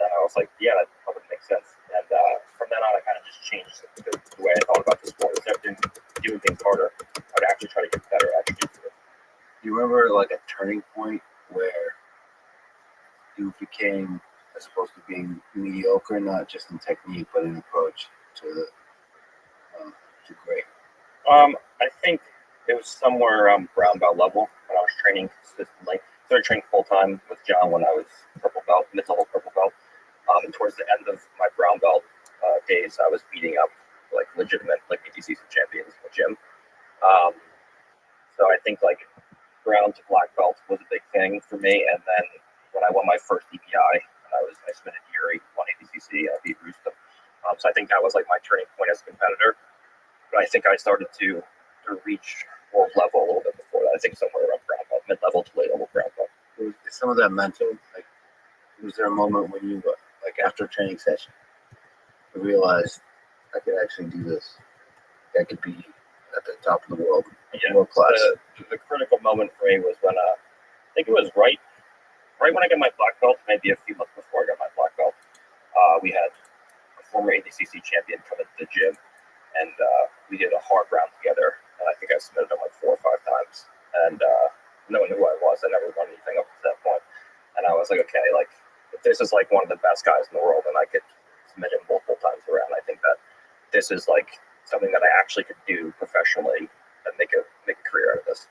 then I was like, yeah, that probably makes sense. And from then on, I kind of just changed the way I thought about the sport. Instead of doing things harder, I would actually try to get better at jiu-jitsu. Do you remember like a turning point where you became, as opposed to being mediocre, not just in technique but in approach to great? I think it was somewhere around brown belt level when I was training consistently. Started training full time with John when I was purple belt, mid-level purple belt. And towards the end of my brown belt days, I was beating up like legitimate like ADCC champions in the gym. So I think like brown to black belt was a big thing for me. And then when I won my first DPI, I submitted Yuri, won ADCC, I beat Rustam. So I think that was like my turning point as a competitor. But I think I started to reach world level a little bit before that. I think somewhere around brown belt, mid-level to late-level brown belt. Was some of that mental? Like, was there a moment when you, like after a training session, you realized I could actually do this? I could be at the top of the world, world class. The critical moment for me was when I think it was right when I got my black belt, maybe a few months before I got my black belt. We had a former ADCC champion come into the gym, and we did a hard round together. And I think I submitted him like 4 or 5 times. And no one knew who I was. I never won anything up to that point. And I was like, okay, like if this is like one of the best guys in the world, and I could submit him multiple times around, I think that this is like something that I actually could do professionally and make a career out of this.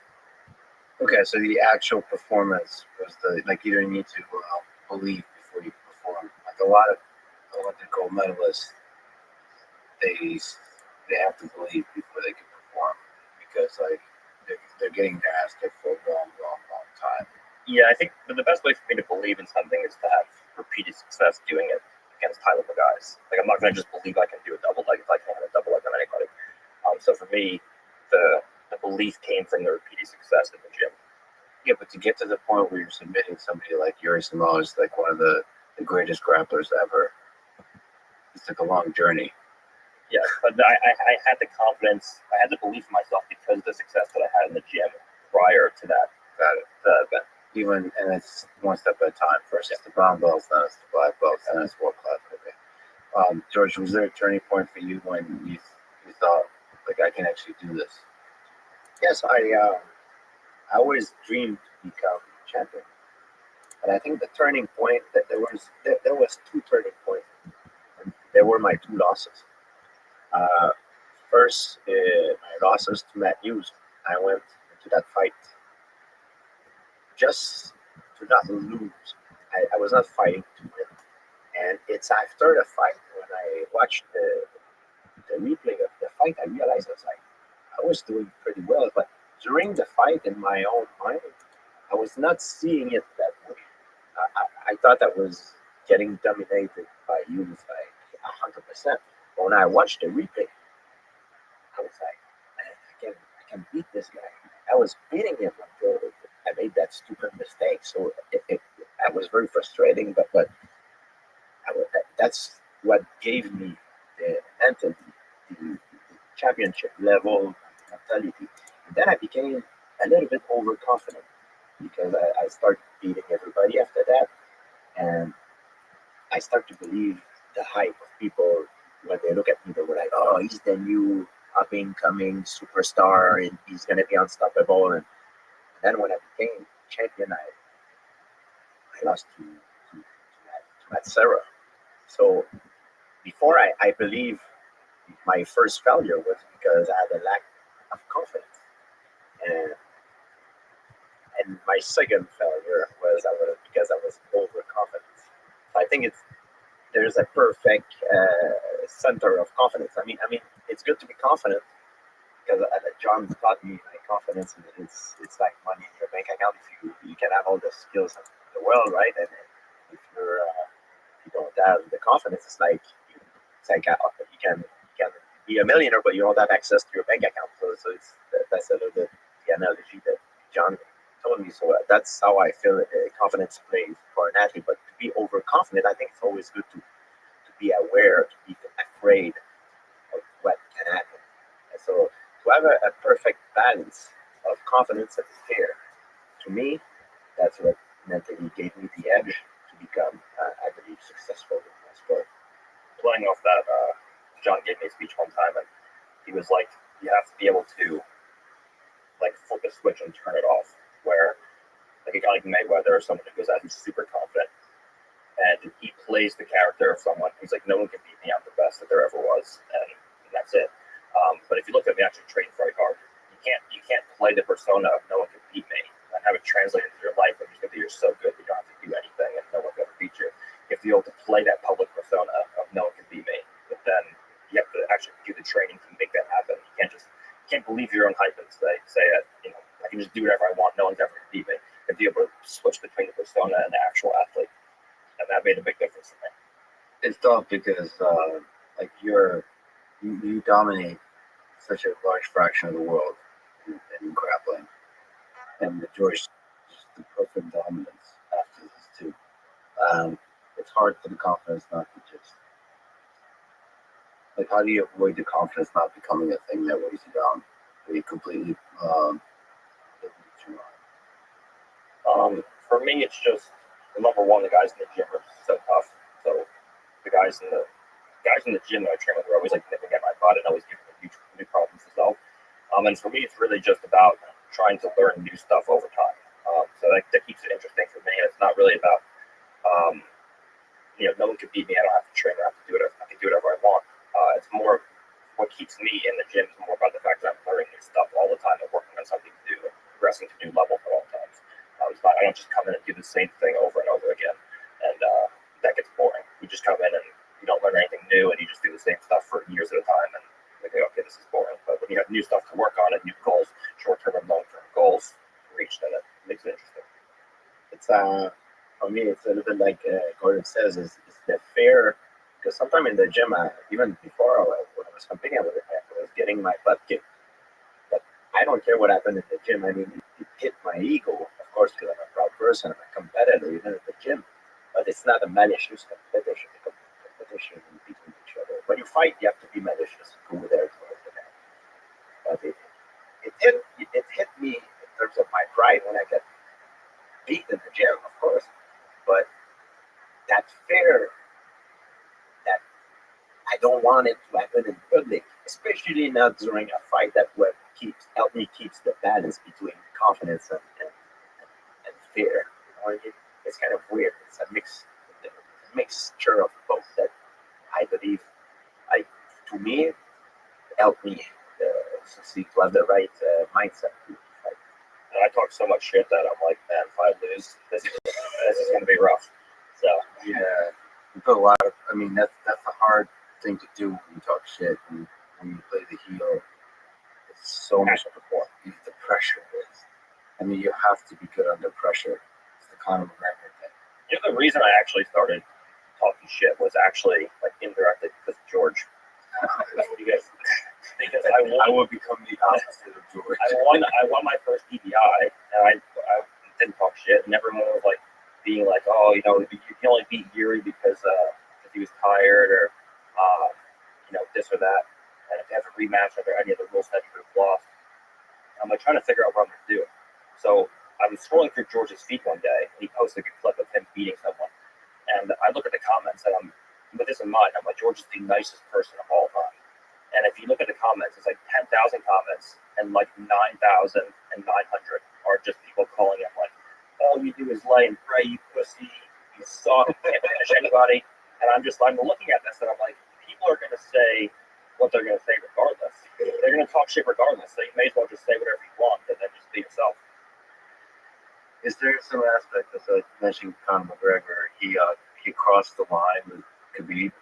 Okay, so the actual performance was you don't need to believe before you perform. Like a lot of Olympic gold medalists, they have to believe before they can perform because like they're getting their ass kicked for a long time. Yeah, I think the best way for me to believe in something is to have repeated success doing it against high-level guys. Like I'm not going to just believe I can do a double leg if I can't have a double leg on anybody. So for me, the belief came from the repeated success in the gym. Yeah, but to get to the point where you're submitting somebody like Yuri Simão is like one of the greatest grapplers ever, it took a long journey. Yeah, but I had the confidence, I had the belief in myself because of the success that I had in the gym prior to that event. And it's one step at a time. First it's the brown belts, then it's the black belts, then it's world class. Okay. George, was there a turning point for you when you thought, like, I can actually do this? Yes, I always dreamed to become champion. And I think the turning point, that there was 2 turning points. And there were my 2 losses. First, my losses to Matt Hughes. I went into that fight just to not lose. I was not fighting to win. And it's after the fight, when I watched the replay of the fight, I realized I was doing pretty well. But during the fight, in my own mind, I was not seeing it that way. I thought I was getting dominated by Hughes by 100%. But when I watched the replay, I was like, man, I can beat this guy. I was beating him until I made that stupid mistake. So that was very frustrating, but that's what gave me the mentality, the championship level mentality. And then I became a little bit overconfident because I started beating everybody after that. And I start to believe the hype of people when they look at me. They were like, oh, he's the new up-and-coming superstar and he's going to be unstoppable. And then when I became champion, I lost to Matt Serra. So before I believe my first failure was because I had a lack of confidence. And my second failure was because I was overconfident. So I think there's a perfect center of confidence. I mean, it's good to be confident because John taught me like confidence. It's like money in your bank account. If you can have all the skills in the world, right? And if you don't have the confidence, it's like you can be a millionaire, but you don't have access to your bank account. So that's a little bit the analogy that John told me. So that's how I feel confidence plays for an athlete. But to be overconfident, I think it's always good to be aware, to be afraid of what can happen. And so to have a perfect balance of confidence and fear, to me, that's what mentally gave me the edge to become, I believe, successful in that sport. Playing off that, John gave me a speech one time, and he was like, "You have to be able to like flip a switch and turn it off." Where like a guy like Mayweather or someone who goes out who's super confident and he plays the character of someone who's like, "No one can beat me. I'm the best that there ever was," and that's it. But if you look at me actually train very hard, you can't play the persona of "No one can beat me" and have it translated into your life, and just that you're so good you don't have to do anything and no one can ever beat you. You have to be able to play that public persona of "No one can beat me," but then you have to actually do the training to make that happen. You can't believe your own hype and say I can just do whatever I want. No one's ever going to beat me. You have to be able to switch between the persona and the actual athlete, and that made a big difference to me. It's tough because like you dominate such a large fraction of the world in grappling, and the George just the perfect dominance after this too. It's hard for the confidence not to just like how do you avoid the confidence not becoming a thing that weighs you down? Where you completely For me, it's just number one, the guys in the gym are so tough. So the guys in the gym that I train with are always like nipping at my butt and always giving me new problems as well. And for me, it's really just about trying to learn new stuff over time. So that keeps it interesting for me. And it's not really about, no one can beat me. I don't have to train. I have to do whatever. I can do whatever I want. It's more what keeps me in the gym is more about the fact that I'm learning new stuff all the time and working on something new and progressing to new levels at all times. I don't just come in and do the same thing over and over again, and that gets boring. You just come in and you don't learn anything new, and you just do the same stuff for years at a time, and you go, okay, this is boring. But when you have new stuff to work on and new goals, short-term and long-term goals reached, then it makes it interesting. It's for me, it's a little bit like Gordon says, is the fair. Because sometimes in the gym, even before when I was competing, I was getting my butt kicked. But I don't care what happened in the gym. I mean, it hit my ego, of course, because I'm a proud person, I'm a competitor, even at the gym. But it's not a malicious competition. Competition between each other. When you fight, you have to be malicious. Go there for the man. But it hit me in terms of my pride when I got beat in the gym, of course. But that fear that I don't want it to happen in public, especially not during a fight. That what help me keeps the balance between confidence and fear. You know what I mean? It's kind of weird. It's a mixture of both that I believe to me helped me succeed to have the right mindset to fight. And I talk so much shit that I'm like, man, if I lose, this is going to be rough. So yeah, you put a lot of. I mean, that's a hard thing to do when you talk shit and when you play the heel. It's so much support. The pressure is. I mean, you have to be good under pressure. It's the Conor McGregor thing. the reason I actually started talking shit was actually like indirectly because of George. because I would become the opposite of George. I won my first EBI, and I didn't talk shit, and everyone was like being like, oh, you can only beat Yuri because he was tired or this or that, and if they have a rematch under any of the rules that he would have lost. I'm like trying to figure out what I'm going to do. So I was scrolling through George's feed one day, and he posted a clip of him beating someone, and I look at the comments, and I'm with this in mind, I'm like, George is the nicest person of all time. And if you look at the comments, it's like 10,000 comments, and like 9,900 are just people calling him like, all you do is lay and pray, you pussy, you suck, you can't finish anybody. And I'm looking at this, and I'm like, people are going to say what they're going to say regardless. They're going to talk shit regardless, so you may as well just say whatever you want, and then just be yourself. Is there some aspect of mentioning Conor McGregor? He crossed the line with Khabib,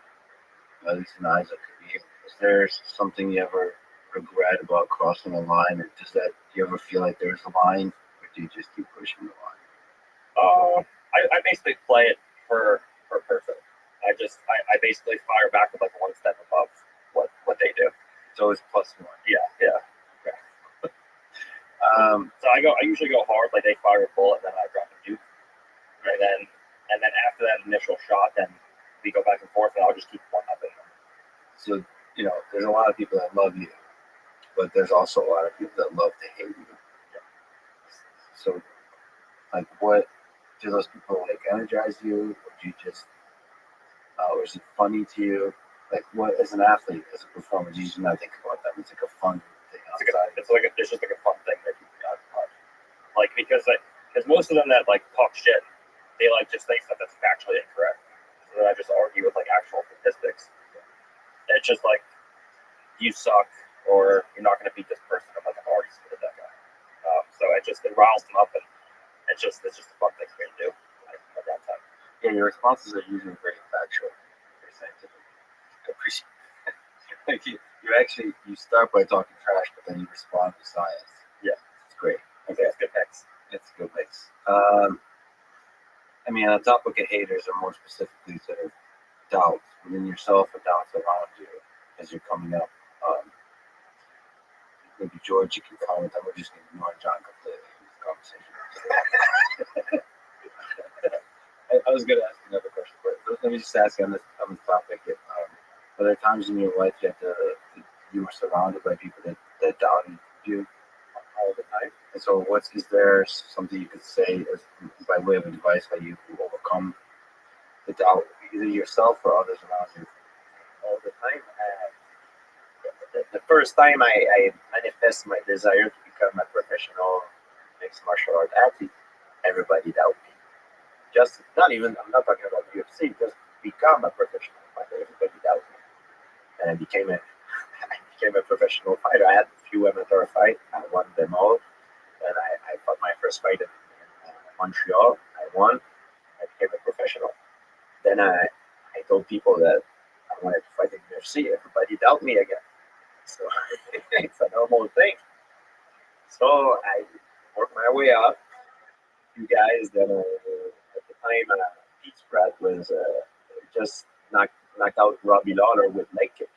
at least in eyes of Khabib. Is there something you ever regret about crossing a line, or do you ever feel like there's a line, or do you just keep pushing the line? I basically play it per person. I basically fire back with like one step above what they do. So it's +1. Yeah. So I usually go hard, like they fire a bullet, then I drop a nuke, and then after that initial shot, then we go back and forth, and I'll just keep one up in them. So there's a lot of people that love you, but there's also a lot of people that love to hate you. Yeah. So, what do those people energize you, or do you just Or is it funny to you? Like, what as an athlete, as a performer, you usually not think about that. It's like a fun thing outside. It's just like a fun thing that you got. Like because most of them that like talk shit, they like just think stuff that's factually incorrect. So then I just argue with like actual statistics. And it's just like you suck or you're not going to beat this person. I'm like I've already submitted that guy. So it riles them up and it's just a fun thing for me to do at that time. Yeah, your responses are usually very factual, very scientific. I appreciate like you start by talking trash, but then you respond with science. Yeah, it's great. Okay, it's good mix. It's a good mix. I mean, on the topic of haters, or more specifically, sort of doubts within yourself or doubts around you as you're coming up. Maybe George, you can comment. I'm just going to ignore John completely in this conversation. I was going to ask another question, but let me just ask you on this topic. Are there times in your life you were surrounded by people that doubted you all the time? And so, is there something you could say as by way of advice how you overcome the doubt, either yourself or others around you? All the time. The first time I manifest my desire to become a professional mixed martial art athlete, everybody doubted me. Just not even, I'm not talking about UFC, just become a professional fighter. Everybody doubted me. And I became a professional fighter. I had a few amateur fights. I won them all. And I fought my first fight in Montreal. I won. I became a professional. Then I told people that I wanted to fight in UFC. Everybody doubted me again. So it's a normal thing. So I worked my way up. You guys that at the time Pete Spratt was just knocked out Robbie Lawler with leg kick,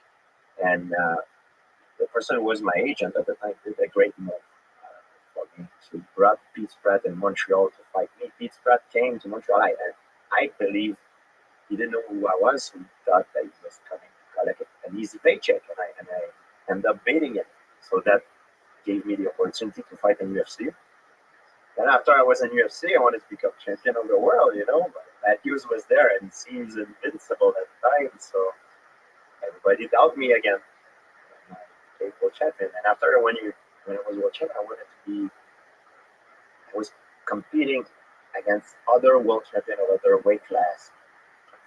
and the person who was my agent at the time did a great move for me. So he brought Pete Spratt in Montreal to fight me. Pete Spratt came to Montreal. I believe he didn't know who I was. So he thought that he was coming to collect an easy paycheck, and I ended up beating him. So that gave me the opportunity to fight in UFC. Then after I was in UFC, I wanted to become champion of the world, But Matt Hughes was there and seems invincible at the time, so everybody doubted me again. And I became world champion. And after when I was world champion, I was competing against other world champion of other weight class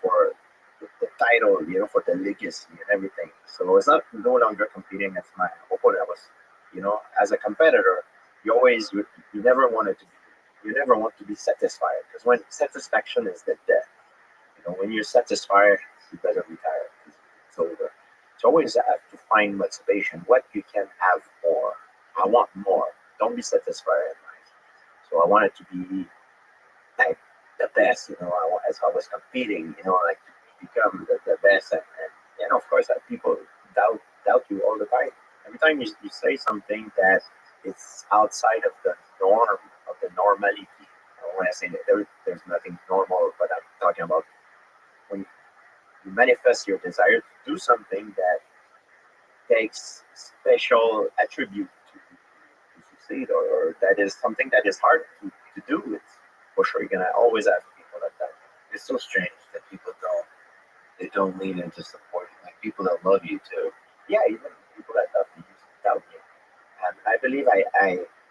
for the title, for the legacy and everything. So I was no longer competing as my opponent. I was, as a competitor, you never want to be satisfied, because when satisfaction is the death, when you're satisfied, you better retire. It's over. So always have to find motivation. What you can have more. I want more. Don't be satisfied. So I wanted to be like the best. As I was competing, like to become the best, and of course, people doubt you all the time. Every time you say something that it's outside of the norm, of the normality. When I say that there's nothing normal, but I'm talking about when you manifest your desire to do something that takes special attribute to succeed, or that is something that is hard to do. It's for sure you're gonna always have people like that. It's so strange that people don't lean into supporting, like people that love you too. Yeah, even people that doubt you. And I believe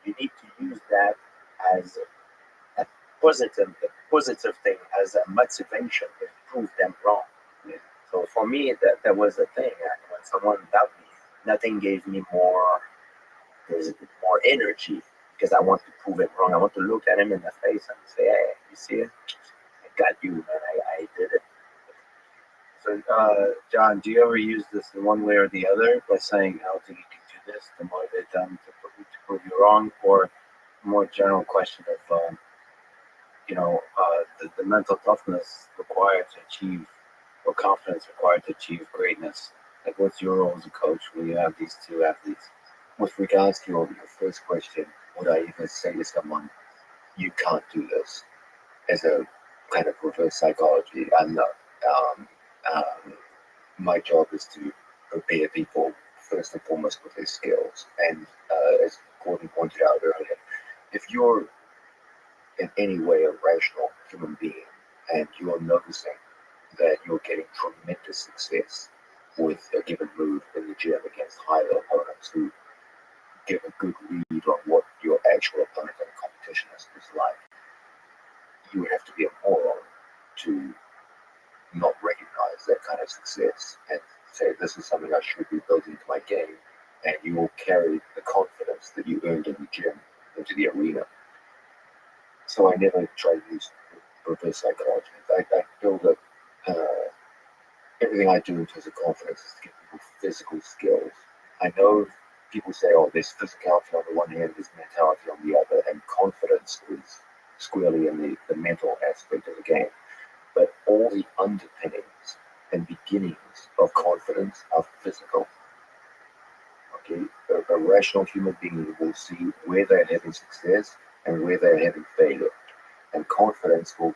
you need to use that as a positive thing, as a motivation to prove them wrong. Yeah. So for me, that was the thing. When someone doubted me, nothing gave me more energy, because I want to prove it wrong. I want to look at him in the face and say, "Hey, you see it? I got you, man. I did it." So, John, do you ever use this in one way or the other by saying, "I don't think you can do this," to motivate them to prove you wrong, or more general question of, the mental toughness required to achieve, or confidence required to achieve greatness? Like, what's your role as a coach when you have these two athletes? With regards to your first question, would I even say to someone, "You can't do this," as a kind of reverse psychology? I'm not. My job is to prepare people first and foremost with their skills. And as Gordon pointed out earlier, if you're in any way a rational human being and you're noticing that you're getting success with a given move in the gym against higher opponents who give a good read on what your actual opponent in a competition is like. You would have to be a moron to not recognize that kind of success and say, this is something I should be building into my game, and you will carry the confidence that you earned in the gym into the arena. So I never try to use reverse psychology. I feel that everything I do in terms of confidence is to give people physical skills. I know people say, oh, there's physicality on the one hand, there's mentality on the other, and confidence is squarely in the mental aspect of the game. But all the underpinnings and beginnings of confidence are physical. Okay, a rational human being will see where they're having success and where they're having failure, and confidence will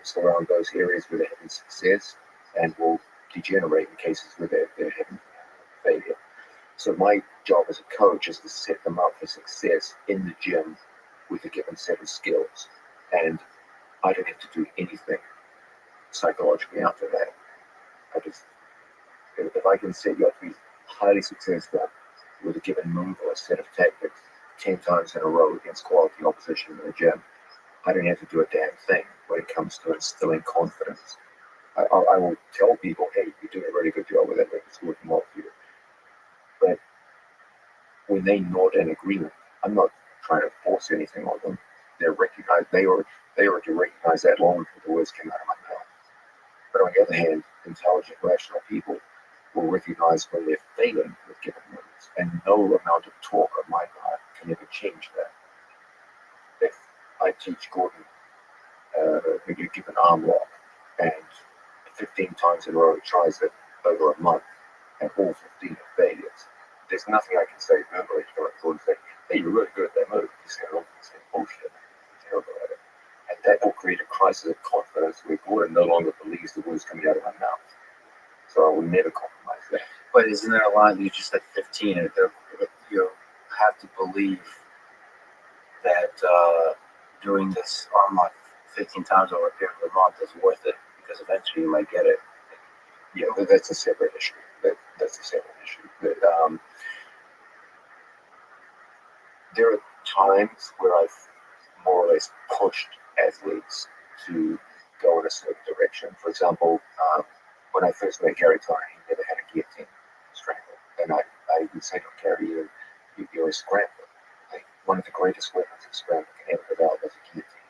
surround those areas where they're having success and will degenerate in cases where they're having failure. So my job as a coach is to set them up for success in the gym with a given set of skills, and I don't have to do anything psychologically after that. If I can set you up to be highly successful with a given move or a set of tactics 10 times in a row against quality opposition in the gym, I don't have to do a damn thing when it comes to instilling confidence. I will tell people, hey, you're doing a really good job with it, it's working well for you. But when they nod in agreement, I'm not trying to force anything on them. They already recognize that long before the words came out of my mouth. But on the other hand, intelligent, rational people will recognize when they're failing with given moves, and no amount of talk on my part can ever change that. If I teach Gordon a given arm lock, and 15 times in a row he tries it over a month, and all 15 are failures, there's nothing I can say verbally to Gordon say, hey, you're really good at that move. He's going to say, bullshit, I'm terrible at it. And that will create a crisis of confidence where Gordon no longer believes the words coming out of my mouth. So I will never compromise that. But isn't there a line you just said 15, and you have to believe that doing this arm lock 15 times over a period of a month is worth it, because eventually you might get it. Yeah, that's a separate issue. That's a separate issue. There are times where I've more or less pushed athletes to go in a certain direction. For example, when I first met Gary Turner, he never had a guillotine strangle. And I would say to Gary, you're a scrambler. Like, one of the greatest weapons of scrambling can ever develop is a guillotine.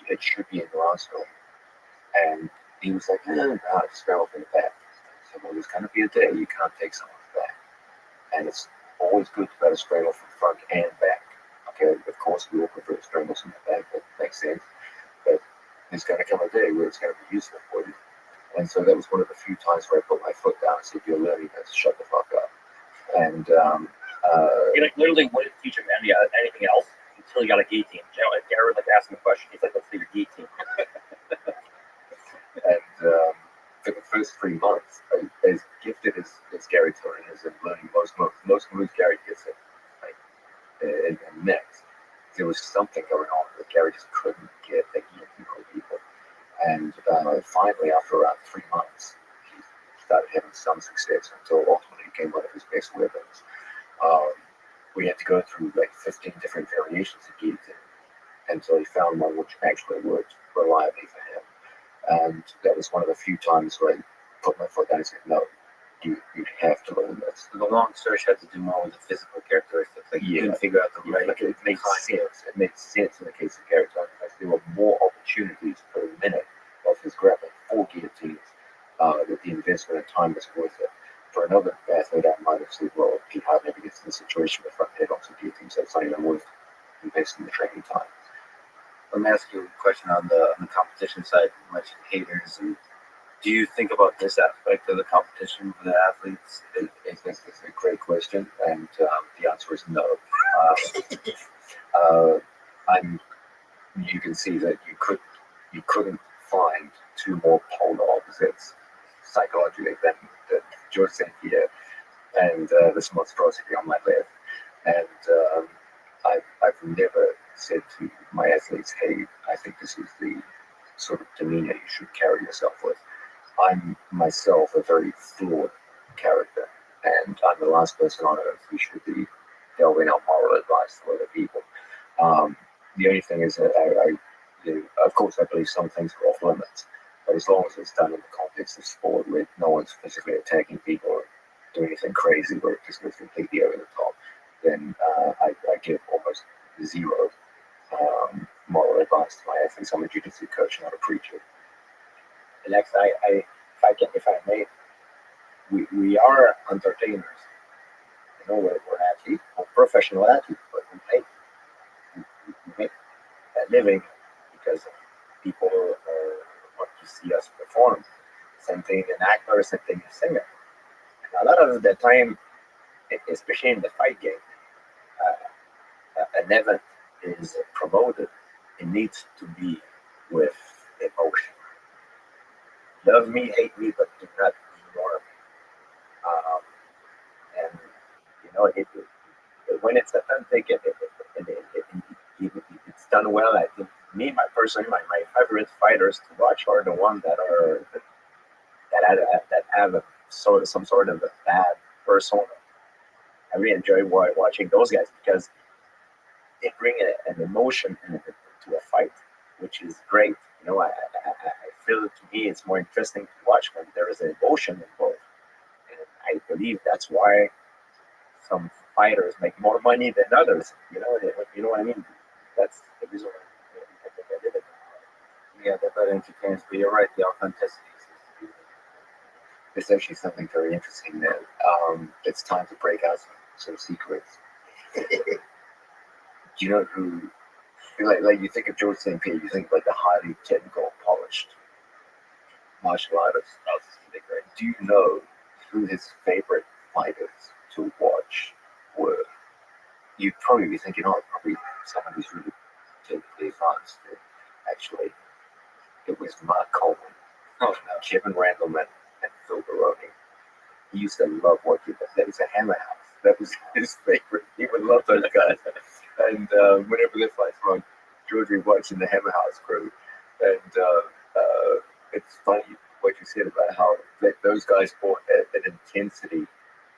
It should be in your arsenal. And he was like, no, scramble from the back. So, well, there's going to be a day you can't take someone's back. And it's always good to be able to strangle from front and back. Okay, of course, we all prefer to strangle from the back, that makes sense. But there's going to come a day where it's going to be useful for you. And so that was one of the few times where I put my foot down and said, you're learning this, shut the fuck up. And he literally wouldn't teach him anything else until he got a guillotine. You know, if Gary would ask him a question, he's like, let's see your guillotine. And for the first 3 months, as gifted as Gary Turner is in learning most moves Gary gets it, like, and next, there was something going on that Gary just couldn't get that guillotine on people. And finally, after around 3 months, he started having some success until ultimately it became one of his best weapons. We had to go through like 15 different variations of guillotine until he found one which actually worked reliably for him. And that was one of the few times where I put my foot down and said, no, you have to learn this. The long search had to do more with the physical characteristics. Like, you couldn't figure out the right. Like, it makes sense. It makes sense in the case of Gary Turner, because there were more opportunities per minute of his grappling for guillotines, that the investment in time was worth it. For another athlete, I might have said, well, he hardly ever gets in the situation with front head onto guillotines, so it's not even worth investing the training time. Let me ask you a question on the competition side. You mentioned haters, and do you think about this aspect of the competition for the athletes? It's a great question, and the answer is no. You can see that you couldn't find two more polar opposites psychologically than George St. Pierre and this monstrosity on my left. And I've never said to my athletes, hey, I think this is the sort of demeanor you should carry yourself with. I'm myself a very flawed character, and I'm the last person on earth who should be delving out moral advice to other people. Um, the only thing is that of course, I believe some things are off limits, but as long as it's done in the context of sport, where no one's physically attacking people or doing anything crazy, where it just goes completely over the top, then I give almost zero moral advice to my athletes. I'm a jiu-jitsu coach, not a preacher. Alex, if I may, we are entertainers. You know, we're athletes, we're professional athletes, but we make a living because people want to see us perform. Same thing an actor, same thing a singer. And a lot of the time, especially in the fight game, an event is promoted. It needs to be with emotion. Love me, hate me, but do not ignore me. Um, and you know, when it's authentic it's done well. I think me, my favorite fighters to watch are the ones that have some sort of a bad persona. I really enjoy watching those guys because they bring an emotion to a fight, which is great. You know, I feel to me it's more interesting to watch when there is an emotion involved, and I believe that's why some fighters make more money than others. You know what I mean? That's the reason why I think I did it. Yeah, they're better entertainers, but you're right, the authenticity is actually something very interesting there. It's time to break out some secrets. Do you know who, like you think of George St. Pierre, you think like a highly technical, polished martial artist. Do you know who his favorite fighters to watch were? You'd probably be thinking, oh, probably someone who's really technically advanced. Actually, it was Mark Coleman, Kevin Randleman, and Phil Baroni. He used to love watching that. That was a hammer house. That was his favorite. He would love those guys. And whenever the fights were on, George would watch in the hammer house crew. And it's funny what you said about how those guys brought an intensity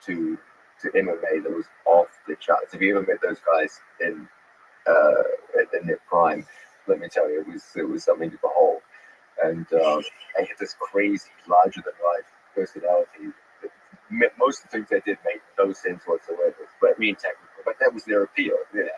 to MMA that was off the charts. If you ever met those guys in their prime, let me tell you, it was something to behold. And they had this crazy, larger than life personality. Most of the things they did made no sense whatsoever. But Being technical. but that was their appeal. And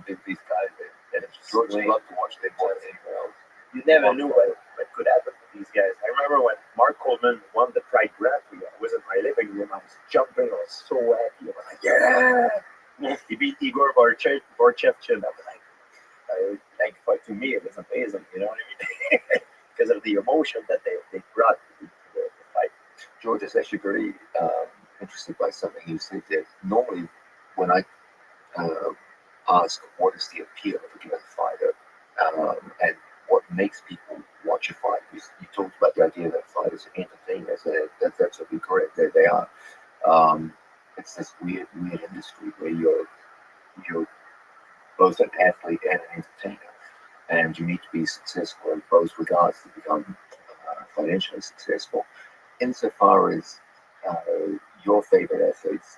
these guys, and George loved to watch them more than anyone else. You never knew what could happen to these guys. I remember when Mark Coleman won the Pride Grand Prix. I was in my living room. I was jumping. I was so happy. I was like, yeah! He beat Igor Borchevchin. I was like, to me, it was amazing. You know what I mean? Because of the emotion that they brought to the fight. George is actually very interested by something you said there. Normally, when I ask what is the appeal of a given fighter and what makes people watch a fight, you talked about the idea that fighters are entertainers. That's absolutely correct. They are. It's this weird industry where you're both an athlete and an entertainer, and you need to be successful in both regards to become financially successful. Insofar as your favorite athletes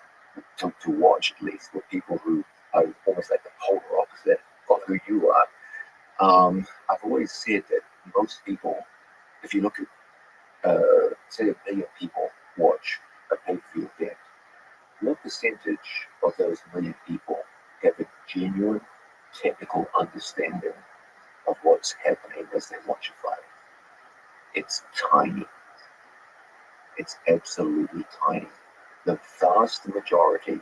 to watch, at least, were people who are almost like the polar opposite of who you are. I've always said that most people, if you look at, say, 1 million people watch a pay-per-view event, what percentage of those 1 million people have a genuine technical understanding of what's happening as they watch a fight? It's tiny. It's absolutely tiny. The vast majority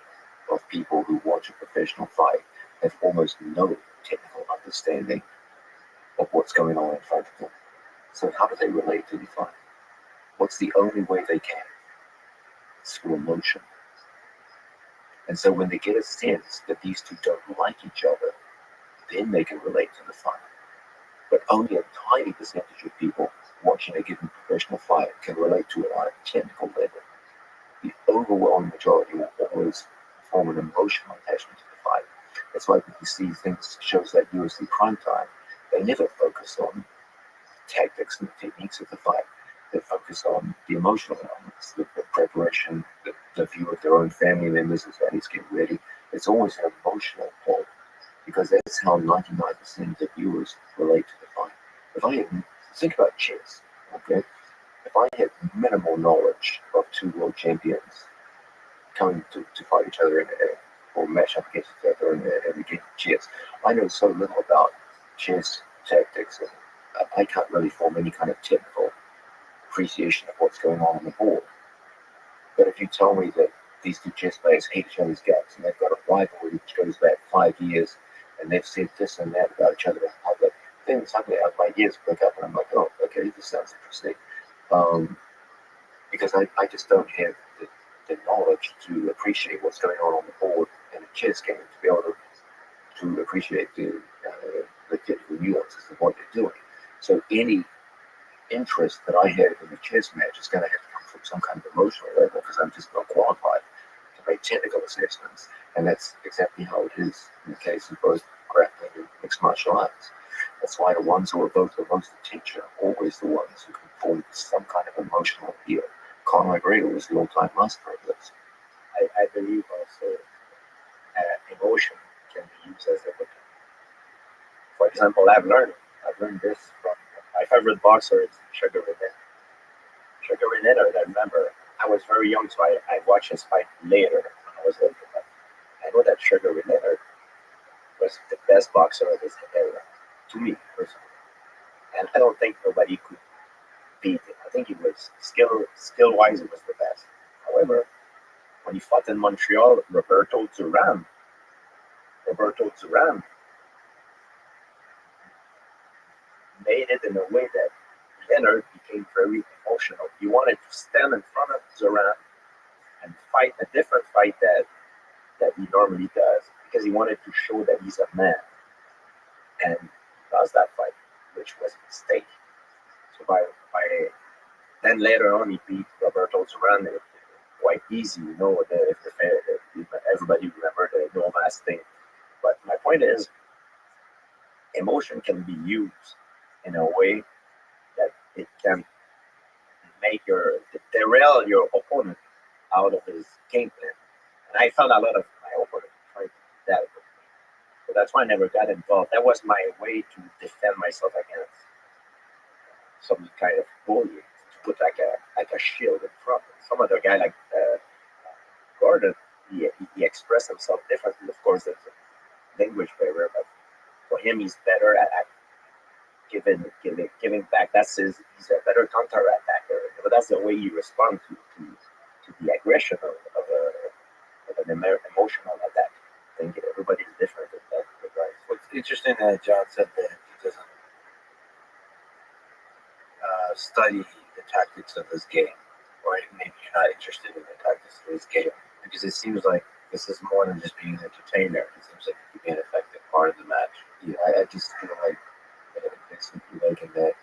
of people who watch a professional fight have almost no technical understanding of what's going on in front of them. So how do they relate to the fight? What's the only way they can? It's through emotion. And so when they get a sense that these two don't like each other, then they can relate to the fight. But only a tiny percentage of people watching a given professional fight can relate to it on a technical level. The overwhelming majority will always form an emotional attachment to the fight. That's why when you see things, shows like UFC Primetime, they never focus on tactics and the techniques of the fight. They focus on the emotional elements, the preparation, the view of their own family members as they get ready. It's always an emotional pull because that's how 99% of the viewers relate to the fight. If I had, think about chess, okay? If I had minimal knowledge of two world champions coming to fight each other or match up against each other in a game of chess, I know so little about chess tactics, and I can't really form any kind of technical appreciation of what's going on the board. But if you tell me that these two chess players hate each other's guts and they've got a rivalry which goes back 5 years and they've said this and that about each other in public, then suddenly my ears prick up and I'm like, oh, okay, this sounds interesting. Because I just don't have the knowledge to appreciate what's going on the board in a chess game to be able to appreciate the technical nuances of what they're doing. So any interest that I have in a chess match is going to have to come from some kind of emotional level because I'm just not qualified to make technical assessments. And that's exactly how it is in the case of both grappling and mixed martial arts. That's why the ones who are both the most attention are always the ones who can form some kind of emotional appeal. Conor McGregor was the all-time master of this. I believe also emotion can be used as a weapon. For example, I've learned this from my favorite boxer is Sugar Ray Leonard. Sugar Ray Leonard, I remember, I was very young, so I watched his fight later when I was older. But I know that Sugar Ray Leonard was the best boxer of his era, to me personally. And I don't think nobody could beat him. I think it was skill-wise, it was the best. However, when he fought in Montreal, Roberto Duran made it in a way that Leonard became very emotional. He wanted to stand in front of Duran and fight a different fight that he normally does because he wanted to show that he's a man. And lost that fight, which was a mistake. So by then later on, he beat Roberto Duran quite easy. You know, everybody remember the no mask thing. But my point is, emotion can be used in a way that it can make derail your opponent out of his game plan. And I found a lot of my opponent trying to do that. So that's why I never got involved. That was my way to defend myself against some kind of bullying, to put like a shield in front. Some other guy like Gordon, he expressed himself differently. Of course, it's a language barrier, but for him, he's better at giving back. He's a better counter attacker. But that's the way he responds to the aggression of an emotional attack. I think everybody's different in that regard. What's interesting that John said that he doesn't study the tactics of this game, or maybe you're not interested in the tactics of this game, because it seems like this is more than just being an entertainer. It seems like it could be an effective part of the match. Yeah, I just feel like it's making that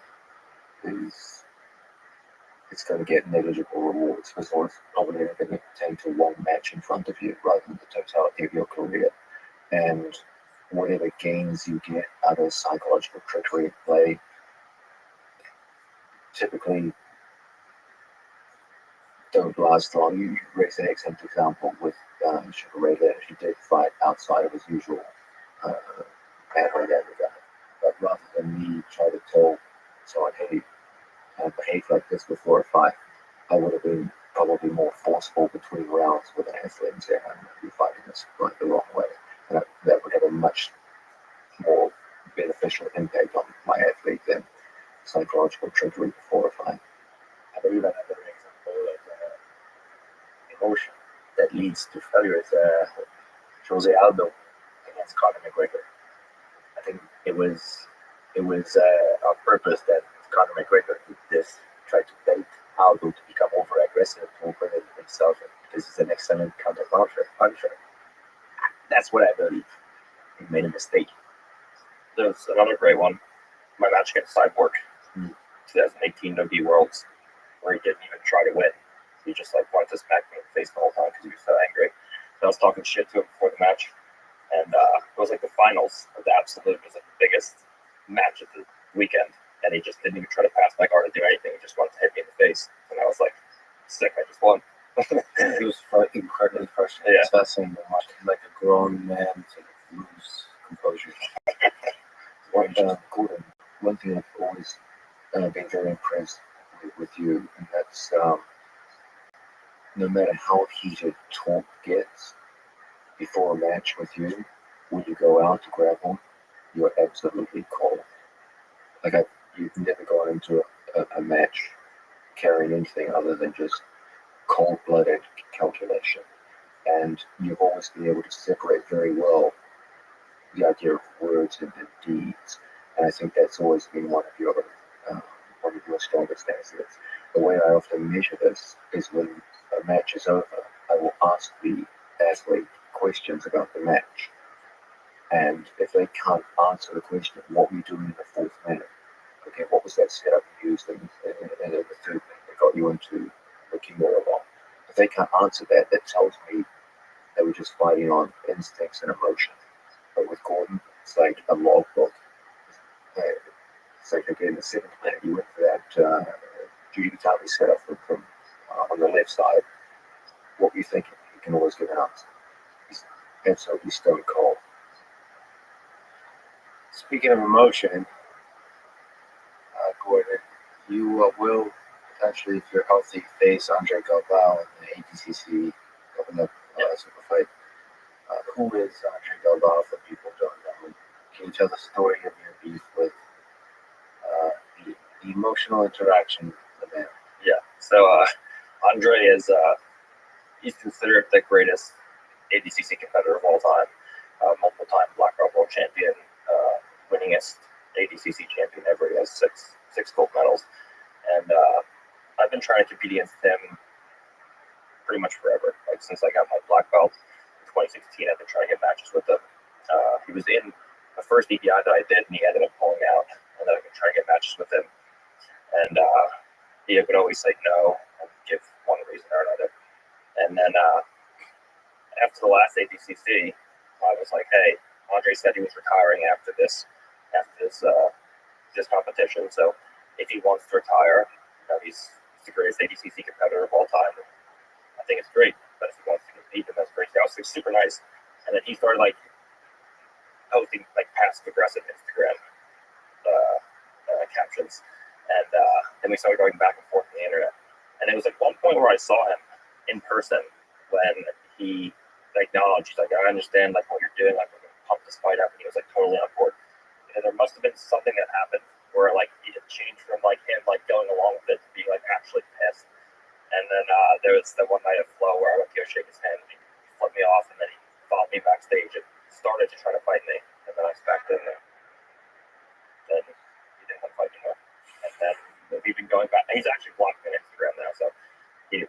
it's going to get negligible rewards because it's only going to pertain to one match in front of you rather than the totality of your career. And whatever gains you get out of psychological trickery and play typically don't last long. You raise an excellent example with Sugar Ray Leonard. He did fight outside of his usual pattern in that regard. But rather than me try to tell someone, hey, behave like this before a fight, I would have been probably more forceful between rounds with an athlete and say, I'm going to be fighting this right the wrong way. And that would have a much more beneficial impact on my athlete than psychological trickery before a fight. I believe another example of emotion that leads to failure is Jose Aldo against Conor McGregor. I think it was on purpose that Conor McGregor did this, tried to bait Aldo to become over aggressive, to open it himself, because he's an excellent counter puncher. That's what I believe. He made a mistake. There's another great one. My match against Cyborg, 2018 WB Worlds, where he didn't even try to win. He just wanted to smack me in the face the whole time because he was so angry. So I was talking shit to him before the match, and it was the finals of the Absolute. It was the biggest match of the weekend. and he just didn't even try to pass my guard or do anything. He just wanted to hit me in the face, and I was like, sick. I just won. It was incredibly frustrating. Yeah. It's fascinating to watch like a grown man sort of lose composure. Gordon, one thing I've always been very impressed with you, and that's no matter how heated talk gets before a match with you, when you go out to grab one, you're absolutely cold. Like you've never gone into a match carrying anything other than just cold-blooded calculation, and you've always been able to separate very well the idea of words and deeds. And I think that's always been uh, one of your strongest assets. The way I often measure this is when a match is over, I will ask the athlete questions about the match. And if they can't answer the question, what were you doing in the fourth minute? Okay, what was that setup you used in the third minute that got you into the Kimura lock? If they can't answer that, that tells me they were just fighting on instincts and emotion. But with Gordon, it's like a logbook. It's like, again, the seventh minute you went for that Judy Utami setup from on the left side. What were you thinking? You can always give an answer. He's absolutely stone cold. Speaking of emotion, Gordon, you will potentially, if you're healthy, face Andre Galbao in the ADCC coming up super fight. Who is Andre Galbao for people who don't know? Can you tell the story of your beef with the emotional interaction with the man? Yeah. So Andre is he's considered the greatest ADCC competitor of all time, multiple-time black belt world champion, winningest ADCC champion ever. He has six gold medals, and I've been trying to compete against him pretty much forever. Like since I got my black belt in 2016, I've been trying to get matches with him. He was in the first EPI that I did, and he ended up pulling out, and then I could try to get matches with him. And he would always say no and give one reason or another. And then after the last ADCC, I was like, hey, Andre said he was retiring after this competition. So if he wants to retire, he's the greatest ADCC competitor of all time. I think it's great. But if he wants to compete, then that's great. I was like, super nice. And then he started like posting like passive aggressive Instagram captions, and then we started going back and forth on the internet. And it was like one point where I saw him in person when he acknowledged, he's like, I understand like what you're doing, like we're gonna pump this fight up, and he was like totally on board. And there must have been something that happened where like he had changed from like him like going along with it to being like actually pissed. And then there was the one night at Flow where I went to go shake his hand, and he flipped me off, and then he followed me backstage and started to try to fight me, and then I backed in there. Then he didn't want to fight anymore. And then we've been going back. He's actually blocked me on Instagram now, so he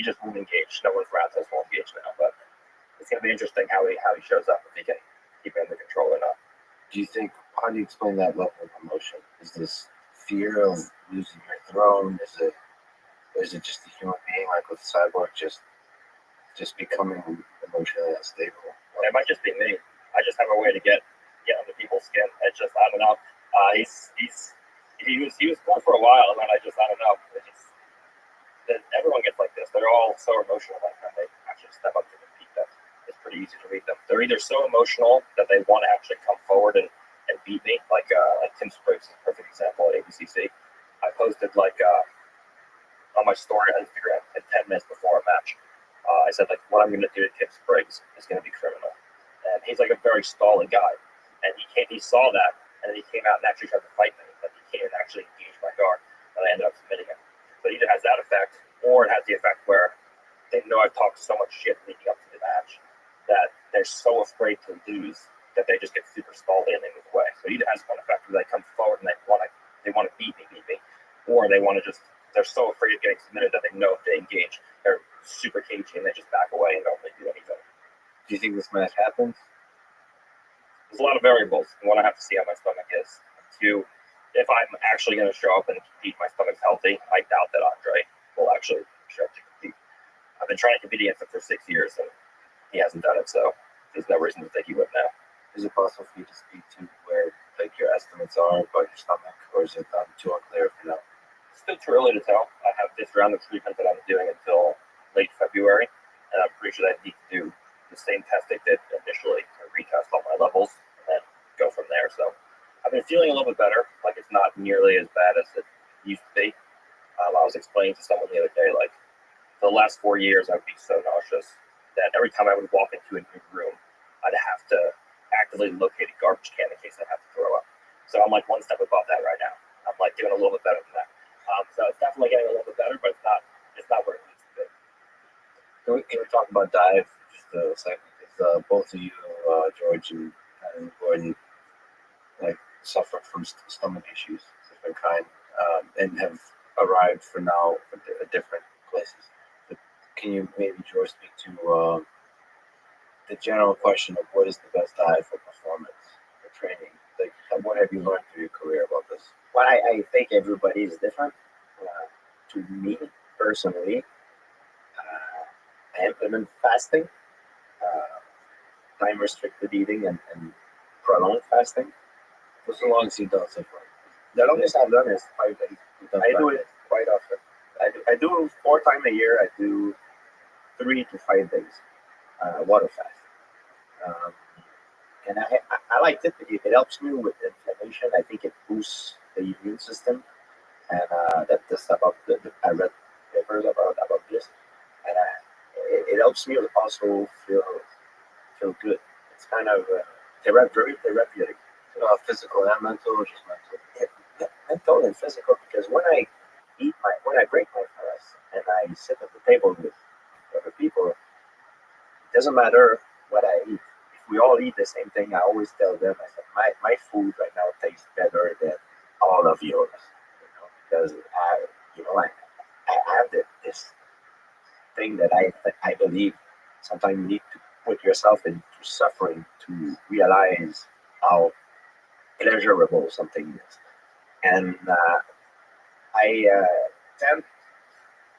just won't engage. No one's Rathos won't engage now, but it's going to be interesting how he shows up, if he can keep it under control or not. Do you think, how do you explain that level of emotion? Is this fear of losing your throne? Is it just a human being like with Cyborg just becoming emotionally unstable? It might just be me. I just have a way to get under people's skin. It's just, I don't know. He was cool for a while, and then I don't know. Everyone gets like this. They're all so emotional like that. They actually step up to compete. That it's pretty easy to read them. They're either so emotional that they want to actually come forward and beat me, like Tim Spriggs is a perfect example at ABCC. I posted like on my story on Instagram at 10 minutes before a match. I said like, what I'm going to do to Tim Spriggs is going to be criminal. And he's like a very stalling guy, and he saw that, and then he came out and actually tried to fight me, but he can't actually engage my guard, and I ended up submitting him. So it either has that effect, or it has the effect where they know I've talked so much shit leading up to the match that they're so afraid to lose that they just get super stalled in and move away. So it either has one effect where they come forward and they want to beat me, or they want to they're so afraid of getting submitted that they know if they engage, they're super cagey and they just back away and don't really do anything. Do you think this match happens? There's a lot of variables, and one, I have to see how my stomach is. Two, if I'm actually going to show up and compete, my stomach's healthy, I doubt that Andre will actually show up to compete. I've been trying to compete against him for 6 years, and he hasn't done it, so there's no reason to think he would now. Is it possible for you to speak to where like your estimates are about your stomach or is it too unclear for now? Still too early to tell. I have this round of treatment that I'm doing until late February, and I'm pretty sure that I need to do the same test I did initially to retest all my levels and then go from there. So I've been feeling a little bit better. Like it's not nearly as bad as it used to be. I was explaining to someone the other day, like for the last 4 years, I would be so nauseous that every time I would walk into a new room, I'd have to actively locate a garbage can in case I have to throw up. So I'm like one step above that right now. I'm like doing a little bit better than that. So it's definitely getting a little bit better, but it's not where it needs to be. Can we talk about diet for just a second? Because both of you, George and Gordon, like suffer from stomach issues, different kind, and have arrived for now at different places. But can you maybe, George, speak to the general question of what is the best diet for performance, for training? Like, what have you learned through your career about this? Well, I think everybody is different. To me personally, I implement fasting, time restricted eating, and prolonged fasting. What's the longest you've done so far? The longest I've done is 5 days. I do it quite often. I do 4 times a year. I do 3 to 5 days water fast. And I like it. It helps me with inflammation. I think it boosts the immune system. And that's about I read papers about this, and it helps me also feel good. It's kind of very therapeutic. Physical and mental, or just mental? Mental and physical, because when I break my fast and I sit at the table with other people, it doesn't matter what I eat. If we all eat the same thing, I always tell them, I said, my food right now tastes better than all of yours, because I have this thing that I believe sometimes you need to put yourself into suffering to realize how pleasurable something is. And I tend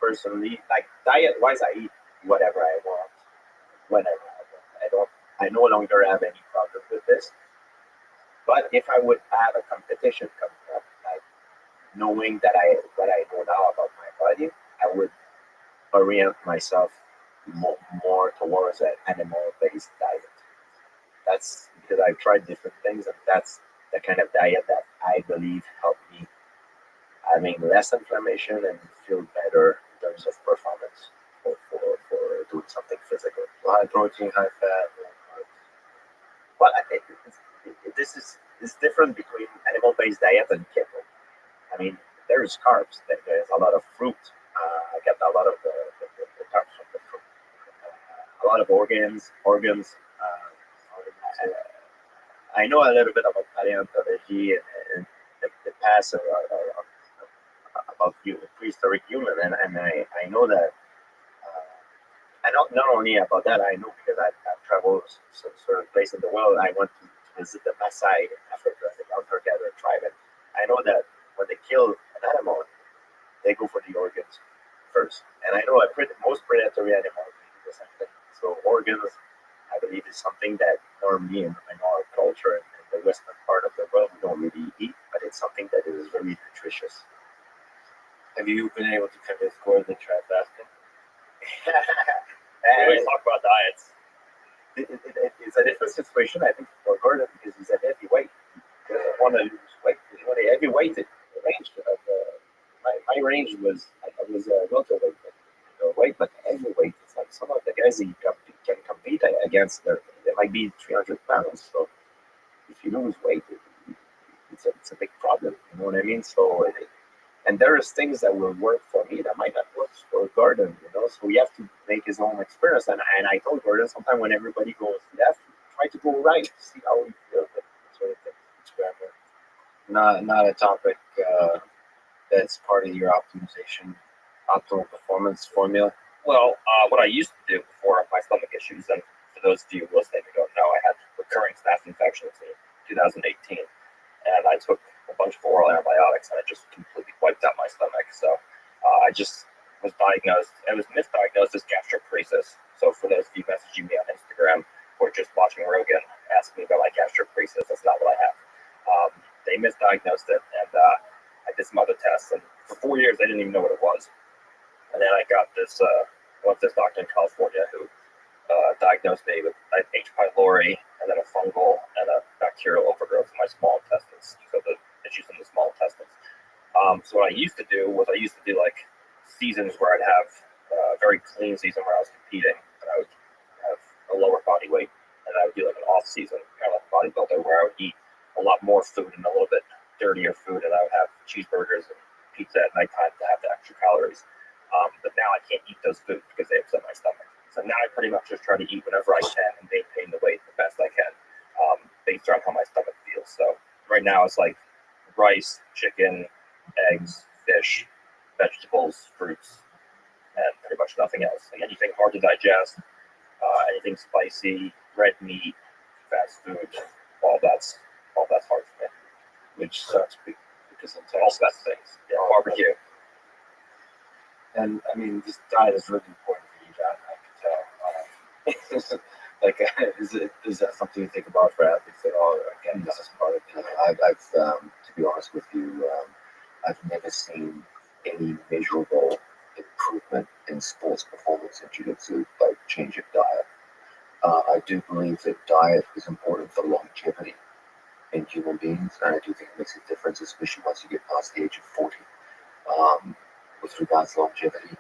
personally, like diet wise, I eat whatever I want, whenever I want. I no longer have any problem with this. But if I would have a competition coming up, like knowing that what I know now about my body, I would orient myself more towards an animal-based diet. That's because I've tried different things, and that's the kind of diet that I believe helped me having less inflammation and feel better in terms of performance for doing something physical. So high protein, high fat, low carbs. Well, this is different between animal-based diet and keto. I mean, there's carbs. There's a lot of fruit. I get a lot of the carbs from the fruit. A lot of organs. I know a little bit about paleontology and the past about prehistoric human, and I know that. I not only about that, I know because I've traveled certain place in the world. I went to visit the Maasai in Africa, the hunter-gatherer tribe, and I know that when they kill an animal, they go for the organs first. And I know most predatory animals do the same thing. So organs, I believe, is something that normally in our culture and in the western part of the world we don't really eat, but it's something that is very nutritious. Have you been able to convince Gordon to try fasting? We always talk about diets. It's a different situation, I think, for Gordon, because he's a heavyweight. He doesn't want to lose weight. He's a heavyweight. The range of my range was I was welterweight, weight, but heavyweight. It's like some of the guys that you can compete against. They might be 300 pounds. So if you lose weight, it's a big problem. You know what I mean? So. And there's things that will work for me that might not work for Gordon, So we have to make his own experience. And I told Gordon, sometimes when everybody goes left, try to go right, see how he feels. Sort of thing. Not a topic that's part of your optimal performance formula. Well, what I used to do before my stomach issues, and for those of you listening who don't know, I had recurring staph infections in 2018, and I took a bunch of oral antibiotics, and it just completely wiped out my stomach. So I just was diagnosed. It was misdiagnosed as gastroparesis. So for those of you messaging me on Instagram or just watching Rogan, asking me about my gastroparesis, that's not what I have. they misdiagnosed it, and I did some other tests, and for 4 years I didn't even know what it was. And then I got this went to this doctor in California who diagnosed me with H. pylori, and then a fungal and a bacterial overgrowth in my small intestines. So the issues in the small intestines. So what I used to do was like seasons where I'd have a very clean season where I was competing, and I would have a lower body weight, and I would do like an off season, kind of like a bodybuilder, where I would eat a lot more food and a little bit dirtier food, and I would have cheeseburgers and pizza at nighttime to have the extra calories. But now I can't eat those foods because they upset my stomach. So now I pretty much just try to eat whatever I can and maintain the weight the best I can, based on how my stomach feels. So right now it's like rice, chicken, eggs, fish, vegetables, fruits, and pretty much nothing else. Like anything hard to digest, anything spicy, red meat, fast food, all that's hard for me. Which sucks because I'm All best things. Yeah, barbecue. And I mean, this diet is really important for you, John. I can tell. Is that something you think about for athletes at all? Again, this is part of it. I've to be honest with you, I've never seen any measurable improvement in sports performance in jiu-jitsu by change of diet. I do believe that diet is important for longevity in human beings, and I do think it makes a difference, especially once you get past the age of 40. With regards to longevity,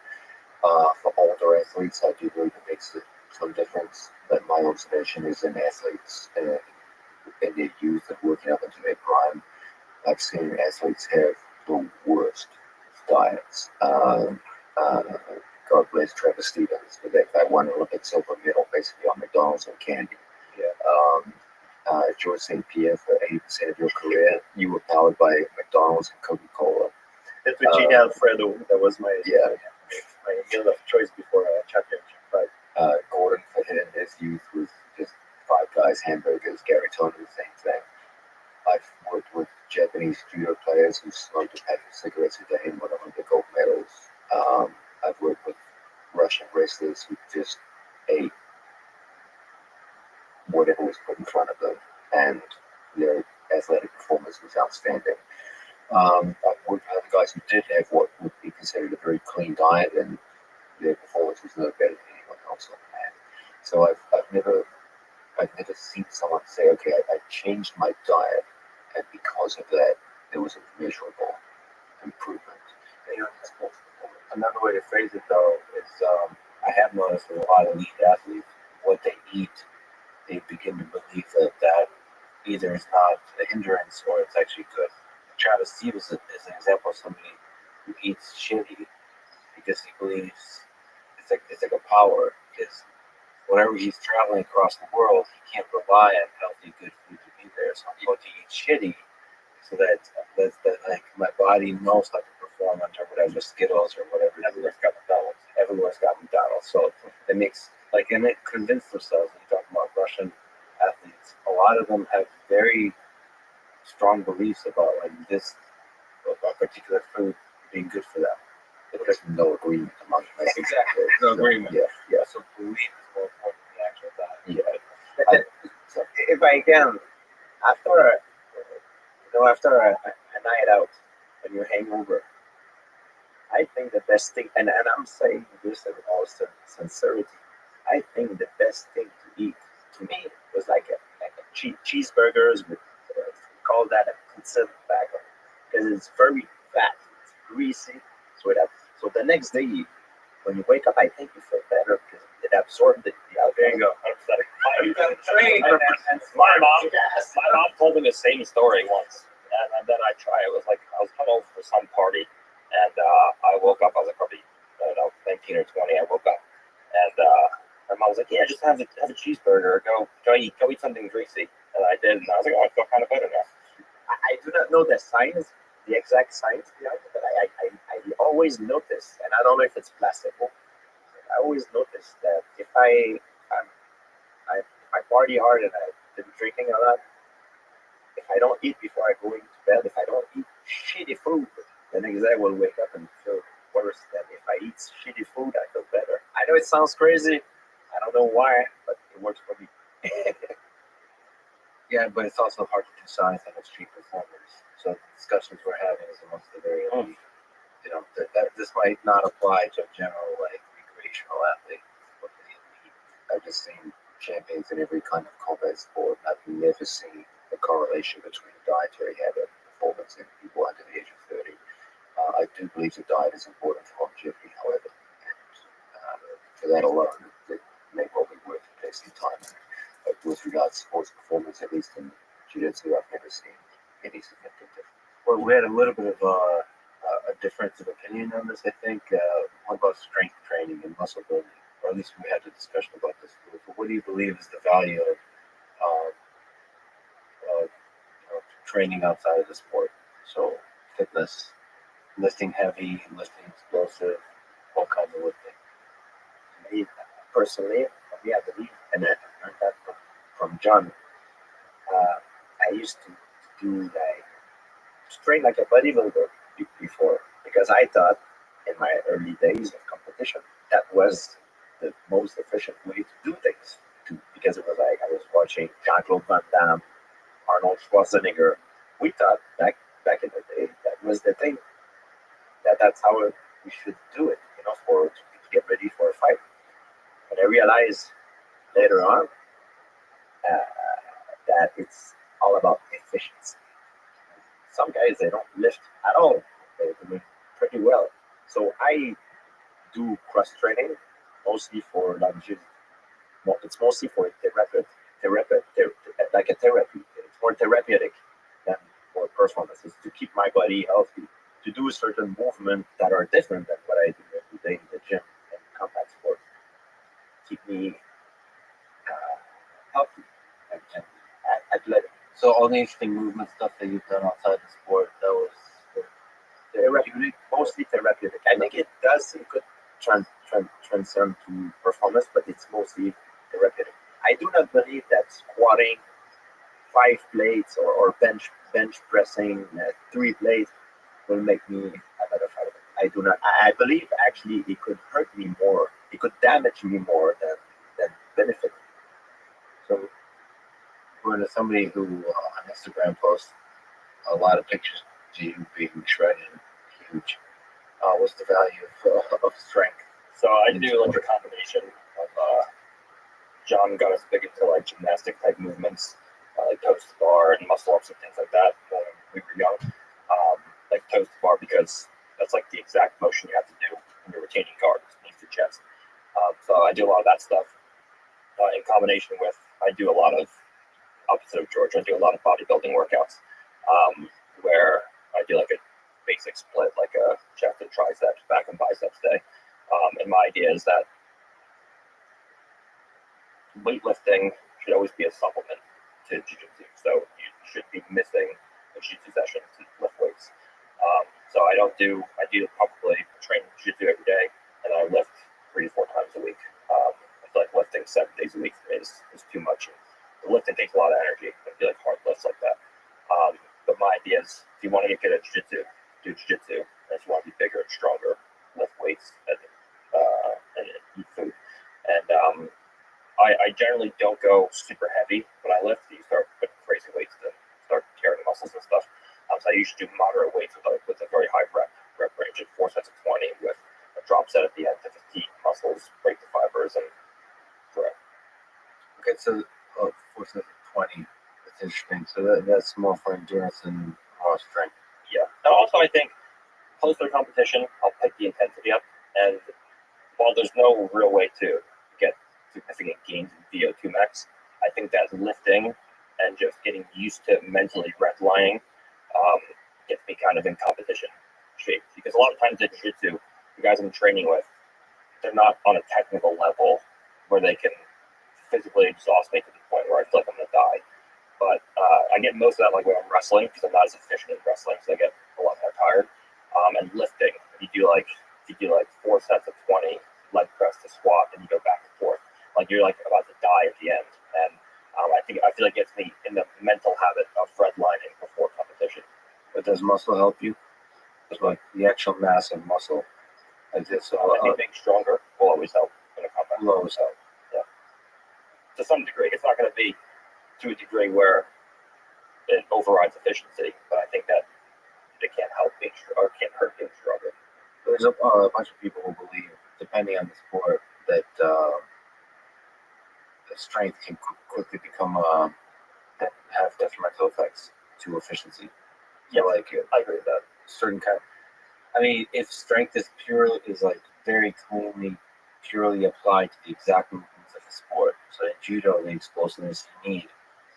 for older athletes, I do believe it makes some difference. But my observation is in athletes in their youth and working up into their prime, I've seen athletes have the worst diets. God bless Trevor Stevens, but that guy won an Olympic silver medal basically on McDonald's and candy. George St. Pierre, for 80% of your career, you were powered by McDonald's and Coca-Cola. Fettuccine Alfredo, that was my meal of choice before a championship fight. Gordon, for his youth, was just Five Guys hamburgers. Gary Tony, the same thing. I've worked with Japanese judo players who smoked a pack of cigarettes a day and won Olympic gold medals. I've worked with Russian wrestlers who just ate whatever was put in front of them, and their athletic performance was outstanding. I've worked with other guys who did have what would be considered a very clean diet, and their performance was no better than anyone else on that. So I've never seen someone say, okay, I changed my diet, and because of that, there was a measurable improvement in sports performance. Another way to phrase it, though, is I have noticed with a lot of elite athletes, what they eat, they begin to believe that either is not a hindrance or it's actually good. Travis Stevens is an example of somebody who eats shitty because he believes it's like a power. Because whenever he's traveling across the world, he can't rely on healthy, good food to be there. So I'm going to eat shitty so that like my body knows how to perform under whatever Skittles or whatever. Everyone's got McDonald's. So it makes and they convince themselves. When you talk about Russian athletes, a lot of them have very strong beliefs about about particular food being good for them. There's no agreement among them. Exactly. No agreement. Yeah. So belief is more important than the actual diet. So if I can, after a night out, when you're hangover, I think the best thing, and I'm saying this in all sincerity, I think the best thing to eat to me was like a cheeseburgers with we call that a concept bagel because it's very fat, it's greasy. So the next day when you wake up, I think you feel better because it absorbed the alcohol. There you go. My mom told me the same story once, and then I tried. It was like I was hungover for some party, and I woke up. I was like probably 19 or 20. I woke up, and my mom was like, "Yeah, just have a cheeseburger. Go eat something greasy." And I did, and I was like, "Oh, I feel kind of better now." I do not know the science, the exact science behind it, but I always notice, and I don't know if it's placebo. I always notice that if I party hard and I've been drinking a lot, if I don't eat before I go into bed, if I don't eat shitty food, the next day I will wake up and feel worse than if I eat shitty food. I feel better. I know it sounds crazy. I don't know why, but it works for me. Yeah, but it's also hard to do science on extreme performers. discussions we're having is amongst the very elite. You know, this might not apply to a general like recreational athlete, but the elite. I've just seen champions in every kind of combat sport. I've never seen a correlation between dietary habit and performance in people under the age of 30. I do believe that diet is important for longevity, however, and for that alone, it may well be worth investing time in. But with regards to sports performance, at least in jiu-jitsu, I've never seen any significant difference. Well, we had a little bit of a difference of opinion on this, I think. What about strength training and muscle building? Or at least we had a discussion about this. But what do you believe is the value of training outside of the sport? So fitness, lifting heavy, lifting explosive, all kinds of lifting. Me, personally, for me, I believe, and I learned that from John. I used to do like train like a bodybuilder before because I thought in my early days of competition that was the most efficient way to do things. Because it was like I was watching Jean-Claude Van Damme, Arnold Schwarzenegger. We thought back in the day that was the thing. That's how we should do it, for to get ready for a fight. But I realized later on that it's all about efficiency. Some guys they don't lift at all; they're doing pretty well. So I do cross training mostly for longevity. It's mostly for like a therapy. It's more therapeutic than for performances to keep my body healthy, to do certain movements that are different than what I do every day in the gym and combat sport. Keep me healthy and athletic. So all the interesting movement stuff that you've done outside the sport, that was Therapeutic, mostly therapeutic. I think it could transcend to performance, but it's mostly therapeutic. I do not believe that squatting 5 plates or bench pressing 3 plates will make me a better fighter. I do not. I believe actually it could hurt me more. It could damage me more than benefit. So according to somebody who on Instagram posts a lot of pictures of you being shredded, huge. What's the value of strength? So I do like a combination of John got us big into like gymnastic type movements, like toes to bar and muscle ups and things like that when we were young. Like toes to bar because that's like the exact motion you have to do when you're retaining guard beneath your chest. So I do a lot of that stuff in combination with I do a lot of opposite of George. I do a lot of bodybuilding workouts where I do like a basic split, like a chest and triceps, back and biceps day. And my idea is that weightlifting should always be a supplement to jiu-jitsu. So you should be missing a jiu-jitsu session to lift weights. So I do probably train jiu-jitsu every day, and I lift 3 to 4 times a week. I feel like lifting 7 days a week is too much. The lifting takes a lot of energy. I feel like hard lifts like that. But my idea is, if you want to get good at jiu-jitsu, do jiu-jitsu. And if you want to be bigger and stronger, lift weights and eat food. And I generally don't go super heavy when I lift. You start putting crazy weights to start tearing muscles and stuff. So I usually do moderate weights with a very high rep range of 4 sets of 20 with a drop set at the end to fatigue muscles, break the fibers, and correct. Okay, so 4 sets of 20. That's interesting. So that's more for endurance and raw strength. Yeah. And also, I think close to the competition, I'll pick the intensity up. And while there's no real way to get significant gains in VO2 max, I think that lifting and just getting used to mentally redlining gets me kind of in competition shape. Because a lot of times in jiu-jitsu, the guys I'm training with, they're not on a technical level where they can physically exhaust me to the point where I feel like I'm going to die. But I get most of that like when I'm wrestling because I'm not as efficient in wrestling, so I get a lot more tired. And lifting, if you do like 4 sets of 20 leg press to squat, and you go back and forth, like you're like about to die at the end. And I feel like it gets me in the mental habit of redlining before competition. But does muscle help you? It's like the actual mass of muscle. Like this. Anything stronger will always help in a combat. Will always help. Yeah. To some degree, it's not going to be to a degree where it overrides efficiency, but I think that there's a bunch of people who believe, depending on the sport, that the strength can quickly become have detrimental effects to efficiency. Yeah, Like I agree with that. certain kind. I mean, if strength is like very cleanly, purely applied to the exact movements of the sport, so in judo, the explosiveness you need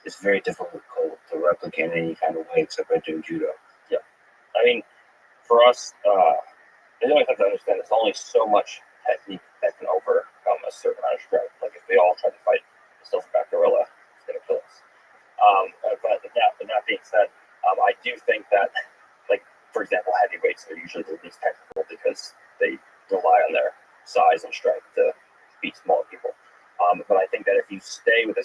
is very difficult to replicate in any kind of way except by doing judo. Yeah, I mean, for us, they always have to understand there's only so much technique that can overcome a certain amount of strength. Like if they all try to fight a silverback gorilla, it's going to kill us. But that being said, I do think that, like, for example, heavyweights are usually the least technical because they rely on their size and strength to beat smaller people. But I think that if you stay with the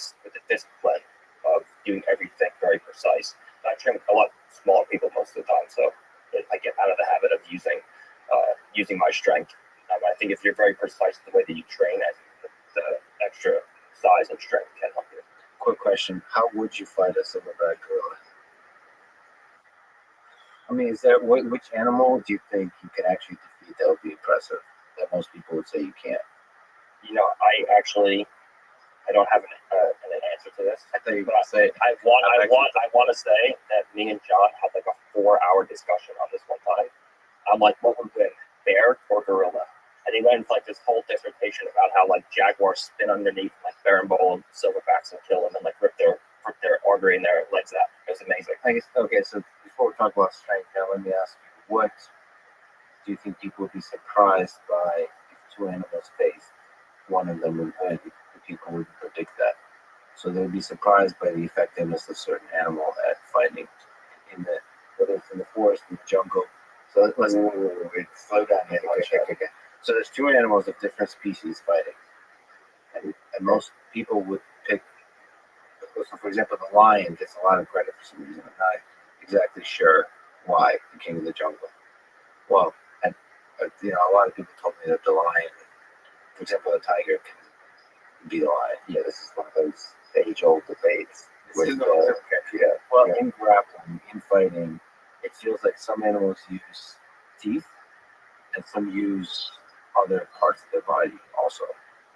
discipline of doing everything very precise, I train a lot smaller people most of the time, so I get out of the habit of using my strength. I think if you're very precise in the way that you train, I think the extra size and strength can help you. Quick question: how would you fight a silverback gorilla? I mean, which animal do you think you could actually defeat that would be impressive? That most people would say you can't. You know, I don't have an answer to this. I thought you were going to say. I want to say that me and John had like a 4-hour discussion on this one time. I'm like, what would win, bear or gorilla? And he went into like this whole dissertation about how like jaguars spin underneath like barrenbowl and silverbacks and kill them and like rip their artery in their legs out. It was amazing. I guess, okay, so before we talk about strength, now let me ask you, what do you think people would be surprised by if two animals face? One of them would win. People would predict that. So they would be surprised by the effectiveness of certain animal at fighting whether it's in the forest, in the jungle. So let's slow down here. Okay. So there's two animals of different species fighting. And most people would pick, so for example, the lion gets a lot of credit for some reason. I'm not exactly sure why, the king of the jungle. Well, and a lot of people told me that the lion, for example, a tiger can be the lion. Yeah, this is one of those age-old debates. In grappling, in fighting, it feels like some animals use teeth and some use other parts of their body also.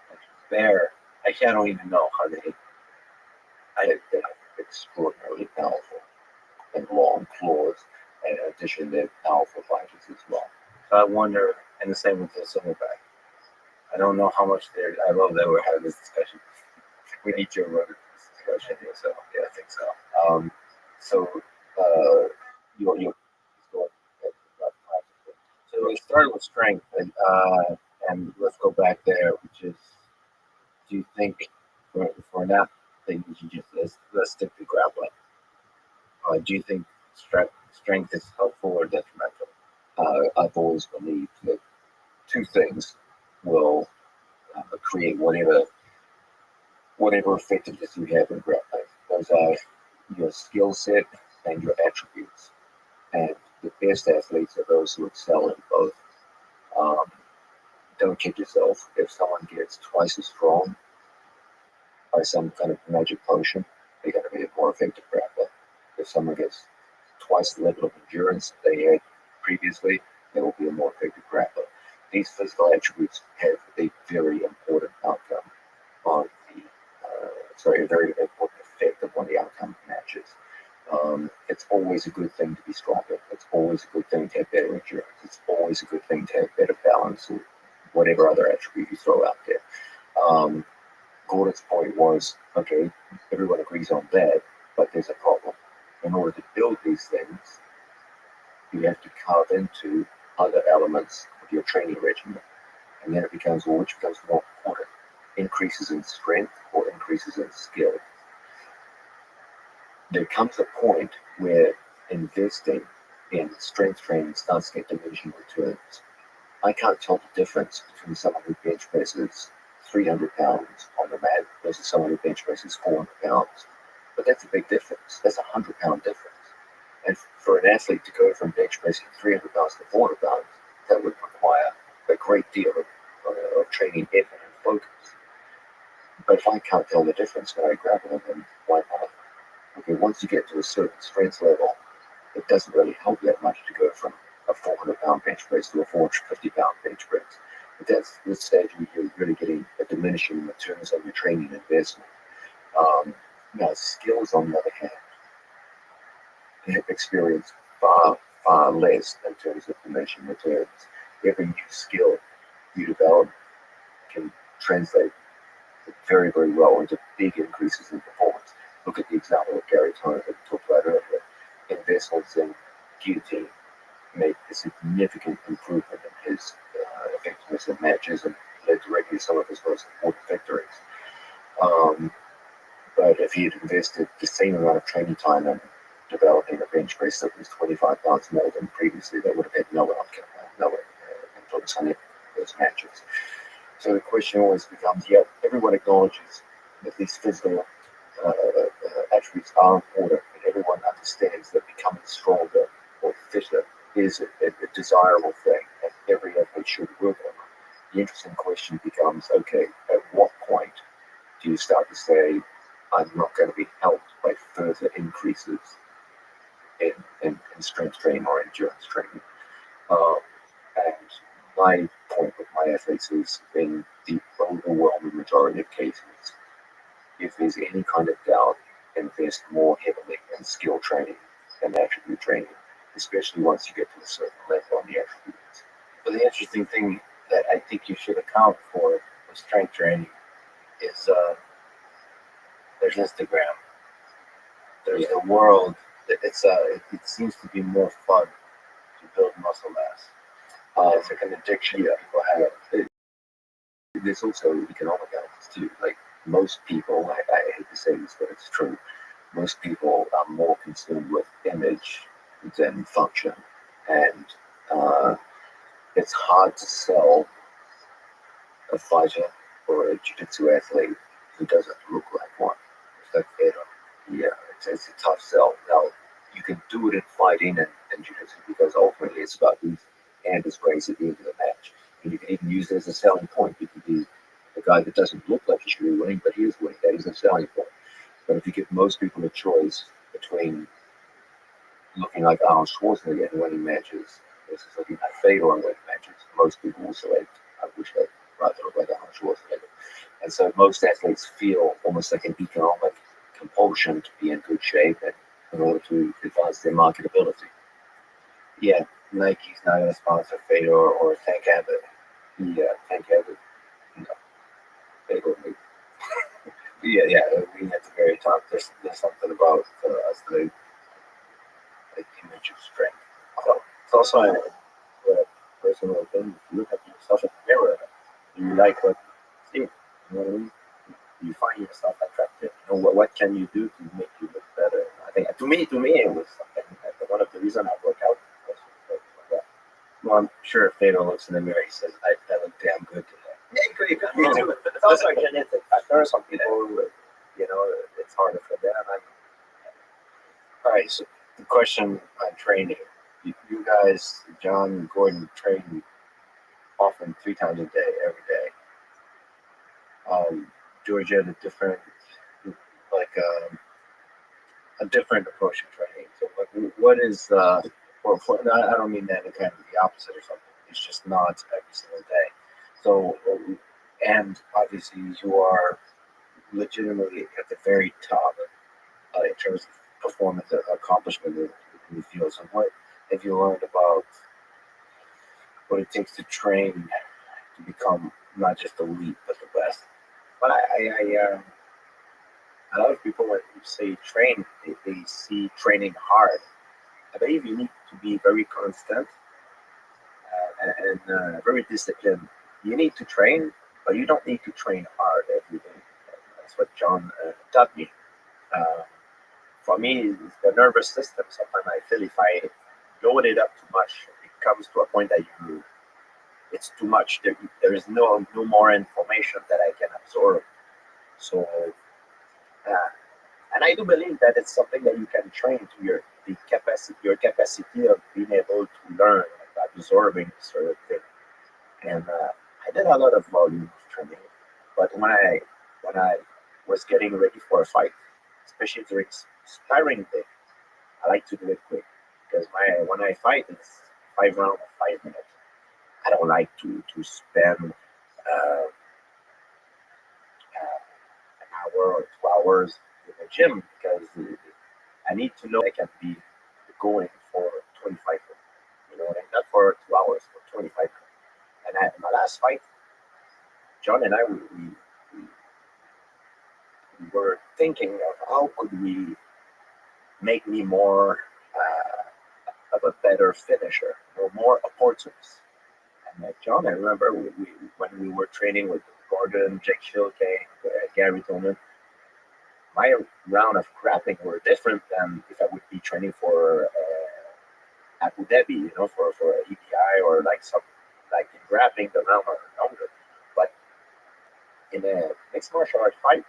Like bear, I don't even know how they. They're extraordinarily powerful and long claws, and in addition, they're powerful fighters as well. So I wonder, and the same with the silverback. I don't know how much they're. I love that we're having this discussion. We need Joe Rogan for this discussion here, so yeah, I think so. You so we started with strength, and let's go back there, which is, do you think for an athlete, let's stick to grappling. Do you think strength is helpful or detrimental? I've always believed that two things will create whatever effectiveness you have in grappling. Those are your skill set and your attributes. And the best athletes are those who excel in both. Don't kid yourself. If someone gets twice as strong by some kind of magic potion, they're going to be a more effective grappler. If someone gets twice the level of endurance they had previously, they will be a more effective grappler. These physical attributes have a very important outcome on a very important effect upon the outcome of matches. It's always a good thing to be stronger. It's always a good thing to have better endurance. It's always a good thing to have better balance or whatever other attribute you throw out there. Gordon's point was, okay, everyone agrees on that, but there's a problem. In order to build these things, you have to carve into other elements of your training regimen. And then it becomes, well, which becomes more important? Increases in strength or increases in skill? There comes a point where investing in strength training starts to get diminishing returns. I can't tell the difference between someone who bench presses 300 pounds on the mat versus someone who bench presses 400 pounds. But that's a big difference. That's a 100-pound difference. And for an athlete to go from bench pressing 300 pounds to 400 pounds, that would require a great deal of training effort and focus. But if I can't tell the difference when I grapple, then why not? Okay, once you get to a certain strength level, it doesn't really help that much to go from a 400-pound bench press to a 450-pound bench press. But that's the stage where you're really getting a diminishing returns on your training investment. Now, skills, on the other hand, have experienced far less in terms of diminishing returns. Every new skill you develop can translate very, very well into big increases in performance. Look at the example of Gary Toner that we talked about earlier. Investments in guillotine made a significant improvement in his effectiveness in matches and led directly to some of his most important victories. But if he had invested the same amount of training time in developing a bench press that was 25 pounds more than previously, that would have had no outcome, no influence on those matches. So the question always becomes, everyone acknowledges that these physical attributes are important, and everyone understands that becoming stronger or fitter is a desirable thing, and every athlete should work on it. The interesting question becomes, okay, at what point do you start to say, I'm not going to be helped by further increases in strength training or endurance training? And my point with my athletes is, in the overwhelming majority of cases, if there's any kind of doubt, invest more heavily in skill training and attribute training, especially once you get to a certain level on the attributes. But the interesting thing that I think you should account for with strength training is there's Instagram, there's the world. It seems to be more fun to build muscle mass. It's like an addiction that people have. There's also economic elements too. Like, most people, I hate to say this, but it's true, most people are more concerned with image than function. And it's hard to sell a fighter or a jiu-jitsu athlete who doesn't look like one. It's like, it's a tough sell. Now, you can do it in fighting and jiu-jitsu, because ultimately it's about whose hand is raised at the end of the match. And you can even use it as a selling point. You can be the guy that doesn't look like he should be winning, but he is winning. That is a selling point. But if you give most people a choice between looking like Arnold Schwarzenegger and winning matches versus looking like Fedor and winning matches, most people will select, I wish I'd rather look like Arnold Schwarzenegger. And so most athletes feel almost like an economic compulsion to be in good shape and in order to advance their marketability. Yeah, Nike's not going to sponsor Fedor or Tank Abbott. Yeah, Tank Abbott, no, Fedor, maybe. Yeah, I mean, at the very top, there's something about us that like image of strength. So it's also a personal thing. If you look at yourself in the mirror, you like what you see. You know what I mean? You find yourself attractive. You know, what can you do to make you look better? I think to me, it was something. One of the reasons I work out was like that. Well, I'm sure if Fedor looks in the mirror, he says, I look damn good today. Yeah, you could do it. It's also a genetic factor. There are some people who, it's harder for them. All right, so the question on training. You guys, John and Gordon, train often 3 times a day, every day. George had a different approach to training. So what is I don't mean that in kind of the opposite or something. It's just not every single day. So, and obviously you are legitimately at the very top in terms of performance accomplishment in the field. So what have you learned about what it takes to train to become not just elite but the best? But a lot of people, when you say train, they see training hard. I believe you need to be very constant and very disciplined. You need to train, but you don't need to train hard every day. That's what John taught me. For me, it's the nervous system. Sometimes I feel if I load it up too much, it comes to a point that it's too much. There is no more information that I can absorb. So, and I do believe that it's something that you can train to your capacity of being able to learn, like absorbing sort of thing. And I did a lot of volume training, but when I was getting ready for a fight, especially during sparring day, I like to do it quick because when I fight, it's 5 rounds of 5 minutes. I don't like to spend an hour or 2 hours in the gym because I need to know I can be going for 25 minutes. You know what I mean? Not for 2 hours, for 25 minutes. And at my last fight, John and I, we were thinking of how could we make me more of a better finisher, or more opportunist. And John, I remember when we were training with Gordon, Jake Shilke, Gary Tillman, my round of grappling were different than if I would be training for Abu Dhabi, you know, for EBI or like some like in grappling the round are longer. But in a mixed martial art fight,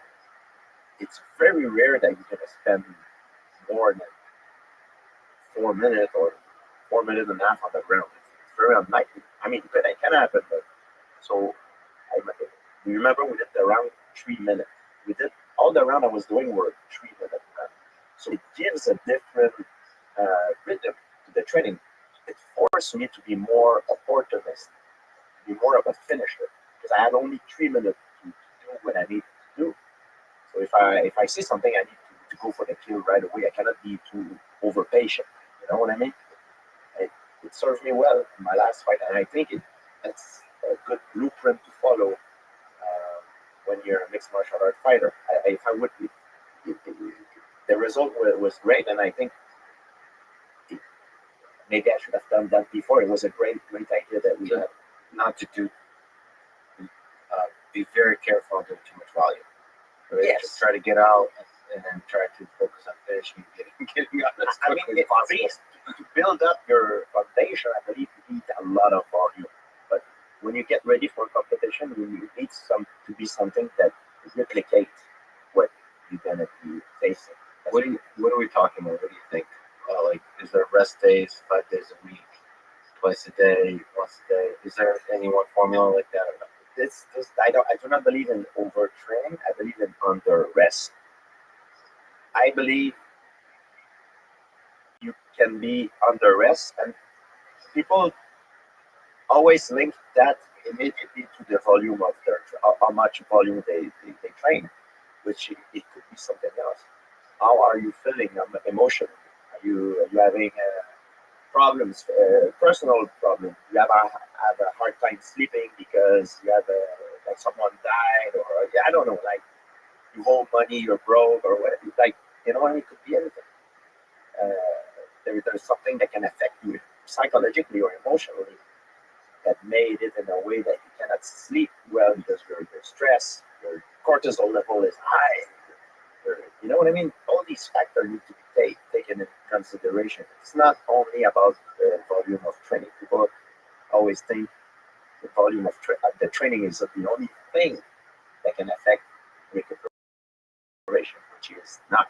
it's very rare that you're gonna spend more than 4 minutes or 4 minutes and a half on the ground. It's very unlikely. I mean, it can happen, but so we remember we did around 3 minutes. We did all the round I was doing were 3 minutes. So it gives a different rhythm to the training. It forced me to be more opportunist, to be more of a finisher, because I had only 3 minutes to do what I need to do. So if I see something I need to go for the kill right away, I cannot be too over patient. You know what I mean? It served me well in my last fight, and I think that's a good blueprint to follow when you're a mixed martial art fighter. If I would, the result was great, and I think maybe I should have done that before. It was a great idea that we had. Not to do. Be very careful of doing too much volume. Right? Yes. Just try to get out and then try to focus on finishing, getting out as I mean, quickly as possible. to build up your foundation, I believe you need a lot of volume. But when you get ready for competition, you need to be something that replicates what you're gonna be facing. What are we talking about? What do you think? Like, is there rest days, 5 days a week, twice a day, once a day? Is there any one formula like that? Or not? I do not believe in overtraining. I believe in under rest. I believe you can be under rest, and people always link that immediately to the volume of how much volume they train, which it could be something else. How are you feeling emotionally? Are you having problems, personal problems? You have a hard time sleeping because you have like someone died, or I don't know, like you owe money, you're broke, or whatever. Like, you know, it could be anything. There's something that can affect you psychologically or emotionally that made it in a way that you cannot sleep well because you're stressed, your cortisol level is high. You know what I mean? All these factors need to be taken into consideration. It's not only about the volume of training. People always think the volume of the training is the only thing that can affect recuperation, which is not.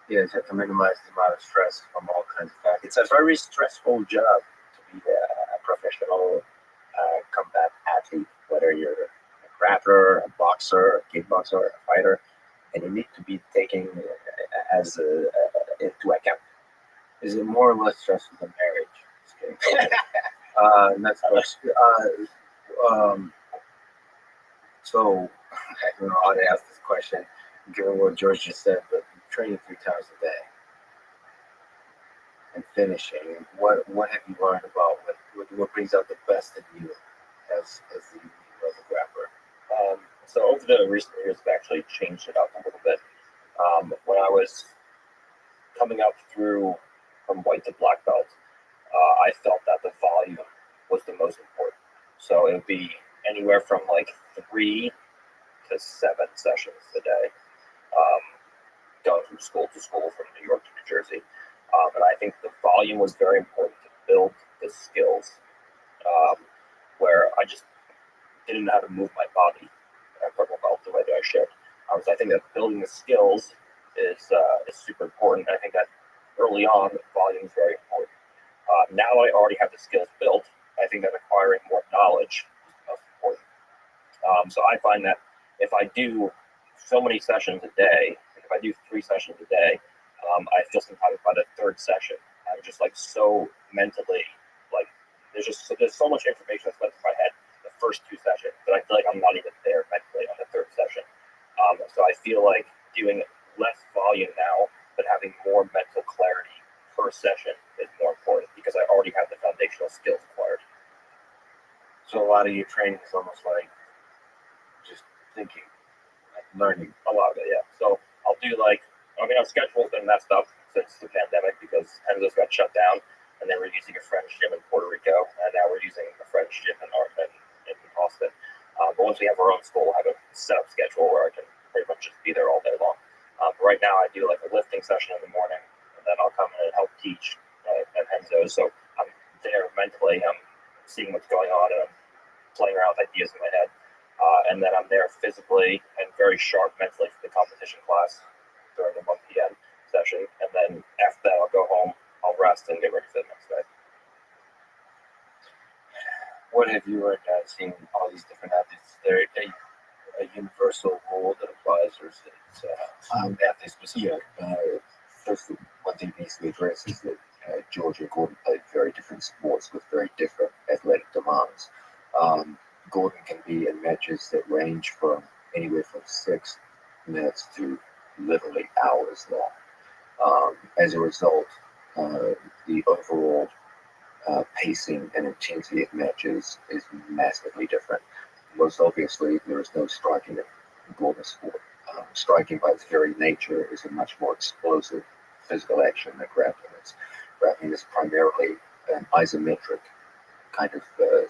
Yeah, you have to minimize the amount of stress from all kinds of factors. It's a very stressful job to be a professional combat athlete, whether you're a grappler, a boxer, a kickboxer, a fighter, and you need to be taken into account. Is it more or less stressful than marriage? Just kidding. Next question. So, I don't know how to ask this question, given what George just said, but training 3 times a day and finishing. What have you learned about what brings out the best in you as a grappler? So over the recent years, I've actually changed it up a little bit. When I was coming up through from white to black belt, I felt that the volume was the most important. So it would be anywhere from like 3 to 7 sessions a day, going from school to school from New York to New Jersey. But I think the volume was very important to build the skills, where I just didn't know how to move my body at purple belt the way that I should. So I think that building the skills is super important. I think that early on, volume is very important. Now I already have the skills built. I think that acquiring more knowledge is the most important. So I find that if I do so many sessions a day, if I do 3 sessions a day, I feel sometimes by the 3rd session, I'm just like so mentally there's so much information that's went through my head the first two sessions that I feel like I'm not even there mentally on the third session. So I feel like doing less volume now, but having more mental clarity per session is more important because I already have the foundational skills acquired. So a lot of your training is almost like just thinking, like learning. A lot of it, yeah. So I'll do our schedule's been messed up since the pandemic because Enzo's got shut down, and then we're using a French gym in Puerto Rico, and now we're using a French gym in Austin. But once we have our own school, we'll have a set up schedule where I can pretty much just be there all day long. But right now, I do like a lifting session in the morning, and then I'll come in and help teach at Enzo's. So I'm there mentally, I'm seeing what's going on, and I'm playing around with ideas in my head. And then I'm there physically and very sharp mentally for the competition class during the 1 p.m. session. And then after that, I'll go home, I'll rest, and get ready for the next day. What have you learned seeing all these different athletes? Is there a universal rule that applies, or is it athlete specific? First, one thing needs to be addressed is that George and Gordon played very different sports with very different athletic demands. Gordon can be in matches that range from anywhere from 6 minutes to literally hours long. As a result, the overall pacing and intensity of matches is massively different. Most obviously, there is no striking in Gordon's sport. Striking by its very nature is a much more explosive physical action than grappling is. Grappling is primarily an isometric kind of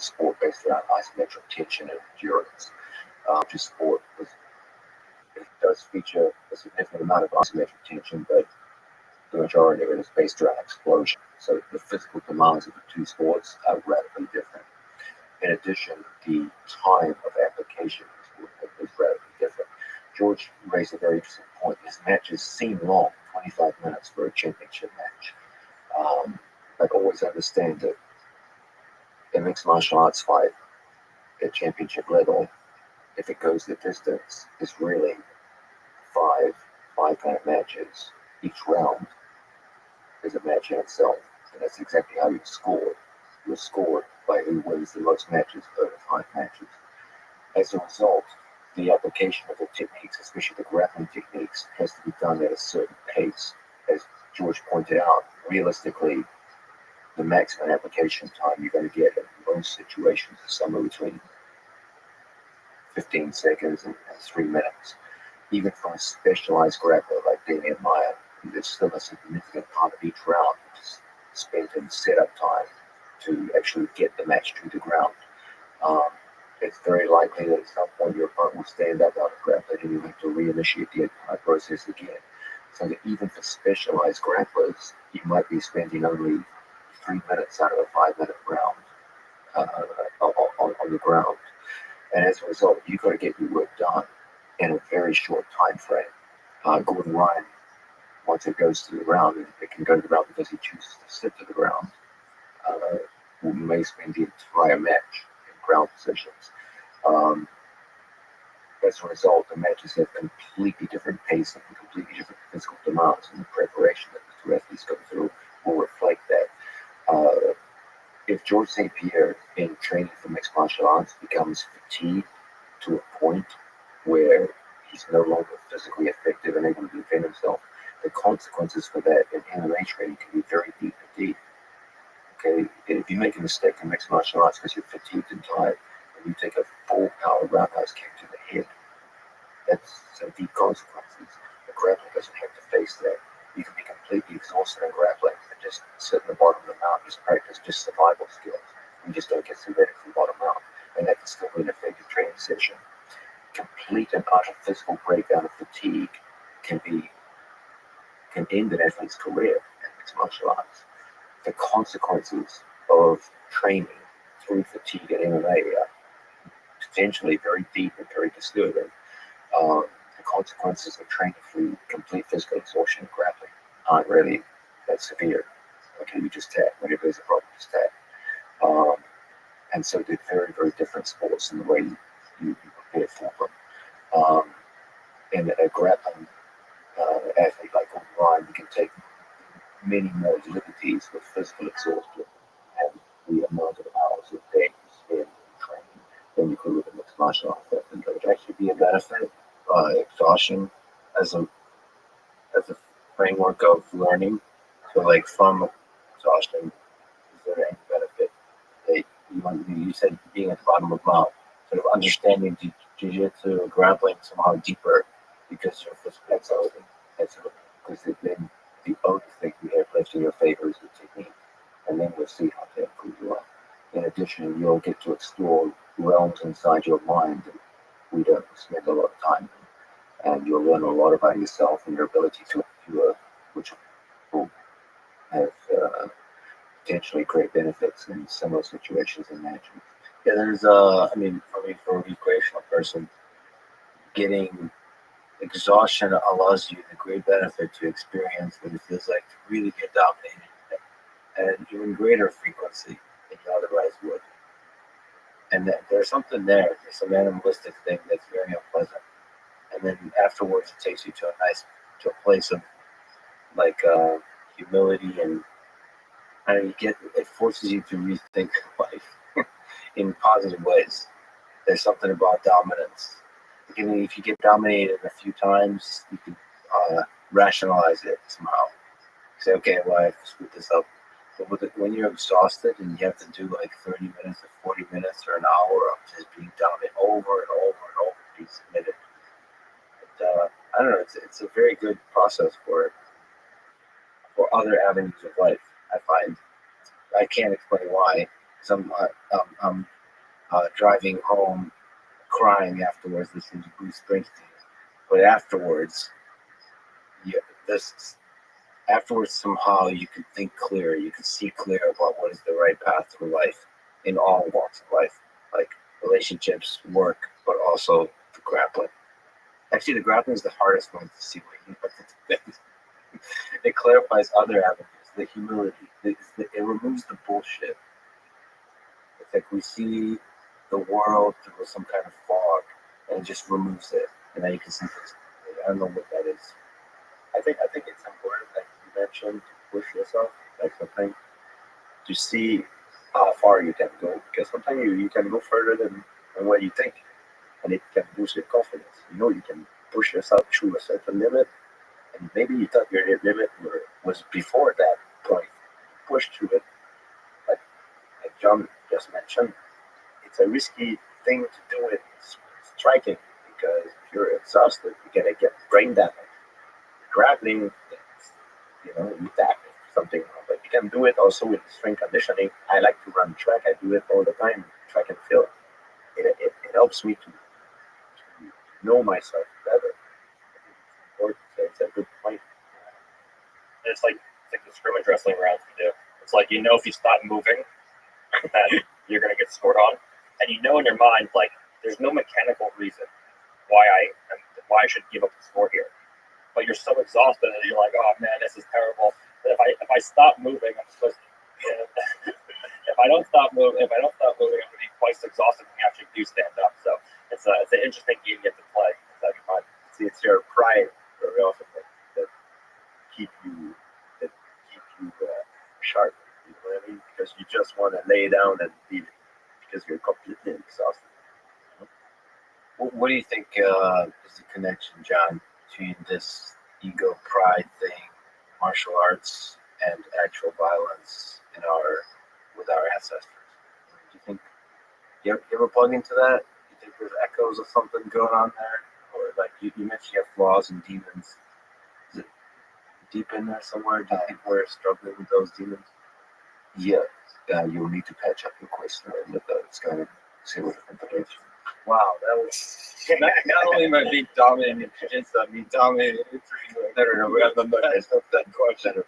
sport based around isometric tension and endurance. This sport it does feature a significant amount of isometric tension, but the majority of it is based around explosion. So the physical demands of the two sports are radically different. In addition, the time of application is radically different. George raised a very interesting point. His matches seem long, 25 minutes for a championship match. But always understand that a mixed martial arts fight at championship level, if it goes the distance, is really five-minute matches. Each round is a match in itself, and that's exactly how you score. You're scored by who wins the most matches over 5 matches. As a result, the application of the techniques, especially the grappling techniques, has to be done at a certain pace. As George pointed out, realistically, the maximum application time you're going to get in most situations is somewhere between 15 seconds and 3 minutes. Even from a specialized grappler like Damian Maya, there's still a significant part of each round which is spent in setup time to actually get the match to the ground. It's very likely that at some point your opponent will stand up out of grappling and you have to reinitiate the entire process again. So that even for specialized grapplers, you might be spending only 3 minutes out of a 5-minute round on the ground. And as a result, you've got to get your work done in a very short time frame. Gordon Ryan, once it goes to the ground, it can go to the ground because he chooses to sit to the ground, may spend the entire match in ground positions. As a result, the matches have completely different pace and completely different physical demands, and the preparation that the two athletes go through will reflect that. If George St. Pierre in training for mixed martial arts becomes fatigued to a point where he's no longer physically effective and able to defend himself, the consequences for that in MMA training can be very deep indeed. Okay, if you make a mistake in mixed martial arts because you're fatigued and tired, and you take a full power roundhouse kick to the head, that's some deep consequences. The grappler doesn't have to face that. You can be completely exhausted in grappling and just sit in the bottom of the mountain, just practice just survival skills. You just don't get submitted from bottom out. And that can still be an effective training session. Complete and utter physical breakdown of fatigue can end an athlete's career in mixed martial arts. The consequences of training through fatigue at MMA are potentially very deep and very disturbing. The consequences of training through complete physical exhaustion and grappling aren't really that severe. Okay, you just tap. Whenever there's a problem, just tap. And so they're very, very different sports in the way you prepare for them. And a grappling athlete like Gordon Ryan, you can take many more liberties with physical exhaustion and the amount of then you could look at mixed martial arts. I think it would actually be a benefit. Exhaustion as a framework of learning. So, like from exhaustion, is there any benefit that you said being at the bottom of the mountain, sort of understanding jiu-jitsu or grappling somehow deeper because you're physically exhausted, and sort of because then the only thing we have left in your favor is the technique, and then we'll see how to improve you up. In addition, you'll get to explore realms inside your mind that we don't spend a lot of time in, and you'll learn a lot about yourself and your ability to endure, which will have potentially great benefits in similar situations in management. Yeah, there's I mean, for a recreational person, getting exhaustion allows you the great benefit to experience what it feels like to really get dominated at an even greater frequency than you otherwise would. And there's something there. There's some animalistic thing that's very unpleasant. And then afterwards, it takes you to a place of like humility, and it forces you to rethink life in positive ways. There's something about dominance. If you get dominated a few times, you can rationalize it somehow. Say, okay, well, I screwed this up. But when you're exhausted and you have to do like 30 minutes or 40 minutes or an hour of just being dominant over and over and over, being submitted, I don't know. It's a very good process for other avenues of life. I find I can't explain why. Because I'm driving home, crying afterwards, listening to Bruce Springsteen. But afterwards, afterwards somehow you can think clear. You can see clear about what is the right path through life in all walks of life, like relationships, work, but also the grappling. Actually, the grappling is the hardest one to see what you It clarifies other avenues, the humility. It removes the bullshit. It's like we see the world through some kind of fog, and it just removes it, and then you can see things. I don't know what that is. I think it's important, like you mentioned, to push yourself, like something, to see how far you can go, because sometimes you can go further than what you think, and it can boost your confidence. You can push yourself through a certain limit, and maybe you thought your limit was before that point. Push through it, like John just mentioned. It's a risky thing to do it striking, because if you're exhausted, you're gonna get brain damage. Grappling, you tap something wrong, but you can do it also with strength conditioning. I like to run track. I do it all the time, track and field. It helps me to know myself better. It's a good point. It's like the scrimmage wrestling rounds we do. It's like if you stop moving, that you're gonna get scored on, and in your mind, like there's no mechanical reason why I should give up the score here. But you're so exhausted that you're like, oh man, this is terrible. But if I stop moving, I'm supposed to. If I don't stop moving, I'm gonna be twice exhausted when you actually do stand up. So it's an interesting game you get to play. See, it's your pride very often that keep you sharp. You know what I mean? Because you just want to lay down and beat it because you're completely exhausted. What do you think is the connection, John, between this ego pride thing, martial arts, and actual violence with our ancestors? Do you think you ever plug into that? Do you think there's echoes of something going on there, or like you mentioned, you have flaws and demons? Is it deep in there somewhere? Do you think we're struggling with those demons? Yeah, you'll need to patch up your question and it's going to see what the implications. Wow, that was not only am I being dominant in jiu-jitsu, I'm being dominant in No, that's not that question.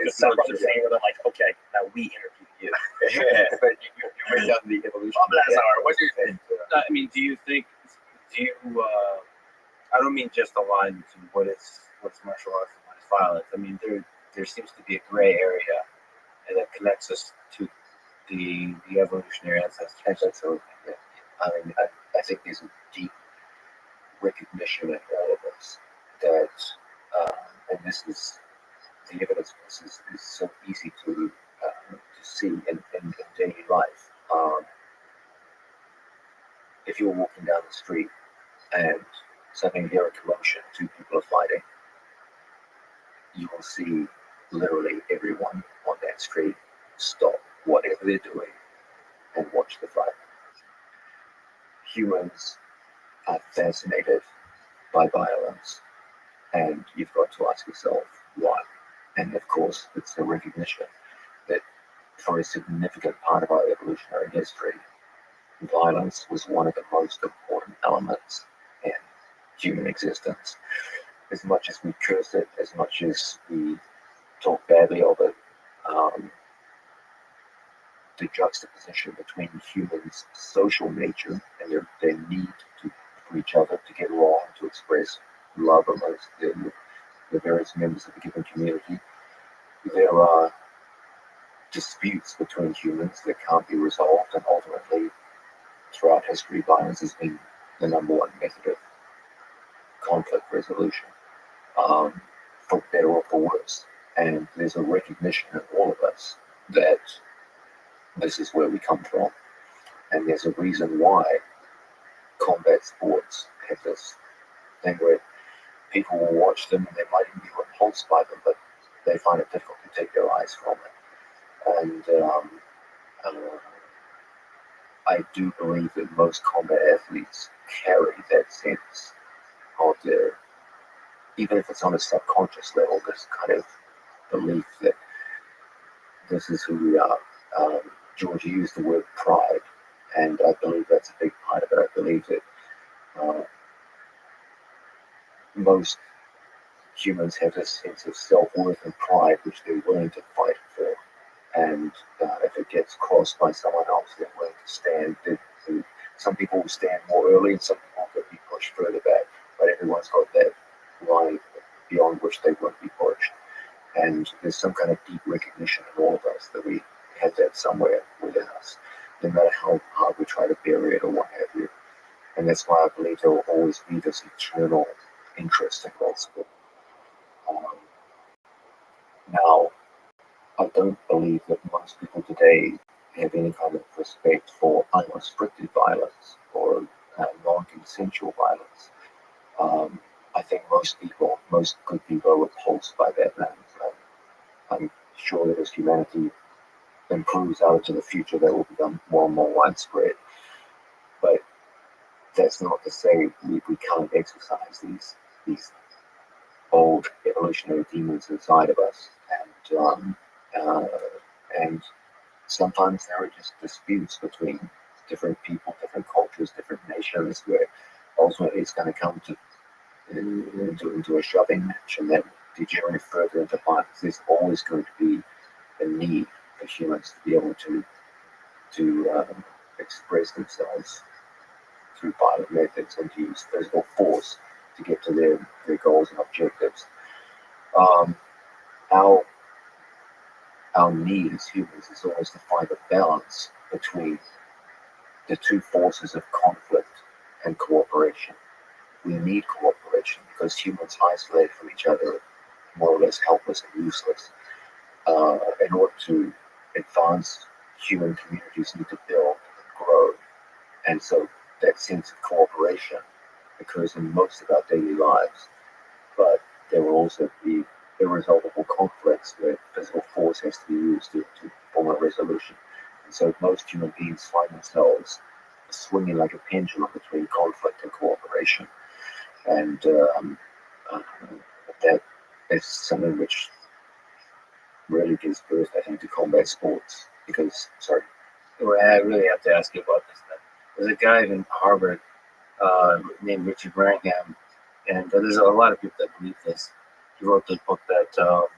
It's some brothers saying where they're like, okay, now we interview you. Yeah, but you went down the evolution. What do you think? I mean, do you, I don't mean just aligned to what's martial arts and what is violence. I mean, there seems to be a gray area and that connects us to the evolutionary ancestors. Absolutely. Yeah. I think there's a deep recognition in all of us that, and this is the evidence of this is so easy to see in daily life. if you're walking down the street and suddenly you hear a commotion, two people are fighting, you will see literally everyone on that street stop whatever they're doing and watch the fight. Humans are fascinated by violence, and you've got to ask yourself why. And of course, it's the recognition that for a significant part of our evolutionary history, violence was one of the most important elements in human existence. As much as we curse it, as much as we talk badly of it, the juxtaposition between humans' social nature and their need for each other to get along, to express love amongst the various members of a given community. There are disputes between humans that can't be resolved, and ultimately, throughout history, violence has been the number one method of conflict resolution, for better or for worse. And there's a recognition in all of us that this is where we come from. And there's a reason why combat sports have this thing where people will watch them and they might even be repulsed by them, but they find it difficult to take their eyes from it. And I do believe that most combat athletes carry that sense of their, even if it's on a subconscious level, this kind of belief that this is who we are. George used the word pride, and I believe that's a big part of it. I believe that most humans have this sense of self-worth and pride which they're willing to fight for. And if it gets crossed by someone else, they're willing to stand. Some people will stand more early and some people will be pushed further back, but everyone's got that line beyond which they won't be pushed. And there's some kind of deep recognition in all of us that we have that somewhere within us, no matter how hard we try to bury it or what have you. And that's why I believe there will always be this eternal interest in that sport. Now, I don't believe that most people today have any kind of respect for unrestricted violence or non-consensual violence. I think most good people are repulsed by that now. I'm sure that as humanity improves out into the future, that will become more and more widespread. But that's not to say we can't exercise these old evolutionary demons inside of us. And sometimes there are just disputes between different people, different cultures, different nations, where ultimately it's going to come into a shoving match, and then degenerate further into violence. There's always going to be a need for humans to be able to express themselves through violent methods and to use physical force to get to their goals and objectives. Our need as humans is always to find a balance between the two forces of conflict and cooperation. We need cooperation because humans isolated from each other are more or less helpless and useless. In order to advance, human communities need to build and grow. And so that sense of cooperation occurs in most of our daily lives. But there will also be irresolvable conflicts where physical force has to be used to form a resolution. And so most human beings find themselves swinging like a pendulum between conflict and cooperation. And that is something which really gives birth, I think, to combat sports. Because, sorry. Well, I really have to ask you about this. There's a guy in Harvard named Richard Brangham, and there's a lot of people that believe this. He wrote the book that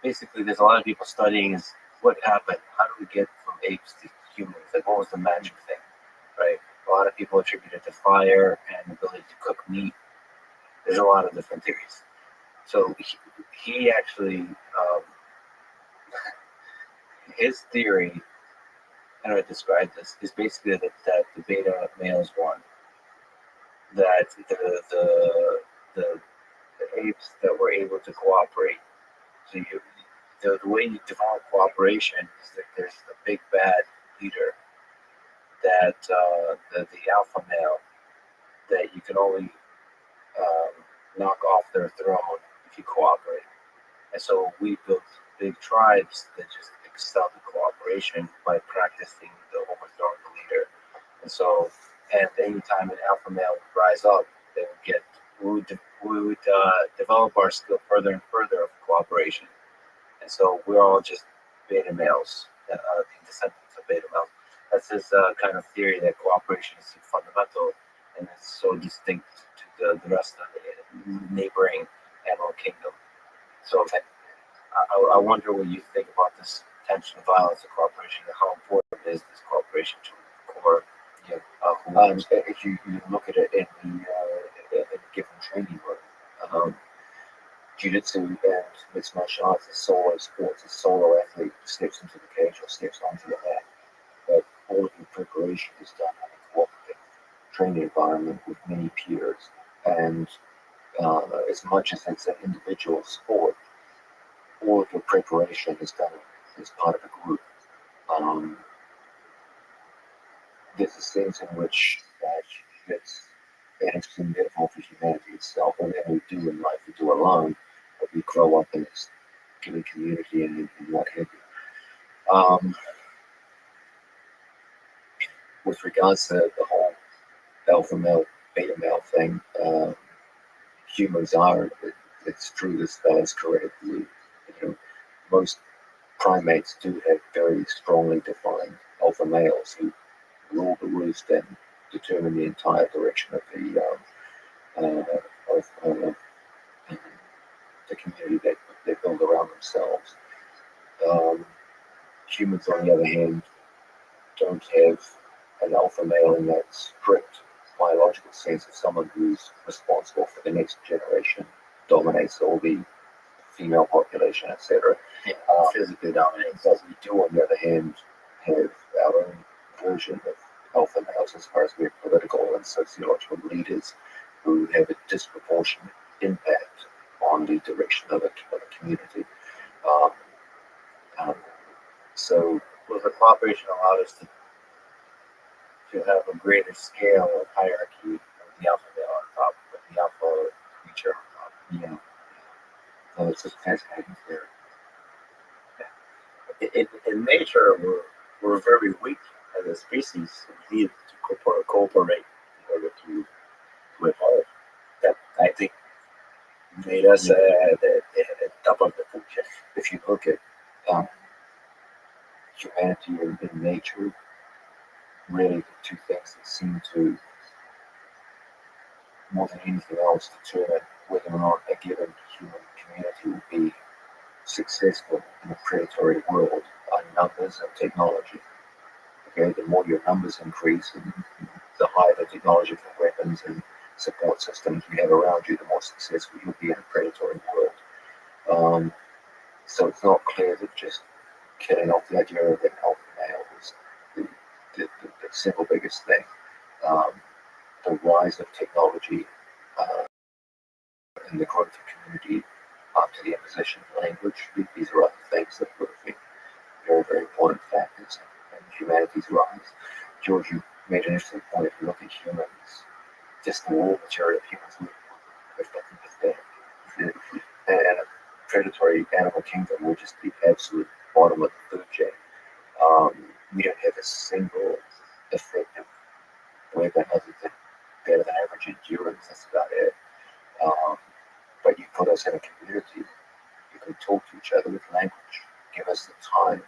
basically there's a lot of people studying is what happened. How do we get from apes to humans? Like, what was the magic thing, right? A lot of people attribute it to fire and the ability to cook meat. There's a lot of different theories. So he actually, his theory, how do I describe this, is basically that the beta males won. That the apes that were able to cooperate. So the way you develop cooperation is that there's the big bad leader that the alpha male, that you can only knock off their throne if you cooperate. And so we built big tribes that just excelled in cooperation by practicing the overthrowing the leader. And so, and anytime an alpha male would rise up, they would get we would develop our skill further and further of cooperation. And so we're all just beta males, the descendants of beta males. That's this kind of theory that cooperation is fundamental and it's so distinct to the rest of the neighboring animal kingdom. So I wonder what you think about this tension of violence and cooperation and how important is this cooperation to core. If you look at it in the given training room, jiu-jitsu and mixed martial arts is solo sports. A solo athlete steps into the cage or steps onto the mat. But all of your preparation is done in a cooperative training environment with many peers. And as much as it's an individual sport, all of your preparation is done as part of a group. There's a sense in which it's an interesting metaphor for humanity itself. Whatever we do in life, we do alone, but we grow up in this given community and what have you. With regards to the whole alpha male, beta male thing, humans are, it's true this is correct. Most primates do have very strongly defined alpha males who rule the roost and determine the entire direction of the community that they build around themselves. Humans, on the other hand, don't have an alpha male in that strict biological sense of someone who's responsible for the next generation, dominates all the female population, etc. Physically dominates. But we do, on the other hand, have our own version of alpha males as far as we're political and sociological leaders who have a disproportionate impact on the direction of a community. So the cooperation allowed us to have a greater scale of hierarchy of the alpha male on top, with the alpha creature on top. yeah, so it's just fascinating there. In nature, we're very weak as a species. We need to cooperate in order to evolve. That, I think, made us the top of the food chain. If you look at humanity in nature, really the two things that seem to, more than anything else, determine whether or not a given human community will be successful in a predatory world are numbers and technology. Okay, the more your numbers increase and the higher the technological weapons and support systems you have around you, the more successful you'll be in a predatory world. So it's not clear that just killing off the idea of an alpha male is the single biggest thing. The rise of technology and the growth of community after the imposition of language, these are other things that would have been very, very important factors in humanity's rise. George, you made an interesting point. If you look at humans, just the raw material of humans, we're fucking pathetic. And a predatory animal kingdom will just be absolute bottom of the food chain. We don't have a single effective weapon other than better than average endurance. That's about it. But you put us in a community, you can talk to each other with language. Give us the time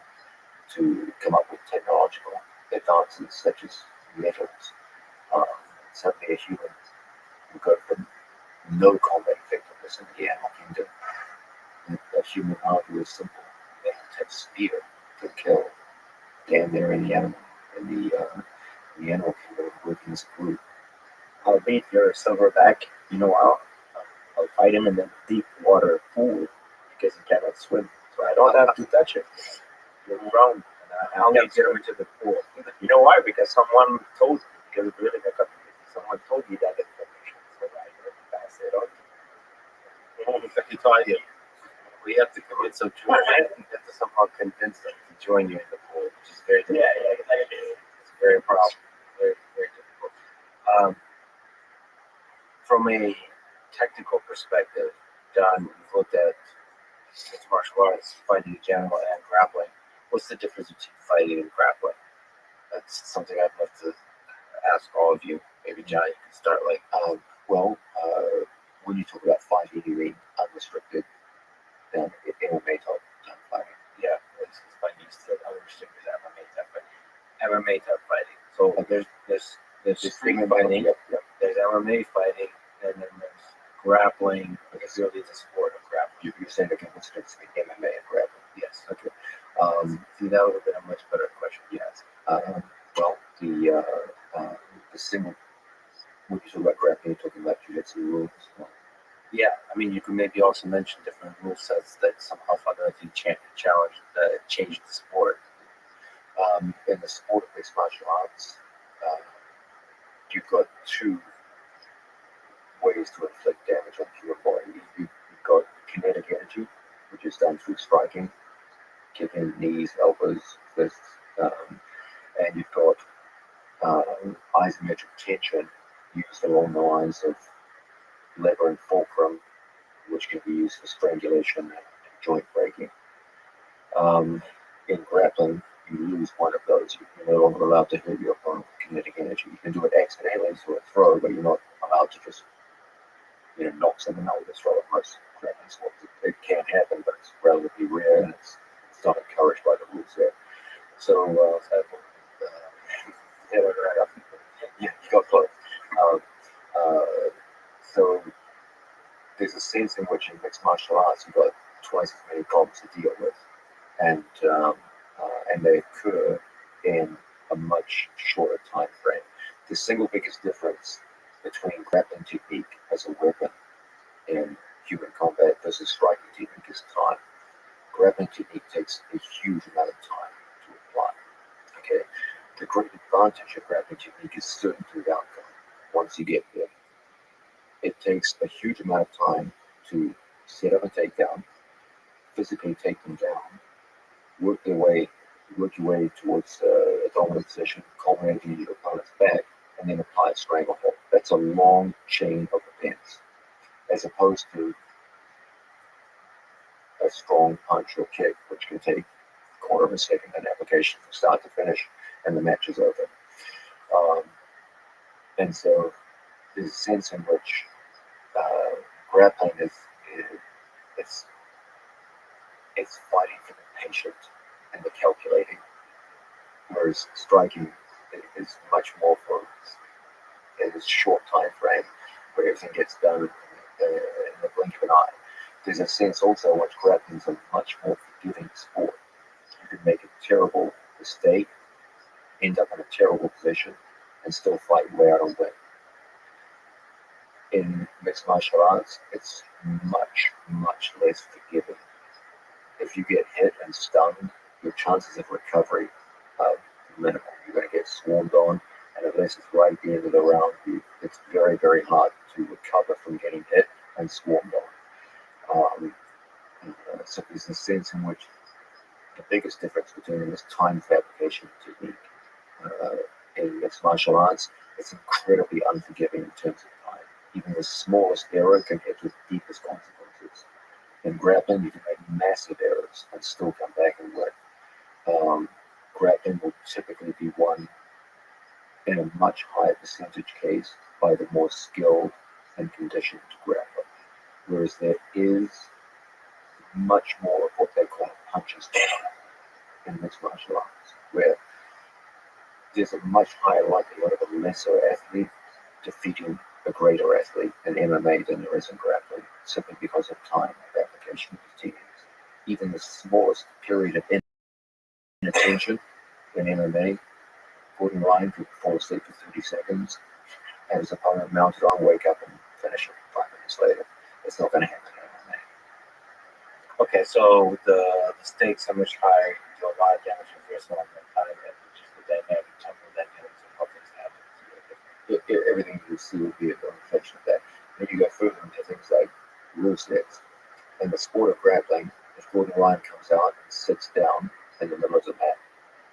to come up with technological advances such as metals. Suddenly a human will go from no combat effectiveness in the animal kingdom. A human argue is simple. They have spear to kill damn near any animal in the animal kingdom working as a group. I'll beat your silverback. I'll fight him in the deep water pool because he cannot swim. So I don't have to touch him. You're wrong. I'll get him into the pool. You know why? Because someone told me. Because it's really a someone told me that information. So I pass it on. We have to convince them to. We have to somehow convince them to join you in the pool, which is very difficult. Yeah. It's very problem, very very difficult. From a technical perspective, Don, you've looked at mixed martial arts, fighting in general, and grappling. What's the difference between fighting and grappling? That's something I'd love to ask all of you. Maybe John, you can start. Well, when you talk about fighting, you mean unrestricted, then MMA type fighting. Yeah, it's fighting still unrestricted MMA type fighting. So there's Street MMA fighting. Yep, yep. There's MMA fighting, and then there's grappling. It's really the sport of grappling. You're saying again, what's the difference between MMA and grappling? Yes. Okay. See, that would have been a much better question. Yes. Well, the single. When you talk about grappling, you're talking about jiu-jitsu rules. Yeah, I mean, you could maybe also mention different rule sets that somehow fundamentally change the sport. In the sport of mixed martial arts, you've got two ways to inflict damage on your body. You've got kinetic energy, which is done through striking, kicking, knees, elbows, fists, and you've got isometric tension used along the lines of lever and fulcrum, which can be used for strangulation and joint breaking. In grappling, you lose one of those. You're no longer allowed to hit your opponent with kinetic energy. You can do it accidentally through a throw, but you're not allowed to just knock someone out with a throw. Most grappling sports, it can happen, but it's relatively rare, and it's not encouraged by the rules there. So, Yeah, right up. yeah, you got close. So there's a sense in which in mixed martial arts you've got twice as many problems to deal with, and they occur in a much shorter time frame. The single biggest difference between grappling technique as a weapon in human combat versus striking technique is time. Grappling technique takes a huge amount of time to apply. Okay, the great advantage of grappling technique is certainty of outcome. Once you get there, it takes a huge amount of time to set up a takedown, physically take them down, work your way towards a dominant position, culminating in your opponent's back, and then apply a stranglehold. That's a long chain of events, as opposed to a strong punch or kick, which can take a quarter of a second in application from start to finish, and the match is over. And so there's a sense in which grappling is it's fighting for the patient and the calculating, whereas striking is much more for a short time frame where everything gets done in the blink of an eye. There's a sense also in which grappling is a much more forgiving sport. You can make a terrible mistake, end up in a terrible position, and still fight way out and win. In mixed martial arts, it's much, much less forgiving. If you get hit and stunned, your chances of recovery are minimal. You're going to get swarmed on, and unless it's right at the end of the round, it's very, very hard to recover from getting hit and swarmed on. So there's a sense in which the biggest difference between them is time fabrication technique. In mixed martial arts, it's incredibly unforgiving in terms of time. Even the smallest error can get the deepest consequences. In grappling, you can make massive errors and still come back and win. Grappling will typically be won in a much higher percentage case by the more skilled and conditioned grappler, whereas there is much more of what they call punches down in mixed martial arts, where there's a much higher likelihood of a lesser athlete defeating a greater athlete in MMA than there is in grappling, simply because of time of application of the techniques. Even the smallest period of inattention in MMA, Gordon Ryan could fall asleep for 30 seconds, have his opponent mounted on, wake up and finish him 5 minutes later. It's not going to happen in MMA. Okay, so the stakes are much higher, you do a lot of damage in the first one, and kind of just the dynamic, temporal dynamics of how things happen. Everything you see will be a reflection of that. Then you go further into things like rule sets. In the sport of grappling, if Gordon Ryan comes out and sits down in the middle of the mat,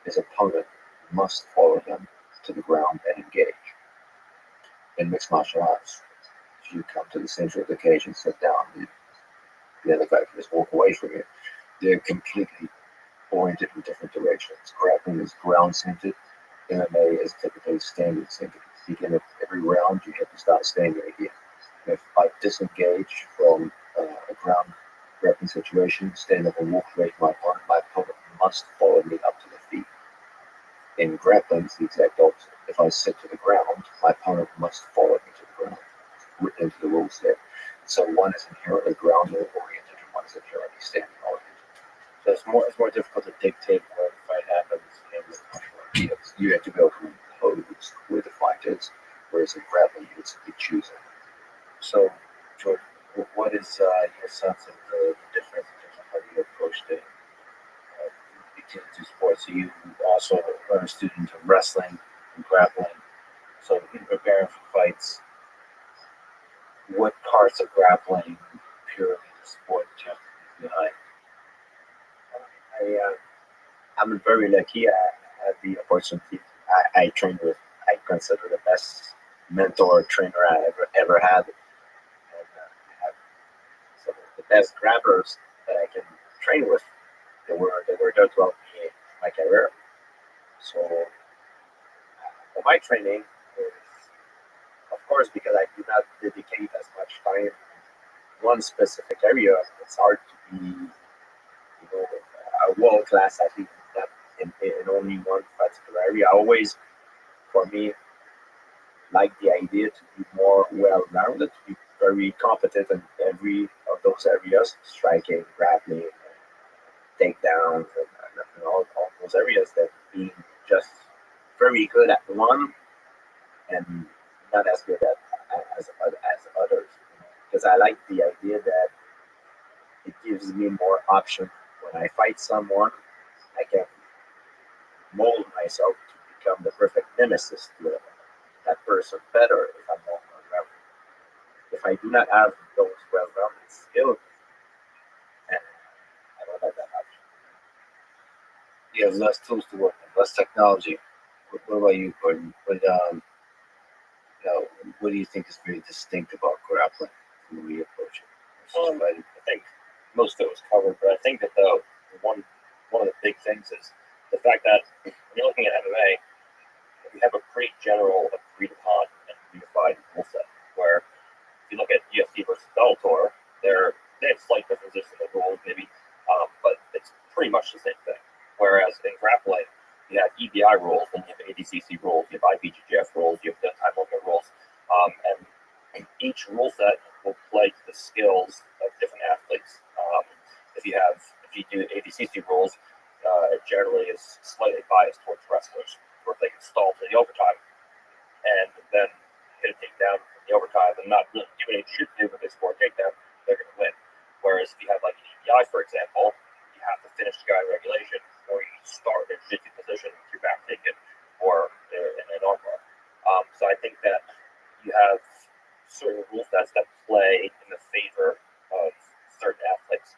his opponent must follow him mixed martial arts. If you come to the center of the cage and sit down, the other guy can just walk away from you. They're completely oriented in different directions. Grappling is ground centered. MMA is typically standing centered. Beginning of every round, you have to start standing again. If I disengage from a ground grappling situation, stand up and walk away from my opponent must follow me up to the feet. In grappling, it's the exact opposite. If I sit to the ground, my opponent must follow me to the ground. Written into the rules there. So one is inherently ground oriented and one is inherently standing oriented. So it's more difficult to dictate where the fight happens in the martial arts. Yes, you have to go from impose where the fight is, whereas in grappling you would simply choose it. So, George, what is your sense of the difference in terms of how you approach between the two sports? So you also are a student of wrestling and grappling. So in preparing for fights, what parts of grappling, purely the sport, do you have to be behind? I'm very lucky. I had the opportunity. I trained with, I consider the best mentor trainer I ever had. And I have some of the best grapplers that I can train with. They were there throughout my career. So for my training is, of course, because I do not dedicate as much time in one specific area, it's hard to be, a world class athlete that in only one particular area. I always, for me, like the idea to be more well rounded, to be very competent in every of those areas, striking, grappling, takedowns, and all those areas, that being just very good at one and not as good at as others. Because I like the idea that it gives me more option. When I fight someone, I can mold myself to become the perfect nemesis to that person better if I'm more well-rounded. If I do not have those well-rounded skills, and I don't have that option. You have less tools to work with, less technology. What about you, Gordon? What do you think is very distinct about grappling from the way you approach it? I think most of it was covered, but I think that the one of the big things is the fact that when you're looking at MMA, we have a pretty general, agreed upon, and unified rule set. Where if you look at UFC versus Bellator, they have slight differences in the rules, maybe, but it's pretty much the same thing. Whereas in grappling, you have EBI rules, and you have ADCC rules, you have IBJJF rules, you have the time limit rules, and each rule set will play to the skills of different athletes. If you do ADCC rules, it generally is slightly biased towards wrestlers, where they can stall to the overtime and then hit a takedown in the overtime and not really do any jiu-jitsu, but they score a takedown, they're going to win. Whereas if you have like an EBI, for example, you have to finish the guy in regulation, or you start in a jiu-jitsu position with your back taken, or in an armbar. So I think that you have certain rule sets that play in the favor of certain athletes.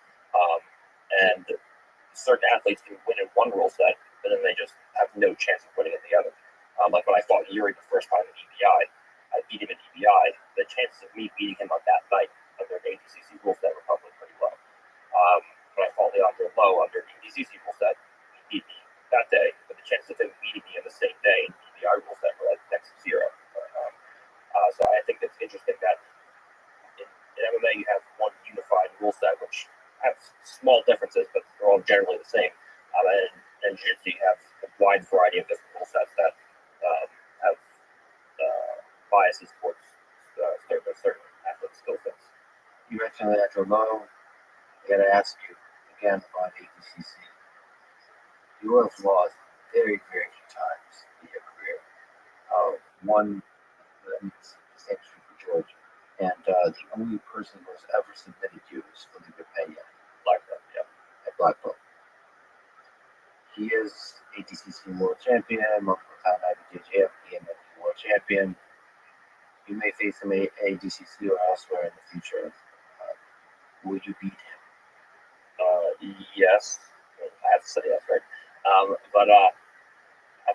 And certain athletes can win in one rule set, but then they just have no chance of winning in the other. Like when I fought Yuri the first time in EBI, I beat him in EBI. The chances of me beating him on that night under an ADCC rule set were probably pretty low. When I fought Leandro Low under an ADCC rule set, he beat me that day, but the chances of him beating me on the same day in EBI rule set were like next to zero. So I think it's interesting that in MMA you have one unified rule set, which has small differences, but they're all generally the same. And Jiu-Jitsu, you have a wide variety of different rule sets that have biases towards certain athlete skill sets. You mentioned Leandro Low. I got to ask you again about ADCC. You have lost very, very few times in your career. One, same true for George, and the only person who has ever submitted you is Felipe Pena. Black belt, yeah. At black belt. He is ADCC world champion, multiple time IBJJF, BMF world champion. You may face him at ADCC or elsewhere in the future. Would you beat him? Yes. I have to say yes, right? But I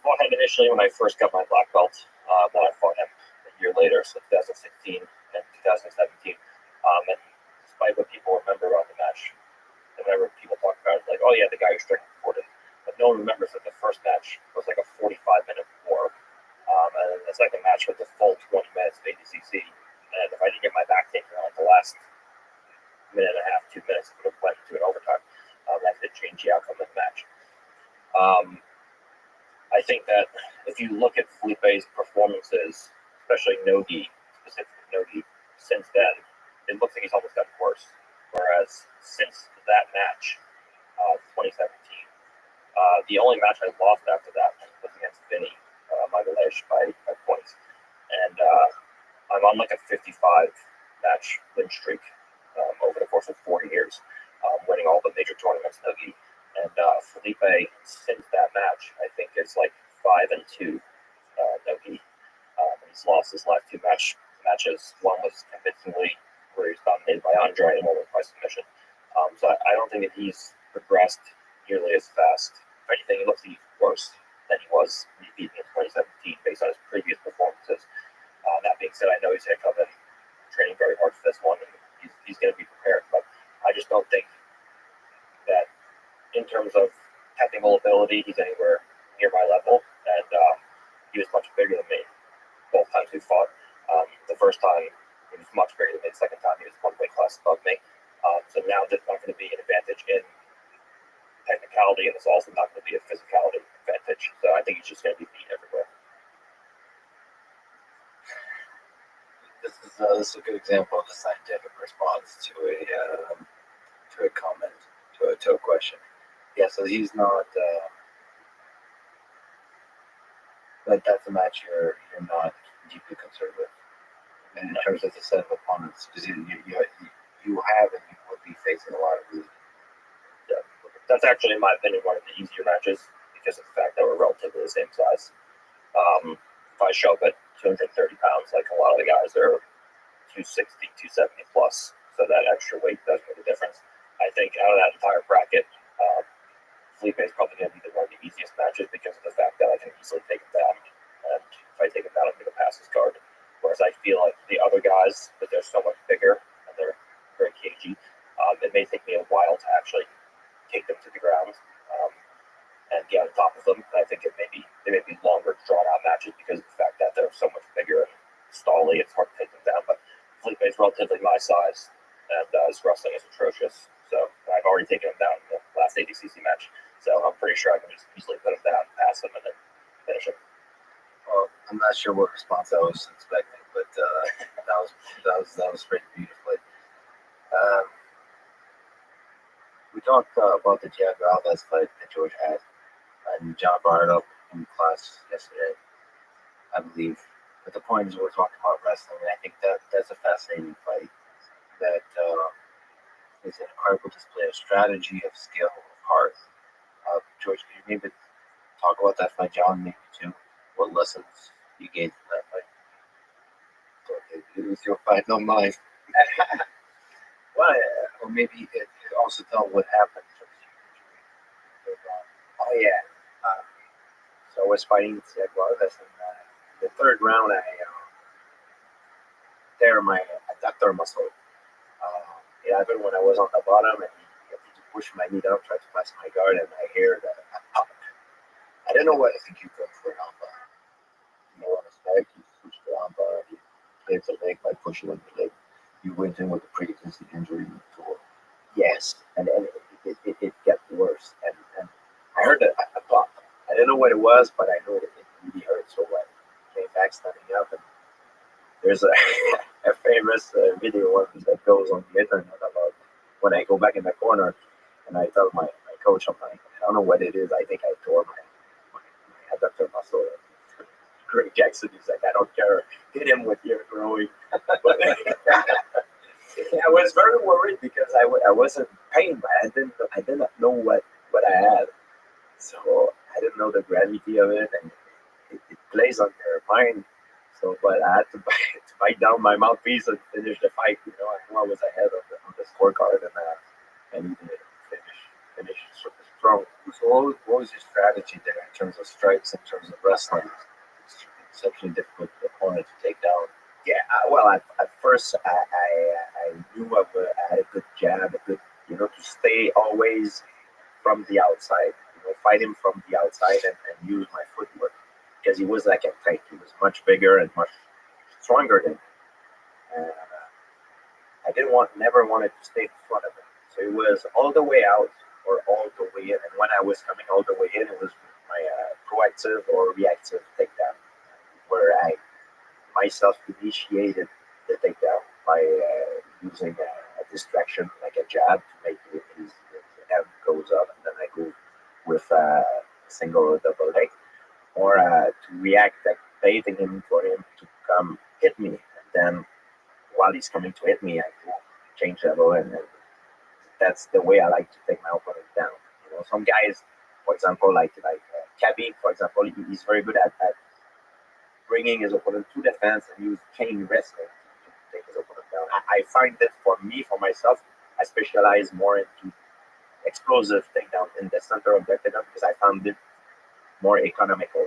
fought him initially when I first got my black belt. Then I fought him a year later, so 2016 and 2017. And despite what people remember about the match, and whenever people talk about it, like, oh yeah, the guy who strike reported, but no one remembers that the first match was like a 45-minute war, and the second match was the full 20 minutes of ADCC. And if I didn't get my back taken on the last minute and a half, 2 minutes, it would have went to an overtime. That could change the outcome of the match. I think that if you look at Felipe's performances, especially Nogi, specifically Nogi, since then, it looks like he's almost gotten worse. Whereas since that match, 2017, the only match I lost after that was against Vinny Magalesh by points. And I'm on like a 55 match win streak over the course of 4 years, winning all the major tournaments, Nogi. And Felipe, since that match, I think is like 5-2 Nogi. He's lost his last two matches. One was convincingly where he's dominated by Andre, and one was by submission. So I don't think that he's progressed nearly as fast. If anything, he looks even worse than he was when he beat me in 2017 based on his previous performances. That being said, I know he's going to come in training very hard for this one, and he's going to be prepared. But I just don't think that in terms of technical ability, he's anywhere near my level. And he was much bigger than me both times we fought. The first time, he was much bigger than me. The second time, he was one weight class above me. So now there's not going to be an advantage in technicality, and it's also not going to be a physicality advantage. So I think he's just going to be beat everywhere. This is a good example of the scientific response to a comment, to a question. Yeah, so he's not. That's a match you're not deeply concerned with in terms of the set of opponents, because you have and you will be facing a lot of really. Yeah, that's actually, in my opinion, one of the easier matches because of the fact that we're relatively the same size. If I show up at 230 pounds, like a lot of the guys are 260, 270 plus, so that extra weight does make a difference. I think out of that entire bracket, Felipe is probably going to be one of the easiest matches because of the fact that I can easily take him down. And if I take him down, I'm going to pass his guard. Whereas I feel like the other guys, but they're so much bigger and they're very cagey, it may take me a while to actually take them to the ground and get on top of them. I think they may be longer, drawn-out matches because of the fact that they're so much bigger and stally. It's hard to take them down. But Felipe is relatively my size, and his wrestling is atrocious. So I've already taken him down in the last ADCC match. So I'm pretty sure I can just easily put him down, pass him, and then finish him. Well, I'm not sure what response I was expecting, but that was pretty beautifully. We talked about the Thiago Alves fight that George had, and John brought it up in class yesterday, I believe. But the point is, we're talking about wrestling, and I think that's a fascinating fight. That is an incredible display of strategy, of skill, of heart. George, can you maybe talk about that fight, John, maybe too? What lessons you gained from that fight? So it was your fight, not mine. Well, Or maybe it also tell what happened. oh yeah. So I was fighting Thiago Alves, and the third round, I tear my adductor muscle. It happened when I was on the bottom, and he had to push my knee down, try to pass my guard, and I hear the pop. I don't know what. I think you go for an armbar. You know, on his back, you push the armbar, you play the leg by pushing on the leg. You went in with a pre-existing injury before. Yes, and it got worse, and I heard a pop. I didn't know what it was, but I know it really hurt. So I came back standing up, and there's a famous video that goes on the internet about when I go back in the corner, and I tell my coach, I'm like, I don't know what it is. I think I tore my adductor muscle. Greg Jackson is like, I don't care. Hit him with your throwing. But I was very worried because I was in pain, but I did not know what I had. So I didn't know the gravity of it, and it plays on your mind. So, but I had to bite down my mouthpiece and finish the fight. You know, I knew I was ahead on the scorecard, and he did finish strong. So what was your strategy there in terms of strikes, in terms of wrestling? exceptionally difficult opponent to take down. Yeah, well, at first I knew I had a good jab, a good, to stay always from the outside, fight him from the outside and use my footwork because he was like a tank. He was much bigger and much stronger than me. And I never wanted to stay in front of him. So it was all the way out or all the way in. And when I was coming all the way in, it was my proactive or reactive takedown, where I myself initiated the takedown by using a distraction like a jab to make his head goes up, and then I go with a single or double leg, or to react like baiting him for him to come hit me, and then while he's coming to hit me, I go change level, and that's the way I like to take my opponent down. Some guys, for example, like Cabby, for example, he's very good at bringing his opponent to the fence and use chain wrestling to take his opponent down. I find that for myself, I specialize more into explosive takedown in the center of the octagon because I found it more economical.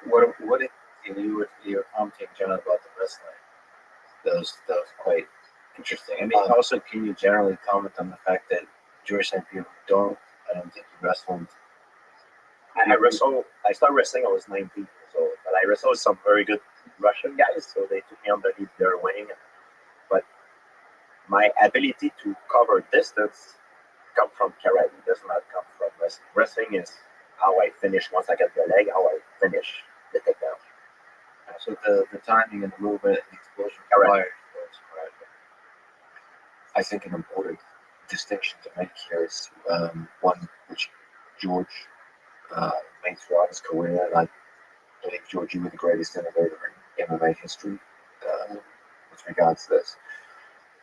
What did you were commenting, John, about the wrestling? That was quite interesting. I mean, also, can you generally comment on the fact that Jewish people I don't think you wrestled. I started wrestling. I was 19 years old, but I wrestled some very good Russian guys, so they took me underneath their wing. But my ability to cover distance come from karate. It does not come from wrestling. Wrestling is how I finish once I get the leg, how I finish the takedown. So the timing and the movement and the explosion Correct. required. I think an important distinction to make here is one which George made throughout his career, and I believe, George, you were the greatest innovator in MMA history with regards to this.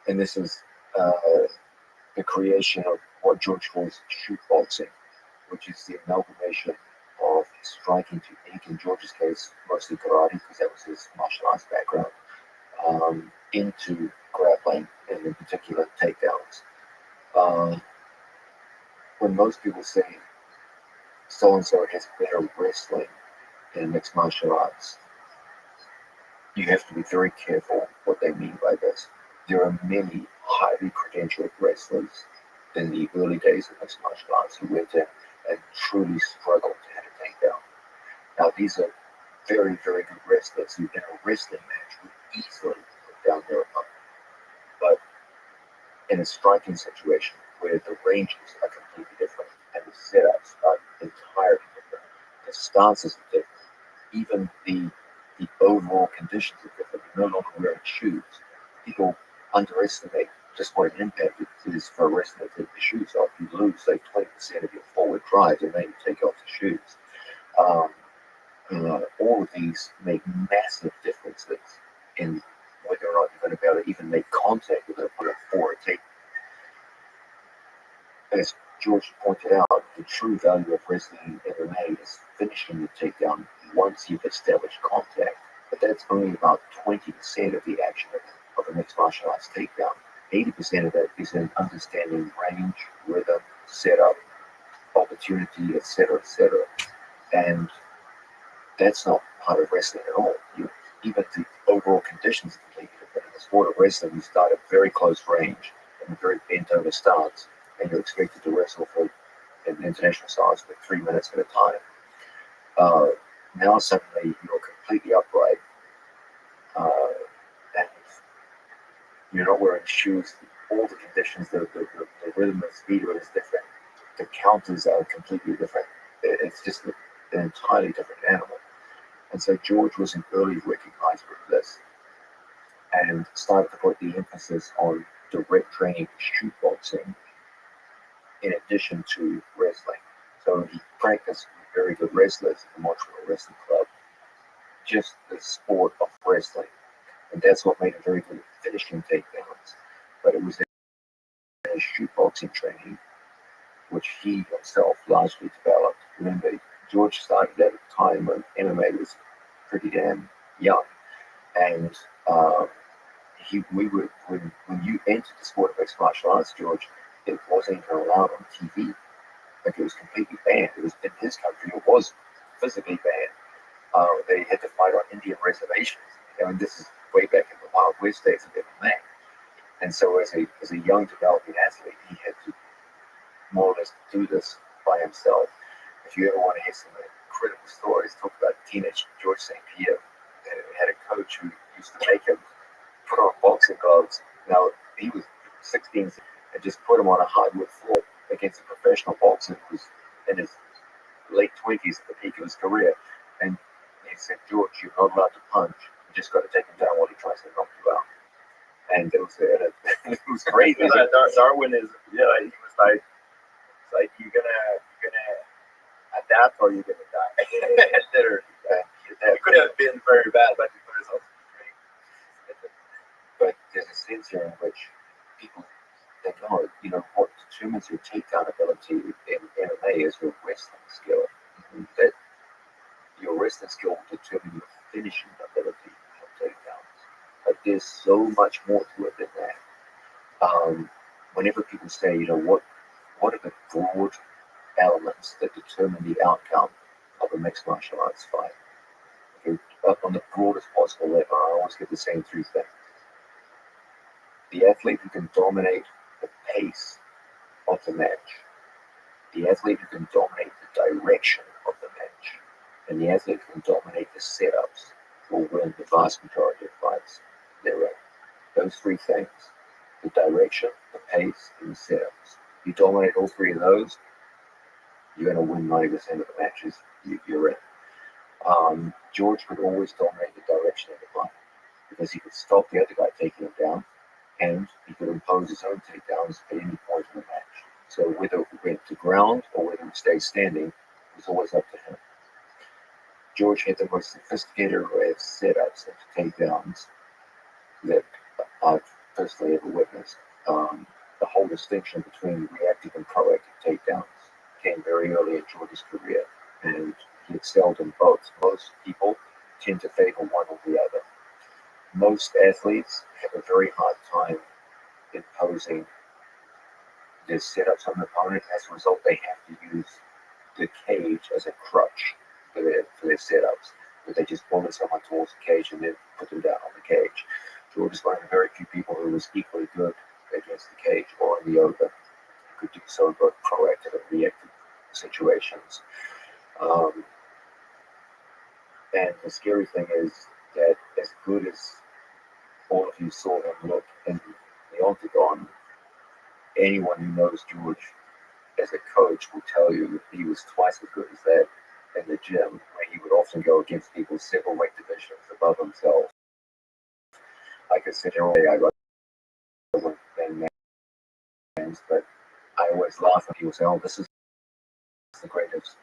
And this is the creation of what George calls shoot boxing, which is the amalgamation of striking technique, in George's case, mostly karate, because that was his martial arts background, into grappling, and in particular, takedowns. When most people say so-and-so has better wrestling in mixed martial arts, you have to be very careful what they mean by this. There are many highly credentialed wrestlers in the early days of mixed martial arts who went in and truly struggled to hit a takedown. Now, these are very, very good wrestlers who in a wrestling match would easily put down their opponent. But in a striking situation where the ranges are completely different and the setups are entirely different, the stances are different, even the overall conditions are different. You're no longer wearing shoes. People underestimate just what an impact it is for a wrestler to take the shoes off. You lose like 20% of your forward drive and then you take off the shoes. All of these make massive differences in whether or not you're going to be able to even make contact with an opponent for a take. As George pointed out, the true value of wrestling in MMA is finishing the takedown once you've established contact. But that's only about 20% of the action of a mixed martial arts takedown. 80% of that is in understanding range, rhythm, setup, opportunity, etc., etc. And that's not part of wrestling at all. Even the overall conditions are completely different. In the sport of wrestling, you start at very close range and a very bent over stance, and you're expected to wrestle for an international stance for 3 minutes at a time. Now suddenly you're completely upright, and you're not wearing shoes. All the conditions, the rhythm and speed of it is different. The counters are completely different. It's just an entirely different animal. And so George was an early recognizer of this and started to put the emphasis on direct training shoot boxing in addition to wrestling. So he practiced with very good wrestlers at the Montreal Wrestling Club, just the sport of wrestling. And that's what made him very good at finishing takedowns. But it was in his shoot boxing training, which he himself largely developed. Remember, George started at a time when MMA was pretty damn young. And when you entered the sport of mixed martial arts, George, it wasn't even allowed on TV. Like, it was completely banned. It was in his country, it was physically banned. They had to fight on Indian reservations. I mean, this is way back in the Wild West days of MMA. And so as a young developing athlete, he had to more or less do this by himself. If you ever want to hear some incredible stories, talk about teenage George St. Pierre. He had a coach who used to make him put on boxing gloves. Now, he was 16 and just put him on a hardwood floor against a professional boxer who was in his late 20s at the peak of his career. And he said, George, you're not allowed to punch. You just got to take him down while he tries to knock you out. And it was crazy. Darwin is, he was like, it's like you're gonna adapt or you're gonna die. Literally, it could have been very bad, but it was also great. But there's a sense here in which people think, what determines your takedown ability in MMA is your wrestling skill. That your wrestling skill will determine your finishing ability of takedowns. But there's so much more to it than that. Whenever people say, what are the broad elements that determine the outcome of a mixed martial arts fight? Okay, up on the broadest possible level, I always get the same three things. The athlete who can dominate the pace of the match, the athlete who can dominate the direction of the match, and the athlete who can dominate the setups will win the vast majority of fights therein. Those three things, the direction, the pace, and the setups. You dominate all three of those, you're going to win 90% of the matches you're in. George could always dominate the direction of the fight because he could stop the other guy taking him down, and he could impose his own takedowns at any point in the match. So whether it went to ground or whether it stayed standing, it was always up to him. George had the most sophisticated array of setups and takedowns that I've personally ever witnessed. The whole distinction between reactive and proactive takedowns came very early in George's career, and he excelled in both. Most people tend to favor one or the other. Most athletes have a very hard time imposing their setups on the opponent. As a result, they have to use the cage as a crutch for their setups, where they just bullet someone towards the cage and then put them down on the cage. George is one of the very few people who was equally good against the cage or in the open. He could do so in both proactive and reactive situations. And the scary thing is that as good as all of you saw him look in the octagon, anyone who knows George as a coach will tell you that he was twice as good as that in the gym, where he would often go against people several weight divisions above himself. I could sit here all day, I got names, but I always laugh when people say, "Oh, this is the greatest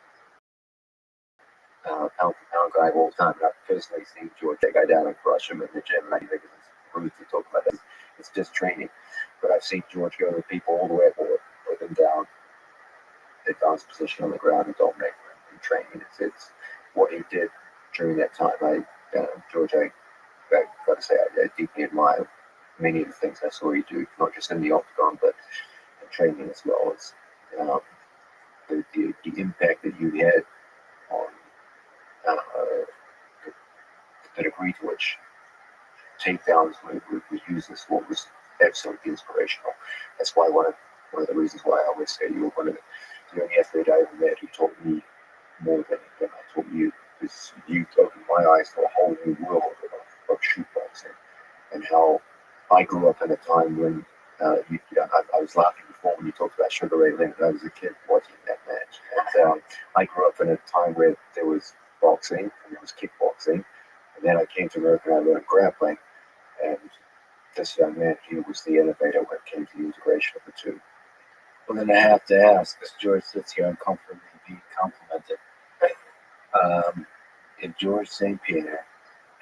pound-for-pound guy of all time." And I've personally seen George take a guy down and crush him in the gym, and I think it's rude to talk about that. It's just training. But I've seen George go with people all the way aboard, put them down, advanced position on the ground, and dominate in training. It's what he did during that time. George, I got to say, I deeply admire many of the things I saw you do, not just in the octagon, but in training as well. It's the impact that you had on the degree to which takedowns were used in sport was absolutely inspirational. That's why one of the reasons why I always say you were one of the only athlete I ever met who taught me more than I taught you, because you opened my eyes to a whole new world of shoot boxing, and how I grew up in a time when I was laughing before when you talked about Sugar Ray Leonard. I was a kid watching that match, and I grew up in a time where there was boxing and there was kickboxing, and then I came to America and I learned grappling, and this young man here was the innovator when it came to the integration of the two. Well, then I have to ask, because George sits here uncomfortably being complimented. If George St. Pierre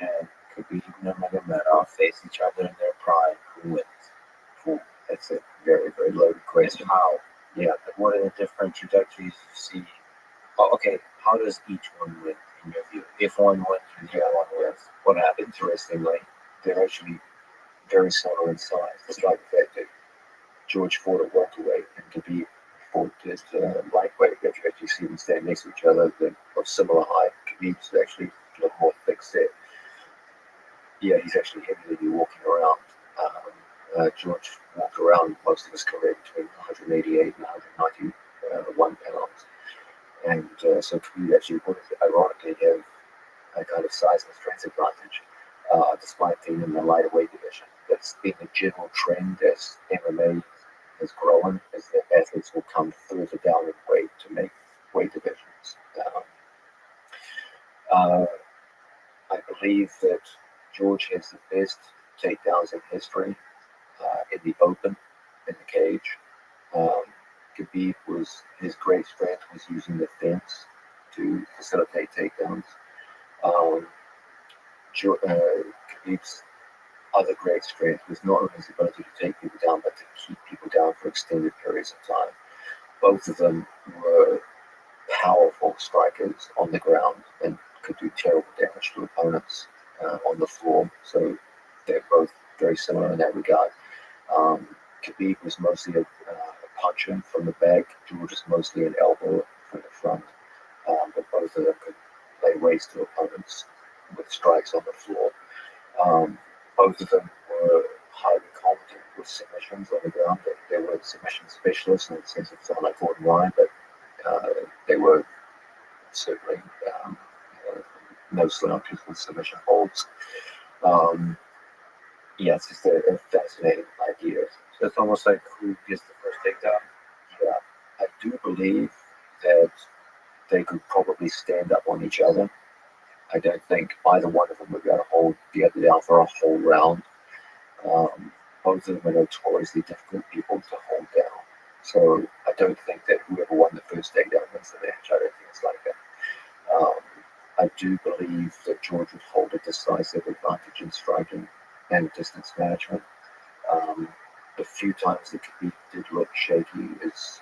and Khabib Nurmagomedov face each other in their prime, who wins? That's a very, very loaded question. How? Yeah, What are the different trajectories you see? Oh, okay, how does each one win in your view? If one wins, the other one wins. what happened, interestingly, they're actually very similar in size, despite the fact that George fought at welterweight and Khabib fought at lightweight. If you see them stand next to each other, they're of similar height. Khabib's actually look more thick set. Yeah, he's actually heavier than you walking around. George walked around most of his career between 188 and 191 pounds. And so Khabib actually would ironically have a kind of size and strength advantage, despite being in the lighter weight division. That's been a general trend as MMA has grown, is that athletes will come further down in weight to make weight divisions. I believe that George has the best takedowns in history in the open, in the cage. Khabib his great strength was using the fence to facilitate takedowns. Khabib's other great strength was not only his ability to take people down, but to keep people down for extended periods of time. Both of them were powerful strikers on the ground and could do terrible damage to opponents on the floor. So they're both very similar in that regard. Khabib was mostly a puncher from the back. George was mostly an elbow from the front. But both of them could lay waste to opponents with strikes on the floor. Both of them were highly competent with submissions on the ground. They were submission specialists in the sense of someone like Gordon Ryan, but they were certainly no slouches with submission holds. Yeah, it's just a fascinating idea. So it's almost like who gets the first takedown. Yeah, I do believe that they could probably stand up on each other. I don't think either one of them would be able to hold the other down for a whole round. Both of them are notoriously difficult people to hold down. So I don't think that whoever won the first takedown wins the match. I don't think it's like that. I do believe that George would hold a decisive advantage in striking and distance management. The few times that Khabib did look shaky is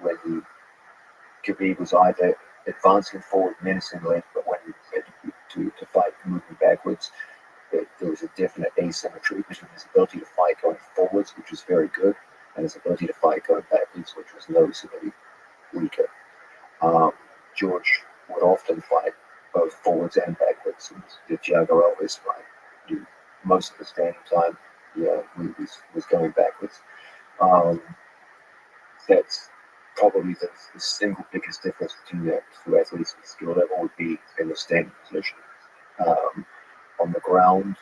when Khabib was either advancing forward menacingly, but when he had to fight moving backwards, there was a definite asymmetry between his ability to fight going forwards, which was very good, and his ability to fight going backwards, which was noticeably weaker. George would often fight both forwards and backwards, and the Thiago Alves fight. Most of the standing time, yeah, was going backwards. That's probably the single biggest difference between the two athletes' skill level would be in the standing position. On the ground,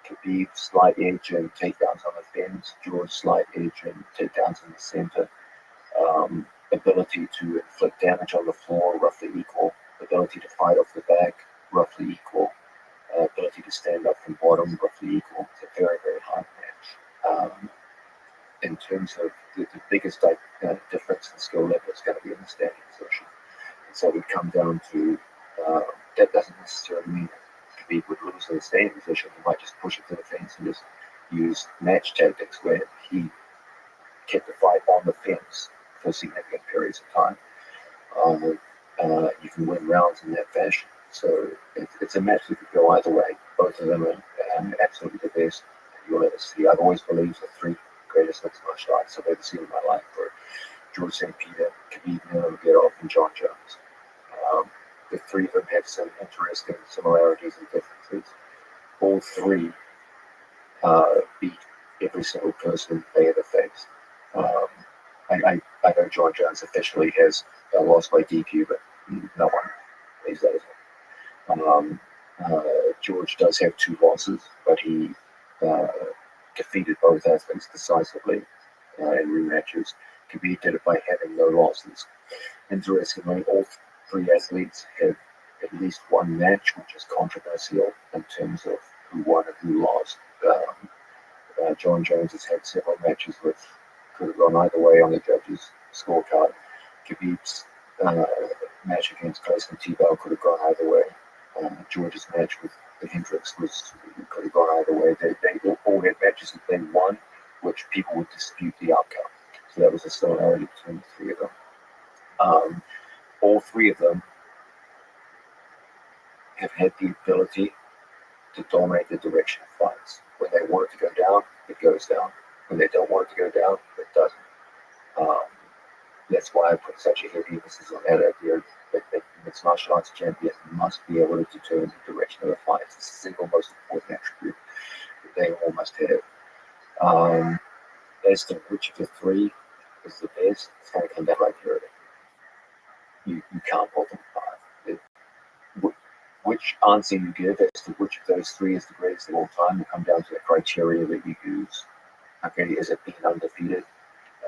Khabib slight edge and takedowns on the fence, George slight edge and takedowns in the center. Ability to inflict damage on the floor, roughly equal. Ability to fight off the back, roughly equal. Ability to stand up from bottom, roughly equal. It's a very, very hard match. In terms of the biggest difference in skill level is going to be in the standing position. And so it would come down to that doesn't necessarily mean that Khabib would lose in the standing position. He might just push it to the fence and just use match tactics where he kept the fight on the fence for significant periods of time. You can win rounds in that fashion. So it's a match that could go either way. Both of them are absolutely the best you'll ever see. I've always believed the three greatest mixed martial arts I've ever seen in my life were George St. Pierre, Khabib Nurmagomedov, and John Jones. The three of them have some interesting similarities and differences. All three beat every single person they ever faced. I know John Jones officially has lost by DQ, but no one believes that as well. George does have two losses, but he defeated both athletes decisively in rematches. Khabib did it by having no losses. Interestingly, all three athletes have at least one match, which is controversial in terms of who won and who lost. John Jones has had several matches which could have gone either way on the judges' scorecard. Khabib's match against Tyson Tebow could have gone either way. George's match with the Hendricks could have gone either way. They all had matches that they won, which people would dispute the outcome. So that was a similarity between the three of them. All three of them have had the ability to dominate the direction of fights. When they want it to go down, it goes down. When they don't want it to go down, it doesn't. That's why I put such a heavy emphasis on that idea that mixed martial arts champion must be able to determine the direction of the fight. It's the single most important attribute that they all must have. As to which of the three is the best, it's going to come down like here. You can't pull them apart. Which answer you give as to which of those three is the greatest of all time will come down to the criteria that you use. Okay, is it being undefeated?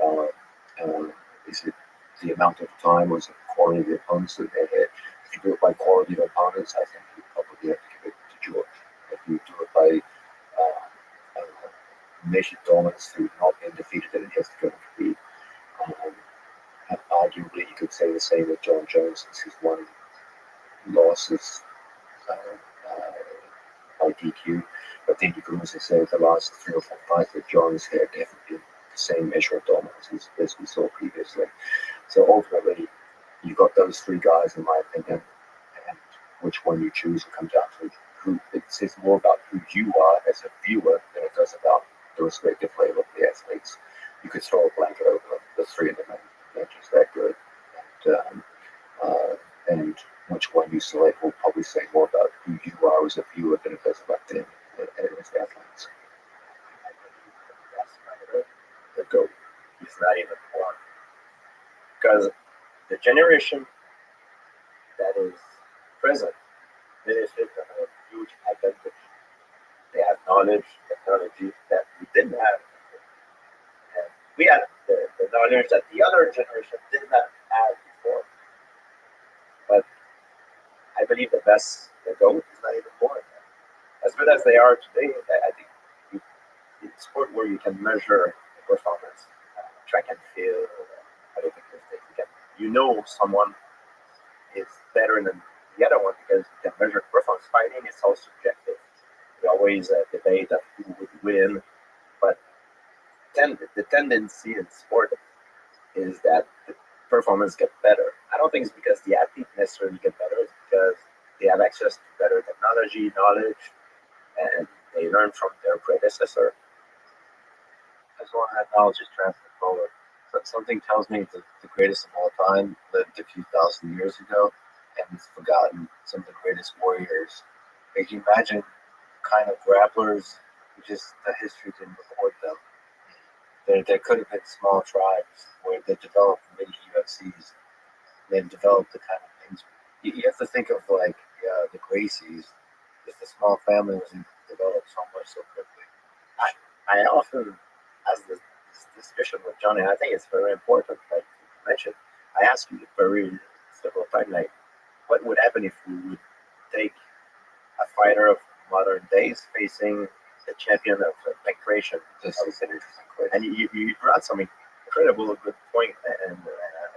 Uh, is it the amount of time, or is it the quality of the opponents that they had? If you do it by quality of opponents, I think you probably have to give it to George. If you do it by measured dominance through not being defeated, then it has to go to Khabib. Arguably, you could say the same with John Jones, since he's won losses by DQ. But then you could also say the last 3 or 4 fights that Jones had definitely the same measure of dominance as we saw previously. So ultimately, you've got those 3 guys, in my opinion, and which one you choose will come down to who. It says more about who you are as a viewer than it does about the respective level of the athletes. You could throw a blanket over the 3 of them, and they're just that good. And which one you select will probably say more about who you are as a viewer than it does about them as athletes. The GOAT. He's not even born. Because the generation that is present benefit from a huge advantage. They have knowledge, technology that we didn't have. And we had the knowledge that the other generation did not have before. But I believe the GOAT is not even born. As good as they are today, I think it's a sport where you can measure performance, track and field. I don't think you know someone is better than the other one because you can measure performance. Fighting is all subjective. We always debate of who would win, but the tendency in sport is that the performance gets better. I don't think it's because the athlete necessarily get better. It's because they have access to better technology, knowledge, and they learn from their predecessor. As long as that knowledge is transferred forward. So something tells me that the greatest of all time lived a few thousand years ago, and he's forgotten some of the greatest warriors. Like, you imagine kind of grapplers who just the history didn't record them. There could have been small tribes where they developed mini UFCs. They've developed the kind of things. You have to think of like the Gracies. Just a small family was developed so much so quickly. I often have this discussion with Johnny. I think it's very important. Like you mentioned, I asked you several times, like, what would happen if we would take a fighter of modern days facing the champion of pancreation? This is an interesting question. And you brought some incredible good point, and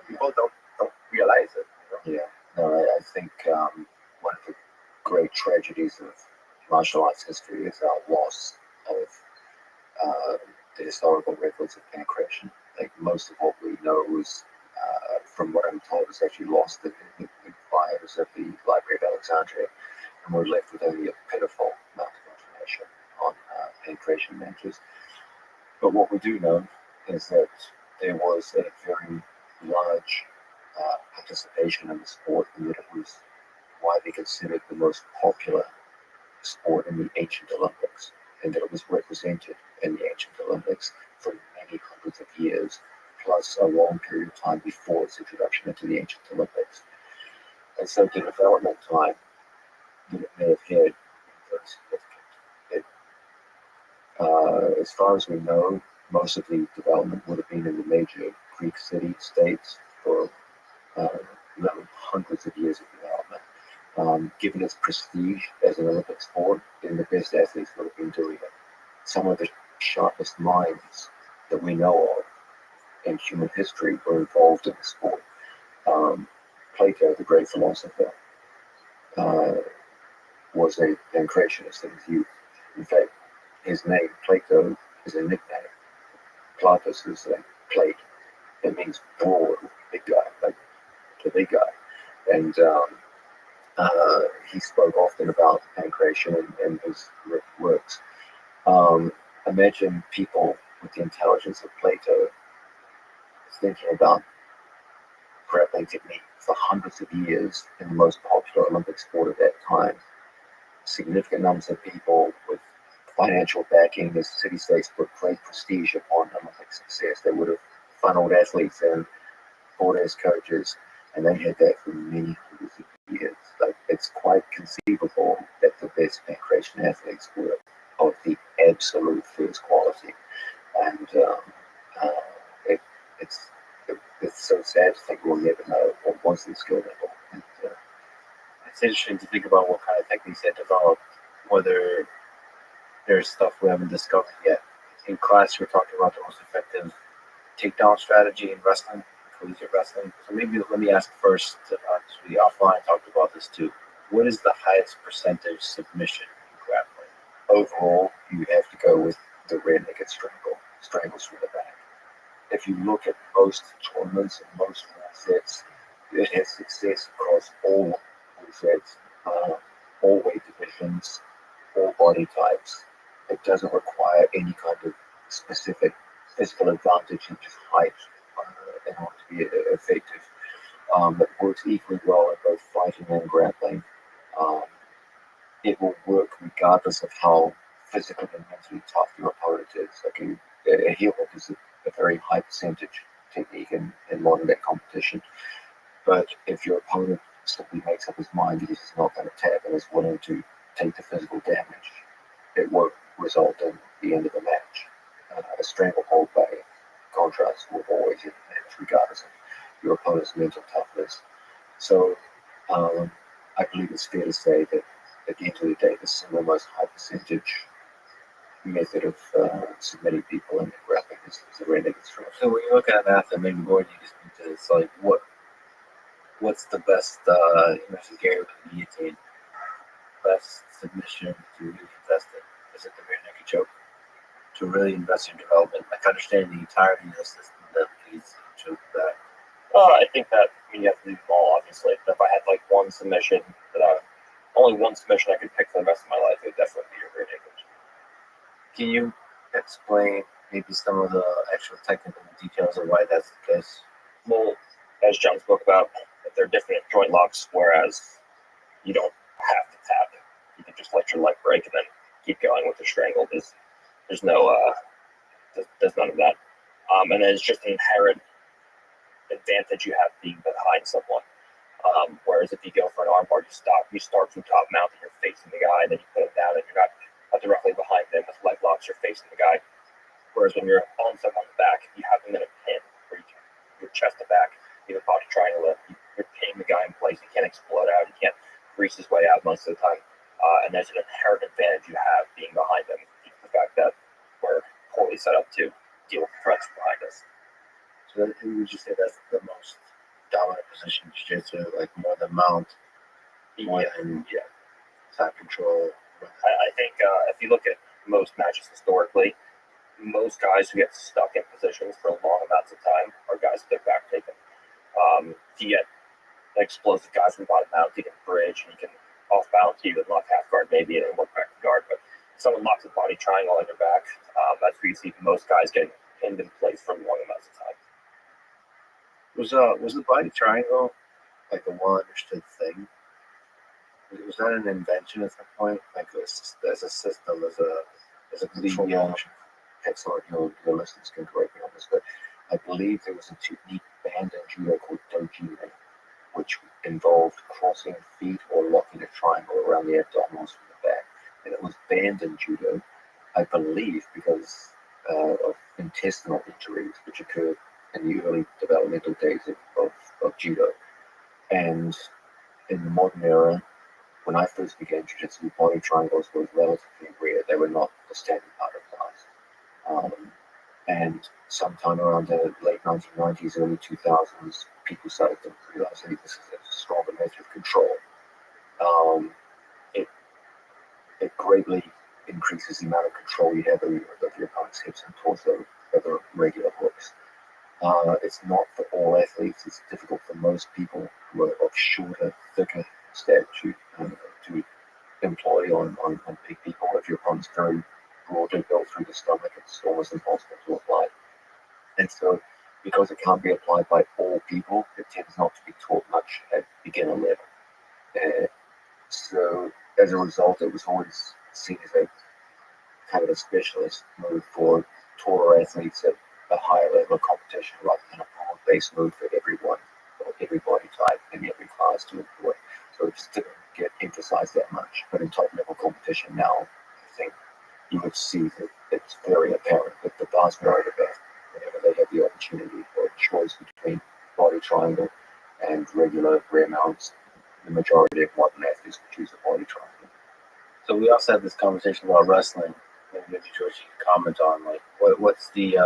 people don't realize it. You know? Yeah, no, I think one of the great tragedies of martial arts history is our loss of the historical records of pancreation. Like, most of what we know is, from what I'm told, is actually lost in the fires of the Library of Alexandria, and we're left with only a pitiful amount of information on pancreation matches. But what we do know is that there was a very large participation in the sport, and that it was widely considered the most popular sport in the ancient Olympics, and that it was represented in the ancient Olympics for many hundreds of years, plus a long period of time before its introduction into the ancient Olympics. And so the development time that it may have had was significant. As far as we know, most of the development would have been in the major Greek city-states for hundreds of years of development. Given its prestige as an Olympic sport, then the best athletes would have been doing it. Some of the sharpest minds that we know of in human history were involved in the sport. Plato, the great philosopher, was a pancreationist in his youth. In fact, his name, Plato, is a nickname. Platos is a plate. It means broad, big guy, like the big guy. And he spoke often about pancreation in his works. Imagine people with the intelligence of Plato thinking about grappling technique for hundreds of years in the most popular Olympic sport at that time. Significant numbers of people with financial backing, the city-states put great prestige upon Olympic success. They would have funneled athletes in, bought as coaches, and they had that for many hundreds of years. Like, it's quite conceivable that the best pancration athletes were of the absolute first quality. And it, it's it's so sad to think we'll never know what was the skill level. And, It's interesting to think about what kind of techniques they developed, whether there's stuff we haven't discovered yet. In class, we're talking about the most effective takedown strategy in wrestling, collegiate wrestling. So maybe let me ask first, because we offline talked about this too. What is the highest percentage submission in grappling? overall, you have to go with the rear-naked strangles from the back. If you look at most tournaments and most sets, it has success across all sets, all weight divisions, all body types. It doesn't require any kind of specific physical advantage in just height in order to be effective. It works equally well in both fighting and grappling. Um, it will work regardless of how physically and mentally tough your opponent is. Like a heel hook is a very high percentage technique in modern day competition. But if your opponent simply makes up his mind that he's not going to tap and is willing to take the physical damage, it won't result in the end of the match. A stranglehold, by contrast, will always end the match, regardless of your opponent's mental toughness. So I believe it's fair to say that at the end of the day, the single most high percentage method of submitting people in grappling is the rear naked strength. So when you look at an athlete, maybe more than you just need to, it's like what's the best, you mentioned Gary with the guillotine, best submission to really contest it? Is it the rear naked choke? To really invest in development, like understanding the entirety of the system that leads to that. I think that you have to do them all, obviously. But if I had like one submission only one submission I could pick for the rest of my life, it would definitely be a rear naked. Can you explain maybe some of the actual technical details of why that's the case? Well, as John spoke about, if they're different joint locks, whereas you don't have to tap. You can just let your leg break and then keep going with the strangle. There's no there's none of that. And then it's just an inherent advantage you have being behind someone. Whereas if you go for an armbar, you start from top mount and you're facing the guy, and then you put him down and you're not directly behind them with leg locks, you're facing the guy. Whereas when you're on someone's back, you have them in a pin where you can your chest to back, you have a body triangle, you're pinning the guy in place, he can't explode out, he can't grease his way out most of the time. And there's an inherent advantage you have being behind them, the fact that we're poorly set up to deal with threats behind us. So would you say that's the most dominant position in jiu-jitsu, like more than mount, more than side control? I think if you look at most matches historically, most guys who get stuck in positions for long amounts of time are guys with their back taken. You get an explosive guy from bottom mount, he can bridge, and he can off balance, you can lock half guard maybe and then work back to guard. But if someone locks a body triangle on your back, that's where you see most guys getting pinned in place for long amounts of time. Was the body triangle like a well understood thing? Was that an invention at some point? Like as a system, as a control function? Excellent, your listeners can correct me on this, but I believe there was a technique banned in judo called doji, which involved crossing feet or locking a triangle around the abdominals from the back. And it was banned in judo, I believe, because of intestinal injuries which occurred in the early developmental days of judo. And in the modern era, when I first began jiu-jitsu, body triangles were relatively rare. They were not the standard part of life. And sometime around the late 1990s, early 2000s, people started to realize that this is a stronger method of control. It greatly increases the amount of control you have of your opponent's hips and torso over regular hooks. It's not for all athletes. It's difficult for most people who are of shorter, thicker stature to employ on big people. If your opponent's very broadly built through the stomach, it's almost impossible to apply. And so because it can't be applied by all people, it tends not to be taught much at beginner level. So as a result, it was always seen as a kind of a specialist move for taller athletes at a higher level of competition rather than a broad-based move for everyone or every body type in every class to employ. So it just didn't get emphasized that much. But in top level competition now, I think you would see that it's very apparent that the vast majority of athletes, whenever they have the opportunity or choice between body triangle and regular rear mounts, the majority of modern athletes would choose a body triangle. So we also had this conversation about wrestling. Maybe George, you can comment on like what's the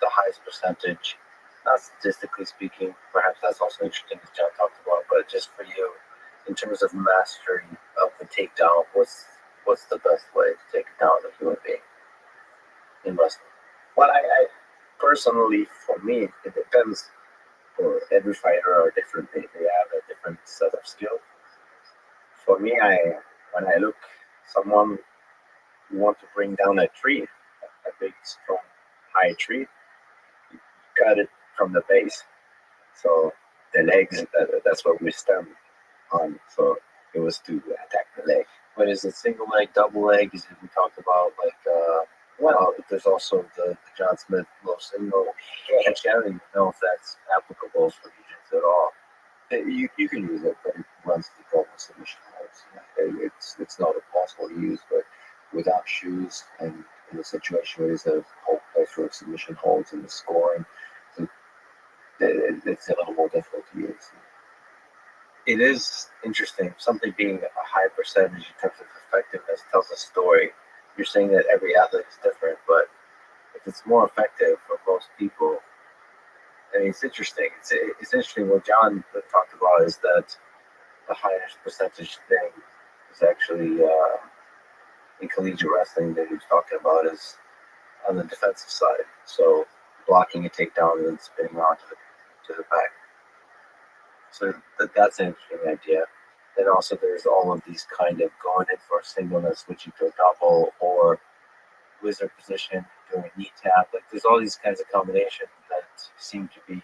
highest percentage, not statistically speaking. Perhaps that's also interesting as John talked about, but just for you, in terms of mastery of the takedown, what's the best way to take down a human being in wrestling? Well, I personally, for me, it depends. For every fighter are different. They have a different set of skill. For me, when I look someone who want to bring down a tree, a big, strong, high tree, you cut it from the base. So the legs, that's what we stand on. So it was to attack the leg. But is it single leg, double leg? Is it we talked about like there's also the John Smith low single. I don't even know if that's applicable for jiu-jitsu at all. You can use it, but it runs the problem submission holds. It's not impossible to use, but without shoes and in a situation where there's a whole plethora of submission holds and the scoring, it's a little more difficult to use. It is interesting. Something being a high percentage in terms of effectiveness tells a story. You're saying that every athlete is different, but if it's more effective for most people, I mean, it's interesting. It's interesting what John talked about is that the highest percentage thing is actually in collegiate wrestling that he was talking about is on the defensive side. So blocking a takedown and then spinning onto to the back. So that's an interesting idea. Then also there's all of these kind of going in for a singleness, switching to a double or wizard position, doing a knee tap. Like there's all these kinds of combinations that seem to be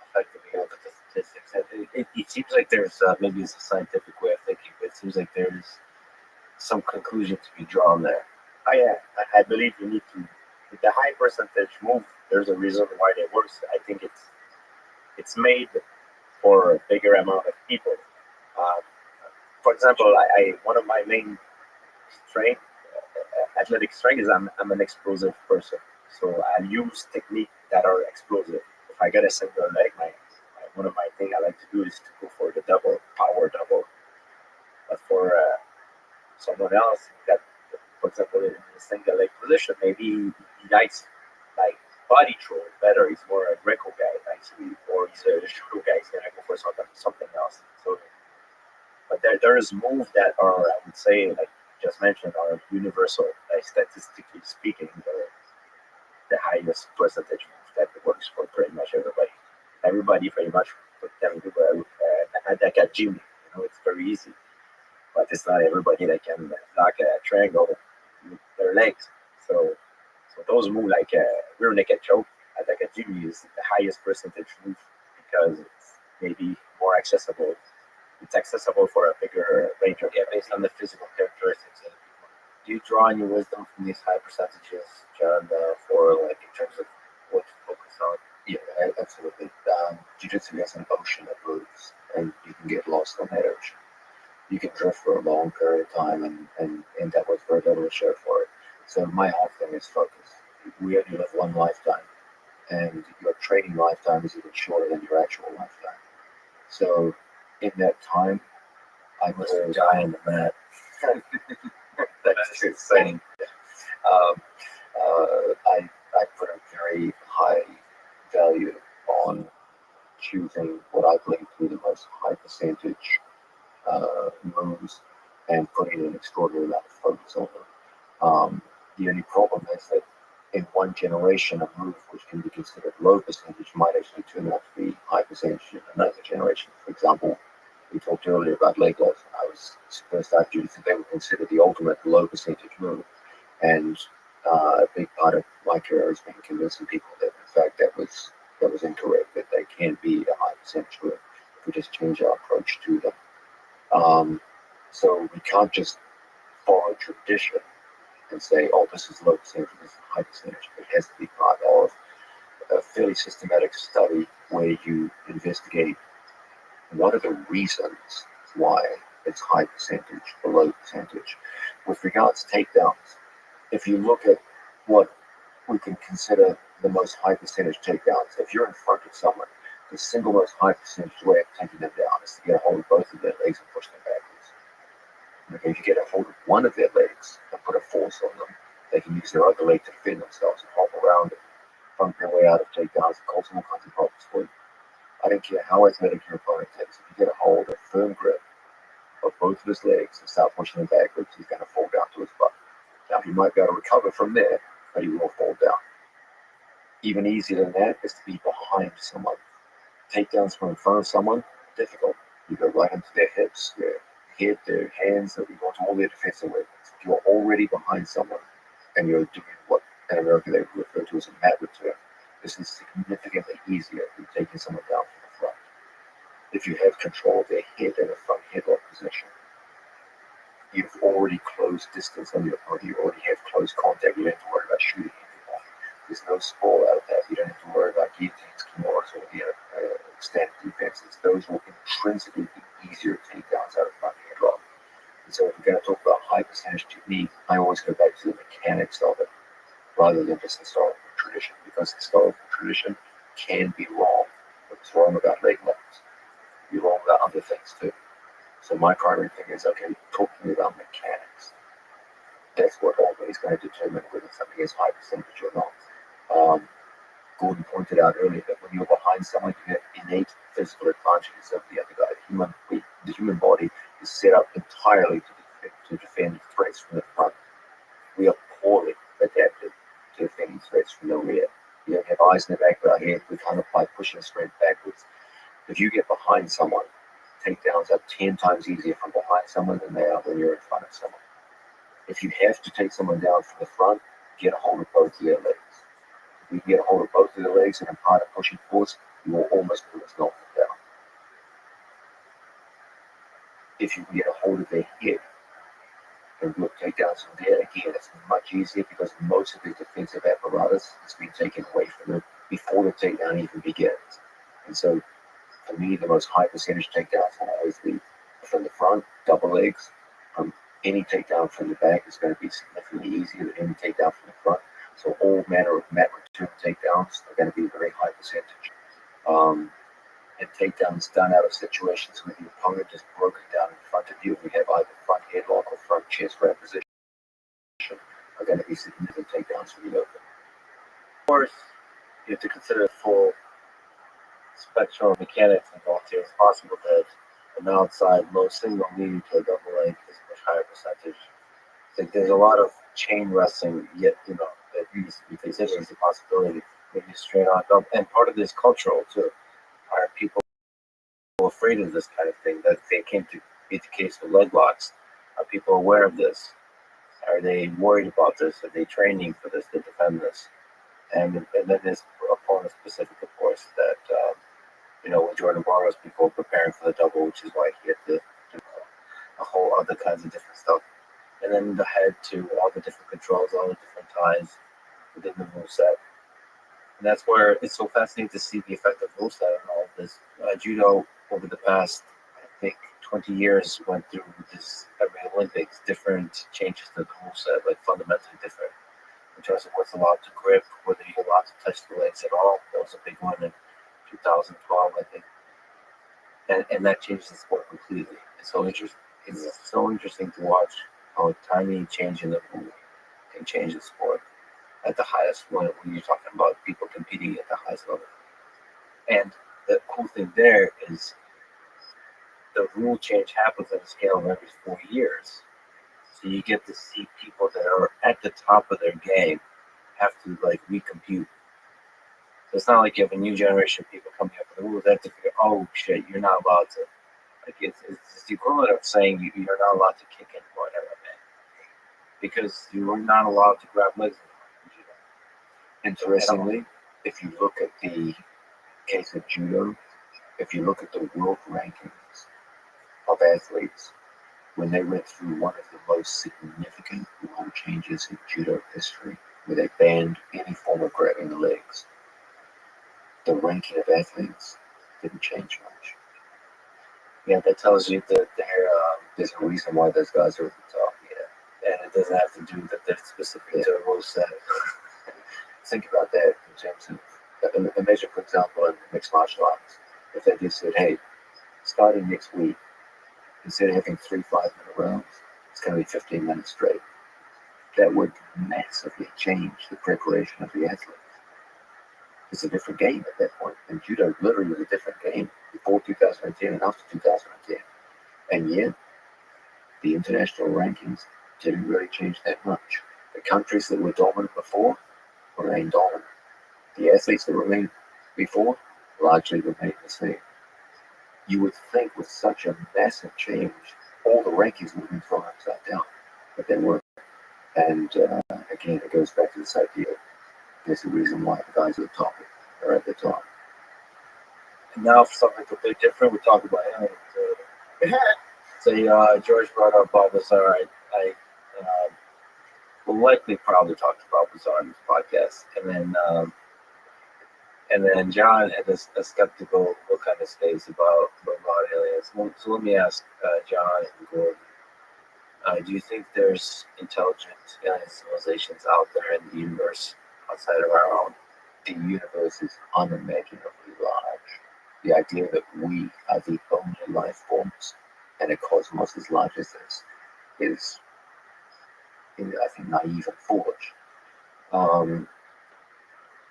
effective. You look at the statistics. It seems like there's maybe it's a scientific way of thinking, but it seems like there's some conclusion to be drawn there. I believe you need to. With the high percentage move, there's a reason why it works. I think it's made for a bigger amount of people. For example, I one of my main strength, athletic strength, is I'm an explosive person. So I use technique that are explosive. If I get a single leg, one of my things I like to do is to go for the double, power double. But for someone else that, for example, in a single leg position, maybe he likes like body throw better. He's more a Greco guy, actually, or he's a judo guy. He's gonna go for something else. So, but there's moves that are, I would say, like you just mentioned, are universal. Like statistically speaking, the highest percentage move that works for pretty much everybody. Everybody pretty much can do like a gym. It's very easy, but it's not everybody that can block a triangle with their legs. So those move like a rear naked choke at like a gym is the highest percentage move because it's maybe more accessible. It's accessible for a bigger range of Based on the physical characteristics of the people. Do you draw on your wisdom from these high percentages, John, for like in terms of what to focus on? Yeah, absolutely. Jiu-jitsu has an ocean of moves, and you can get lost on that ocean. You can drift for a long period of time and end up with very little to show for it. So my whole thing is focus. We only live one lifetime, and your training lifetime is even shorter than your actual lifetime. So in that time, I Must die on the mat. That's insane. I put a very high value on choosing what I believe to be the most high percentage moves and putting an extraordinary amount of focus on them. The only problem is that in one generation, a move which can be considered low percentage might actually turn out to be high percentage in another generation. For example, we talked earlier about leg lock. I was first out jiu-jitsu, they would consider the ultimate low percentage move. And a big part of my career has been convincing people that in fact that was that was incorrect, that they can be a high percentage group if we just change our approach to them. So we can't just follow tradition and say, oh, this is low percentage, this is high percentage. It has to be part of a fairly systematic study where you investigate what are the reasons why it's high percentage or low percentage. With regards to takedowns, if you look at what we can consider the most high percentage takedowns, if you're in front of someone, the single most high percentage way of taking them down is to get a hold of both of their legs and push them backwards. Okay, if you get a hold of one of their legs and put a force on them, they can use their other leg to defend themselves and hop around it, funk their way out of takedowns, and cause all kinds of problems for you. I don't care how athletic your opponent is, if you get a hold of firm grip of both of his legs and start pushing him backwards, he's going to fall down to his butt. Now, he might be able to recover from there, but he will fall down. Even easier than that is to be behind someone. Takedowns from in front of someone, difficult. You go right into their hips, their head, their hands, that we go to all their defensive weapons. If you're already behind someone and you're doing what in America they refer to as a mat return, this is significantly easier than taking someone down from the front. If you have control of their head in a front headlock position, you've already closed distance on your opponent. You already have close contact. You don't have to worry about shooting anymore. There's no sprawl out of that. You don't have to worry about guillotines, kimuras, or the extended defenses. Those will intrinsically be easier takedowns out of front headlock. And so if we're going to talk about high percentage technique, I always go back to the mechanics of it rather than just historical tradition, because historical tradition can be wrong. It's wrong about leg lengths. You're wrong about other things too. So my primary thing is, okay, talking about mechanics. That's what always going to determine whether something is high percentage or not. Gordon pointed out earlier that when you're behind someone, you have innate physical advantages over the other guy. The human body is set up entirely to defend threats from the front. We are poorly adapted to defending threats from the rear. We don't have eyes in the back of our head. We can't apply pushing strength backwards. If you get behind someone, takedowns are 10 times easier from behind someone than they are when you're in front of someone. If you have to take someone down from the front, get a hold of both of their legs. If you get a hold of both of their legs and apply a pushing force, you will almost knock them down. If you can get a hold of their head and do takedowns from there, again, it's much easier because most of the defensive apparatus has been taken away from them before the takedown even begins. And so, for me, the most high percentage takedowns will always be from the front, double legs. Any takedown from the back is going to be significantly easier than any takedown from the front. So all manner of mat return takedowns are going to be a very high percentage. And takedowns done out of situations where the opponent is broken down in front of you, we have either front headlock or front chest grab position, are going to be significant takedowns from the open. Of course, you have to consider the full spectrum of mechanics involved here. It's possible that an outside low single knee to a double leg is a much higher percentage. I think there's a lot of chain wrestling yet, that needs to be considered as a possibility. Maybe straight on double. And part of this cultural too. Are people afraid of this kind of thing? That they came to be the case with leg locks. Are people aware of this? Are they worried about this? Are they training for this to defend this? And then there's opponent specific, of course, that with Jordan Barros, people preparing for the double, which is why he had to do a whole other kinds of different stuff. And then the head to all the different controls, all the different ties within the moveset. And that's where it's so fascinating to see the effect of moveset on all of this. Judo, over the past, I think, 20 years, went through this every Olympics, different changes to the moveset, like fundamentally different. In terms of what's allowed to grip, whether you're allowed to touch the legs at all. That was a big one in 2012, I think. And that changed the sport completely. It's so interesting to watch how a tiny change in the move can change the sport at the highest when you're talking about people competing at the highest level. And the cool thing there is the rule change happens on a scale of every 4 years. So you get to see people that are at the top of their game have to recompute. So it's not like you have a new generation of people coming up with the rules that have to figure, oh shit, you're not allowed to. It's the equivalent of saying you're not allowed to kick anymore, man, because you are not allowed to grab legs anymore. Interestingly, if you look at the case of judo, if you look at the world rankings of athletes, when they went through one of the most significant rule changes in judo history, where they banned any form of grabbing the legs, the ranking of athletes didn't change much. Yeah, that tells you that There's a reason why those guys are at the top. and it doesn't have to do that they're specific to a rule set. Think about that in terms of a measure, for example, in mixed martial arts. If they just said, hey, starting next week, instead of having 3 5-minute rounds, it's going to be 15 minutes straight. That would massively change the preparation of the athlete. It's a different game at that point. And judo literally was a different game before 2010 and after 2010. And yet, the international rankings didn't really change that much. The countries that were dominant before remain dominant. The athletes that remained before largely remain the same. You would think with such a massive change, all the rankings would have been thrown upside down, but they weren't. And again, it goes back to this idea of there's a reason why the guys at the top are at the top. And now for something completely different, we talk about aliens. So George brought up Bob Lazar. I will likely probably talk to Bob Lazar on this podcast, and then John had a skeptical look on his face about aliens. So let me ask John and Gordon, do you think there's intelligent alien civilizations out there in the universe outside of our own? The universe is unimaginably large. The idea that we are the only life forms and a cosmos as large as this is I think, naive and foolish.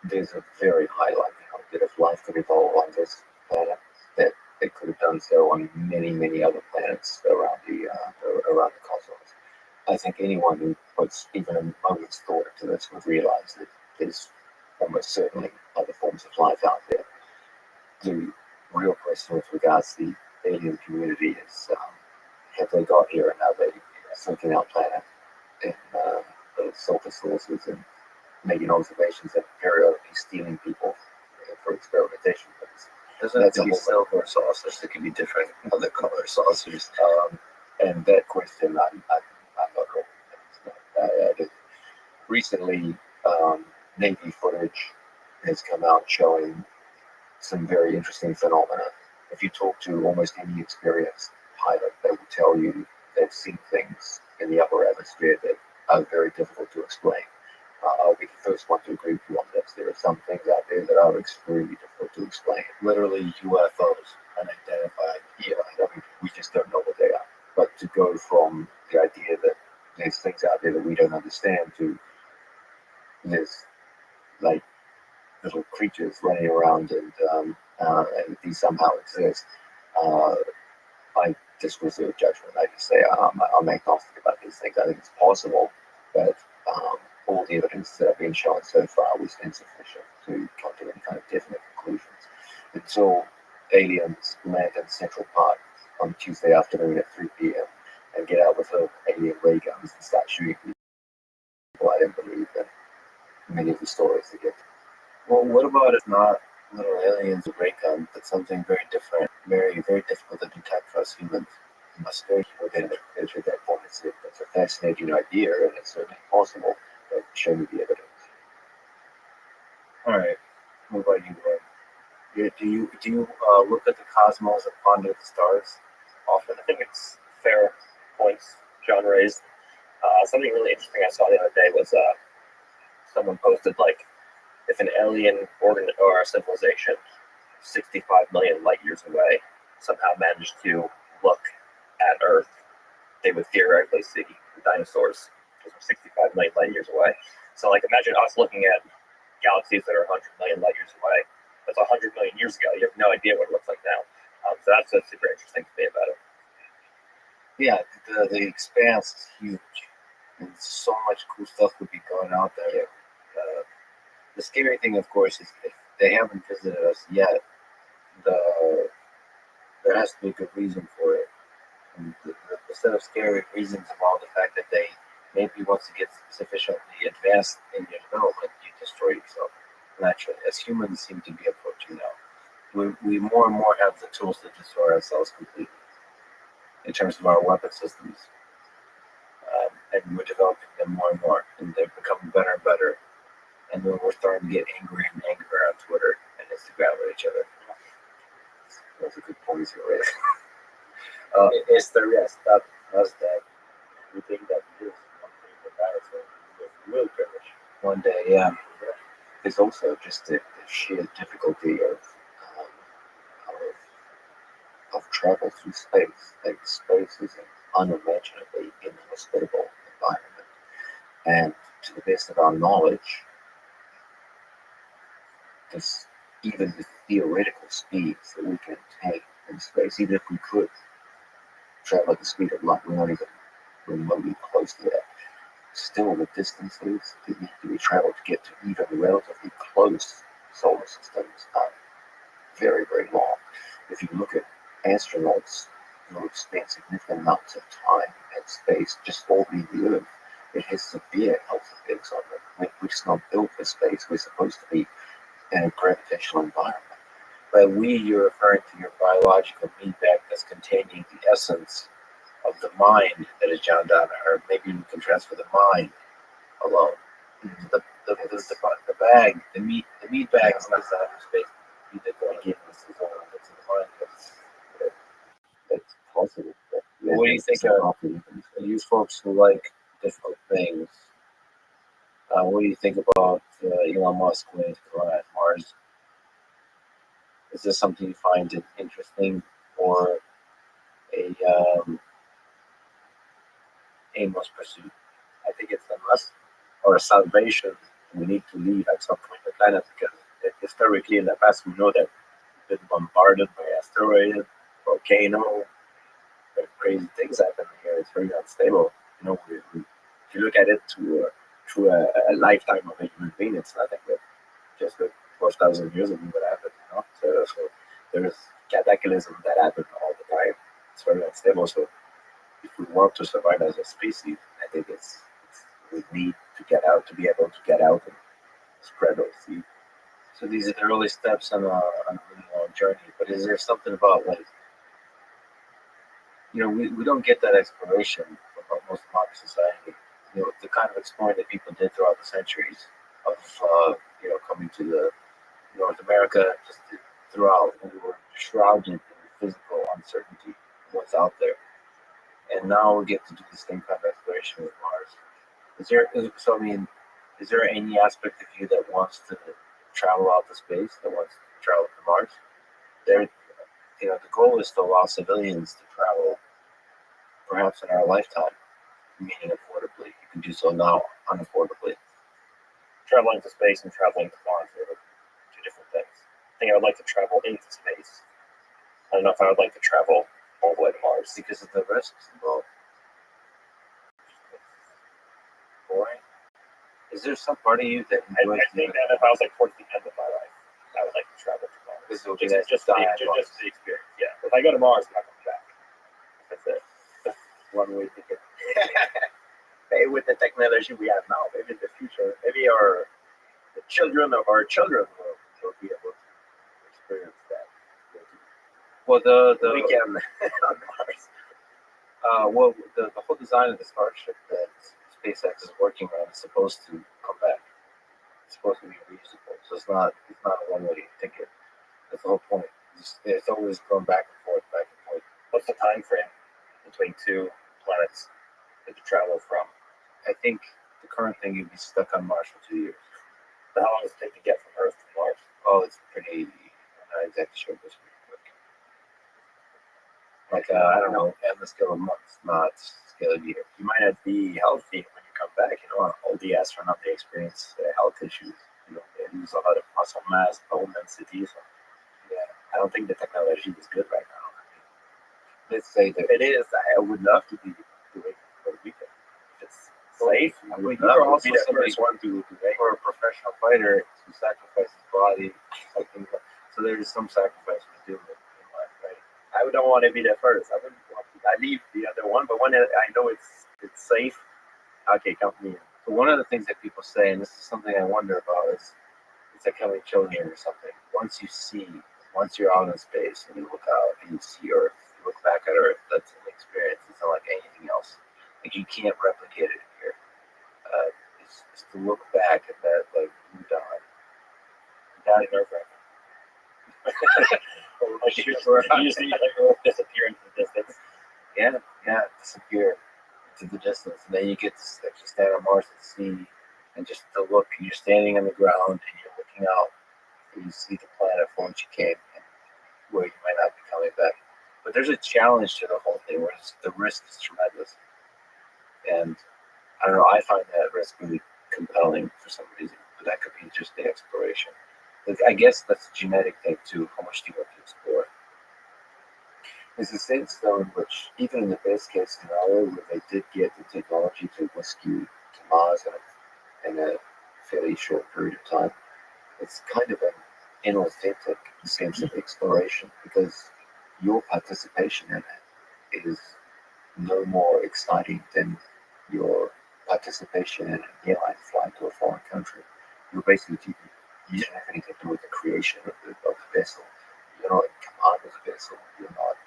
There's a very high likelihood that if life could evolve on this planet, that it could have done so on many, many other planets around the cosmos. I think anyone who puts even a moment's thought into this would realize that there's almost certainly other forms of life out there. The real question with regards to the alien community is, have they got here and are they searching our planet and sulfur sources and making observations and periodically stealing people for experimentation purposes? Doesn't have to be silver saucers. It can be different other color saucers. And that question, I'm not sure. Recently, Navy footage has come out showing some very interesting phenomena. If you talk to almost any experienced pilot, they will tell you they've seen things in the upper atmosphere that are very difficult to explain. I'll be the first one to agree with you on this. There are some things out there that are extremely difficult to explain. Literally UFOs, unidentified. Yeah, I mean, we just don't know what they are. But to go from the idea that there's things out there that we don't understand to there's like little creatures running around and these somehow exist, I just reserve judgment. I just say I'm agnostic about these things. I think it's possible, but all the evidence that have been shown so far was insufficient to come to any kind of definite conclusions. Until aliens land in Central Park on Tuesday afternoon at 3 p.m. and get out with little alien ray guns and start shooting people, I don't believe that many of the stories they get. Well, what about if not little aliens with ray guns, but something very different, very, very difficult to detect for us humans? Must be within it. At that point, it's a fascinating idea, and it's certainly possible. But show me the evidence. All right. What about you, Gordon? Do you look at the cosmos and ponder the stars often? I think it's fair points John raised. Something really interesting I saw the other day was someone posted like if an alien organ or a civilization 65 million light years away somehow managed to look at Earth, they would theoretically see the dinosaurs because we're 65 million light years away. So like imagine us looking at galaxies that are 100 million light years away. That's 100 million years ago. You have no idea what it looks like now. So that's what's super interesting to me about it. Yeah, the expanse is huge, and so much cool stuff would be going out there. The scary thing, of course, is if they haven't visited us yet, there has to be a good reason for it. And the set of scary reasons involve the fact that they maybe once it gets sufficiently advanced in your development, you destroy yourself naturally, as humans seem to be approaching now. we more and more have the tools to destroy ourselves completely in terms of our weapon systems. And we're developing them more and more, and they're becoming better and better. And then we're starting to get angrier and angrier on Twitter and Instagram with each other. That's a good point you raised. It's the rest that us that we think that it is something comparison with real privilege. One day, yeah. It's also just the sheer difficulty um, of travel through space. Like space is an unimaginably inhospitable environment, and to the best of our knowledge, this even the theoretical speeds that we can take in space, even if we could travel at the speed of light, we're not even remotely close to that. Still, the distances that need to be traveled to get to even relatively close solar systems are very, very long. If you look at astronauts who have spent significant amounts of time in space just orbiting the Earth, it has severe health effects on them. We're just not built for space. We're supposed to be in a gravitational environment. But you're referring to your biological feedback that's containing the essence of the mind that is John Donner, or maybe you can transfer the mind alone. The bag, the meat bag is not out of space. You did go again, this is all that's in the mind. That's possible. But What do you think of you folks who like difficult things? What do you think about Elon Musk going to colonize Mars? Is this something you find interesting, or a aimless pursuit? I think it's a must or a salvation. We need to leave at some point the planet because historically in the past we know that we've been bombarded by asteroids, volcano, crazy things happen here. It's very unstable. You know, if you look at it through a lifetime of a human being, it's nothing but just the 4,000 years of what happened. You know, so there's cataclysm that happen all the time. It's very unstable. So if we want to survive as a species, I think we need to get out, to be able to get out and spread those seeds. So these are the early steps on a really long journey. But is there something about, like, you know, we don't get that exploration from most modern society. You know, the kind of exploring that people did throughout the centuries of, you know, coming to the North America, just throughout, when we were shrouded in physical uncertainty of what's out there. And now we get to do the same kind of exploration with Mars. Is there any aspect of you that wants to travel out to space, that wants to travel to Mars? There, you know, the goal is to allow civilians to travel, perhaps in our lifetime, meaning affordably. You can do so now unaffordably. Traveling to space and traveling to Mars are two different things. I think I would like to travel into space. I don't know if I would like to travel all the way to Mars. Because of the risks involved. Boring. Is there some part of you that I think that if I was like towards the end of my life, I would like to travel to Mars. This will be Just the experience. Yeah. If I go to Mars, I'm not coming back. That's it. one way to get. Maybe with the technology we have now, maybe in the future, maybe the children of our children will be able to experience that. Well, the weekend on Mars. The whole design of the Starship that SpaceX is working on is supposed to come back. It's supposed to be reusable, so it's not a one-way ticket. That's the whole point. It's always going back and forth, back and forth. What's the time frame between two planets that you travel from? I think the current thing, you'd be stuck on Mars for 2 years. How long does it take to get from Earth to Mars? Oh, it's pretty. I'm not exactly sure, but it's pretty quick. Like I don't know, on the scale of months, not scale of years. You might not be healthy when you come back. You know, all the astronauts, they experience health issues. You know, they lose a lot of muscle mass, bone density. So, yeah, I don't think the technology is good right now. Let's say that if it is, I would love to be doing it for the weekend. If it's safe, I would love to be the first one to for a professional fighter to sacrifice his body. So there's some sacrifice we do in life, right? I don't want to be the first. I wouldn't want to. I leave the other one, but when I know it's safe, okay, count me in. So one of the things that people say, and this is something I wonder about, is it's like having children or something. Once you see once you're out in space and you look out and you see Earth, you look back at Earth, that's an experience. It's not like anything else. Like you can't replicate it here. It's to look back at that, like you died. Down in Earth, like you see like Earth disappear into the distance. Yeah, disappear into the distance, and then you get to actually stand on Mars and see, and just to look. You're standing on the ground and you're looking out, and you see the planet from which you came, and where you might not be coming back. But there's a challenge to the whole thing, where the risk is tremendous, and I don't know. I find that risk really compelling for some reason, but that could be just the exploration. Like, I guess that's a genetic thing too. How much do you want to explore? There's a sense, though, in which, even in the best case scenario, where they did get the technology to whisk you to Mars in a fairly short period of time, it's kind of an inauthentic sense of exploration, because your participation in it is no more exciting than your participation in an airline flight to a foreign country. You're basically, you don't have anything to do with the creation of the vessel. You're not in command of the vessel. You're not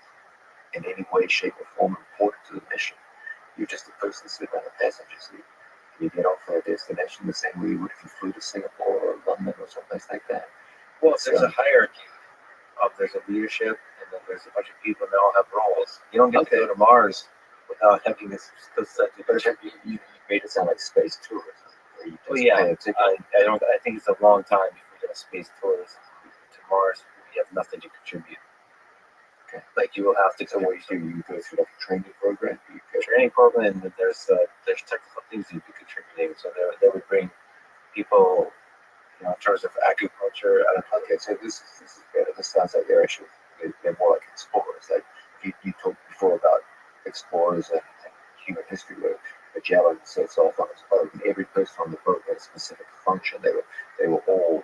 in any way, shape, or form important to the mission. You're just a person sitting on a passenger seat. And you get off at a destination the same way you would if you flew to Singapore or London or someplace like that. Well, there's a hierarchy of there's a leadership, and then there's a bunch of people, and they all have roles. You don't get to go to Mars without having this skill set. But you made it sound like space tourism. Where you just Well, yeah, pay a ticket. I think it's a long time before you get a space tourism to Mars. You have nothing to contribute. Okay. Like you will have to So go what you go through like a training program. training program, and then there's technical things you'd be contributing. So they would bring people, in terms of acupuncture. I don't know. Okay, so this is better. This sounds like they're actually they're more like explorers. Like you talked before about explorers and human history, where Magellan sets off on his boat, and every person on the boat had a specific function. They were all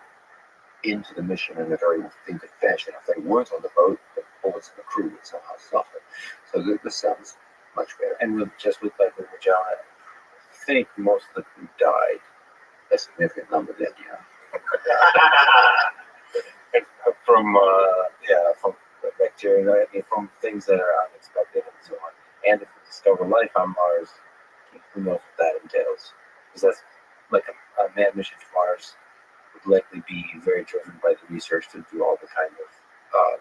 into the mission in a very distinctive fashion. If they weren't on the boat, the bullets in the crew would somehow suffer. So this sounds much better. And with like with Magellan, I think most of the crew died. A significant number then, yeah. From bacteria. I mean, from things that are unexpected and so on. And if we discover life on Mars, who knows what that entails? Because that's like a manned mission to Mars would likely be very driven by the research to do all the kind of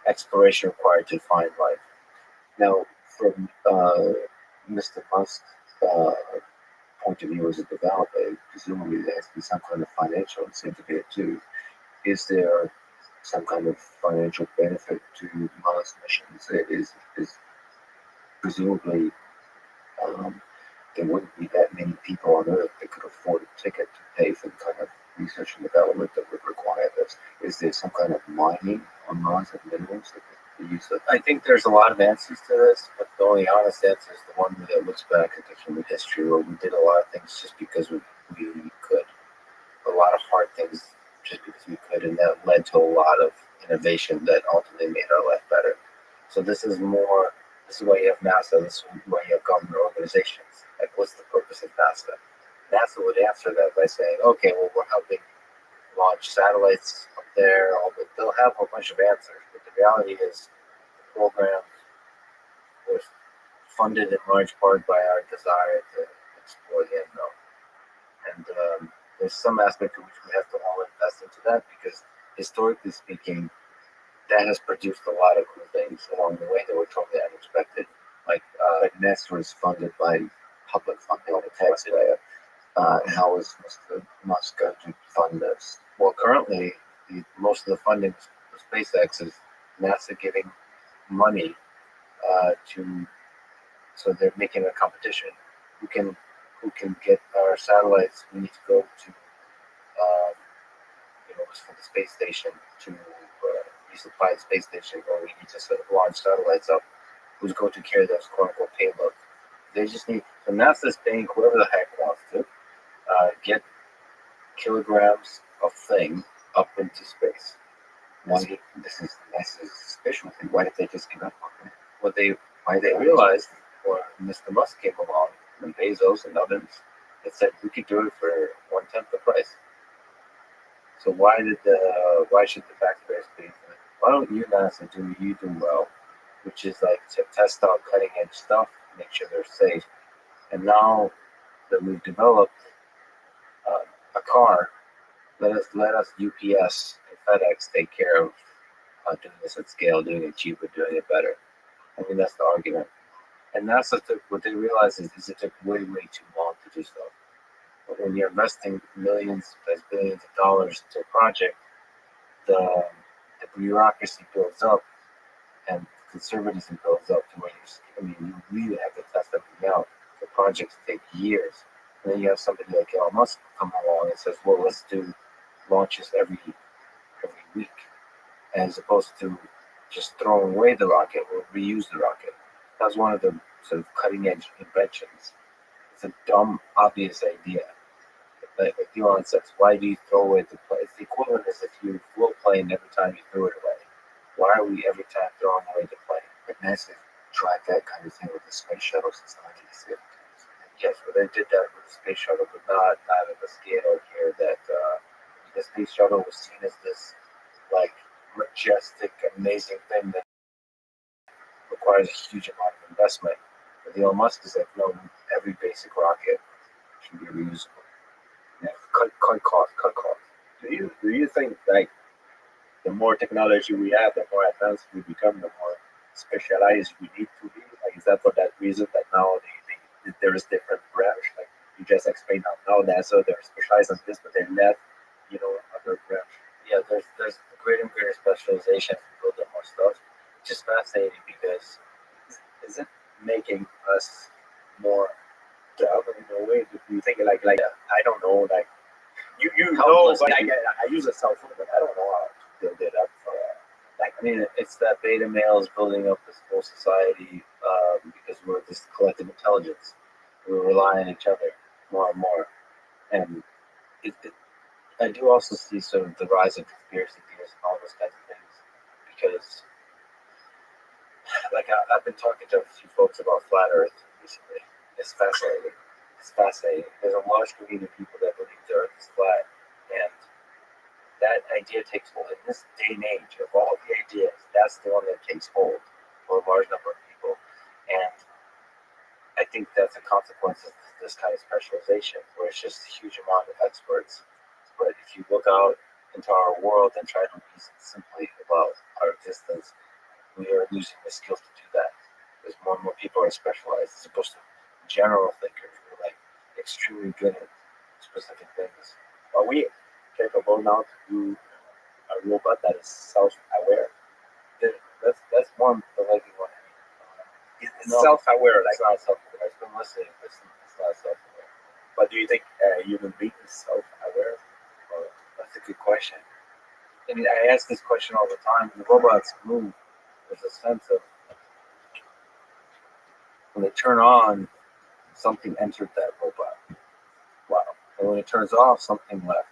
exploration required to find life. Now, from Mr. Musk's point of view as a developer, presumably there has to be some kind of financial incentive here too. Is there some kind of financial benefit to Mars missions? Is presumably there wouldn't be that many people on Earth that could afford a ticket to pay for the kind of research and development that would require this. Is there some kind of mining on Mars of minerals that could be used? I think there's a lot of answers to this, but the only honest answer is the one that looks back at the human history, where we did a lot of things just because we could. A lot of hard things just because we could, and that led to a lot of innovation that ultimately made our life better. So this is why you have NASA, this is why you have government organizations. Like, what's the purpose of NASA? NASA would answer that by saying, okay, well, we're helping launch satellites up there. They'll have a bunch of answers, but the reality is the program was funded in large part by our desire to explore the unknown. And there's some aspect to which we have to all invest into that, because historically speaking, that has produced a lot of cool things along the way that were totally unexpected. Like NASA is funded by public funding, the taxpayer. How is Mr. Musk going to fund this? Well, currently, most of the funding for SpaceX is NASA giving money so they're making a competition. Who can get our satellites? We need to go to, for the space station to resupply the space station, or we need to sort of launch satellites up. Who's going to carry those quote-unquote payload? They just need, so NASA's paying whoever the heck wants to get kilograms of thing up into space. This is NASA's special thing. Why did they just give up on it? Why they realized, or Mr. Musk came along, and Bezos and others, that said we could do it for 1/10 the price. So why should the taxpayers pay for why don't you NASA do what you do well, which is like to test out cutting edge stuff, make sure they're safe. And now that we've developed a car, let us UPS and FedEx take care of doing this at scale, doing it cheaper, doing it better. I mean, that's the argument. And NASA took, what they realized is it took way, way too long to do stuff. But when you're investing millions, billions of dollars into a project, the bureaucracy builds up and conservatism builds up to where you really have to test everything out. The projects take years. And then you have somebody like Elon Musk come along and says, well, let's do launches every week, as opposed to just throwing away the rocket or reuse the rocket. That was one of the sort of cutting edge inventions. It's a dumb, obvious idea. Like Elon says, why do you throw away the plane? It's the equivalent as if you flew a plane every time you threw it away. Why are we every time throwing away the plane? But NASA tried that kind of thing with the space shuttle since the 1960s. Yes, but they did that with the space shuttle, but not at the scale here that the space shuttle was seen as this like majestic, amazing thing that requires a huge amount of investment. But Elon Musk is like, no, every basic rocket should be reusable. Yeah, cut costs. Do you think like the more technology we have, the more advanced we become, the more specialized we need to be? Like, is that for that reason that now there is different branch? Like you just explained now NASA they're specialized on this, but they're not, other branch. Yeah, there's greater and greater specialization to build up more stuff, which is fascinating because Is it making us more dumb in a way? Do you think like I don't know, like you know, but I use a cell phone, but I don't know how to build it up for like. I mean, it's that beta males building up this whole society because we're this collective intelligence. We rely on each other more and more, and I do also see sort of the rise of conspiracy theories and all those kinds of things because, like, I've been talking to a few folks about flat Earth recently. It's fascinating. There's a large community of people that believe the Earth is flat, and that idea takes hold. In this day and age of all the ideas, that's the one that takes hold for a large number of people. And I think that's a consequence of this kind of specialization, where it's just a huge amount of experts. But if you look out into our world and try to reason simply about our existence, we are losing the skills to do that. Because more and more people are specialized as opposed to general thinkers who are like extremely good at specific things. Are we capable now to do a robot that is self-aware? That's one the legging one. It's self-aware, like It's not self-aware. It's been listening, but it's not self-aware. But do you think a human being is self-aware? Well, that's a good question. I mean, I ask this question all the time. When the robots move, there's a sense of when they turn on, something entered that robot. Wow. And when it turns off, something left.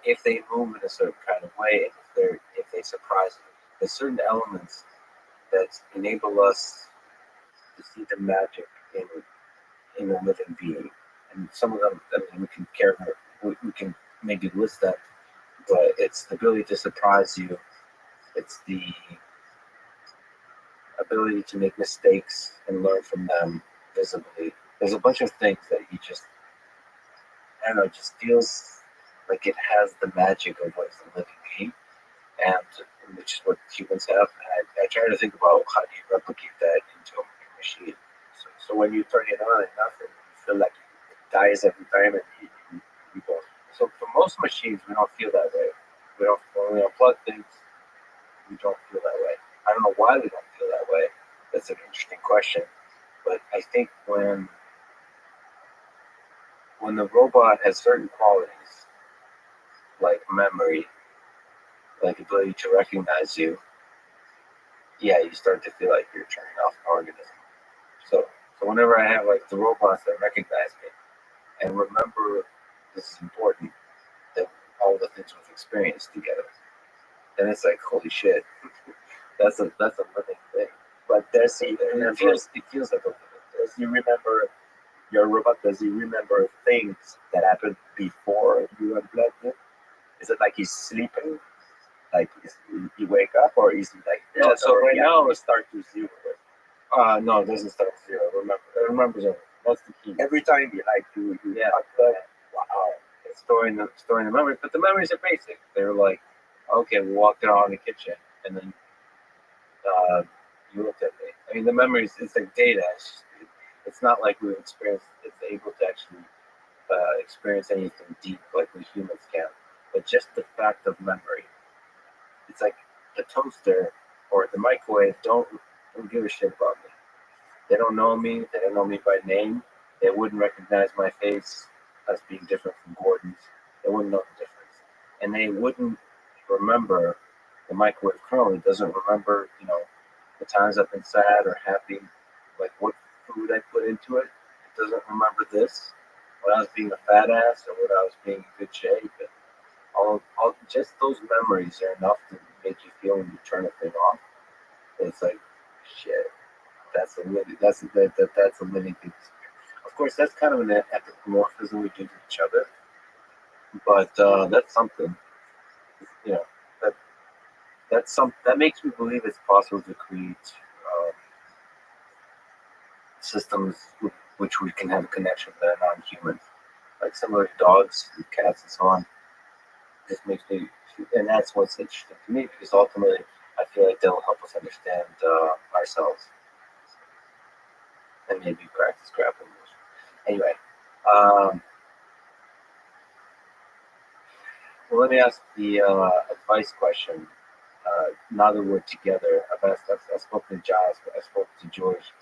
If they move in a certain kind of way, if they surprise you, there's certain elements that enable us to see the magic in a living being. And some of them, I mean, we can maybe list them, but it's the ability to surprise you. It's the ability to make mistakes and learn from them visibly. There's a bunch of things that you just, I don't know, it just feels like it has the magic of what is a living being, and which is what humans have. And I try to think about how do you replicate that into a machine. So when you turn it on enough, and you feel like it dies every time, and you go. So for most machines, we don't feel that way. When we unplug things, we don't feel that way. I don't know why we don't feel that way. That's an interesting question. But I think when the robot has certain qualities, like memory, like ability to recognize you, yeah, you start to feel like you're turning off an organism. So whenever I have like the robots that recognize me and remember this is important, that all the things we've experienced together, then it's like holy shit. That's a living thing. But It feels like a living thing. does he remember your robot? Does he remember things that happened before you unplugged it? Is it like he's sleeping? Like, you wake up, or is it like Yeah, so right now we start to zero? no, it doesn't start with 0. Remember, it remembers everything. That's the key. Every time you like you Yeah. wow. It's storing the memories, but the memories are basic. They're like, okay, we walked around the kitchen, and then you looked at me. I mean, the memories, it's like data. It's not like we've experienced. It's able to actually experience anything deep like we humans can. But just the fact of memory, it's like the toaster or the microwave don't give a shit about me. They don't know me. They don't know me by name. They wouldn't recognize my face as being different from Gordon's. They wouldn't know the difference, and they wouldn't remember the microwave currently doesn't remember, the times I've been sad or happy, like what food I put into it. It doesn't remember this when I was being a fat ass or when I was being in good shape. And all just those memories are enough to make you feel when you turn a thing off. It's like shit. That's a living. That's a living thing. Of course, that's kind of an anthropomorphism we do to each other, but that's something. You know, that that makes me believe it's possible to create systems with which we can have a connection that are non-human, like similar to dogs and cats and so on. This makes me, and that's what's interesting to me because ultimately, I feel like they'll help us understand ourselves and maybe practice grappling. Anyway, well, let me ask the advice question. Now that we're together, I've spoken to John, I've spoken to George.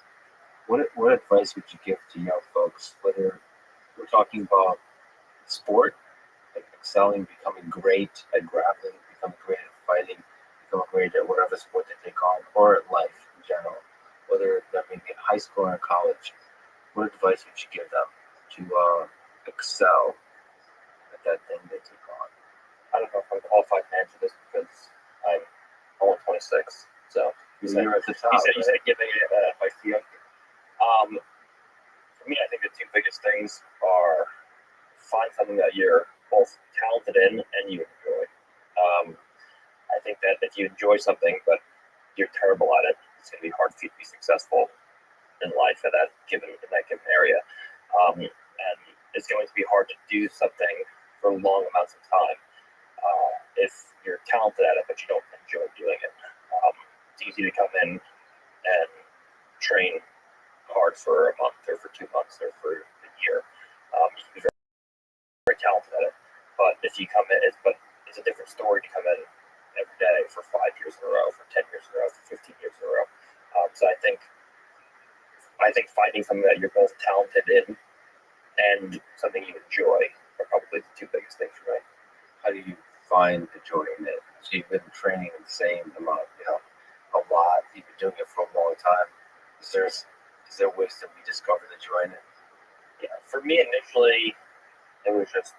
What advice would you give to young folks, whether we're talking about sport, like excelling, becoming great at grappling, becoming great at fighting, becoming great at whatever sport they take on, or at life in general, whether that may be in high school or in college? What advice would you give them to excel at that thing they take on? I don't know if I'm qualified to answer this because I'm only 26. So You're at the top. you said giving advice to young people. For me, I think the two biggest things are find something that you're both talented in and you enjoy. I think that if you enjoy something but you're terrible at it, it's going to be hard for you to be successful in life in that given area. And it's going to be hard to do something for long amounts of time if you're talented at it but you don't enjoy doing it. It's easy to come in and train hard for a month or for 2 months or for a year. You can be very, very talented at it, but if you come in, it's a different story to come in every day for 5 years in a row, for 10 years in a row, for 15 years in a row. So I think finding something that you're both talented in and something you enjoy are probably the two biggest things for me. How do you find the joy in it? So you've been training the same amount, a lot. You've been doing it for a long time. Is there ways to rediscover the joy in it? Yeah, for me initially, it was just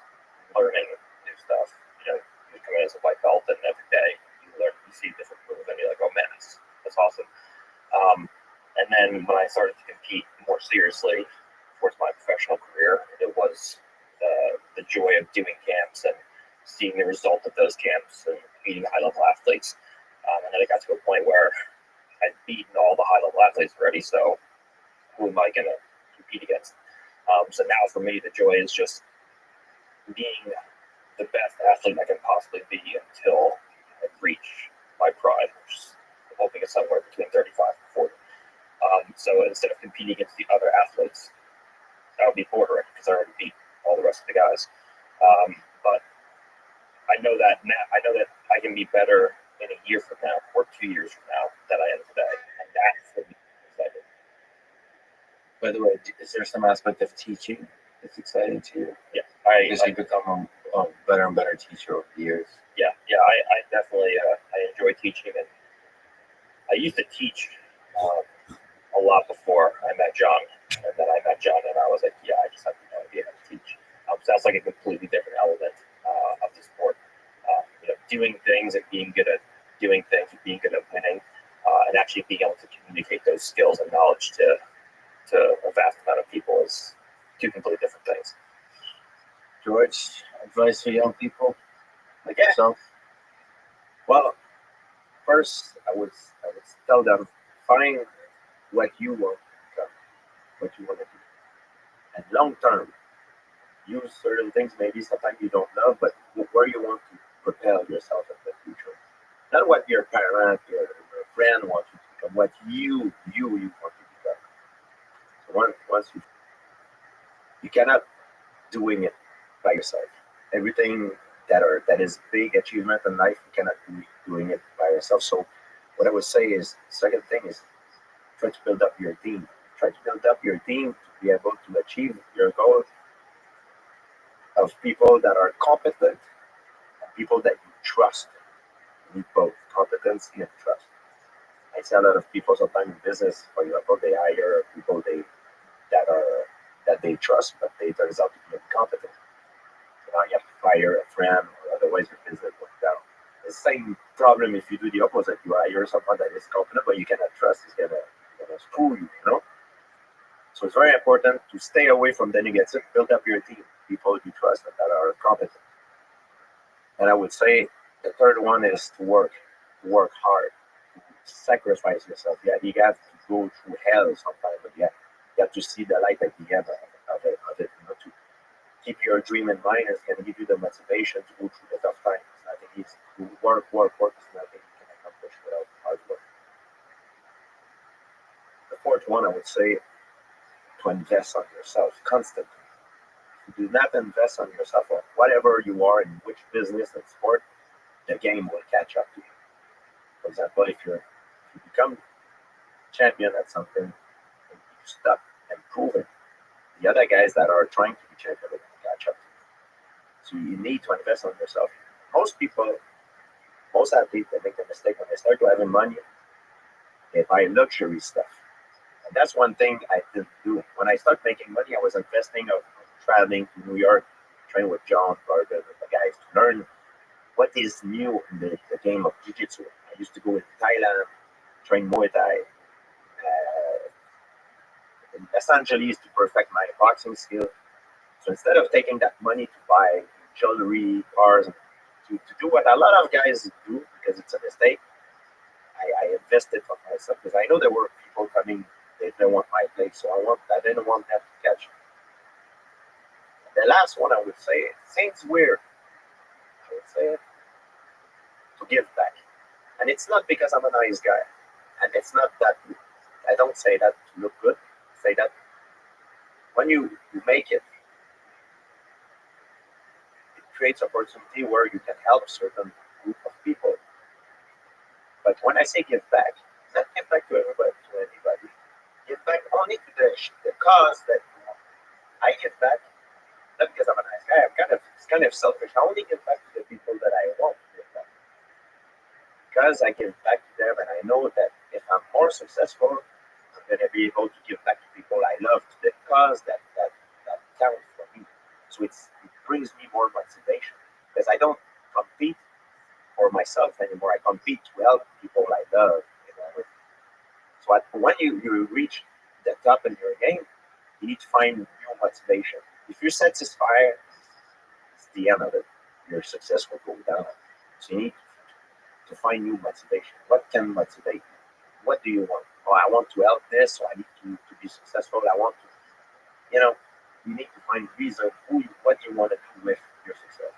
learning new stuff. You come in as a white belt, and every day you see a different move, and you're like, oh man, that's awesome. And then when I started to compete more seriously towards my professional career, it was the joy of doing camps and seeing the result of those camps and meeting high-level athletes. And then it got to a point where I'd beaten all the high-level athletes already, so who am I going to compete against? So now for me, the joy is just being the best athlete I can possibly be until I reach my prime, which is I'm hoping is somewhere between 35 and 40. So instead of competing against the other athletes, that would be bordering because I already beat all the rest of the guys. But I know that now. I know that I can be better in a year from now or 2 years from now than I am today, and that's what makes me excited. By the way, is there some aspect of teaching that's exciting to you? Yeah, Because you become a better and better teacher over the years. Yeah. I definitely I enjoy teaching, and I used to teach a lot before I met John, and then I met John, and I was like, yeah, I just have no idea how to teach. Sounds like a completely different element of the sport. Doing things and being good at doing things and being good at winning, and actually being able to communicate those skills and knowledge to a vast amount of people is two completely different things. George, advice for young people like yourself? Well, first I would tell them find what you want to become, what you want to do, and long term use certain things maybe sometimes you don't know, but where you want to propel yourself in the future. Not what your parent, your friend wants you to become, what you want to become. So once you cannot doing it by yourself. Everything that is big achievement in life, you cannot do doing it by yourself. So what I would say is second thing is try to build up your team. Try to build up your team to be able to achieve your goal of people that are competent and people that you trust. You need both competency and trust. I see a lot of people sometimes in business, for example, they hire people that are that they trust, but they turns out to be incompetent. You know, you have to fire a friend, or otherwise your business goes down. The same problem if you do the opposite. You hire someone that is competent, but you cannot trust is gonna screw you. You know. So it's very important to stay away from the negative. Build up your team, people you trust and that are competent. And I would say the third one is to work hard, to sacrifice yourself. Yeah, you have to go through hell sometimes, but yeah, you have to see the light at the end of it. You know, to keep your dream in mind is going to give you the motivation to go through the tough times. I think it's to work is nothing you can accomplish without hard work. The fourth one, I would say, to invest on yourself constantly. If you do not invest on yourself or whatever you are in which business and sport, the game will catch up to you. For example, if you become champion at something and you stop improving, the other guys that are trying to be champion will catch up to you. So you need to invest on yourself. Most people, most athletes, they make the mistake when they start to having money, they buy luxury stuff. And that's one thing I didn't do. When I started making money, I was investing of traveling to New York, training with John, Gordon, and the guys to learn what is new in the game of Jiu-Jitsu. I used to go in Thailand, train Muay Thai, in Los Angeles to perfect my boxing skill. So instead of taking that money to buy jewelry, cars, to do what a lot of guys do because it's a mistake, I invested for myself because I know there were people coming, they want my place, so I didn't want that to catch me. The last one I would say, seems weird, I would say to give back. And it's not because I'm a nice guy. And it's not that I don't say that to look good. I say that when you make it, it creates opportunity where you can help certain group of people. But when I say give back, not give back to everybody, to anybody. Give back only to the cause that I give back. Not because I'm a nice guy. It's kind of selfish. I only give back to the people that I want to give back. Because I give back to them, and I know that if I'm more successful, I'm going to be able to give back to people I love, to the cause that counts for me. So it brings me more motivation because I don't compete for myself anymore. I compete to help people I love. You know? So when you reach the top in your game, you need to find new motivation. If you're satisfied, it's the end of it. Your success will go down. So you need to find new motivation. What can motivate you? What do you want? Oh, I want to help this, so I need to be successful. I want to, you need to find reason what you want to do with your success.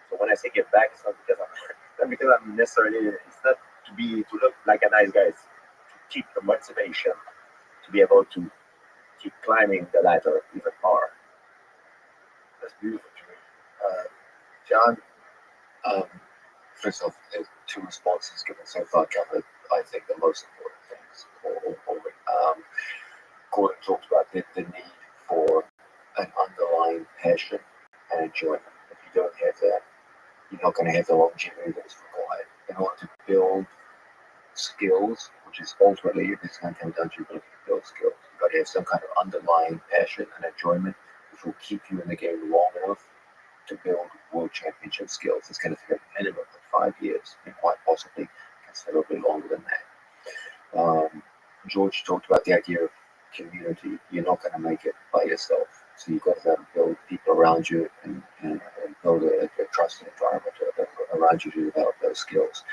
So when I say give back, it's not because I'm necessarily, it's not to look like a nice guy. It's to keep the motivation to be able to keep climbing the ladder even more. That's beautiful, John. Um, First off, the two responses given so far covered, I think, the most important things. Gordon talked about the need for an underlying passion and enjoyment. If you don't have that, you're not going to have the longevity that's required. In order to build skills, which is ultimately, it's going to come down to your ability to build skills. You've got to have some kind of underlying passion and enjoyment, which will keep you in the game long enough to build world championship skills. It's going to take a minimum of 5 years and quite possibly considerably longer than that. George talked about the idea of community. You're not going to make it by yourself. So you've got to build people around you and build a trusted environment around you to develop those skills.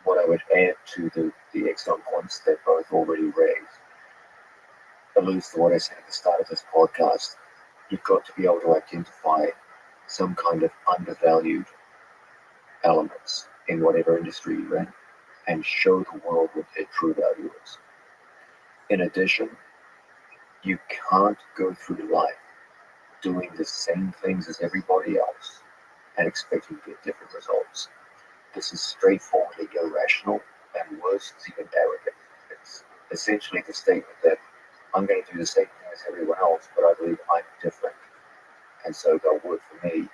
What I would add to the excellent points that both already raised alludes to what I said at the start of this podcast. You've got to be able to identify some kind of undervalued elements in whatever industry you're in and show the world what their true value is. In addition, you can't go through life doing the same things as everybody else and expecting to get different results. This is straightforwardly irrational, and worse, it's even arrogant. It's essentially the statement that I'm going to do the same thing as everyone else, but I believe I'm different, and so they'll work for me,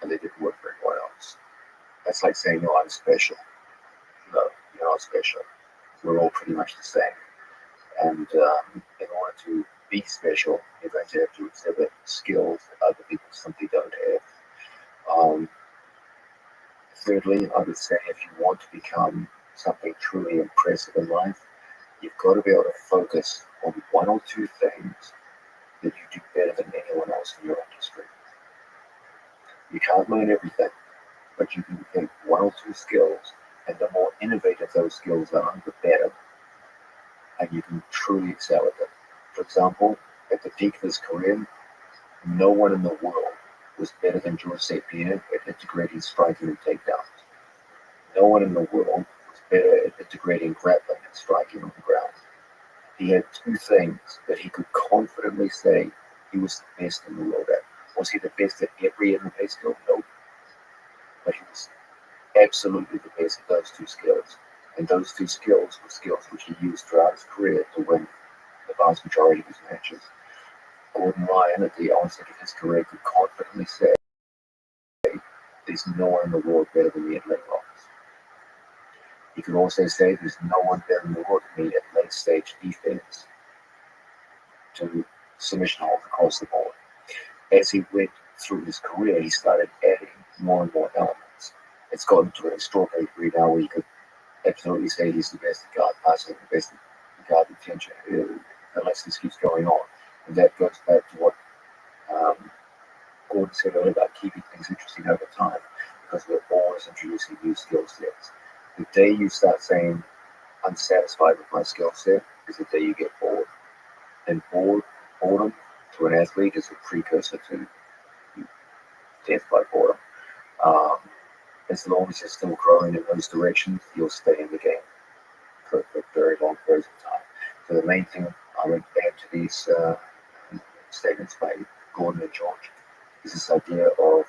and they didn't work for anyone else. That's like saying, no, I'm special. No, you're not special. We're all pretty much the same. And in order to be special, you're going to have to exhibit skills that other people simply don't have. Thirdly, I would say if you want to become something truly impressive in life, you've got to be able to focus on one or two things that you do better than anyone else in your industry. You can't learn everything, but you can pick one or two skills, and the more innovative those skills are, the better, and you can truly excel at them. For example, at the peak of his career, no one in the world was better than George St. Pierre at integrating striking and takedowns. No one in the world was better at integrating grappling and striking on the ground. He had two things that he could confidently say he was the best in the world at. Was he the best at every MMA skill? No. But he was absolutely the best at those two skills. And those two skills were skills which he used throughout his career to win the vast majority of his matches. Gordon Ryan, at the onset of his career, could confidently say, there's no one in the world better than me at leg locks. He could also say, there's no one better in the world than me at late stage defense to submission holds across the board. As he went through his career, he started adding more and more elements. It's gotten to an extraordinary degree now where he could absolutely say he's the best at guard passing, the best at guard detention, unless this keeps going on. And that goes back to what Gordon said earlier about keeping things interesting over time, because we're always introducing new skill sets. The day you start saying, I'm satisfied with my skill set, is the day you get bored. And boredom to an athlete is a precursor to death by boredom. As long as you're still growing in those directions, you'll stay in the game for very long periods of time. So the main thing I would add to these statements by Gordon and George is this idea of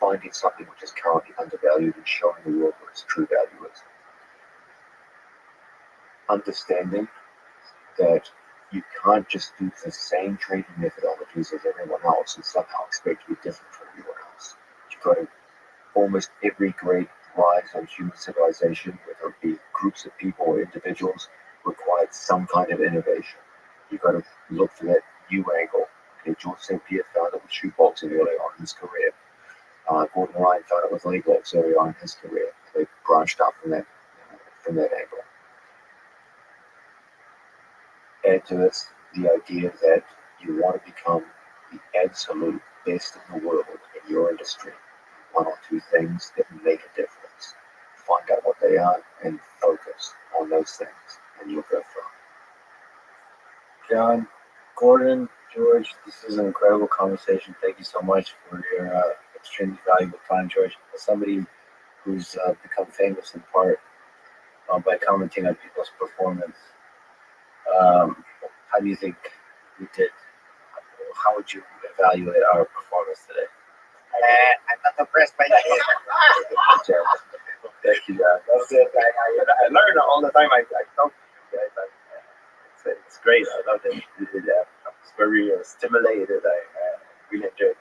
finding something which is currently undervalued and showing the world what its true value is. Understanding that you can't just do the same training methodologies as everyone else and somehow expect to be different from everyone else. You've got to, almost every great rise on human civilization, whether it be groups of people or individuals, required some kind of innovation. You've got to look for that new angle. Okay, George St. Pierre found it with shootboxing early on in his career. Gordon Ryan found it with leg locks early on in his career. They branched out from that angle. Add to this the idea that you want to become the absolute best in the world in your industry. One or two things that make a difference. Find out what they are and focus on those things, and you'll go far. John, Gordon, George, this is an incredible conversation. Thank you so much for your extremely valuable time, George. As somebody who's become famous in part by commenting on people's performance, how do you think we did? How would you evaluate our performance today? I'm not impressed by that. Thank you, John. That's it. I learn all the time. I talk to you guys. It's great. I love it. It's very stimulated. I really enjoyed it.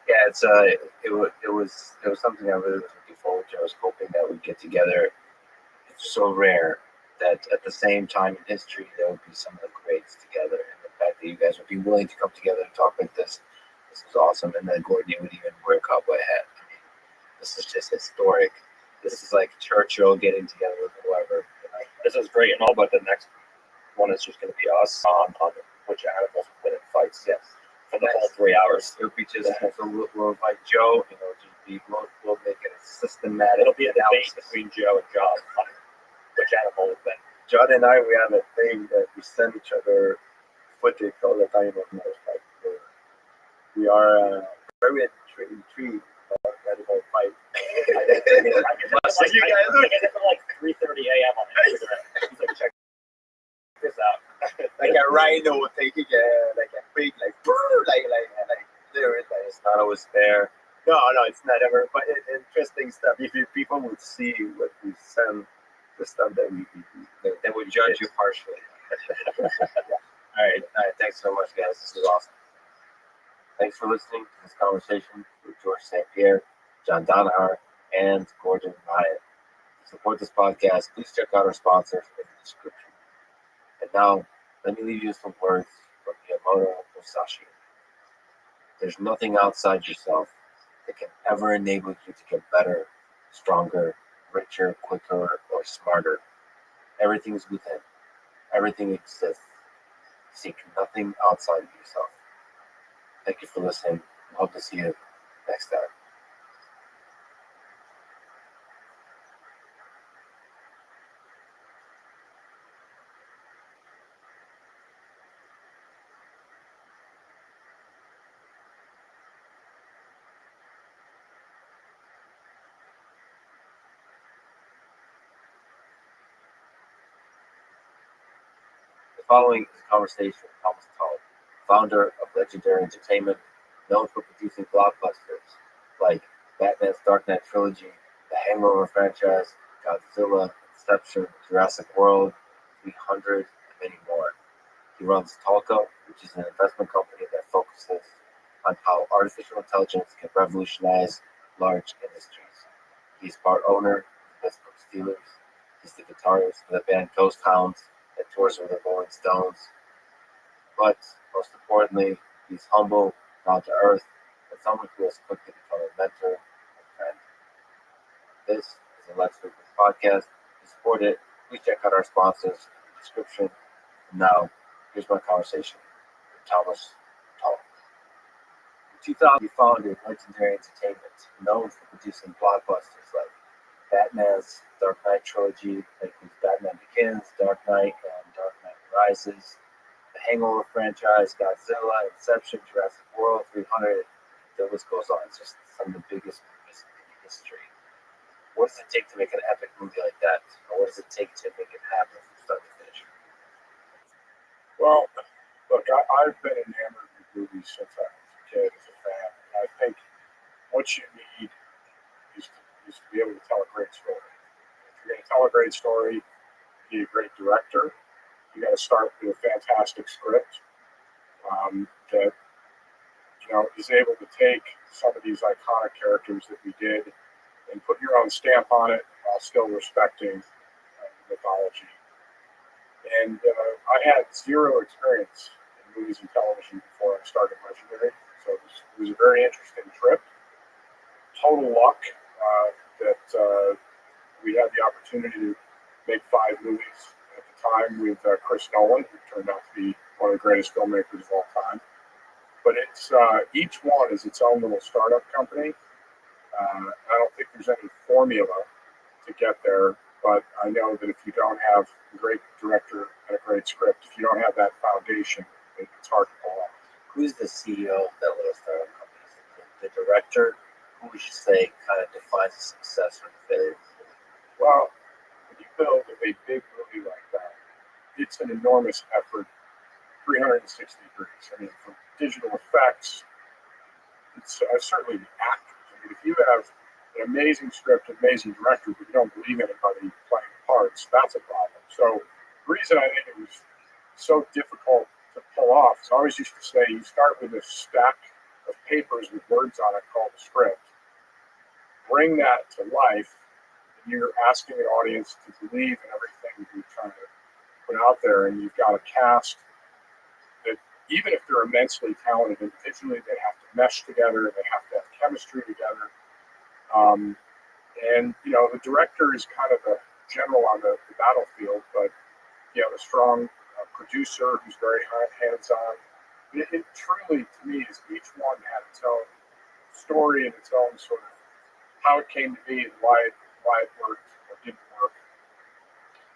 Yeah, it was something I really was looking forward to. I was hoping that we'd get together. It's so rare that at the same time in history there would be some of the greats together, and the fact that you guys would be willing to come together and talk like this is awesome. And then Gordon, you would even wear a cowboy hat. I mean, this is just historic. This is like Churchill getting together with whoever. This is great and all, but the next one is just going to be us on which animals win in fights. Yes. For the whole 3 hours. It'll be just so we'll invite Joe, we'll make it systematic. It'll be a debate analysis. between Joe and John on which animal has been. John and I, we have a thing that we send each other footage all the time of motorcycle. We are very intrigued about animal fight. I get it at like 3:30 a.m. on Instagram. He's like, check this out. Like a rhino taking like a big like there is like, It's not always fair. no, it's not ever. But interesting stuff. If people would see what we send, the stuff that we They would judge you harshly. All right. Thanks so much, guys. This is awesome. Thanks for listening to this conversation with George St. Pierre, John Donahar, and Gordon Myatt. To support this podcast, please check out our sponsors in the description. And now, let me leave you with some words from Miyamoto Musashi. There's nothing outside yourself that can ever enable you to get better, stronger, richer, quicker, or smarter. Everything's within. Everything exists. Seek nothing outside of yourself. Thank you for listening. Hope to see you next time. The following is a conversation with Thomas Tull, founder of Legendary Entertainment, known for producing blockbusters like Batman's Dark Knight trilogy, the Hangover franchise, Godzilla, Inception, Jurassic World, 300, and many more. He runs Talco, which is an investment company that focuses on how artificial intelligence can revolutionize large industries. He's part owner of the Pittsburgh Steelers. He's the guitarist for the band Ghost Hounds and tours with the Rolling Stones. But most importantly, he's humble, down to earth, and someone who has quickly become a mentor and friend. This is a Let's Live This podcast. To support it, please check out our sponsors in the description. And now, here's my conversation with Thomas Tull. In 2000, he founded Legendary Entertainment, known for producing blockbusters like Batman's Dark Knight trilogy, that includes Batman Begins, Dark Knight, and Dark Knight Rises, the Hangover franchise, Godzilla, Inception, Jurassic World, 300. The list goes on. It's just some of the biggest movies in history. What does it take to make an epic movie like that? Or what does it take to make it happen from start to finish? Well, look, I've been enamored with movies since I was a kid as a fan. And I think what you need is to be able to tell a great story. If you're going to tell a great story, you need a great director. You got to start with a fantastic script that is able to take some of these iconic characters that we did and put your own stamp on it while still respecting the mythology. And I had zero experience in movies and television before I started Legendary, so it was a very interesting trip. Total luck that we had the opportunity to make 5 movies at the time with Chris Nolan, who turned out to be one of the greatest filmmakers of all time. But it's each one is its own little startup company. I don't think there's any formula to get there, but I know that if you don't have a great director and a great script, if you don't have that foundation, it's hard to pull off. Who's the CEO of that little startup company? The director? Who would you say kind of defines the success or the failure? Well, when you build a big movie like that, it's an enormous effort, 360 degrees. I mean, from digital effects, it's certainly the actors. I mean, if you have an amazing script, an amazing director, but you don't believe anybody playing parts, that's a problem. So the reason I think it was so difficult to pull off is I always used to say you start with a stack of papers with words on it called a script. Bring that to life, and you're asking an audience to believe in everything you're trying to put out there, and you've got a cast that even if they're immensely talented individually, they have to mesh together, they have to have chemistry together. And the director is kind of a general on the battlefield, but you have a strong producer who's very hands-on. It truly, to me, is each one had its own story and its own sort of how it came to be and why it worked or didn't work.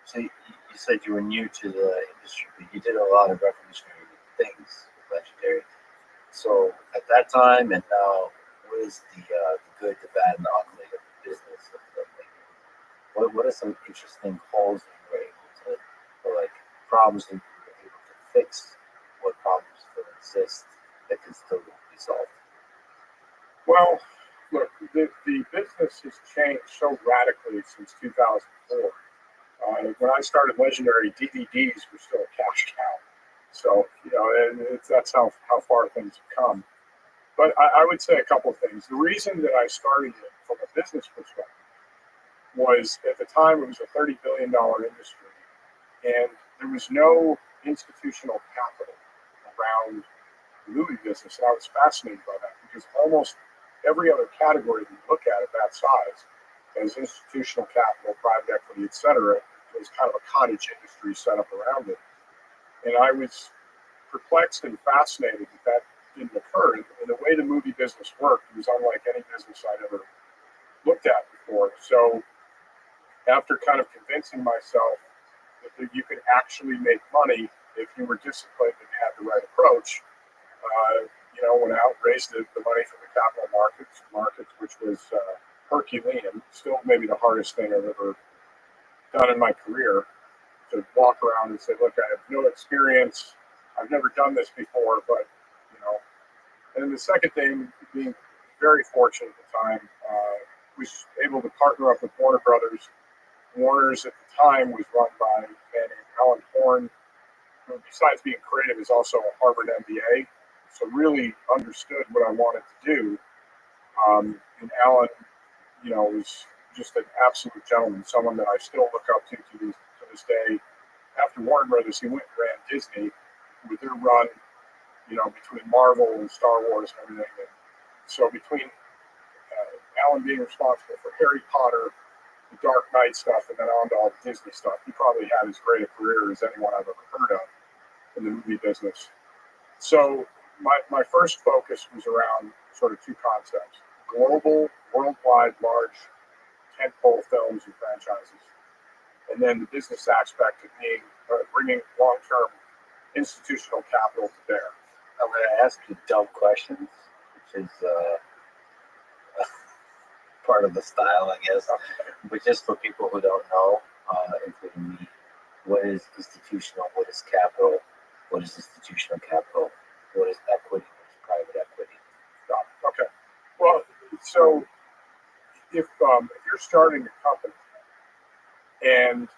So you said you were new to the industry, but you did a lot of revolutionary things with Legendary. So at that time and now, what is the good, the bad, and the ugly of the business of filmmaking? What are some interesting holes that you were able to, or like problems that you were able to fix? What problems still exist that can still be solved? Well, look, the business has changed so radically since 2004. When I started Legendary, DVDs were still a cash cow. So, and that's how far things have come. But I would say a couple of things. The reason that I started it from a business perspective was at the time it was a $30 billion industry, and there was no institutional capital around the movie business. And I was fascinated by that because almost every other category that you look at that size as institutional capital, private equity, etc., was kind of a cottage industry set up around it. And I was perplexed and fascinated that didn't occur. And the way the movie business worked was unlike any business I'd ever looked at before. So after kind of convincing myself that you could actually make money if you were disciplined and had the right approach, went out, raised the money from the capital markets, which was Herculean, still maybe the hardest thing I've ever done in my career, to walk around and say, look, I have no experience, I've never done this before, but, And then the second thing, being very fortunate at the time, was able to partner up with Warner Brothers. Warner's at the time was run by a man named Alan Horn, who besides being creative is also a Harvard MBA, so really understood what I wanted to do. And Alan, was just an absolute gentleman, someone that I still look up to this day. After Warner Brothers, he went and ran Disney with their run, between Marvel and Star Wars and everything. And so between Alan being responsible for Harry Potter, the Dark Knight stuff, and then on to all the Disney stuff, he probably had as great a career as anyone I've ever heard of in the movie business. So my first focus was around sort of two concepts: global, worldwide, large tentpole films and franchises, and then the business aspect of bringing long-term institutional capital to bear. I'm going to ask you dumb questions, which is part of the style, I guess. But just for people who don't know, including me, what is institutional? What is capital? What is institutional capital? What is equity? What is private equity? Okay. Well, so if you're starting a company and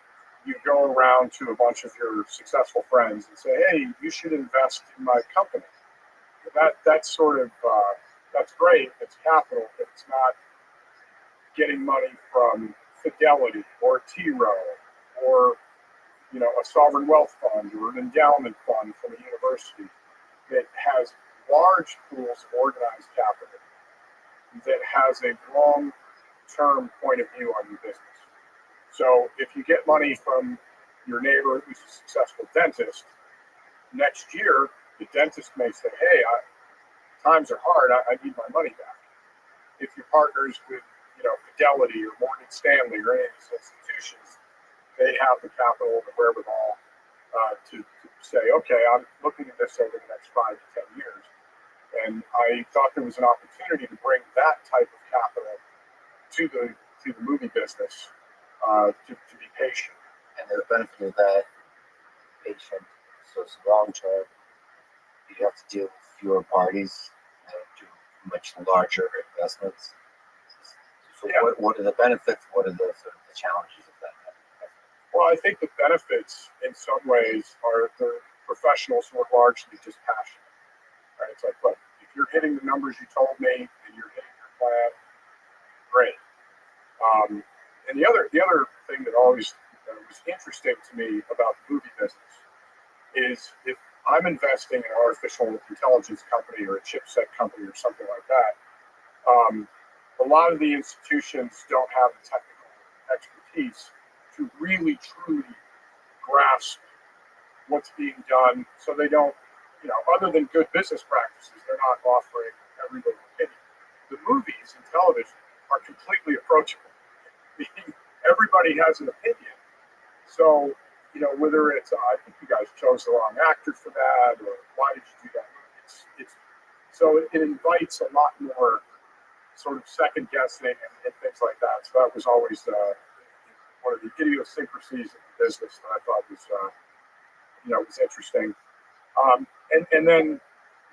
you go around to a bunch of your successful friends and say, "Hey, you should invest in my company," that's sort of that's great. It's capital, but it's not getting money from Fidelity or T. Rowe or a sovereign wealth fund or an endowment fund from a university that has large pools of organized capital that has a long-term point of view on your business. So if you get money from your neighbor who's a successful dentist, next year the dentist may say, "Hey, times are hard, I need my money back." If your partners with Fidelity or Morgan Stanley or any of these institutions, they have the capital, the wherewithal to say, "Okay, I'm looking at this over the next 5 to 10 years." And I thought there was an opportunity to bring that type of capital to the movie business, to be patient. And the benefit of that, patient, so it's long term. You have to deal with fewer parties and do much larger investments. So Yeah. what are the benefits? What are the sort of the challenges of that? Well, I think the benefits in some ways are the professionals who are largely just passionate. Right? It's like, look, if you're hitting the numbers you told me and you're hitting your plan, great. And the other thing that always was interesting to me about the movie business is if I'm investing in an artificial intelligence company or a chipset company or something like that, a lot of the institutions don't have the technical expertise to really truly grasp what's being done. So they don't, other than good business practices, they're not offering every little opinion. The movies and television are completely approachable. Everybody has an opinion. So, whether it's, I think you guys chose the wrong actor for that, or why did you do that? So it invites a lot more sort of second guessing and things like that. So that was always one of the idiosyncrasies of the business that I thought was interesting. And then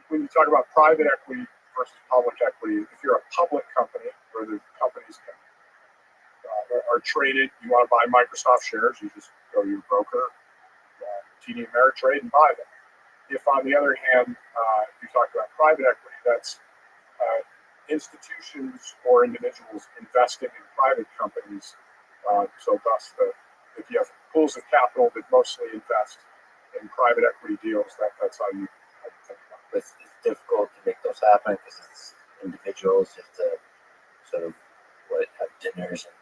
when you talk about private equity versus public equity, if you're a public company where the companies are traded, you want to buy Microsoft shares, you just go to your broker, TD Ameritrade, and buy them. If, on the other hand, if you talk about private equity, that's institutions or individuals investing in private companies. So thus, if you have pools of capital that mostly invest in private equity deals, that's how you think about it. It's difficult to make those happen because it's individuals. You have to sort of have dinners and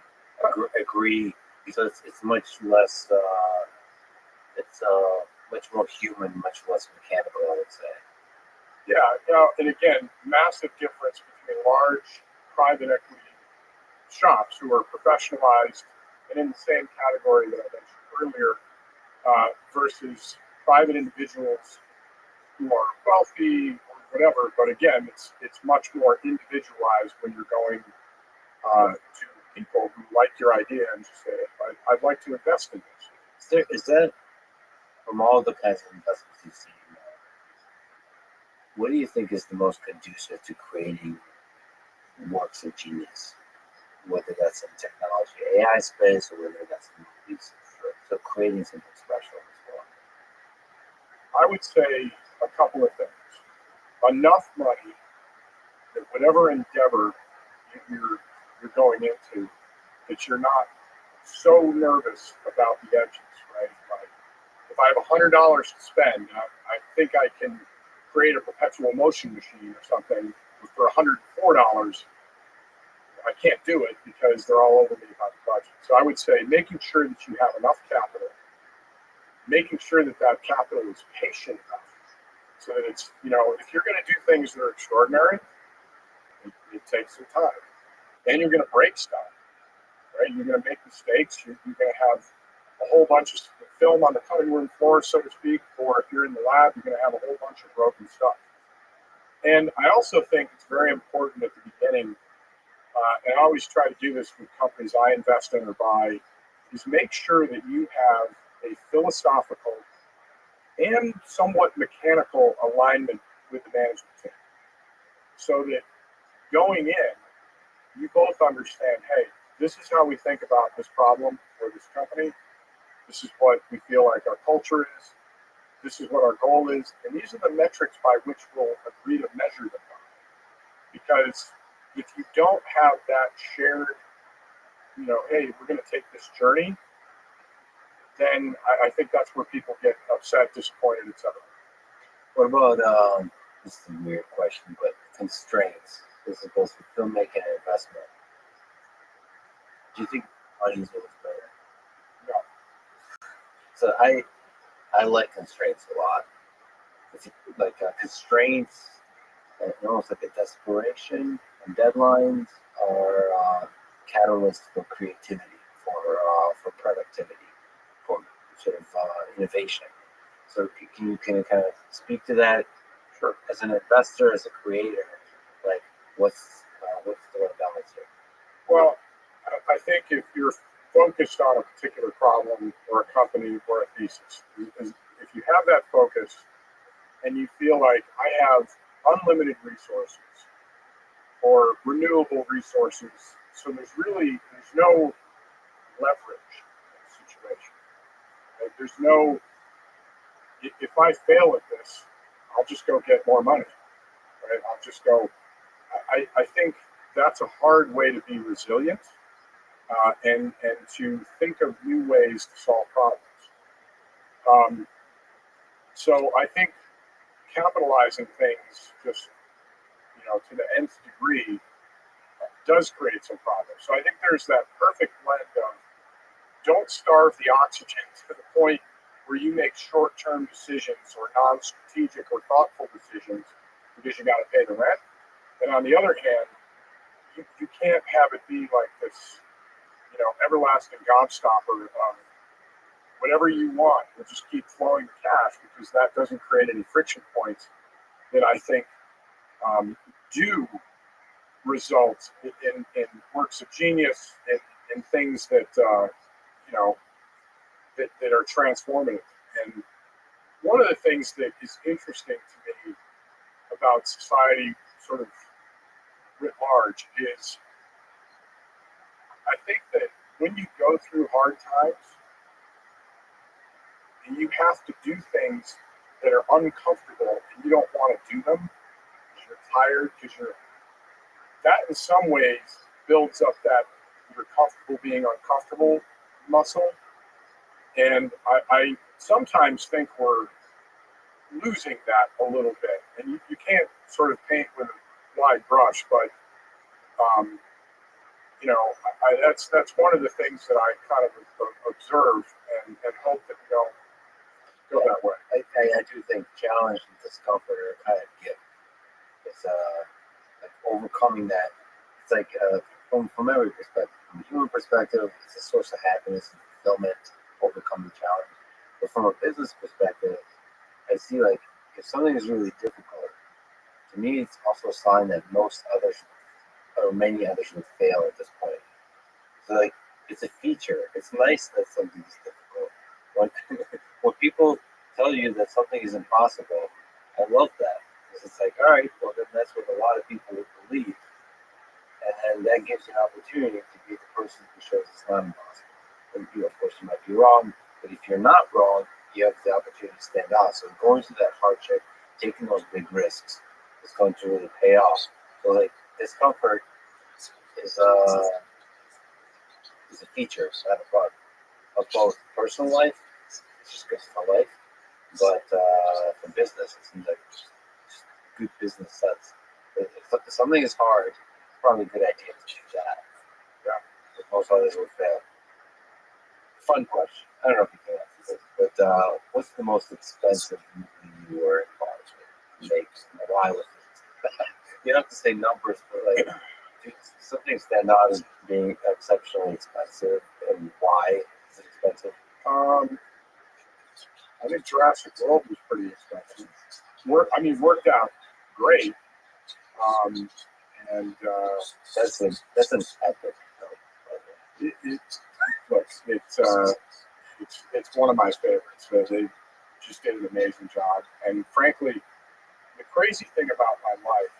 agree. So it's much less. It's much more human, much less mechanical, I would say. Yeah, and again, massive difference between large private equity shops who are professionalized and in the same category that I mentioned earlier, versus private individuals who are wealthy or whatever. But again, it's much more individualized when you're going to people who like your idea and just say, I'd like to invest in this. Is that from all the kinds of investments you've seen? What do you think is the most conducive to creating works of genius? Whether that's in technology, AI space, or whether that's in movies, so creating something special as well. I would say a couple of things. Enough money that whatever endeavor you're going into, that you're not so nervous about the edges, right? Like, if I have $100 to spend, I think I can create a perpetual motion machine or something for $104. I can't do it because they're all over me about the budget. So I would say making sure that you have enough capital, making sure that capital is patient enough, so that it's, if you're going to do things that are extraordinary, it takes some time. And you're going to break stuff, right? You're going to make mistakes. You're going to have a whole bunch of film on the cutting room floor, so to speak, or if you're in the lab, you're going to have a whole bunch of broken stuff. And I also think it's very important at the beginning, and I always try to do this with companies I invest in or buy, is make sure that you have a philosophical and somewhat mechanical alignment with the management team. So that going in, you both understand, hey, this is how we think about this problem or this company. This is what we feel like our culture is. This is what our goal is. And these are the metrics by which we'll agree to measure them by. Because if you don't have that shared, hey, we're going to take this journey, then I think that's where people get upset, disappointed, etc. What about, this is a weird question, but constraints? This is both for filmmaking and investment. Do you think money is always better? No. So I like constraints a lot. It's like constraints, almost like a desperation, and deadlines are catalysts for creativity, for productivity, for sort of innovation. So can you kind of speak to that? Sure. As an investor, as a creator, like what's the right balance here? Well, I think if you're focused on a particular problem or a company or a thesis, if you have that focus and you feel like I have unlimited resources or renewable resources, so there's no leverage in the situation. Right? There's no, if I fail at this, I'll just go get more money. Right? I'll just go. I think that's a hard way to be resilient and to think of new ways to solve problems. So I think capitalizing things just to the nth degree does create some problems. So I think there's that perfect blend of don't starve the oxygen to the point where you make short-term decisions or non-strategic or thoughtful decisions because you got to pay the rent. And on the other hand, you can't have it be like this, everlasting gobstopper of whatever you want. We'll just keep flowing cash because that doesn't create any friction points that I think do result in works of genius and in things that that are transformative. And one of the things that is interesting to me about society, sort of writ large, is I think that when you go through hard times, and you have to do things that are uncomfortable, and you don't want to do them because you're tired, that in some ways builds up that you're comfortable being uncomfortable muscle. And I sometimes think we're losing that a little bit. And you can't sort of paint with a wide brush, but that's one of the things that I kind of observe and hope that we don't go that way. I do think challenge and discomfort are kind of gift. It's like overcoming that. It's like from every perspective, from a human perspective, it's a source of happiness and fulfillment, overcoming challenge. But from a business perspective, I see like if something is really difficult, to me it's also a sign that most others or many others would fail at this point. So like it's a feature. It's nice that something is difficult. When when people tell you that something is impossible, I love that. Because it's like, all right, well then that's what a lot of people would believe. And that gives you an opportunity to be the person who shows it's not impossible. And you, of course, you might be wrong, but if you're not wrong, you have the opportunity to stand out. So going through that hardship, taking those big risks, is going to really pay off. So like discomfort is a feature, it's not a bug, of both personal life, it's just good for life, but for business, it seems like just good business sense. If something is hard, it's probably a good idea to do that. Yeah, but most others will fail. Fun question. I don't know if you can answer this, but what's the most expensive movie you were involved with? Make, and why was it? You don't have to say numbers, but like, something stand out as being exceptionally expensive, and why is it expensive? I think Jurassic World was pretty expensive. Worked out great. And That's an epic. it's one of my favorites. They just did an amazing job. And frankly, the crazy thing about my life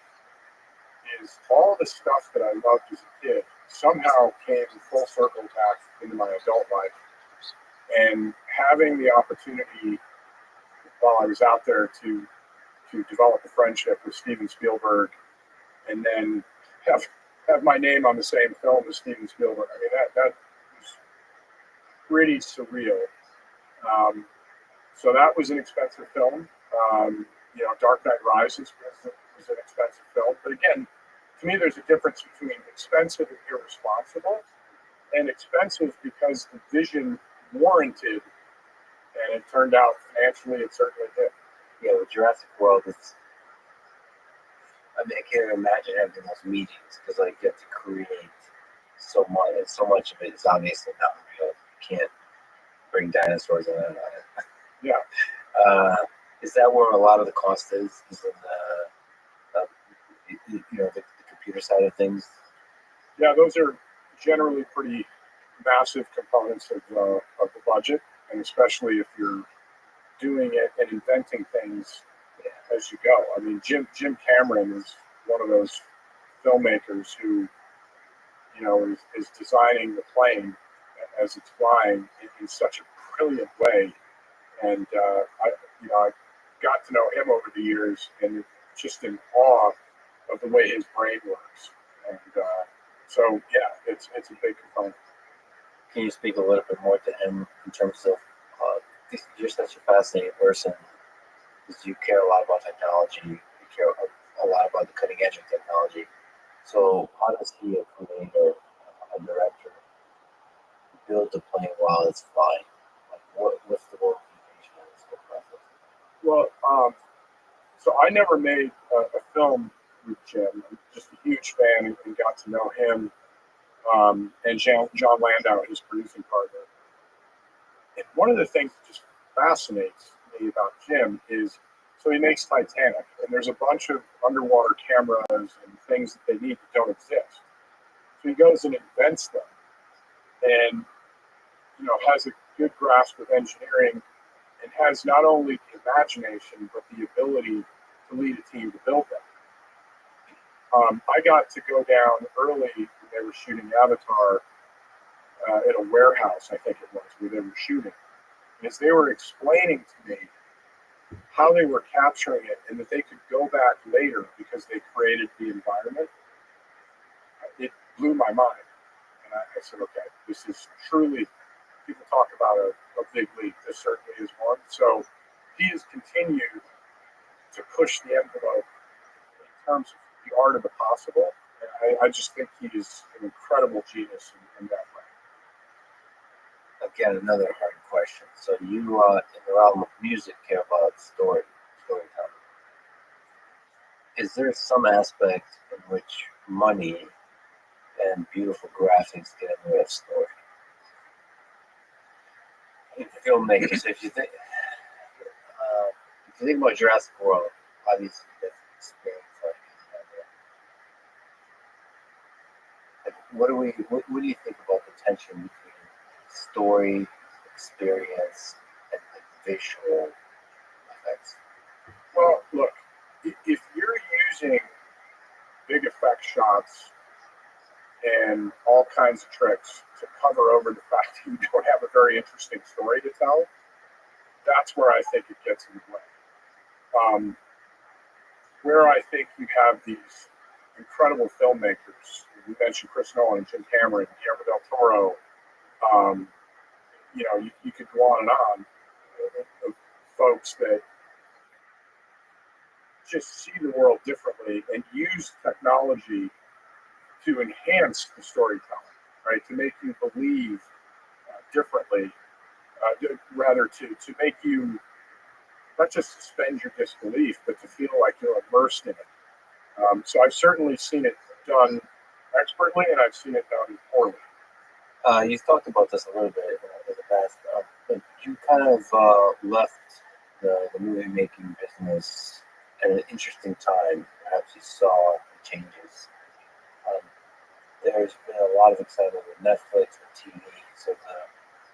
is all the stuff that I loved as a kid somehow came full circle back into my adult life. And having the opportunity while I was out there to develop a friendship with Steven Spielberg, and then have my name on the same film as Steven Spielberg. I mean, that was pretty surreal. So that was an expensive film. Dark Knight Rises was an expensive film. But again, to me, there's a difference between expensive and irresponsible, and expensive because the vision warranted, and it turned out financially it certainly did. Yeah, with Jurassic World, I can't even imagine having those meetings because like you have to create so much, and so much of it is obviously not real. You can't bring dinosaurs in on it. Yeah. Is that where a lot of the cost is in the computer side of things? Yeah, those are generally pretty massive components of the budget, and especially if you're doing it and inventing things as you go. I mean, Jim Cameron is one of those filmmakers who, is designing the plane as it's flying in such a brilliant way. And I got to know him over the years, and just in awe of the way his brain works. And so, yeah, it's a big component. Can you speak a little bit more to him in terms of you're such a fascinating person because you care a lot about technology, you care a lot about the cutting edge of technology. So how does he, a creator, a director, build the plane while it's flying? Like what's the work in this whole process? Well, so I never made a film with Jim. I'm just a huge fan and got to know him and John Landau, his producing partner. And one of the things that just fascinates me about Jim is, so he makes Titanic, and there's a bunch of underwater cameras and things that they need that don't exist. So he goes and invents them, and has a good grasp of engineering, and has not only the imagination but the ability to lead a team to build them. I got to go down early when they were shooting Avatar at a warehouse, I think it was, where they were shooting. And as they were explaining to me how they were capturing it and that they could go back later because they created the environment, it blew my mind. And I said, okay, this is truly, people talk about a big leap. This certainly is one. So he has continued to push the envelope in terms of the art of the possible. And I just think he is an incredible genius in that way. Again, another hard question. So you, in the realm of music, care about storytelling. Is there some aspect in which money and beautiful graphics get in the way of story? In filmmakers, if you think about Jurassic World, obviously that's an experience like what do you think about the tension between story, experience, and like visual effects? Well, look, if you're using big effect shots and all kinds of tricks to cover over the fact that you don't have a very interesting story to tell, that's where I think it gets in the way. Where I think you have these incredible filmmakers, you mentioned Chris Nolan and Jim Cameron, Guillermo del Toro, you could go on and on of folks that just see the world differently and use technology to enhance the storytelling, right? To make you believe differently, rather to make you not just suspend your disbelief, but to feel like you're immersed in it. So I've certainly seen it done expertly, and I've seen it done poorly. You've talked about this a little bit in the past, but you kind of left the movie making business at an interesting time. Perhaps you saw the changes. There's been a lot of excitement with Netflix and TV, so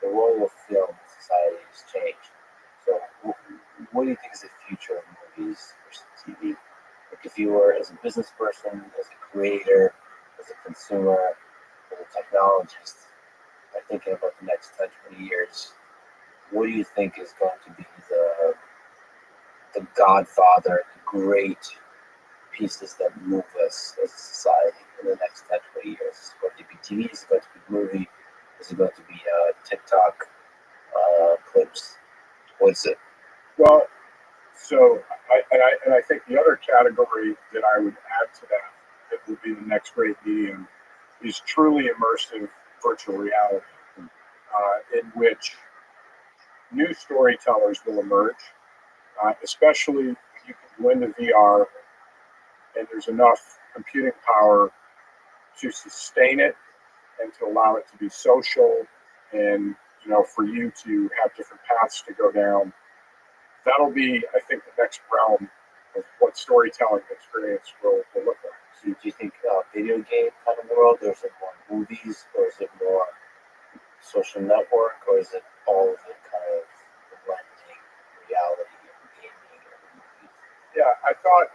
the role of film in society has changed. So, what do you think is the future of movies versus TV? Like, if you were, as a business person, as a creator, as a consumer, as a technologist, thinking about the next 10, 20 years, what do you think is going to be the godfather, the great pieces that move us as a society in the next 10, 20 years? Is it going to be TV? Is it going to be movie? Is it going to be TikTok clips? What is it? Well, so I think the other category that I would add to that would be the next great medium is truly immersive virtual reality, in which new storytellers will emerge, especially when you can go into VR and there's enough computing power to sustain it and to allow it to be social and for you to have different paths to go down. That'll be, I think, the next realm of what storytelling experience will look like. So do you think video game kind of world, or is it more movies, or is it more social network, or is it all of it kind of blending reality and gaming and movies? Yeah, I thought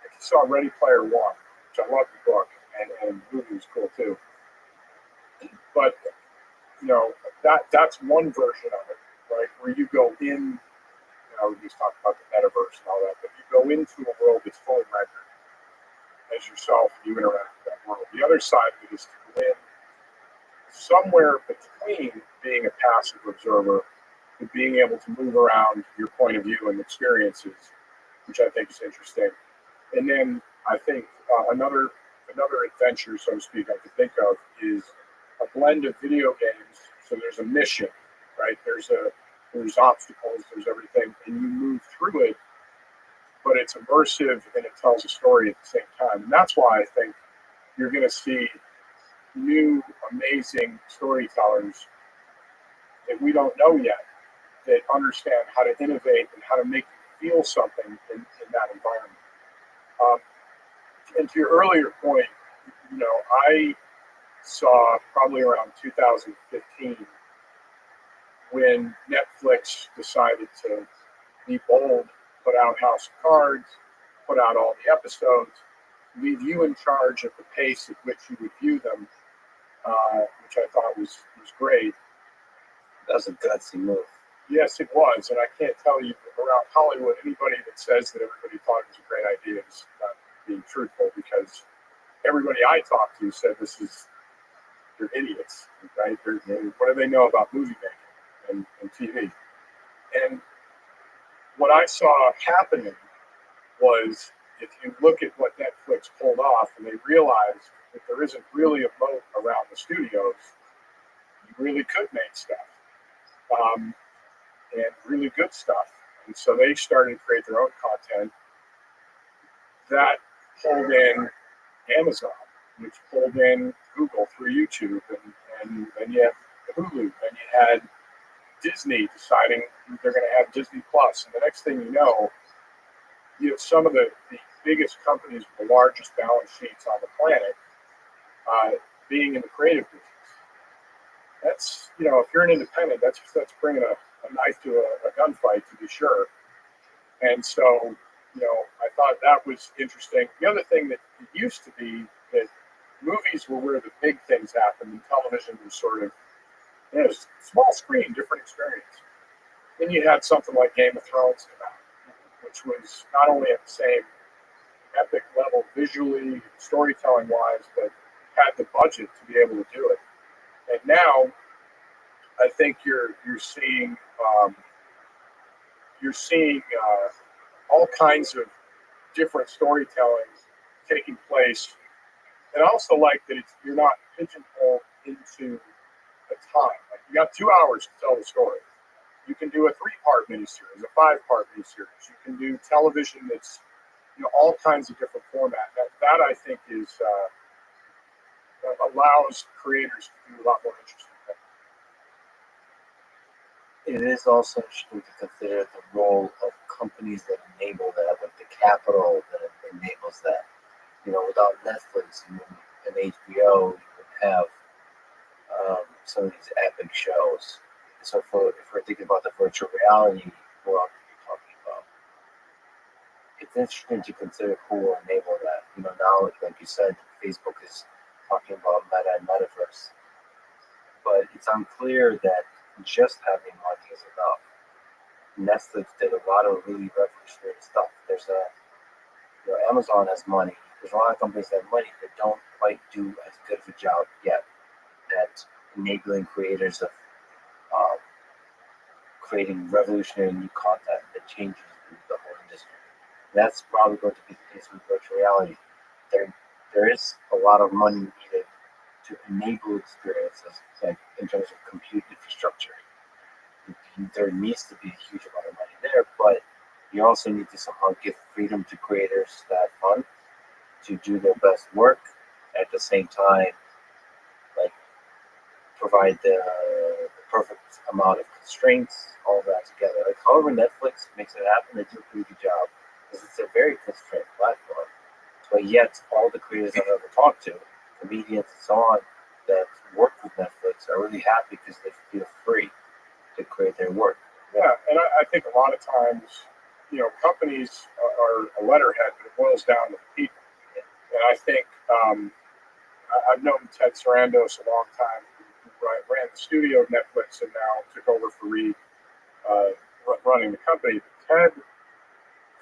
if you saw Ready Player One, which I love the book, and the movie was cool too. But that's one version of it, right? Where you go in, we just talked about the metaverse and all that, but you go into a world that's fully rendered as yourself, and you interact with that world. The other side of it is to go in somewhere between being a passive observer and being able to move around your point of view and experiences, which I think is interesting. And then I think another adventure, so to speak, I could think of is a blend of video games. So there's a mission, right? There's obstacles, there's everything, and you move through it but it's immersive and it tells a story at the same time. And that's why I think you're going to see new, amazing storytellers that we don't know yet that understand how to innovate and how to make you feel something in that environment. And to your earlier point, I saw probably around 2015 when Netflix decided to be bold, put out House of Cards, put out all the episodes, leave you in charge of the pace at which you would view them, which I thought was great. That was a gutsy move. Yes, it was, and I can't tell you around Hollywood, anybody that says that everybody thought it was a great idea is not being truthful, because everybody I talked to said they're idiots, right? What do they know about movie making and TV? And what I saw happening was, if you look at what Netflix pulled off, and they realized that there isn't really a moat around the studios, you really could make stuff. And really good stuff. And so they started to create their own content. That pulled in Amazon, which pulled in Google through YouTube, and then you have Hulu, and you had Disney deciding they're going to have Disney Plus. And the next thing you know, you have some of the biggest companies with the largest balance sheets on the planet being in the creative business. That's, if you're an independent, that's bringing a knife to a gunfight, to be sure. And so, I thought that was interesting. The other thing that it used to be that movies were where the big things happened, and television was sort of, small screen, different experience. Then you had something like Game of Thrones come out, which was not only at the same epic level visually, storytelling wise, but had the budget to be able to do it. And now, I think you're seeing all kinds of different storytelling taking place. And I also like that you're not pigeonholed into a time. Like, you got 2 hours to tell the story. You can do a 3-part miniseries, a 5-part miniseries. You can do television that's all kinds of different formats. That I think is allows creators to do a lot more interesting things. It is also interesting to consider the role of companies that enable that, like the capital that enables that. Without Netflix and HBO, you would have some of these epic shows. So if we're thinking about the virtual reality world you're talking about, it's interesting to consider who will enable that. Now, like you said, Facebook is talking about Meta and Metaverse. But it's unclear that just having money is enough. Netflix did a lot of really revolutionary stuff. Amazon has money. There's a lot of companies that have money that don't quite do as good of a job yet at enabling creators of creating revolutionary new content that changes the whole industry. That's probably going to be the case with virtual reality. There is a lot of money needed to enable experiences, like in terms of compute infrastructure. There needs to be a huge amount of money there, but you also need to somehow give freedom to creators to have fun, to do their best work, at the same time, like provide the perfect amount of constraints, all that together. Like, however Netflix makes it happen, they do a pretty good job, because it's a very constrained platform. But yet, all the creators I've ever talked to, comedians and so on, that work with Netflix are really happy because they feel free to create their work. Yeah, and I think a lot of times, companies are a letterhead, but it boils down to the people. And I think I've known Ted Sarandos a long time, who ran the studio of Netflix and now took over for Reed, running the company. Ted,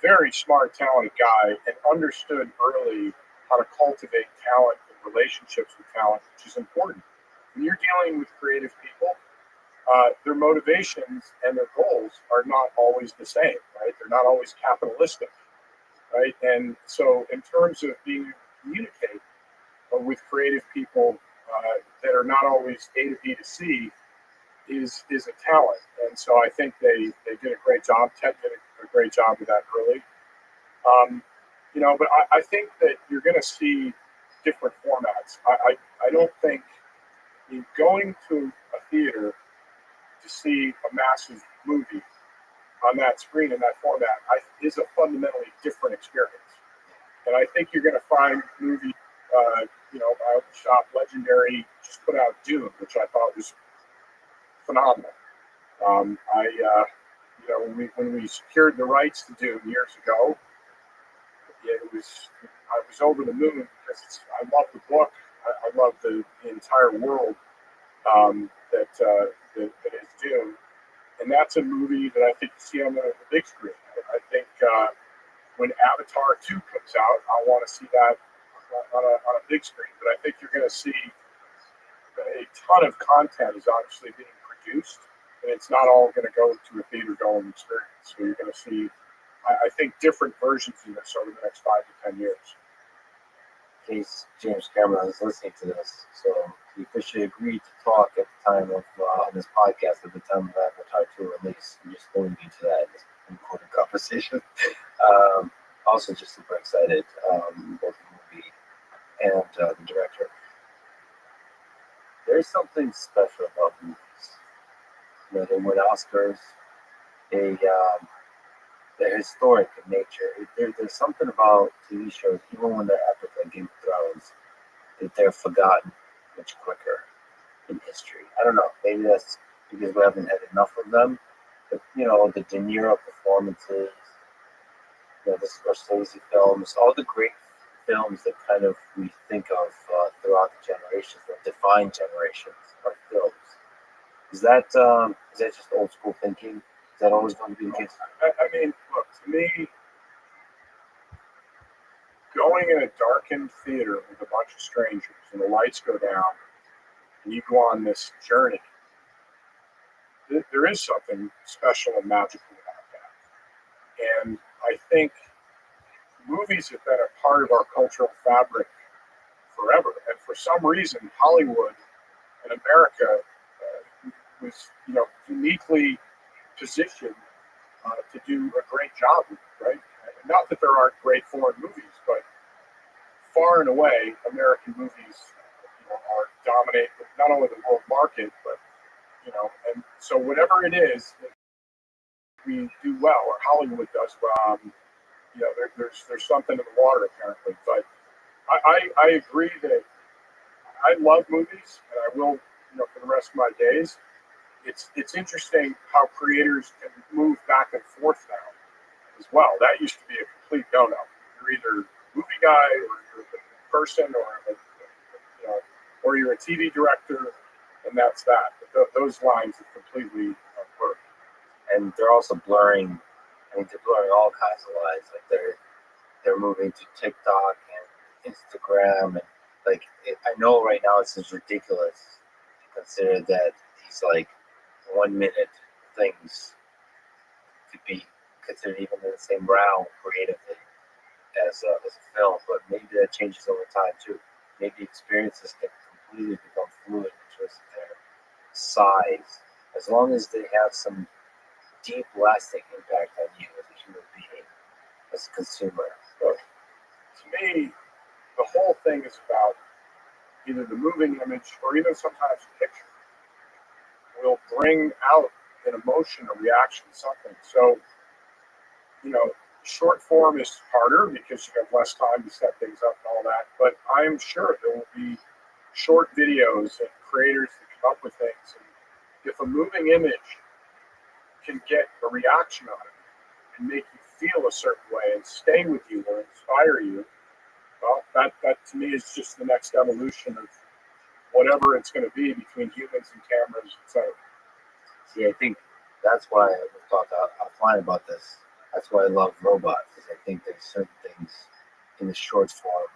very smart, talented guy, and understood early how to cultivate talent and relationships with talent, which is important. When you're dealing with creative people, their motivations and their goals are not always the same, right? They're not always capitalistic, right? And so in terms of being able to communicate with creative people that are not always A to B to C is a talent. And so I think they did a great job. Ted did a great job with that early. But I think that you're going to see different formats. I don't think going to a theater to see a massive movie on that screen in that format is a fundamentally different experience. And I think you're going to find movie, my shop Legendary just put out Dune, which I thought was phenomenal. When we secured the rights to Dune years ago, I was over the moon because I love the book. I love the entire world that is Dune, and that's a movie that I think you see on the big screen. I think when Avatar 2 comes out, I want to see that on a big screen. But I think you're going to see a ton of content is obviously being produced, and it's not all going to go to a theater-going experience. So you're going to see, I think, different versions of this over the next 5 to 10 years. In case James Cameron is listening to this, so he officially agreed to talk at the time of on this podcast at the time of Avatar 2 release. I'm just holding you to that in this important conversation. Also, just super excited, both the movie and the director. There's something special about movies. They win Oscars. They're historic in nature. There's something about TV shows, even when they're epic like Game of Thrones, that they're forgotten much quicker in history. I don't know. Maybe that's because we haven't had enough of them. But the De Niro performances, the Scorsese films, all the great films that kind of we think of throughout the generations, that define generations of films. Is that just old school thinking? Is that always going to be the case? I mean, look, to me, going in a darkened theater with a bunch of strangers and the lights go down and you go on this journey, there is something special and magical about that. And I think movies have been a part of our cultural fabric forever. And for some reason, Hollywood and America was, uniquely positioned to do a great job with it, right? Not that there aren't great foreign movies, but far and away, American movies are dominate not only the world market, but and so whatever it is that we do well, or Hollywood does well, there's something in the water apparently. But I agree that I love movies, and I will, for the rest of my days. It's interesting how creators can move back and forth now as well. That used to be a complete no-no. You're either a movie guy, or you're a person, or you're a TV director, and that's that. But those lines have completely blurred. And they're also blurring. I mean, they're blurring all kinds of lines. Like they're moving to TikTok and Instagram, and I know right now it's just ridiculous to consider that these 1 minute things could be considered even in the same realm creatively as a film, but maybe that changes over time too. Maybe experiences can completely become fluid in terms of their size, as long as they have some deep, lasting impact on you as a human being, as a consumer. So, to me, the whole thing is about either the moving image or even sometimes a picture will bring out an emotion, a reaction, something. So, short form is harder because you have less time to set things up and all that. But I'm sure there will be short videos and creators that come up with things. And if a moving image can get a reaction on it and make you feel a certain way and stay with you or inspire you, well, that to me is just the next evolution of whatever it's going to be between humans and cameras, etc. See, I think that's why we've talked offline about this. That's why I love robots, because I think there's certain things in the short form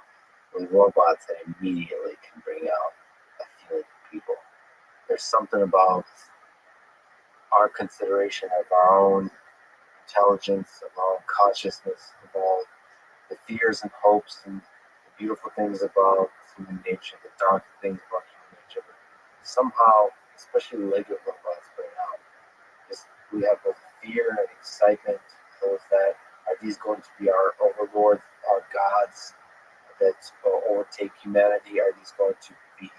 with robots that immediately can bring out a feeling of people. There's something about our consideration of our own intelligence, of our own consciousness, of all the fears and hopes and the beautiful things about human nature, the dark things about human nature. But somehow, especially Lego robots right now, we have both fear and excitement towards that. I Are these going to be our overlords, our gods that overtake humanity? Are these going to be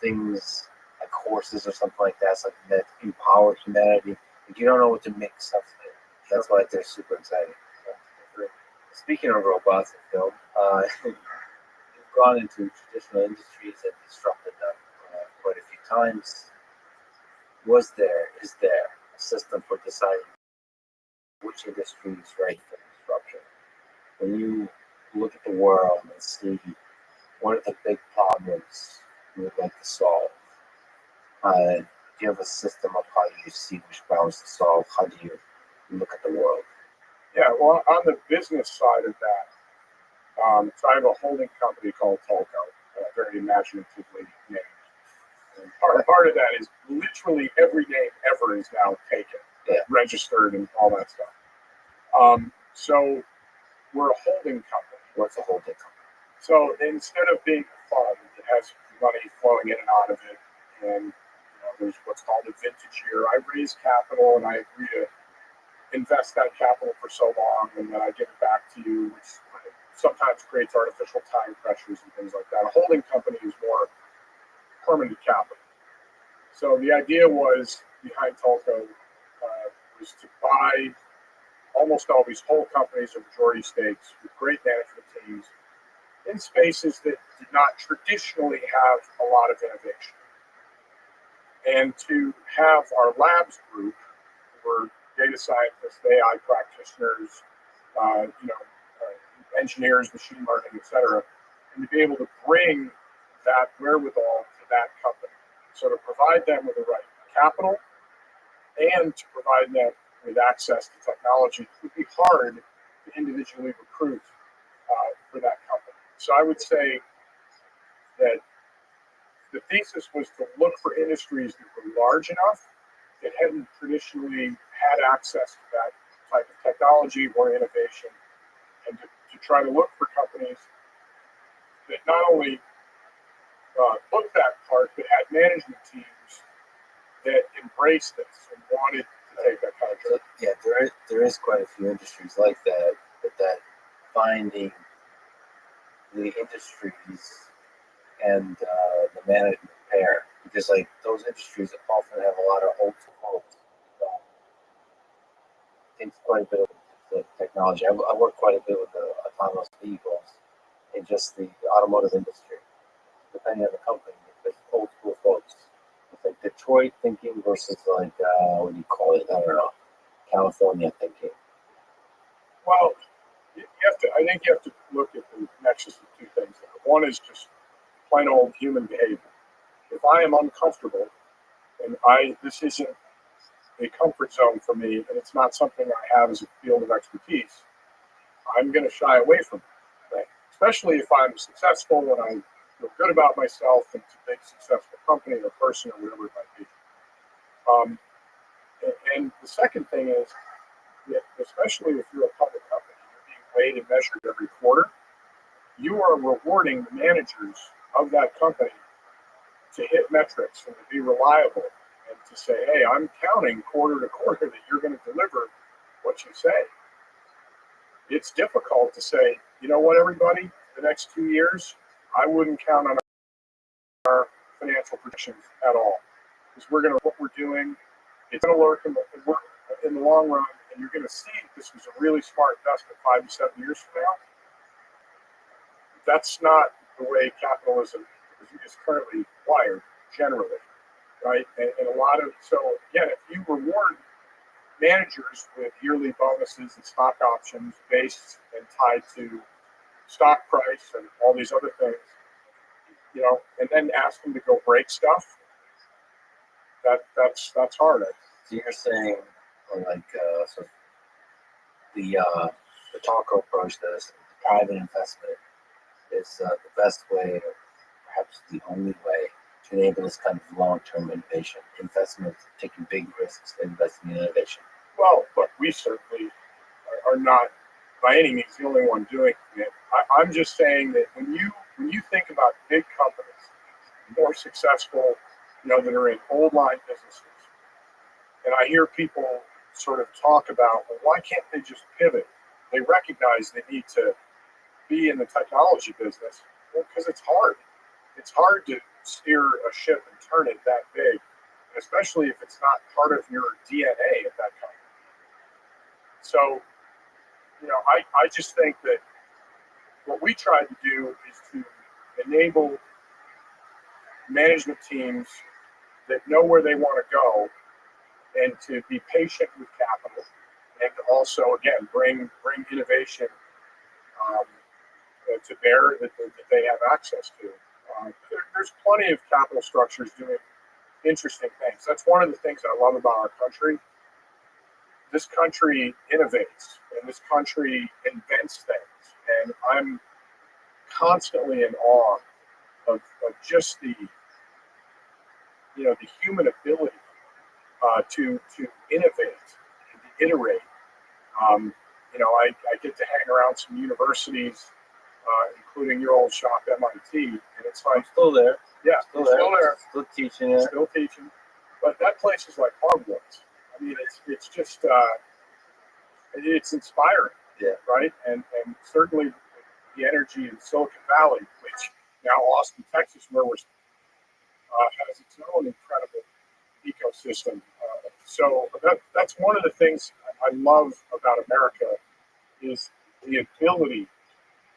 things like horses or something like that, something that empower humanity? Like, you don't know what to make stuff of it. That's why they're super exciting. Speaking of robots in film, you've gone into traditional industries and disrupted them quite a few times. Is there a system for deciding which industry is right for disruption? When you look at the world and see what are the big problems you would like to solve, do you have a system of how you see which problems to solve? How do you look at the world? Yeah, well, on the business side of that, so I have a holding company called Tolco, very imaginatively named. And part of that is literally every name ever is now taken, registered, and all that stuff. So we're a holding company. What's a holding company? So instead of being a fund that has money flowing in and out of it, and there's what's called a vintage year, I raise capital and I agree to invest that capital for so long, and then I give it back to you, which sometimes creates artificial time pressures and things like that. A holding company is more permanent capital. So the idea was behind Tolco was to buy almost always whole companies or majority stakes with great management teams in spaces that did not traditionally have a lot of innovation. And to have our labs group, who were data scientists, AI practitioners, engineers, machine learning, et cetera, and to be able to bring that wherewithal to that company. So to provide them with the right capital and to provide them with access to technology, it would be hard to individually recruit for that company. So I would say that the thesis was to look for industries that were large enough that hadn't traditionally had access to that type of technology or innovation, and to try to look for companies that not only looked that part, but had management teams that embraced this and wanted to take that kind of journey. Yeah, there is quite a few industries like that, but that finding the industries and the management pair, because like those industries often have a lot of old school. Takes quite a bit of the technology. I work quite a bit with the autonomous vehicles in just the automotive industry. Depending on the company, it's old school folks. It's like Detroit thinking versus like what do you call it? I don't know, California thinking. Well, I think you have to look at the nexus of two things. One is just plain old human behavior. If I am uncomfortable and this isn't a comfort zone for me and it's not something I have as a field of expertise, I'm going to shy away from it. Right? Especially if I'm successful and I feel good about myself and it's a big successful company or person or whatever it might be. And the second thing is, especially if you're a public company, you're being weighed and measured every quarter, you are rewarding the managers of that company to hit metrics and to be reliable and to say, hey, I'm counting quarter to quarter that you're going to deliver what you say. It's difficult to say, you know what, everybody, the next 2 years, I wouldn't count on our financial projections at all. Because what we're doing, it's going to work in the long run, and you're going to see this was a really smart investment 5 to 7 years from now. That's not the way capitalism is currently wired, generally, right? And so again, if you reward managers with yearly bonuses and stock options based and tied to stock price and all these other things, and then ask them to go break stuff, that's hard. So you're saying, like, so the Talco approach, the private investment, is the best way, or perhaps the only way, to enable this kind of long-term innovation, investment, taking big risks, investing in innovation. Well, look, we certainly are not by any means the only one doing it. I'm just saying that when you think about big companies, more successful, that are in old line businesses, and I hear people sort of talk about, well, why can't they just pivot? they recognize they need to be in the technology business because it's hard. It's hard to steer a ship and turn it that big, especially if it's not part of your DNA at that company. So, I just think that what we try to do is to enable management teams that know where they want to go and to be patient with capital and also, again, bring innovation to bear that they have access to. There's plenty of capital structures doing interesting things. That's one of the things I love about our country. This country innovates and this country invents things. And I'm constantly in awe of just the human ability to innovate and to iterate. I get to hang around some universities, including your old shop, MIT, and it's like, I'm still there. yeah, Still still there. there, Still teaching it. still teaching. But that place is like Hogwarts. I mean, it's just it's inspiring, Yeah. right? And certainly the energy in Silicon Valley, which now Austin, Texas, where we're has its own incredible ecosystem. So that's one of the things I love about America is the ability,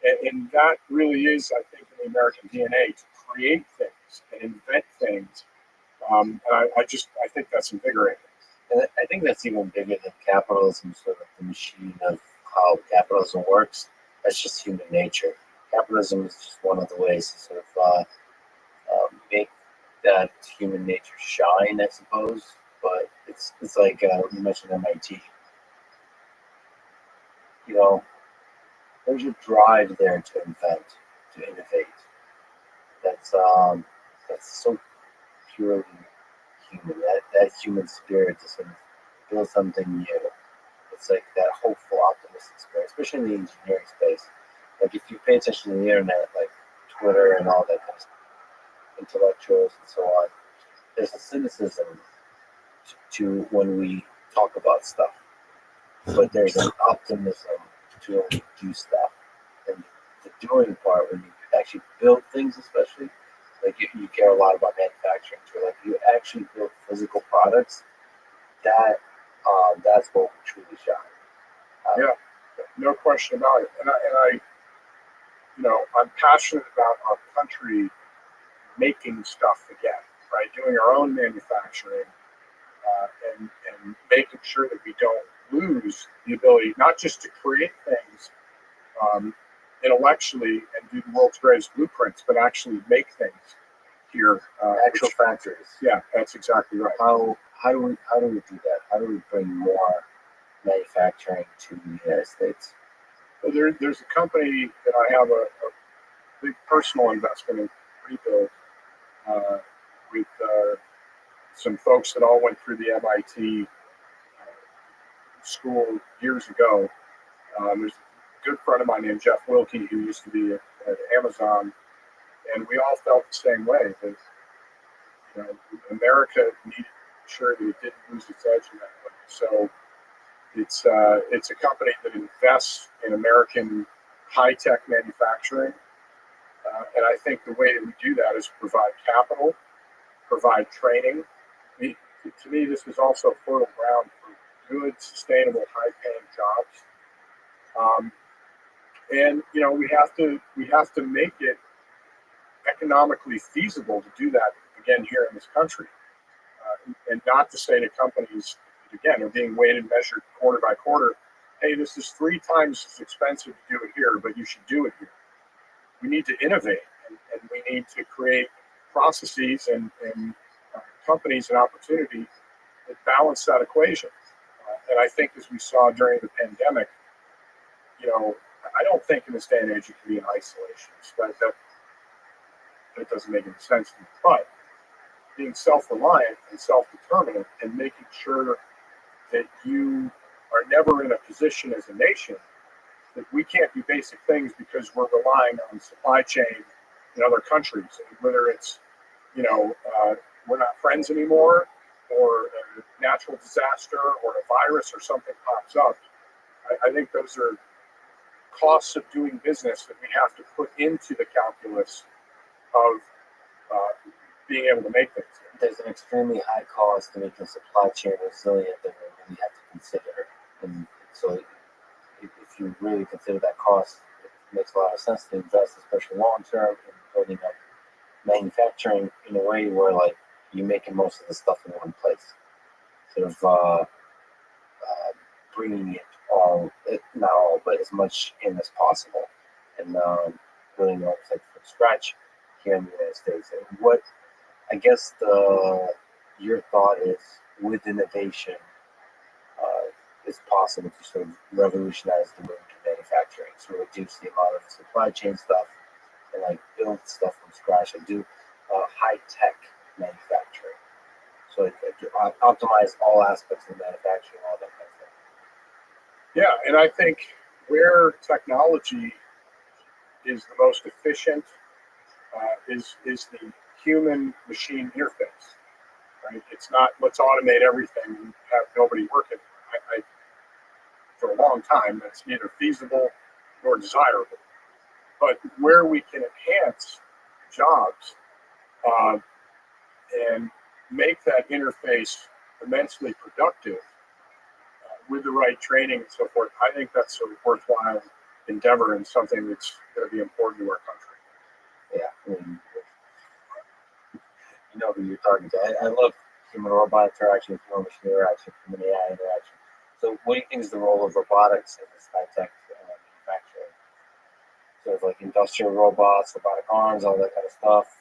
and that really is, I think, in the American DNA to create things and invent things. And I think that's invigorating. And I think that's even bigger than capitalism, sort of the machine of how capitalism works. That's just human nature. Capitalism is just one of the ways to sort of make that human nature shine, I suppose. But it's like you mentioned MIT. There's a drive there to invent, to innovate. That's so purely human. That human spirit to sort of build something new. It's like that hopeful, optimistic spirit, especially in the engineering space. Like if you pay attention to the internet, like Twitter and all that kind of stuff, intellectuals and so on, there's a cynicism to when we talk about stuff, but there's an optimism to when we do stuff. And the doing part, when you actually build things, especially, like you care a lot about manufacturing too. Like you actually build physical products, that's what we truly shine. Yeah, no question about it. And I'm passionate about our country making stuff again, right? Doing our own manufacturing and making sure that we don't lose the ability not just to create things intellectually and do the world's greatest blueprints, but actually make things here. Actual factories. Yeah, that's exactly right. How do we do that? How do we bring more manufacturing to the United States? Well, there's a company that I have a big personal investment in, Rebuild, with some folks that all went through the MIT school years ago. There's a good friend of mine named Jeff Wilkie who used to be at Amazon, and we all felt the same way that America needed to make sure that it didn't lose its edge in that way. So it's a company that invests in American high-tech manufacturing, and I think the way that we do that is provide capital, provide training. To me, this is also fertile ground for good, sustainable, high-paying jobs. And we have to make it economically feasible to do that again here in this country, and not to say to companies that, again, are being weighed and measured quarter by quarter, hey, this is 3 times as expensive to do it here, but you should do it here. We need to innovate, and we need to create processes and companies and opportunity that balance that equation. And I think as we saw during the pandemic, I don't think in this day and age it can be in isolation. That doesn't make any sense to me. But being self-reliant and self-determinant and making sure that you are never in a position as a nation that we can't do basic things because we're relying on supply chain in other countries, and whether it's we're not friends anymore, or a natural disaster, or a virus, or something pops up. I think those are costs of doing business that we have to put into the calculus of being able to make things. There's an extremely high cost to making supply chain resilient that we really have to consider. And so if you really consider that cost, it makes a lot of sense to invest, especially long term, in building up manufacturing in a way where like you're making most of the stuff in one place. Sort of bringing it all, not all, but as much in as possible. And building up like from scratch here in the United States. And what I guess your thought is with innovation, it's possible to sort of revolutionize the way we do manufacturing, so reduce the amount of supply chain stuff and like build stuff from scratch and do high tech manufacturing. So optimize all aspects of manufacturing, all that kind of thing. Yeah, and I think where technology is the most efficient is the human machine interface. Right? It's not let's automate everything and have nobody working. I for a long time that's neither feasible nor desirable. But where we can enhance jobs and make that interface immensely productive with the right training and so forth, I think that's a worthwhile endeavor and something that's going to be important to our country. Yeah, I mean, you know who you're talking to. I love human robot interaction, human machine interaction, human AI interaction. So, what do you think is the role of robotics in this high tech manufacturing? Sort of like industrial robots, robotic arms, all that kind of stuff,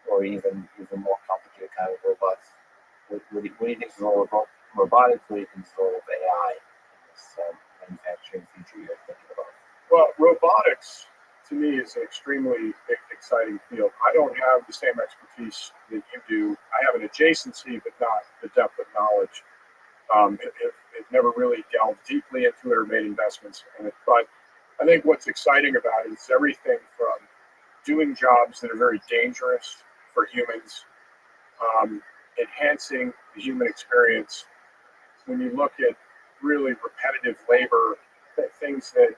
or even more complicated kind of robots. What do you think is the role of robotics? What do you think is the role of AI in this manufacturing future you're thinking about? Well, robotics to me is an extremely exciting field. I don't have the same expertise that you do. I have an adjacency, but not the depth of knowledge. It never really delved deeply into it or made investments in it. But I think what's exciting about it is everything from doing jobs that are very dangerous for humans, enhancing the human experience. When you look at really repetitive labor, things that,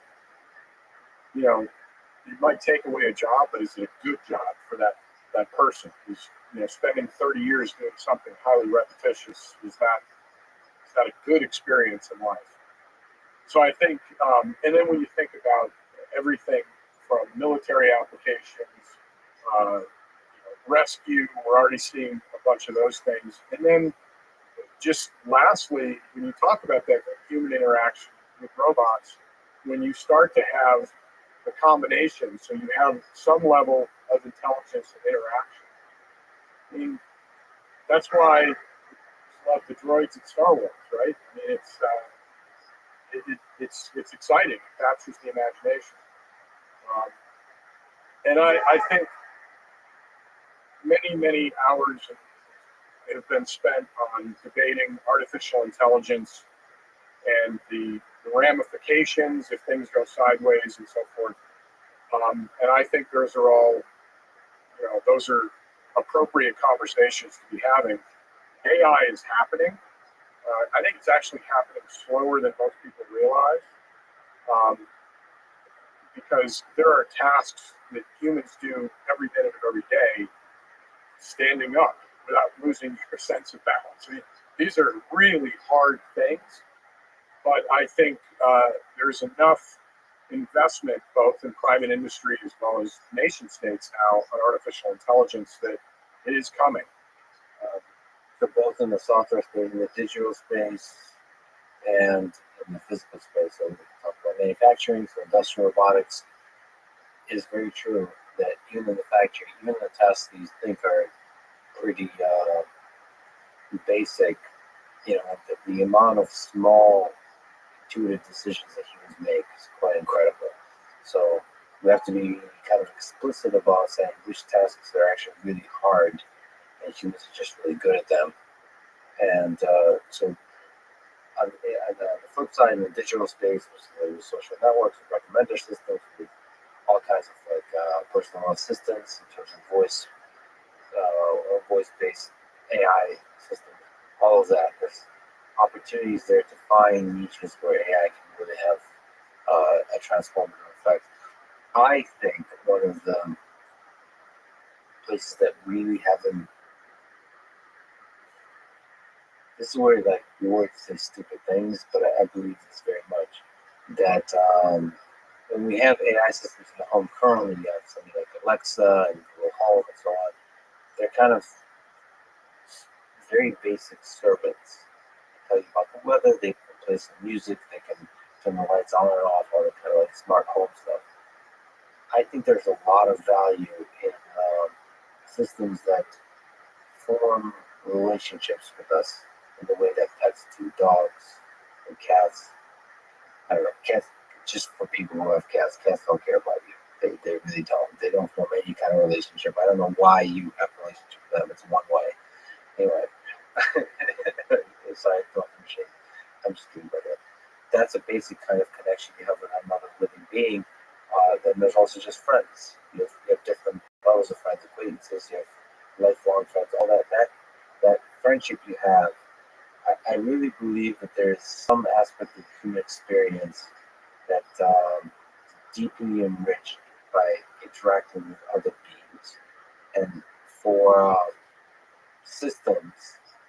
you might take away a job, but is it a good job for that person who's spending 30 years doing something highly repetitious? Is that a good experience in life? So I think, and then when you think about everything from military applications, rescue, we're already seeing a bunch of those things. And then just lastly, when you talk about that human interaction with robots, when you start to have the combination, so you have some level of intelligence and interaction. I mean, that's why I love the droids in Star Wars, right? I mean, it's exciting. It captures the imagination. And I think many hours have been spent on debating artificial intelligence and the ramifications if things go sideways and so forth. And I think those are all, those are appropriate conversations to be having. AI is happening. I think it's actually happening slower than most people realize, because there are tasks that humans do every minute of every day standing up without losing your sense of balance. I mean, these are really hard things, but I think there's enough investment, both in private industry as well as nation states now, on artificial intelligence that it is coming. So both in the software space, in the digital space, and in the physical space. So we talk about manufacturing, so industrial robotics. It is very true that even in the factory, even the tasks that you think are pretty basic, the amount of small intuitive decisions that humans make is quite incredible. So we have to be kind of explicit about saying which tasks are actually really hard and humans are just really good at them. And so on the flip side, in the digital space, there's social networks, recommender systems, with all kinds of personal assistants in terms of voice-based AI systems, all of that. There's opportunities there to find niches where AI can really have a transformative effect. I think one of the places that really haven't, this is where like we work to say stupid things, but I believe this very much that when we have AI systems in the home currently, you have something like Alexa and Google Home and so on. They're kind of very basic servants. They tell you about the weather, they can play some music, they can turn the lights on and off, all the kind of like smart home stuff. I think there's a lot of value in systems that form relationships with us in the way that pets do, dogs and cats. I don't know, cats, just for people who have cats, cats don't care about you. They really don't. They don't form any kind of relationship. I don't know why you have a relationship with them. It's one way. Anyway, sorry, I'm just kidding about that. That's a basic kind of connection you have with another living being. Then there's also just friends. You have different levels of friends, acquaintances, you have lifelong friends, all that friendship you have. I really believe that there's some aspect of human experience that deeply enriched by interacting with other beings. And for systems,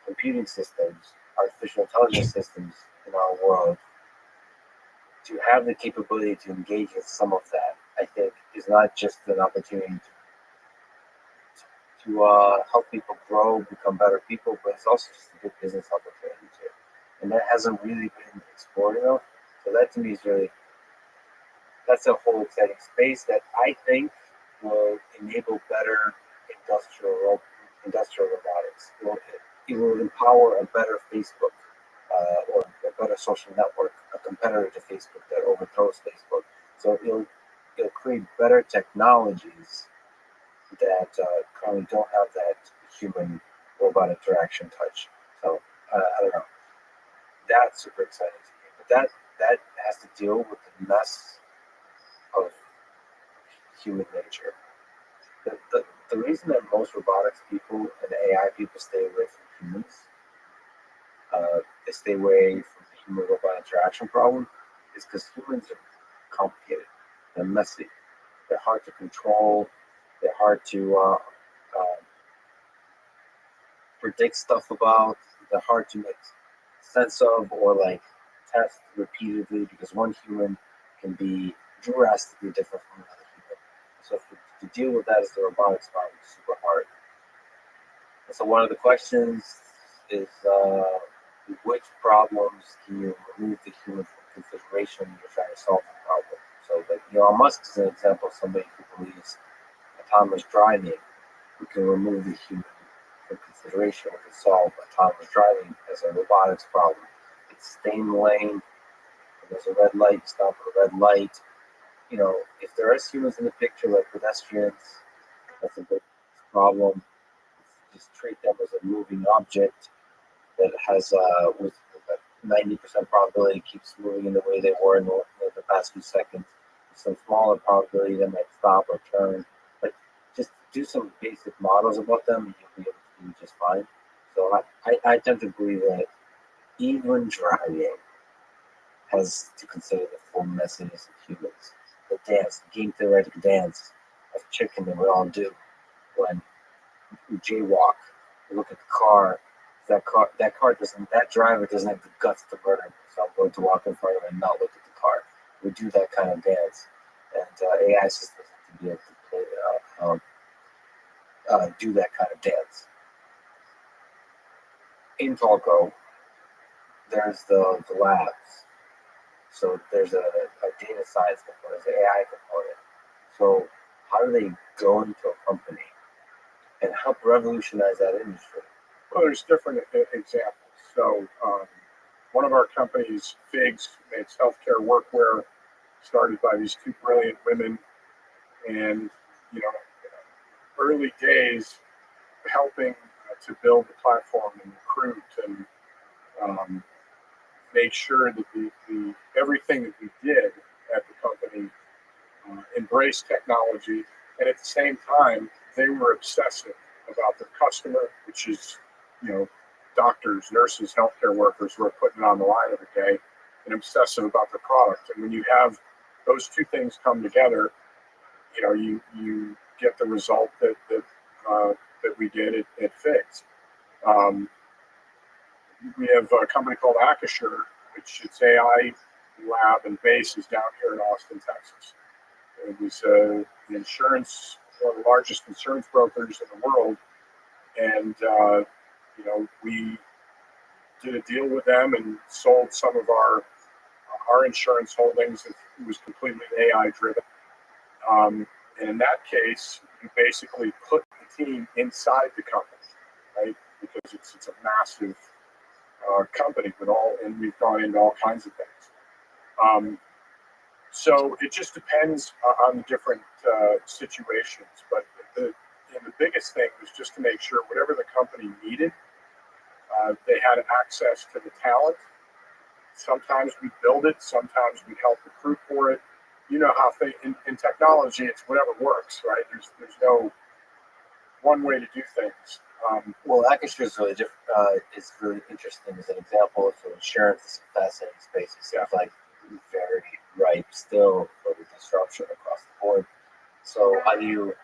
computing systems, artificial intelligence systems in our world, to have the capability to engage with some of that, I think, is not just an opportunity to help people grow, become better people, but it's also just a good business opportunity too. And that hasn't really been explored enough. So that to me is really, that's a whole exciting space that I think will enable better industrial robotics. It will empower a better Facebook or a better social network, a competitor to Facebook that overthrows Facebook. So it'll create better technologies that currently don't have that human robot interaction touch. So I don't know. That's super exciting to me. But that has to deal with the mess of human nature. The reason that most robotics people and AI people stay away from humans, they stay away from the human robot interaction problem, is because humans are complicated, they're messy, they're hard to control, they're hard to predict stuff about, they're hard to make sense of or like test repeatedly because one human can be drastically different from another human. So to deal with that as the robotics problem is super hard. And so one of the questions is which problems can you remove the human from consideration when you're trying to solve the problem? So like Elon Musk is an example of somebody who believes autonomous driving, we can remove the human from consideration. We can solve autonomous driving as a robotics problem. It's stay in the lane. When there's a red light, stop at a red light. You know, if there is humans in the picture like pedestrians, that's a big problem. Just treat them as a moving object that has with a 90% probability keeps moving in the way they were in the past few seconds. Some smaller probability they might stop or turn. Like just do some basic models about them, and you'll be able to do just fine. So I tend to believe that even driving has to consider the full messiness of humans. The dance, the game theoretic dance of chicken that we all do when we jaywalk, we look at the car. That driver doesn't have the guts to murder me, so I'm going to walk in front of him and not look at the car. We do that kind of dance, and AI systems have to be able to play, do that kind of dance. In Talco, there's the labs. So there's a data science component, there's an AI component. So how do they go into a company and help revolutionize that industry? Well, there's different examples. So one of our companies, Figs, makes healthcare workwear, started by these two brilliant women, and you know, early days helping to build the platform and recruit and make sure that the everything that we did at the company embraced technology, and at the same time they were obsessive about their customer, which is doctors, nurses, healthcare workers who are putting it on the line every day, and obsessive about their product. And when you have those two things come together, you get the result that we did at Figs. We have a company called Acrisure, which its AI lab and base is down here in Austin, Texas. It was one of the largest insurance brokers in the world, and we did a deal with them and sold some of our insurance holdings. It was completely AI driven. And in that case, you basically put the team inside the company, right? Because it's a massive company and we've gone into all kinds of things. So it just depends on the different situations. But the biggest thing was just to make sure whatever the company needed, they had access to the talent. Sometimes we build it, sometimes we help recruit for it. You know how in technology, it's whatever works, right? There's no one way to do things. Well, Acrisure is really different. It's really interesting as an example for insurance. It's a fascinating space. It seems like very ripe still for the disruption across the board. So how do you? It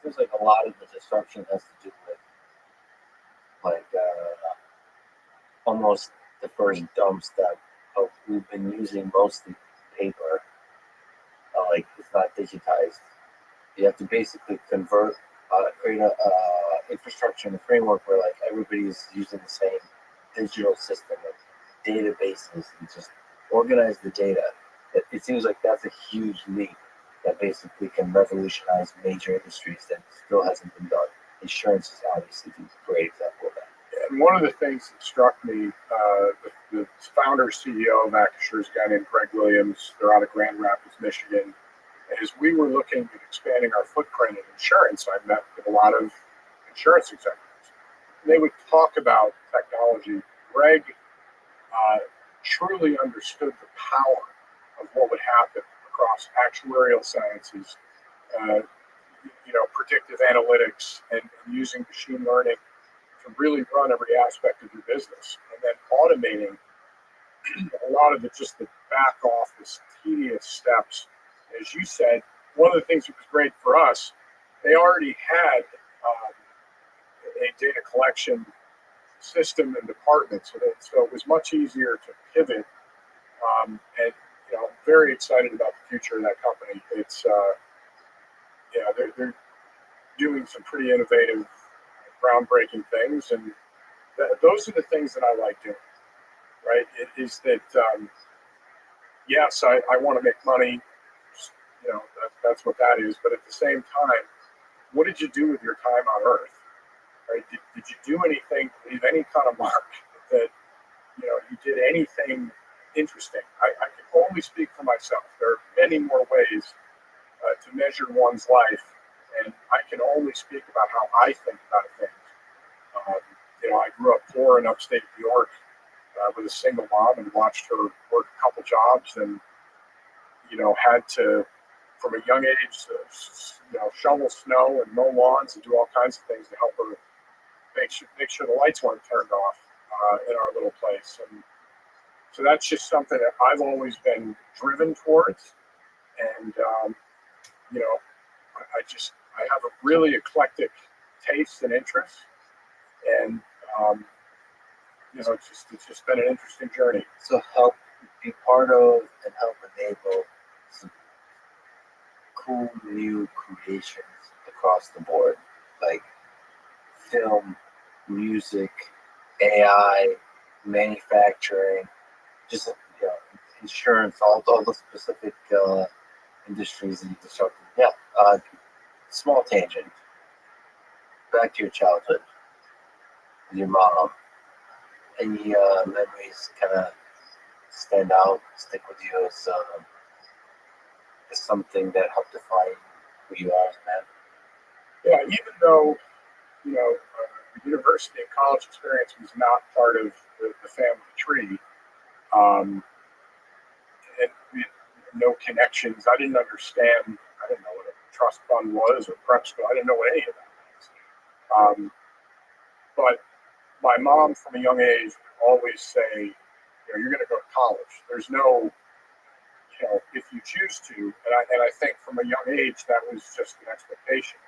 feels like a lot of the disruption has to do with almost the first dump step. We've been using mostly paper. It's not digitized. You have to basically convert, create a infrastructure and a framework where everybody's using the same digital system of databases and just organize the data. It seems like that's a huge leap that basically can revolutionize major industries that still hasn't been done. Insurance is obviously a great example of that. And one of the things that struck me, the founder CEO of Acrisure is a guy named Greg Williams. They're out of Grand Rapids, Michigan. As we were looking at expanding our footprint in insurance, I met with a lot of insurance executives. And they would talk about technology. Greg truly understood the power of what would happen across actuarial sciences, predictive analytics, and using machine learning to really run every aspect of your business, and then automating a lot of the back office tedious steps. As you said, one of the things that was great for us, they already had a data collection system and department, so it was much easier to pivot. And I'm very excited about the future of that company. It's they're doing some pretty innovative, groundbreaking things, and those are the things that I like doing. Right? It is that yes, I want to make money. That's what that is. But at the same time, what did you do with your time on Earth? Right? Did you do anything, leave any kind of mark that you did anything interesting? I can only speak for myself. There are many more ways to measure one's life, and I can only speak about how I think about things. I grew up poor in upstate New York with a single mom and watched her work a couple jobs, and had to, from a young age, shovel snow and mow lawns and do all kinds of things to help her make sure the lights weren't turned off in our little place. And so that's just something that I've always been driven towards. And I have a really eclectic taste and interest, and it's just been an interesting journey. So help be part of and help enable some cool new creations across the board, like film, music, AI, manufacturing, just insurance, all the specific industries that you disrupted. Yeah. Small tangent. Back to your childhood with your mom. Any memories kind of stand out, stick with you as something that helped define who you are as a man? Yeah, even though the university and college experience was not part of the family tree, and we had no connections. I didn't understand. I didn't know what a trust fund was or prep school. I didn't know what any of that was. But my mom, from a young age, would always say, "You're going to go to college. There's no if you choose to, and I think from a young age that was just an expectation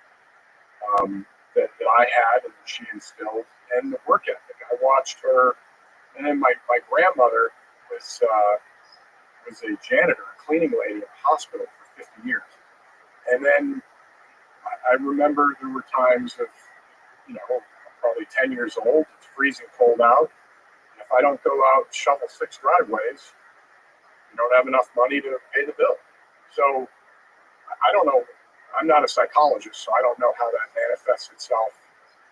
that I had and she instilled, and the work ethic. I watched her, and then my grandmother was a janitor, a cleaning lady in a hospital for 50 years. And then I remember there were times of, probably 10 years old, it's freezing cold out. And if I don't go out and shovel 6 driveways, you don't have enough money to pay the bill. So I don't know. I'm not a psychologist, so I don't know how that manifests itself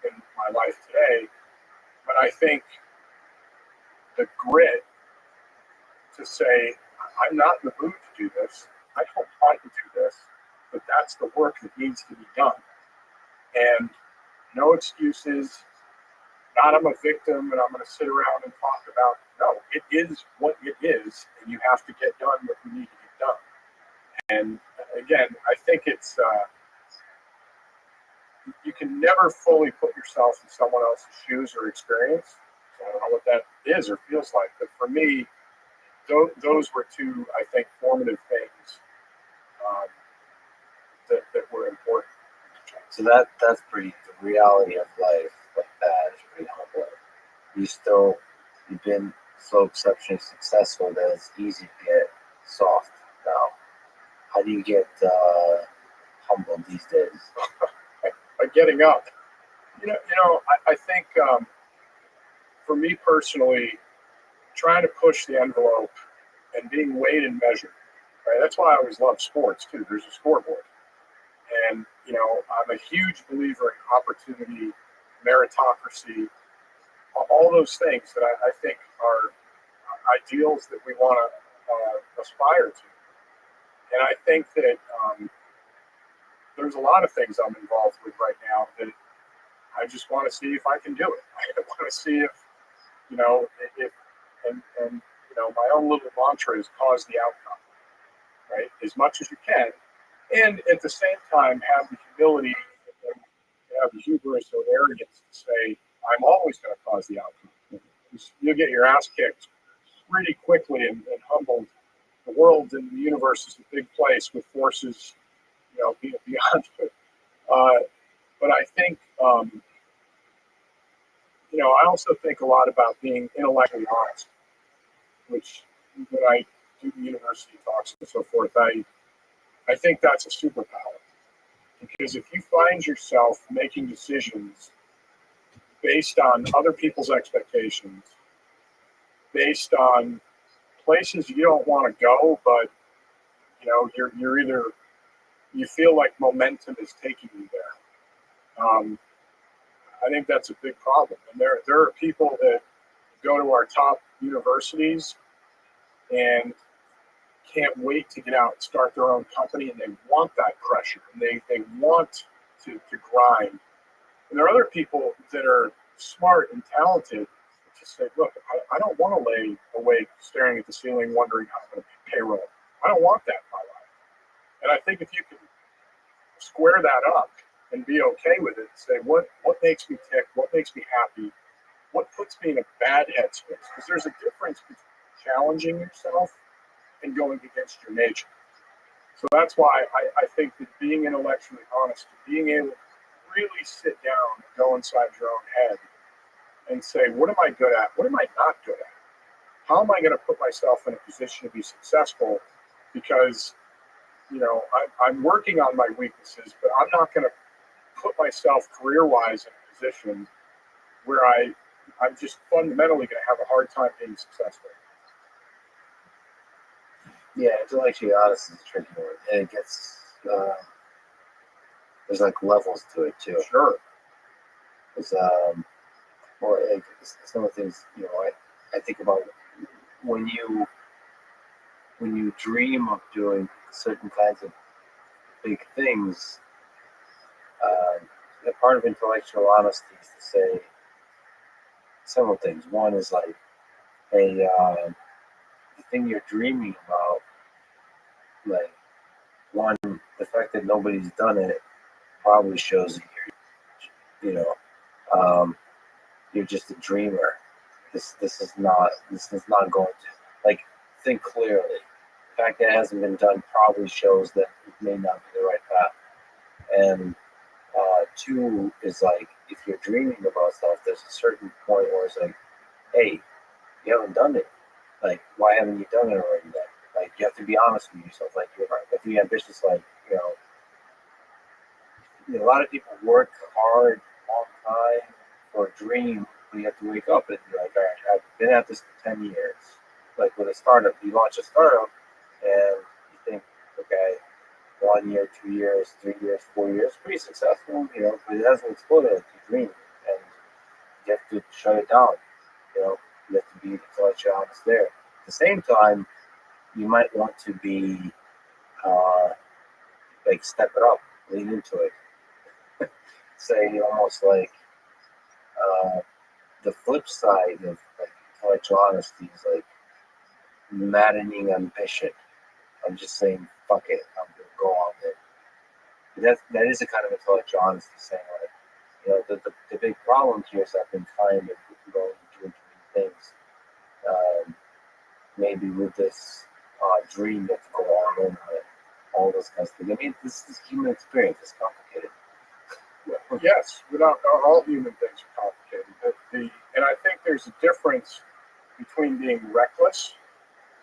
in my life today. But I think the grit to say, I'm not in the mood to do this. I don't want to do this, but that's the work that needs to be done. And no excuses. Not I'm a victim and I'm going to sit around and talk about. No, it is what it is, and you have to get done what you need to get done. And again, I think it's you can never fully put yourself in someone else's shoes or experience. So I don't know what that is or feels like, but for me, those were two, I think, formative things that were important. So that's pretty, the reality of life like that is pretty humbling. You've been so exceptionally successful that it's easy to get soft now. How do you get humbled these days? By getting up. I think for me personally, trying to push the envelope and being weighed and measured. Right? That's why I always love sports too. There's a scoreboard. And, I'm a huge believer in opportunity, meritocracy, all those things that I think are ideals that we want to aspire to. And I think that there's a lot of things I'm involved with right now that I just want to see if I can do it. I want to see if my own little mantra is cause the outcome, right? As much as you can. And at the same time, have the humility, have the hubris or arrogance to say, I'm always going to cause the outcome. You'll get your ass kicked pretty quickly and humbled. The world and the universe is a big place with forces, beyond it. But I think, I also think a lot about being intellectually honest, which when I do the university talks and so forth, I think that's a superpower. Because if you find yourself making decisions based on other people's expectations, based on places you don't want to go, but you're either you feel like momentum is taking you there. I think that's a big problem. And there are people that go to our top universities and can't wait to get out and start their own company, and they want that pressure, and they want to grind. And there are other people that are smart and talented that just say, look, I don't want to lay awake staring at the ceiling wondering how I'm going to pay payroll. I don't want that in my life. And I think if you can square that up and be okay with it, say what makes me tick, what makes me happy, what puts me in a bad headspace, because there's a difference between challenging yourself and going against your nature. So that's why I think that being intellectually honest, being able to really sit down and go inside your own head and say, what am I good at? What am I not good at? How am I going to put myself in a position to be successful? Because, I'm working on my weaknesses, but I'm not going to put myself career-wise in a position where I'm just fundamentally going to have a hard time being successful. Yeah, intellectually honest is a tricky one. And it gets, there's like levels to it too. Sure. Because, some of the things, I think about when you dream of doing certain kinds of big things, the part of intellectual honesty is to say several things. One is like, hey, the thing you're dreaming about, like, one, the fact that nobody's done it probably shows that you're just a dreamer. This is not going to, like, think clearly. fact that it hasn't been done probably shows that it may not be the right path. And two is like, if you're dreaming about stuff, there's a certain point where it's like, hey, you haven't done it. Like, why haven't you done it already then? Like, you have to be honest with yourself. Like, if you're ambitious, like, a lot of people work hard, long time for a dream, but you have to wake up and be like, all right, I've been at this for 10 years. Like with a startup, you launch a startup and you think, okay, 1 year, 2 years, 3 years, 4 years, pretty successful, but it hasn't exploded like you dreamed. And you have to shut it down, you have to be honest there. At the same time, you might want to be, like, step it up, lean into it. Say almost like the flip side of like intellectual honesty is like maddening ambition. I'm just saying, fuck it, I'm gonna go on it. That is a kind of intellectual honesty, saying like, the big problem here is I've been kind of going doing too many things. Maybe with this dream that to go all in on it, all those kinds of things. I mean, this human experience is complicated. Yes, without all human things are complicated. And I think there's a difference between being reckless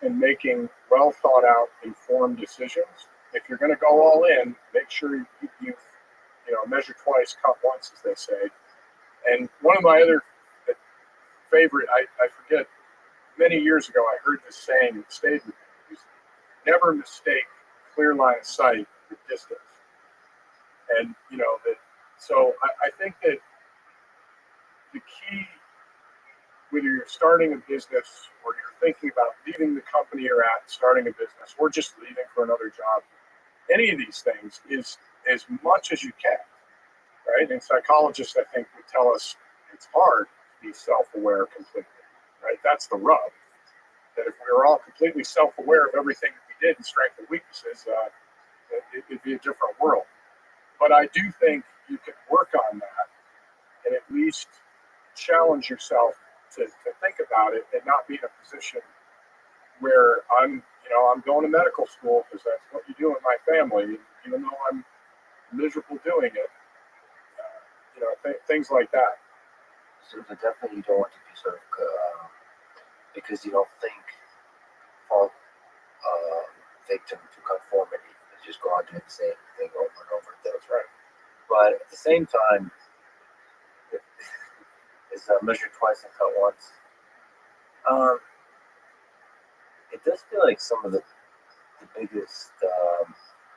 and making well thought out, informed decisions. If you're going to go all in, make sure you measure twice, cut once, as they say. And one of my other favorite, I forget, many years ago, I heard this saying that stayed with me. Never mistake clear line of sight with distance. And that. So I think that the key, whether you're starting a business or you're thinking about leaving the company you're at, starting a business, or just leaving for another job, any of these things is as much as you can, right? And psychologists, I think, would tell us it's hard to be self-aware completely, right? That's the rub. That if we were all completely self-aware of everything that we did and strengths and weaknesses, it'd be a different world. But I do think you can work on that and at least challenge yourself to think about it and not be in a position where I'm going to medical school because that's what you do in my family, even though I'm miserable doing it. Things like that. So definitely you don't want to be sort of because you don't think fall victim to conformity. You just go on doing the same thing over and over. That's right. But at the same time, it's measured twice and cut once. It does feel like some of the biggest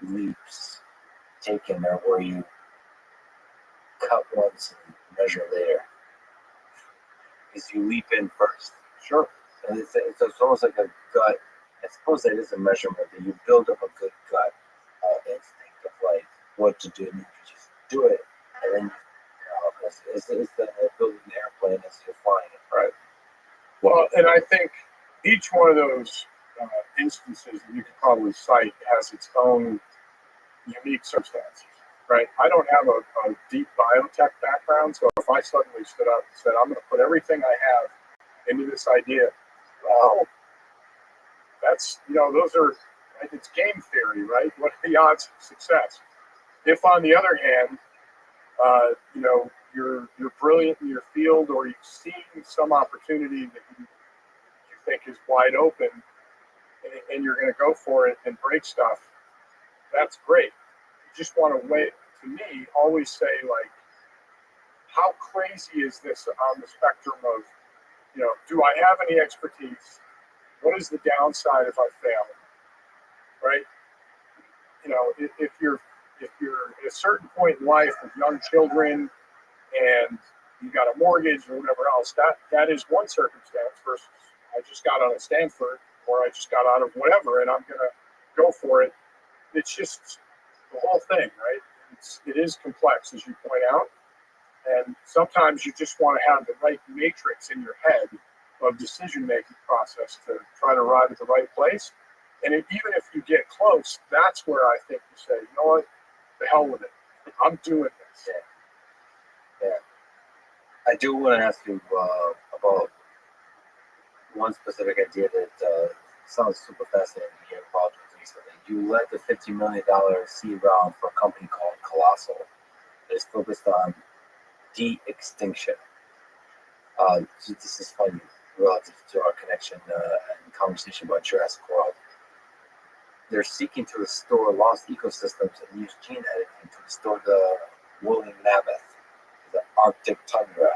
leaps taken are where you cut once and measure later. Because you leap in first. Sure. And it's almost like a gut. I suppose that is a measurement that you build up a good gut instinct of like what to do, and you just do it, and then it's the building an airplane as you're flying it, right? Well, and I think each one of those instances that you could probably cite has its own unique circumstances, right? I don't have a deep biotech background, so if I suddenly stood up and said, I'm going to put everything I have into this idea, well, that's, those are, right, it's game theory, right? What are the odds of success? If, on the other hand, you're brilliant in your field, or you've seen some opportunity that you think is wide open, and you're going to go for it and break stuff, that's great. You just want to wait. To me, always say, like, how crazy is this on the spectrum of, do I have any expertise? What is the downside if I fail? Right? If you're at a certain point in life with young children and you got a mortgage or whatever else, that is one circumstance versus I just got out of Stanford or I just got out of whatever and I'm going to go for it. It's just the whole thing, right? It is complex, as you point out. And sometimes you just want to have the right matrix in your head of decision-making process to try to arrive at the right place. And even if you get close, that's where I think you say, you know what, the hell with it. I'm doing this. Yeah. I do want to ask you about one specific idea that sounds super fascinating to hear about recently. You led the $50 million seed round for a company called Colossal that is focused on de-extinction. This is funny relative to our connection and conversation about Jurassic World. They're seeking to restore lost ecosystems and use gene editing to restore the woolly mammoth, the Arctic tundra.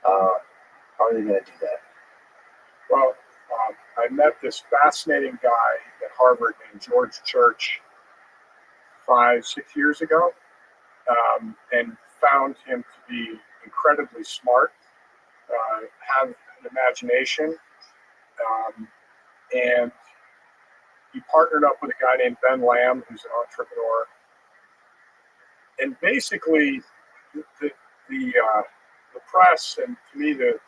How are they going to do that? Well, I met this fascinating guy at Harvard named George Church 5-6 years ago, and found him to be incredibly smart, have an imagination, and he partnered up with a guy named Ben Lamb, who's an entrepreneur. And basically, the press and to me the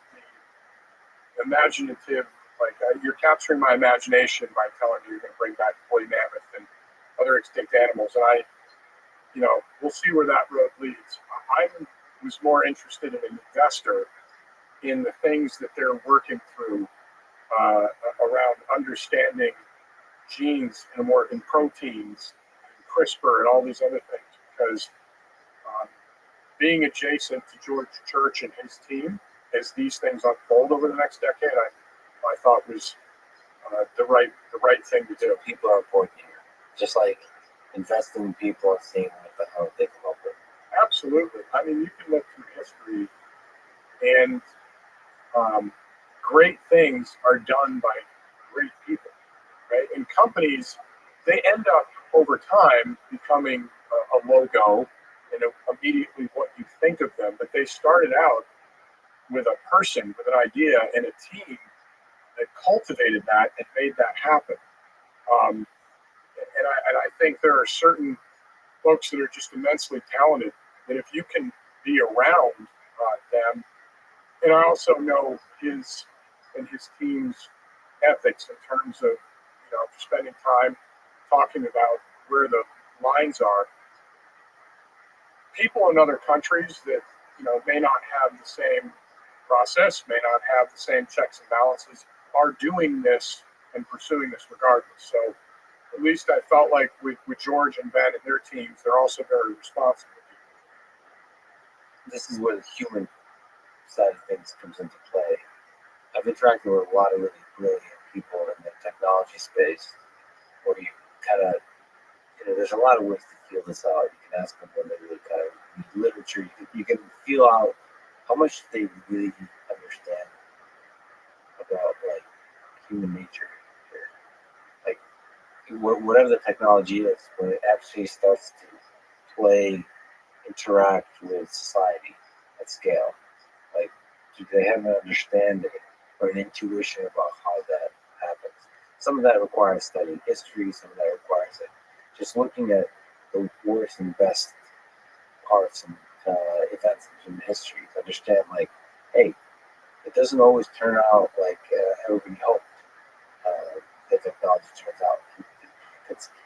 imaginative, like you're capturing my imagination by telling me you're going to bring back woolly mammoth and other extinct animals, and we'll see where that road leads. I was more interested in an investor in the things that they're working through around understanding genes in proteins, and CRISPR, and all these other things, because being adjacent to George Church and his team as these things unfold over the next decade, I thought was the right thing to do. People are important here, just like investing in people and seeing what the hell they come up with. Absolutely. I mean, you can look through history, and great things are done by great people, right? And companies, they end up over time becoming a logo and immediately what you think of them. But they started out with a person, with an idea, and a team that cultivated that and made that happen. And I think there are certain folks that are just immensely talented that if you can be around them, and I also know his and his team's ethics in terms of spending time talking about where the lines are. People in other countries that may not have the same process, may not have the same checks and balances, are doing this and pursuing this regardless. So at least I felt like with George and Ben and their teams, they're also very responsible. This is where the human side of things comes into play. I've interacted with a lot of really brilliant people in the technology space where you kind of, there's a lot of ways to feel this out. You can ask them when they really kind of read literature. You can feel out how much they really understand about like human nature here. Like whatever the technology is, when it actually starts to play, interact with society at scale, like do they have an understanding or an intuition about how that happens? Some of that requires studying history, some of that requires it just looking at the worst and best parts and events in history to understand, like, hey, it doesn't always turn out like everybody hoped the technology turns out.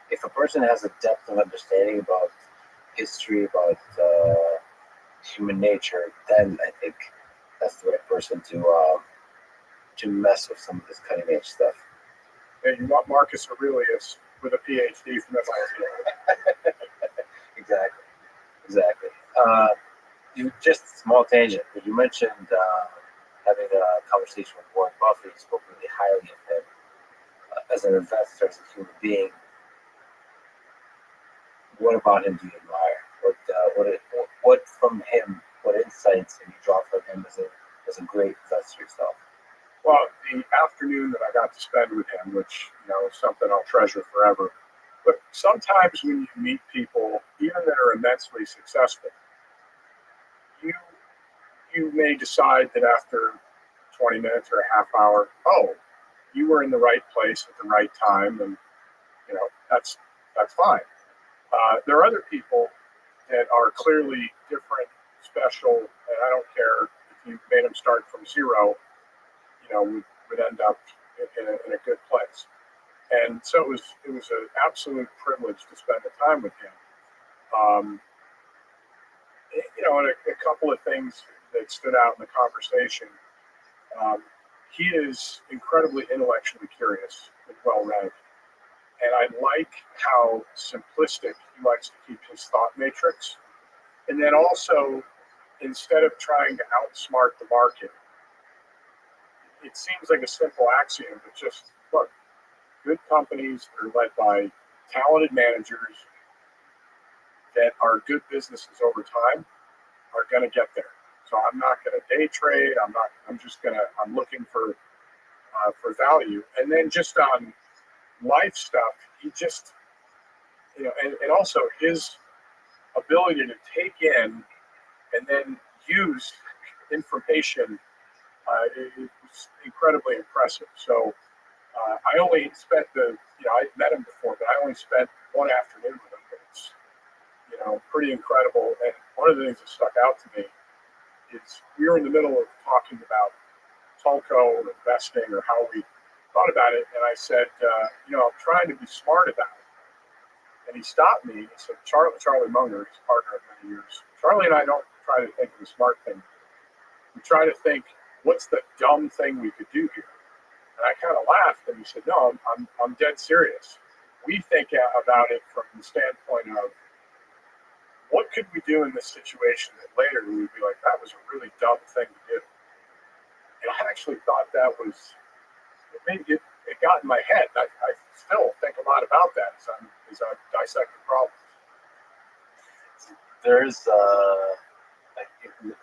If a person has a depth of understanding about history, about human nature, then I think that's the right person to mess with some of this cutting edge stuff. And you want Marcus Aurelius with a PhD from MIT. Exactly. You just a small tangent, but you mentioned having a conversation with Warren Buffett. You spoke really highly of him as an investor, as a human being. What about him do you admire? What from him? What insights have you drawn from him as a great investor yourself? Well, the afternoon that I got to spend with him, which is something I'll treasure forever. But sometimes when you meet people, even that are immensely successful, you may decide that after 20 minutes or a half hour, oh, you were in the right place at the right time, and that's fine. There are other people that are clearly different, special, and I don't care if you made them start from zero, would end up in a good place. And so it was an absolute privilege to spend the time with him. And a couple of things that stood out in the conversation. He is incredibly intellectually curious and well-read. And I like how simplistic he likes to keep his thought matrix. And then also, instead of trying to outsmart the market, it seems like a simple axiom, but just look, good companies that are led by talented managers that are good businesses over time are going to get there. So I'm not going to day trade. I'm looking for value. And then just on life stuff, he just, and also his ability to take in and then use information is incredibly impressive. So I only spent I met him before, but I only spent one afternoon with him. But it's, pretty incredible. And one of the things that stuck out to me is we were in the middle of talking about telco investing or how we thought about it. And I said, I'm trying to be smart about it. And he stopped me. He said, Charlie Munger, his partner of many years. Charlie and I don't try to think of the smart thing. We try to think, what's the dumb thing we could do here? And I kind of laughed, and he said, no, I'm dead serious. We think about it from the standpoint of, what could we do in this situation that later we would be like, that was a really dumb thing to do? And I actually thought that was, it got in my head. I still think a lot about that as I'm dissecting problems. There's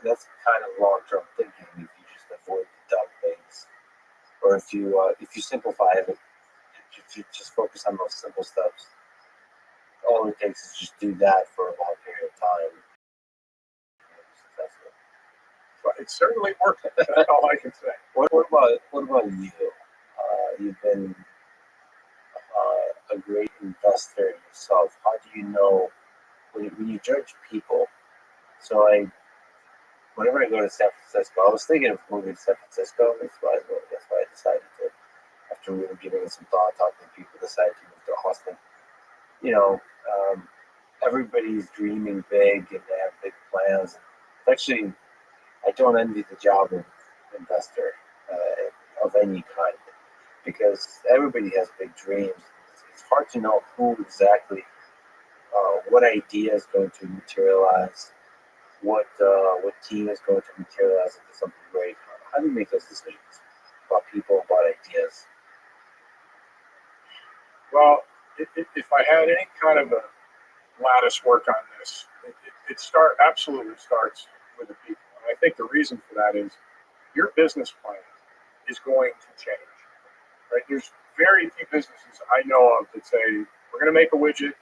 that's kind of long-term thinking if you just avoid the dumb things, or if you simplify it, if you just focus on those simple steps. All it takes is just do that for a long period of time. But it certainly worked. That's all I can say. What about you? You've been a great investor yourself. How do you know when you judge people? So whenever I go to San Francisco, I was thinking of moving to San Francisco. That's why I decided to, after really giving it some thought, talking to people, decided to move to Austin. Everybody's dreaming big and they have big plans. Actually, I don't envy the job of investor of any kind, because everybody has big dreams. It's hard to know who exactly, what idea is going to materialize, what team is going to materialize into something great. How do you make those decisions about people, about ideas? Well, if I had any kind of a lattice work on this, it absolutely starts with the people. And I think the reason for that is your business plan is going to change. Right? There's very few businesses I know of that say, we're going to make a widget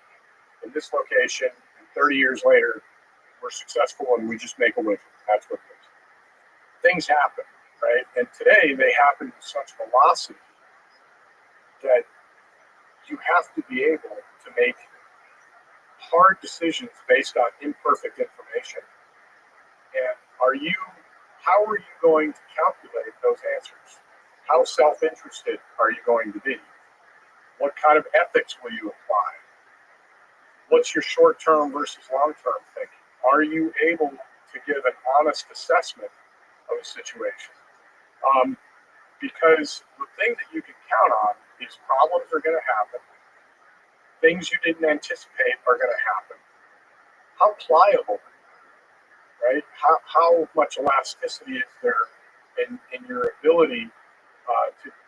in this location, and 30 years later, we're successful and we just make a widget. That's what it is. Things happen, right? And today they happen with such velocity that you have to be able to make hard decisions based on imperfect information. And how are you going to calculate those answers? How self-interested are you going to be? What kind of ethics will you apply? What's your short-term versus long-term thinking? Are you able to give an honest assessment of a situation? Because the thing that you can count on is problems are going to happen. Things you didn't anticipate are going to happen. How pliable, right? How much elasticity is there in your ability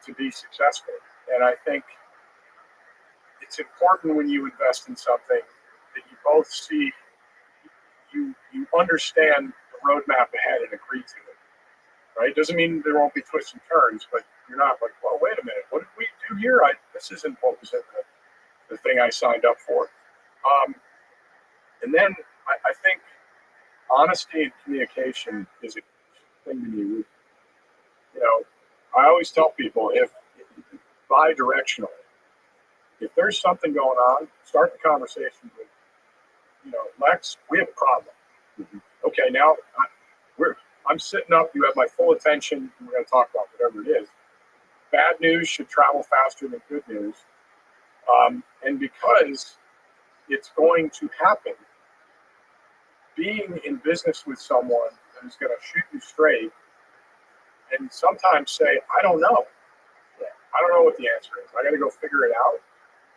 to be successful? And I think it's important when you invest in something that you both see, you understand the roadmap ahead and agree to it, right? Doesn't mean there won't be twists and turns, but you're not like, well, wait a minute, what did we do here? This isn't what was in the thing I signed up for. And then I think honesty and communication is a thing to me. I always tell people, if bi-directional, if there's something going on, start the conversation with, Lex, we have a problem. Mm-hmm. Okay, now I'm sitting up. You have my full attention. We're going to talk about whatever it is. Bad news should travel faster than good news. And because it's going to happen, being in business with someone who's going to shoot you straight and sometimes say, I don't know. I don't know what the answer is. I got to go figure it out.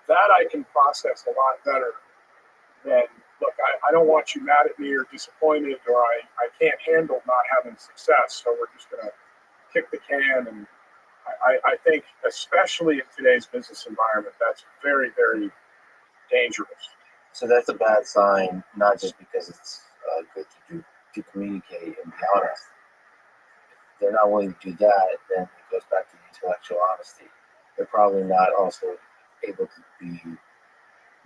that I can process a lot better than, look, I don't want you mad at me or disappointed, or I can't handle not having success, so we're just going to kick the can. And I think, especially in today's business environment, that's very, very dangerous. So that's a bad sign, not just because it's good to communicate and be honest. If they're not willing to do that, then it goes back to the intellectual honesty. They're probably not also able to be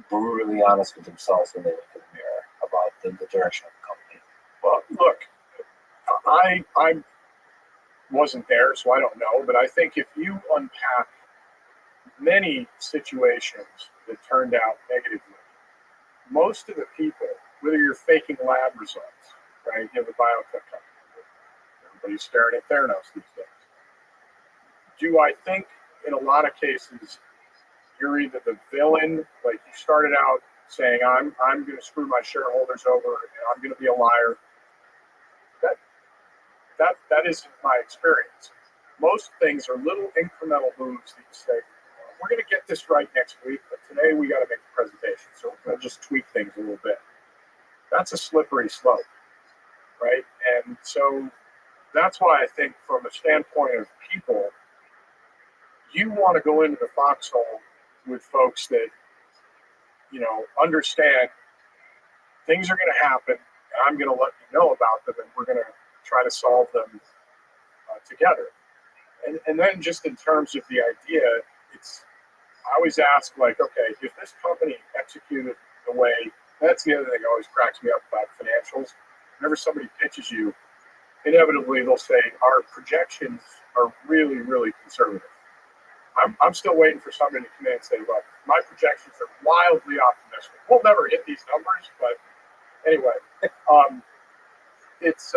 brutally honest with themselves when they look in the mirror about the direction of the company. Well, look, I wasn't there, so I don't know, but I think if you unpack many situations that turned out negatively, most of the people, whether you're faking lab results, right? You have a biotech company, everybody's staring at Theranos these days. Do I think in a lot of cases you're either the villain, like you started out saying I'm going to screw my shareholders over and I'm going to be a liar? That isn't my experience. Most things are little incremental moves that you say, we're going to get this right next week, but today we got to make the presentation, so we're going to just tweak things a little bit. That's a slippery slope, right? And so that's why I think from a standpoint of people, you want to go into the foxhole with folks that, understand things are going to happen, and I'm going to let you know about them, and we're going to try to solve them together. And then just in terms of the idea, I always ask, like, okay, if this company executed the way, that's the other thing that always cracks me up about financials. Whenever somebody pitches you, inevitably they'll say, our projections are really, really conservative. I'm still waiting for somebody to come in and say, look, my projections are wildly optimistic. We'll never hit these numbers, but anyway, it's,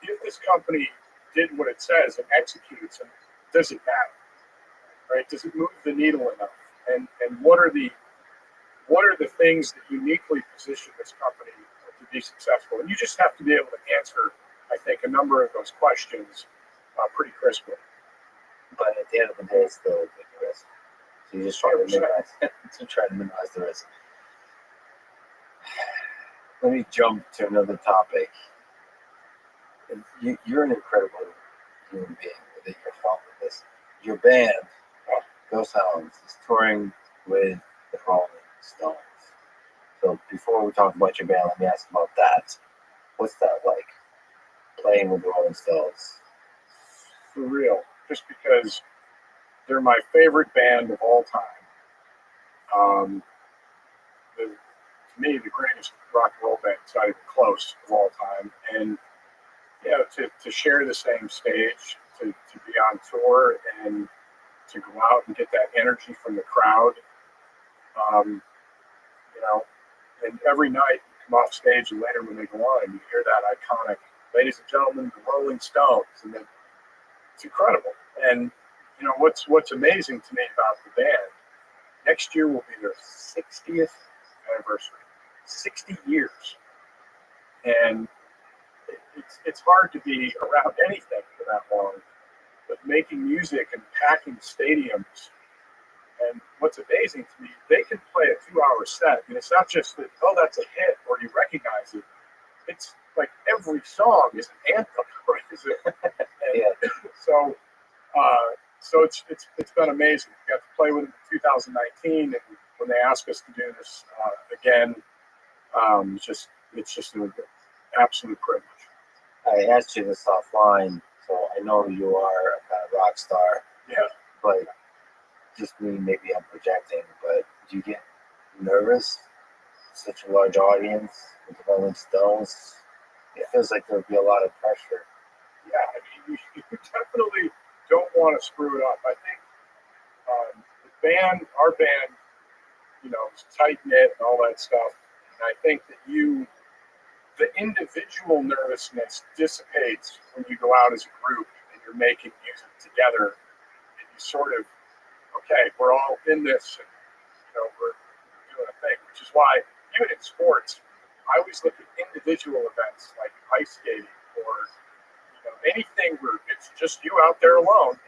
if this company did what it says and executes, and does it matter, right? Does it move the needle enough? And what are the things that uniquely position this company to be successful? And you just have to be able to answer, I think, a number of those questions pretty crisply. But at the end of the day, it's still a big risk. So you just try to minimize the risk. Let me jump to another topic. You're an incredible human being that you're following this. Your band, Ghost Hounds, is touring with the Rolling Stones. So before we talk about your band, let me ask about that. What's that like, playing with the Rolling Stones? For real, just because they're my favorite band of all time. To me, the greatest rock and roll band, it's not even close, of all time. And to share the same stage, to be on tour, and to go out and get that energy from the crowd, and every night you come off stage, and later when they go on, and you hear that iconic, ladies and gentlemen, the Rolling Stones, and then it's incredible. And what's amazing to me about the band, next year will be their 60th anniversary, 60 years. And it's hard to be around anything for that long, but making music and packing stadiums. And what's amazing to me, they can play a 2-hour set, and it's not just that, oh, that's a hit or you recognize it. It's like every song is an anthem, right? And so it's been amazing. We got to play with them in 2019, and when they asked us to do this again, it's just an absolute privilege. I asked you this offline, so I know you are a kind of rock star. Yeah. But just me, maybe I'm projecting, but do you get nervous? Such a large audience with the Rolling Stones. It feels like there would be a lot of pressure. Yeah, I mean, you definitely don't want to screw it up. I think our band, is tight knit and all that stuff. And I think that the individual nervousness dissipates when you go out as a group and you're making music together, and you sort of, okay, we're all in this, and we're doing a thing. Which is why even in sports, I always look at individual events like ice skating or anything where it's just you out there alone,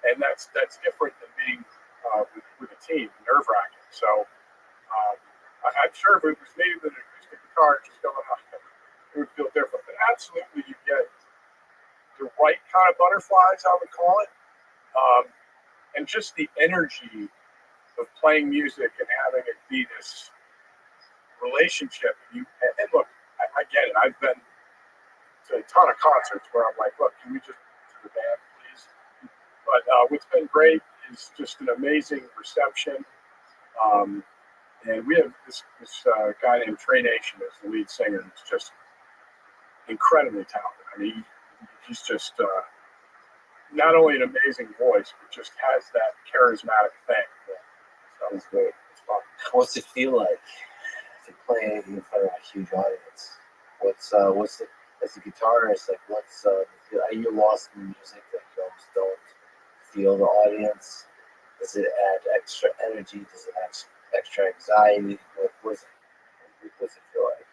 and that's different than being with a team, nerve wracking. So I'm sure if it was me with an acoustic guitar just going on, it would feel different. But absolutely, you get the right kind of butterflies, I would call it, and just the energy of playing music and having it be this relationship. And look, I get it. I've been to a ton of concerts where I'm like, look, can we just to the band, please? But what's been great is just an amazing reception. And we have this guy named Trey Nation as the lead singer. Who's just incredibly talented. I mean, he's just not only an amazing voice, but just has that charismatic thing. So it's good. It's fun. What's it feel like to play in front of a huge audience? What's the, as a guitarist, like are you lost in music that you almost don't feel the audience? Does it add extra energy? Does it add extra anxiety? What's it feel like?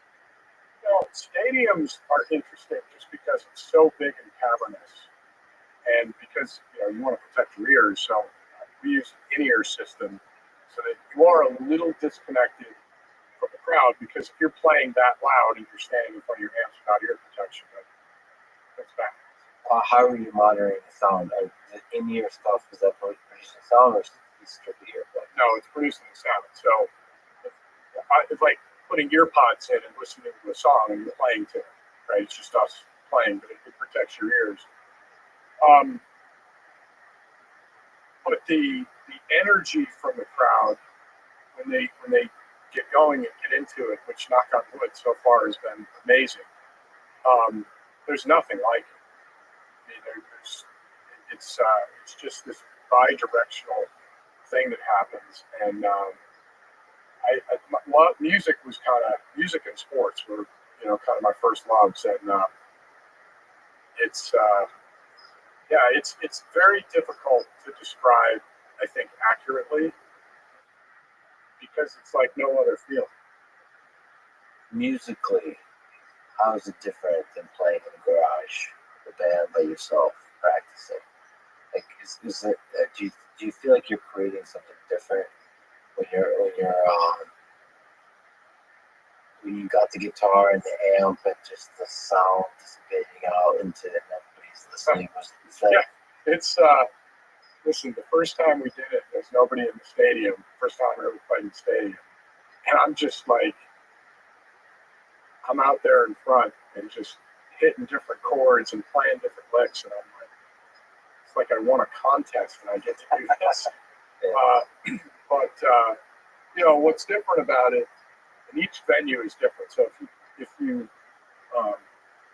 You know, stadiums are interesting just because it's so big and cavernous, and because you want to protect your ears. So we use an in-ear system so that you are a little disconnected from the crowd. Because if you're playing that loud and you're standing in front of your amps without ear protection, that's bad. How are you monitoring the sound? The in-ear stuff, is that producing sound or is it strictly earplay? No, it's producing the sound. So it's like putting ear pods in and listening to a song and you're playing to it, right? It's just us playing, but it protects your ears. But the energy from the crowd when they get going and get into it, which knock on wood so far has been amazing. There's nothing like it. I mean, it's just this bi-directional thing that happens, and music was music and sports were kind of my first loves, and it's very difficult to describe, I think, accurately, because it's like no other feeling. Musically, how is it different than playing in the garage, the band by yourself, practicing? Like, is it? Do you feel like you're creating something different when you got the guitar and the amp and just the sound dissipating out into it and everybody's listening? Yeah, it's listen. The first time we did it, there's nobody in the stadium. First time I ever played in the stadium, and I'm just like, I'm out there in front and just hitting different chords and playing different licks, and I'm like, it's like I won a contest and I get to do this. But what's different about it, and each venue is different. So if you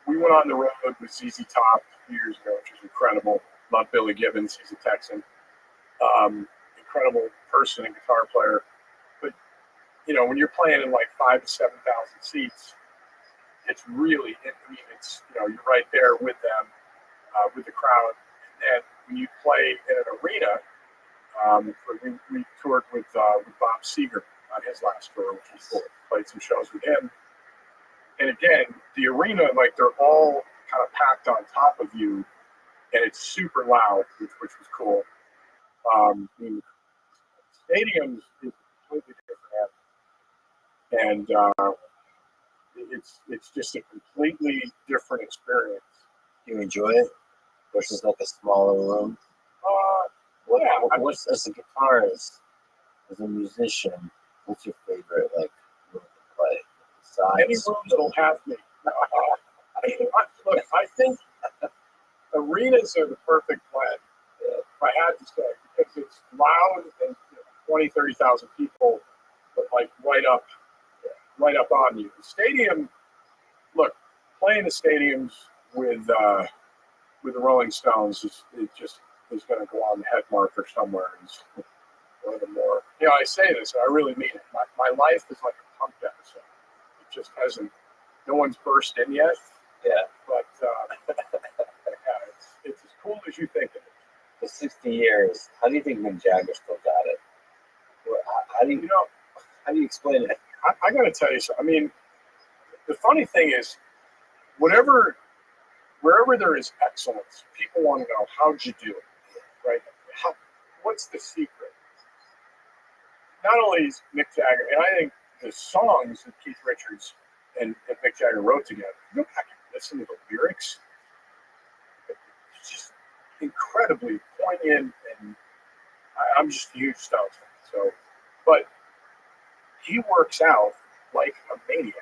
we went on the road with ZZ Top a few years ago, which was incredible. Love Billy Gibbons, he's a Texan. Incredible person and guitar player. But when you're playing in like 5,000 to 7,000 seats, it's really, it's you're right there with them, with the crowd. And when you play in an arena, we toured with Bob Seger on his last tour, which was cool. Played some shows with him. And again, the arena, like, they're all kind of packed on top of you, and it's super loud, which was cool. Stadiums is completely different, and it's just a completely different experience. Do you enjoy it versus like a smaller room? What's as a guitarist, as a musician, what's your favorite room to play? Any rooms will have me. Look, I think arenas are the perfect blend. If I had to say, because it's loud and 20, 30,000 people, but like right up on you. The stadium, look, playing the stadiums with the Rolling Stones is going to go on the head marker somewhere. It's one of the more, I say this, and I really mean it. My life is like a punk episode. It just hasn't, no one's burst in yet. Yeah. But it's as cool as you think it is. For 60 years, how do you think Mick Jagger still got it? How do you explain it? I got to tell you something. I mean, the funny thing is, wherever there is excellence, people want to know, how'd you do it, right? What's the secret? not only is Mick Jagger, and I think the songs that Keith Richards and Mick Jagger wrote together, go back and listen to the lyrics, it's just incredibly poignant, and I'm just a huge Stones fan. So, but he works out like a maniac,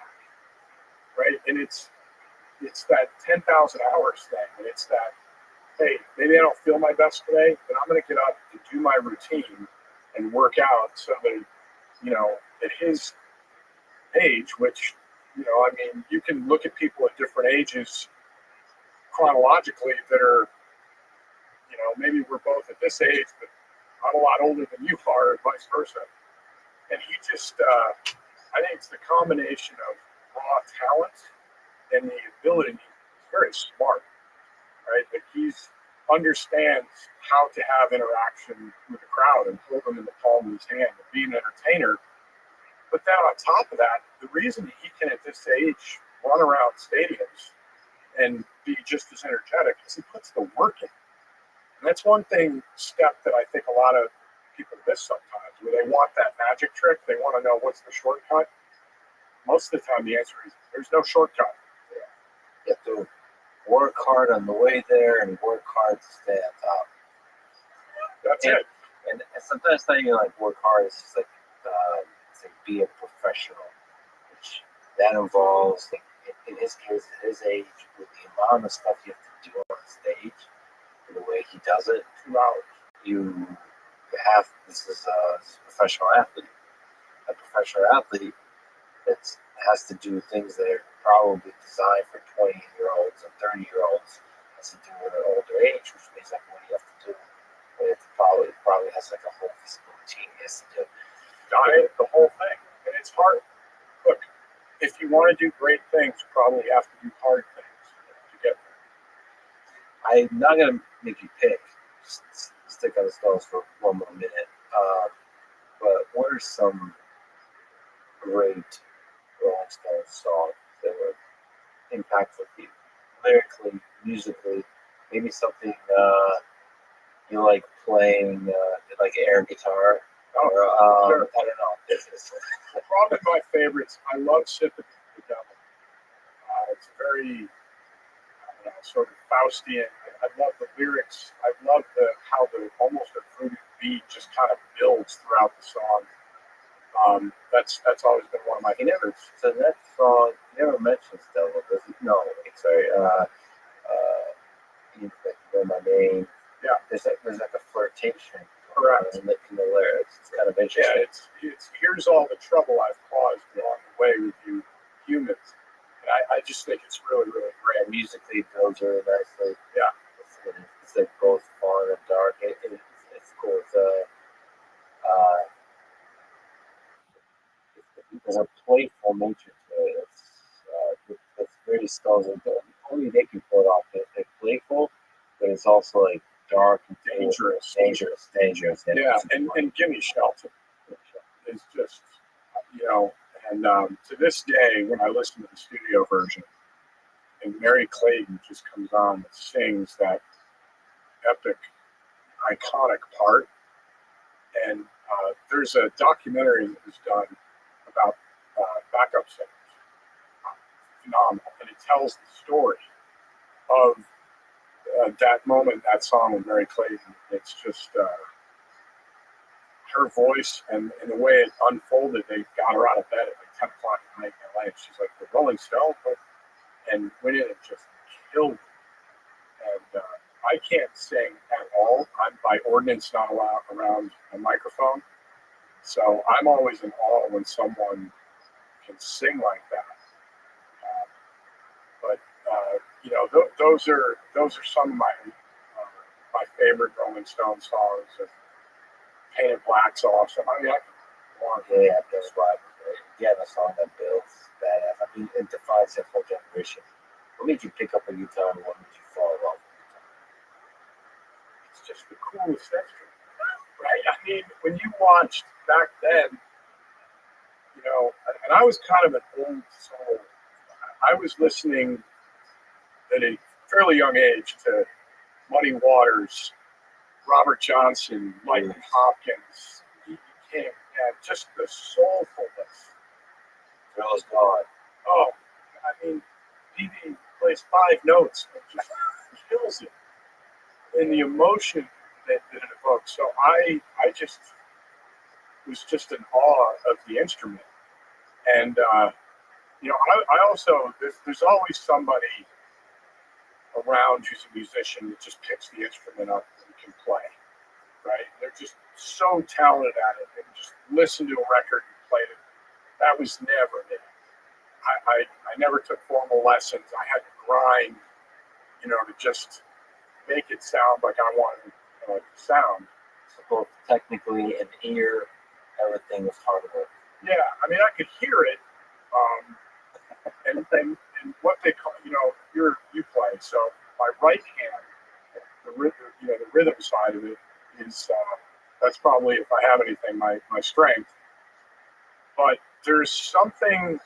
right? And it's that 10,000 hours thing, and it's that, hey, maybe I don't feel my best today, but I'm going to get up and do my routine and work out so that, at his age, which, I mean, you can look at people at different ages chronologically that are, maybe we're both at this age, but I'm a lot older than you are, and vice versa. And he just, I think it's the combination of raw talent and the ability. He's very smart, right? Like he's understands how to have interaction with the crowd and hold them in the palm of his hand and be an entertainer. But then on top of that, the reason he can at this age run around stadiums and be just as energetic is he puts the work in. And that's one step that I think a lot of people miss sometimes, where they want that magic trick. They want to know what's the shortcut. Most of the time, the answer is there's no shortcut. You have to work hard on the way there and work hard to stay on top. That's it. And sometimes not even like work hard, it's just like be a professional, which that involves, like, in his case, at his age, with the amount of stuff you have to do on stage, and the way he does it, 2 hours. This is a professional athlete. A professional athlete that has to do things that are probably designed for 20-year-olds and 30-year-olds, has to do at an older age, which means like what do you have to do? It probably has like a whole physical routine he has to do. Diet, the whole thing. And it's hard. Look, if you want to do great things, you probably have to do hard things to get there. I'm not going to make you pick. Just stick on the Stones for one more minute. But what are some great Rolling Stones songs that were impactful for you? Lyrically, musically, maybe something you like playing, like air guitar? Or, Sure. I don't know. Probably my favorites. I love Sympathy for the Devil. It's very, sort of Faustian. I love the lyrics. I love how the almost a fruity beat just kind of builds throughout the song. That's always been one of my favorites. So that song, he never mentions Devil, does he? No, sorry. You know my name. Yeah. There's like a flirtation. Correct. In the lyrics. It's kind of interesting. Yeah, it's here's all the trouble I've caused along the way with you humans. And I just think it's really, really great. And musically, it goes really nicely. Yeah. It's like both fun and dark. It's cool. There's a playful nature to it. It's very Stones. Only they can pull it off. They're playful, but it's also like dark and Dangerous. Yeah, and Gimme Shelter is just, and to this day, when I listen to the studio version, and Mary Clayton just comes on and sings that epic, iconic part. And there's a documentary that was done about backup singers. Phenomenal. And it tells the story of that moment, that song with Mary Clayton. It's just her voice and the way it unfolded. They got her out of bed at like 10 o'clock at night in LA. And she's like, the Rolling Stones, and went in and just killed it. And I can't sing at all. I'm by ordinance not allowed around a microphone. So I'm always in awe when someone can sing like that. Those are some of my favorite Rolling Stones songs. And Painted Black's awesome. I mean, that's why. Yeah, the song that builds badass. I mean, it defines that whole generation. What made you pick up a guitar and what made you fall in love with guitar? It's just the coolest instrument, right? I mean, when you watched back then, and I was kind of an old soul. I was listening at a fairly young age to Muddy Waters, Robert Johnson, Mike Hopkins, E.B. King, and just the soulfulness. Feels God. Oh, I mean, BB plays 5 notes and just kills it. And the emotion that it evokes. So I just was just in awe of the instrument. And, I also, there's always somebody around who's a musician that just picks the instrument up and can play, right? They're just so talented at it. They can just listen to a record and play it. That was never me. I never took formal lessons. I had to grind, to just make it sound like I wanted it to sound. So both technically and ear, everything was hard work. Yeah, I mean, I could hear it, and what they call, you play. So my right hand, the rhythm side of it is that's probably, if I have anything, my strength. But there's something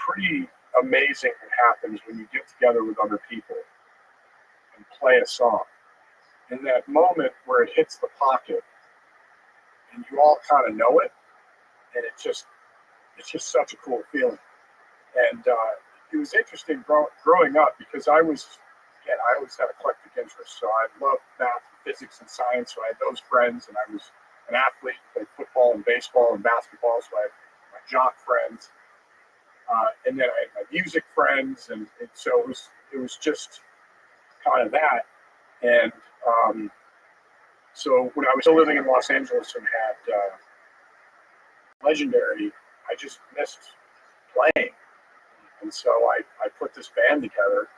pretty amazing that happens when you get together with other people and play a song. In that moment where it hits the pocket and you all kind of know it, and it's just such a cool feeling. And it was interesting growing up because I always had eclectic interests. So I loved math, physics, and science. So I had those friends, and I was an athlete, played football and baseball and basketball. So I had my jock friends. And then I had my music friends, and so it was just kind of that. And so when I was still living in Los Angeles and had Legendary, I just missed playing. And so I put this band together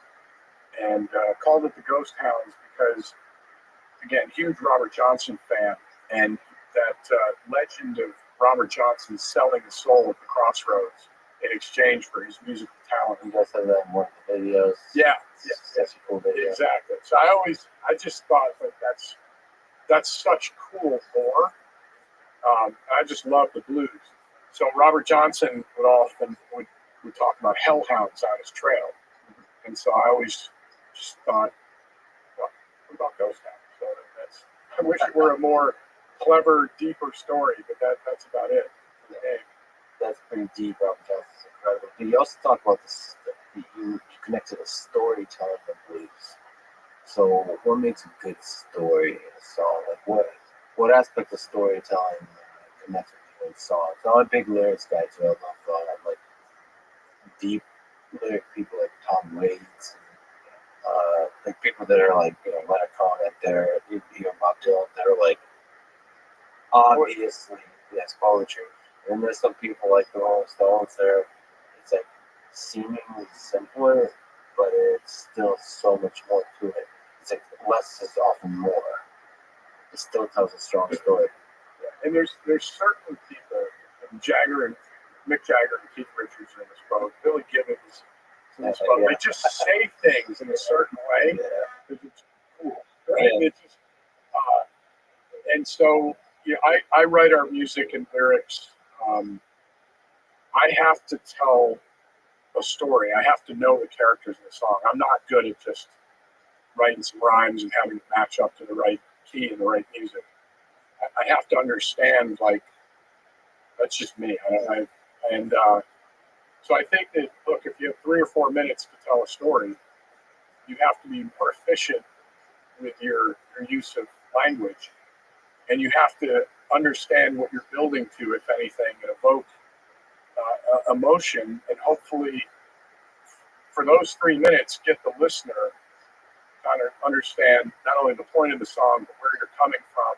and called it the Ghost Hounds because, again, huge Robert Johnson fan, and that legend of Robert Johnson selling his soul at the crossroads in exchange for his musical talent. You guys have that in one of the videos. Yeah, That's a cool video. exactly. So I just thought that that's such cool lore. I just love the blues. So Robert Johnson would talk about hellhounds on his trail, and so I always just thought, well, what about Ghost Hounds? So I wish it were a more clever, deeper story, but that's about it. That's pretty deep. Robert Johnson's incredible. But you also talk about this. You connect to the storytelling of blues. So, what makes a good story in a song? Like, what aspect of storytelling connects with you in songs? I'm a big lyrics guy too. I love like deep lyric people like Tom Waits, like people that are like Leonard Cohen, they're Bob Dylan, that are like obviously yes poetry. And then there's some people like the Rolling Stones. It's like seemingly simpler, but it's still so much more to it. It's like less is often more. It still tells a strong story. Yeah. And there's certain people, Mick Jagger and Keith Richards are in this boat. Billy Gibbons in this boat. They just say things in a certain way that it's cool. Right? Yeah. It's just, and so I write our music and lyrics. I have to tell a story. I have to know the characters in the song. I'm not good at just writing some rhymes and having it match up to the right key and the right music. I have to understand, like, that's just me. So I think that, look, if you have 3 or 4 minutes to tell a story, you have to be more efficient with your use of language. And you have to understand what you're building to, if anything, and evoke emotion, and hopefully for those 3 minutes get the listener kind of understand not only the point of the song but where you're coming from,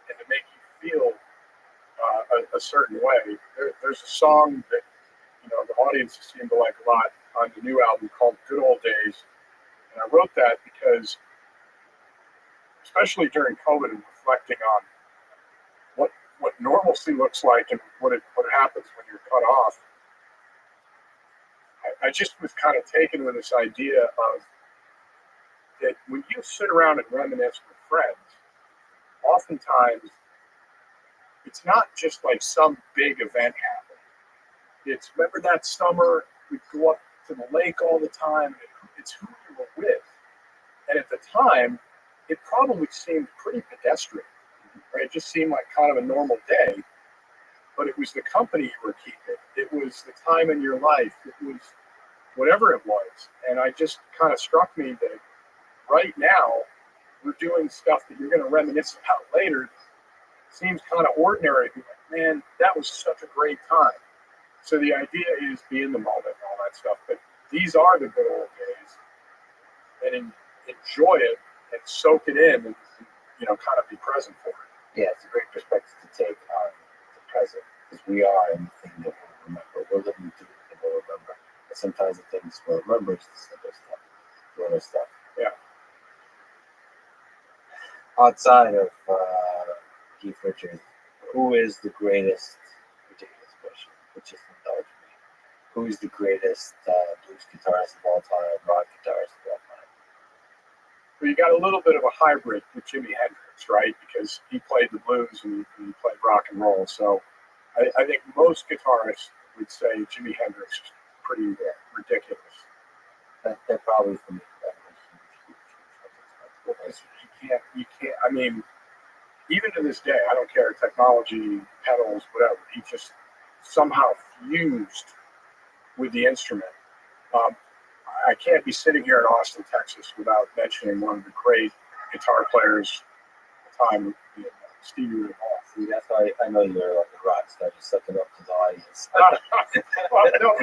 and to make you feel a certain way. There's a song that the audience seemed to like a lot on the new album called Good Old Days, and I wrote that because, especially during COVID and reflecting on what normalcy looks like and what happens when you're cut off, I just was kind of taken with this idea of that when you sit around and reminisce with friends, oftentimes it's not just like some big event happening. It's, remember that summer we'd go up to the lake all the time, and it's who you were with. And at the time, it probably seemed pretty pedestrian, right? It just seemed like kind of a normal day. but it was the company you were keeping. It was the time in your life. It was whatever it was. And I just kind of struck me that right now we're doing stuff that you're going to reminisce about later. Seems kind of ordinary. Like, man, that was such a great time. So the idea is be in the moment and all that stuff. But these are the good old days, and enjoy it and soak it in, and kind of be present for it. Yeah, it's a great perspective to take on the present, because we are anything that we'll remember. We're living through the thing we'll remember. And sometimes the things we'll remember is the simple stuff, the other stuff. Yeah. Outside of Keith Richards, who is the greatest, ridiculous question, which is indulge me, who is the greatest blues guitarist of all time, rock guitarist of all time? But you got a little bit of a hybrid with Jimi Hendrix, right? Because he played the blues and he played rock and roll. So I think most guitarists would say Jimi Hendrix is pretty ridiculous. That probably for me. You can't. I mean, even to this day, I don't care. Technology, pedals, whatever. He just somehow fused with the instrument. I can't be sitting here in Austin, Texas, without mentioning one of the great guitar players of the time, Stevie Ray Vaughan. See, that's why I know you're like a rock star, just sucking up to the audience. Well, no,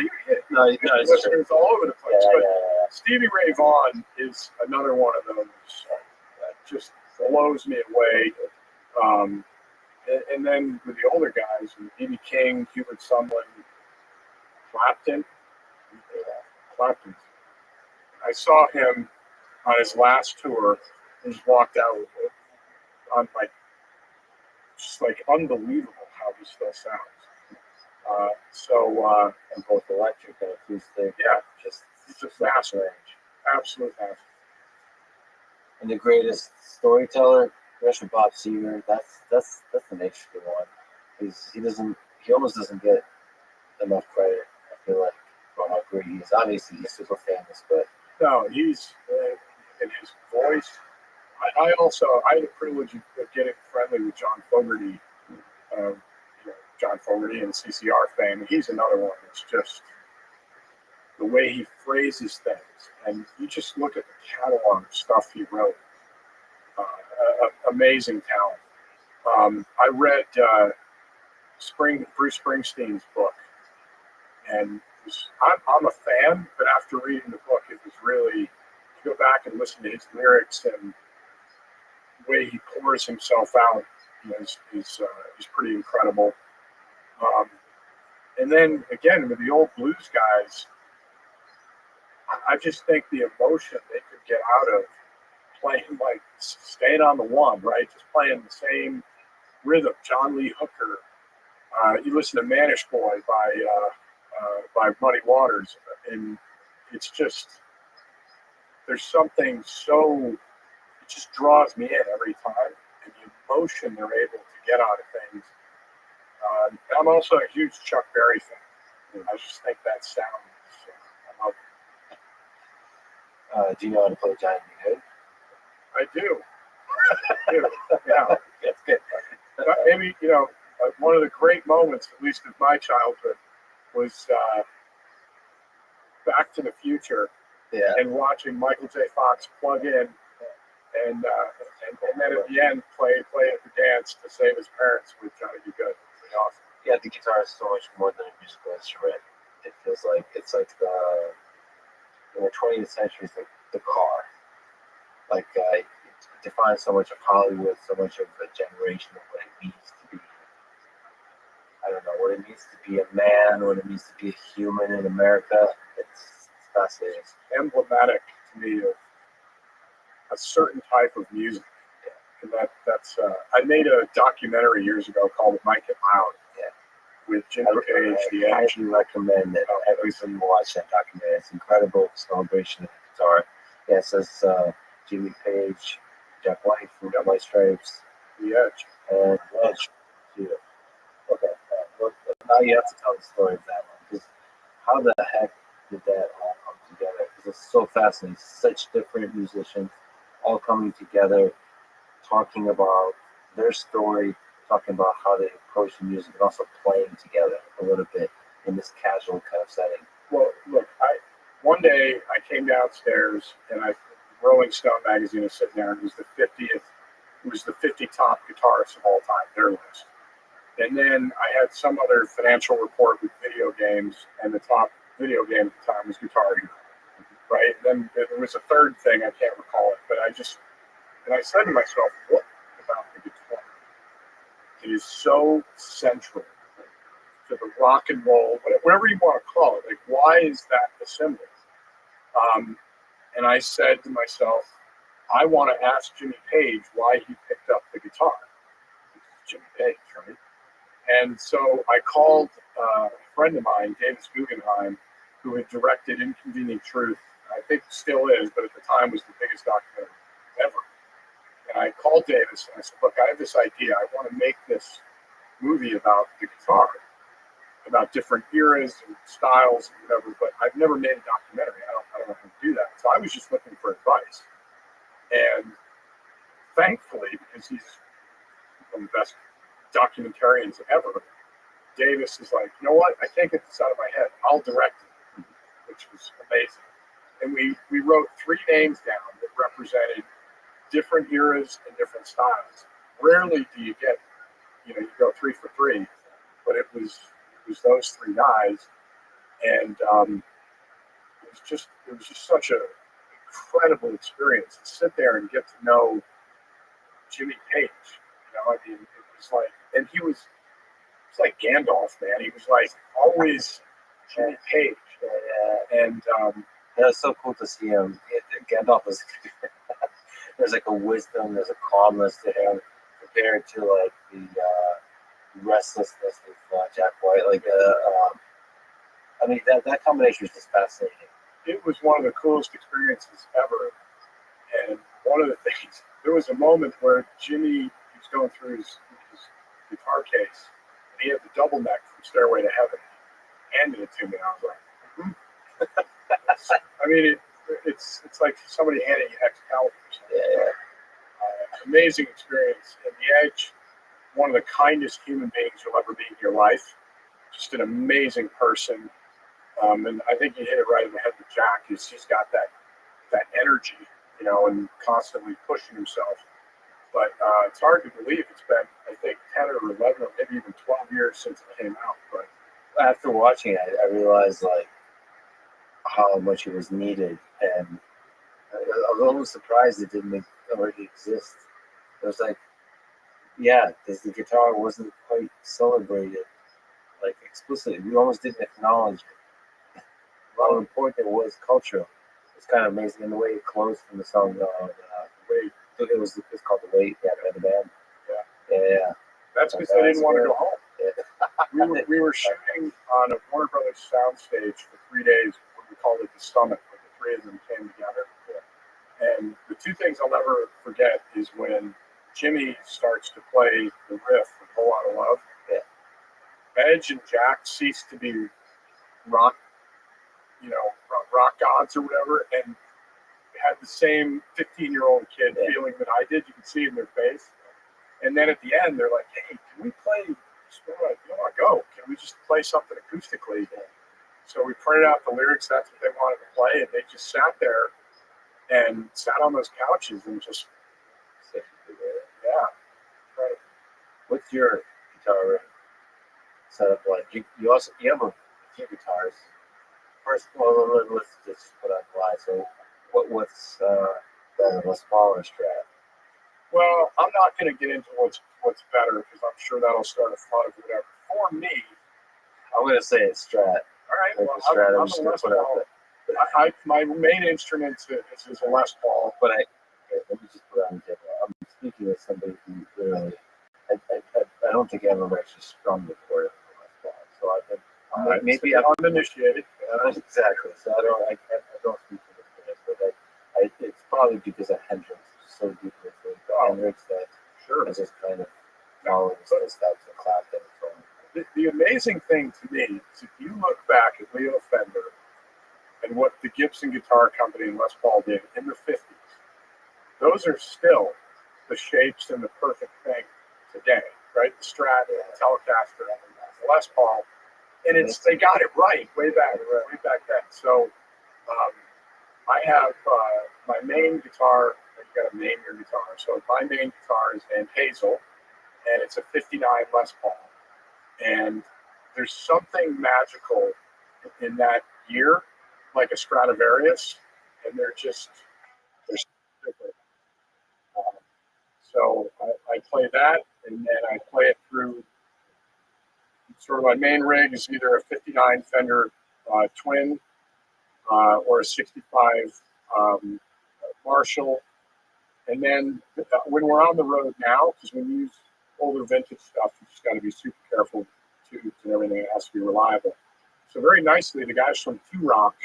it's listeners all over the place. Yeah, but yeah. Stevie Ray Vaughan is another one of those that just blows me away. And then with the older guys, B.B. King, Hubert Sumlin, Clapton. I saw him on his last tour. He just walked out on just unbelievable how he still sounds. And both electric and acoustic. Yeah, just massive range. Absolute massive. And the greatest storyteller, Russian Bob Seger. That's the next one. He almost doesn't get enough credit. I feel like for how great he is. Obviously, he's super famous, but no, he's in his voice. I had the privilege of getting friendly with John Fogerty. John Fogerty and CCR fame. He's another one that's just the way he phrases things. And you just look at the catalog of stuff he wrote. Amazing talent. I read Bruce Springsteen's book, and I'm a fan, but after reading the book, it was really, to go back and listen to his lyrics and the way he pours himself out is pretty incredible. And then again, with the old blues guys, I just think the emotion they could get out of playing, staying on the one, right? Just playing the same rhythm. John Lee Hooker. You listen to Manish Boy by Muddy Waters, and it's just, there's something so, it just draws me in every time, and the emotion they're able to get out of things. I'm also a huge Chuck Berry fan. I just think that sound I love it. do you know how to play Johnny B. Good? I do. Yeah. That's good. Maybe, one of the great moments, at least of my childhood, was Back to the Future, and watching Michael J. Fox plug in and then at the end play at the dance to save his parents with Johnny B. Good. Pretty awesome. Yeah, the guitar is so much more than a musical instrument. It feels like it's like in the 20th century, it's like the car. It defines so much of Hollywood, so much of a generation of what it means to be. I don't know what it means to be a man, what it means to be a human in America. It's fascinating. It's emblematic to me of a certain type of music. And that's I made a documentary years ago called Mike It Loud. With Jimmy Page, The I Edge. actually recommend that everybody watch that documentary. It's an incredible celebration of the guitar. Yeah, it says Jimmy Page, Jack White from White Stripes, The Edge. and Edge. Okay, well, now you have to tell the story of that one, because how the heck did that all come together? Because it's so fascinating. Such different musicians all coming together, talking about their story, talking about how they approach the music and also playing together a little bit in this casual kind of setting. Well, look, one day I came downstairs and Rolling Stone magazine was sitting there, and it was the 50th. It was the 50 top guitarists of all time, their list. And then I had some other financial report with video games, and the top video game at the time was Guitar Hero, right? And then there was a third thing, I can't recall it, but I said to myself, what about the guitar? It is so central to the rock and roll, whatever you want to call it. Like, why is that the symbol? And I said to myself, I want to ask Jimmy Page why he picked up the guitar. Jimmy Page, right? And so I called a friend of mine, Davis Guggenheim, who had directed Inconvenient Truth. I think still is, but at the time was the biggest documentary ever. And I called Davis and I said, look, I have this idea. I want to make this movie about the guitar, about different eras and styles and whatever, but I've never made a documentary. I don't know how to do that. So I was just looking for advice. And thankfully, because he's one of the best documentarians ever, Davis is like, you know what? I can't get this out of my head. I'll direct it, which was amazing. And we wrote 3 names down that represented different eras and different styles. Rarely do you get, you go 3 for 3, but it was those 3 guys, and it was just such an incredible experience to sit there and get to know Jimmy Page. I mean, it was like, and it's like Gandalf, man. He was like always Jimmy Page, and It was so cool to see him. Gandalf was there's like a wisdom, there's a calmness to him compared to like the restlessness of Jack White. Like, I mean, that combination was just fascinating. it was one of the coolest experiences ever. And one of the things, there was a moment where Jimmy was going through his guitar case, and he had the double neck from Stairway to Heaven. He handed it to me, and I was like, I mean, it's like somebody handing you Excalibur. Yeah. Amazing experience. And The Edge, one of the kindest human beings you'll ever meet in your life. Just an amazing person. And I think you hit it right in the head with Jack. He's got that energy, and constantly pushing himself. But it's hard to believe it's been, I think, 10 or 11 or maybe even 12 years since it came out. But After watching it, I realized like how much it was needed, and I was almost surprised it didn't already exist. It was like, yeah, because the guitar wasn't quite celebrated like explicitly. We almost didn't acknowledge it. How important it was cultural. It's kind of amazing in the way it closed from the song. Wait, it's called The Wait. Yeah, by the band. Yeah. that's because they didn't want to go home. Yeah. We were shooting on a Warner Brothers soundstage for 3 days. We called it the Stomach, where the 3 of them came together. And the 2 things I'll never forget is when Jimmy starts to play the riff with a Whole Lot of Love. Yeah. Edge and Jack cease to be rock gods or whatever, and had the same 15-year-old kid feeling that I did. You could see it in their face. And then at the end, they're like, "Hey, can we play? You want to go? Can we just play something acoustically?" So we printed out the lyrics. That's what they wanted to play, and they just sat there and sat on those couches and just, right. What's your guitar setup like? You have a few guitars. First, well, let's just put on why. So, what's the Les Paul or Strat? Well, I'm not going to get into what's better because I'm sure that'll start a flood of whatever. For me, I'm going to say it's Strat. all right. Like Well, the Strat. I'm I'm just a going Les to put out Paul. there. My main instrument is a Les Paul. But let me just put on the table. I'm speaking with somebody who really, I don't think I've ever actually strummed a chord on the Les Paul. So I've been maybe I'm uninitiated. Exactly. So I don't speak to this, but it's probably because of Hendrix so deeply into Hendrix that I just kind of follow the steps and Clapton and so on. The amazing thing to me is if you look back at Leo Fender and what the Gibson Guitar Company and Les Paul did in the 50s, those are still the shapes and the perfect thing today. right? The Strat, the Telecaster, the Les Paul, and they got it right way back then. So I have my main guitar. You got to name your guitar. So my main guitar is named Hazel, and it's a '59 Les Paul. And there's something magical in that year, like a Stradivarius, and they're different. So I play that, and then I play it through sort of my main rig is either a '59 Fender Twin or a '65 Marshall. And then when we're on the road now, because when you use older vintage stuff, you just got to be super careful, tubes and everything. It has to be reliable. So very nicely, the guys from Rock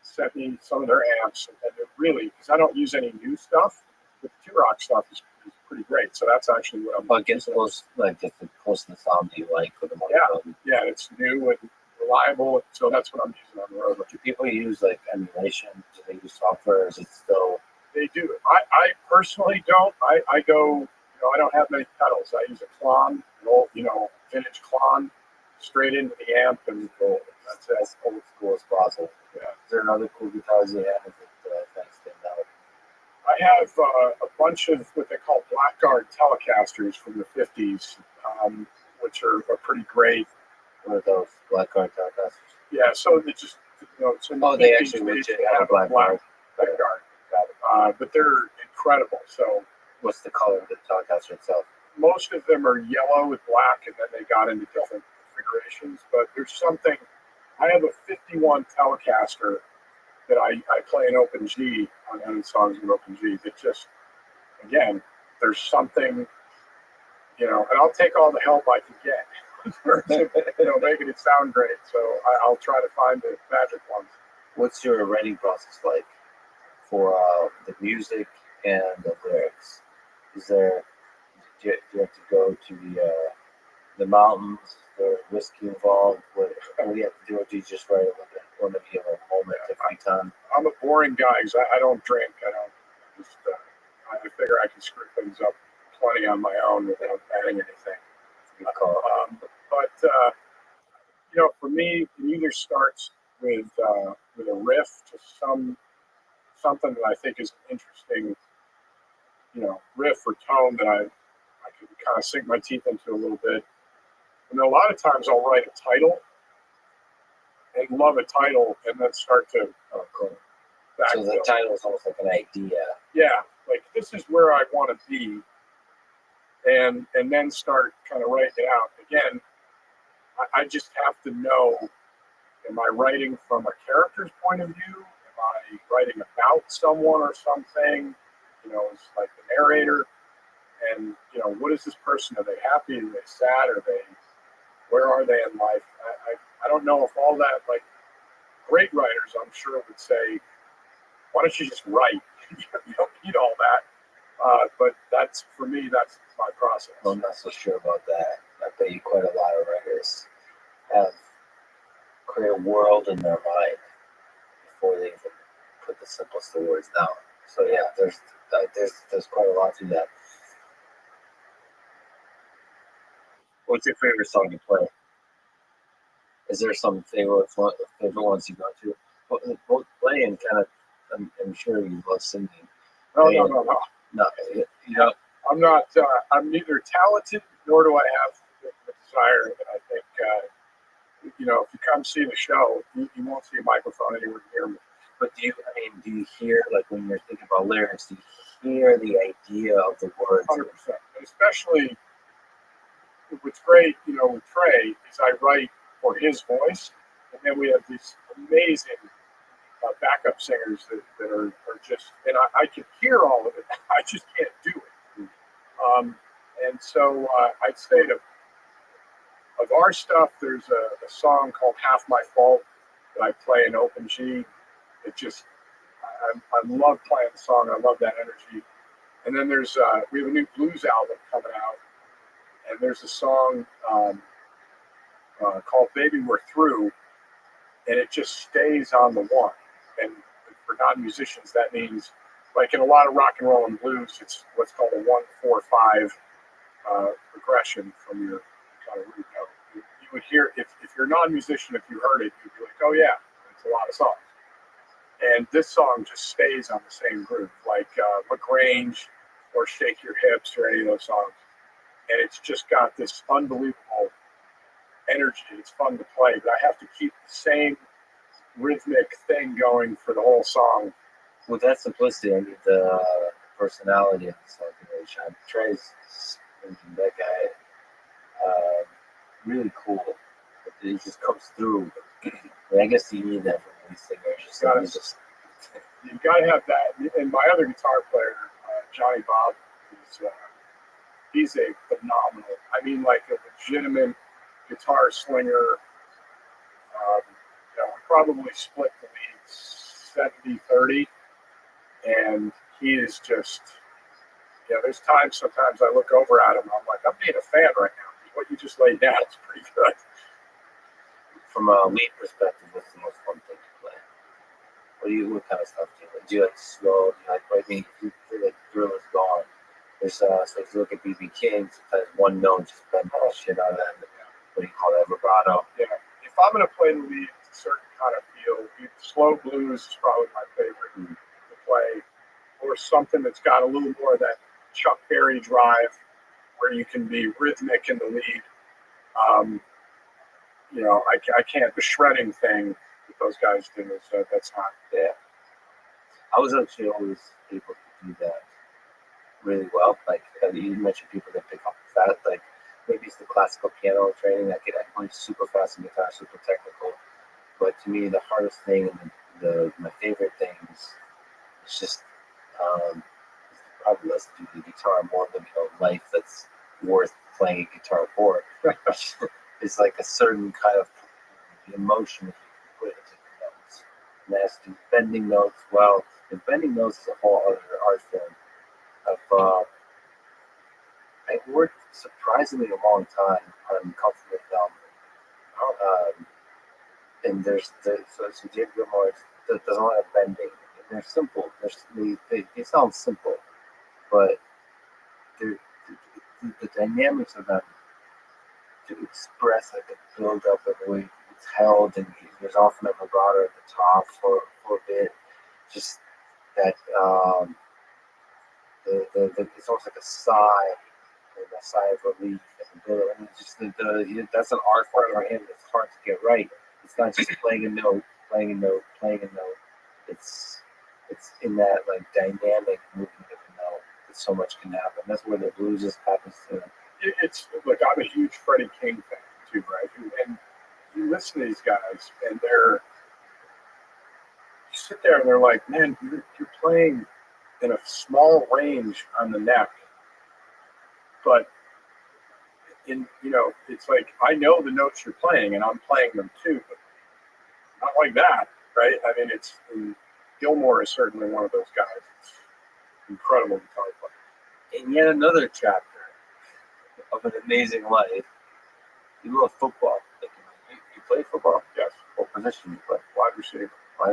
sent me some of their amps, and they're really, because I don't use any new stuff, but the Rock stuff is pretty great. So that's actually what I'm. But gets close, like gets close to the sound you like for the most part. Yeah, it's new and reliable. So that's what I'm using on the road. Do people use like emulation? Do they use software? Or is it still? They do. I personally don't. I go. I don't have many pedals. I use a Klon, an old, vintage Klon, straight into the amp, and that's it. As old school as possible. Yeah. Is there another cool guitars you have that kind of stand out? I have a bunch of what they call Blackguard Telecasters from the '50s, which are pretty great. What are those Blackguard Telecasters? Yeah, so they just it's in the they 50s, actually they legit have have a Blackguard. But they're incredible. So what's the color of the Telecaster itself? Most of them are yellow with black, and then they got into different configurations. But there's something. I have a '51 Telecaster that I play in Open G on any songs in Open G. That just, again, there's something, and I'll take all the help I can get. Making it sound great. So I'll try to find the magic ones. What's your writing process like for the music and the lyrics? Do you have to go to the mountains? Is there whiskey involved? What do you have to do? Or do you just write a moment every time? I'm a boring guy because I don't drink. I don't just. I figure I can screw things up plenty on my own without adding anything. For me, it either starts with a riff to something that I think is an interesting, riff or tone that I can kind of sink my teeth into a little bit. And then a lot of times I'll write a title and love a title and then start to backfill. So the title is almost like an idea. Yeah, like this is where I want to be, and then start kind of writing it out. Again, I just have to know, am I writing from a character's point of view? Am I writing about someone or something? It's like the narrator. And, what is this person? Are they happy? Are they sad? Where are they in life? I don't know if all that, like, great writers, I'm sure, would say, why don't you just write? You don't need all that. But for me, that's my process. I'm not so sure about that. I bet you quite a lot of writers have create a world in their mind before they even put the simplest of words down. So yeah, there's quite a lot to that. What's your favorite song to play? Is there some favorite ones you go to? Both play and kind of. I'm sure you love singing. No. I'm not. I'm neither talented nor do I have the desire. And I think if you come see the show, you won't see a microphone anywhere near me. But do you hear, like, when you're thinking about lyrics, do you hear the idea of the words? 100%. And especially, what's great, with Trey, is I write for his voice, and then we have these amazing backup singers that are just, and I can hear all of it. I just can't do it. And so I'd say of our stuff, there's a song called Half My Fault that I play in Open G. It just, I love playing the song. I love that energy. And then we have a new blues album coming out, and there's a song called Baby We're Through, and it just stays on the one. And for non-musicians, that means, like in a lot of rock and roll and blues, it's what's called a 1-4-5 progression from your kind of root note. You would hear, if you're a non-musician, if you heard it, you'd be like, oh yeah, it's a lot of songs. And this song just stays on the same groove, like LaGrange or Shake Your Hips or any of those songs. And it's just got this unbelievable energy. It's fun to play, but I have to keep the same rhythmic thing going for the whole song. With that simplicity, I need the personality of the song. Sean Trey's that guy, really cool. He just comes through. I guess you need that from these singers. You've got to have that. And my other guitar player, Johnny Bob, he's a phenomenal. I mean, like a legitimate guitar slinger. We probably split the lead 70-30, and he is just. There's sometimes I look over at him, I'm like, I'm being a fan right now. What you just laid down is pretty good. From a lead perspective, what's the most fun thing to play? What kind of stuff do you like? Do you like slow? Do you like, I mean, if you feel like drill is gone, there's, so if you look at B.B. King, sometimes one note just bend all shit out of that. What do you call that? Vibrato. Yeah. If I'm going to play the lead, it's a certain kind of feel. Slow blues is probably my favorite to play. Or something that's got a little more of that Chuck Berry drive where you can be rhythmic in the lead. I can't, the shredding thing that those guys do, that's not. Yeah. I was actually always able to do that really well. Like you mentioned people that pick up fast, like maybe it's the classical piano training. I play super fast in guitar, super technical. But to me, the hardest thing and my favorite things is just probably less to do the guitar, more of the life that's worth playing a guitar for. It's like a certain kind of emotion that you can put into the notes. And that's to bending notes. Well, and bending notes is a whole other art form. I worked surprisingly a long time on comfortable film. And there's so David Gilmour does a lot of bending. And they're simple. They sound simple, but the dynamics of them to express like a build up of the way it's held, and there's often a vibrato at the top for a bit. Just that it's almost like a sigh, a sigh of relief. And just that's an art form for him. It's hard to get right. It's not just playing a note. It's in that like dynamic movement of a note that so much can happen. That's where the blues just happens to. Look, I'm a huge Freddie King fan too, right? And you listen to these guys, and you sit there and they're like, man, you're playing in a small range on the neck, but it's like I know the notes you're playing, and I'm playing them too, but not like that, right? I mean, Gilmour is certainly one of those guys. It's incredible guitar player. And yet another chapter of an amazing life. You love football. You play football? Yes. What position do you play? Wide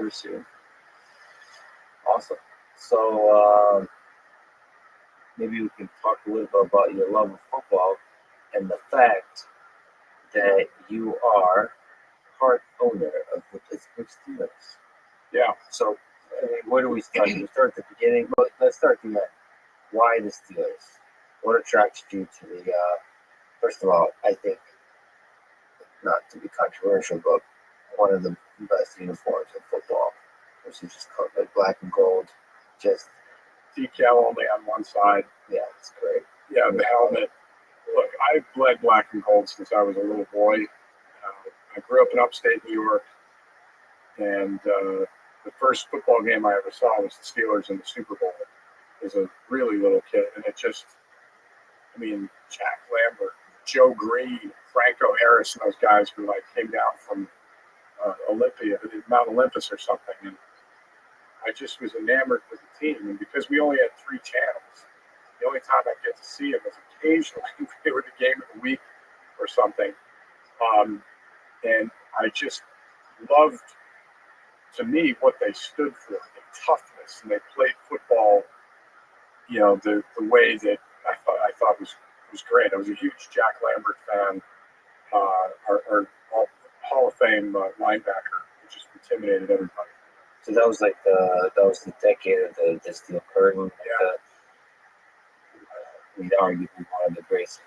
receiver. Awesome. So maybe we can talk a little bit about your love of football and the fact that you are part owner of the Pittsburgh Steelers. Yeah. So, where do we start? We start at the beginning, but let's start at the end. Why the Steelers? What attracted you to the? First of all, I think, not to be controversial, but one of the best uniforms in football, which is just called like black and gold, just decal only on one side. Yeah, it's great. Yeah, the helmet. Look, I've bled black and gold since I was a little boy. I grew up in upstate New York, and the first football game I ever saw was the Steelers in the Super Bowl as a really little kid. And it just, Jack Lambert, Joe Green, Franco Harris, and those guys who came down from Mount Olympus or something. And I just was enamored with the team. And because we only had 3 channels, the only time I get to see them is occasionally they were the game of the week or something. And I just loved, to me, what they stood for, the toughness, and they played football, the way that I thought was was great. I was a huge Jack Lambert fan, our Hall of Fame linebacker, who just intimidated everybody. So that was the decade of the steel curtain. Yeah. We'd argue one of the greatest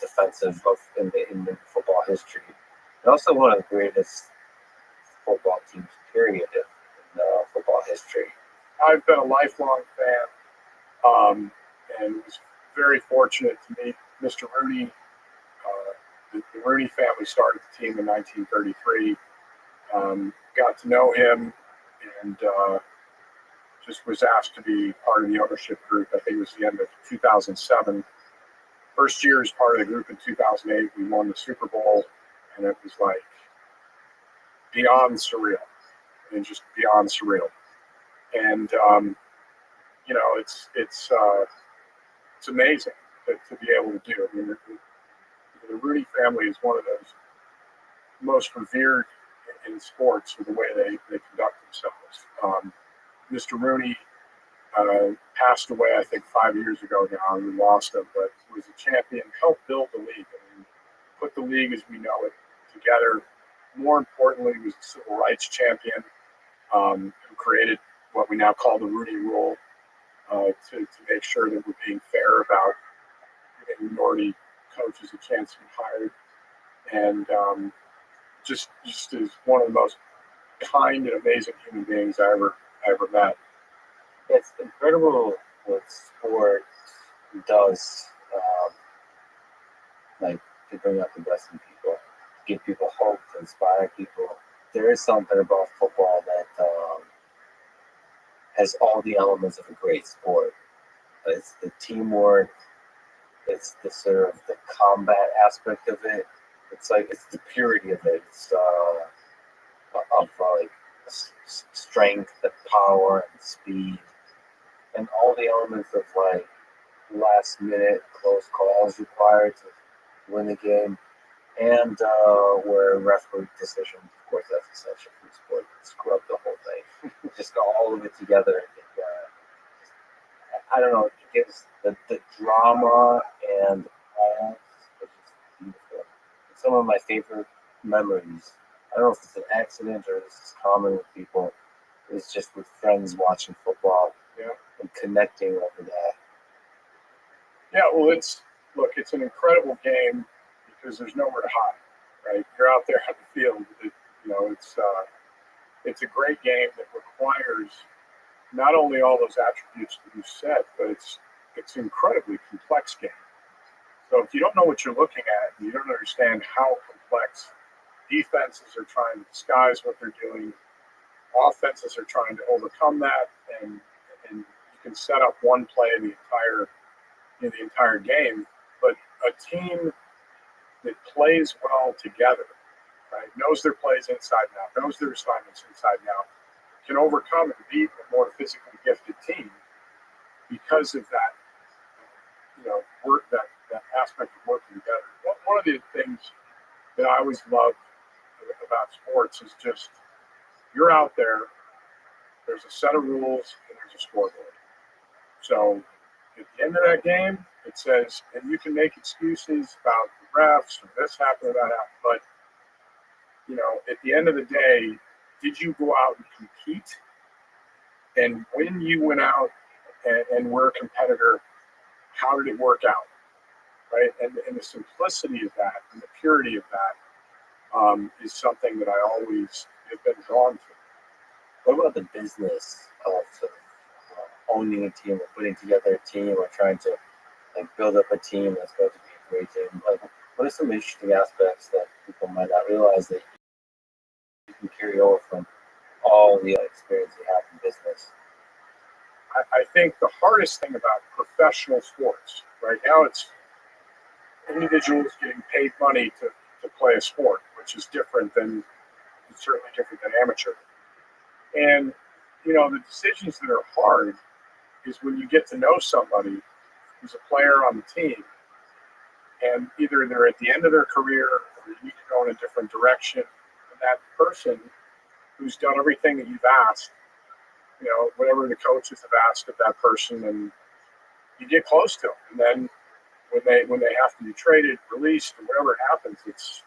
defensive in the football history, and also one of the greatest football teams, period, in football history. I've been a lifelong fan, and was very fortunate to meet Mr. Rooney. The Rooney family started the team in 1933. Got to know him, and just was asked to be part of the ownership group. I think it was the end of 2007. First year as part of the group in 2008, we won the Super Bowl, and it was like beyond surreal, and just beyond surreal. And you know, it's amazing to be able to do. I mean, the Rooney family is one of those most revered in sports for the way they conduct themselves. Mr. Rooney passed away, I think, 5 years ago now, and we lost him, but was a champion, helped build the league, and put the league as we know it together. More importantly, he was a civil rights champion who created what we now call the Rooney Rule to make sure that we're being fair about giving minority coaches a chance to be hired. And just is one of the most kind and amazing human beings I ever met. It's incredible what sport does, like to bring out the best in people, to give people hope, to inspire people. There is something about football that has all the elements of a great sport. It's the teamwork, it's the sort of the combat aspect of it. It's the purity of it. It's of like strength and power and speed, and all the elements of like last minute close calls required to win the game, and where referee decisions, of course, that's essential for the sport. Scrub the whole thing, just got all of it together. I don't know. It gives the drama and all. It's just beautiful. It's some of my favorite memories. I don't know if it's an accident or this is common with people. It's just with friends watching football, Yeah. And connecting over that. Yeah, well, it's an incredible game because there's nowhere to hide, right? You're out there on the field. It's a great game that requires not only all those attributes that you said, but it's an incredibly complex game. So if you don't know what you're looking at, and you don't understand how complex defenses are trying to disguise what they're doing, offenses are trying to overcome that, and you can set up one play in the entire game, but a team that plays well together, right, knows their plays inside and out, knows their assignments inside and out, can overcome and beat a more physically gifted team because of that, that aspect of working together. One of the things that I always love about sports is just you're out there, there's a set of rules, and there's a scoreboard. So at the end of that game, it says, and you can make excuses about the refs or this happened or that happened, but at the end of the day, did you go out and compete? And when you went out and were a competitor, how did it work out? Right? And the simplicity of that and the purity of that is something that I always have been drawn to. What about the business of sort of owning a team or putting together a team or trying to build up a team that's going to be a great team? What are some interesting aspects that people might not realize that you can carry over from all the experience you have in business? I think the hardest thing about professional sports right now, it's individuals getting paid money to play a sport, which is certainly different than amateur. And, the decisions that are hard is when you get to know somebody who's a player on the team, and either they're at the end of their career or you need to go in a different direction. And that person who's done everything that you've asked, whatever the coaches have asked of that person, and you get close to them. And then when they have to be traded, released, or whatever happens, it's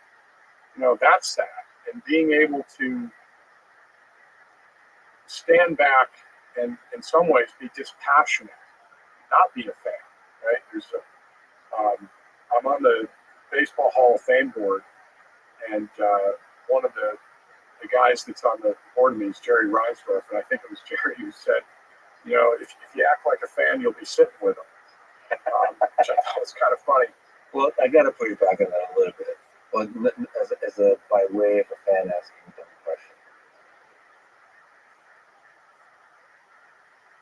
that's that. And being able to stand back and in some ways be dispassionate, not be a fan, right? I'm on the Baseball Hall of Fame board, and one of the guys that's on the board of me is Jerry Reinsdorf, and I think it was Jerry who said, if you act like a fan, you'll be sitting with them, which I thought was kind of funny. Well, I got to put you back on that a little bit. Well, as a by way of a fan asking them a question.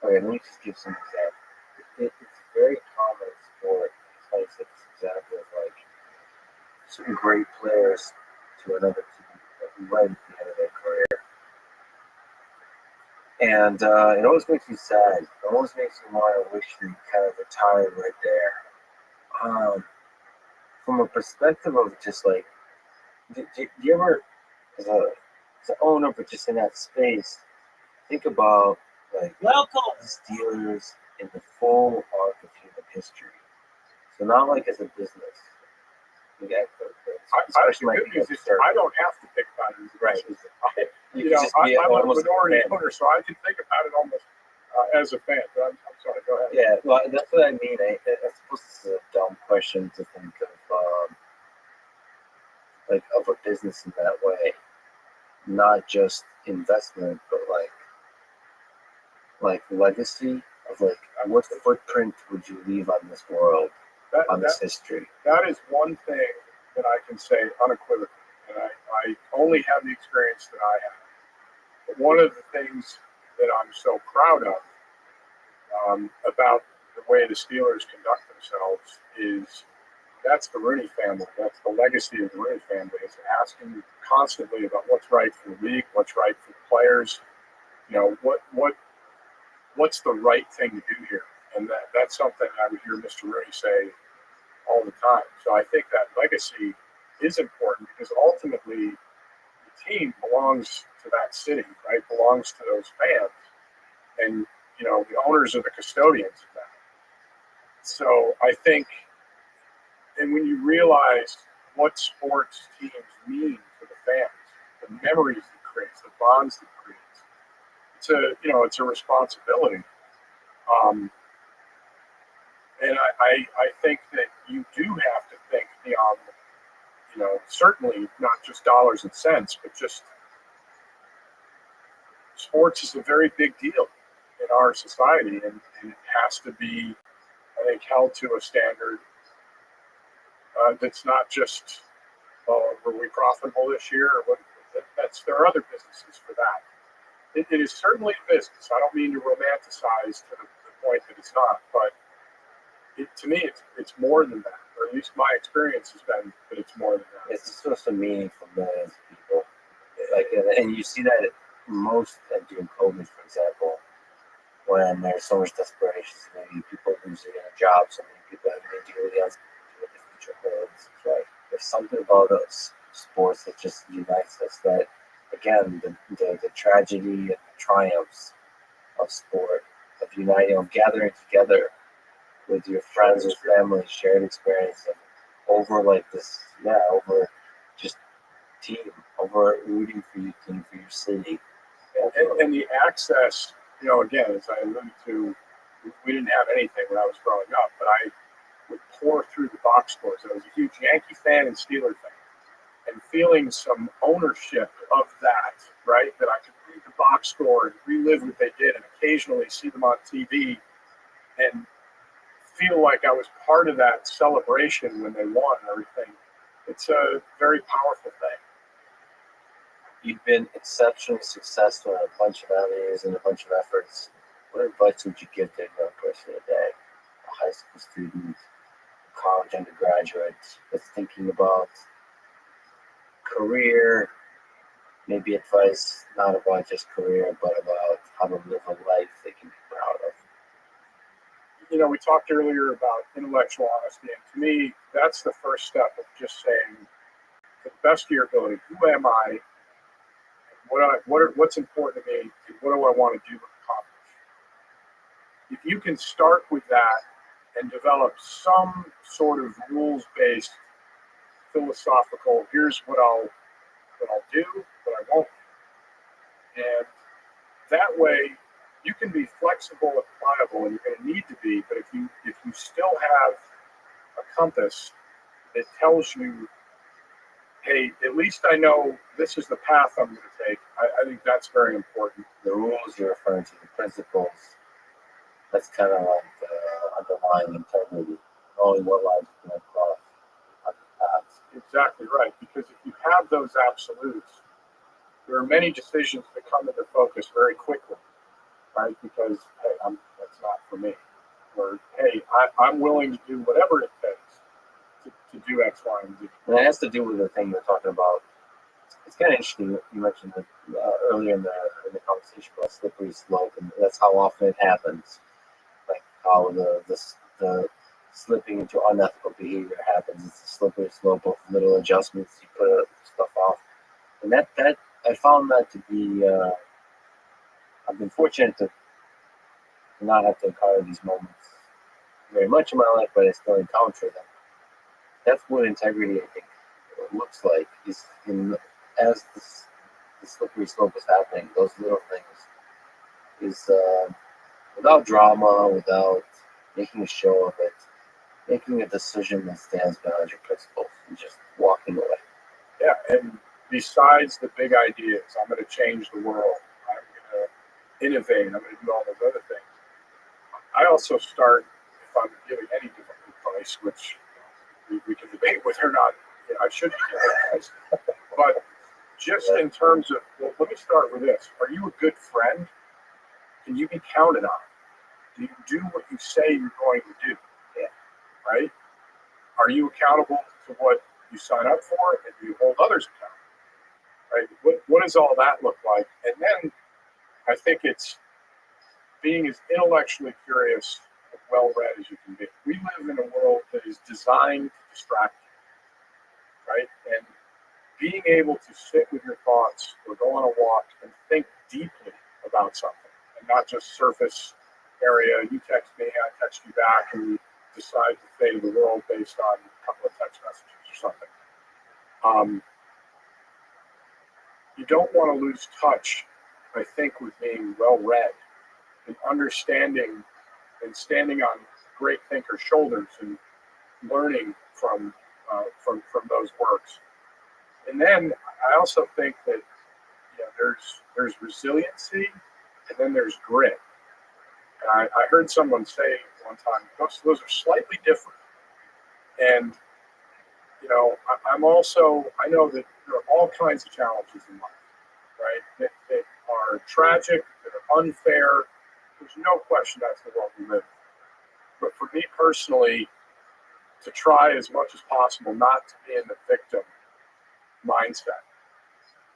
Okay, let me just give some examples. It's very common in sport. It's like this example of like certain great players to another team who went at the end of their career. And it always makes me sad. It always makes me want to wish they kind of retired right there. From a perspective of just like, do you ever, as an owner, but just in that space, think about like the Steelers in the full arc of human history. So not like as a business. The good news is I don't have to think about it as a business. Right. I'm a minority owner, so I can think about it almost as a fan. But I'm sorry, go ahead. Yeah, well, that's what I mean. I suppose this is a dumb question to think of, like of a business in that way, not just investment, but like legacy of like what footprint would you leave on this world, on this history? That is one thing that I can say unequivocally, and I only have the experience that I have. But one of the things that I'm so proud of about the way the Steelers conduct themselves is that's the Rooney family. That's the legacy of the Rooney family. Is asking constantly about what's right for the league, what's right for the players. What's the right thing to do here, and that's something I would hear Mr. Rooney say all the time. So I think that legacy is important because ultimately the team belongs to that city, right? Belongs to those fans, and the owners are the custodians of that. So I think, and when you realize what sports teams mean to the fans, the memories it creates, the bonds it creates, it's a responsibility. And I think that you do have to think beyond, certainly not just dollars and cents, but just sports is a very big deal in our society, and it has to be, I think, held to a standard that's not just, were we profitable this year? Or what? There are other businesses for that. It is certainly a business. I don't mean to romanticize to the point that it's not, but to me, it's more than that. Or at least my experience has been that it's more than that. It's a source of meaning for millions of people. Like, and you see that most during COVID, for example, when there's so much desperation, so many people losing their jobs, so many people having to deal with what the future holds. Right? There's something about us sports that just unites us. That again, the tragedy and the triumphs of sport, of uniting, of gathering together with your friends or family, shared experience, and over like this, over just team, over rooting for your team, for your city. And the access, again, as I alluded to, we didn't have anything when I was growing up, but I would pour through the box scores. I was a huge Yankee fan and Steeler fan, and feeling some ownership of that, right? That I could read the box score and relive what they did and occasionally see them on TV and feel like I was part of that celebration when they won and everything. It's a very powerful thing. You've been exceptionally successful in a bunch of avenues and a bunch of efforts. What advice would you give to a young person today, a high school student, a college undergraduate that's thinking about career, maybe advice not about just career, but about how to live a life they can be proud of? We talked earlier about intellectual honesty, and to me, that's the first step of just saying, to the best of your ability, who am I? What's important to me? And what do I want to do and accomplish? If you can start with that and develop some sort of rules-based philosophical, here's what I'll do, what I won't do. And that way you can be flexible and pliable, and you're going to need to be, but if you still have a compass that tells you, hey, at least I know this is the path I'm going to take, I think that's very important. The rules you're referring to, the principles, that's kind of like the underlying integrity, knowing what lines you can cross on the paths. Exactly right, because if you have those absolutes, there are many decisions that come into focus very quickly, right? Because, hey, that's not for me. Or, hey, I'm willing to do whatever it takes to do X, Y, and Z. And it has to do with the thing we're talking about. It's kind of interesting. You mentioned it earlier in the conversation about slippery slope, and that's how often it happens. Like how the slipping into unethical behavior happens. It's a slippery slope of little adjustments you put stuff off, and that I found that to be. I've been fortunate to not have to encounter these moments very much in my life, but I still encounter them. That's what integrity, I think, looks like. Is as the slippery slope is happening, those little things is without drama, without making a show of it, making a decision that stands behind your principles, and just walking away. Yeah, and besides the big ideas, I'm going to change the world. I'm going to innovate. I'm going to do all those other things. I also start, if I'm giving any different advice, which we can debate whether or not I should give advice, but just in terms of, well, let me start with this. Are you a good friend? Can you be counted on? Do you do what you say you're going to do? Yeah. Right? Are you accountable to what you sign up for, and do you hold others accountable? Right? What does all that look like? And then I think it's being as intellectually curious and well-read as you can be. We live in a world that is designed to distract you, right? And being able to sit with your thoughts or go on a walk and think deeply about something and not just surface area. You text me, I text you back, and we decide to fade the world based on a couple of text messages or something. You don't want to lose touch, I think, with being well-read and understanding and standing on great thinkers' shoulders and learning from those works. And then I also think that there's resiliency, and then there's grit. And I heard someone say one time, those are slightly different. And I know that there are all kinds of challenges in life, right? That are tragic, that are unfair. There's no question that's the world we live in. But for me personally, to try as much as possible not to be in the victim mindset,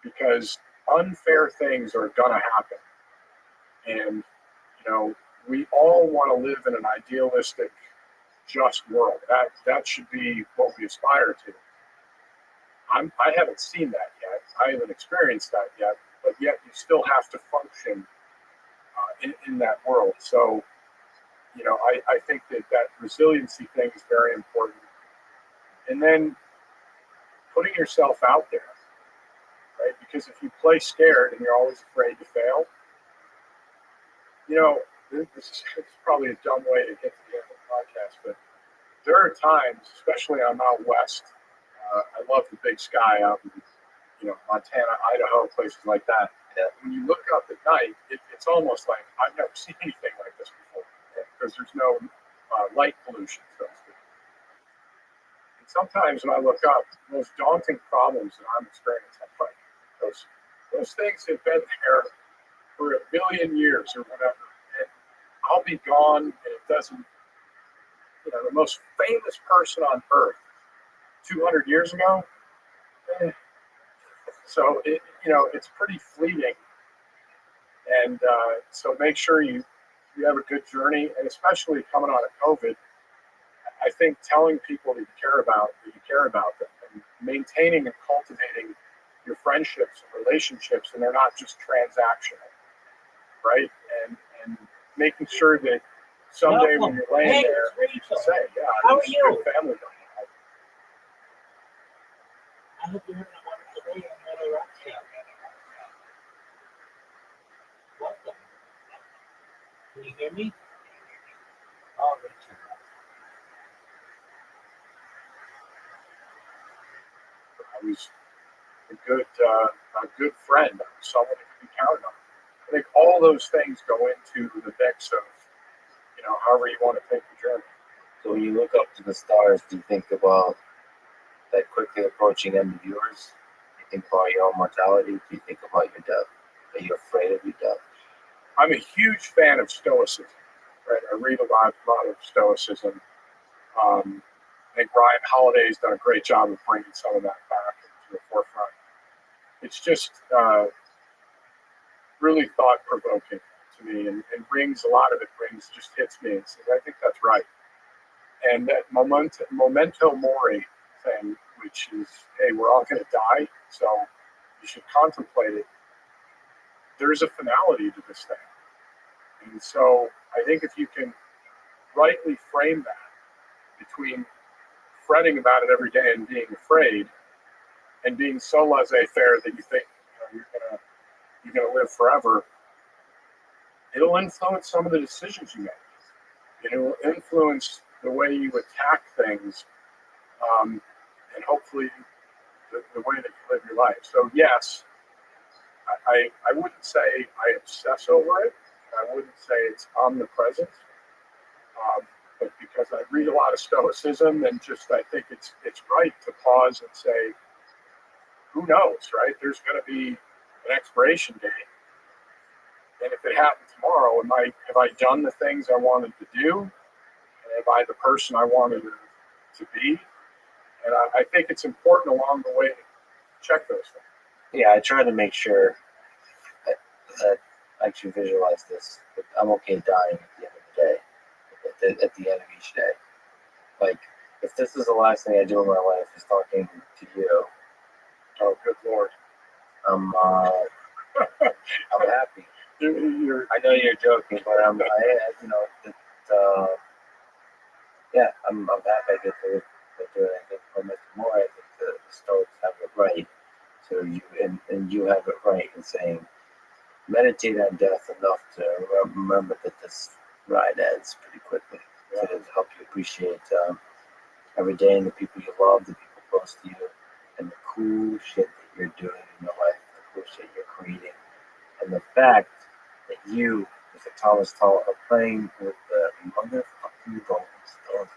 because unfair things are gonna happen. And we all want to live in an idealistic, just world. That should be what we aspire to. I haven't seen that yet. I haven't experienced that yet. But yet, you still have to function in that world. So, I think that resiliency thing is very important. And then putting yourself out there, right? Because if you play scared and you're always afraid to fail, this is probably a dumb way to get to the end of the podcast, but there are times, especially I'm out west, I love the big sky out in Montana, Idaho, places like that. When you look up at night, it's almost like I've never seen anything like this before, because there's no light pollution, so to speak. And sometimes when I look up, the most daunting problems that I'm experiencing, like those things have been there for a billion years or whatever. And I'll be gone, and it doesn't. The most famous person on Earth 200 years ago. So it's pretty fleeting, and so make sure you have a good journey, and especially coming out of COVID, I think telling people that you care about them, and maintaining and cultivating your friendships and relationships, and they're not just transactional, right? And making sure that someday when Welcome. you're laying Hey, there, it's you can Rachel. say, yeah, How this are is you? good family dynamic. I hope you're having a wonderful day on the Rothschild. Welcome. Can you hear me? Oh, Richard. I was a good friend, someone that could be counted on. I think all those things go into the mix of, however you want to take the journey. So when you look up to the stars, do you think about that quickly approaching end of yours? Do you think about your own mortality? Do you think about your death? Are you afraid of your death? I'm a huge fan of Stoicism. Right, I read a lot of Stoicism. I think Ryan Holiday's done a great job of bringing some of that back to the forefront. It's just really thought-provoking to me, and a lot of it just hits me and says, I think that's right. And that memento mori thing, which is, hey, we're all going to die, so you should contemplate it. There's a finality to this thing. And so I think if you can rightly frame that between fretting about it every day and being afraid, and being so laissez-faire that you think you're gonna live forever, it'll influence some of the decisions you make. It'll influence the way you attack things, and hopefully the way that you live your life. So yes, I wouldn't say I obsess over it. I wouldn't say it's omnipresent. But because I read a lot of Stoicism, and just I think it's right to pause and say, who knows, right? There's going to be an expiration date, and if it happened tomorrow, have I done the things I wanted to do? And am I the person I wanted to be? And I think it's important along the way to check those things. Yeah, I try to make sure that I actually visualize this. But I'm okay dying at the end of the day, at the end of each day. Like, if this is the last thing I do in my life is talking to you, Oh, good Lord. I'm happy. You're, I know you're joking, but I'm happy I get to do it. I think much more. I think the Stoics have it right. So you have it right in saying, meditate on death enough to remember that this ride ends pretty quickly. So to help you appreciate every day and the people you love, the people close to you, and the cool shit that you're doing in your life, the cool shit you're creating, and the fact that you, Mr. Thomas Tull, are playing with the motherfucking Rolling Stones.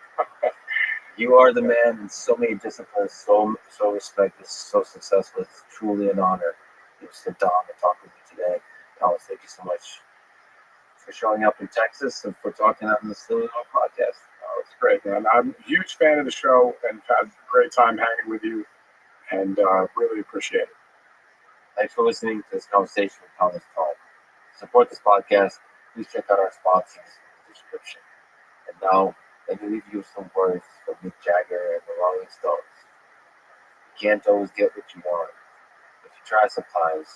You are the man in so many disciplines, so respected, so successful. It's truly an honor to sit down and talk with you today. Thomas, thank you so much for showing up in Texas and for talking on the Silly Dog podcast. Oh, it's great, man. I'm a huge fan of the show and had a great time hanging with you, and really appreciate it. Thanks for listening to this conversation with Thomas Tull. To support this podcast, please check out our sponsors in the description. And now, let me leave you with some words from Mick Jagger and the Rolling Stones. You can't always get what you want. If you try sometimes,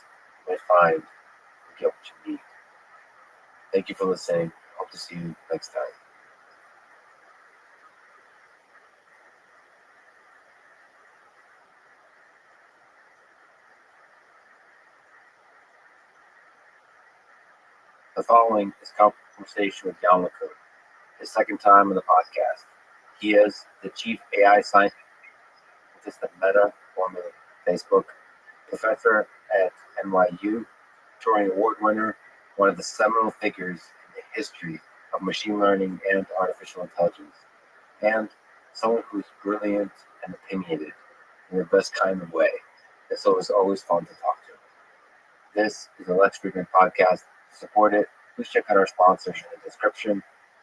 you may find you get what you need. Thank you for listening. Hope to see you next time. The following is a conversation with Jan LeCun, his second time on the podcast. He is the chief AI scientist at the Meta, formerly Facebook, professor at NYU, Turing Award winner, one of the seminal figures in the history of machine learning and artificial intelligence, and someone who's brilliant and opinionated in the best kind of way. And so it's always fun to talk to. This is a Let's Frequent podcast. To support it, please check out our sponsors in the description.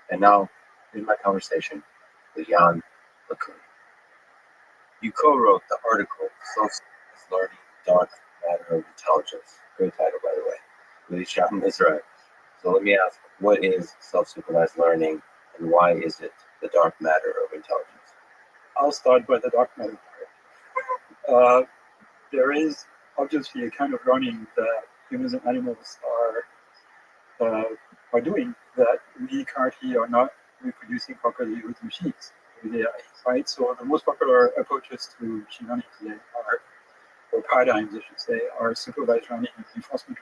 And now, here's my conversation with Jan LeCun. You co-wrote the article, Self-Supervised Learning, Dark Matter of Intelligence. Great title, by the way. Really shouting this right. So let me ask, what is self-supervised learning, and why is it the dark matter of intelligence? I'll start by the dark matter part. There is obviously a kind of learning that humans and animals are doing that we currently are not reproducing properly with machines, with AI, right? So the most popular approaches to machine learning today are, or paradigms, I should say, are supervised learning and reinforcement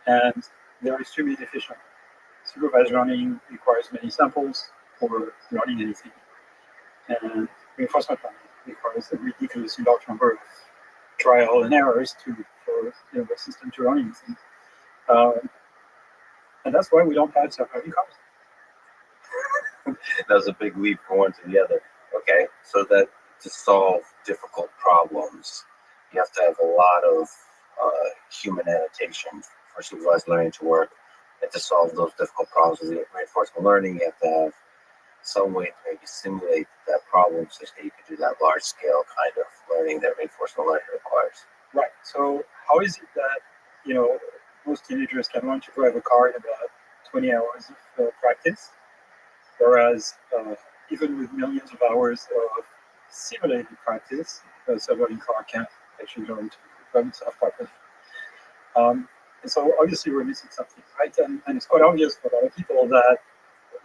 learning. And they're extremely efficient. Supervised learning requires many samples for learning anything. And reinforcement learning requires a ridiculously large number of trial and errors for the system to learn anything. And that's why we don't have self-driving cars. That was a big leap from one to the other. Okay, so that to solve difficult problems, you have to have a lot of human annotation for supervised learning to work. And to solve those difficult problems with reinforcement learning, you have to have some way to maybe simulate that problem such that you can do that large scale kind of learning that reinforcement learning requires. Right. So how is it that most teenagers can learn to drive a car in about 20 hours of practice, whereas even with millions of hours of simulated practice, a self-driving car can't actually learn to drive itself properly. And so obviously we're missing something, right? And it's quite obvious for a lot of people that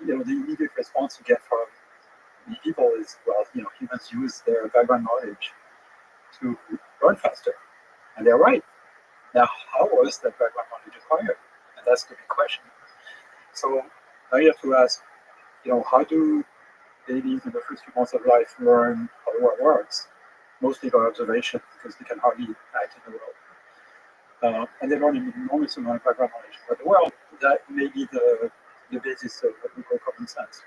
the immediate response you get from many people is, well, humans use their background knowledge to learn faster, and they're right. Now, how was that background knowledge acquired? And that's the big question. So now you have to ask, how do babies in the first few months of life learn how the world works? Mostly by observation, because they can hardly act in the world. And they learn an enormous amount of background knowledge about the world. That may be the basis of what we call common sense.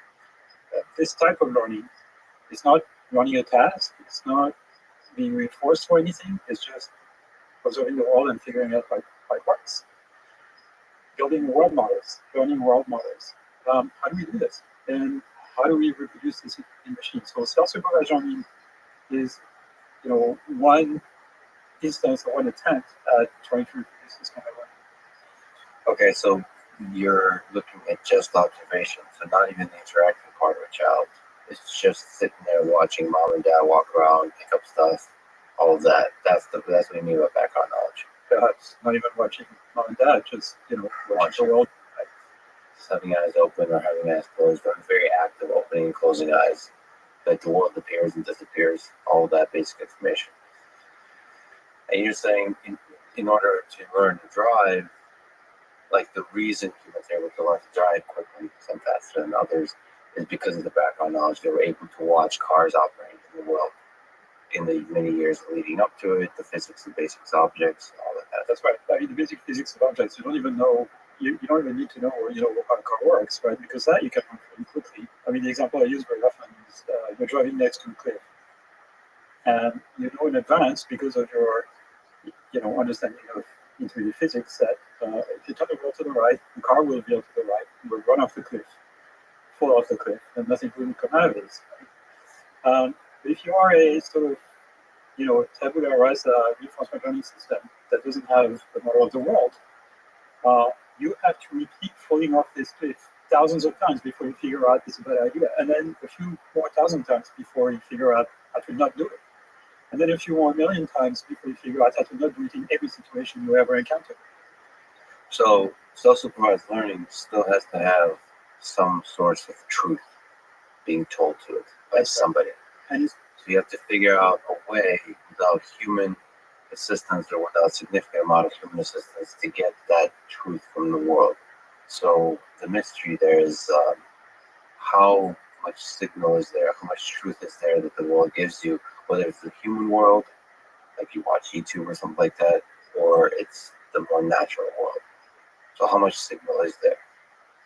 This type of learning is not running a task, it's not being reinforced for anything, it's just observing the world and figuring out how it works. Building world models, learning world models. How do we do this? And how do we reproduce this in machines? So self-supervised learning is, one instance or one attempt at trying to reproduce this kind of learning. Okay, so you're looking at just observation, so not even the interactive part of a child. It's just sitting there watching mom and dad walk around, pick up stuff, all of that. That's what you mean by background knowledge. Perhaps not even watching mom and dad, just watching the world. Just having eyes open or having eyes closed, or very active opening and closing eyes. Like the world appears and disappears, all of that basic information. And you're saying in order to learn to drive, like the reason humans are able to learn to drive quickly, some faster than others, is because of the background knowledge. They were able to watch cars operate in the world in the many years leading up to it, the physics and basics of objects, all of that. That's right. I mean, the basic physics of objects, you don't even know, you don't even need to know, how a car works, right? Because that you can learn pretty quickly. I mean, the example I use very often is you're driving next to a cliff. And you know in advance, because of your, understanding of intuitive physics, that if you turn the wheel to the right, the car will veer to the right, you will run off the cliff, fall off the cliff, and nothing will come out of it. Right? But if you are a sort of, tabula rasa reinforcement learning system that doesn't have the model of the world, you have to repeat falling off this cliff thousands of times before you figure out it's a bad idea, and then a few more thousand times before you figure out how to not do it. And then a few more million times before you figure out how to not do it in every situation you ever encounter. So self-supervised learning still has to have some source of truth being told to it by somebody. And so you have to figure out a way without human assistance or without a significant amount of human assistance to get that truth from the world. So the mystery there is how much signal is there, how much truth is there that the world gives you, whether it's the human world, like you watch YouTube or something like that, or it's the more natural world. So how much signal is there?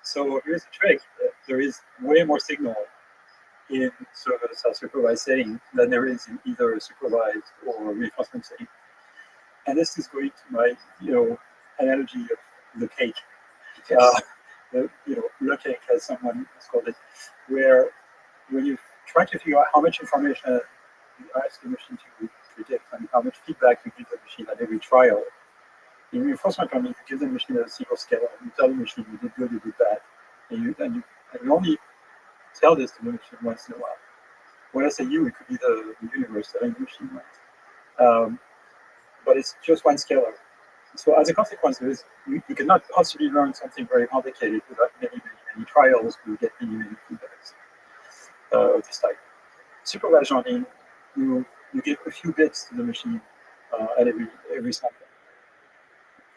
So here's the trick. There is way more signal in sort of a self-supervised setting than there is in either a supervised or reinforcement setting. And this is going to my, analogy of the cake. Yes. The cake, as someone has called it, where when you try to figure out how much information you ask the machine to predict and how much feedback you give the machine at every trial, in reinforcement learning, you give the machine a single scale, and you tell the machine you did good, you did bad, and you only tell this to the machine once in a while. When I say you, it could be the universe telling the machine once. But it's just one scalar. So as a consequence, you cannot possibly learn something very complicated without many trials to get many feedbacks of this type. Supervised learning, you give a few bits to the machine at every sample.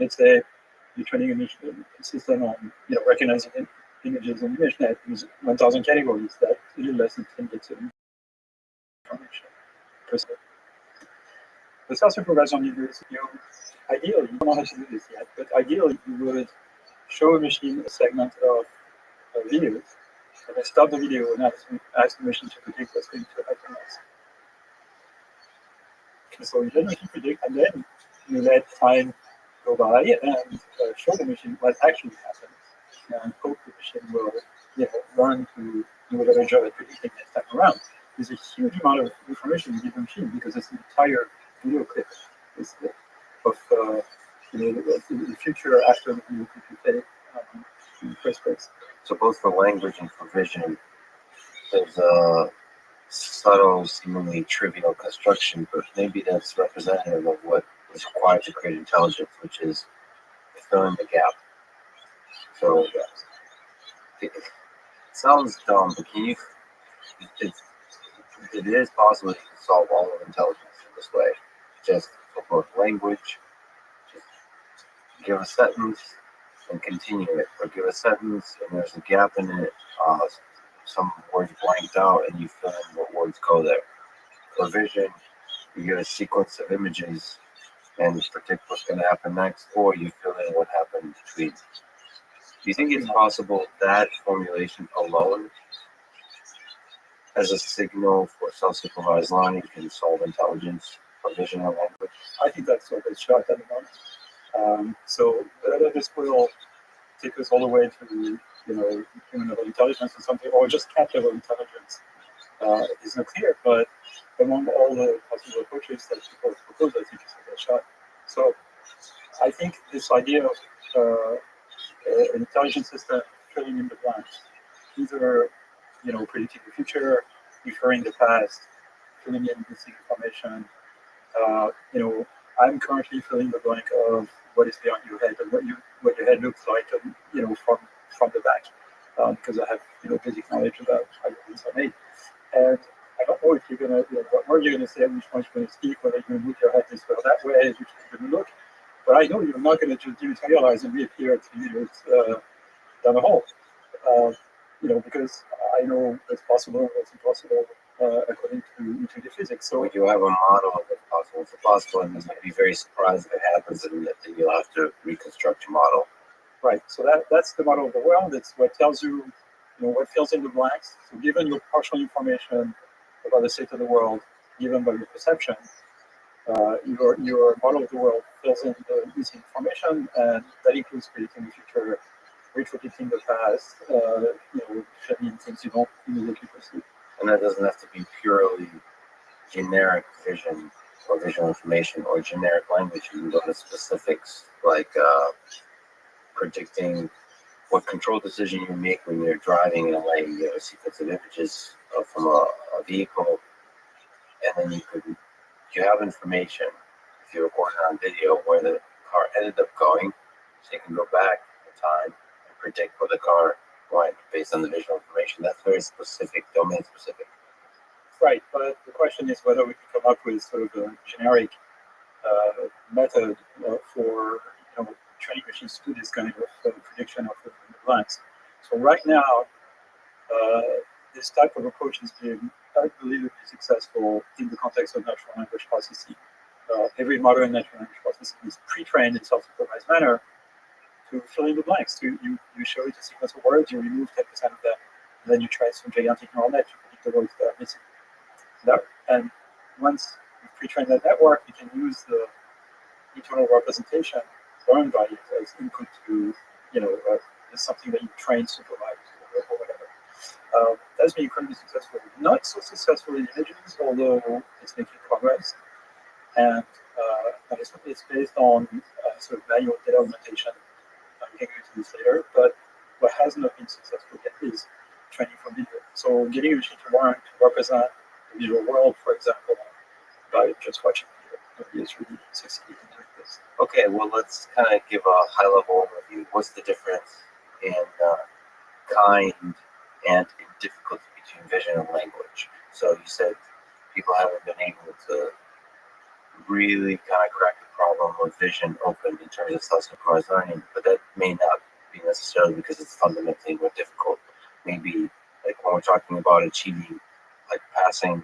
Let's say you're training a system on recognizing images on ImageNet with 1,000 categories. That's a little less than 10 bits of information per se. The self-supervised learning is, ideally, you don't know how to do this yet, but ideally you would show a machine a segment of videos, and then stop the video and ask the machine to predict what's going to happen next. So you let the machine predict, and then you let time go by and show the machine what actually happens, and hope the machine will learn to do a better job at predicting next time around. There's a huge amount of information you give the machine because it's an entire video clip of the future after the video clip you fed it in the first place. So both for language and for vision, there's a subtle, seemingly trivial construction, but maybe that's representative of what is required to create intelligence, which is filling the gap. So it sounds dumb, but it is possible to solve all of intelligence in this way. Just for both language, just give a sentence and continue it, or give a sentence and there's a gap in it, some words blanked out, and you fill in what words go there. For vision, you get a sequence of images and you predict what's going to happen next, or you fill in what happened in between. Do you think it's possible that formulation alone as a signal for self-supervised learning can solve intelligence for vision and language? I think that's what it's shot at the moment. So whether this will take us all the way to human level intelligence or something, or just cat level intelligence, is not clear. But among all the possible approaches that people propose, I think it's a good shot. So I think this idea of an intelligence system filling in the blanks, either predicting the future, referring the past, filling in missing information. I'm currently filling the blank of what is behind your head and what your head looks like, from the back, because I have basic knowledge about how your things are made. And I don't know if you're gonna, what word you're gonna say, which one you're gonna speak, whether you're gonna move your head this way or that way, which you're gonna look. But I know you're not gonna just dematerialize and reappear 3 meters down the hall, because I know what's possible and what's impossible according to intuitive physics. So you have a model of what's possible. It's possible, and you'll be very surprised if it happens, and then you'll have to reconstruct your model. Right. So that's the model of the world. It's what tells you, what fills in the blanks. So given your partial information about the state of the world, given by your perception, your model of the world fills in the missing information, and that includes predicting the future, predicting the past, filling in things you don't immediately perceive. And that doesn't have to be purely generic vision or visual information or generic language. You can go to specifics like predicting what control decision you make when you're driving in a lane. You have a sequence of images from a vehicle, and then you have information, if you record it on video, where the car ended up going, so you can go back in time and predict where the car went based on the visual information. That's very specific, domain specific. Right, but the question is whether we can come up with sort of a generic method for training machines to do this kind of prediction of the blanks. So right now, this type of approach has been unbelievably successful in the context of natural language processing. Every modern natural language processing is pre-trained in self-supervised manner to fill in the blanks. You show it a sequence of words, you remove 10% of them, and then you train some gigantic neural net to predict the words that are missing. And once you've pre-trained that network, you can use the internal representation learned by it as input to, something that you train, supervise, or whatever. That's been incredibly successful. Not so successful in images, although it's making progress. And it's based on sort of manual data augmentation. We can go into this later, but what has not been successful yet is training from video. So getting a machine to learn to represent the visual world, for example, by just watching video is really succeeding. practice. Okay, well, let's kind of give a high level overview. What's the difference in kind and in difficulty between vision and language? So you said people haven't been able to really kind of crack the problem with vision open in terms of self-supervised learning, but that may not be necessarily because it's fundamentally more difficult. Maybe like when we're talking about achieving, like passing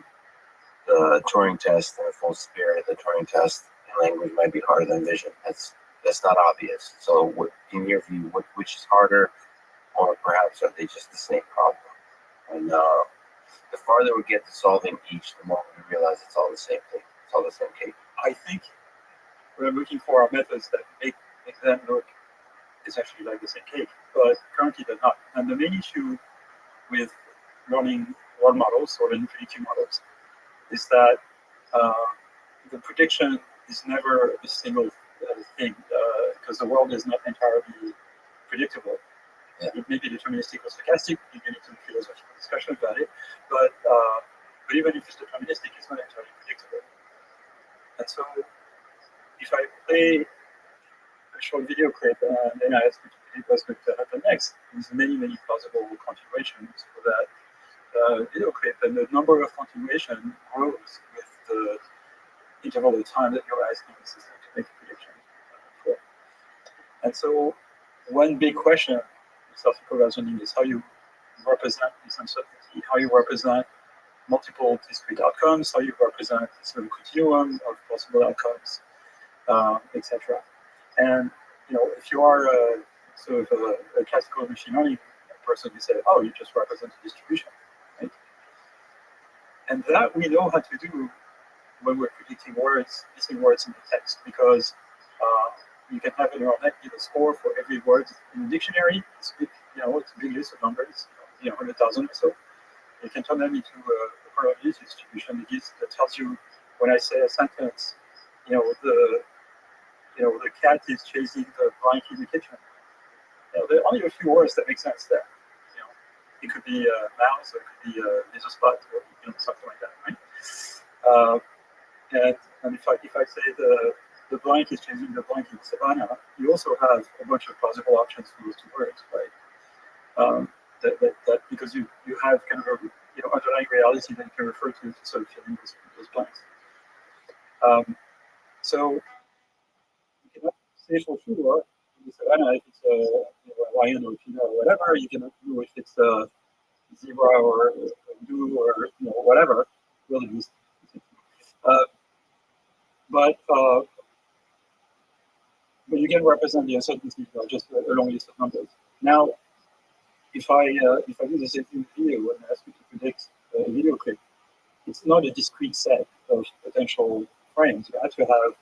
the Turing test in the full spirit of the Turing test in language might be harder than vision. That's not obvious. So, in your view, which is harder, or perhaps are they just the same problem? And the farther we get to solving each, the more we realize it's all the same thing. It's all the same cake. I think we're looking for methods that make them look essentially like the same cake, but currently they're not. And the main issue with learning world models or learning predictive models is that the prediction is never a single thing because the world is not entirely predictable. Yeah. It may be deterministic or stochastic. You get into philosophical discussion about it, but even if it's deterministic, it's not entirely predictable. And so, if I play a short video clip and then I ask you to predict what's going to happen next, there's many plausible continuations for that video clip, and the number of continuation grows with the interval of time that you're asking the system to make a prediction for. And so, one big question with self-supervised learning is how you represent this uncertainty, how you represent multiple discrete outcomes, how you represent sort of a continuum of possible outcomes, etc. And if you are sort of a classical machine learning person, you say, oh, you just represent a distribution, right? And that we know how to do when we're predicting words, missing words in the text, because you can have a neural net give a score for every word in the dictionary. It's a big, it's a big list of numbers, 100,000 or so. You can turn them into a probability distribution that tells you when I say a sentence, the cat is chasing the blank in the kitchen. There are only a few words that make sense there. It could be a mouse, or it could be a laser spot, or something like that, right? And if I say the blank is chasing the blank in savannah, you also have a bunch of plausible options for those two words, right? That because you have kind of a underlying reality that you can refer to sort of fill in those blanks. So you cannot say for sure in the savannah if it's a lion or a cheetah or whatever. You cannot know if it's a zebra or a gnu or whatever wildebeest. But you can represent the uncertainty by just a long list of numbers. Now, if I do the same thing video and ask you to predict a video clip, it's not a discrete set of potential frames. You have to have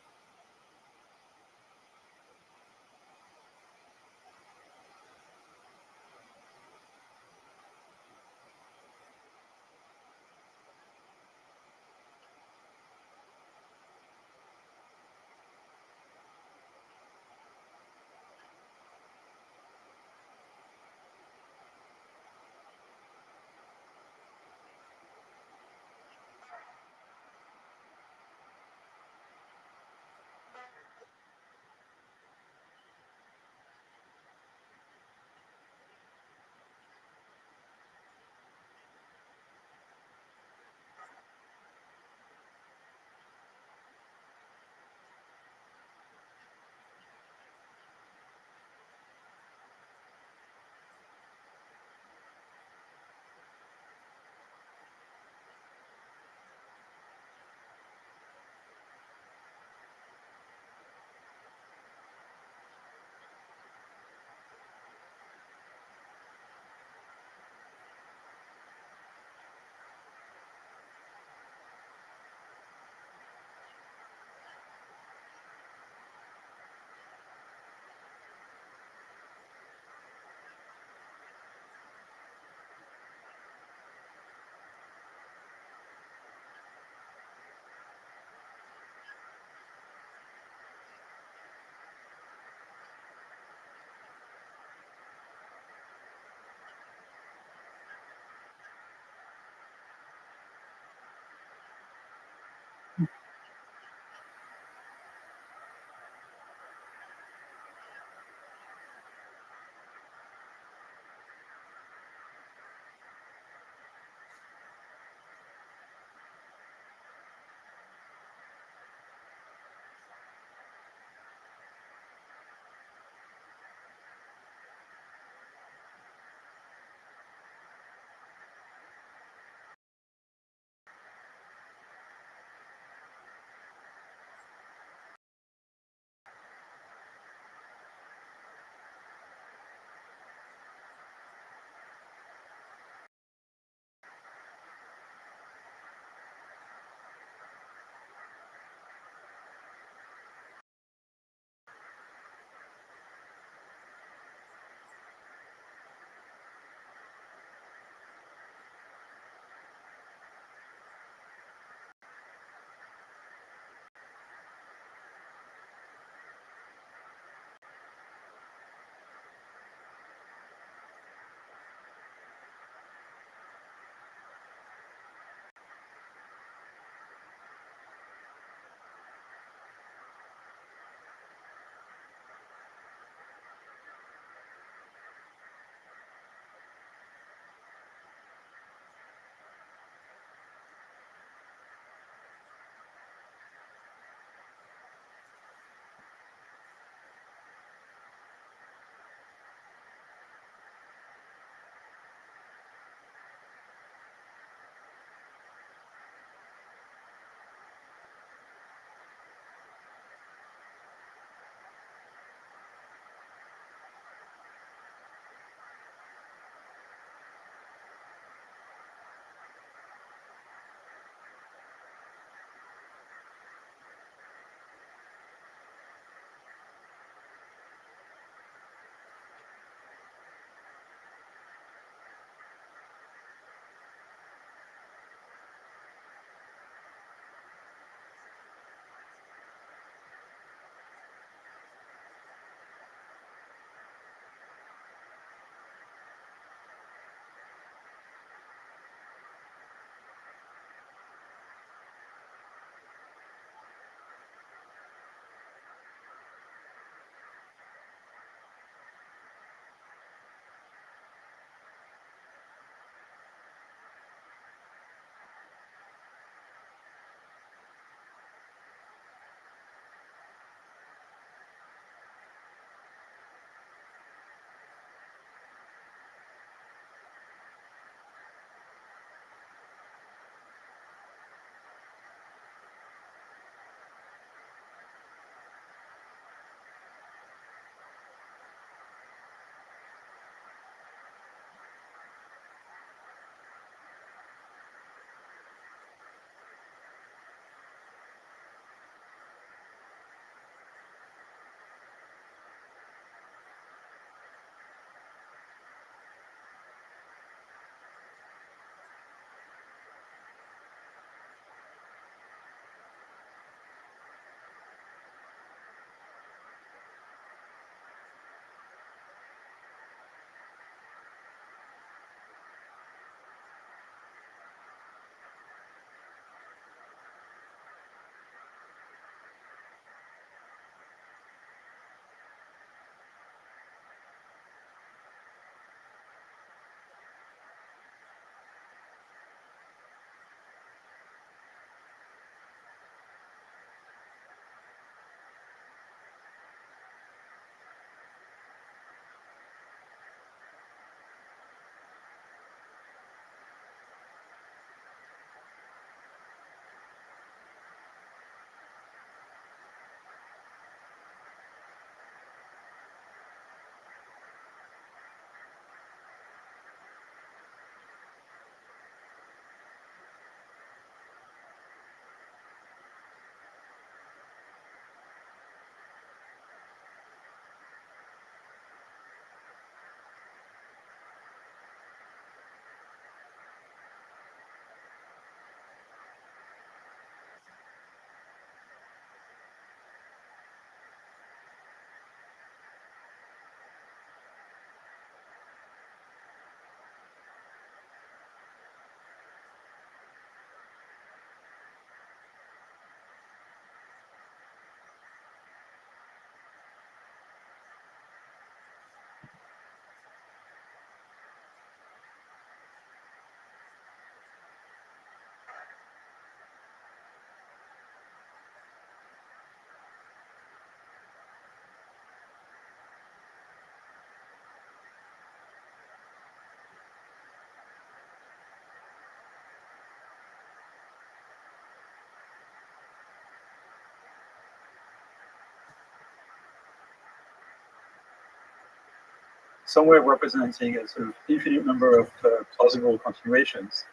somewhere representing a sort of infinite number of plausible continuations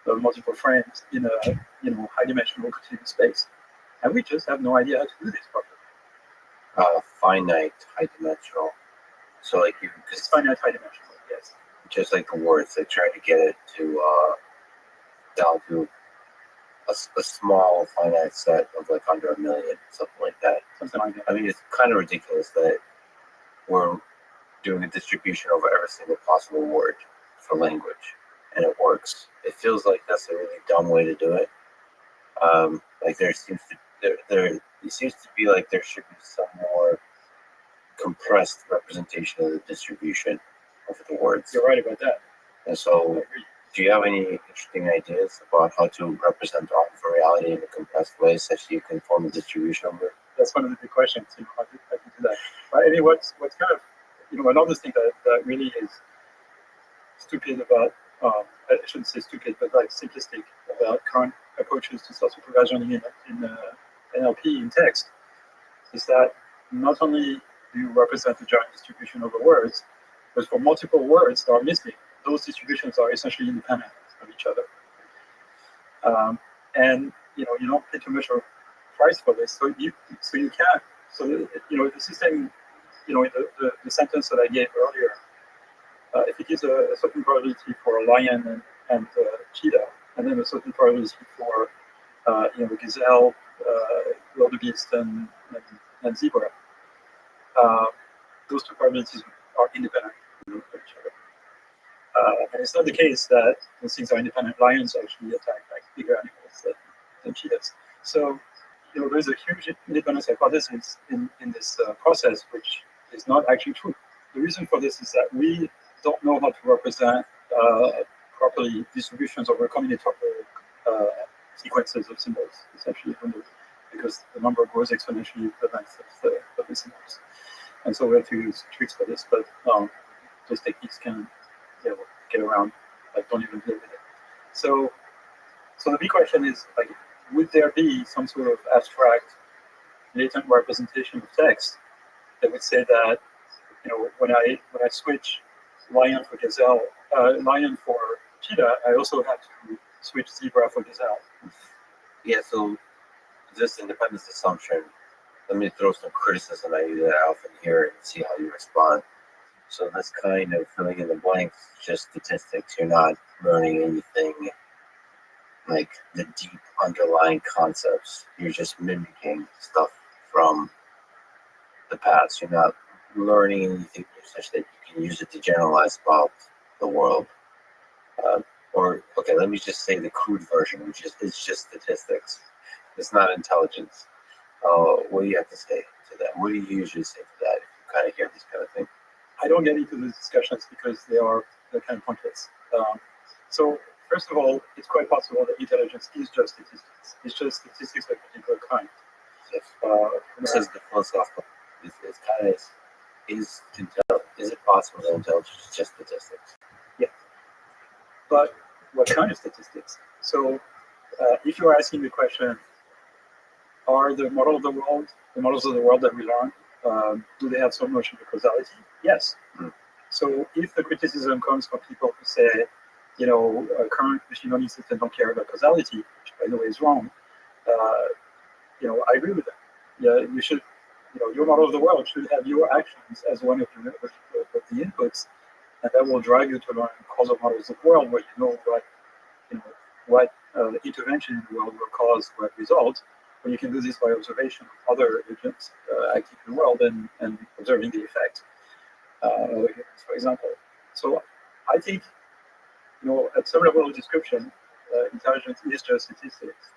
of multiple frames in a high dimensional continuous space, and we just have no idea how to do this properly. Finite high dimensional. So like It's finite high dimensional, yes. just like the words, they try to get it to down to a small finite set of like under a million, something like that. Something like that. I mean, it's kind of ridiculous that we're doing a distribution over every single possible word for language, and it works. It feels like that's a really dumb way to do it. Like it seems to be like there should be some more compressed representation of the distribution of the words. You're right about that. And so, do you have any interesting ideas about how to represent for reality in a compressed way, such that you can form a distribution over it? That's one of the big questions. How to do that? But anyway, what's kind of another thing that really is stupid about I shouldn't say stupid, but like simplistic about current approaches to self-supervised learning in NLP in text is that not only do you represent the giant distribution over words, but for multiple words that are missing, those distributions are essentially independent of each other. And you don't pay too much of a price for this, so you can. So the system, in the sentence that I gave earlier, if it gives a certain probability for a lion and cheetah, and then a certain probability for gazelle, wildebeest, and zebra, those two probabilities are independent of each other. And it's not the case that those things are independent. Lions actually attack like bigger animals than cheetahs. So there's a huge independence hypothesis in this process, which is not actually true. The reason for this is that we don't know how to represent properly distributions over combinatorial sequences of symbols, essentially, because the number grows exponentially with the length of the symbols. And so we have to use tricks for this, but those techniques can get around, like don't even deal with it. So the big question is, like, would there be some sort of abstract latent representation of text that would say that when I switch lion for gazelle, lion for cheetah, I also have to switch zebra for gazelle? Yeah, so this independence assumption, let me throw some criticism at you that I often hear and see how you respond. So this kind of filling in the blanks, just statistics. You're not learning anything like the deep underlying concepts. You're just mimicking stuff from the past. You're not learning anything such that you can use it to generalize about the world. Let me just say the crude version, which is it's just statistics. It's not intelligence. What do you have to say to that? What do you usually say to that if you kind of hear this kind of thing? I don't get into those discussions because they're kind of pointless. So first of all, it's quite possible that intelligence is just statistics. It's just statistics of a particular kind. Yes. This is the philosophical. Is it possible that intelligence is just statistics? Yeah. But what kind of statistics? So if you're asking the question, are the models of the world that we learn, do they have some notion of causality? Yes. So if the criticism comes from people who say, current machine learning systems don't care about causality, which by the way is wrong, I agree with them. Yeah, you should, your model of the world should have your actions as one of the inputs, and that will drive you to learn causal models of the world where what intervention in the world will cause what result. But you can do this by observation of other agents active in the world and observing the effect of other agents, for example. So I think, at some level of description, intelligence is just statistics.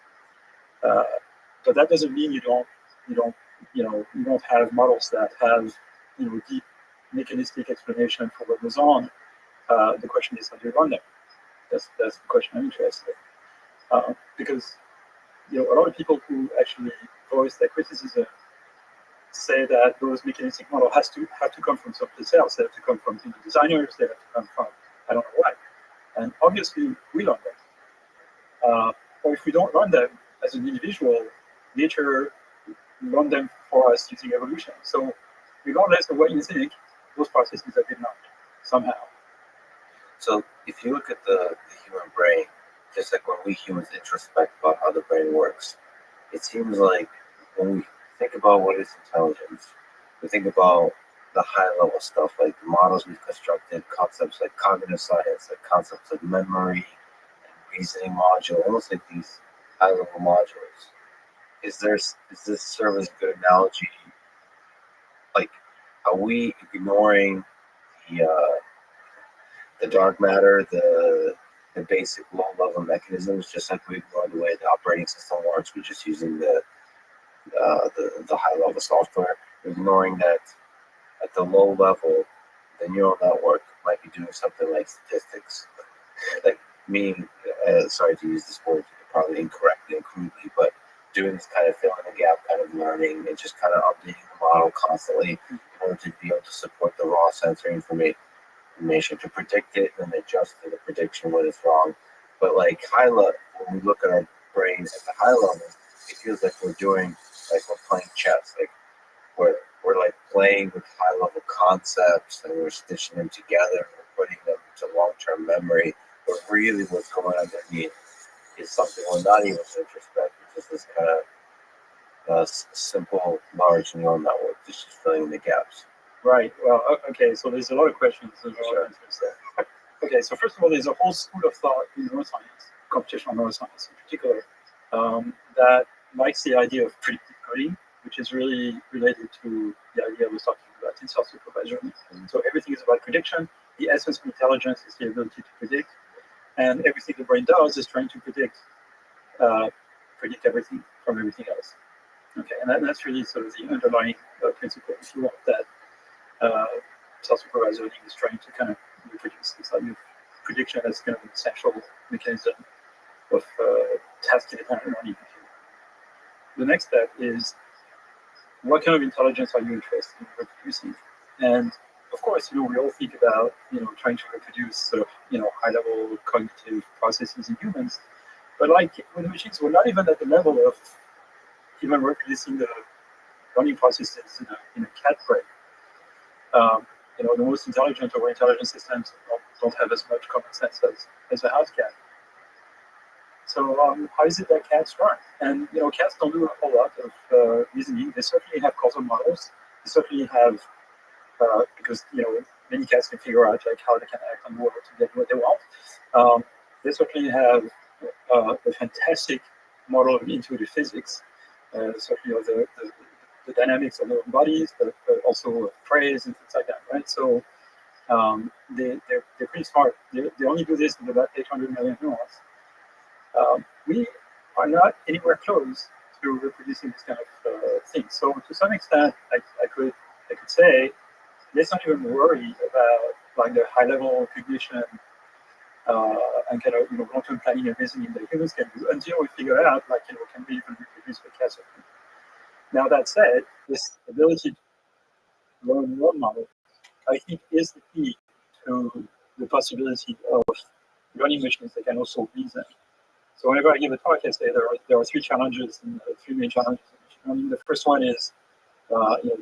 But that doesn't mean you don't have models that have deep mechanistic explanation for what goes on. The question is, how do you run them? That's the question I'm interested in. Because a lot of people who actually voice their criticism say that those mechanistic models have to come from someplace else. They have to come from human designers. They have to come from I don't know what. And obviously, we learn them. Or if we don't learn them as an individual, nature learned them for us using evolution. So regardless of what you think, those processes have been learned. somehow. So if you look at the human brain, just like when we humans introspect about how the brain works, it seems like when we think about what is intelligence, we think about the high level stuff like the models we've constructed, concepts like cognitive science, like concepts like memory and reasoning module, almost like these high level modules. Is this serve as a good analogy? Like, are we ignoring the dark matter, the basic low level mechanisms, just like we ignore the way the operating system works? We're just using the high level software, ignoring that at the low level, the neural network might be doing something like statistics, like meaning, sorry to use this word probably incorrectly and crudely, but doing this kind of filling the gap kind of learning and just kind of updating the model constantly in order to be able to support the raw sensory information to predict it and adjust to the prediction when it's wrong. But like high level, when we look at our brains at the high level, it feels like we're playing chess. Like we're like playing with high level concepts and we're stitching them together, we're putting them into long term memory. But really what's going on underneath is something we're not even introspect, it's just this kind of simple large neural network that's just filling the gaps. Right. Well, okay. So there's a lot of questions. Okay. So first of all, there's a whole school of thought in neuroscience, computational neuroscience in particular, that likes the idea of predictive coding, which is really related to the idea I was talking about in self-supervised learning. So everything is about prediction. The essence of intelligence is the ability to predict, and everything the brain does is trying to predict everything from everything else. Okay, and that's really sort of the underlying principle, if you want, that self-supervised learning is trying to kind of reproduce this idea of prediction as kind of an essential mechanism of task-independent learning. The next step is, what kind of intelligence are you interested in reproducing? And of course, we all think about, trying to reproduce sort of, high-level cognitive processes in humans. But like with machines, we're not even at the level of even reproducing the learning processes in a cat brain. The most intelligent or intelligent systems don't have as much common sense as a house cat. So how is it that cats learn? And cats don't do a whole lot of reasoning. They certainly have causal models. They certainly have because many cats can figure out like how they can act on the world to get what they want. They certainly have a fantastic model of intuitive physics, certainly of the dynamics of their own bodies, but also praise and things like that, right? So they're pretty smart. They only do this with about 800 million neurons. We are not anywhere close to reproducing this kind of thing. So to some extent, I could say, let's not even worry about like the high level cognition and kind of long-term planning and reasoning that humans can do until we figure out like can we even reproduce what cats are. Now that said, this ability to learn one model, I think, is the key to the possibility of learning machines that can also reason. So whenever I give a talk, I say there are three challenges, and three main challenges in machine learning. The first one is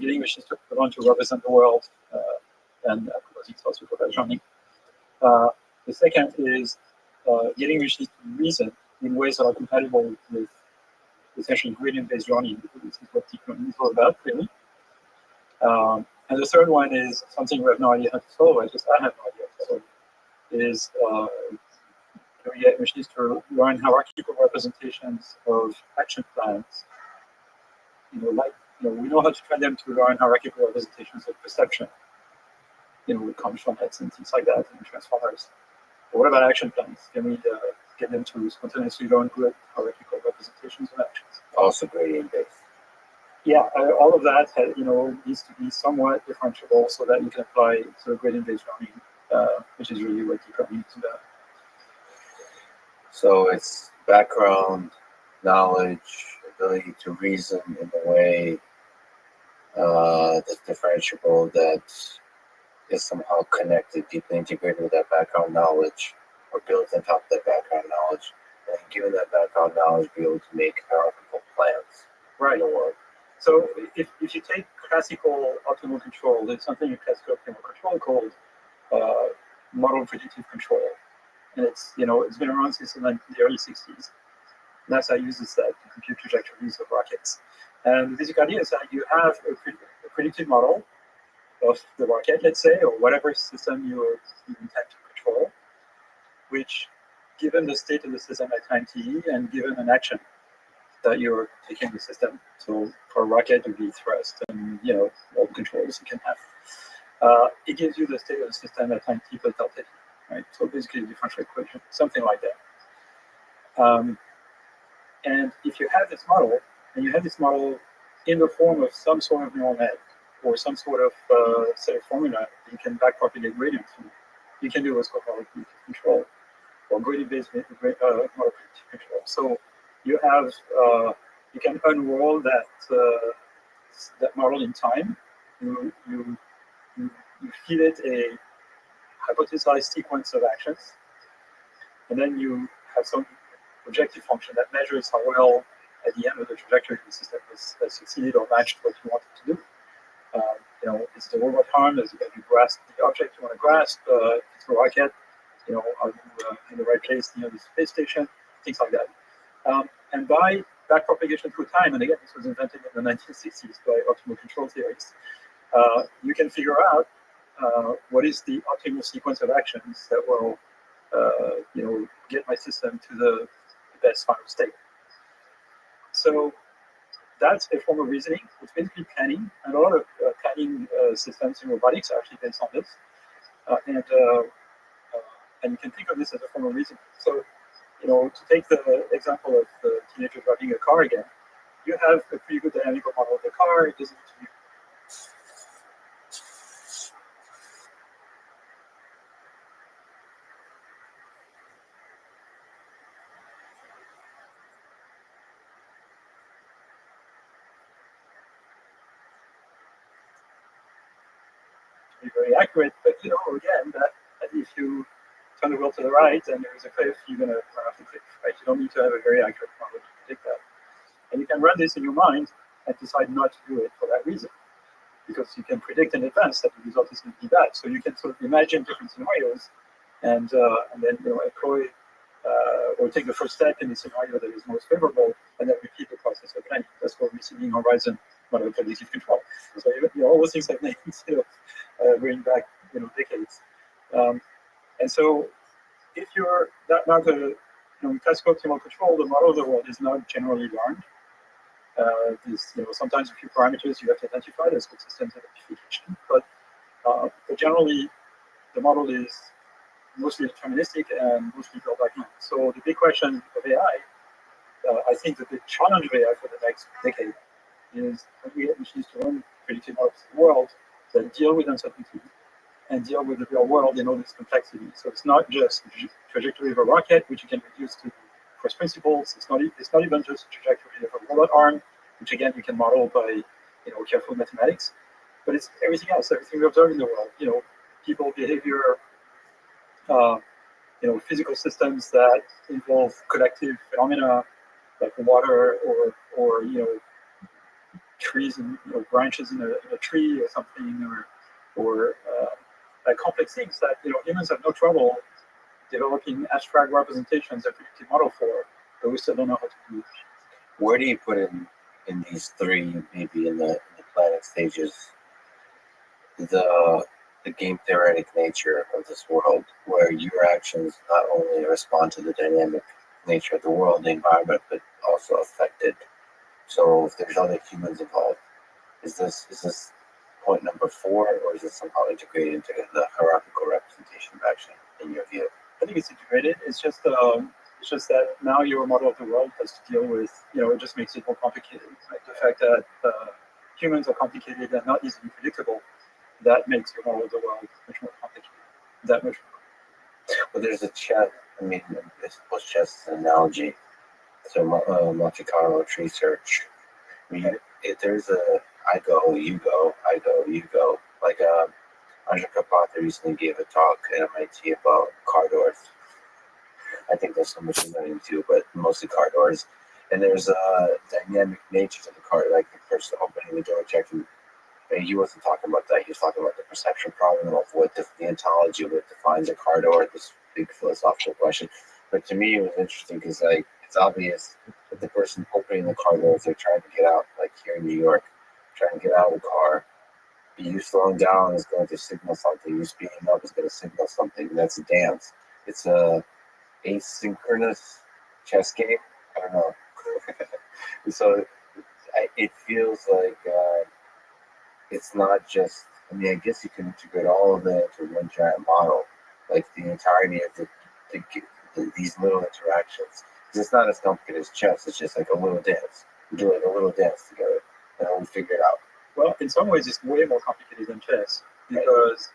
getting machines to learn to represent the world and proposing self-supervised learning. The second is getting machines to reason in ways that are compatible with essentially gradient-based learning, because this is what deep learning is all about, really. And the third one is something we have no idea how to solve. I have no idea how to solve. Is we get machines to learn hierarchical representations of action plans. We know how to train them to learn hierarchical representations of perception. With conditional nets and things like that, and transformers. But what about action plans? Can we get them to spontaneously learn good hierarchical representations of actions? Also gradient based. Yeah, all of that needs to be somewhat differentiable so that you can apply sort of gradient-based learning, which is really what deep learning is about. So it's background, knowledge, ability to reason in a way that's differentiable, that is somehow connected, deeply integrated with that background knowledge, or built on top of that background knowledge, and given that background knowledge, be able to make hierarchical plans in the world. So if you take classical optimal control, there's something in classical optimal control called model predictive control, and it's been around since the early 60s. NASA uses that to compute trajectories of rockets. And the basic idea is that you have a predictive model of the rocket, let's say, or whatever system you intend to control, which, given the state of the system at time t, and given an action that you're taking the system, so for a rocket it would be thrust and all the controls you can have, it gives you the state of the system at time t plus delta t, right? So basically a differential equation, something like that. And if you have this model, and you have this model in the form of some sort of neural net or some sort of set of formula, you can backpropagate gradients. You can do what's called model predictive control, or gradient-based model predictive control. So you have you can unroll that model in time. You feed it a hypothesized sequence of actions, and then you have some objective function that measures how well, at the end of the trajectory, the system has succeeded or matched what you wanted to do. Is the robot harmed? Have you grasped the object you want to grasp? If it's a rocket, are you in the right place near the space station? Things like that. And by backpropagation through time, and again, this was invented in the 1960s by optimal control theorists, you can figure out what is the optimal sequence of actions that will, get my system to the best final state. So that's a form of reasoning. It's basically planning, and a lot of planning systems in robotics are actually based on this. And you can think of this as a form of reasoning. So, to take the example of the teenager driving a car again, you have a pretty good dynamical model of the car. It doesn't need to be very accurate, but again, that if you turn the wheel to the right and there's a cliff, you're going to run off the cliff, right? You don't need to have a very accurate model to predict that. And you can run this in your mind and decide not to do it for that reason, because you can predict in advance that the result is going to be bad. So you can sort of imagine different scenarios and then employ or take the first step in the scenario that is most favorable, and then repeat the process of planning. That's called receding horizon model predictive control. So all those things have names, going back decades. And so if you're now the classical optimal control, the model of the world is not generally learned. Sometimes a few parameters you have to identify. That's called systems identification. But generally, the model is mostly deterministic and mostly built by hand. So the big question of AI, I think the big challenge of AI for the next decade is how do we get machines to run predictive models of the world that deal with uncertainty and deal with the real world in all this complexity. So it's not just the trajectory of a rocket, which you can reduce to first principles. It's not even just the trajectory of a robot arm, which again you can model by careful mathematics. But it's everything else, everything we observe in the world. People behavior, physical systems that involve collective phenomena like water or trees and branches in a tree or something, or complex things that humans have no trouble developing abstract representations of predictive model for, but we still don't know how to do. Where do you put in these three, maybe in the planet stages, the game theoretic nature of this world, where your actions not only respond to the dynamic nature of the world, the environment, but also affected? So if there's other humans involved, is this point number 4, or is it somehow integrated into the hierarchical representation of action in your view? I think it's integrated. It's just that now your model of the world has to deal with, it just makes it more complicated. Right? The fact that humans are complicated and not easily predictable, that makes your model of the world much more complicated. That much more. Well, there's a chess. I mean, I suppose chess is an analogy. So Monte Carlo tree search. I mean, if there's I go, you go, I go, you go. Like Andrzej Karpathy recently gave a talk at MIT about car doors. I think there's some machine learning too, but mostly car doors. And there's a dynamic nature to the car, like the person opening the door checking And he wasn't talking about that. He was talking about the perception problem of what the ontology, what defines a car door, this big philosophical question. But to me, it was interesting because like it's obvious that the person opening the car door, if they're trying to get out, like here in New York, trying to get out of the car, you slowing down is going to signal something. You speeding up is going to signal something. That's a dance. It's a asynchronous chess game. I don't know. So it feels like it's not just. I mean, I guess you can integrate all of that into one giant model, like the entirety of these little interactions. 'Cause it's not as complicated as chess. It's just like a little dance. We're doing a little dance together, and then we figure it out. Well, in some ways, it's way more complicated than chess because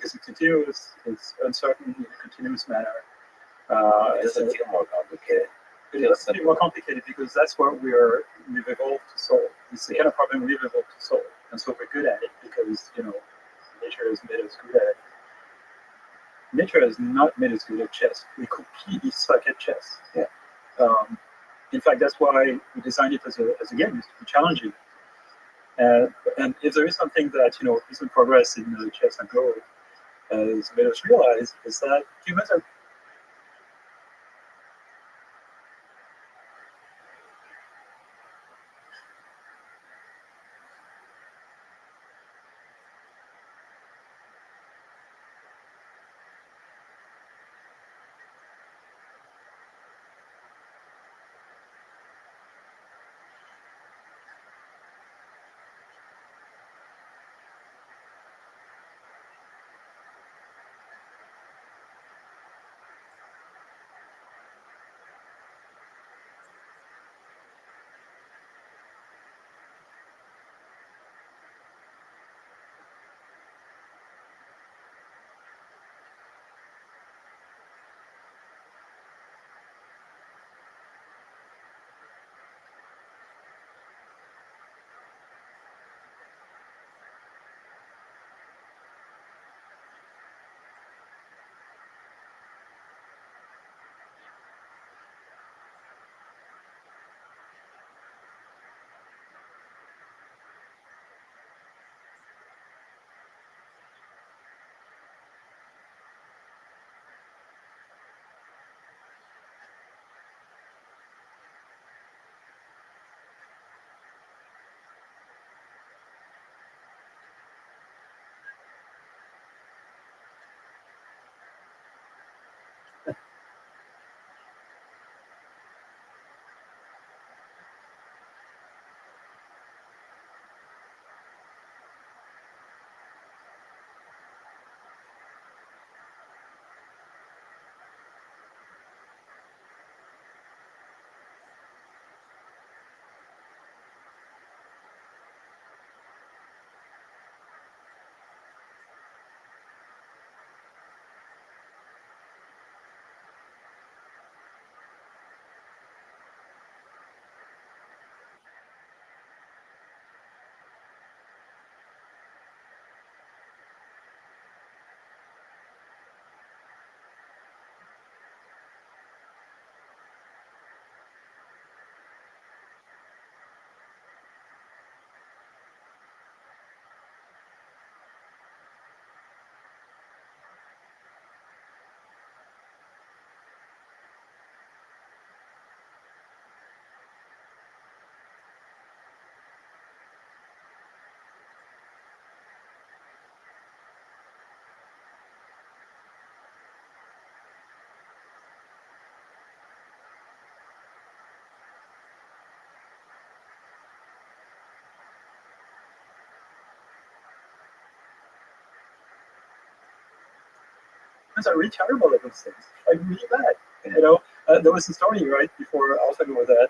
it's continuous, it's uncertain in a continuous manner. It doesn't feel more complicated. It does feel more complicated because that's what we've evolved to solve. It's the kind of problem we've evolved to solve, and so we're good at it because nature has made us good at it. Nature has not made us good at chess. We completely suck at chess. Yeah. In fact, that's why we designed it as a game, is to be challenging. And if there is something that recent progress in chess and Go has made us realize, is that humans are. Are really terrible at those things, like really bad. There was a story right before AlphaGo that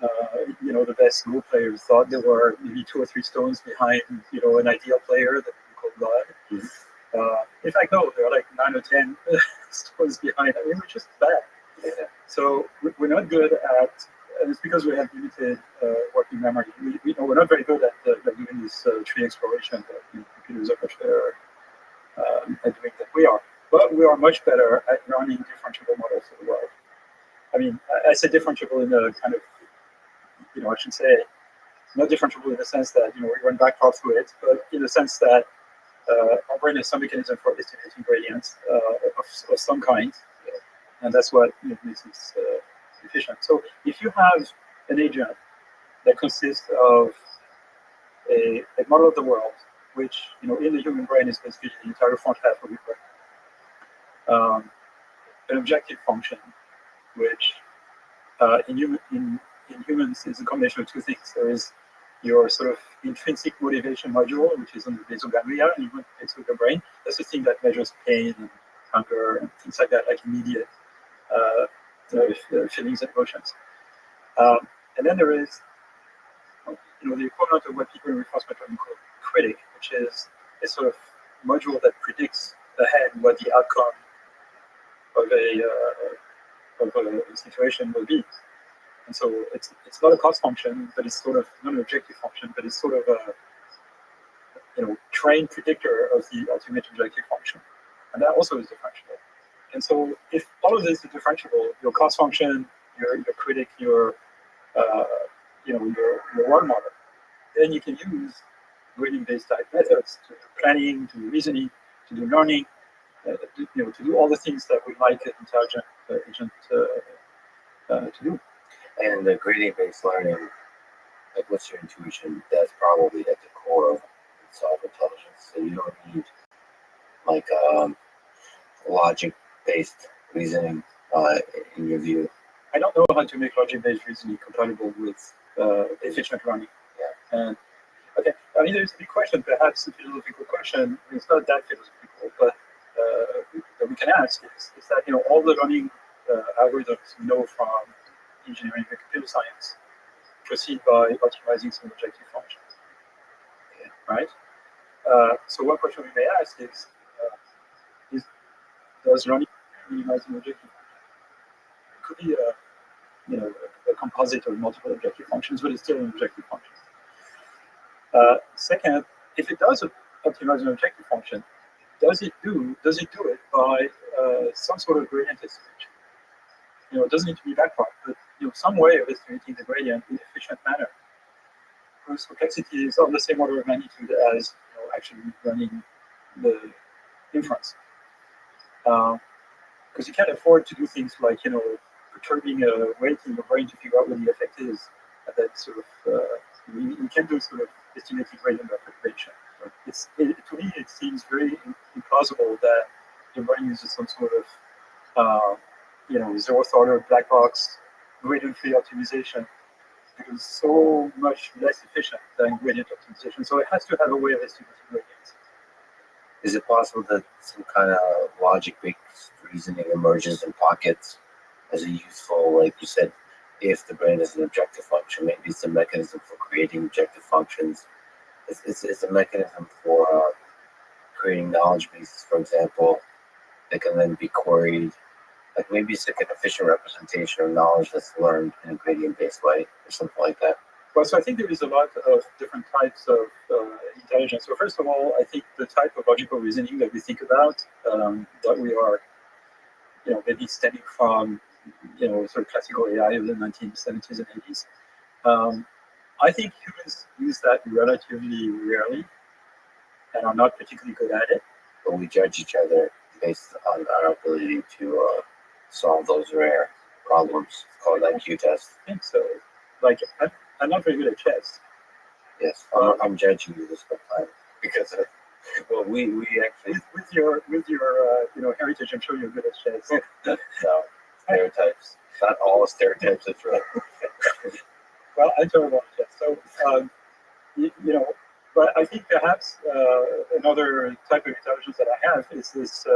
the best Go players thought they were maybe 2 or 3 stones behind an ideal player that we call God. In fact, no, they're like 9 or 10 stones behind. I mean, we're just bad. Yeah. So we're not good at, and it's because we have limited working memory. We're not very good at doing this tree exploration that computers are much better at doing than we are. But we are much better at running differentiable models of the world. I mean, I say differentiable in a kind of, I should say, not differentiable in the sense that we run backprop through it, but in the sense that our brain has some mechanism for estimating gradients of some kind, and that's what makes it efficient. So if you have an agent that consists of a model of the world, which in the human brain is basically the entire front half of your brain, an objective function, which in humans is a combination of two things. There is your sort of intrinsic motivation module, which is on the basal ganglia, and you it's with the brain. That's the thing that measures pain and hunger and things like that, like immediate feelings and emotions. And then there is the equivalent of what people in reinforcement learning call critic, which is a sort of module that predicts ahead what the outcome of a situation will be. And so it's not a cost function, but it's sort of not an objective function, but it's sort of a trained predictor of the ultimate objective function. And that also is differentiable. And so if all of this is differentiable, your cost function, your critic, your world model, then you can use gradient-based type methods to do planning, to do reasoning, to do learning, to do all the things that we like an intelligent agent to do. And the gradient-based learning, like what's your intuition? That's probably at the core of self-intelligence. So you don't need like logic-based reasoning in your view. I don't know how to make logic-based reasoning compatible with efficient learning. Yeah. And okay, I mean, there's a big question, perhaps a philosophical question. It's not that philosophical, but that we can ask is that all the learning algorithms we know from engineering and computer science proceed by optimizing some objective function. Yeah. Right? So one question we may ask is does learning minimize an objective function? It could be a composite of multiple objective functions, but it's still an objective function. Second, if it does optimize an objective function, does it do it by some sort of gradient estimation? It doesn't need to be backprop, but some way of estimating the gradient in an efficient manner, whose complexity is of the same order of magnitude as actually running the inference. Because you can't afford to do things like perturbing a weight in your brain to figure out what the effect is. And that sort of you can do sort of estimating gradient by perturbation. To me, it seems very implausible that your brain uses some sort of zeroth order black box gradient-free optimization, because it's so much less efficient than gradient optimization. So it has to have a way of estimating gradients. Is it possible that some kind of logic-based reasoning emerges in pockets as a useful, like you said, if the brain is an objective function, maybe it's a mechanism for creating objective functions. It's a mechanism for creating knowledge bases, for example, that can then be queried. Like maybe it's like an efficient representation of knowledge that's learned in a gradient-based way or something like that. Well, so I think there is a lot of different types of intelligence. So first of all, I think the type of logical reasoning that we think about, that we are, maybe stemming from, sort of classical AI of the 1970s and 80s. I think humans use that relatively rarely and are not particularly good at it. But we judge each other based on our ability to solve those rare problems. It's called IQ test. I think so. Like, I'm not very good at chess. Yes, I'm judging you this whole time because we actually with your heritage, I'm sure you're good at chess. so stereotypes. Not all stereotypes are true. Well, I'm terrible at chess. So but I think perhaps another type of intelligence that I have is this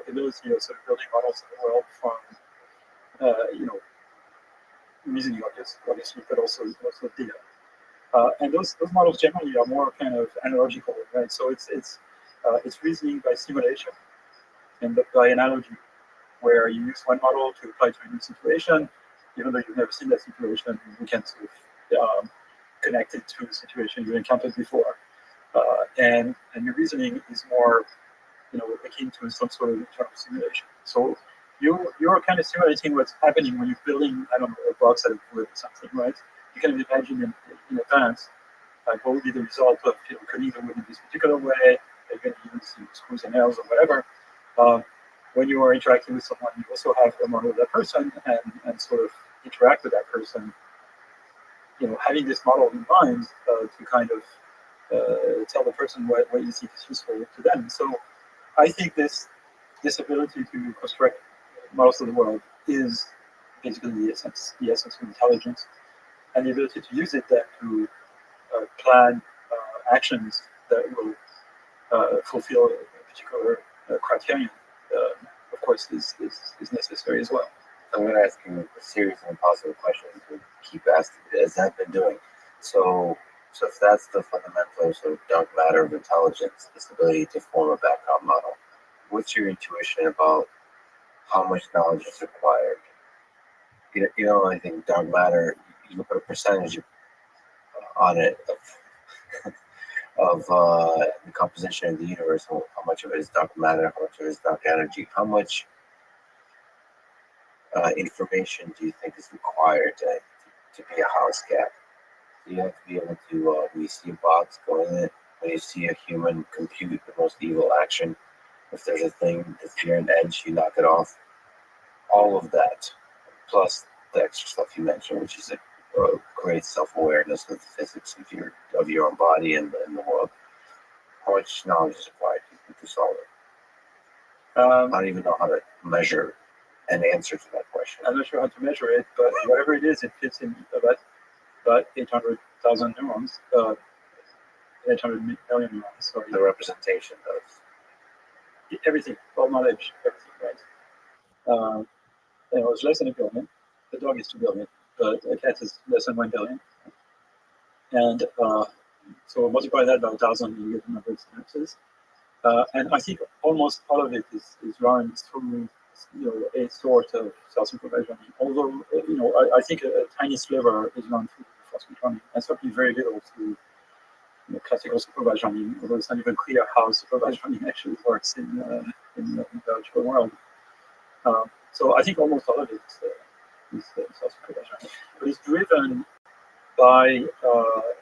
ability of sort of building models of the world from reasoning obviously, but also data. And those models generally are more kind of analogical, right? So it's reasoning by simulation and by analogy, where you use one model to apply to a new situation, even though you've never seen that situation, you can sort of connect it to a situation you encountered before. And your reasoning is more, akin to some sort of internal simulation. So you're kind of simulating what's happening when you're building, I don't know, a box out of wood or something, right? you can imagine in advance, like what would be the result of cutting the wood in this particular way. You're going to use screws and nails or whatever. When you are interacting with someone, you also have a model of that person and sort of interact with that person. Having this model in mind to kind of tell the person what you think is useful to them. So I think this ability to construct models of the world is basically the essence of intelligence, and the ability to use it then to plan actions that will fulfill a particular criterion, of course, is necessary as well. I'm going to ask you a series of impossible questions to keep asking, as I've been doing. So if that's the fundamental sort of dark matter of intelligence, this ability to form a background model, what's your intuition about how much knowledge is required? I think dark matter, you can put a percentage on it of the composition of the universe, how much of it is dark matter, how much of it is dark energy, how much information do you think is required to be a house cat? You have to be able to, when you see a box go in it, when you see a human compute the most evil action, if there's a thing that's near an edge, you knock it off. All of that, plus the extra stuff you mentioned, which is a great self-awareness of the physics of your own body and the world. How much knowledge is required to solve it? I don't even know how to measure an answer to that question. I'm not sure how to measure it, but whatever it is, it fits in about 800,000 neurons, 800 million neurons. Sorry. The representation of everything, all knowledge, everything, right? It's less than a billion. The dog is 2 billion, but a cat is less than 1 billion. And so multiply that by 1,000, you get the number of synapses. And I think almost all of it is run through a sort of self-supervised learning. Although I think a tiny sliver is run through force-feed learning, and certainly very little through classical supervised learning. Although it's not even clear how supervised learning actually works in the biological world. So I think almost all of it is self-supervised learning, but it's driven by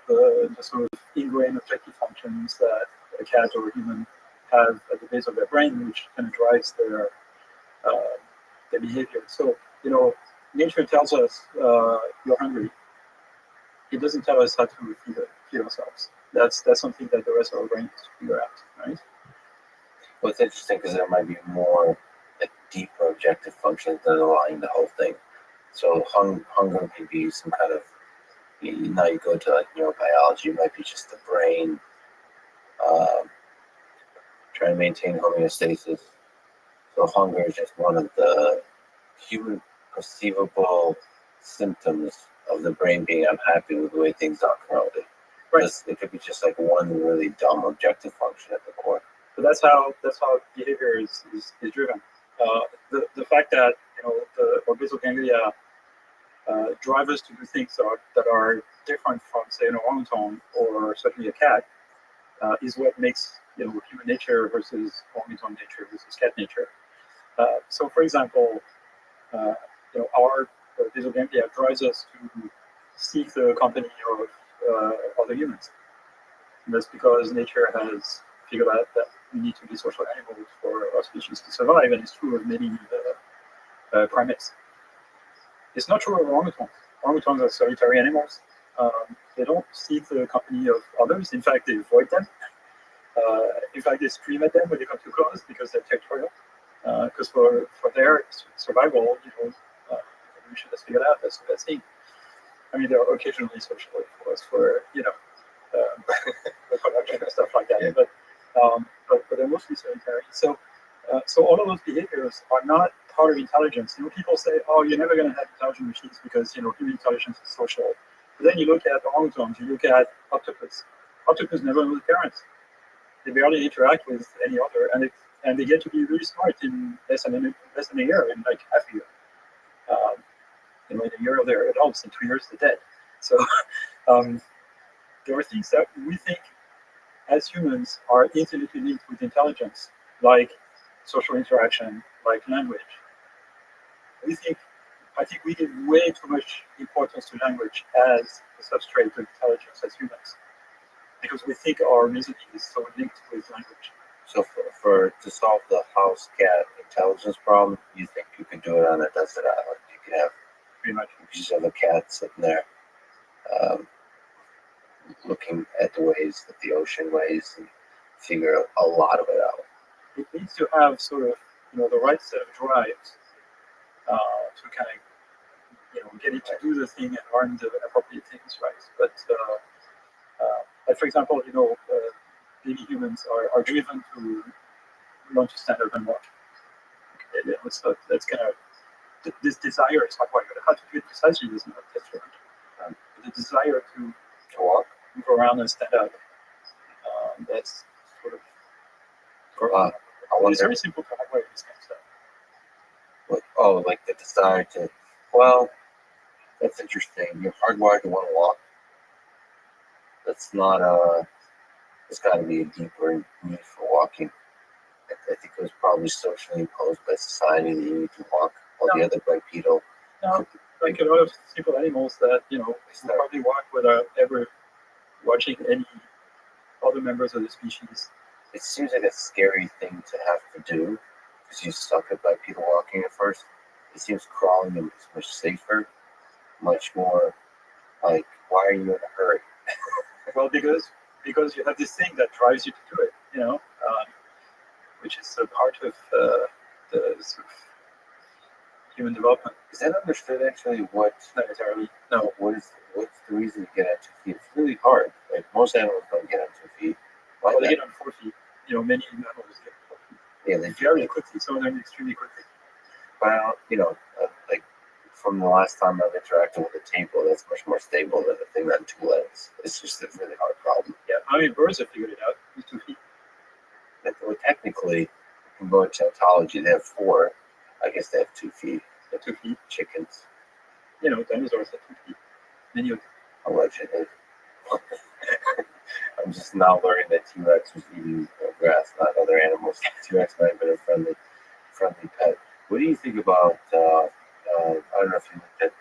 the sort of ingrained objective functions that a cat or a human have at the base of their brain, which kind of drives their behavior. So, nature tells us you're hungry. It doesn't tell us how to feed ourselves. That's something that the rest of our brain has to figure out, right? Well, it's interesting because there might be more deeper objective functions that underlying the whole thing. So hunger may be some kind of, now you go to neurobiology, it might be just the brain trying to maintain homeostasis. So hunger is just one of the human perceivable symptoms of the brain being unhappy with the way things are currently. Right. It could be just like one really dumb objective function at the core. But that's how behavior is driven. The fact that the basal ganglia drive us to do things that are different from, say, an orangutan or certainly a cat is what makes human nature versus orangutan nature versus cat nature. So, for example, our basal ganglia drives us to seek the company of other humans. And that's because nature has figured out that we need to be social animals for our species to survive, and it's true of many primates. It's not true of orangutans. Orangutans are solitary animals. They don't seek the company of others. In fact, they avoid them. In fact, they scream at them when they come too close because they're territorial. Because for their survival, evolution has figured out that's the best thing. I mean, they're occasionally social, of course, for reproduction and stuff like that. Yeah. But they're mostly solitary. So all of those behaviors are not part of intelligence. People say, "Oh, you're never going to have intelligent machines because human intelligence is social." But then you look at orangutans, you look at octopus. Octopus never know the parents. They barely interact with any other, and they get to be really smart in less than a year, in like half a year. In a year they're adults, in 2 years they're dead. So there are things that we think as humans are intimately linked with intelligence, like social interaction, like language. We think I think we give way too much importance to language as a substrate to intelligence as humans, because we think our reasoning is so linked with language. So to solve the house cat intelligence problem, you think you could do it on a desert island? You could have Pretty much. you just have a cat sitting there, looking at the ways that the ocean weighs and figure a lot of it out. It needs to have sort of the right set of drives to kind of get it to do the thing and learn the appropriate things, right? But like for example, baby humans are driven to learn to stand up and walk. So that's kind of this desire is hardwired. How to do it precisely is not that's right. The desire to walk, move around, and stand up. That's sort of. I wonder, it's very simple to hardwire this kind of stuff. like the desire to. Well, that's interesting. You're hardwired to want to walk. That's not There's got to be a deeper need for walking. I think it was probably socially imposed by society that you need to walk. All the other bipedal. No, like a lot of simple animals that probably walk without ever watching any other members of the species. It seems like a scary thing to have to do because you suck at bipedal walking at first. It seems crawling is much safer, much more like, why are you in a hurry? Well, because you have this thing that drives you to do it, which is a part of the sort of human development. Is that understood actually? What Not entirely. No. what's the reason to get on 2 feet? It's really hard. Like most animals don't get on 2 feet. Why Well, they not? get on 4 feet. Many animals get on 4 feet. Yeah, they Very quickly. Some of them extremely quickly. But I don't, like from the last time I've interacted with a table, that's much more stable than a thing on 2 legs. It's just a really hard problem. Yeah. How many birds have figured it out? With 2 feet. Well, technically, you can go into ontology. They have 4. I guess they have 2 feet. At 2 feet. Chickens, Dinosaurs at 2 feet. Many of them. allegedly. I'm just now learning that T-Rex was eating grass, not other animals. T-Rex might have been a friendly pet. What do you think about? I don't know if you looked at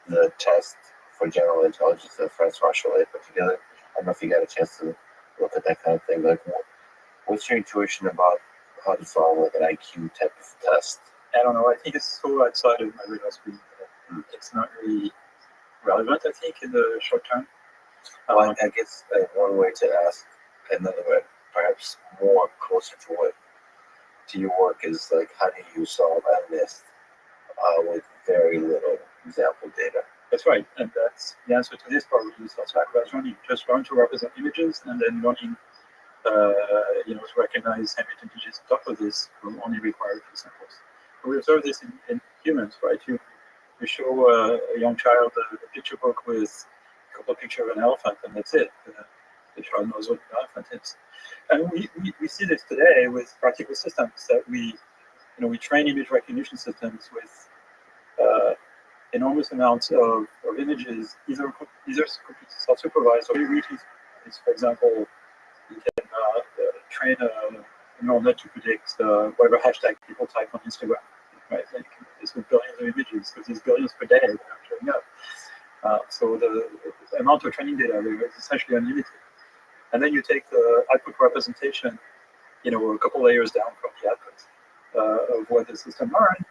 the test for general intelligence that Francois Rothschild put together. I don't know if you got a chance to look at that kind of thing. Like, what's your intuition about how to solve like an IQ type of test? I don't know. I think it's so outside of my radar screen. It's not really relevant, I think, in the short term. Well, I guess one way to ask another way, perhaps more closer to what to your work, is like, how do you solve MNIST with very little example data? That's right. And that's the answer to this problem. Is also about running. Just learn to represent images and then learning to recognize Hamilton digits on top of this will only require a few samples. We observe this in humans, right? You show a young child a picture book with a couple of pictures of an elephant, and that's it. The child knows what an elephant is. And we see this today with practical systems that we train image recognition systems with enormous amounts of images, either completely self-supervised or weekly. For example, you can train a neural net to predict whatever hashtag people type on Instagram. Right, like this with billions of images, because there's billions per day that are showing up. So the amount of training data there is essentially unlimited. And then you take the output representation, a couple layers down from the output of what the system learned,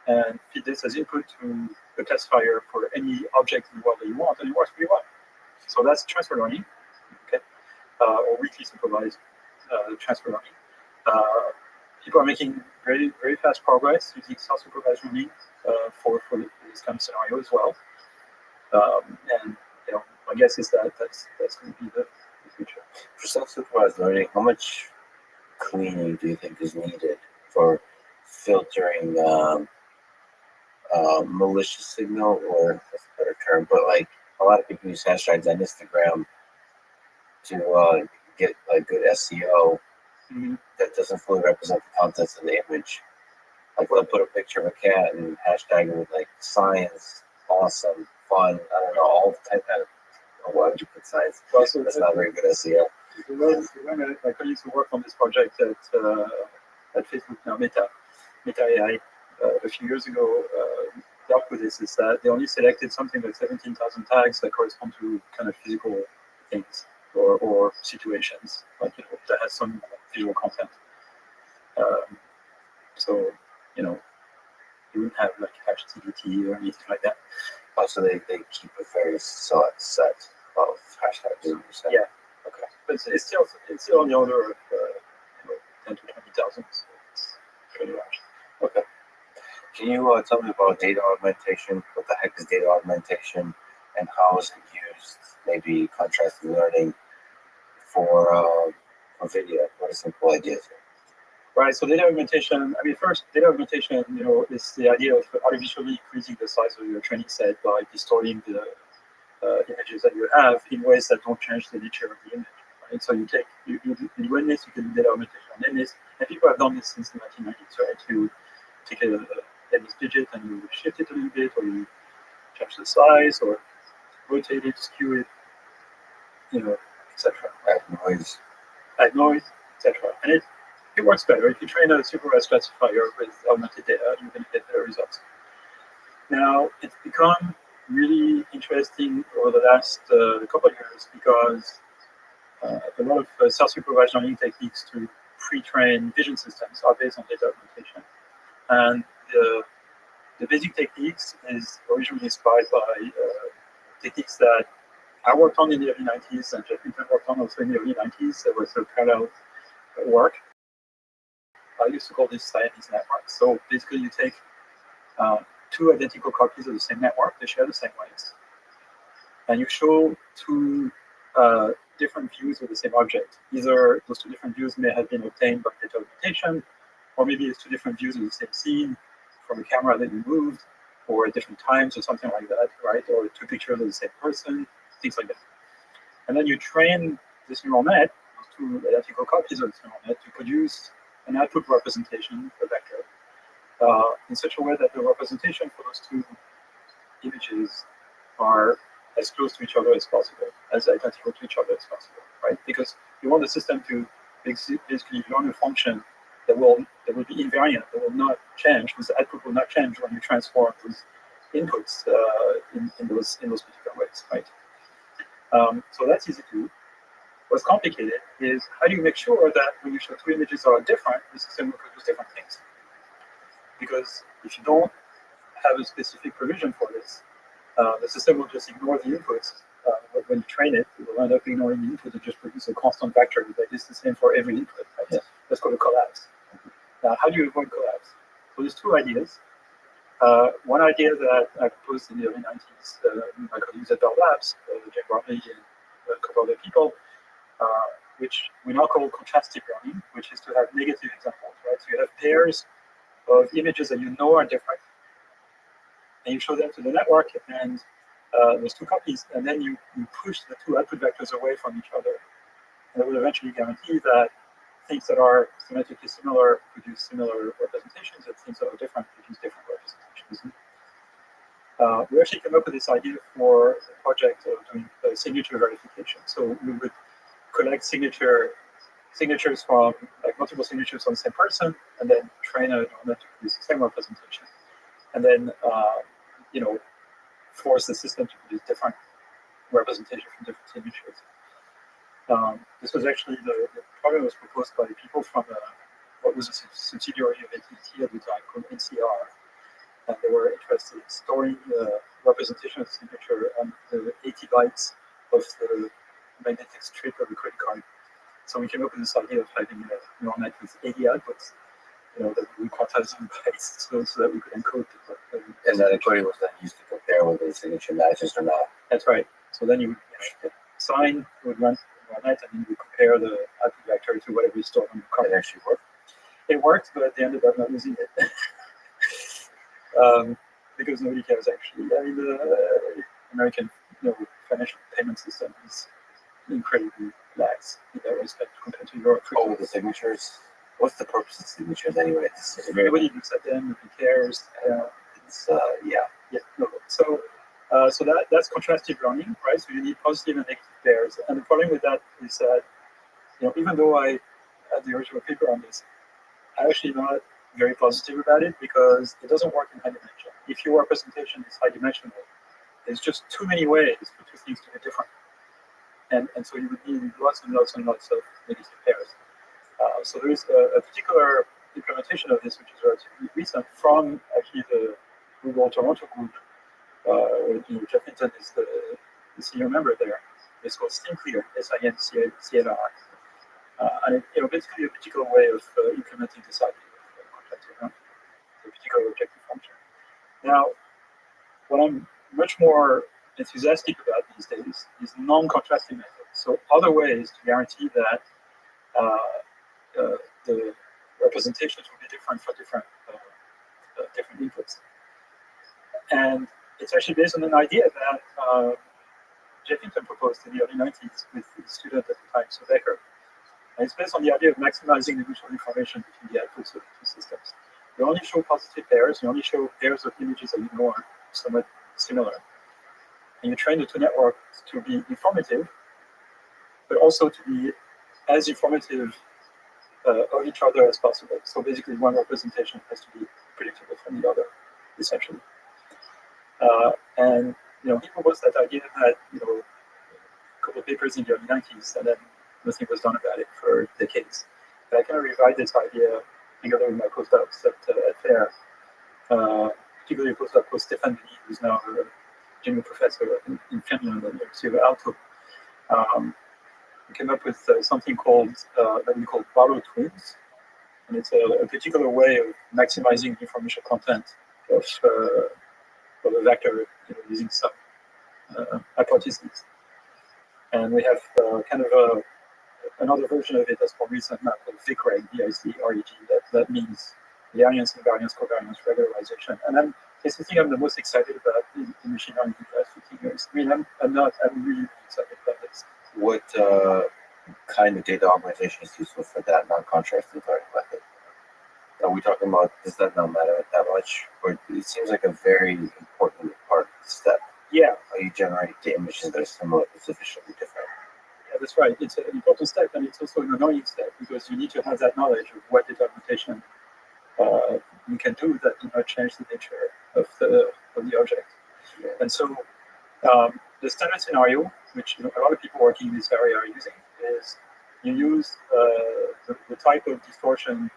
and feed this as input to the test fire for any object in the world that you want, and it works pretty well. So that's transfer learning, okay, or weakly supervised transfer learning. People are making very, very fast progress using self-supervised learning for this kind of scenario as well. And my guess is that's going to be the future. For self-supervised learning, how much cleaning do you think is needed for filtering malicious signal, or that's a better term, but like a lot of people use hashtags on Instagram to get like good SEO. Mm-hmm. That doesn't fully represent the contents of the image. Like they'll put a picture of a cat and hashtag it with like science, awesome, fun, I don't know, all the type of, why would you put science? Well, so that's not very good SEO. I used to work on this project at Facebook now, Meta AI. A few years ago, dealt with this is that they only selected something like 17,000 tags that correspond to kind of physical things or situations, like that has some visual content. So you wouldn't have like hash TDT or anything like that. Also, they keep a very select set of hashtags. Yeah. Okay. But it's still on the order of 10 to 20,000. So it's pretty large. Okay. Can you tell me about data augmentation? What the heck is data augmentation, and how is it used? Maybe contrasted learning for video. What are some cool ideas here? Right. So data augmentation. I mean, first, data augmentation, is the idea of artificially increasing the size of your training set by distorting the images that you have in ways that don't change the nature of the image. Right. So you do this, you can do data augmentation on this, and people have done this since the 1990s. Right. You take a this digit and you shift it a little bit, or you change the size, or rotate it, skew it, etc. Add noise, etc. And it works better. If you train a supervised classifier with augmented data, you're going to get better results. Now, it's become really interesting over the last couple of years because a lot of self-supervised learning techniques to pre-train vision systems are based on data augmentation. And the basic techniques is originally inspired by techniques that I worked on in the early 90s and Jeff Hinton worked on also in the early 90s. There was a parallel work. I used to call this Siamese network. So basically you take two identical copies of the same network, they share the same weights, and you show two different views of the same object. Either those two different views may have been obtained by data augmentation, or maybe it's two different views of the same scene from a camera that you moved, or at different times or something like that, right? Or two pictures of the same person, things like that. And then you train this neural net, two identical copies of this neural net, to produce an output representation, a vector, in such a way that the representation for those two images are as close to each other as possible, as identical to each other as possible, right? Because you want the system to basically learn a function that will be invariant, that will not change, whose output will not change when you transform those inputs in those particular ways, right? So that's easy to do. What's complicated is how do you make sure that when you show two images that are different, the system will produce different things? Because if you don't have a specific provision for this, the system will just ignore the inputs. When you train it, it will end up ignoring the input and just produce a constant vector that is the same for every input. Right? Yeah. That's called a collapse. Now, how do you avoid collapse? So there's two ideas. One idea that I proposed in the early 90s, my colleagues at Bell Labs, Jim Rabbi and a couple other people, which we now call contrastive learning, which is to have negative examples, right? So you have pairs of images that you know are different, and you show them to the network, and there's two copies, and then you push the two output vectors away from each other. And that will eventually guarantee that things that are symmetrically similar produce similar representations, and things that are different produce different representations. We actually came up with this idea for the project of doing signature verification. So we would collect signatures from multiple signatures on the same person, and then train a neural net to produce the same representation, and then force the system to produce different representation from different signatures. This was actually the problem was proposed by people from what was a subsidiary of AT&T at the time called NCR, and they were interested in storing the representation of the signature on the 80 bytes of the magnetic strip of the credit card. So we came up with this idea of having a neural net with 80 outputs, that we quantize them bytes so that we could encode the and that encoding was then used to compare whether the signature matches or not. That's right. So then you would sign, would run neural net, and then you would compare the output vector to whatever you stored on the card. It actually worked. It worked, but they ended up not using it. Because nobody cares actually. I mean, the American financial payment system is incredibly lax in that respect compared to Europe. Oh, the signatures. What's the purpose of signatures anyway? Nobody looks at them. Nobody cares. No. So that's contrastive learning, right? So you need positive and negative pairs. And the problem with that is that even though I had the original paper on this, I'm actually not very positive about it because it doesn't work in high dimension. If your representation is high dimensional, there's just too many ways for two things to be different. And so you would need lots and lots and lots of negative pairs. So there is a particular implementation of this, which is relatively recent, from actually the Google Toronto group. Jeff Hinton is the senior member there. It's called SINCLR, SINCLR. And basically a particular way of implementing this idea of contrasting, a particular objective function. Now, what I'm much more enthusiastic about these days is non-contrasting methods. So other ways to guarantee that the representations will be different for different inputs. And it's actually based on an idea that Jeff Hinton proposed in the early 90s with his student at the time, Sue Becker. And it's based on the idea of maximizing the mutual information between the outputs of the two systems. You only show positive pairs, you only show pairs of images that you know are somewhat similar. And you train the two networks to be informative, but also to be as informative of each other as possible. So basically one representation has to be predictable from the other, essentially. And he proposed that idea that a couple of papers in the early 90s, and then nothing was done about it for decades. And I kind of revived this idea together with my postdocs at FAIR, particularly a postdoc called Stefan Bini, who's now a junior professor in Finland at the University of Aalto. We came up with something called that we call Barlow twins, and it's a particular way of maximizing the information content of a vector using some hypotheses. And we have kind of another version of it that's more recent now called VICREG, VICREG, that means variance, invariance, covariance, regularization. And it's the thing I'm the most excited about in machine learning in the last 15 years. I mean, I'm really excited about this. What kind of data augmentation is useful for that non-contrasting learning method? Are we talking about, does that not matter that much? Or it seems like a very important part of the step. Yeah. How you generate the images that are similar but sufficiently different. Yeah, that's right. It's an important step, and it's also an annoying step because you need to have that knowledge of what data augmentation you can do that do not change the nature of the object. Yeah. And so the standard scenario, which a lot of people working in this area are using, is you use the type of distortion.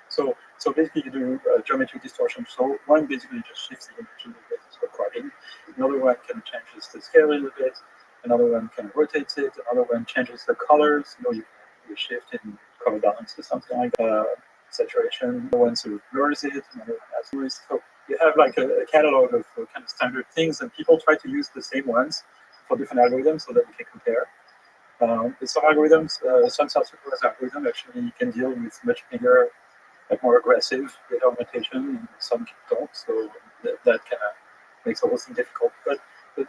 So basically you do geometric distortion. So one basically just shifts the image a little bit, it's called cropping. Another one can change the scale a little bit. Another one can rotate it. Another one changes the colors. You shift in color balance or something like saturation. Another one sort of blurs it. Another one has noise. So you have like a catalog of kind of standard things, and people try to use the same ones for different algorithms so that we can compare. With some algorithms, some self-supervised algorithm actually can deal with much bigger, like more aggressive data augmentation, and some don't. So that kind of makes the whole thing difficult. But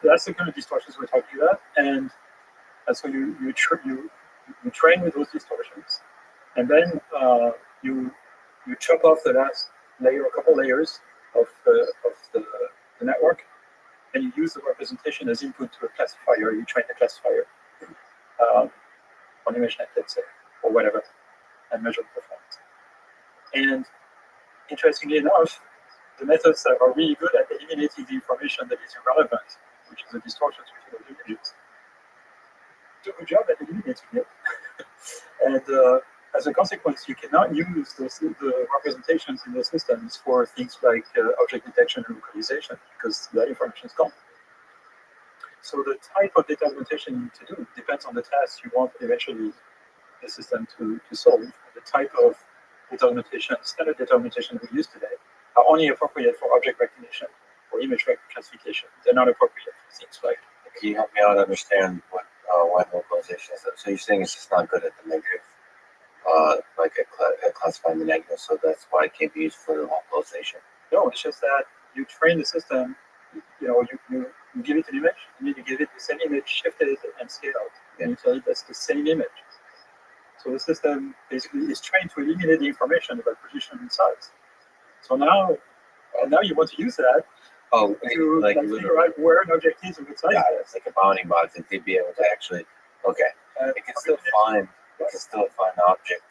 that's the kind of distortions we're talking about, and so you train with those distortions, and then you chop off the last layer, a couple layers of the network, and you use the representation as input to a classifier. You train the classifier on ImageNet, let's say, or whatever, and measure the performance. And interestingly enough, the methods that are really good at eliminating the information that is irrelevant, which is the distortions between those images, do a good job at eliminating it. And as a consequence, you cannot use the representations in those systems for things like object detection and localization, because that information is gone. So the type of data augmentation you need to do depends on the task you want eventually the system to solve. The type of data augmentation, standard data augmentation we use today, are only appropriate for object recognition or image classification. They're not appropriate for things like. Can you help me out understand what why localization is? So you're saying it's just not good at the negative, like at classifying the negative, so that's why it can't be used for localization. No, it's just that you train the system. You give it an image, and then you give it the same image shifted and scaled, and you tell it that's the same image. So the system basically is trained to eliminate the information about position and size. So now you want to use that to figure out where an object is and what size. Yeah, it's like a bounding box, and they'd be able to actually it can still find the object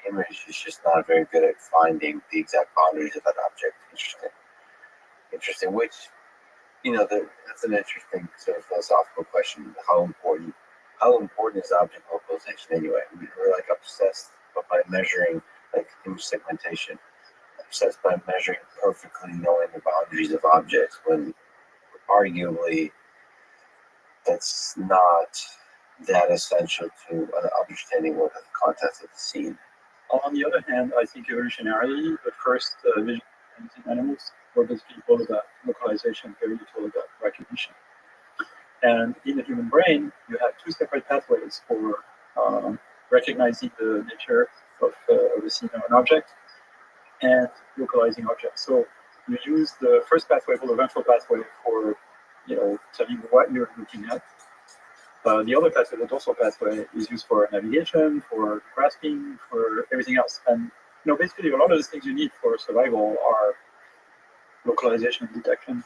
image is just not very good at finding the exact boundaries of that object. Interesting. Which, that's an interesting sort of philosophical question. How important is object localization anyway? We're like obsessed by measuring like image segmentation, obsessed by measuring perfectly knowing the boundaries of objects when arguably that's not that essential to an understanding what the context of the scene. On the other hand, I think evolutionarily, the first vision animals were basically all about localization, very little about recognition. And in the human brain, you have two separate pathways for recognizing the nature of a scene or an object and localizing objects. So you use the first pathway, called the ventral pathway, for telling what you're looking at. The other pathway, the dorsal pathway, is used for navigation, for grasping, for everything else. And basically, a lot of the things you need for survival are localization and detection.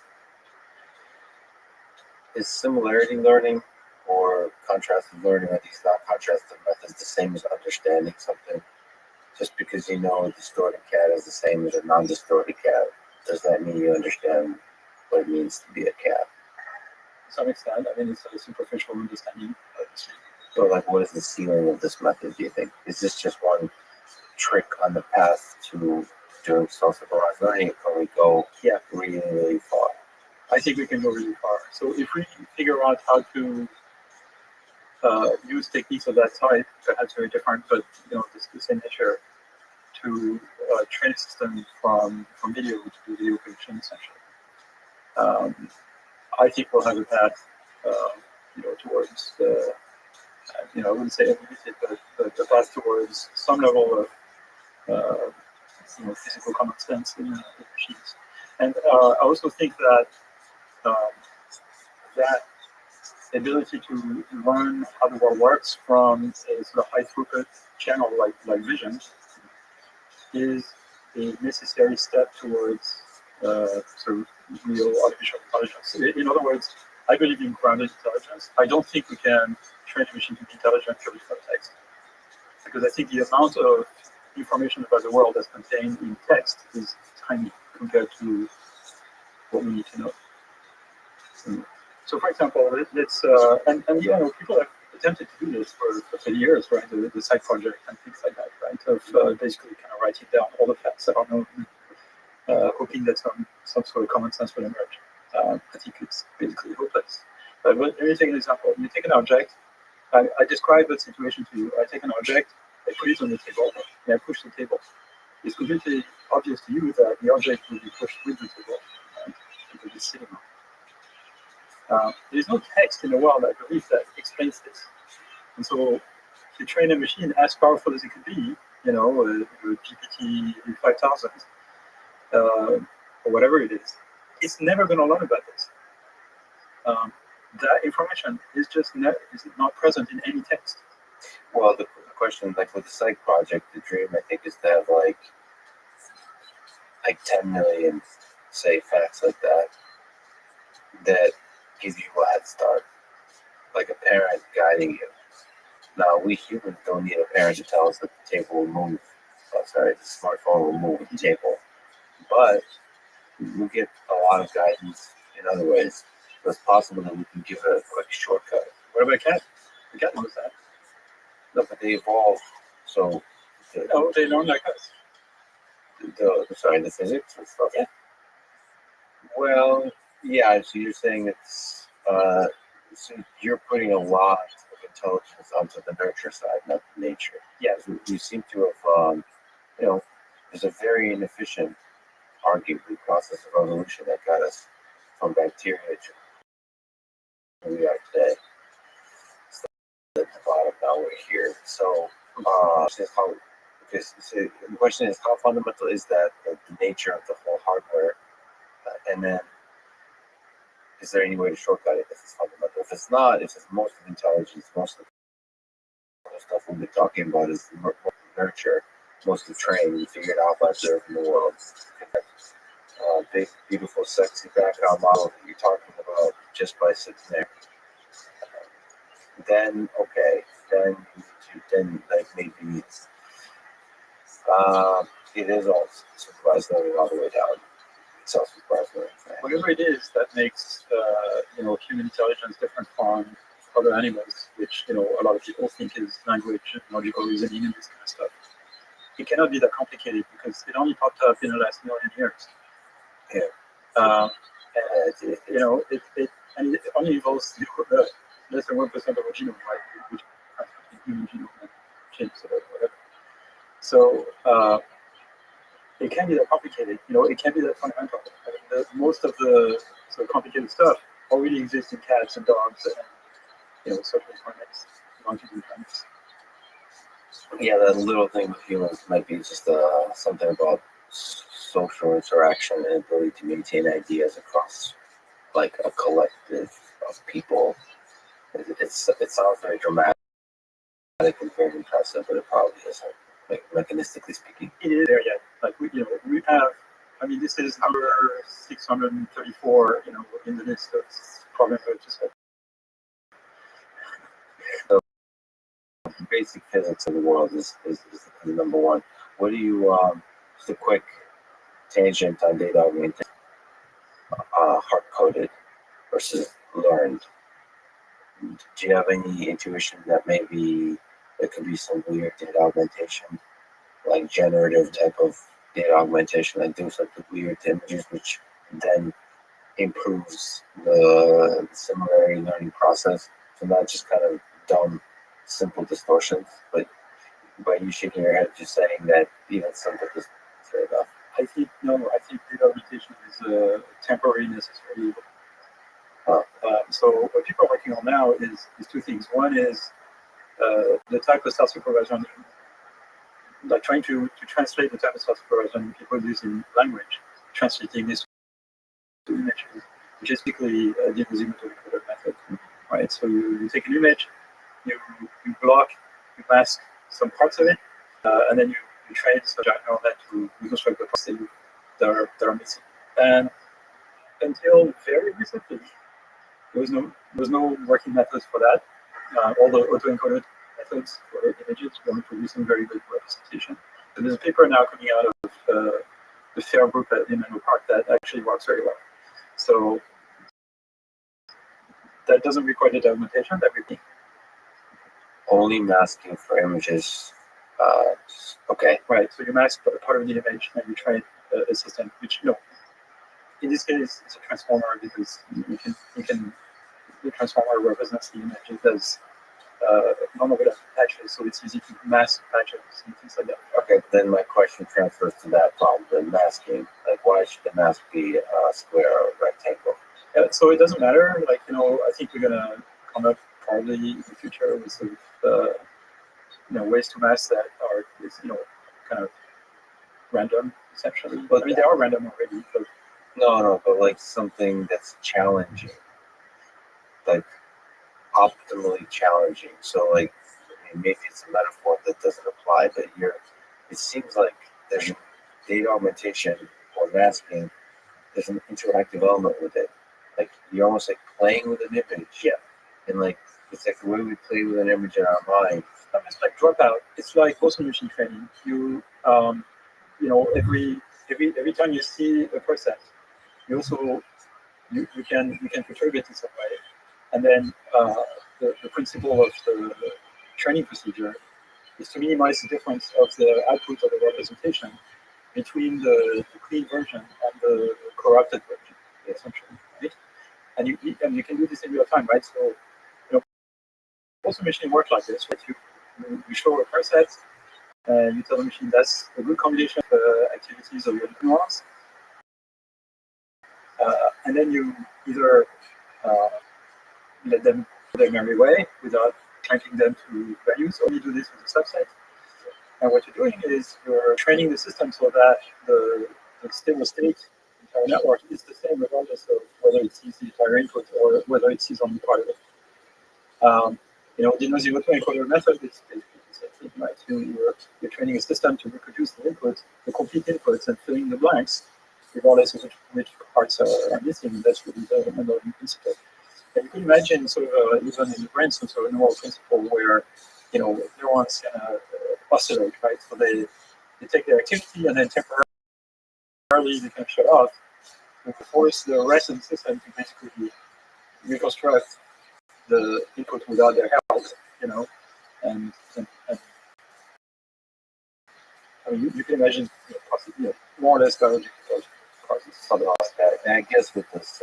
Is similarity learning or contrastive learning, or these non-contrastive methods, the same as understanding something? Just because you know a distorted cat is the same as a non-distorted cat, does that mean you understand what it means to be a cat? To some extent, I mean, it's a superficial understanding. So, like, what is the ceiling of this method, do you think? Is this just one trick on the path to doing self-supervised learning, or we go really, really far? I think we can go really far. So if we figure out how to use techniques of that type, perhaps very different, but the same nature, to train a system from video to do video prediction, essentially, I think we'll have a path, towards the, I wouldn't say unlimited, but the path towards some level of, physical common sense in machines. And I also think that that ability to learn how the world works from a sort of high throughput channel like vision is a necessary step towards sort of real artificial intelligence. In other words, I believe in grounded intelligence. I don't think we can train a machine to be intelligent purely from text, because I think the amount of information about the world that's contained in text is tiny compared to what we need to know. So, for example, let's people have attempted to do this for years, right? The side project and things like that, right? Of basically kind of writing down all the facts that are known, hoping that some sort of common sense will emerge. I think it's basically hopeless. But let me take an example. You take an object. I describe that situation to you. I take an object, I put it on the table, and I push the table. It's completely obvious to you that the object will be pushed with the table, right? Because it's sitting on. There is no text in the world, I believe, that explains this. And so, if you train a machine as powerful as it could be, a GPT 5000, or whatever it is, it's never going to learn about this. That information is just is not present in any text. Well, the question, like with the psych project, the dream, I think, is to have like 10 million, say, facts like that give you a head start, like a parent guiding you. Now, we humans don't need a parent to tell us that the table will move. The smartphone will move with the table. But we get a lot of guidance in other ways. So it's possible that we can give it a quick shortcut. What about a cat? The cat knows that. No, but they evolve. So they learn like us. The physics and stuff. Yeah. Well, yeah. So you're saying it's so you're putting a lot of intelligence onto the nurture side, not the nature. Yeah. So you seem to have, there's a very inefficient, arguably, process of evolution that got us from bacteria to where we are today. So at the bottom, now we're here. So, the question is, how fundamental is that, the nature of the whole hardware, and then is there any way to shortcut it if it's fundamental? If it's not, if it's most of intelligence, most of the stuff we've been talking about is nurture, most of training, you figure out by observing the world. Big, beautiful, sexy background model that you're talking about just by sitting there. Then, okay, then like maybe It is all supervised learning all the way down. It's self-supervised learning. Whatever it is that makes human intelligence different from other animals, which a lot of people think is language and logical reasoning and this kind of stuff. It cannot be that complicated because it only popped up in the last million years. Yeah. And it only involves less than 1% of our genome, right? Which is human genome and chimps or whatever. So it can be that complicated. It can be that fundamental. I mean, most of the sort of complicated stuff already exists in cats and dogs and certain primates, non-human primates. Yeah, that little thing with humans might be just something about social interaction and ability to maintain ideas across like a collective of people. It sounds very dramatic and very impressive, but it probably isn't. Like mechanistically speaking, it is there yet. Like we have. I mean, this is number 634. In the list of problems I just had. So, basic physics of the world is the number one. What do you just a quick tangent on data augmentation, hard coded versus learned? Do you have any intuition that maybe there could be some weird data augmentation, like generative type of data augmentation that does like the weird images, which then improves the similarity learning process? So not just kind of dumb, simple distortions, but by you shaking your head, just saying that even simple is fair enough. I think data augmentation is temporary, necessary evil. So what people are working on now is two things. One is the type of self-supervised learning, like trying to translate the type of self-supervised learning people use in language, translating this to images, which is typically the encoder method, right? So you take an image, you block, you mask some parts of it, and then you train some giant neural net to reconstruct the parts that are missing. And until very recently, there was no working methods for that. All the autoencoded methods for images weren't producing very good representation. So there's a paper now coming out of the Fair group in Menlo Park that actually works very well. So that doesn't require data augmentation. That would be only masking for images. Okay. Right. So you mask part of the image and you train a system, which in this case it's a transformer because you can the transformer represents the image. It does none of it has patches, so it's easy to mask patches and things like that. Okay, then my question transfers to that problem, the masking. Like, why should the mask be a square or a rectangle? So it doesn't matter. Like, I think we're gonna come up probably in the future with sort of ways to mask that are kind of random essentially. But I mean, they are random already. But no, but like something that's challenging, like optimally challenging. So like, maybe it's a metaphor that doesn't apply, but it seems like there's data augmentation or masking. There's an interactive element with it. Like you're almost like playing with an image. Yeah. And like it's like the way we play with an image in our mind. It's like dropout. It's like also machine training. You every time you see a process, you also you can perturb it in some way. And then the principle of the training procedure is to minimize the difference of the output of the representation between the clean version and the corrupted version, essentially, right? And you can do this in real time, right? So, also machine works like this, right? You show a preset, you tell the machine that's a good combination of activities of your neurons, and then you either let them go their merry way without cranking them to values, or you do this with a subset. And what you're doing is you're training the system so that the stable state entire network is the same regardless of whether it sees the entire input or whether it sees only part of it. The no-zero encoder method is basically the same thing, right? You're training a system to reproduce the input, the complete inputs, and filling the blanks, regardless of which parts are missing. That's really the learning principle. And you can imagine sort of even in the brain some sort of neural principle where neurons can oscillate, right? So they take their activity and then temporarily they can shut off and force the rest of the system to basically reconstruct the input without their help, you know, and I mean, you can imagine, more or less biological process. Something else that, and I guess with this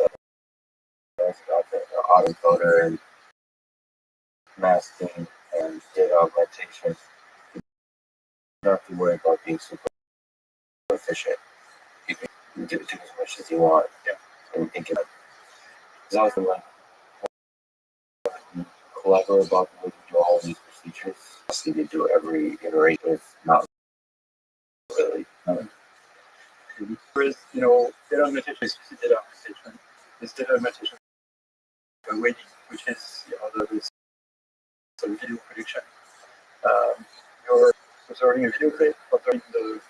about the autoencoder and masking and data augmentation, you don't have to worry about being super efficient. You can do as much as you want. Yeah. And think about it. There's also like clever about the way you do all these procedures. So you do every iteration with not really. Whereas, data augmentation is data augmentation. It's data augmentation by weighting, which is, the sort of video prediction. You're observing a video clip, observing the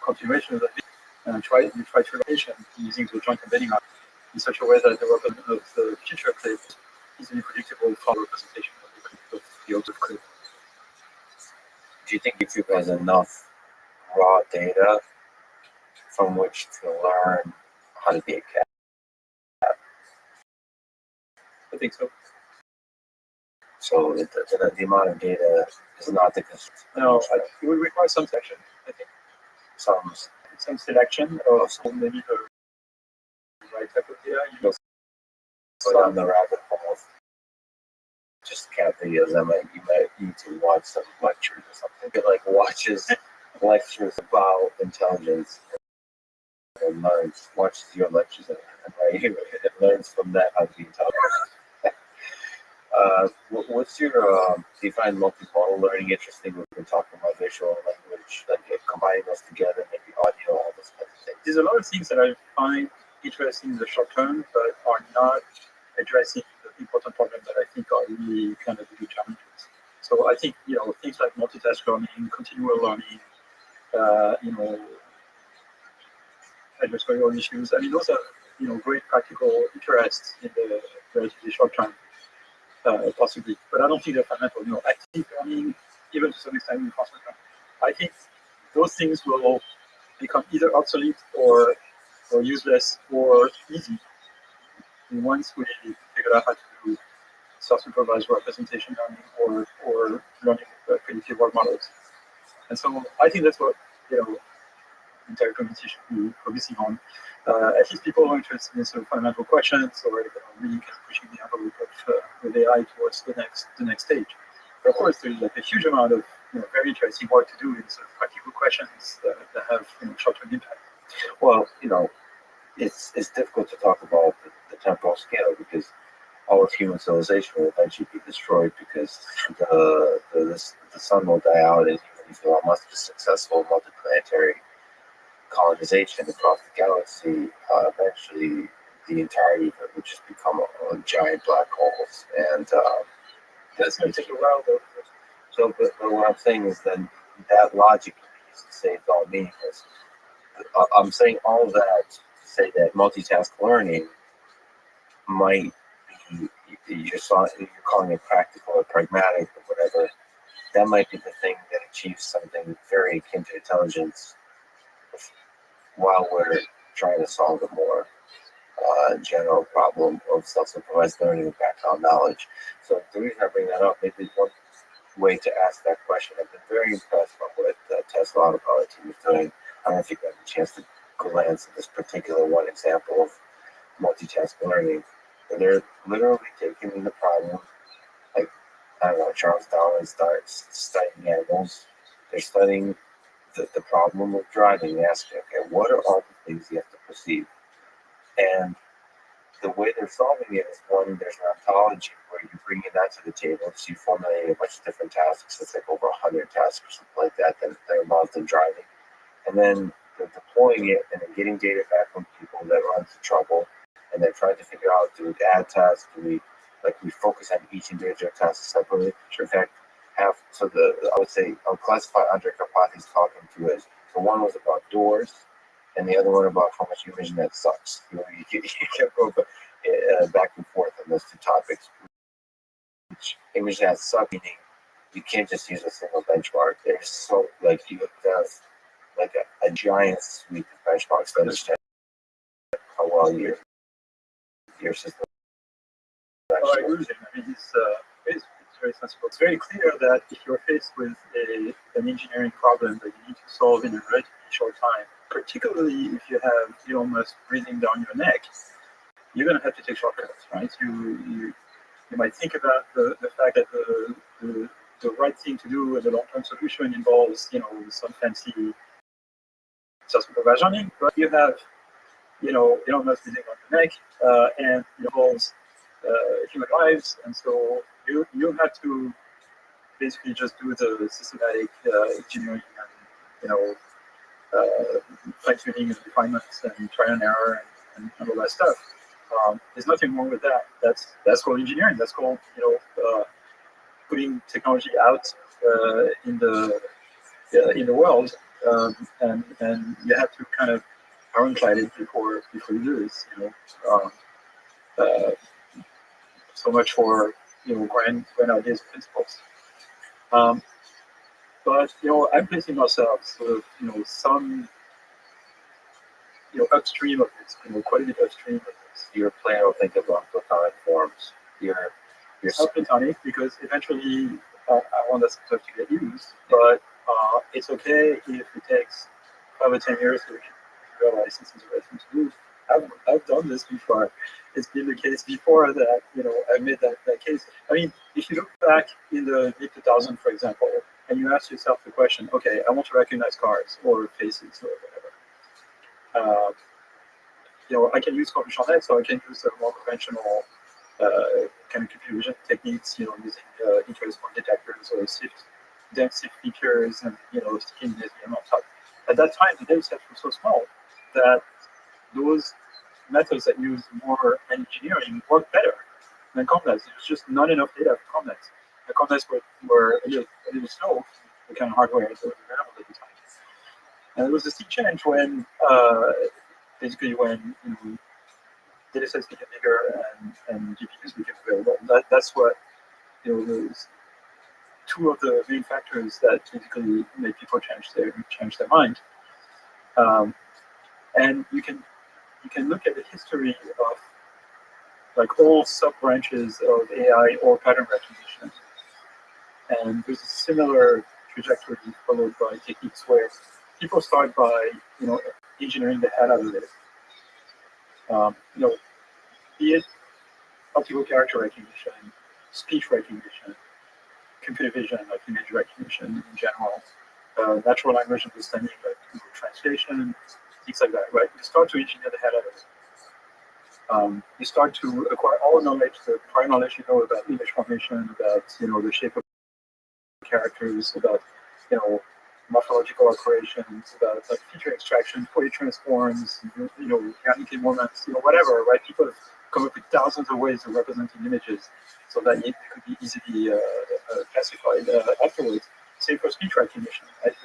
continuation of that video, and you try to location using the joint embedding in such a way that the weapon of the future clip is easily predictable from representation of the observed clip. Do you think YouTube has enough raw data from which to learn how to be a cat? I think so. So the amount of data is not the concern. No, it would require some selection, I think. Some selection of maybe the right type of data. Go down the rabbit hole of just cat videos. You might need to watch some lectures or something. It like watches lectures about intelligence and watches your lectures and it learns from that how to be intelligent. What's your do you find multimodal learning interesting? We've been talking about visual language, like combining those together, maybe audio, all those kinds of things. There's a lot of things that I find interesting in the short term, but are not addressing the important problems that I think are really kind of big challenges. So I think, things like multitask learning, continual learning, adversarial issues. I mean, those are, great practical interests in the relatively short term, possibly. But I don't think they're fundamental. Active learning, even to some extent, in constant learning. I think those things will become either obsolete or useless or easy once we figure out how to do self-supervised representation learning or learning predictive world models. And so I think that's what entire community should be focusing on. At least people who are interested in sort of fundamental questions or really kind of pushing the envelope of AI towards the next stage. But of course, there's like a huge amount of very interesting work to do in sort of practical questions that have short-term impact. Well, it's difficult to talk about the temporal scale because all of human civilization will eventually be destroyed because the sun will die out and even if Elon Musk is successful multiplanetary colonization across the galaxy, eventually the entirety of it would just become a giant black holes. And that's going to take a while, though. So, but what I'm saying is then that logic is to say it's all meaningless. I'm saying all of that to say that multitask learning might be, you're calling it practical or pragmatic or whatever, that might be the thing that achieves something very akin to intelligence while we're trying to solve a more general problem of self-supervised learning and background knowledge. So the reason I bring that up, maybe one way to ask that question, I've been very impressed by what Tesla Autopilot team is doing. I don't know if you got a chance to glance at this particular one example of multitask learning. They're literally taking the problem, like, I don't know, Charles Darwin starts studying animals. They're studying the problem of driving, asking, okay, what are all the things you have to perceive? And the way they're solving it is one, there's an ontology where you bring that to the table. So you formulate a bunch of different tasks. It's like over 100 tasks or something like that that are involved in driving. And then they're deploying it and then getting data back from people that run into trouble. And they're trying to figure out, do we add tasks? Do we focus on each individual task separately? In fact, I would say I'll classify Andre Karpathy's talking to as, so one was about doors, and the other one about how much you imagine that sucks. You kept going back and forth on those two topics. Which image that sucks, meaning you can't just use a single benchmark. There's so like you have like a giant suite of benchmarks to understand how well your system Oh, I actually. agree with him. I mean, it's very sensible. It's very clear that if you're faced with an engineering problem that you need to solve in a relatively short time, particularly if you have Elon Musk breathing down your neck, you're going to have to take shortcuts, right? You might think about the fact that the right thing to do as a long-term solution involves, some fancy self-supervised learning, but you have, Elon Musk breathing down your neck, and it involves human lives, and so you have to basically just do the systematic engineering and fine tuning and refinements and trial and error and all that stuff. There's nothing wrong with that. That's called engineering. That's called putting technology out in the world, and you have to kind of ironclad it before you do this. So much for grand ideas and principles. But I'm placing myself sort of some upstream of this, quite a bit upstream of this. You're playing with think about platonic forms. You're Subplatonic because eventually I want that stuff to get used, but it's okay if it takes 5 or 10 years to realize this is the right thing to do. I've done this before. It's been the case before that I made that case. I mean, if you look back in the mid 2000s, for example, and you ask yourself the question, okay, I want to recognize cars or faces or whatever. I can use convolutional nets, so I can use the more conventional kind of computer vision techniques, using interest point detectors or dense SIFT features, and sticking the SVM on top. At that time, the data sets were so small that those methods that use more engineering work better than COMNETs. There's just not enough data for COMNETs. The COMNETs were a little slow, the kind of hardware that was available at the time. And there was a sea change when, basically, when data sets became bigger and GPUs became available. That's what those two of the main factors that basically made people change their mind. And you can look at the history of like all sub branches of AI or pattern recognition, and there's a similar trajectory followed by techniques where people start by engineering the hell out of it. Be it optical character recognition, speech recognition, computer vision, like image recognition in general, natural language understanding, like translation, things like that, right? You start to engineer the hell out of it. You start to acquire all the knowledge, the prior knowledge about image formation, about the shape of characters, about morphological operations, about like feature extraction, Fourier transforms, Wernicke moments, whatever, right? People have come up with thousands of ways of representing images so that it could be easily classified afterwards. Same for speech recognition, right?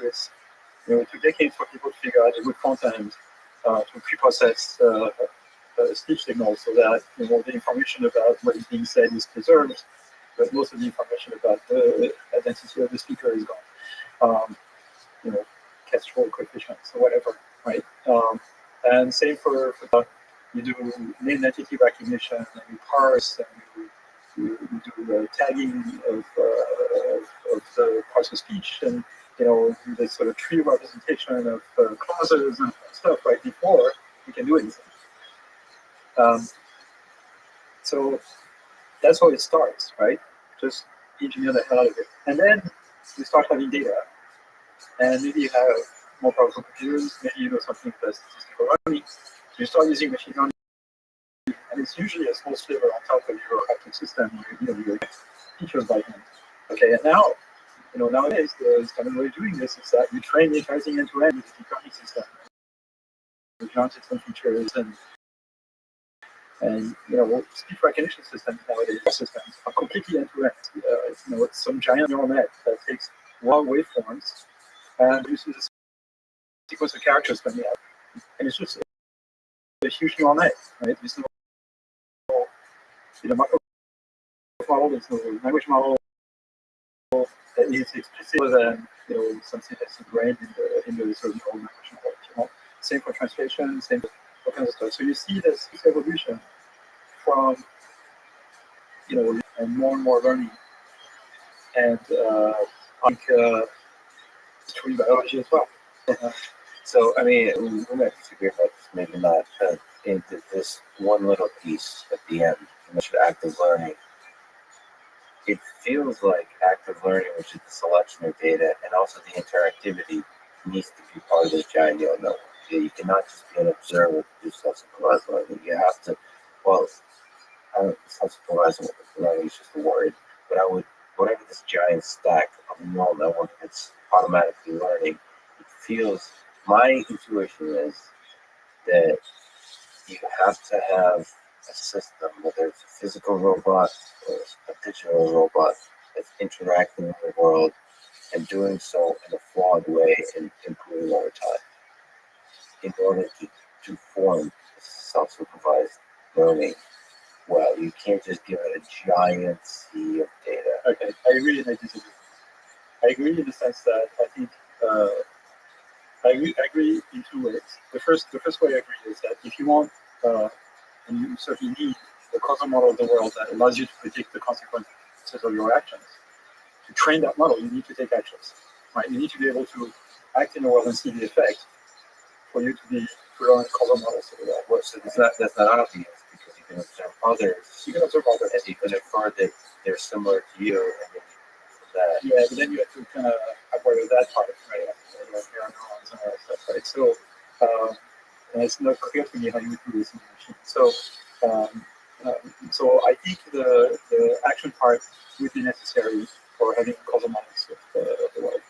It took decades for people to figure out a good front end to pre-process speech signals so that the information about what is being said is preserved, but most of the information about the identity of the speaker is gone. Kestrel coefficients or whatever, right? And same for you do name entity recognition, and you parse, and you do tagging of the parts of speech, and this sort of tree representation of clauses and stuff right before you can do anything. So that's how it starts, right? Just engineer the hell out of it, and then you start having data. And maybe you have more powerful computers, maybe you know something that's statistical learning. You start using machine learning, and it's usually a small sliver on top of your operating system, your features by hand. Okay, and now, nowadays, the standard way of doing this is that you train the entire thing end-to-end with the deep learning system. You learn some features, and speech recognition systems nowadays are completely end-to-end. It's some giant neural net that takes raw waveforms and produces a sequence of characters coming out. And it's just a huge neural net, right? There's no macro model, there's no language model, It's explicit than something that's ingrained in the sort of neural network. Same for translation, same for all kinds of stuff. So you see this evolution from and more learning, and I think it's true in biology as well. So, I mean, we might disagree about this, maybe not. Into this one little piece at the end, you mentioned active learning. It feels like active learning, which is the selection of data and also the interactivity, needs to be part of this giant neural network. You cannot just be an observer to do self-supervised learning. You have to, well, I don't self-supervised learning is just a word, but whatever this giant stack of neural network that's automatically learning, it feels, my intuition is that you have to have a system, whether it's a physical robot or a digital robot, that's interacting with the world and doing so in a flawed way and improving over time in order to form self-supervised learning. Well, you can't just give it a giant sea of data. Okay, I agree and I disagree. I agree in the sense that I think I agree in two ways. The first way I agree is that if you want, and you certainly need a causal model of the world that allows you to predict the consequences of your actions. To train that model, you need to take actions, right? You need to be able to act in the world and see the effect for you to learn causal models of the world. Well, so that's not obvious because you can observe others. You can observe others. And you can infer that they're similar to you, and then that. Yeah, but then you have to kind of avoid that part, right? Like neural neurons and all that stuff, right? So, and it's not clear to me how you would do this in the machine. So I think the action part would be necessary for having causal models of the world.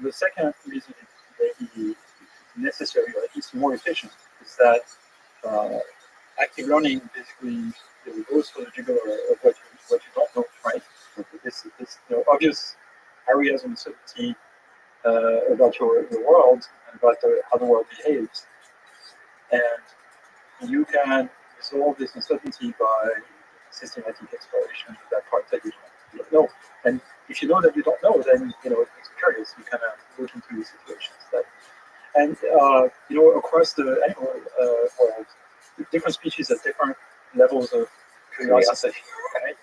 The second reason it may be necessary, or at least more efficient, is that active learning basically goes for the jugular of what you don't know, right? This obvious areas of uncertainty about your world and about how the world behaves, and you can resolve this uncertainty by systematic exploration of that part that you don't know. And if you know that you don't know, then it makes you curious. You kind of look into these situations and across the animal world, different species have different levels of curiosity, right?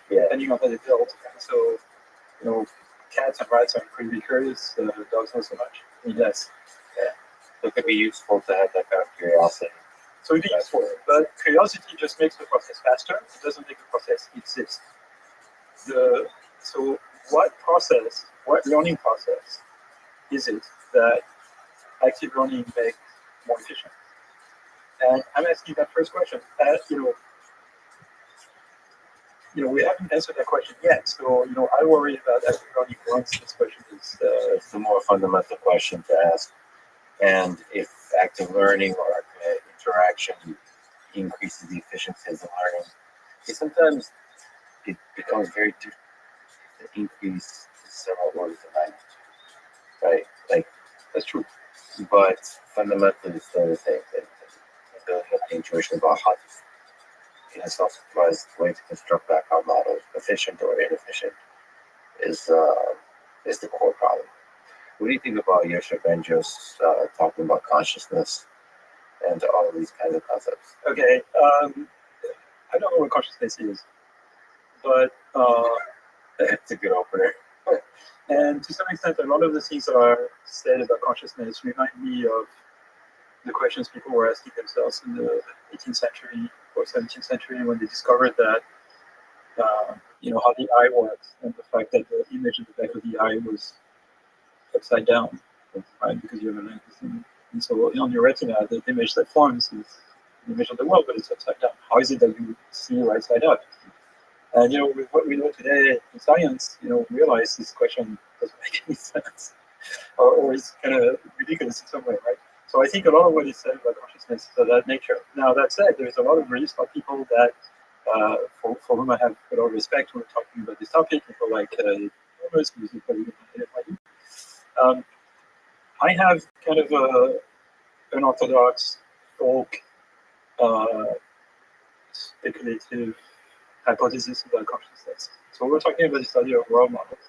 Yeah. Depending on how they build. So, cats and rats are incredibly curious. Dogs not so much. Yes. Yeah. So it could be useful to have that kind of curiosity. So it is useful, but curiosity just makes the process faster. It doesn't make the process exist. So what learning process is it that active learning makes more efficient? And I'm asking that first question. We haven't answered that question yet. So, I worry about active learning once this question is. It's the more fundamental question to ask. And if active learning or interaction increases the efficiency of the learning, sometimes it becomes very difficult to increase several orders of magnitude, right? Like, That's true. but fundamentally, it's still the same thing. Building up the intuition about how to, in a self-supervised way to construct background models, efficient or inefficient, is the core problem. What do you think about Yosha Benjo's talking about consciousness and all of these kinds of concepts? Okay. I don't know what consciousness is, but It's a good opener. and to some extent, a lot of the things that are said about consciousness remind me of the questions people were asking themselves in the 18th century or 17th century when they discovered that, how the eye works and the fact that the image in the back of the eye was upside down, right? Because you have a lens. And so on your retina, the image that forms is the image of the world, but it's upside down. How is it that you see right side up? And, with what we know today in science, we realize this question doesn't make any sense or is kind of ridiculous in some way, right? So I think a lot of what is said about consciousness is of that nature. Now, that said, there's a lot of really smart people that, for whom I have a lot of respect when we're talking about this topic, people like Thomas, who's probably I have kind of an orthodox folk speculative hypothesis about consciousness. So we're talking about the study of world models.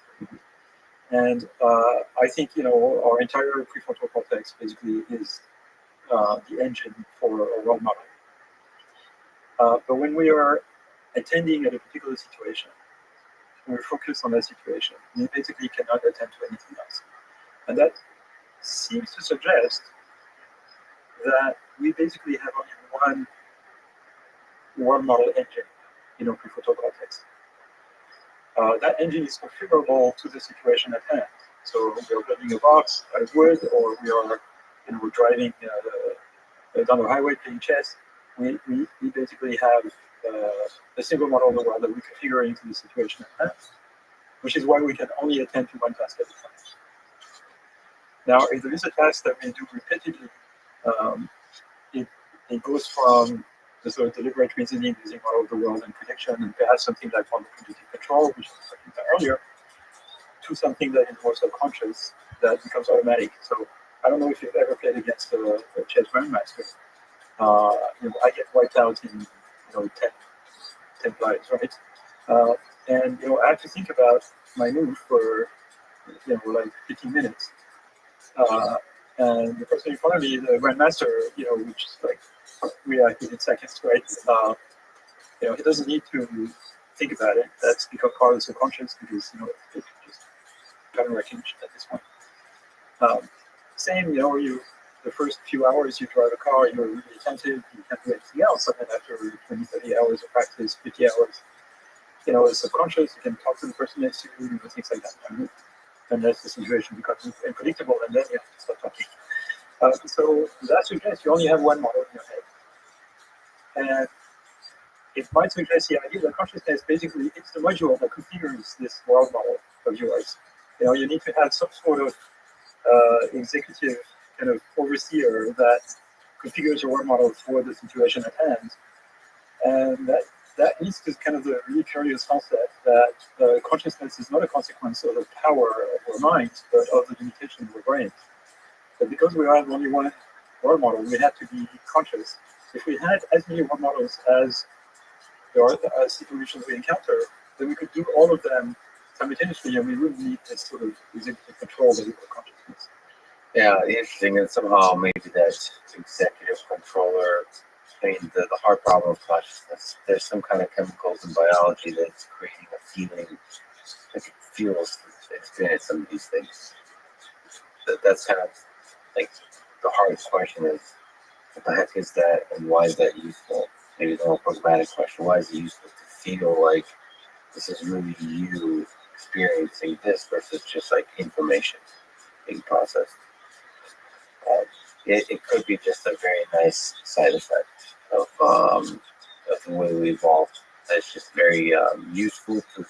And I think, our entire prefrontal cortex basically is the engine for a world model. But when we are attending at a particular situation, we're focused on that situation, we basically cannot attend to anything else. And that seems to suggest that we basically have only one world model engine in our prefrontal cortex. That engine is configurable to the situation at hand. So we are building a box at wood, or we are driving down the highway playing chess. We basically have a single model of the world that we configure into the situation at hand, which is why we can only attend to one task at a time. Now, if there is a task that we do repeatedly, it goes from the sort of deliberate reasoning using model of the world and prediction, and perhaps something like predictive control, which was talking about earlier, to something that is more subconscious that becomes automatic. So I don't know if you've ever played against a chess grandmaster. I get wiped out in 10 lives, right? And I have to think about my move for like 15 minutes. And the person in front of me, the grandmaster, which is like reacted in seconds, right? He doesn't need to think about it. That's become part of the subconscious because it's just pattern recognition at this point. Same, the first few hours you drive a car, you're really attentive, you can't do anything else. And then after 20, 30 hours of practice, 50 hours, it's subconscious, you can talk to the person next to you, things like that. Unless the situation becomes unpredictable, and then you have to start talking. So that suggests you only have one model in your head. And it might suggest the idea that consciousness basically it's the module that configures this world model of yours. You need to have some sort of executive kind of overseer that configures your world model for the situation at hand. And that leads to kind of the really curious concept that consciousness is not a consequence of the power of our minds, but of the limitation of our brain. But because we have only one world model, we have to be conscious. If we had as many world models as there are situations we encounter, then we could do all of them simultaneously, and we wouldn't need this sort of executive control that we call consciousness. Yeah, interesting. And somehow maybe that executive controller, the hard problem of consciousness. There's some kind of chemicals in biology that's creating a feeling that it feels to experience some of these things. That's kind of like the hardest question is, what the heck is that and why is that useful? Maybe the more pragmatic question, why is it useful to feel like this is really you experiencing this versus just like information being processed? It could be just a very nice side effect of the way we evolved. It's just very useful to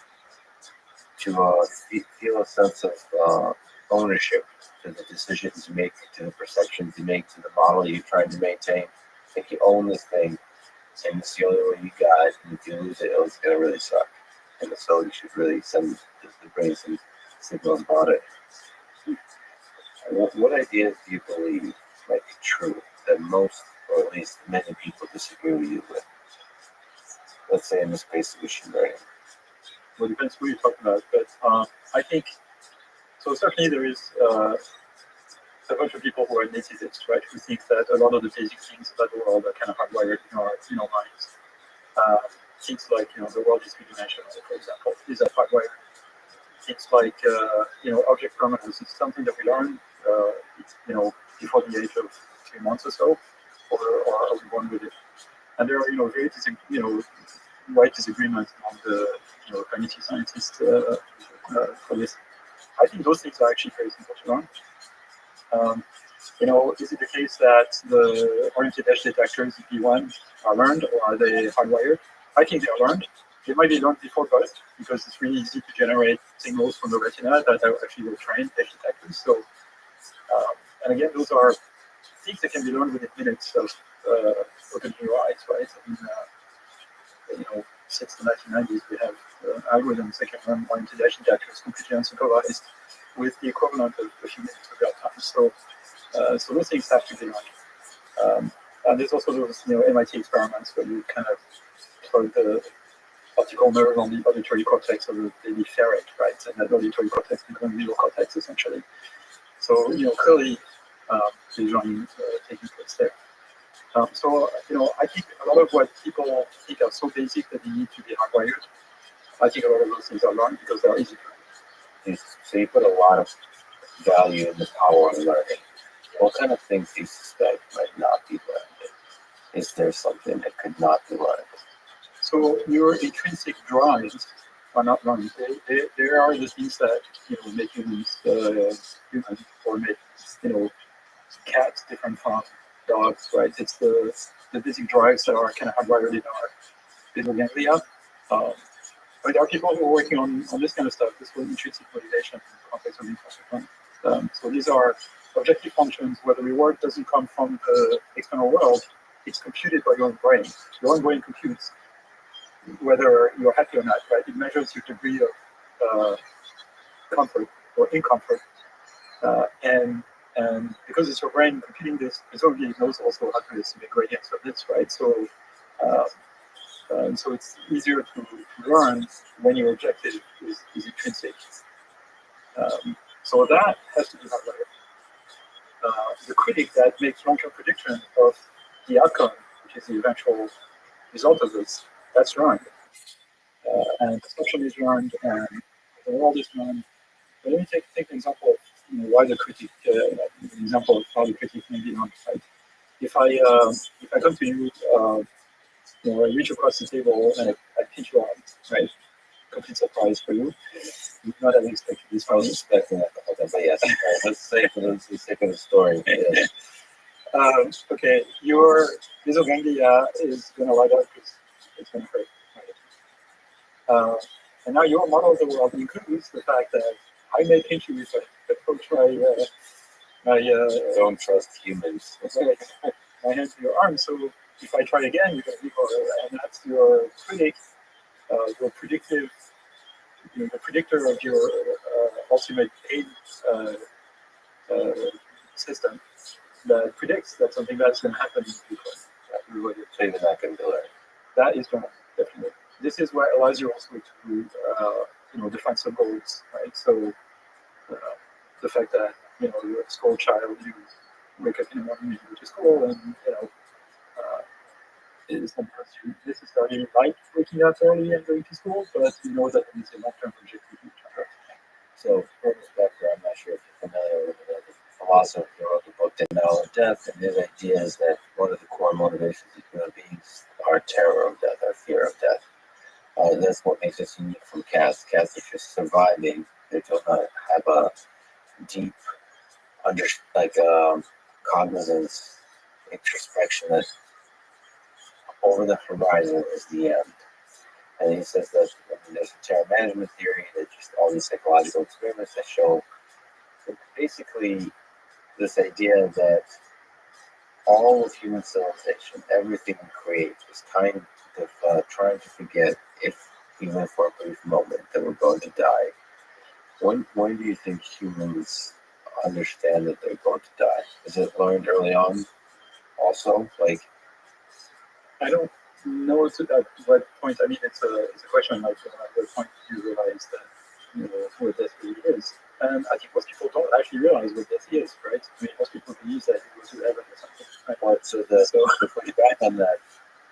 feel a sense of ownership to the decisions you make, to the perceptions you make, to the model you're trying to maintain. Like you own this thing, and it's the only way you got it. And if you lose it, it's going to really suck. And so you should really send the brain some signals about it. What ideas do you believe might be true that most, or at least many people disagree with you with? Let's say in the space of machine learning. Well, it depends who you're talking about, but I think, so certainly there is a bunch of people who are nativists, right, who think that a lot of the basic things about the world are kind of hardwired in our minds. Things like, the world is three-dimensional, for example, these are hardwired. Things like, object permanence is something that we learn, before the age of 3 months or so, or are we born with it? And there are, very wide disagreements among the, cognitive scientists for this. I think those things are actually very simple to learn. Is it the case that the oriented edge detectors, EP1, are learned, or are they hardwired? I think they are learned. They might be learned before birth, because it's really easy to generate signals from the retina that actually will train edge detectors. So, and again, those are things that can be learned within minutes of opening your eyes, right? I mean, since the 1990s, we have algorithms that can run oriented edge detectors completely unsupervised with the equivalent of a few minutes of real time. So those things have to be learned. And there's also those, MIT experiments where you kind of plug the optical nerve on the auditory cortex of the baby ferret, right? And that auditory cortex becomes visual cortex essentially. So, clearly, there's learning taking place there. So, I think a lot of what people think are so basic that they need to be hardwired, I think a lot of those things are learned because they're easy to learn. So you put a lot of value in the power of learning. What kind of things do you suspect might not be learned? Is there something that could not be learned? So your intrinsic drives are not learned. They are the things that make humans human, or make cats different from dogs, right? It's the basic drives that are kind of hardwired in our basal ganglia. But there are people who are working on this kind of stuff. This was intrinsic motivation, complex learning consequence. So these are objective functions where the reward doesn't come from the external world. It's computed by your own brain. Your own brain computes whether you're happy or not, right? It measures your degree of comfort or incomfort. And because it's your brain computing this, presumably it knows also how to estimate gradients of this, right? So so it's easier to learn when your objective is intrinsic. So that has to be hardwired. The critic that makes long-term prediction of the outcome, which is the eventual result of this, that's learned. And perception is learned, and the world is learned. But let me take an example of why the critic, an example of how the critic may be learned. Right? If I come to you, I reach across the table and I pinch your arm, right? Complete surprise for you. You would not have expected this. I was expecting that the whole time, but yes. Right, let's say for the sake of the story. Yes. Okay, your basal ganglia is going to light up because it's going to hurt. Right? And now your model of the world includes the fact that I may pinch you if I approach my Don't trust humans. my hand to your arm. So if I try again, you're going to recoil, and that's your critic, your predictive, the predictor of your ultimate pain system that predicts that something that's going to happen in the future. So you're not going to learn. That is going to definitely. This is what allows you also to define some goals, right? So the fact that you're a school child, you wake up in the morning and you go to school, and sometimes this is starting like waking up early and going to school, but you know that it's a long-term objective. So, for perspective, I'm not sure if you're familiar with the philosopher who wrote the book Denial of Death, and his idea is that one of the core motivations of human beings are terror of death, our fear of death. That's what makes us unique from cats. Cats are just surviving. They do not have a deep, cognizance, introspection that over the horizon is the end. And he says that there's a terror management theory, that just all these psychological experiments that show basically this idea that all of human civilization, everything we create, is kind of trying to forget, even for a brief moment, that we're going to die. When do you think humans understand that they're going to die? Is it learned early on also? I don't know at what point. I mean, it's a question like at what point do you realize that what death really is? And I think most people don't actually realize what death is, right? I mean, most people believe that you go to heaven or something. Right? Well, so to put you back on that,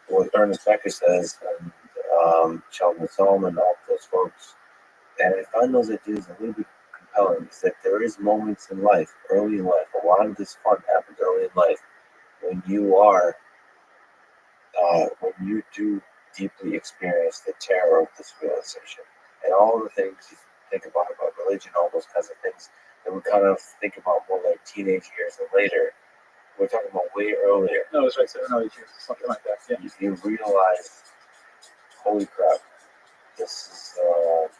what Ernest Becker says, and Sheldon Solomon, and all those folks, and I find those ideas a little bit compelling, is that there is moments in life, early in life, a lot of this fun happens early in life, when you do deeply experience the terror of this realization. And all the things you think about religion, all those kinds of things that we kind of think about more like teenage years and later. We're talking about way earlier. No, it's like 7 or 8 years, something like that. Yeah. You realize, holy crap, this is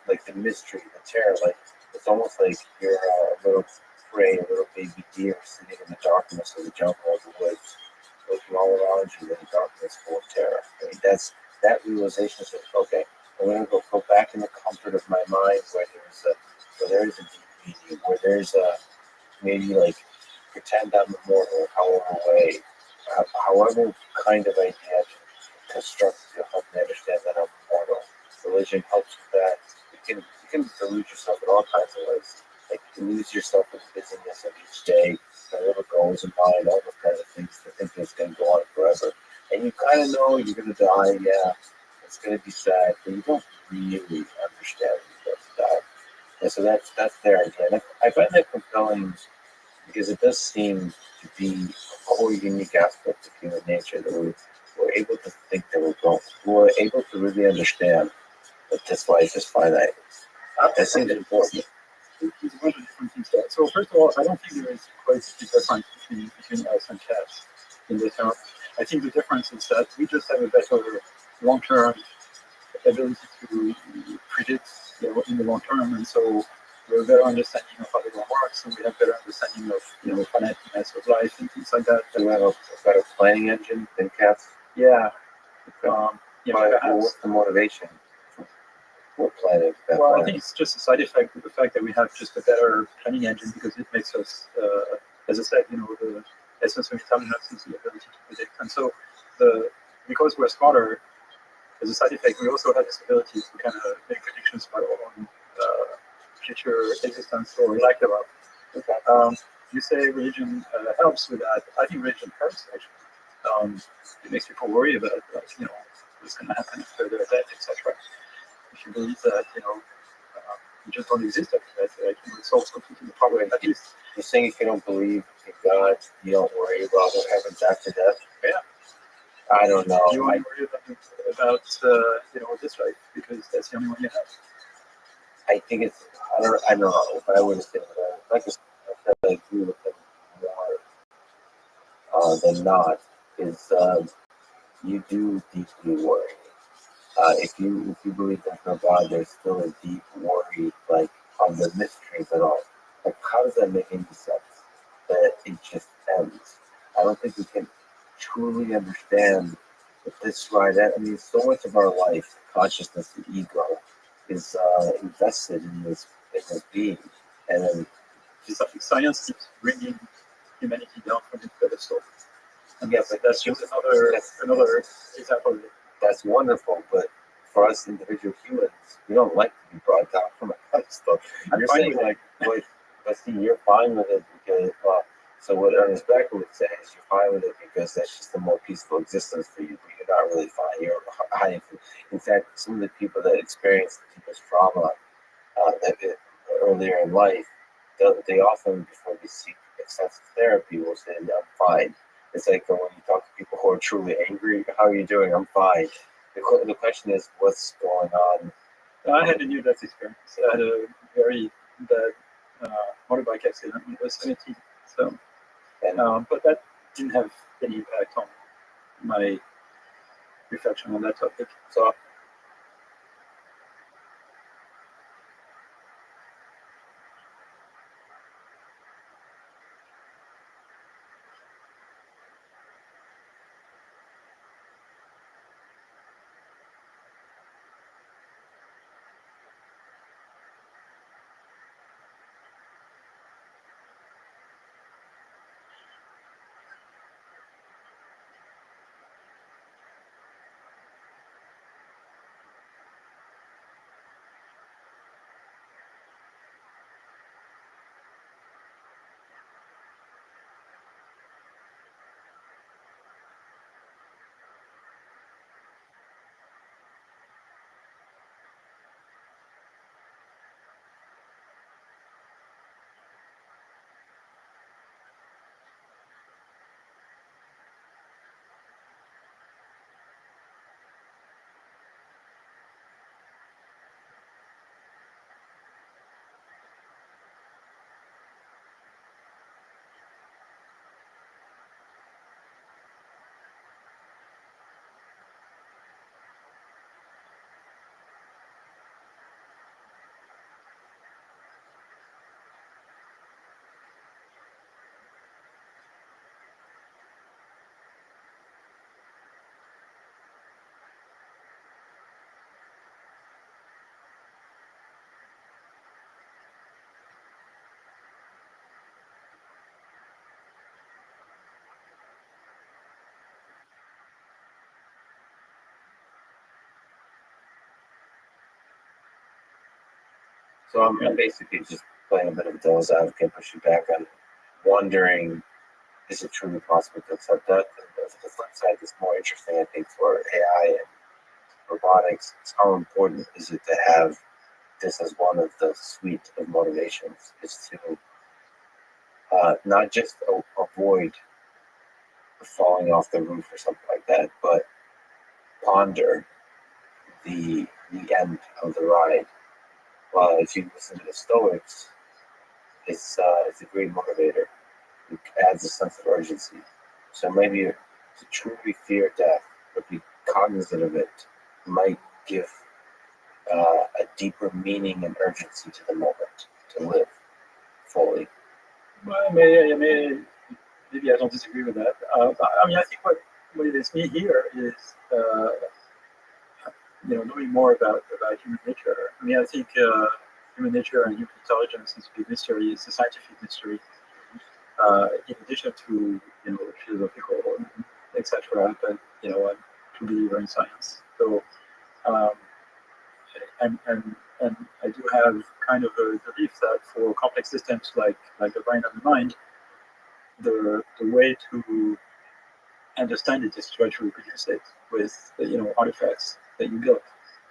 like the mystery, the terror. Like it's almost like you're a little prey, a little baby deer sitting in the darkness of the jungle of the woods, looking all around you in the darkness full of terror. I mean, that realization says, okay, I'm going to go back in the comfort of my mind where there is a deep meaning, where there's maybe like pretend I'm immortal, however kind of idea constructs to help me understand that I'm immortal. religion helps with that. You can delude yourself in all kinds of ways. Like you can lose yourself in the busyness of each day, the little goals in mind, all those kinds of things to think it's going to go on forever. And you kind of know you're going to die, yeah, it's going to be sad, but you don't really understand you're going to die. And so that's their idea. And I find that compelling because it does seem to be a whole unique aspect of human nature that we're able to think that we're able to really understand that this life is finite. That seems important. There's a bunch of different things there. So first of all, I don't think there is quite a big difference between us and cats in this term. I think the difference is that we just have a better long-term ability to predict, in the long term, and so we have a better understanding of how the world works, and we have better understanding of finiteness of life and things like that. Do we have a better planning engine than cats? Yeah. What's the motivation? What planning? Well, I think it's just a side effect of the fact that we have just a better planning engine because it makes us, as I said, the essence of intelligence is the ability to predict. And so, because we're smarter, as a side effect, we also have this ability to kind of make predictions about our own future existence or lack thereof. Okay. You say religion helps with that. I think religion hurts, actually. It makes people worry about, what's going to happen after their death, etc. If you believe that, you just don't exist after that, it solves completely the problem. At least you're saying if you don't believe in God, you don't worry about what happens after death. Yeah. I don't know. You only worry about this life because that's the only one you have. I think it's. I don't know if I would have said that. Like I said, I agree with them more than not. Is you do deeply worry. If you believe there's no God, there's still a deep worry, like on the mysteries at all. Like, how does that make any sense? That it just ends. I don't think we can truly understand that this right. I mean, so much of our life, consciousness, the ego, is invested in this being, and then science keeps bringing humanity down from its pedestal. And yes, that's just another example of it. That's wonderful, but for us individual humans, we don't like to be brought down from a pedestal. You're saying but see, you're fine with it because, so what Ernest Becker would say is you're fine with it because that's just a more peaceful existence for you, but you're not really fine. You're hiding from. In fact, some of the people that experience the deepest trauma earlier in life, they often, before they seek extensive therapy, will say, I'm fine. It's like when you talk to people who are truly angry, how are you doing? I'm fine. The question is, what's going on? I had a near-death experience. I had a very bad motorbike accident when I was 17. So, but that didn't have any impact on my reflection on that topic. So, So I'm basically just playing a bit of devil's advocate, pushing back on wondering, is it truly possible to accept that? And the flip side that's more interesting, I think, for AI and robotics is how important is it to have this as one of the suite of motivations, is to not just avoid falling off the roof or something like that, but ponder the end of the ride. Well, if you listen to the Stoics, it's a great motivator. It adds a sense of urgency. So maybe to truly fear death, but be cognizant of it, might give a deeper meaning and urgency to the moment to live fully. Well, maybe I don't disagree with that. I mean, I think what motivates me here is knowing more about human nature. I mean, I think human nature and human intelligence is a big mystery. It's a scientific mystery. In addition to philosophical, etc. But I'm a true believer in science. So and I do have kind of a belief that for complex systems like the brain and the mind, the way to understand it is to try to reproduce it with artifacts that you build,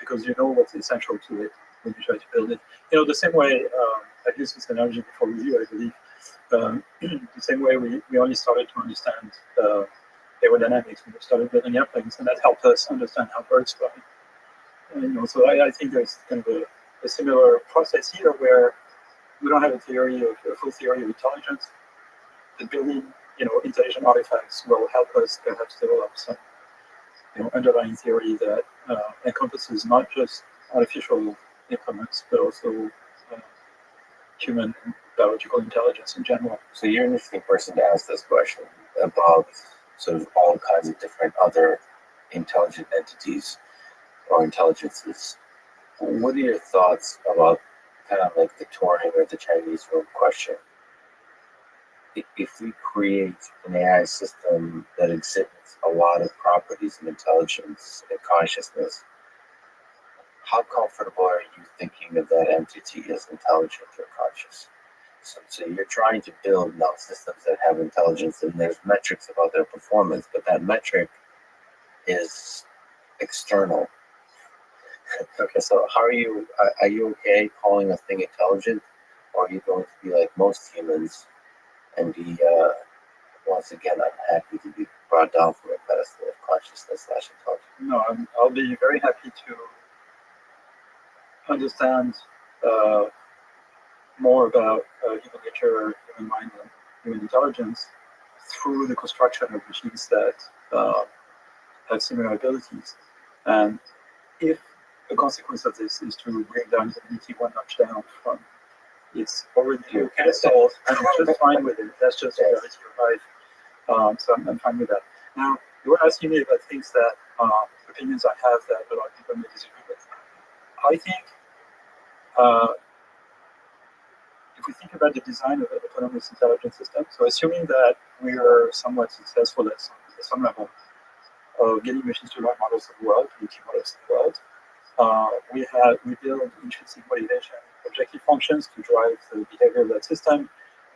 because you know what's essential to it when you try to build it. The same way I've used this analogy before with you, I believe. The same way we only started to understand aerodynamics when we started building airplanes, and that helped us understand how birds fly. So I think there's kind of a similar process here where we don't have a full theory of intelligence. The building, intelligent artifacts will help us perhaps develop some, underlying theory that encompasses not just artificial implements, but also human biological intelligence in general. So you're an interesting person to ask this question about sort of all kinds of different other intelligent entities or intelligences. What are your thoughts about kind of like the Turing or the Chinese room question? If we create an AI system that exhibits a lot of properties of intelligence and consciousness, how comfortable are you thinking of that entity as intelligent or conscious? So you're trying to build now systems that have intelligence, and there's metrics about their performance, but that metric is external. Okay, so how are you okay calling a thing intelligent, or are you going to be like most humans and be once again unhappy to be brought down from a pedestal of consciousness/intelligence? No, I'll be very happy to understand more about human nature, human mind, and human intelligence through the construction of machines that have similar abilities. And if the consequence of this is to bring down humanity one notch down from its already low pedestal, I'm just fine with it. That's just reality of life. So I'm fine with that. Now, you were asking me about things that opinions I have that a lot of people may disagree with. I think if we think about the design of an autonomous intelligence system, so assuming that we are somewhat successful at some level of getting machines to learn models of the world, predicting models of the world, we build intrinsic motivation objective functions to drive the behavior of that system.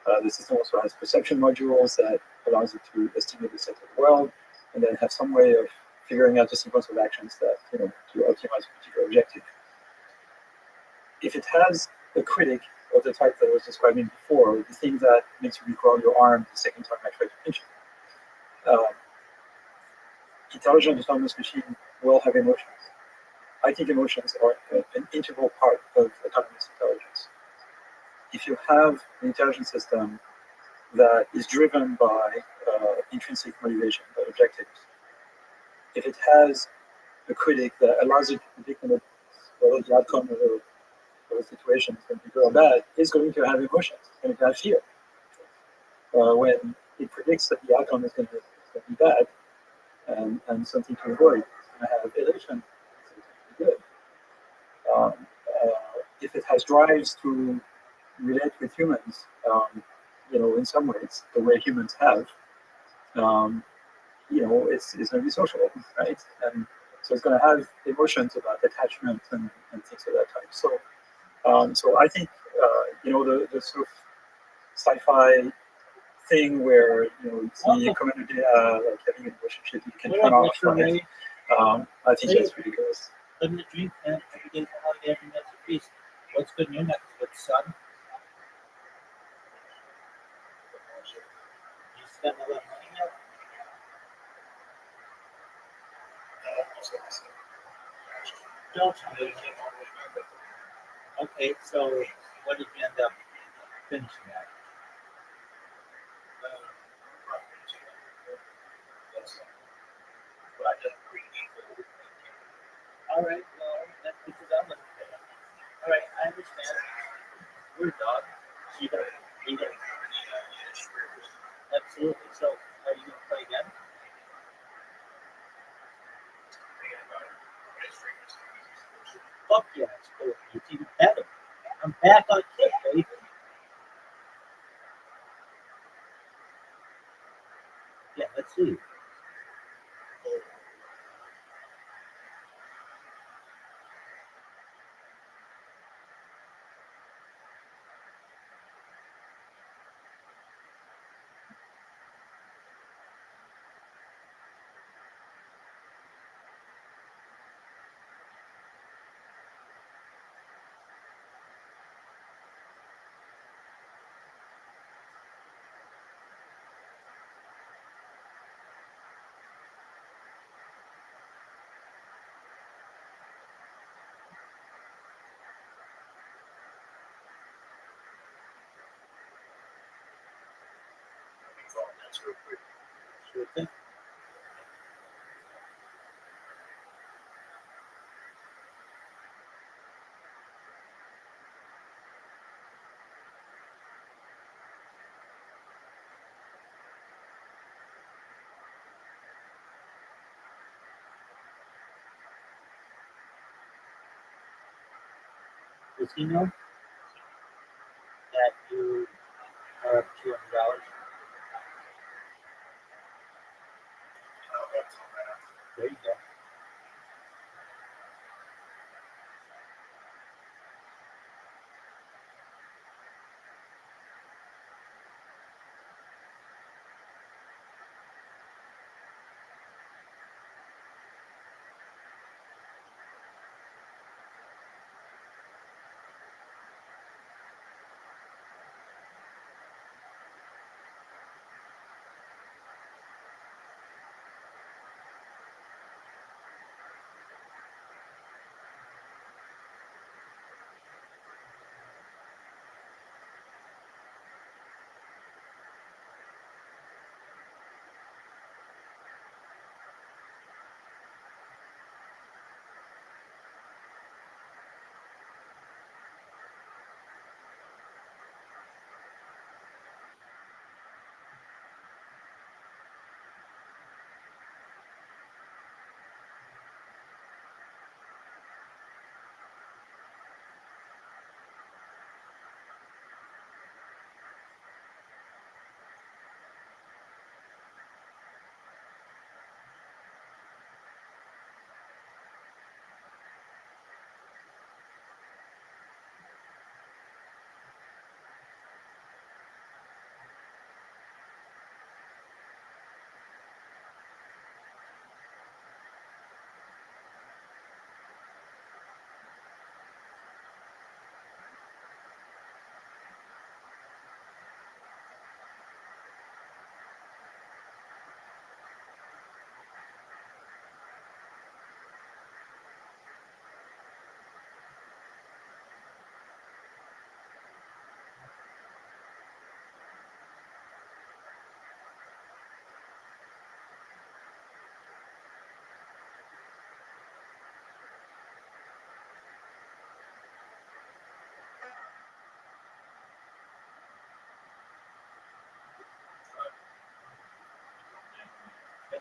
The system also has perception modules that allows it to estimate the state of the world, and then have some way of figuring out the sequence of actions that to optimize a particular objective. If it has a critic of the type that I was describing before, the thing that makes you recrawl your arm the second time I try to pinch it, intelligent autonomous machine will have emotions. I think emotions are an integral part of autonomous intelligence. If you have an intelligence system that is driven by intrinsic motivation, by objectives, if it has a critic that allows it to predict whether the outcome of a situation is going to be good or bad, it's going to have emotions, it's going to have fear. When it predicts that the outcome is going to be bad and something to avoid, it's going to have elation, it's going to be good. If it has drives to relate with humans, in some ways, the way humans have, it's going to be social, right? And so it's going to have emotions about attachment and things of that type. So So I think the sort of sci-fi thing where the community like having a relationship you can turn off, right? I think that's ridiculous. Living the dream, and 3 days on holiday every month apiece. What's good in your neck of the woods, son? You spend a lot of money now? Don't tell me. Okay, so what did you end up finishing at? All right, well, that's because I'm looking for it. All right, I understand. We're a dog. You don't eat it. Absolutely. So, are you going to play again? Fuck yeah, it's cool. It's even better. I'm back on kick, baby. Yeah, let's see. Sure thing. Does he know that you are up $200? There you go.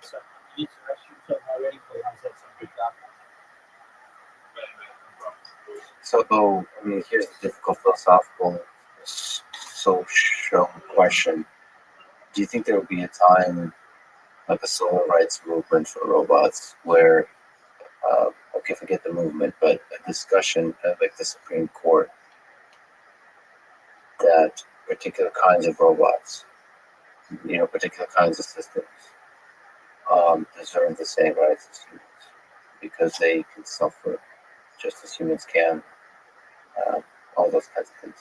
So, you need to rest yourself already, but I said some good doctor. So, I mean, here's the difficult philosophical, social question. Do you think there will be a time, like a civil rights movement for robots, where, okay, forget the movement, but a discussion at like the Supreme Court, that particular kinds of robots, particular kinds of systems, deserve the same rights as humans because they can suffer just as humans can. All those kinds of things.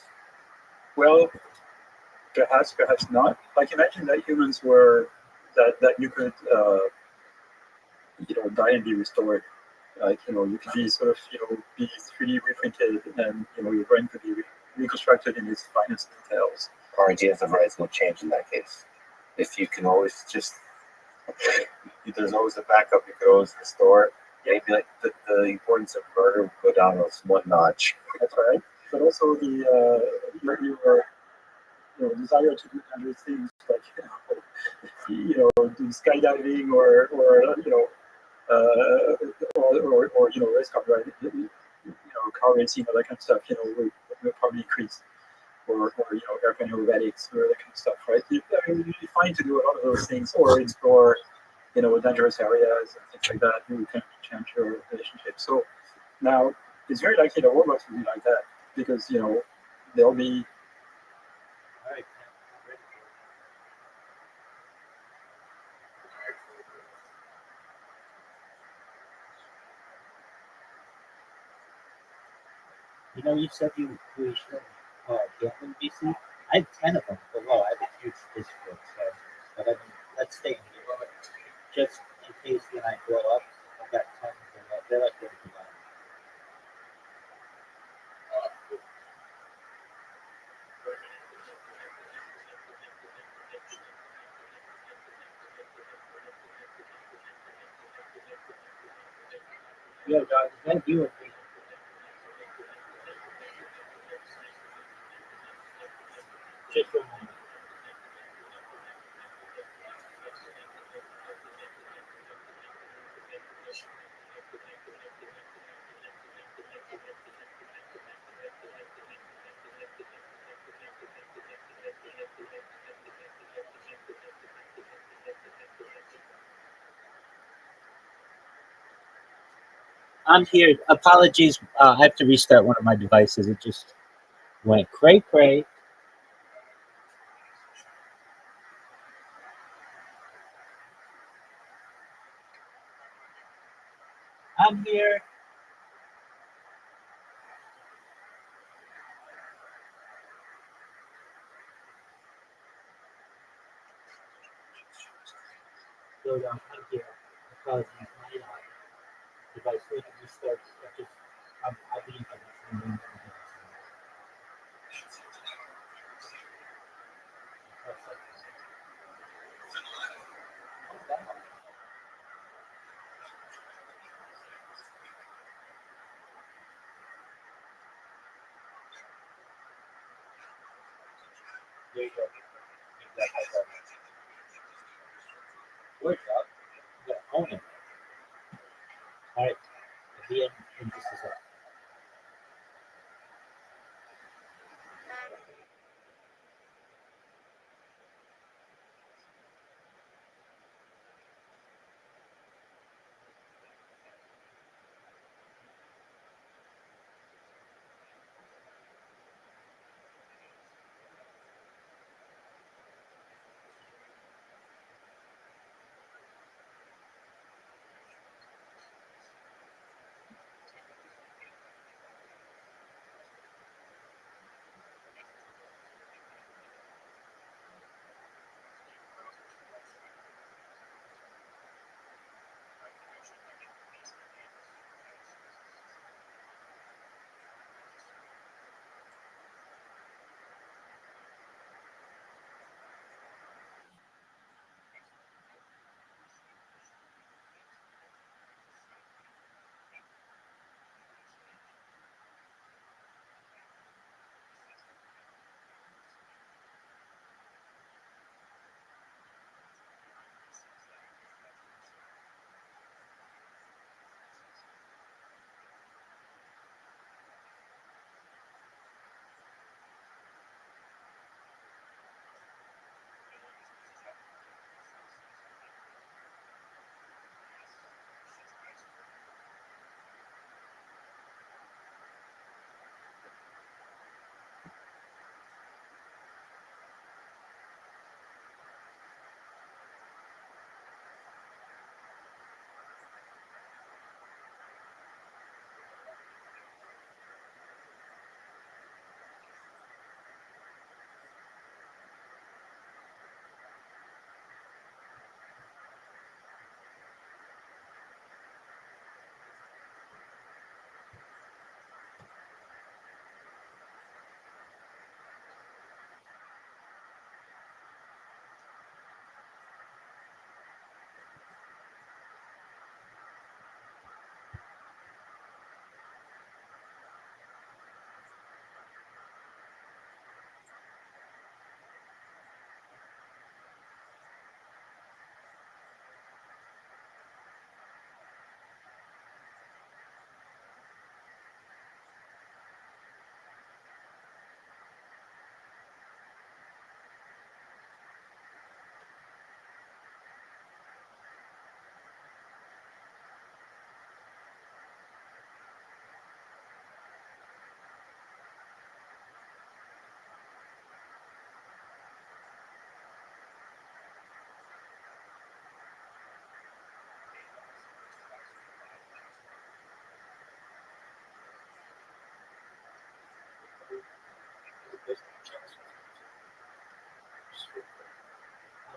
Well, perhaps not. Like imagine that humans were that you could die and be restored. Like you could be sort of be 3D reprinted, and your brain could be reconstructed in its finest details. Our ideas of rights will change in that case. If you can always just, there's always a backup. You could always restore. Maybe like the importance of murder would go down one notch. That's right. But also your desire to do dangerous things like do skydiving or race car riding, car racing, all that kind of stuff, will probably increase, or airplane aerobatics or that kind of stuff, right? It'd be fine to do a lot of those things, or explore, dangerous areas and things like that. You can change your relationship. So now it's very likely the robots will be like that because they'll be. All right. You said you should gambling PC. I have 10 of them below. I have a huge disk book, but let's stay in here. Just in case when I grow up, I've got 10 below. They're like really below. Yo, dog, is that you or me? Just for a moment. I'm here. Apologies. I have to restart one of my devices. It just went cray cray. I'm here. So I'm here. Apologies. My device will restart. I'll be in. There you go. Exactly. Work out. You gotta own it. All right. At the end, in just a second.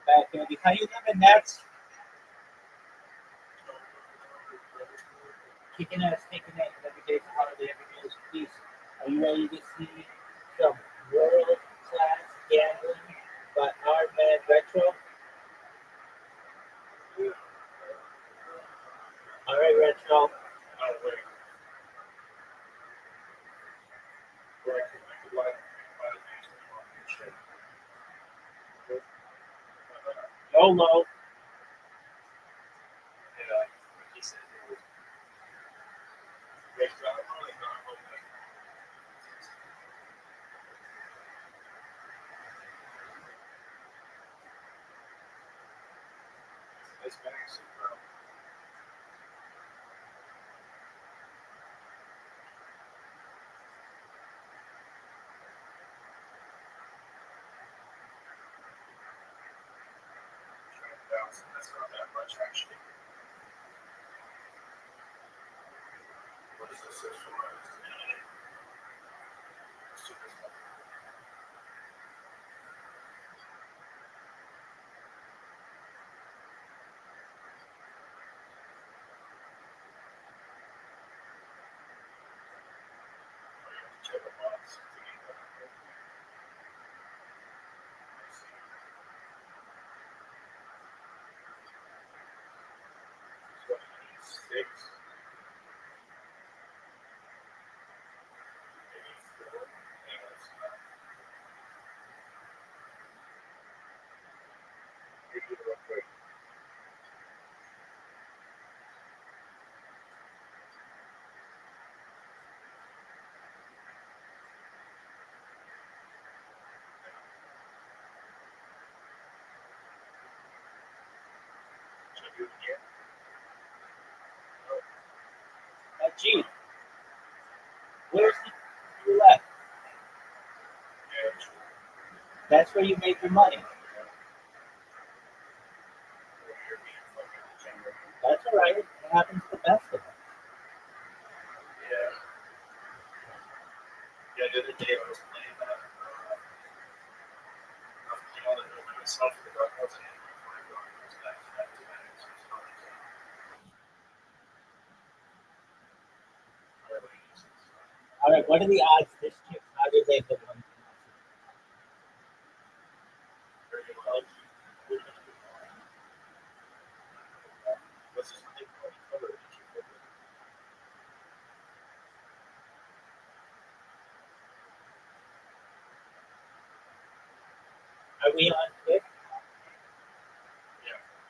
back, Andy. How you living, Nets? Kicking ass, taking ass. Every day's a holiday, every day is a feast. Are you ready to see some world-class gambling by our man Retro? All right, Retro. YOLO. That's not that much, actually. What is this? Gee, where's the roulette? That's where you make your money. That's all right. It happens to the best of us. Yeah, the other day I was playing that. All the myself for the Rothschild and back to back. All right, what are the odds this chick? How did they put one? Are we on Pitt?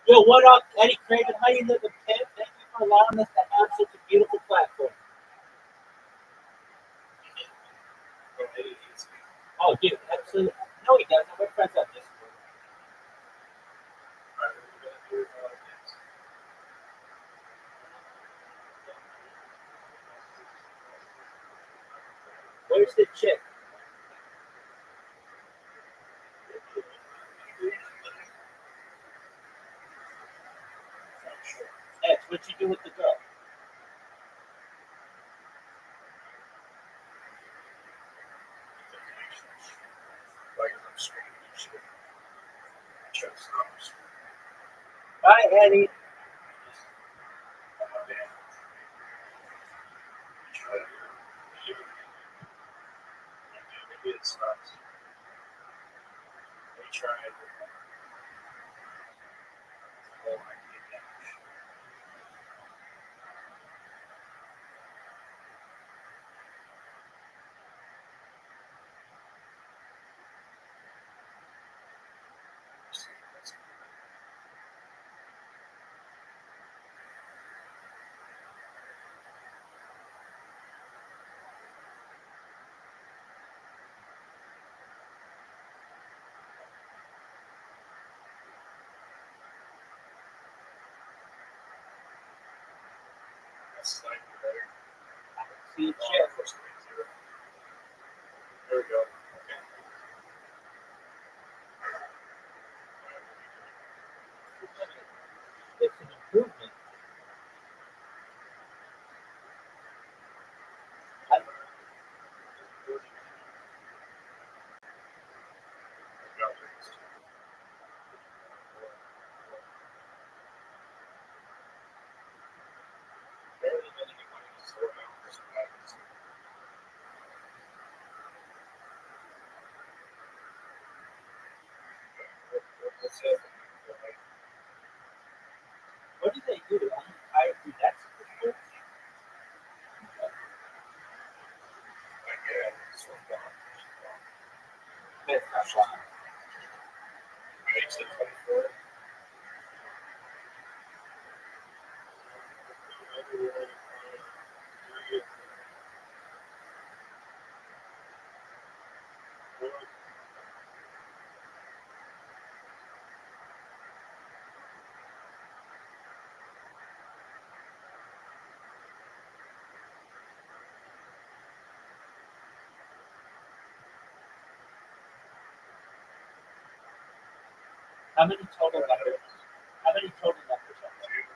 Yo, what up, Eddie Craven? How you living, Pitt? Thank you for allowing us to have such a beautiful platform. Oh, dude, absolutely. No, he doesn't. We're friends on Discord. Where's the chick? X, what you do with the girl? Bye, Eddie. See you, chick. There we go. It's an improvement. How many total numbers? How many total numbers are there?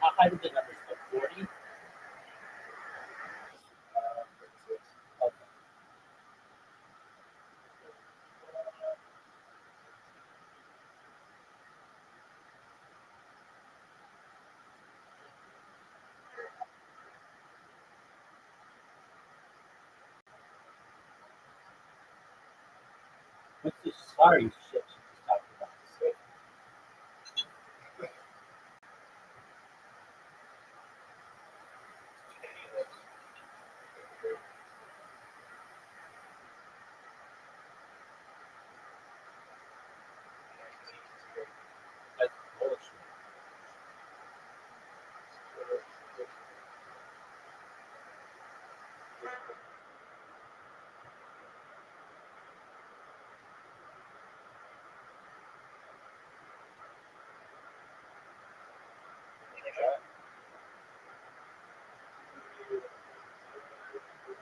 How high did the numbers go? 40? Okay. What's this sorry shit you just talked about? That's bullshit.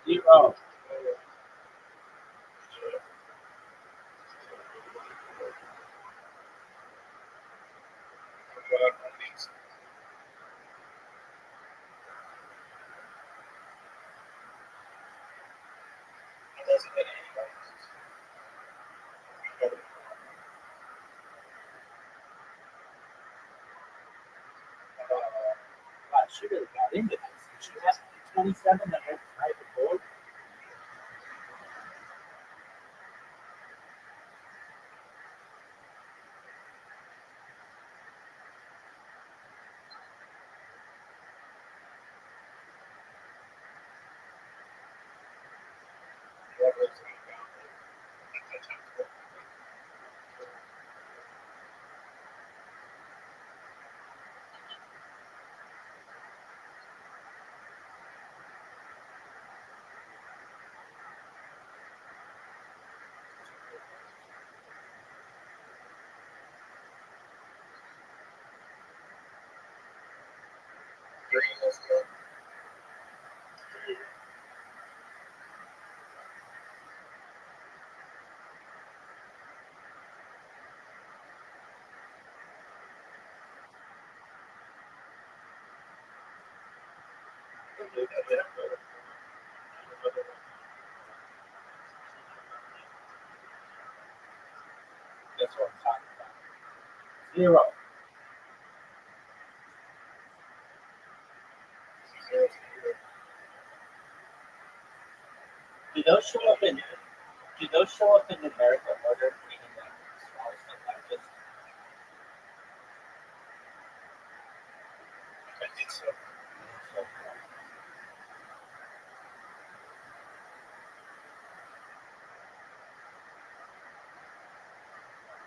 Zero. Wow, she really got into this. She has 27 and her private board. That's what I'm talking about. Zero. Do those show up in numerical order? Meaning that small stuff like this? I think so.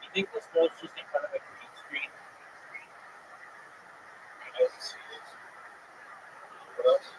You think this girl's just in front of a green screen? I know this is. What else?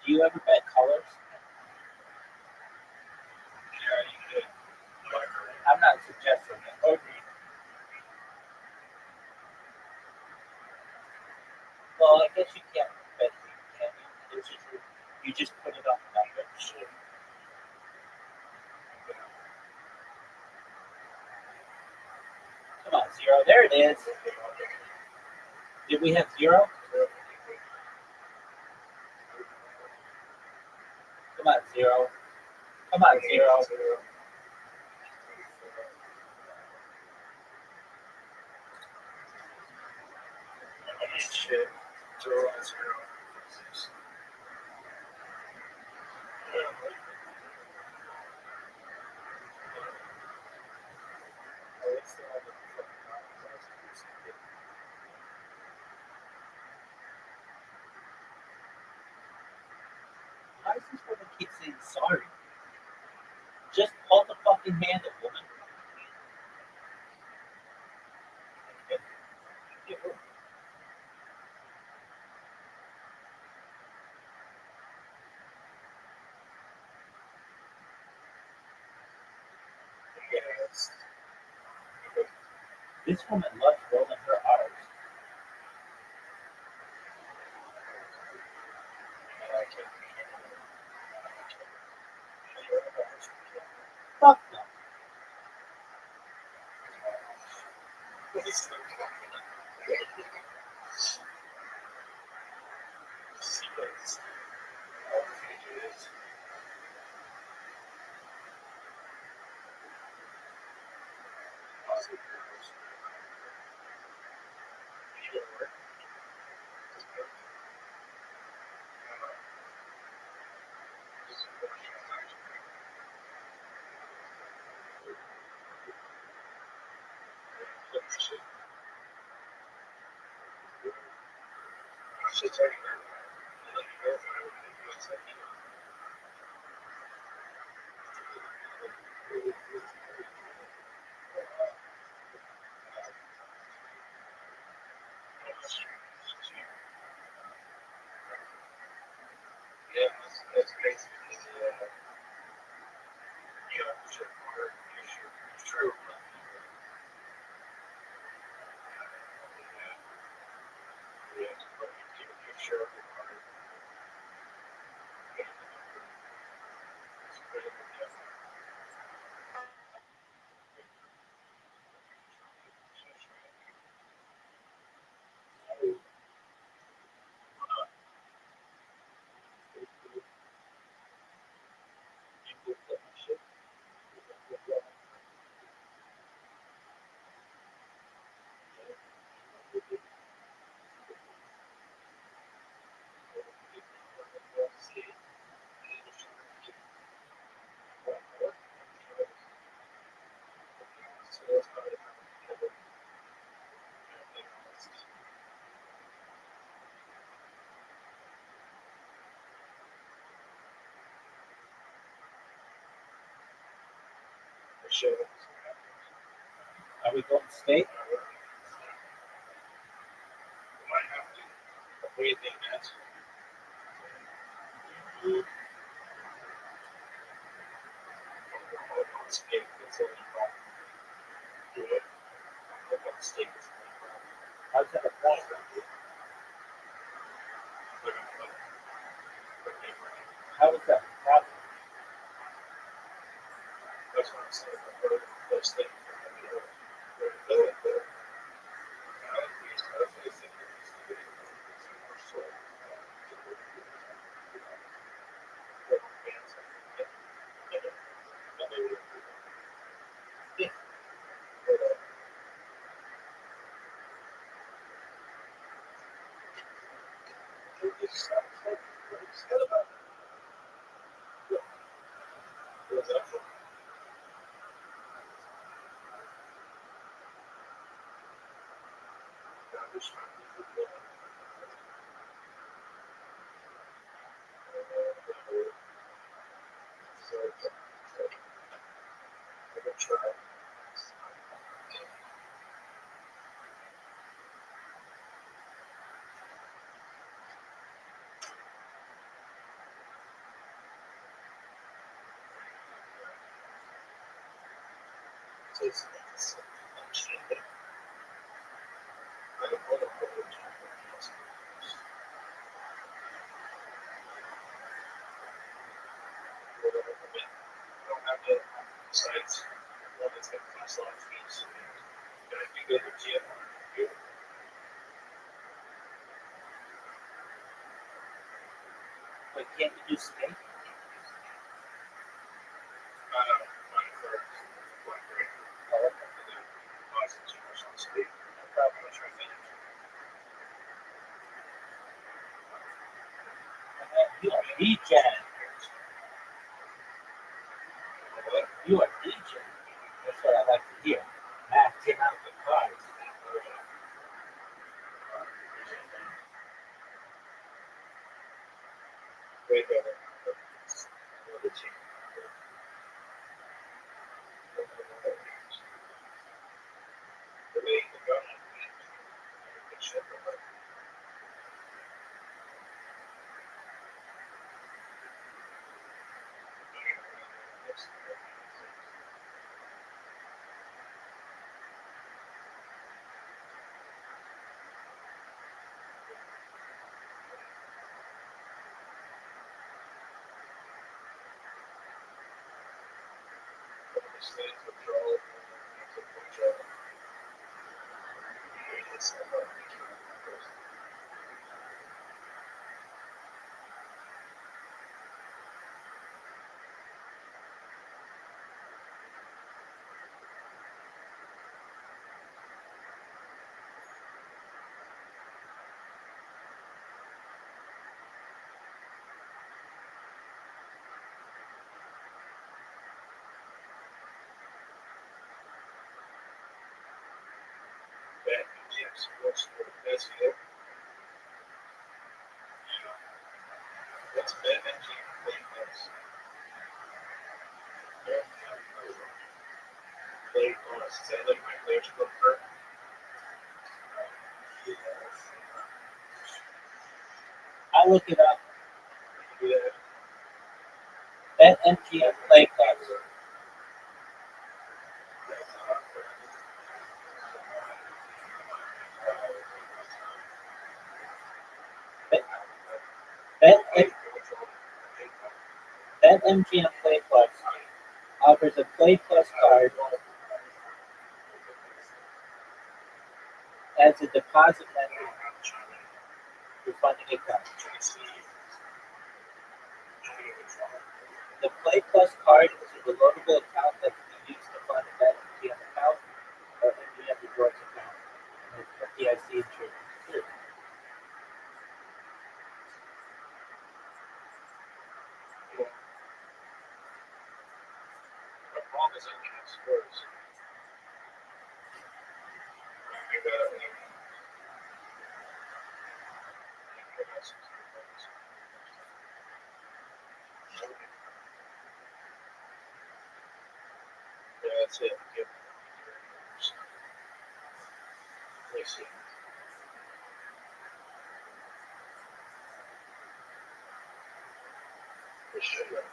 Do you ever bet colors? Yeah, you did. I'm not suggesting it. Well, I guess you can't bet green, can you? It's just, you just put it on the number. Come on, zero. There it is. Did we have zero? Come on, zero. Come on, zero. Shit. Zero on zero. Why is this woman keep saying sorry? Just hold the fucking handle, woman. Yes. This woman loves rolling her R's. Fuck no. Yeah, that's basically true. Are we going to state? What do you think, Matt? How's that a problem? How is that a problem? That's what I'm saying. That's the Wait, can't you do steak? You are DJ. You are DJ. That's what I like to hear. Acting out the cards. I look it up. That MGM play cards. That, that MGM Play Plus offers a Play Plus card as a deposit method for funding a card. The Play Plus card is a reloadable account that can be used to fund that MGM account or MGM Rewards account. And it's FDIC insured. Sure.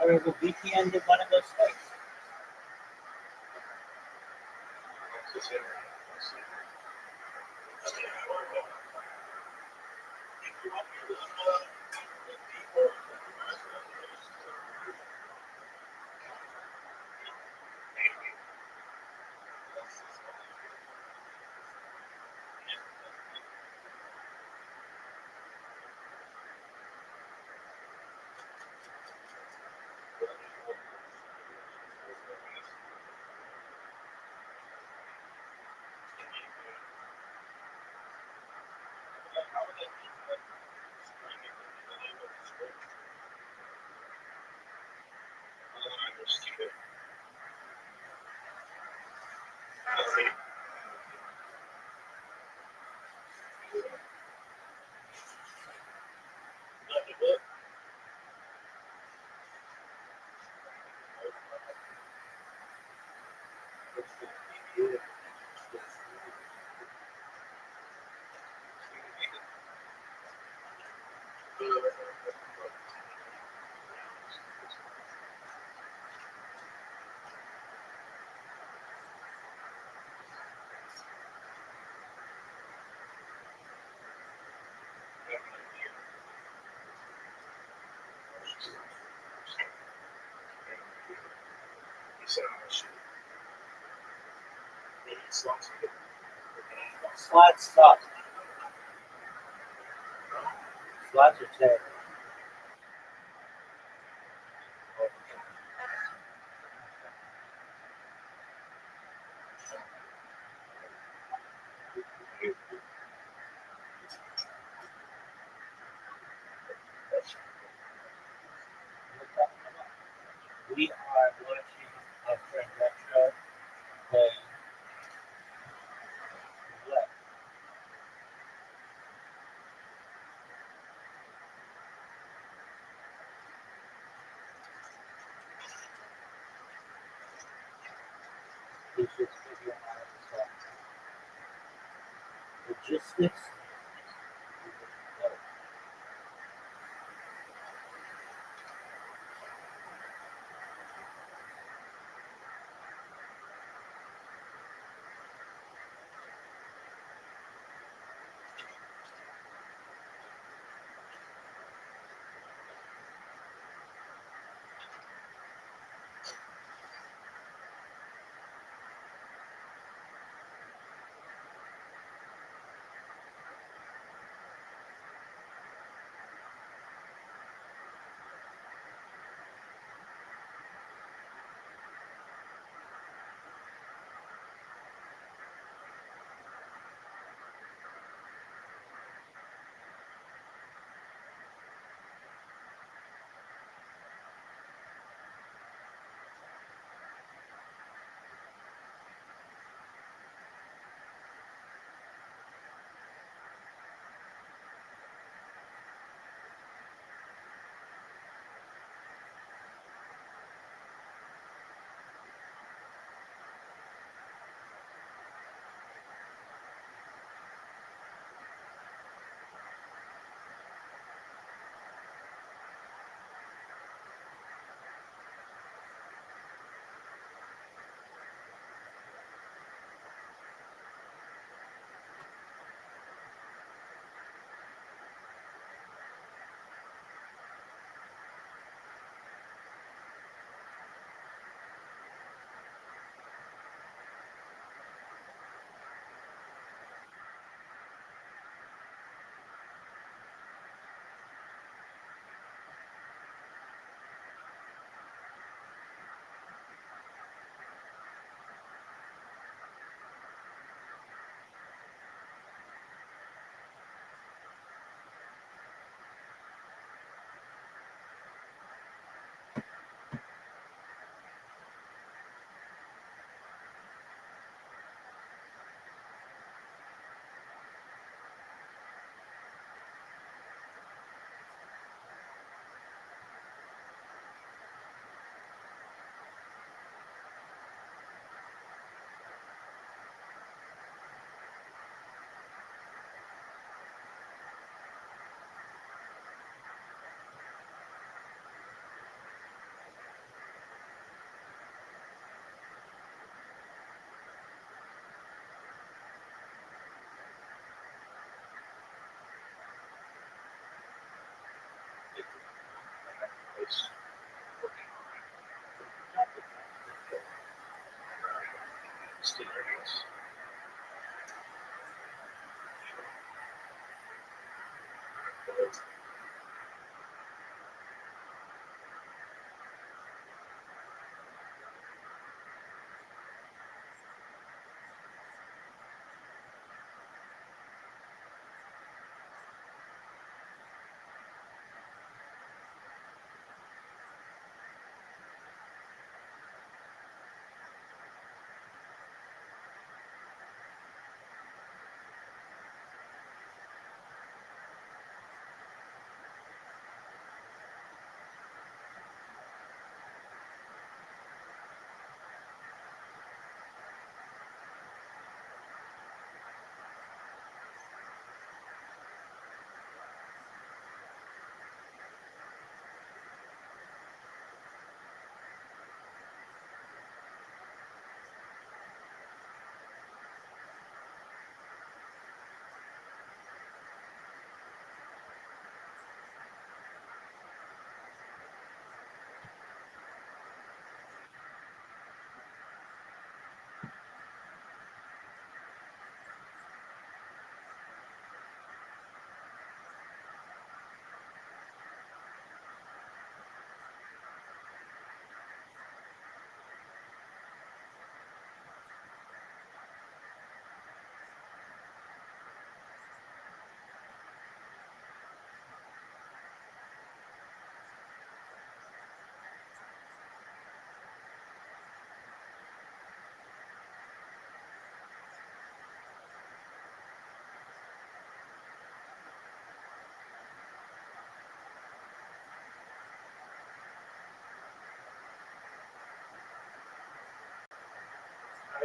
Or is a VPN to one of those sites? Slots suck. Slots are terrible. We are watching a friend retro playing what? Is this video on logistics?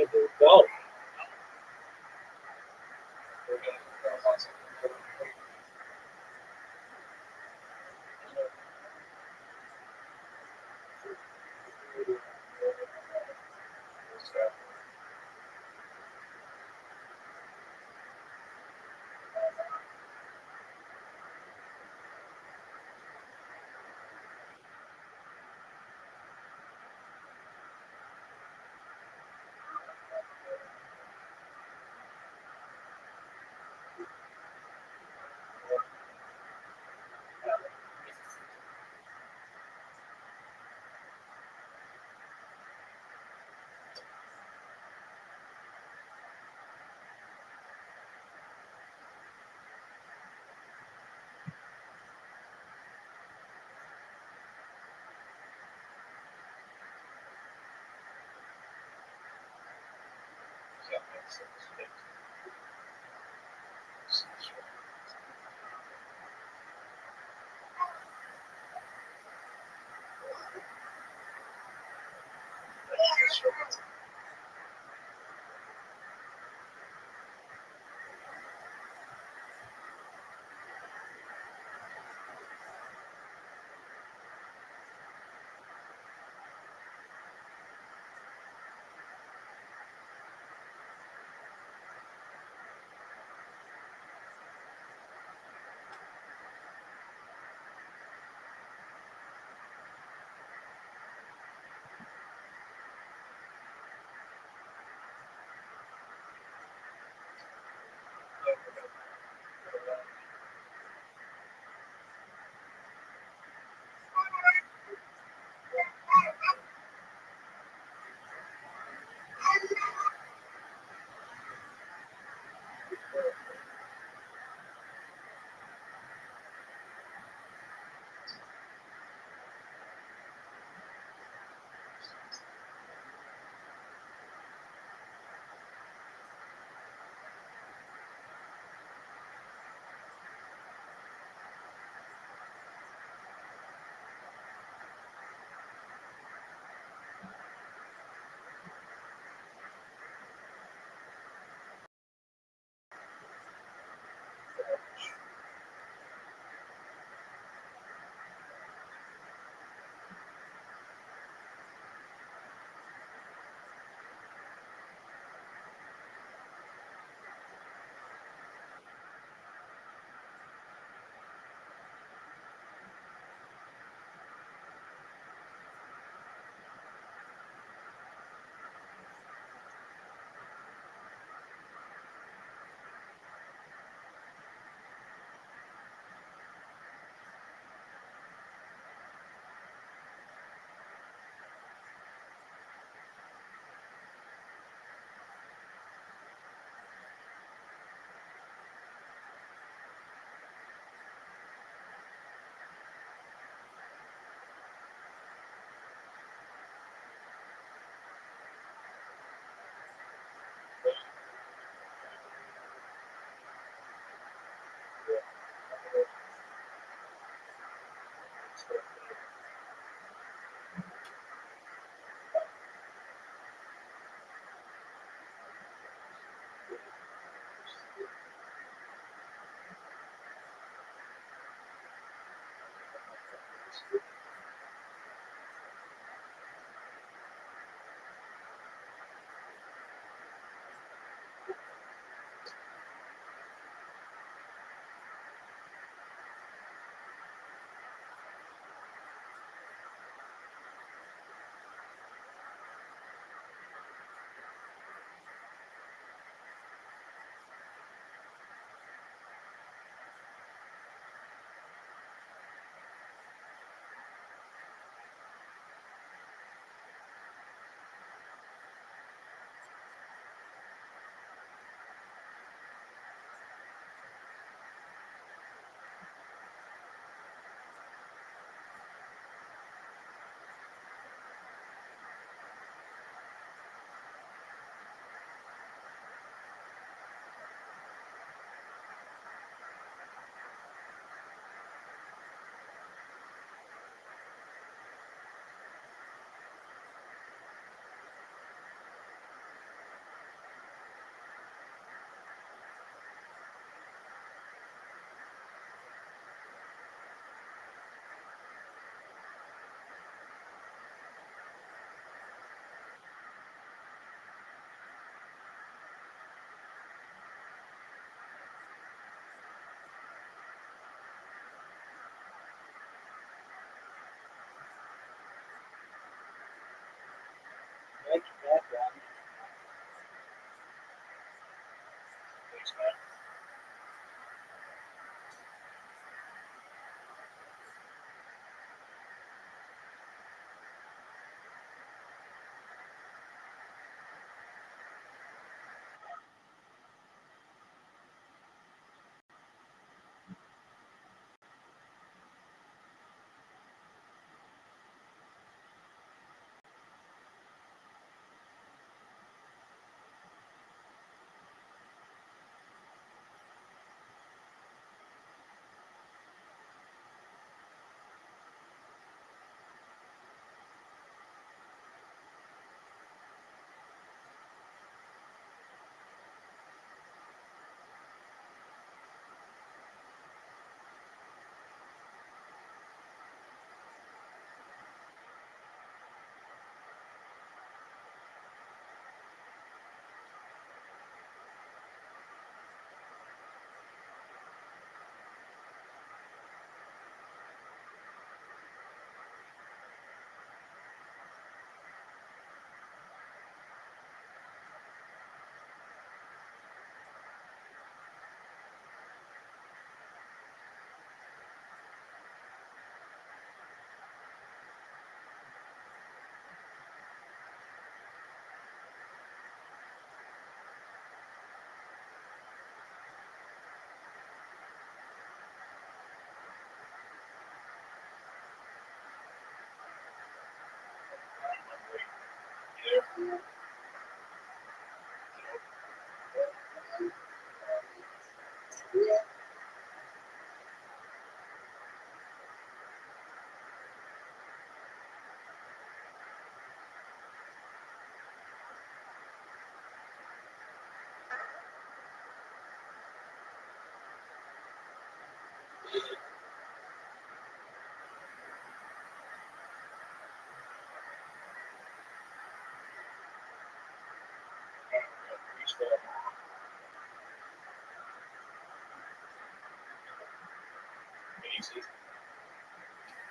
to do golf. We're going to go on some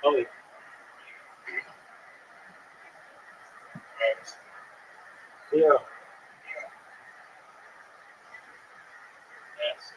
Oh, yeah. Zero. Yes.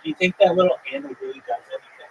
Do you think that little handle really does anything?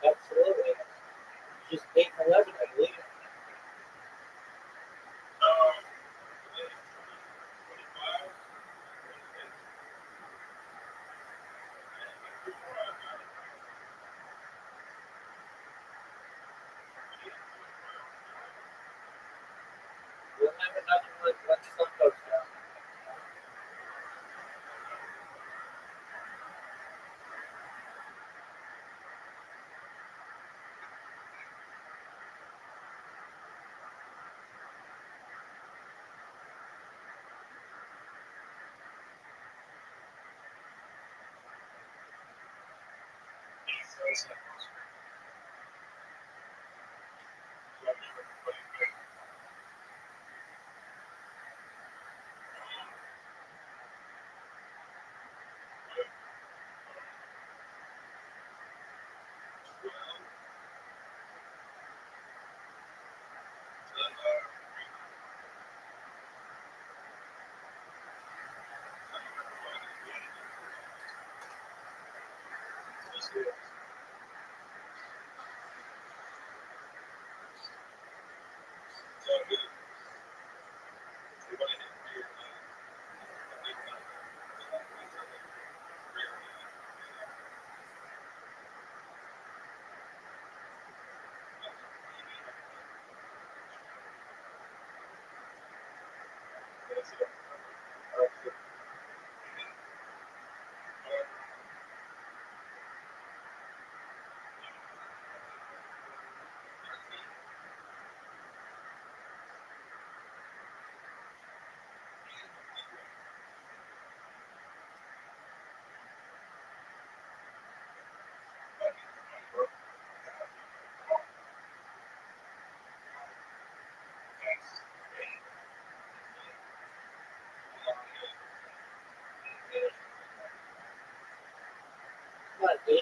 Absolutely. Just 8 and 11, I believe. We'll have another one once the sun goes down. Come on, dude.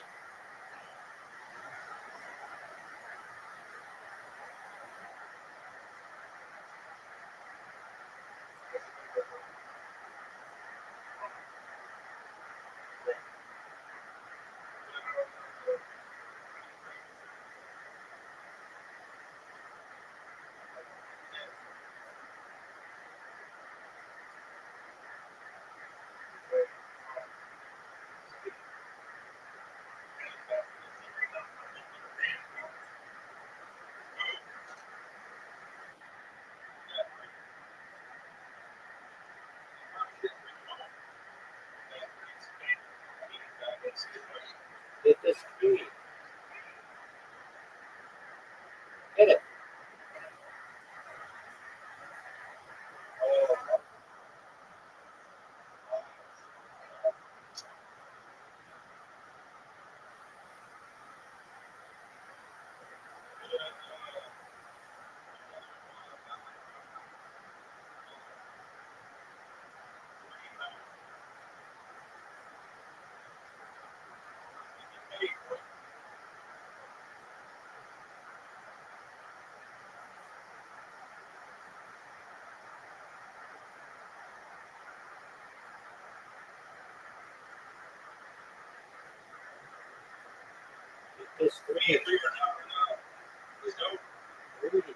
Hit this tree. Hit it. Hit this tree. Rudy.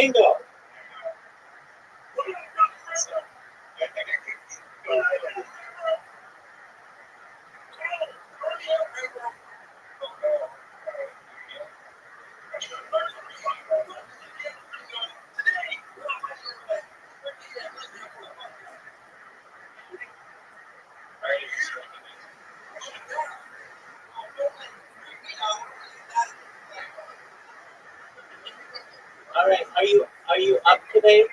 Bingo. All right, are you up today?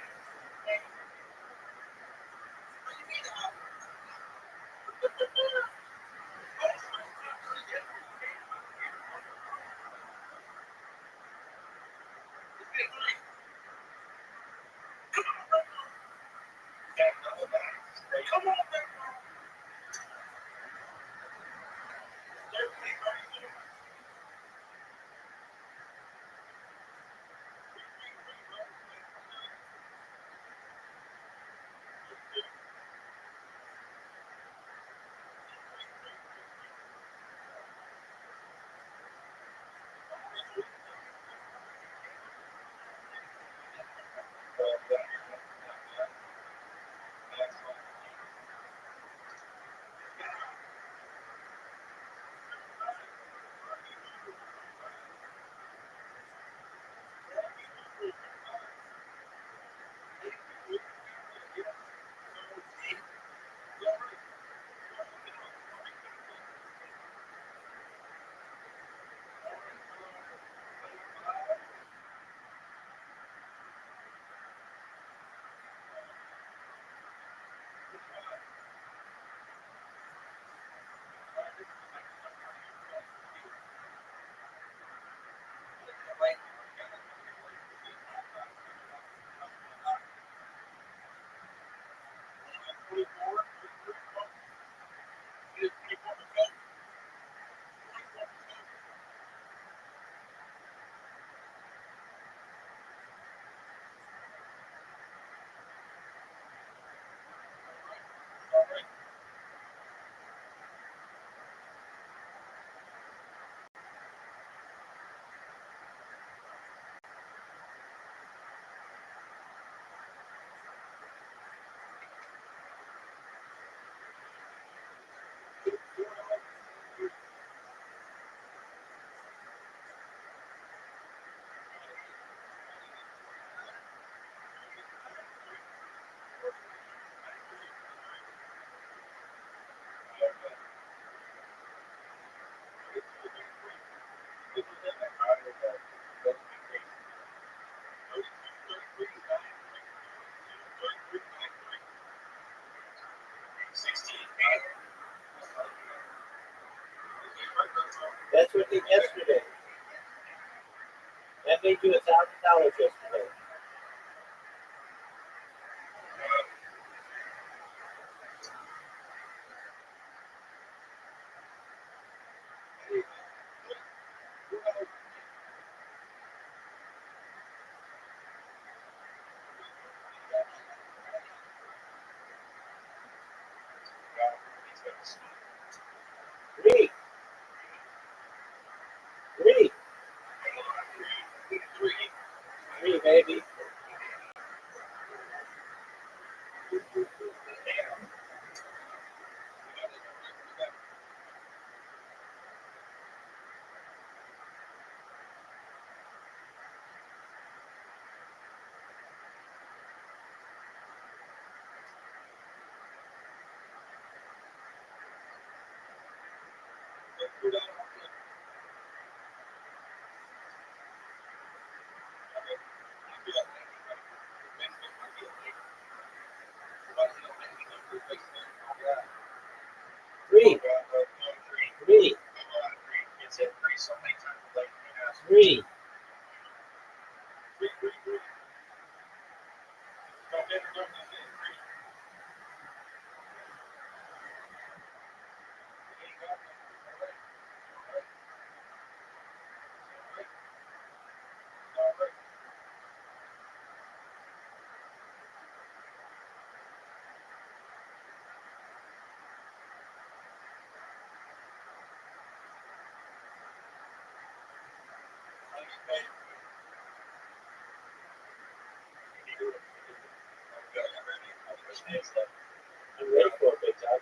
That's what they did yesterday. That made you $1,000 yesterday. Three. Three, baby. Three. Three. I'm ready for a big job.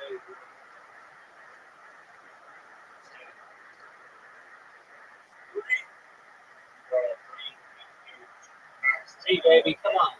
Three, baby, come on.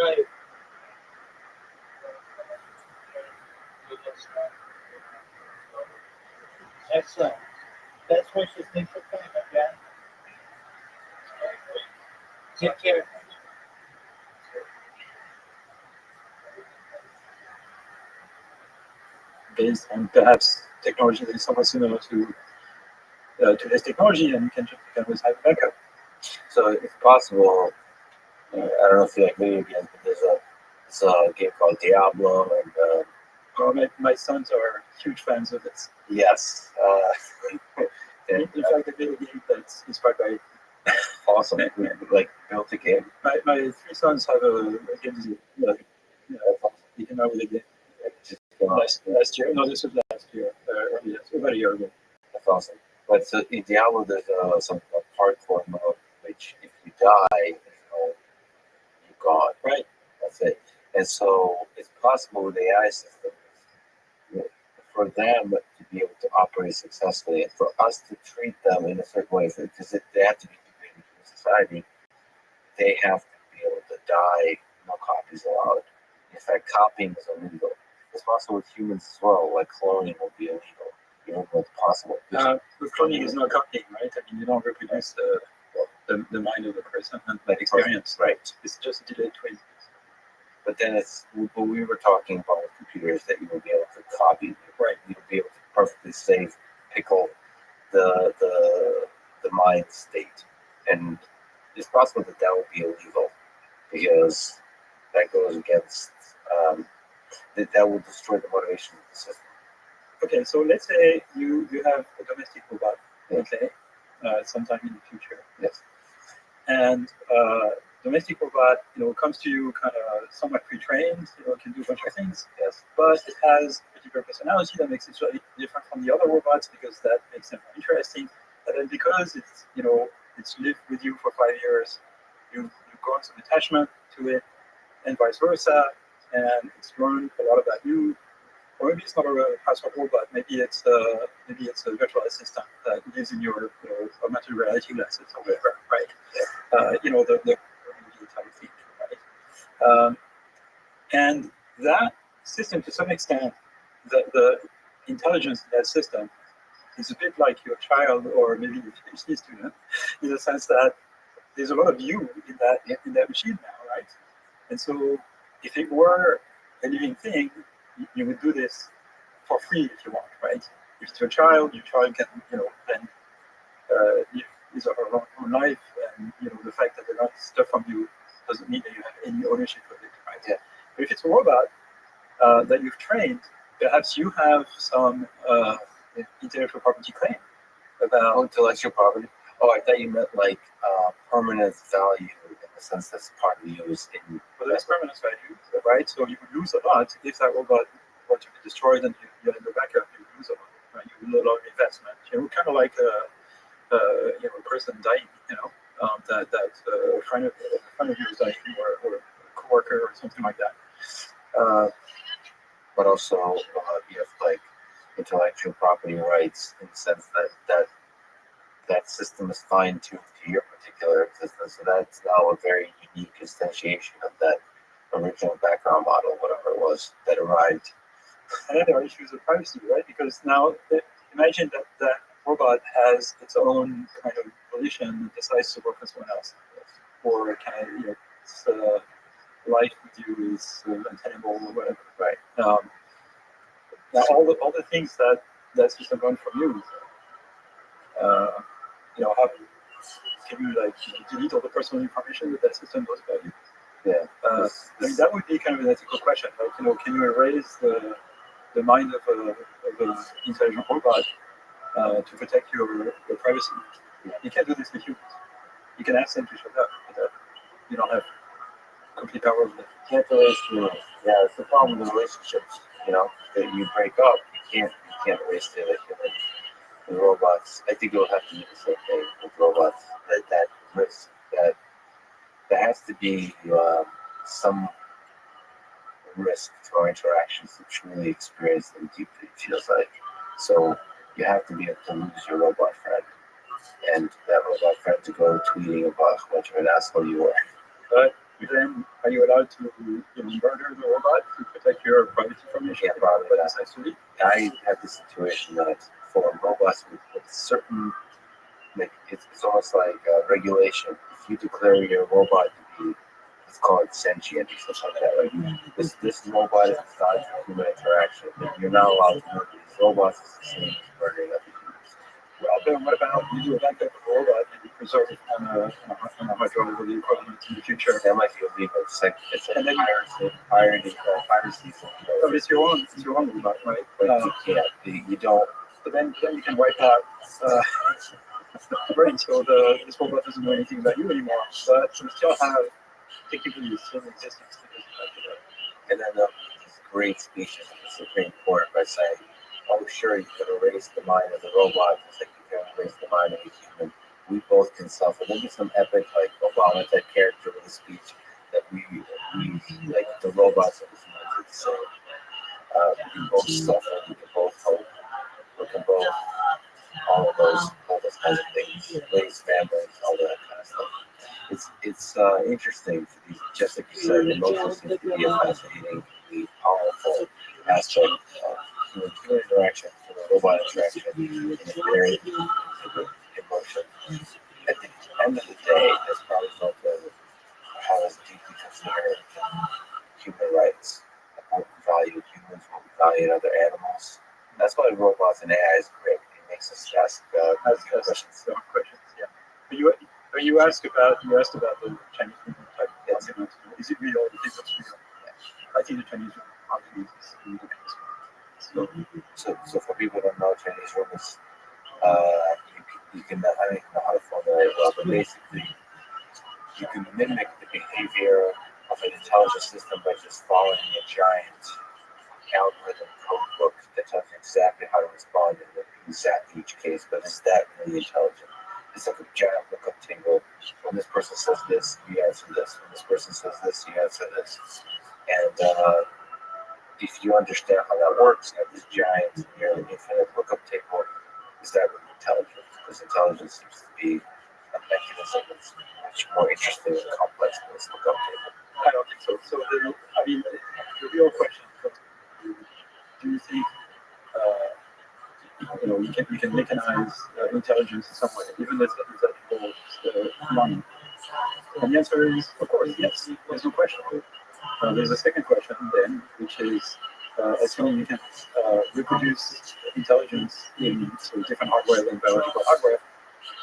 Right. Excellent. Best wishes. Thanks for coming, okay? Take care. Based and perhaps technology that is somewhat similar to this technology, and you can always have a backup. So it's possible. I don't know if you like video games, but there's a game called Diablo, and My sons are huge fans of this. yes, In fact, the video game that's inspired by awesome. Like built a game. my three sons have a game. They came out with a game Just last year. No, this was last year. Early about a year ago. That's awesome. But so in Diablo, there's a hardcore mode, which if you die, you're gone. Right. That's it. And so it's possible with AI systems for them to be able to operate successfully, and for us to treat them in a certain way, because they have to be integrated into society, they have to be able to die. No copies allowed. In fact, copying is illegal. It's possible with humans as well. Like cloning will be illegal. you don't know what's possible. With cloning is not copying, right? I mean, you don't reproduce the mind of the person and that experience. Right. It's just a delayed twin. But then but we were talking about computers that you will be able to copy. Right. You will be able to perfectly save, pickle the mind state. And it's possible that will be illegal because that goes against, that will destroy the motivation of the system. Okay, so let's say you have a domestic robot, Yes. okay, sometime in the future. Yes. And domestic robot, comes to you kind of somewhat pre-trained, can do a bunch of things. Yes. But it has a particular personality that makes it slightly different from the other robots because that makes them more interesting. And then because it's lived with you for 5 years, you grown some attachment to it, and vice versa, and it's learned a lot about you. Or maybe it's not a household robot. Maybe it's a virtual assistant that lives in your augmented reality glasses or whatever, right? Yeah. The type of thing, right? And that system, to some extent, the intelligence in that system is a bit like your child or maybe your PhD student, in the sense that there's a lot of you in that machine now, right? And so, if it were a living thing, you would do this for free if you want, right? If it's your child can, then live his or her own life, and the fact that they learn stuff from you doesn't mean that you have any ownership of it, right? Yeah. But if it's a robot that you've trained, perhaps you have some intellectual property claim about Intellectual property. Oh, I thought you meant like permanent value in the sense that's part of you is in. Well, there's permanent value, right? So you would lose a lot if that robot were to be destroyed and you had no backup. You would lose a lot, right? You would lose a lot of investment. Kind of like a person dying. That a friend of you is dying, or a coworker or something like that. But also you have like intellectual property rights in the sense that system is fine-tuned to your particular existence. So that's now a very unique instantiation of that original background model, whatever it was that arrived. And then there are issues of privacy, right? Because now imagine that robot has its own kind of volition and decides to work with someone else, or kind of its life with you is untenable or whatever, right? Now all the things that system learned from you, can you delete all the personal information that system knows about you? Yeah. I mean, that would be kind of an ethical question. Like, can you erase the mind of an intelligent robot to protect your privacy? You can't do this with humans. You can ask them to shut up, but you don't have complete power over them. Can't erase humans. Yeah, it's the problem with relationships. That you break up, you can't erase the other human. With robots, I think you'll have to do the same thing with robots. That risk, that there has to be some risk to our interactions to truly experience them deeply, it feels like. So you have to be able to lose your robot friend, and that robot friend to go tweeting about how much of an asshole you were. But then, are you allowed to murder the robot to protect your private information? Yeah, probably But not. essentially, I had this situation that for robots with certain, like it's almost like regulation. If you declare your robot to be, let's call it sentient or something like that, like this robot is designed for human interaction, then you're not allowed to murder these robots. It's the same as murdering other humans. well, then what about you do a backup of the robot and you preserve it on a hard drive or the equivalent in the future? That might be illegal. It's like And then piracy. but it's your own robot, right? But you can't. You don't. But then you can wipe out the brain, so this robot doesn't know anything about you anymore. But you still have technically the same existence because you have to. And then this great speech in the Supreme Court by saying, "Oh, sure, you can erase the mind of the robot, just like you can erase the mind of a human. We both can suffer." There'll be some epic, like Obama type character with a speech that we like the robots and the humans are the same. We can both suffer. We can both hope. We can both all those kinds of things, raise families, all that kind of stuff. It's interesting for these, just like you said, emotion seems to be a fascinating, powerful aspect of human interaction, human robot interaction in a very emotion. At the end of the day, that's probably not how is deeply consider human rights, what we value humans, what we value other animals. That's why robots and AI is great. It makes us ask questions. Questions, yeah. You asked about the Chinese people type argument. Is it real? Do you think it's real? I think the Chinese argument is ridiculous. So for people who don't know Chinese robots, you can I don't even know how to formulate it well, but basically you can mimic the behavior of an intelligent system by just following a giant algorithm code book that tells you exactly how to respond in exactly each case. But is that really intelligent? It's like a giant lookup table. When this person says this, you answer this. When this person says this, you answer this. And if you understand how that works, you have this giant, nearly infinite lookup table. Is that really intelligent? Because intelligence seems to be a mechanism that's much more interesting and complex than this lookup table. I don't think so. So the real question comes to, do you think you can mechanize intelligence in some way, even if that involves money? And the answer is, of course, yes. There's no question. There's a second question then, which is, assuming you can reproduce intelligence in sort of different hardware than biological hardware,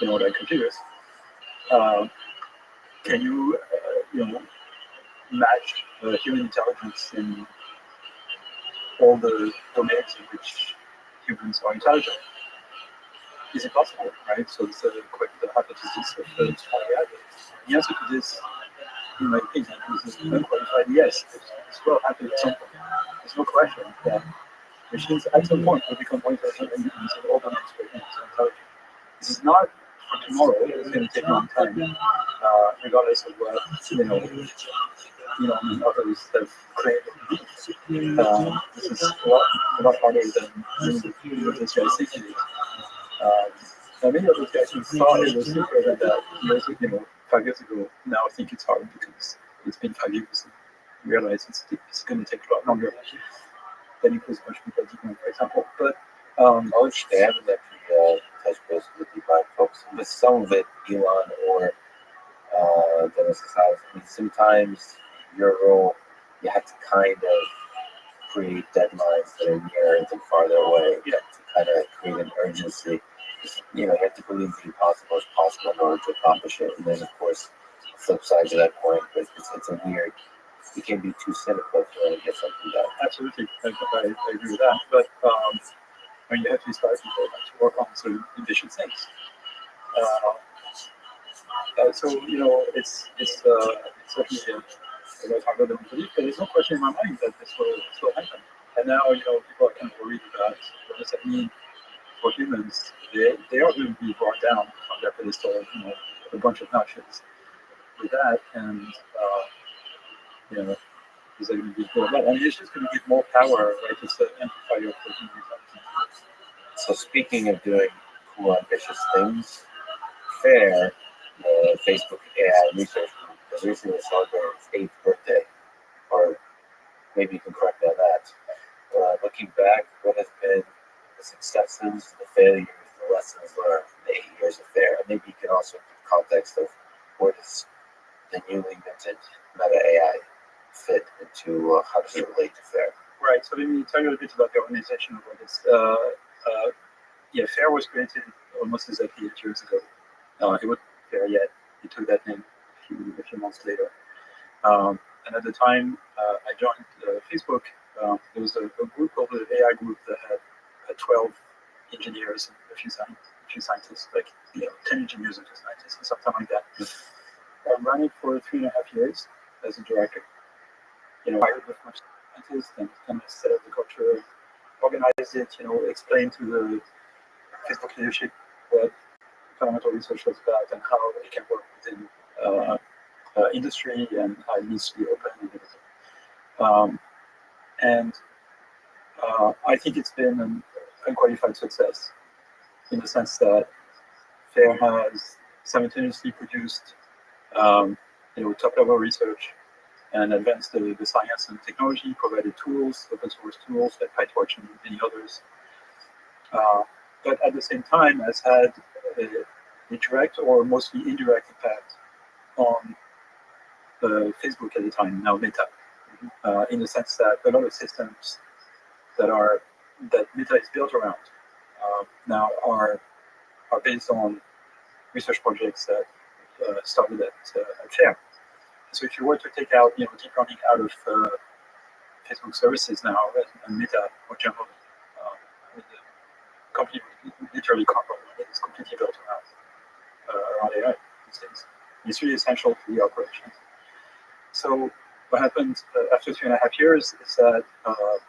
like computers, can you, match human intelligence in all the domains in which humans are intelligent? Is it possible, right? So it's the hypothesis of the The answer to this, in my opinion, is an unqualified yes. It's well happened at some point. There's no question that machines at some point will become more intelligent than humans in all domains where humans are intelligent. This is not for tomorrow. It's going to take a long time, regardless of what others have created. This is a lot harder than this guy thinking it. Many of those guys who thought it was simpler than that 5 years ago now think it's hard because it's been 5 years and realize it's going to take a lot longer than it was much people did, for example. But I understand that the touch base with the black folks, but some of it, Elon or Dennis House, I mean, sometimes your role, you have to kind of create deadlines that are near and farther away to kind of create an urgency. You have to believe the impossible is possible in order to accomplish it. And then, of course, the flip side to that point, it's a weird, you can be too cynical if you want to get something done. absolutely, I agree with that. But you have to inspire people to work on certain ambitious things. So it's certainly a lot harder than we believe, but there's no question in my mind that this will happen. And now people are kind of worried about what does that mean for humans. They are going to be brought down from their pedestal, a bunch of notches with that, and is that going to be good? I mean, it's just going to give more power, right? It's an amplifier for human intelligence. So speaking of doing cool, ambitious things, FAIR, the Facebook AI research group, has recently celebrated its 8th birthday, or maybe you can correct me on that. Looking back, what has been the successes, the failures, the lessons learned from the 8 years of FAIR, and maybe you can also give context of where does the newly minted Meta AI fit into how does it relate to FAIR? Right. So let me tell you a bit about the organization of all this. FAIR was created almost exactly 8 years ago. It wasn't FAIR yet. It took that name a few months later. And at the time I joined Facebook, there was a group called the AI group that had 12 engineers and a few scientists, like 10 engineers and 2 scientists, or something like that. I ran it for 3.5 years as a director. Hired with much scientists and kind of set up the culture, organized it, explained to the Facebook leadership what fundamental research was about and how it can work within industry and how it needs to be open and everything. I think it's been an unqualified success in the sense that FAIR has simultaneously produced top-level research and advanced the science and technology, provided tools, open source tools like PyTorch and many others, but at the same time has had a direct or mostly indirect impact on Facebook at the time, now Meta, in the sense that a lot of systems that Meta is built around now are based on research projects that started at FAIR. So if you were to take out deep learning out of Facebook services now and Meta more generally, the company would literally crumble. It's completely built around AI these days. It's really essential to the operation. So what happened after 3.5 years is that I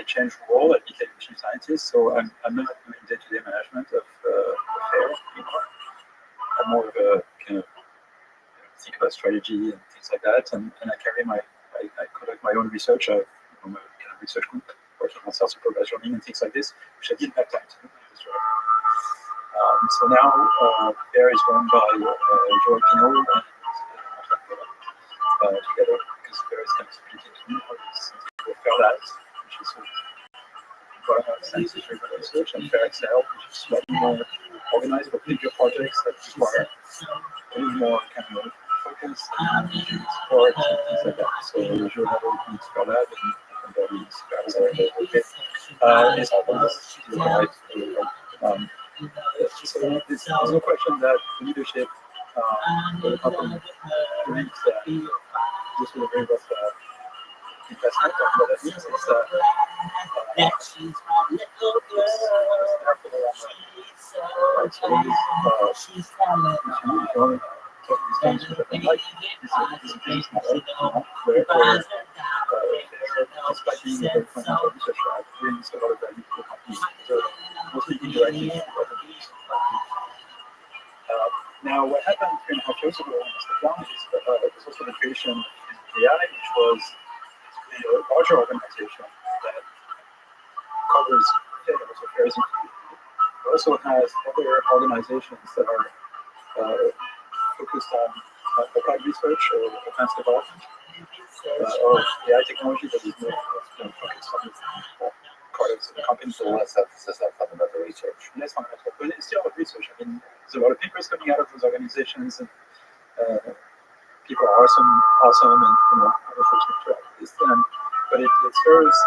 changed role. I became chief scientist. So I'm not doing day-to-day management of FAIR anymore. I'm more of a kind of think about strategy and things like that. And I conduct my own research. I'm a kind of research group working on self-supervised learning and things like this, which I didn't have time to do. So now FAIR is run by Joel Pinot and together, because FAIR is kind of split into FAIR Labs, which is science-driven research, and FAIR Excel, which is slightly more organized for bigger projects that require a little more kind of focus and support and things like that. So usually needs FAIR Lab and that means FAIR Excel. It's always organized. So there's no question that the leadership of the company believes that this will bring us investment. What that means is it's there for the long run. Right? So if you want to talk these things with them, like this business model, where despite being a very fundamental research lab, brings a lot of value to the company. So mostly indirectly to other people. Now, what happened 3.5 years ago when I stepped down is was also the creation of AI, which was a larger organization that covers also affairs included. It also has other organizations that are focused on applied research or advanced development of AI technology that is more focused on part of the company. So less emphasis on fundamental research. Less fundamental, but it's still research. I mean, there's a lot of papers coming out of those organizations, and people are awesome, and other folks interact with this. But it serves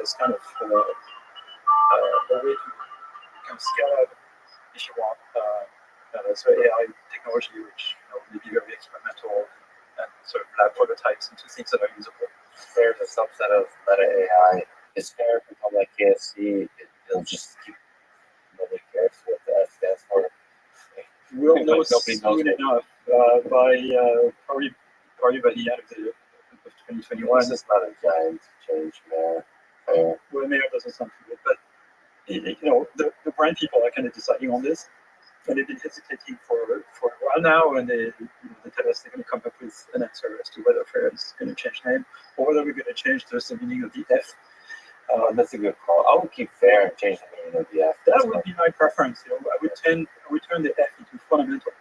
as kind of a way to kind of scale up, if you want, so AI technology, which may be very experimental and sort of lab prototypes into things that are usable. There's a subset of meta AI. Is FAIR become like KFC? It'll just keep, nobody cares what the F stands for. We'll know soon enough probably by the end of 2021. This is not a giant change there. Well, Mayor doesn't sound too good, but the brand people are kind of deciding on this, and they've been hesitating for a while now, and they tell us they're going to come up with an answer as to whether FAIR is going to change name or whether we're going to change just the meaning of the F. That's a good call. I would keep FAIR and change the meaning of the F. That would be my preference. I would turn the F into fundamental.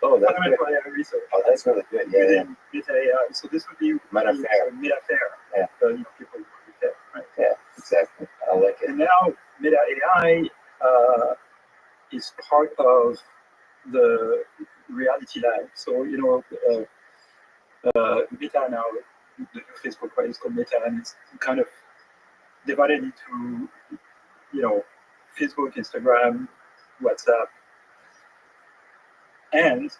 Fundamental AI research. Oh, that's really good. Yeah. Meta AI. So this would be Meta FAIR. Meta FAIR. Yeah. People would be FAIR, right? Yeah, exactly. I like it. And now Meta AI is part of the Reality Lab. So Meta now, the Facebook right, is called Meta, and it's kind of divided into Facebook, Instagram, WhatsApp, and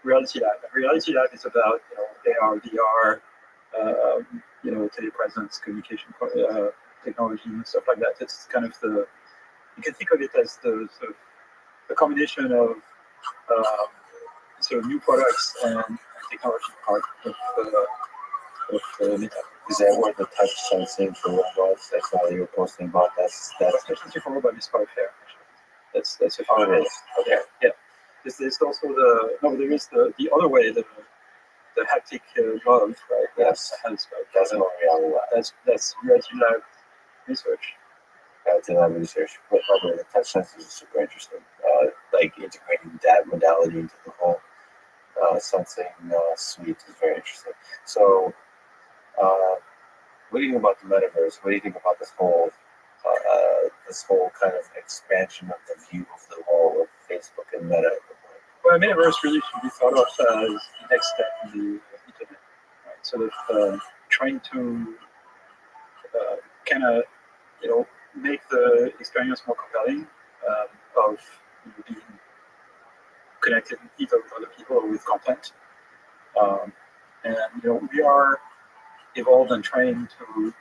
Reality Lab. And Reality Lab is about AR, VR, telepresence, communication technology, and stuff like that. It's kind of you can think of it as the sort of the combination of sort of new products and technology part of Meta. Is that where the touch sensing for robots? That's how you were posting about. That's touch sensing for robot is part of FAIR. That's a oh, it is. Okay. Yeah. There's also there is the other way, the haptic glove, right? Yes. That's more reality lab. That's Reality Lab research. Reality lab research. But the touch sensors is super interesting. Like integrating that modality into the whole sensing suite is very interesting. So, what do you think about the metaverse? What do you think about this whole this whole kind of expansion of the view of the whole of Facebook and Meta. Well, metaverse really should be thought of as the next step in the internet, right? Sort of trying to kind of, make the experience more compelling of being connected either with other people or with content. And we are evolved and trying to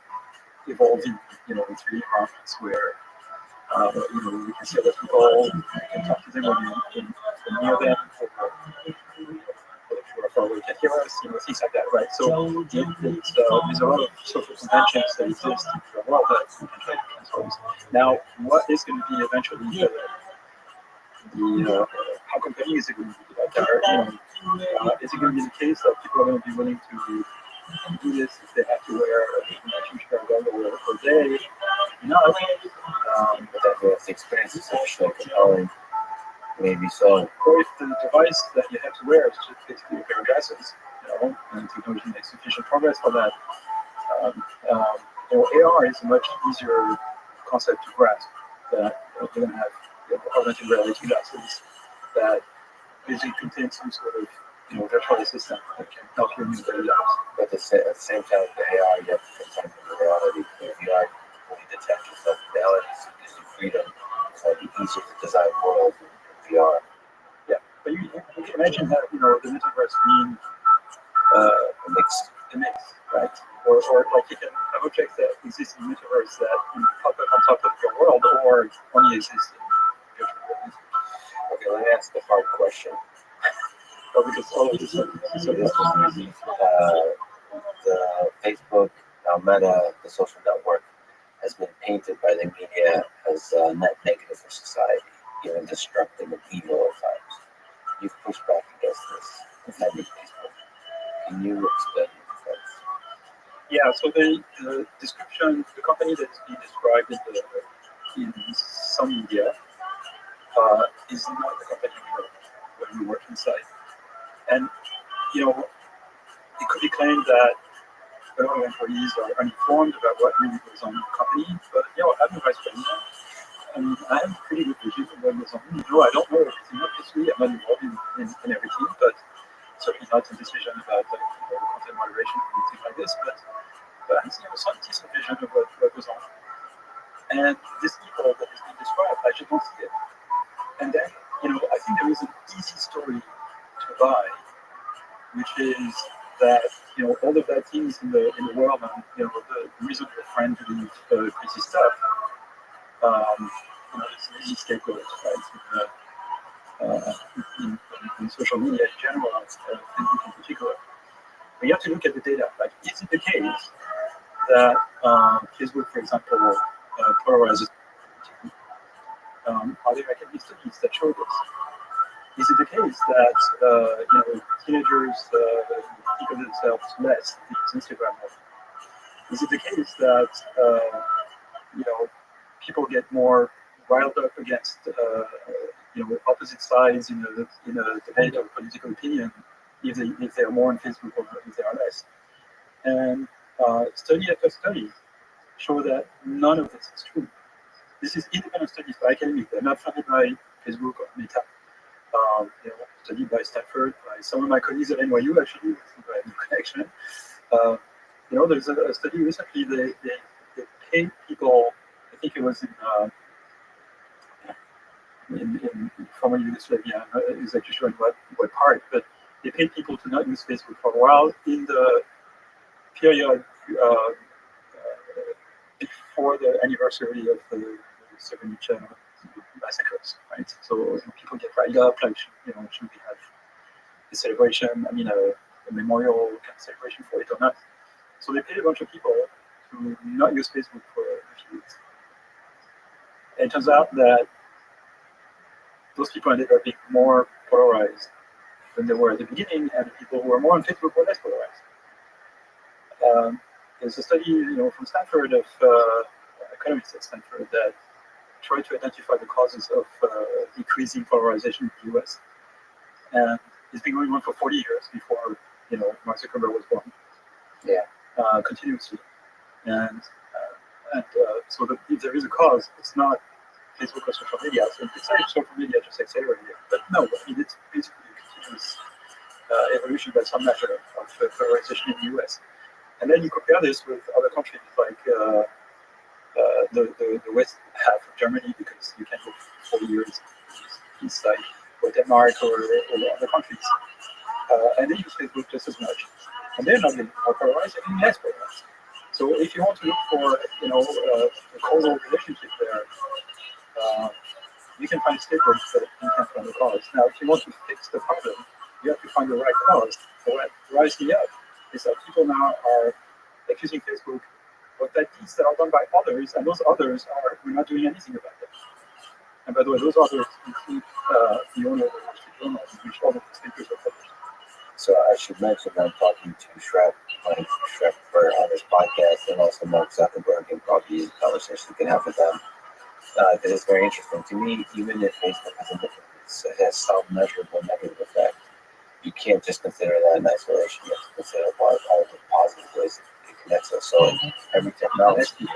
evolve in 3D environments where we can see other people, we can talk to them when we're near them, or if we're far away, can hear us, things like that, right? So there's a lot of social conventions that exist in the world that we can try to transform. Now, what is going to be eventually how compelling is it going to be? Like, is it going to be the case that people are going to be willing to do this if they have to wear a huge pair of goggles per day? No, But that if the experience is sufficiently compelling, maybe so. or if the device that you have to wear is just basically a pair of glasses, and technology makes sufficient progress for that. AR is a much easier concept to grasp. That you're going to have augmented reality glasses that basically contain some sort of virtual assistant that can help you in your daily lives. But at the same time, the AR, you have to contend with the reality. The VR, when you detach yourself, reality gives you freedom. So it'd be easier to design worlds in VR. Yeah, but you can imagine that the metaverse being A mix. a mix, right? Or like you can have objects that exist in the metaverse that pop up on top of your world, or only exist in virtual worlds. Okay, let me ask the hard question. Well, because all of this is So this is easy. The Facebook, Meta, the social network, has been painted by the media as net negative for society, even destructive and evil at times. You've pushed back against this, defending Facebook. Can you explain your defense? Yeah, so the description, the company that's being described in some media is not the company when we work inside. And, it could be claimed that a lot of employees are uninformed about what really goes on in the company, but, I'm the vice president. I have a pretty good vision of what goes on. I don't know everything, obviously. I'm not involved in everything, but certainly not in decision about content moderation or anything like this, but I see some decent vision of what goes on. And this people that is being described, I just don't see it. And then, I think there is an easy story to buy, which is that, all of bad things in the world and, the reason your friend doing crazy stuff, it's an easy scapegoat, right? In social media in general, Facebook in particular. But you have to look at the data. Like, is it the case that Facebook, for example, polarizes? Are there academic studies that show this? Is it the case that teenagers think of themselves less than Instagram more? Is it the case that people get more riled up against opposite sides in a debate of political opinion if they are more on Facebook or if they are less? And study after study show that none of this is true. This is independent studies by academics. They're not funded by Facebook or Meta. Studied by Stanford, by some of my colleagues at NYU, actually, by the connection. There's a study recently, they paid people, I think it was in former Yugoslavia, I'm not exactly sure in what part, but they paid people to not use Facebook for a while in the period before the anniversary of the Srebrenica massacres, right? So people get riled up, like, should we have a celebration, a memorial kind of celebration for it or not? So they paid a bunch of people to not use Facebook for a few weeks. And it turns out that those people ended up being more polarized than they were at the beginning, and the people who were more on Facebook were less polarized. There's a study, from Stanford of economists at Stanford that tried to identify the causes of decreasing polarization in the US. And it's been going on for 40 years before, Mark Zuckerberg was born. Yeah. Continuously. And And so if there is a cause, it's not Facebook or social media. So it's not social media just accelerating it. But no, I mean, it's basically a continuous evolution by some measure of polarization in the US. And then you compare this with other countries like the west half of Germany, because you can go 4 years east side, or Denmark, or other countries. And they use Facebook just as much. And they're not getting more polarized, and less polarized. So if you want to look for, a causal relationship there, you can find skateboards that you can find the cause. Now, if you want to fix the problem, you have to find the right cause. So what drives me up is that people now are accusing Facebook of bad deeds that are done by others, and those others we're not doing anything about them. And by the way, those others include the owner of the Wall Street Journal, which all of the speakers are published. So I should mention I'm talking to Mike Schrepp on this podcast, and also Mark Zuckerberg, and probably a conversation you can have with them. Because it's very interesting to me. Even if Facebook has some measurable negative effect, you can't just consider that in isolation. You have to consider all the positive ways it connects us. So every technology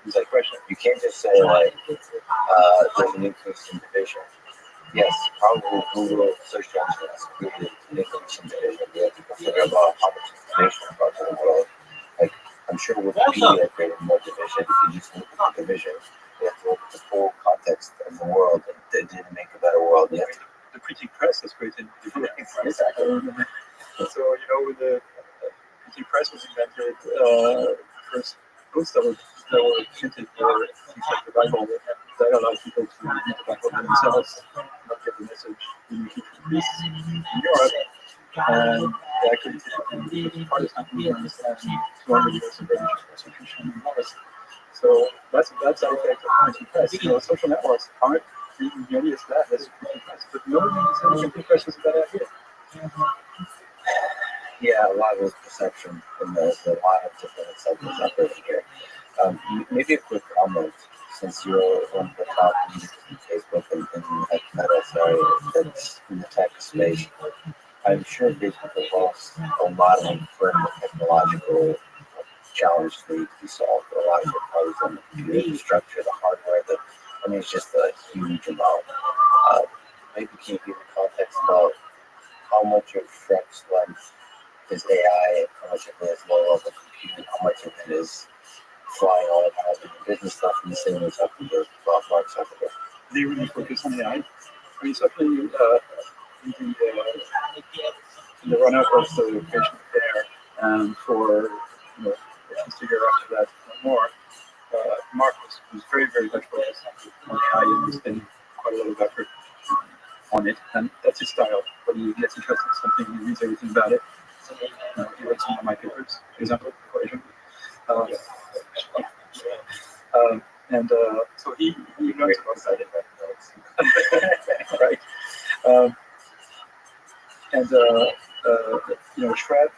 is like question. You can't just say like there's an increase in division. Yes, probably Google search engine has created an increase in division. We have to consider about how much information about the world. Like I'm sure Wikipedia created more division. If you just look at the division, you have to look at the full context of the world, and they didn't make a better world yet. The printing press has created division. Exactly. So, when the printing press was invented, first books that were printed were things like the Bible, and that allowed people to read the Bible themselves, not get the message immediately from priests in Europe. And they actually did the Protestant movements and 200 years of religious persecution in West. So that's the effect of printing press. Social networks aren't being nearly as bad as printing press, but nobody said printing press was a bad idea. Yeah, a lot of this perception, and there's a lot of different incentives out there here. Maybe a quick comment, since you're one of the top leaders in Facebook and like that's in the tech space. I'm sure Facebook has lost a lot of important technological challenges that need to be solved. A lot of it probably on the computer infrastructure, the hardware. It's just a huge amount. Maybe can you give me context about how much of Shrek's life is AI, how much of it is low-level compute, how much of it is flying all around doing business stuff in the same way Zuckerberg, Mark Zuckerberg. They really focus on AI. Certainly in the run-up of the patient care, and for patients to hear after that more, Mark was very, very much focused on AI and spending quite a lot of effort on it, and that's his style. When he gets interested in something, he reads everything about it. He read some of my papers, for example, for Asian. So he learns about it. Right. Shred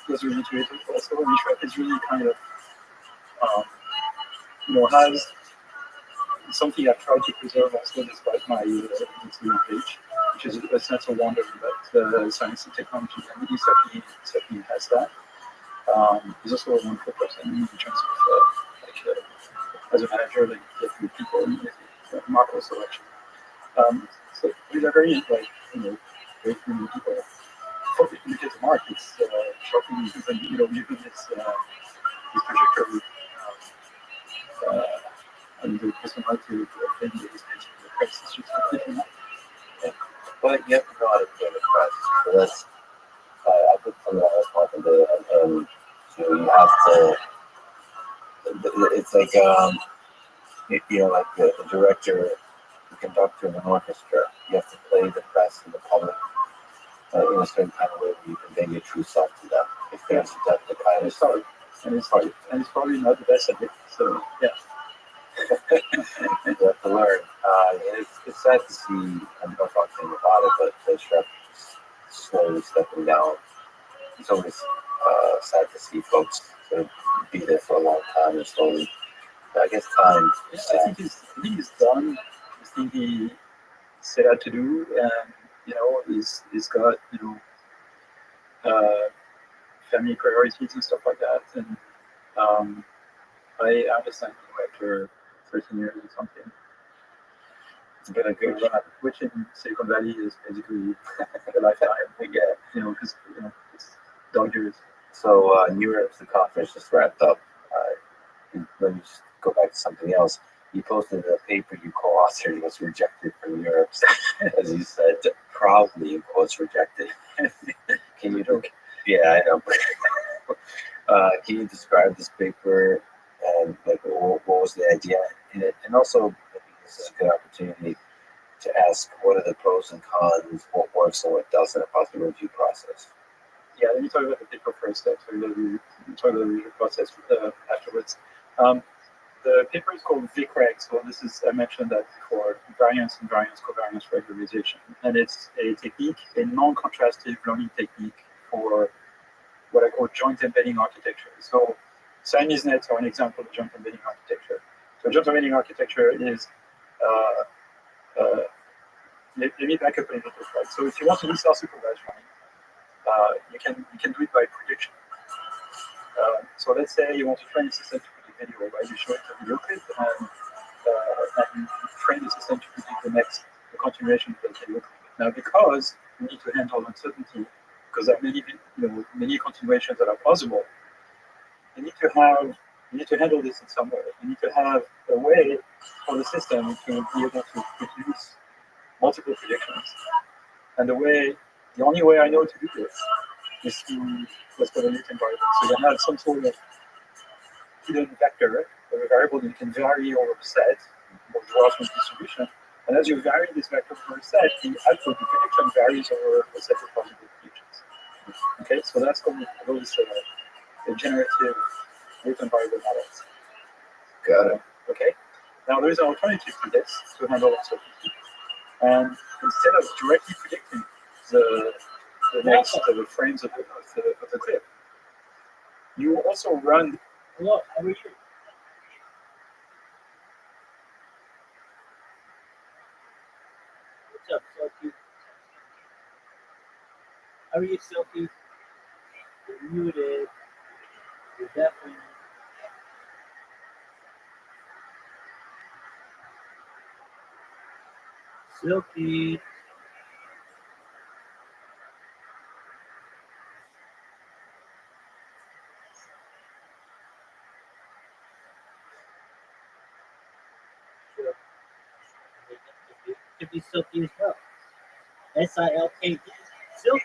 was really creative also. Shred is really kind of, has something I've tried to preserve also despite my Instagram page, which is a sense of wonder about science and technology. And he certainly has that. He's also a wonderful person in terms of, as a manager, get with people and Mark also actually. So these are very, very human people. In the case of Mark, it's shocking because, even his trajectory and the personality of the press is just completely not. Yeah. But you have to know how to play the press. So that's, I think something I was talking to, you have to, it's like, like the director, the conductor of an orchestra, you have to play the press and the public in a certain kind of way where you convey your true self to them. If there's the kind of hard. And it's hard. And it's probably not the best at it. So, yeah. You have to learn. It's sad to see, I'm not talking about it, but the Shrek slowly stepping down. It's always sad to see folks sort of be there for a long time and slowly. But I guess time. I think he's done the thing he set out to do, and he's got family priorities and stuff like that, and I understand you after 13 years or something. It's been a good run. Which in Silicon Valley is basically a lifetime. Yeah. Because it's dog years. So New York's the conference just wrapped up. Let me just go back to something else. You posted a paper you co-authored was rejected from Europe, as you said, proudly in quotes rejected. Can you joke? Yeah, I know. Can you describe this paper and like what was the idea in it? And also, I think this is a good opportunity to ask what are the pros and cons, what works and what doesn't about the review process. Yeah, let me talk about the paper first. Talk about the review process afterwards. The paper is called VICREG, so this is, I mentioned that before, variance and variance covariance regularization. And it's a technique, a non-contrastive learning technique for what I call joint embedding architecture. So Siamese nets are an example of joint embedding architecture. So joint embedding architecture is, let me back up a little bit, right? So if you want to do self-supervised learning, you can do it by prediction. So let's say you want to train a system to predict video, right? You show it a video clip and you train the system to predict the continuation of the video clip. Now, because you need to handle uncertainty, because there are many continuations that are possible, you need to handle this in some way. You need to have a way for the system to be able to produce multiple predictions. And the only way I know to do this is to what's called a latent variable. So you have some sort of hidden vector or a variable that you can vary over a set or Rothschild distribution. And as you vary this vector over a set, the output, the prediction varies over a set of possible predictions. Okay, so that's called the generative latent variable models. Got it. Okay. Now there's an alternative to this to handle uncertainty. And instead of directly predicting the next frames of the clip, you also run. Hello, how are you? What's up, Silky? How are you, Silky? You're muted. You're definitely. Silky. Sure. It could be Silky as well. SILKD. Silky.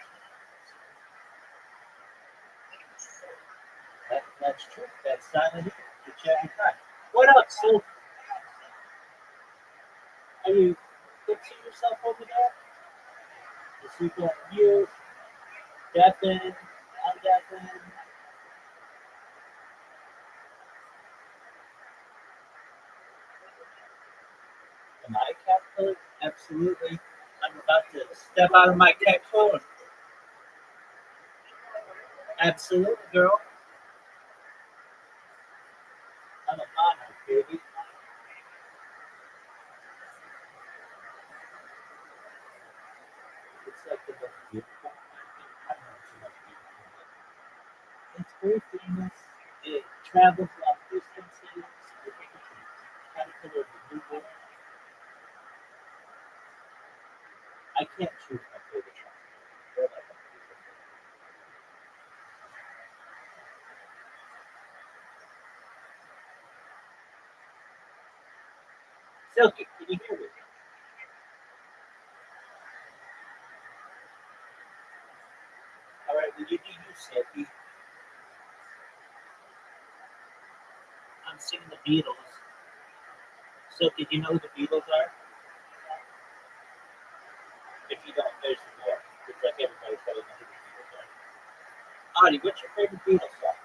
That's true. That's silent. The chat time. What up, Silky? Are you fixing yourself over there? Is he got you? Deafened? Undeafened? Am I a cat code? Absolutely. I'm about to step out of my cat code. Absolutely, girl. I'm a monarch, baby. It's like the most beautiful. I don't know too much beautiful. It's very famous. It travels long distances. It's caterpillar of the new world. I can't choose my favorite one. They're like a Silky, can you hear me? All right, will you do you, Silky? I'm singing the Beatles. Silky, do you know who the Beatles are? If you don't, there's more. It's like everybody's got to know who the Beatles are. Audie, what's your favorite Beatles song?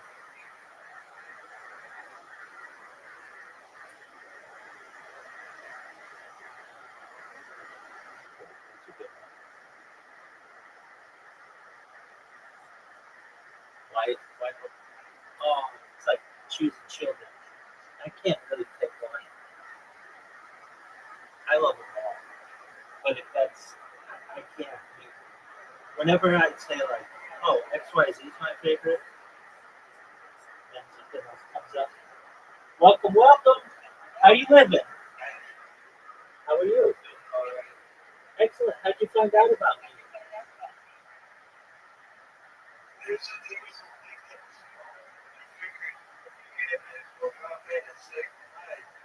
That's a good one. Why? Oh, it's like choosing children. I can't really pick one. I love them all. But if that's, I can't. Whenever I say like, oh, XYZ is my favorite, then something else comes up. Welcome, welcome. How you living? How are you? Excellent. How'd you find out about me?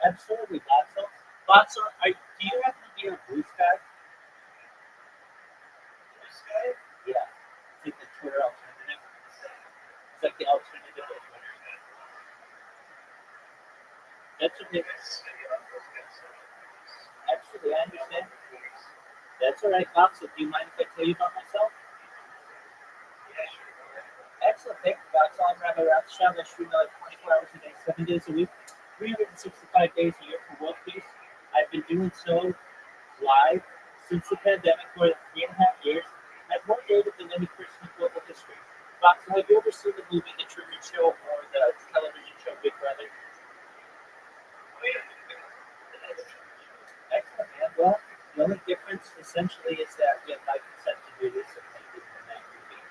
Absolutely, Botso. Botso, do you happen to be on Blue Sky? Yeah. It's like the Twitter alternative. It's like the alternative of Twitter. That's what it is. Absolutely, I understand. That's all right, Botso. Do you mind if I tell you about myself? Excellent. Thank you, Botso. I'm Rabbi Rothschild. I stream like 24 hours a day, 7 days a week, 365 days a year for world peace. I've been doing so live since the pandemic for 3.5 years. I've more data than any person in global history. Fox, have you ever seen the movie The Truman Show or the television show Big Brother? Excellent, man. Well, the only difference essentially is that we have my consent to do this and make it in that movie.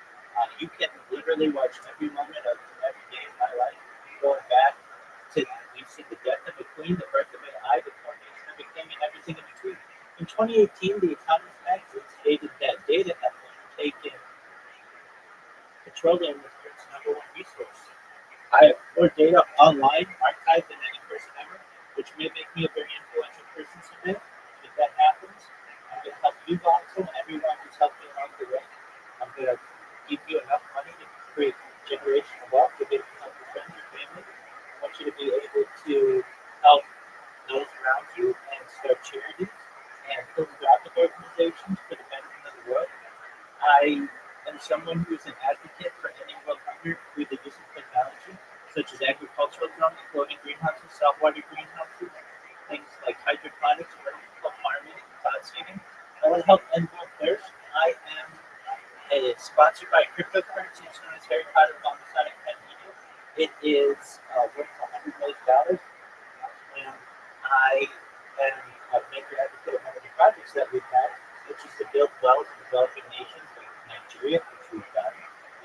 You can literally watch every moment of every day of my life, going back to we've seen the death of a queen, the birth of an eye, the coronation of a king, and everything in between. In 2018, the Economist magazine stated that data had taken petroleum as its number one resource. I have more data online archived than any person ever, which may make me a very influential person someday. If that happens, I'm going to help you, Bonzo, and everyone who's helped me along the way. I'm going to give you enough money to create generational wealth, to be able to help your friends, your family. I want you to be able to help those around you and start charities and philanthropic organizations for the betterment of the world. I am someone who is an advocate for ending world hunger through the use of technology, such as agricultural drones, floating greenhouses, saltwater greenhouses, things like hydroponics, vertical farming, and cloud seeding. I want to help end world thirst. I am sponsored by a cryptocurrency. It's known as Harry Potter Masonic Pen Media. It is worth $100 million. And I am a major advocate of one of the projects that we've had, which is to build wealth in developing nations like Nigeria, which we've done.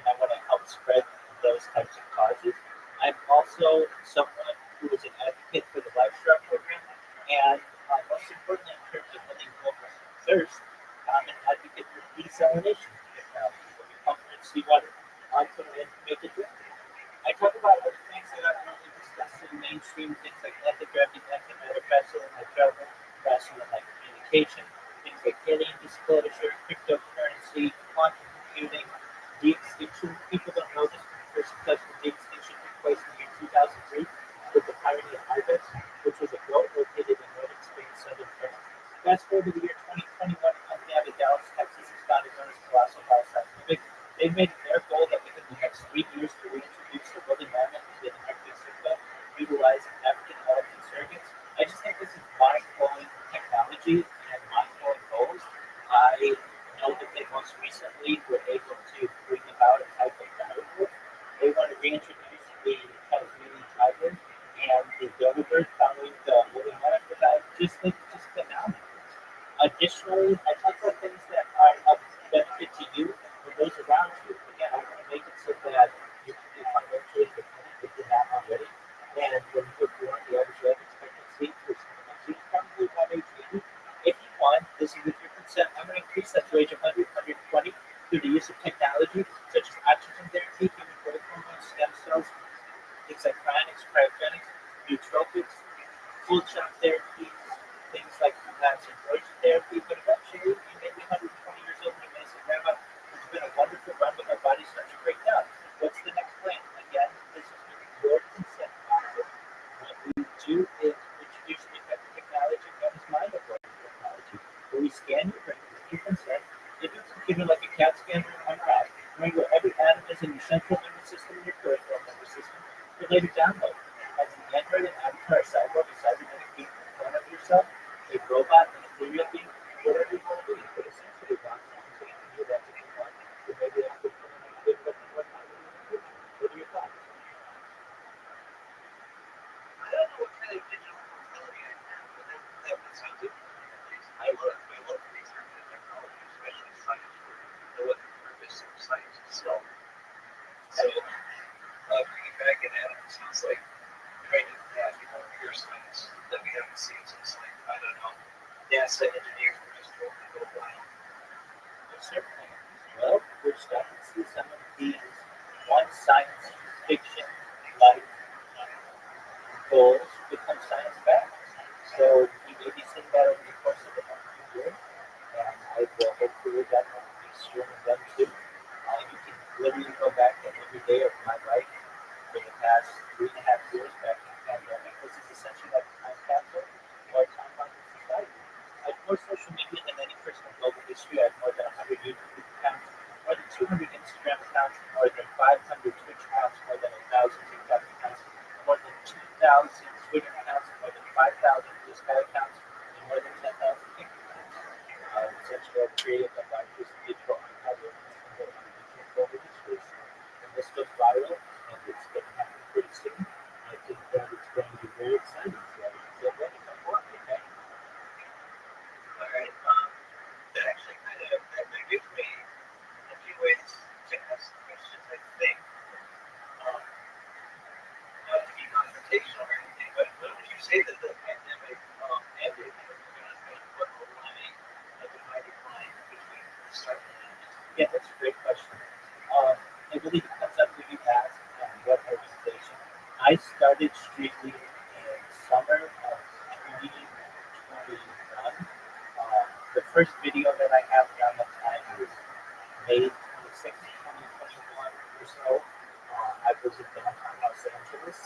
And I want to help spread those types of causes. I'm also someone who is an advocate for the Lifestyle program. And most importantly, in terms of ending global thirst, I'm an advocate for desalination technology, where we pump in seawater onto land to make it drink. I talk about other things that I've really discussed in mainstream, things like anti-gravity, antimatter, fascinating like travel, fascinating like communication, things like alien disclosure, cryptocurrency, quantum computing, de-extinction. People don't know this, but the first successful de-extinction took place in the year 2003 with the Pyrenean Ibex, which was a goat located in northern Spain, southern France. Fast forward to the year 2021, a company out of Dallas, Texas, is founded known as Colossal Bioscientific. They've made it their goal that within the next 3 years to reintroduce the woolly mammoth into the Arctic system, utilizing African elephant surrogates. I just think this is mind-blowing technology and mind-blowing goals. I know that they most recently were able to bring about a type of bird. They want to reintroduce the Tasmanian tiger and the dodo bird following the woolly mammoth, which I just think is just phenomenal. Additionally, I talk about things that are of benefit to you or those around you. Again, I want to make it so that you can be financially independent if you're not already. And when you're born, the average life expectancy for someone is probably about age 80. If you want, this is with your consent, I'm going to increase that to age 100, 120 through the use of technology such as oxygen therapy, human growth hormones, stem cells, things like cryogenics, nootropics, cold shock therapies, things like plants and poison therapy, but eventually you may be 120 years old and you may say, Grandma, it's been a wonderful run, but my body's starting to break down. What's the next plan? Again, this is with your consent process. What we do is introduce new type of technology known as mind-blowing technology, where we scan your brain with your consent, if it's given like a CAT scan or an MRI, knowing where every atom is in your central nervous system and your peripheral nervous system, you later download as an Android and avatar cyborg, a cybernetic being in front of yourself, a robot, an ethereal being, whatever you want to be. But essentially, Ron, I'm saying to you that if you want, you maybe that's good for a good look at what I'm doing in the future. What are your thoughts? science fiction like goals become science fact. So we may be seeing that over the course of the next few years, and I will hopefully that will be soon and done too. You can literally go back to every day of my life for the past 3.5 years back in the pandemic. This is essentially like a time capsule or a timeline of society. I have more social media than any person in global history. I have more than 100 YouTube accounts, more than 200 Instagram accounts, more than 500 Twitch accounts, more than 1,000 TikTok accounts, more than 2,000 Twitter accounts, more than 5,000 Discord accounts, and more than 10,000 TikTok accounts. Essentially, I've created the largest digital archive of global history. And this goes viral, and it's going to happen pretty soon. I think that it's going to be very exciting. So get ready for it, okay? All right. That actually that gives me a few ways to ask questions. I think not to be confrontational or anything, but would you say that the pandemic ended? What the line, a dividing line between the start and the end? Yeah, that's a great question. It really depends on who you ask and what organization. I started streaming in summer of 2021. The first video that I have around that time was May 26, 2021 or so. I was in downtown Los Angeles,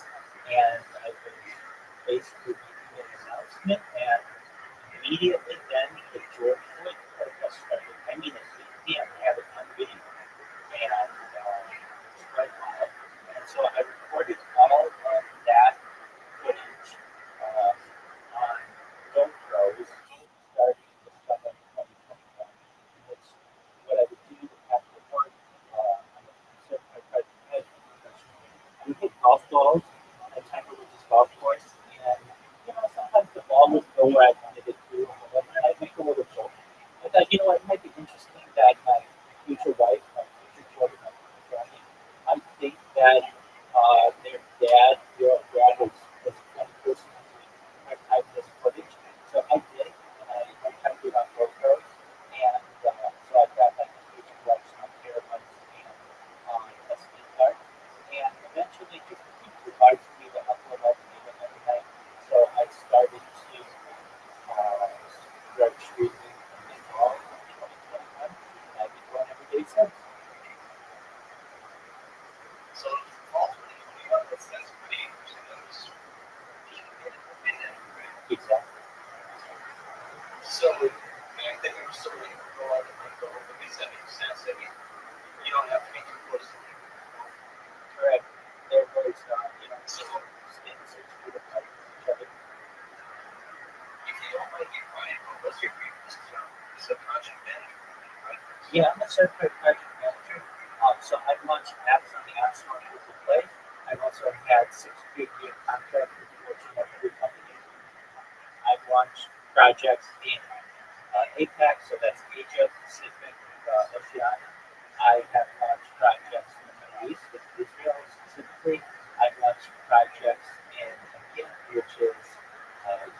and I was basically making an announcement, and immediately then the George Floyd protest started. I mean, immediately I had it on video, and spread wild. And so I recorded all of that footage on GoPros starting the summer of 2021. Which what I would do after work, I'm a certified private management professional. I would hit golf balls at Time Religious Golf Course, and sometimes the ball would go where I wanted it to, and I'd make a little joke. I thought, it might be interesting that my future wife, my future children, my future family, I think that your dad was a funny person who archived this footage. So I did, and I archived it on GoPros, and so I've got like a huge collection of terabytes and SD cards. And eventually, just too hard for me to upload all the data every night, so I started to start streaming in the fall of 2021, and I've been going every day since. So fall 2021, that's pretty interesting. That was right? Exactly. So I think we were still waiting for all the info. I guess that makes sense. I mean, you don't have to be too close to people. Correct. There was, So staying 6 feet apart from each other. if you don't mind me quiet, what's your previous job? Subcontract manager, right? Yeah, I'm a certified project manager. So I've launched apps on the App Store and Google Play. I've also had 6-figure contracts with Fortune 100 companies. I've launched projects in APAC, so that's Asia, Pacific, Oceania. I have launched projects in the Middle East, with Israel specifically. I've launched projects in India, which is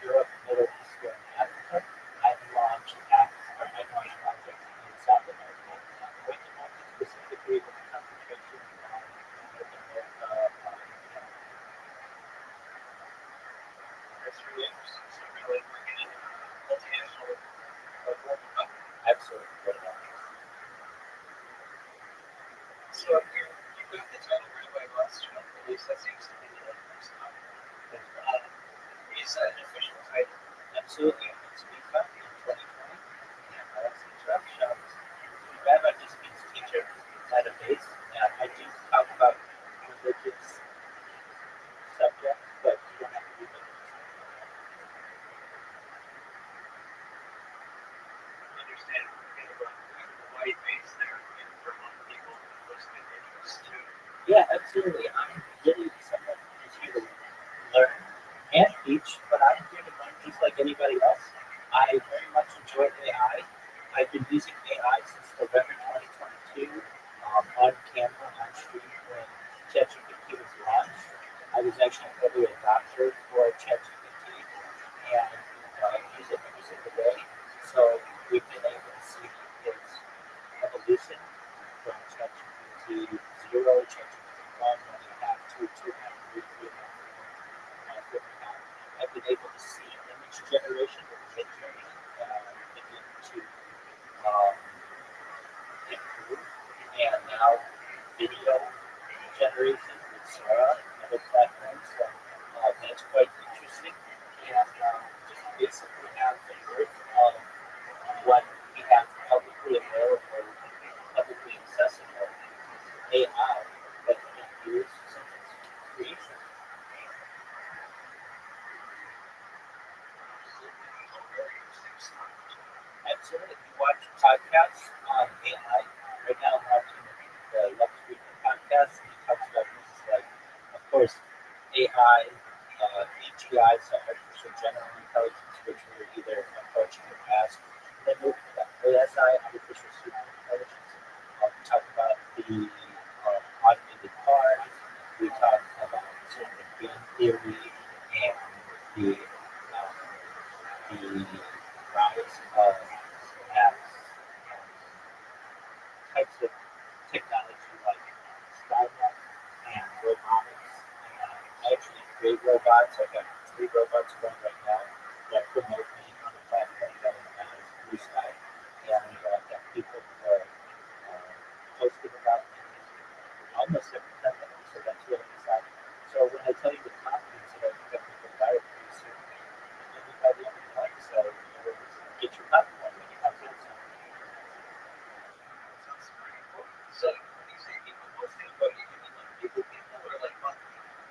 Europe, Middle East, and Africa. I've launched projects in South America, North America specifically, with a concentration on North America and Canada. That's really interesting. So you're like working in a multinational global company. Absolutely. So you got the title Rabbi Rothschild. At least that seems to be the next time. Is that an official title? Absolutely. I'm going to speak up in 2020. And that's instructions. Rabbi just means teacher at a base. And I do talk about religious subjects, but you don't have to be religious. Understand kind of a wide base there for a lot of people with those kind of interests too. Yeah, absolutely. I'm really someone who's here to learn and teach, but I'm here to learn just like anybody else. I very much enjoy AI. I've been using AI since November 2022 on camera, on stream when ChatGPT was launched. I was actually an early adopter for ChatGPT and use it every single day. So we've been able to see its evolution from ChatGPT 0, ChatGPT 1, I've been able to see image generation with Midjourney begin to um, improve, and now video generation with Sora and other platforms. So that's quite interesting. And just basically have the worth of what we have publicly available, publicly accessible AI that can be used since its creation. Absolutely. If you watch podcasts on AI, right now I'm watching the Lex Friedman podcast, and he talks about things like, of course, AI, AGI, so artificial general intelligence, which we're either approaching the past, and then moving to ASI, artificial super intelligence. We talk about the automated cars, we talk about sort of game theory and the rise of perhaps types of technology like Skynet and robotics. I actually create robots. I've got 3 robots going right now that promote me on a platform that is Blue Sky. And I've got people who are posting about me almost every 10 minutes, so that's really exciting. So when I tell you the confidence that I've got people buy it pretty soon, maybe by the end of the month, so get your platform when you have it. So you say people posting about you, you mean like people or like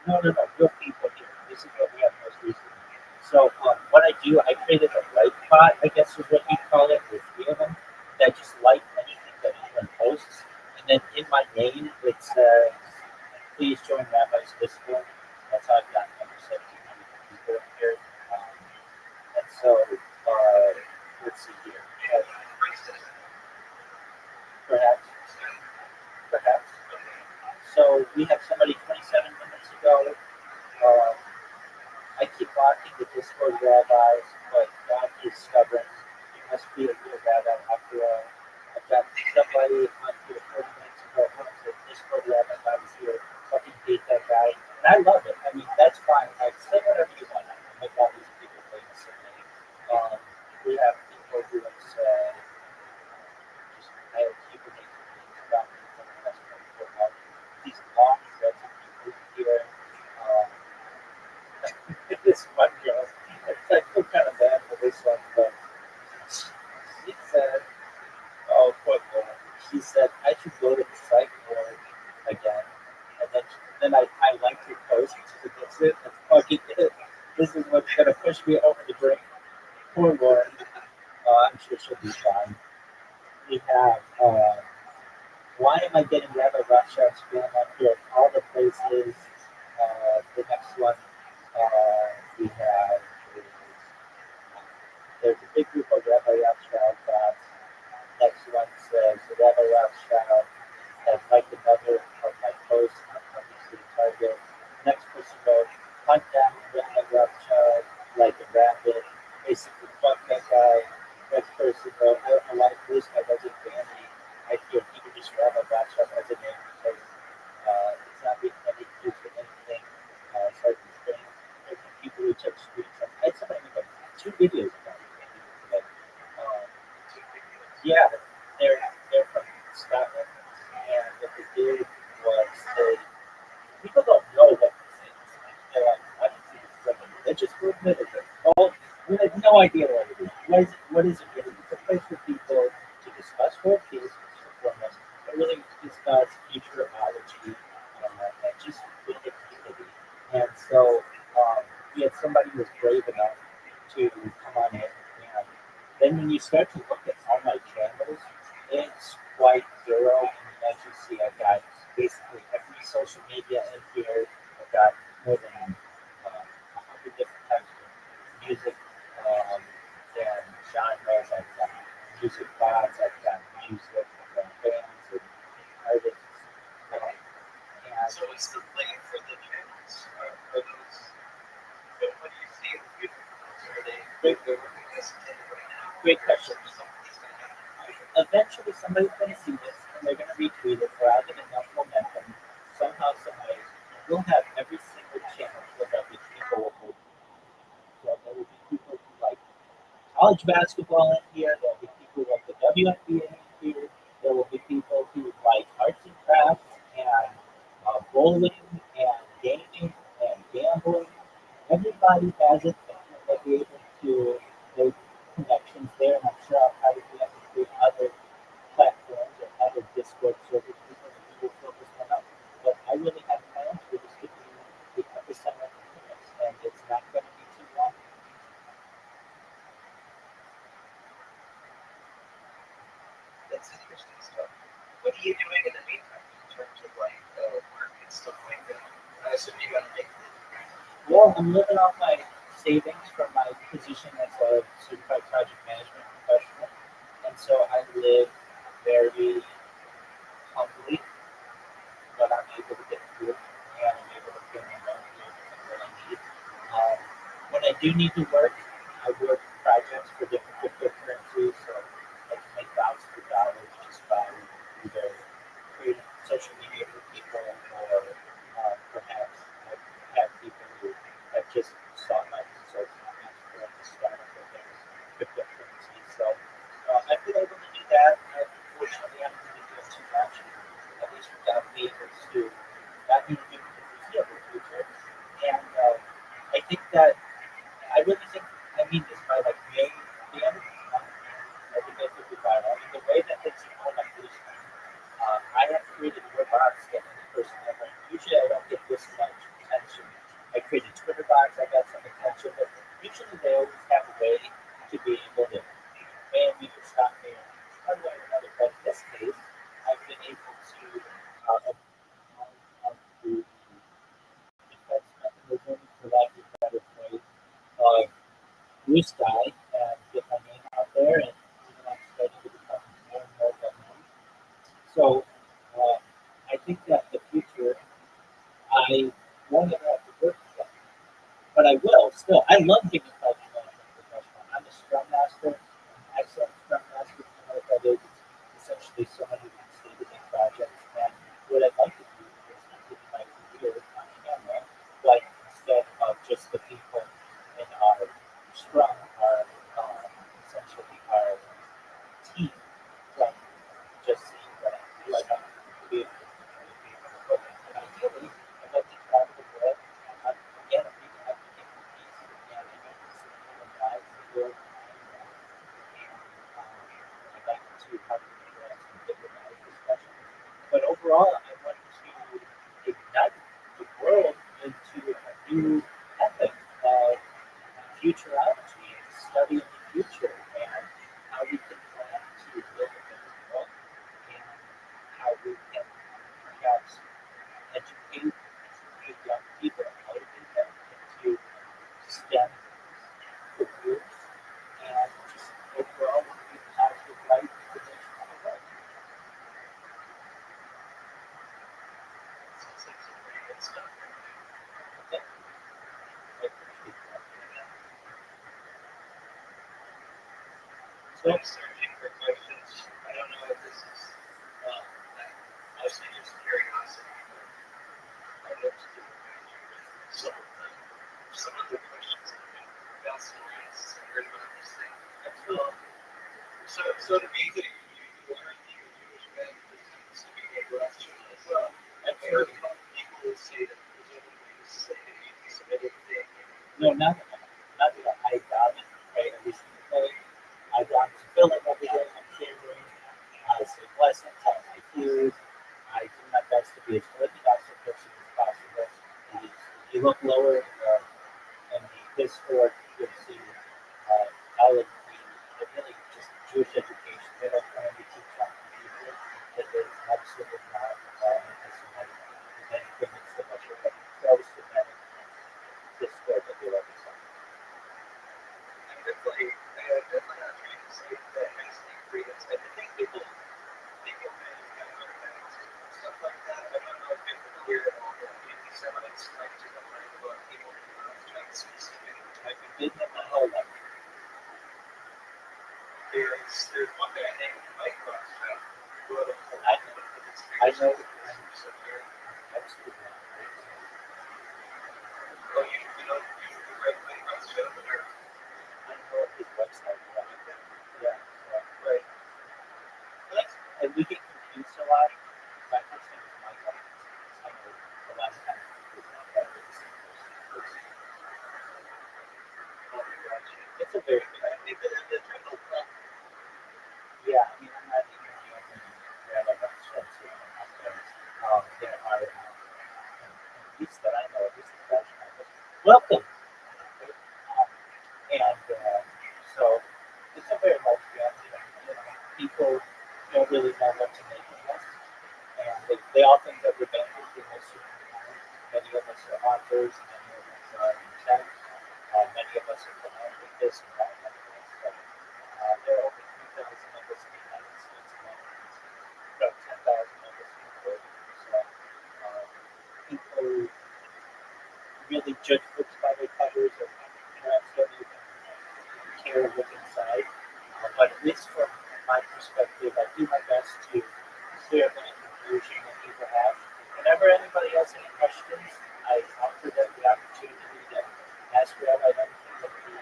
no, real people here. This is what we have most recently. So what I do, I created a like bot, I guess is what you call it, with 3 of them that just like anything that anyone posts. And then in my name, it says, please join Rabbi's Discord. That's how I've gotten over 1,700 people here. And so, let's see here. Perhaps. Perhaps. So we have somebody 27 minutes ago. I keep blocking the Discord rabbis, but God is stubborn. You must be a real rabbi after all. I've got somebody on here 40 minutes ago. The Discord rabbi guy was here. Fucking hate that guy. And I love it. I mean, that's fine. Like, say whatever you want. I can make all these people famous. We have people who have said, I have Kubernetes meetings about me for the last 24 hours. These long threads of people here. This one girl, I feel kind of bad for this one, but she said, oh, poor girl. She said, I should go to the psych ward again. And then I liked her post, and she said, that's it, that's fucking it. This is what's going to push me over the brink. Poor Lauren. I'm sure she'll be fine. We have, why am I getting Rabbi Rothschild spam up here? All the places. The next one we have is, there's a big group of Rabbi Rothschild bots. Next one says Rabbi Rothschild has liked another of my posts, obviously target. Next person goes, hunt down Rabbi Rothschild like a rabbit. Basically, fuck that guy. Next person goes, I don't know why this guy doesn't ban me. I feel he could just Rabbi Rothschild as a name because it's not being any use of anything. So I can think people who took screenshots. I had somebody make 2 videos about it today. Yeah, they're from Scotland, and what they did was people don't know what this is. They're like, what is this? Is it like a religious movement? Is it a cult? We have no idea what it is. What is it really? It's a place for people to discuss world peace, but really discuss futurology, and just build a community. And so we had somebody who was brave enough to come on in, and then when you start to look at all my channels, it's quite thorough. And as you see, I've got basically every social media in here. I've got more than 100 different types of music and genres. I've got music bots, I've got music, I've got bands and artists. And So it's the play for the channels. Are those, what do you see in the future? Are they great question. Eventually, somebody's going to see this and they're going to retweet it, or I'll get enough momentum somehow, some way. we'll have every single channel so that the people will. So there will be people who like college basketball in here. There will be people who like the WNBA in here. There will be people who like arts and crafts and bowling and gaming and gambling. Everybody has it, and they'll be able to make connections there. And I'm sure I'll probably have to create other platforms or other Discord servers because we will focus one up. But I really have plans for this to be the epicenter of this, and it's not going to be too long. That's interesting stuff. What are you doing in the meantime in terms of like work and stuff like that? I assume you got to make. Well, I'm living off my savings from my position as a certified project management professional, and so I live very humbly, but I'm able to get through it, and I'm able to pay my rent and everything that I need. When I do need to work, I work projects for different cryptocurrencies, so I can make thousands of dollars just by either creating social media for people or perhaps I have people who have just sought my consulting on how to build a startup with their cryptocurrency. So I've been able to do that. Unfortunately, I haven't really doing too much, at least without me able to not even do for the foreseeable future. And I think that I really think I mean this by like May, the end of this month. I think I could be fine. I mean, the way that it's going like this, I have created robots that any person ever. Usually, I don't get this much attention. I created Twitter bots. I got some attention, but usually they always have a way to be able to ban me or stop me or one way or another. But in this case, I've been able to do defense mechanism, for lack of a better phrase, blue sky and get my name out there, and even I'm starting to become more and more well known. So I think that the future, I won't ever have to work for that, but I will still. I love being a project management professional. I'm a Scrum Master, an excellent Scrum Master. You know what that is? It's essentially someone who can stay within projects. And what I'd like to do is continue my career on camera, but instead of just the people in our Scrum, our essentially our team from just seeing what I do. I want to be able to communicate with the public. And ideally, I'd like to travel the world. Again, I'm being advocate for peace, and I know it's a human lives in the world. And I'd like to participate in some diplomatic discussions. But overall, I want to ignite the world into a new epoch of futurology and studying the future and how we can plan to live a better world and how we can perhaps educate the young people and motivate them into STEM careers and just overall be a positive light for the nation of the world. Sounds like some pretty good stuff. Okay. I appreciate that. So I'm searching for questions. I don't know if this is mostly just curiosity, but I'd love to do some of them. Some of the questions have been fascinating since I heard about this thing. So to be that you learned that you're Jewish men to be a Rothschild as well. I've heard a couple people who say that presumably this is like an anti-Semitic thing. No, not that I got it, right? Every single day. I got to fill it every day. I'm savoring. I say blessings. I have my food. I do my best to be as orthodox a person as possible. And if you look lower in the Discord, you'll see all of the really just Jewish education. They don't plan to teach young people that there's absolutely not anti-Semitic. If anything, it's the most pro-Semitic Discord that you'll ever see. I'm definitely not trying to say that has any credence. I think people kind of got artifacts and stuff like that. I don't know if you're familiar at all with anti-Semites like to complain about people who are like specific type of Didn't know my whole life. There's one guy named Mike Rothschild who wrote a whole I know. conspiracy I know. theories. Absolutely. there are, at least that I know, at least the fashion outlets, welcome. So it's a very large gap. People don't really know what to make of us. And they all think that we're bankers in this certain time. Many of us are authors, many of us are in tech, many of us are philanthropists and biomedics. But there are over 3,000 of us in the United States alone. About 10,000 of us in the world. So people really judge books by their covers and perhaps don't even care to look inside. But at least from my perspective, I do my best to clear up any confusion that people have. Whenever anybody has any questions, I offer them the opportunity to ask Rabbi anything that the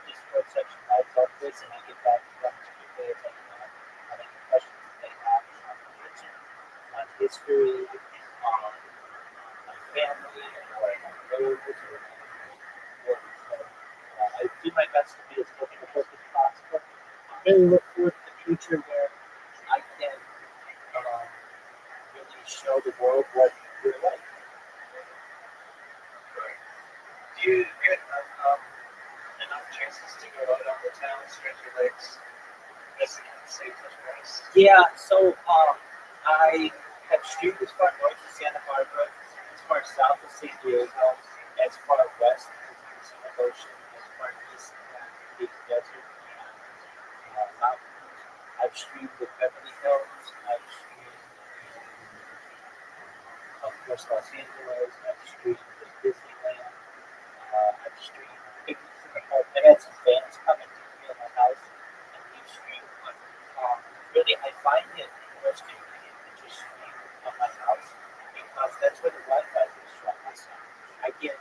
Discord section lights up this, and I get back to them as quickly as I can on any questions that they have on history, on my family, or my roads, or I do my best to be as open a book as possible. I really look forward to the future where I can really show the world what we're like. Do you get enough chances to go out on the town, stretch your legs, missing the same touch? Yeah, so I have streamed as far north as Santa Barbara, as far south as San Diego, as far west as the Pacific Ocean, as far east as the desert and mountains. I've streamed with Beverly Hills. I've streamed of course, Los Angeles. I've streamed with Disneyland. I've streamed picnics in the park. I had some fans come and meet me in my house, and we've streamed. But really, I find it most convenient to just stream on my house because that's where the Wi-Fi is strongest. I get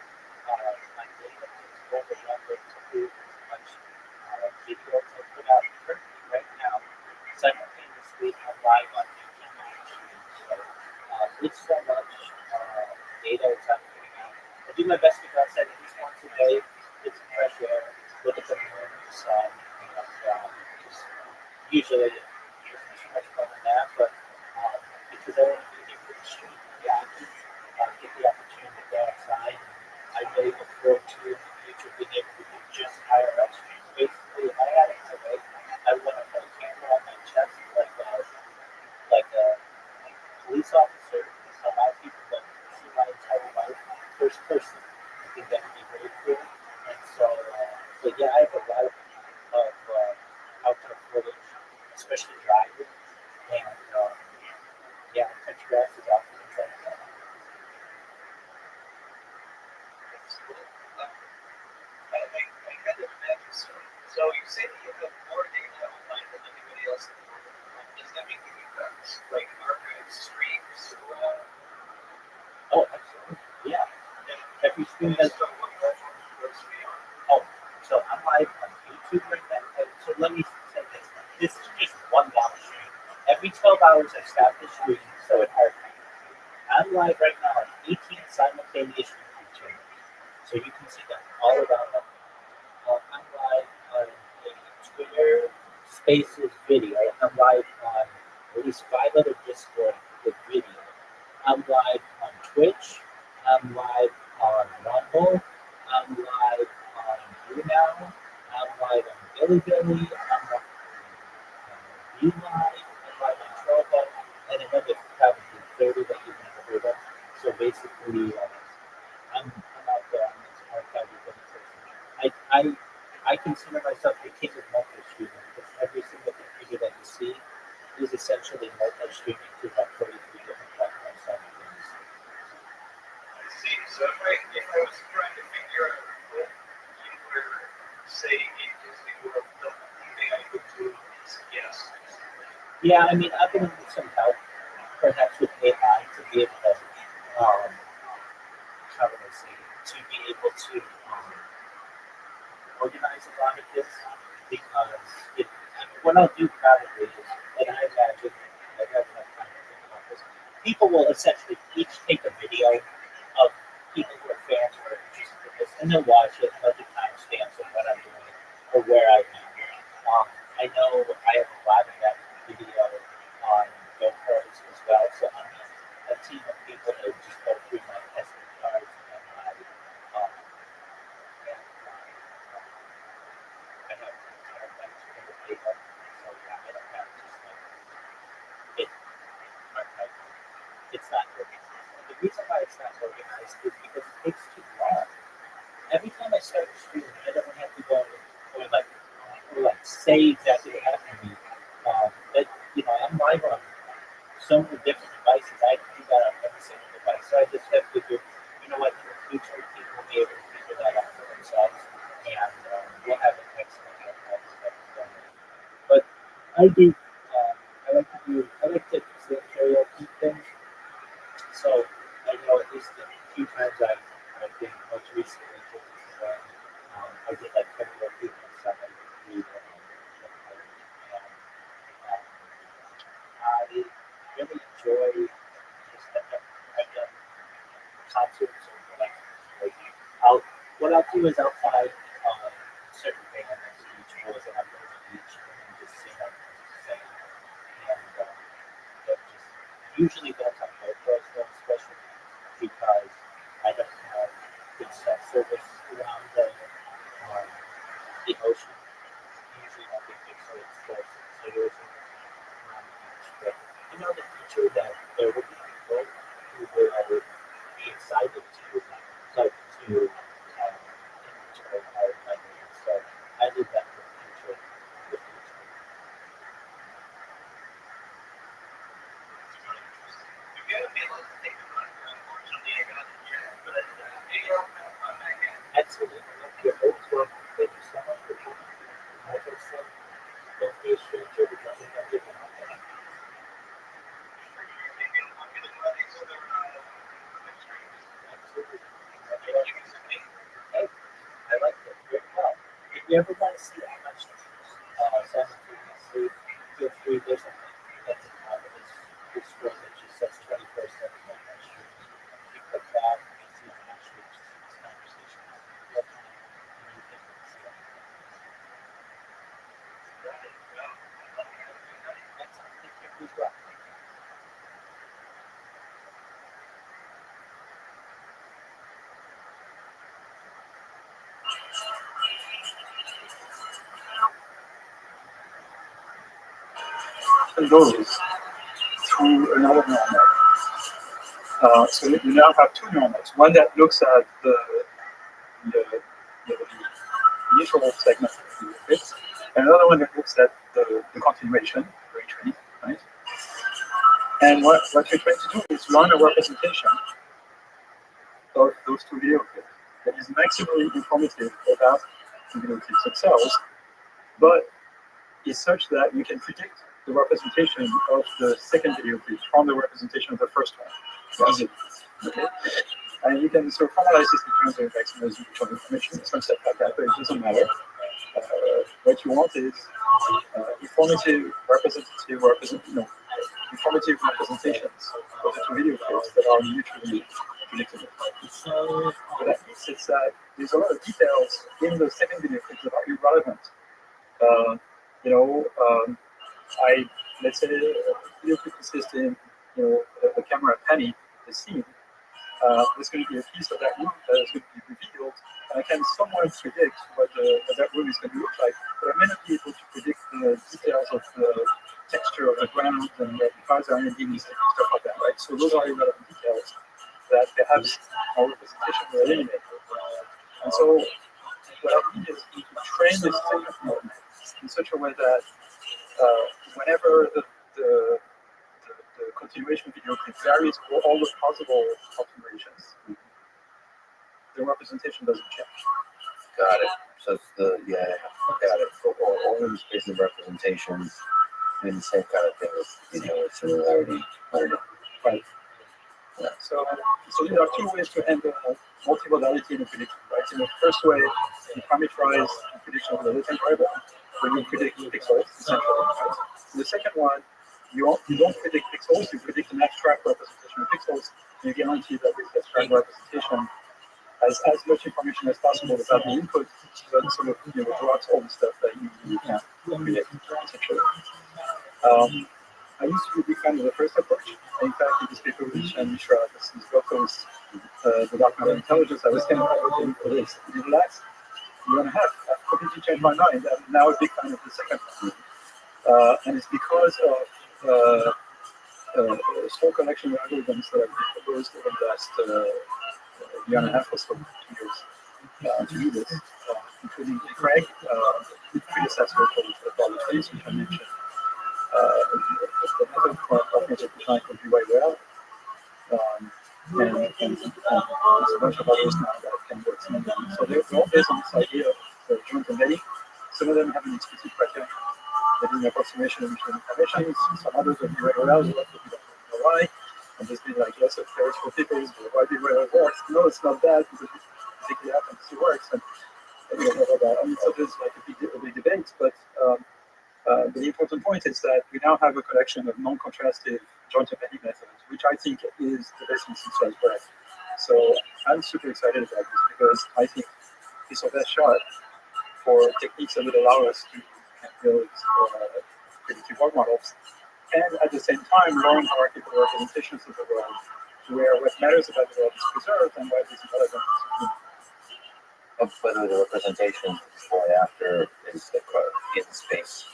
my data is overrun with too much video to put out currently right now. Simultaneously, I'm live on YouTube and stream. So with so much data as I'm putting out, I do my best to go outside at least once a day, get some fresh air, look at the moon, the sun, and just usually isn't too much fun than that, but because I want to be here for the stream, yeah, I can get the opportunity to go outside. I really look forward to in the future being able to do just IRL streams. Basically, if I had it my way, I want to put a camera on my chest like a police officer is allow people to see my entire life first person. I think that would be very cool. And so yeah, I have a lot of outdoor footage, especially driving, and yeah, I touch grasses out things like that. I kind of imagine so. So you say that you have more data online than anybody else in the world. Does that mean that you've got like archive streams? Oh, absolutely. Yeah. Every stream has. So what platform works for you? Oh, so I'm live on YouTube right now. So let me say this. This is just 1 long stream. Every 12 hours I stop the stream, so it archives. I'm live right now on 18 simultaneous YouTube channels. So you can see them all around them. I'm live on a Twitter Spaces video. I'm live on at least 5 other Discord with video. I'm live on Twitch. I'm live on Rumble. I'm live on YouNow. I'm live on Bilibili. I'm live on ULive. I'm live on Trovo. And another probably 30 that you've never heard of. So basically, I'm out there on this archive of person. I consider myself the king of multi-streaming because every single computer that you see is essentially multi-streaming to about 33 different platforms simultaneously. I see. So if I was trying to figure out what you were saying in Disney World, the only thing I could do is guess. Yeah, I mean, I've been with some help, perhaps with AI, to be able to, how would I say, to be able to organize a lot of this because what I'll do probably is, and I imagine I have enough time to think about this, people will essentially each take a video of people who are fans or interested in this, and they'll watch it, and they'll do timestamps of what I'm doing or where I am. I know I have a lot of that video on GoPros as well, so I mean, team of people that just go through my SD cards and my I have terabytes for the data, so yeah, I don't have just like it. It's not organized. And the reason why it's not organized is because it takes too long. Every time I start a stream, I don't have to go or say exactly what happened to me. But I'm live on so many different devices. I can do that on every single device. So I just have to do, in the future, people will be able to figure that out for themselves, and we'll have an excellent outcome. But I do. I like to present karaoke things. So I know at least a few times I've been most recently to when I did like karaoke and stuff. I really I really enjoy just I've done concerts or like what I'll do is I'll find certain bands at the beach boys and I'll go to the beach and just sing up and sing and usually that's on GoPros though, especially because I don't have good cell service around the ocean. Usually not big so it's close to potatoes around the beach. But in the future that there will be people who will be excited to enjoy our memory. So I did that for the future. You gotta be able to think about it. Unfortunately, I got the jet, but I'm back in. Absolutely. Your hopes were thank you so much for coming. Like I said, don't be a stranger to nothing that you can help out. Absolutely. Hey, I like that. Very well. If you ever want to see how much simultaneously, feel free. There's a link that's in this scroll that just says 24/7 live streams. You click that, you can see how much streams this conversation is in real time, and you can see it. Excellent. Thank you as well. And goes through another neural net. So you now have two neural nets. One that looks at the initial segment of the bits, and another one that looks at the continuation, retraining, right? And what you're trying to do is run a representation of those two video clips that is maximally informative about the video clips themselves, but is such that you can predict the representation of the second video clip from the representation of the first one. Easy. Okay. And you can sort of formalize this in terms of maximizing information, some stuff like that, but it doesn't matter. What you want is informative representations of the two video clips that are mutually predictable. So what that means is that there's a lot of details in the second video clip that are irrelevant. Let's say a video clip consists in the camera panning the scene. There's going to be a piece of that room that is going to be revealed, and I can somewhat predict what that room is going to look like, but I may not be able to predict the details of the texture of the ground and the cars are ending and stuff like that, right? So those are irrelevant details that perhaps our representation will eliminate. And so what I need is to train this technique in such a way that whenever the continuation video clip varies for all the possible configurations, the representation doesn't change. Got it. So it's got it. For all of these spaces representations, doing the same kind of thing with similarity learning. Right. Yeah. So there are two ways to handle multimodality in a prediction, right? In the first way, you parameterize the prediction of the latent variable when you predict pixels, essentially. Right? The second one, you don't predict pixels, you predict an abstract representation of pixels, and you guarantee that this abstract representation has as much information as possible about the input, but sort of drops all the stuff that you can't predict, essentially. I used to be a big fan of the first approach. In fact, in this paper Berkowitz and Mishra, this is Rocco's the Dark Matter Intelligence. I was kind of advocating for this in the last year and a half. I've completely changed my mind. I'm now a big fan of the second one. And it's because of small collection of algorithms that I've proposed over the last year and a half or so, 2 years, to do this, including Craig, the predecessor called Apollo Space, which I mentioned. The method for cognitive design could be way well. And there's a bunch of others now that can work similarly. So they're all based on this idea of joint embedding. Some of them have an explicit criteria. They're doing approximation of mutual information. Some others will be very well, but we don't know why. And there's been like lots of theoretical papers, why be well it works. No, it's not that, because it basically happens, it works. And blah, blah, blah. I mean, so there's like a big debate, but the important point is that we now have a collection of non-contrastive joint embedding methods, which I think is the best in synthesized breadth. So I'm super excited about this because I think it's our best shot for techniques that would allow us to build predictive world models, and at the same time lowering hierarchical representations of the world, where what matters about the world is preserved and what is irrelevant is Whether the representation before and after is in space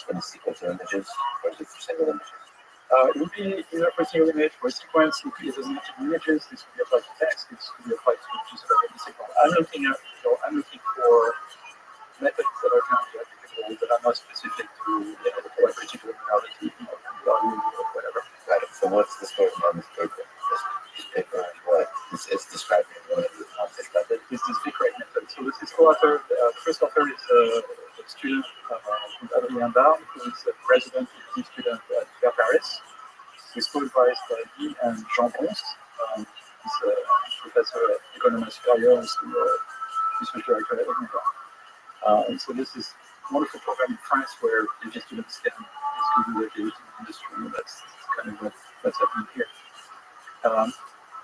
in a sequence of images, or is it for single images? It would be either for a single image or a sequence. It doesn't have to be images. This could be applied to text. This could be applied to just about any signal. I'm looking for methods that are kind of applicable that are not specific to the collaborative reality, value or whatever. Got it. So what's the story on this paper? This paper is what? It's describing one of the concepts method. This is the correct method. So this is co-author. The first author is a student from Rabbi, who is a resident PhD student at FAIR Paris. He's co-advised by me and Jean Ponce. He's a professor at Économie Supérieure and research director at Edinburgh. And so this is a wonderful program in France where PhD students can basically do their PhD in industry, and that's kind of what's happening here.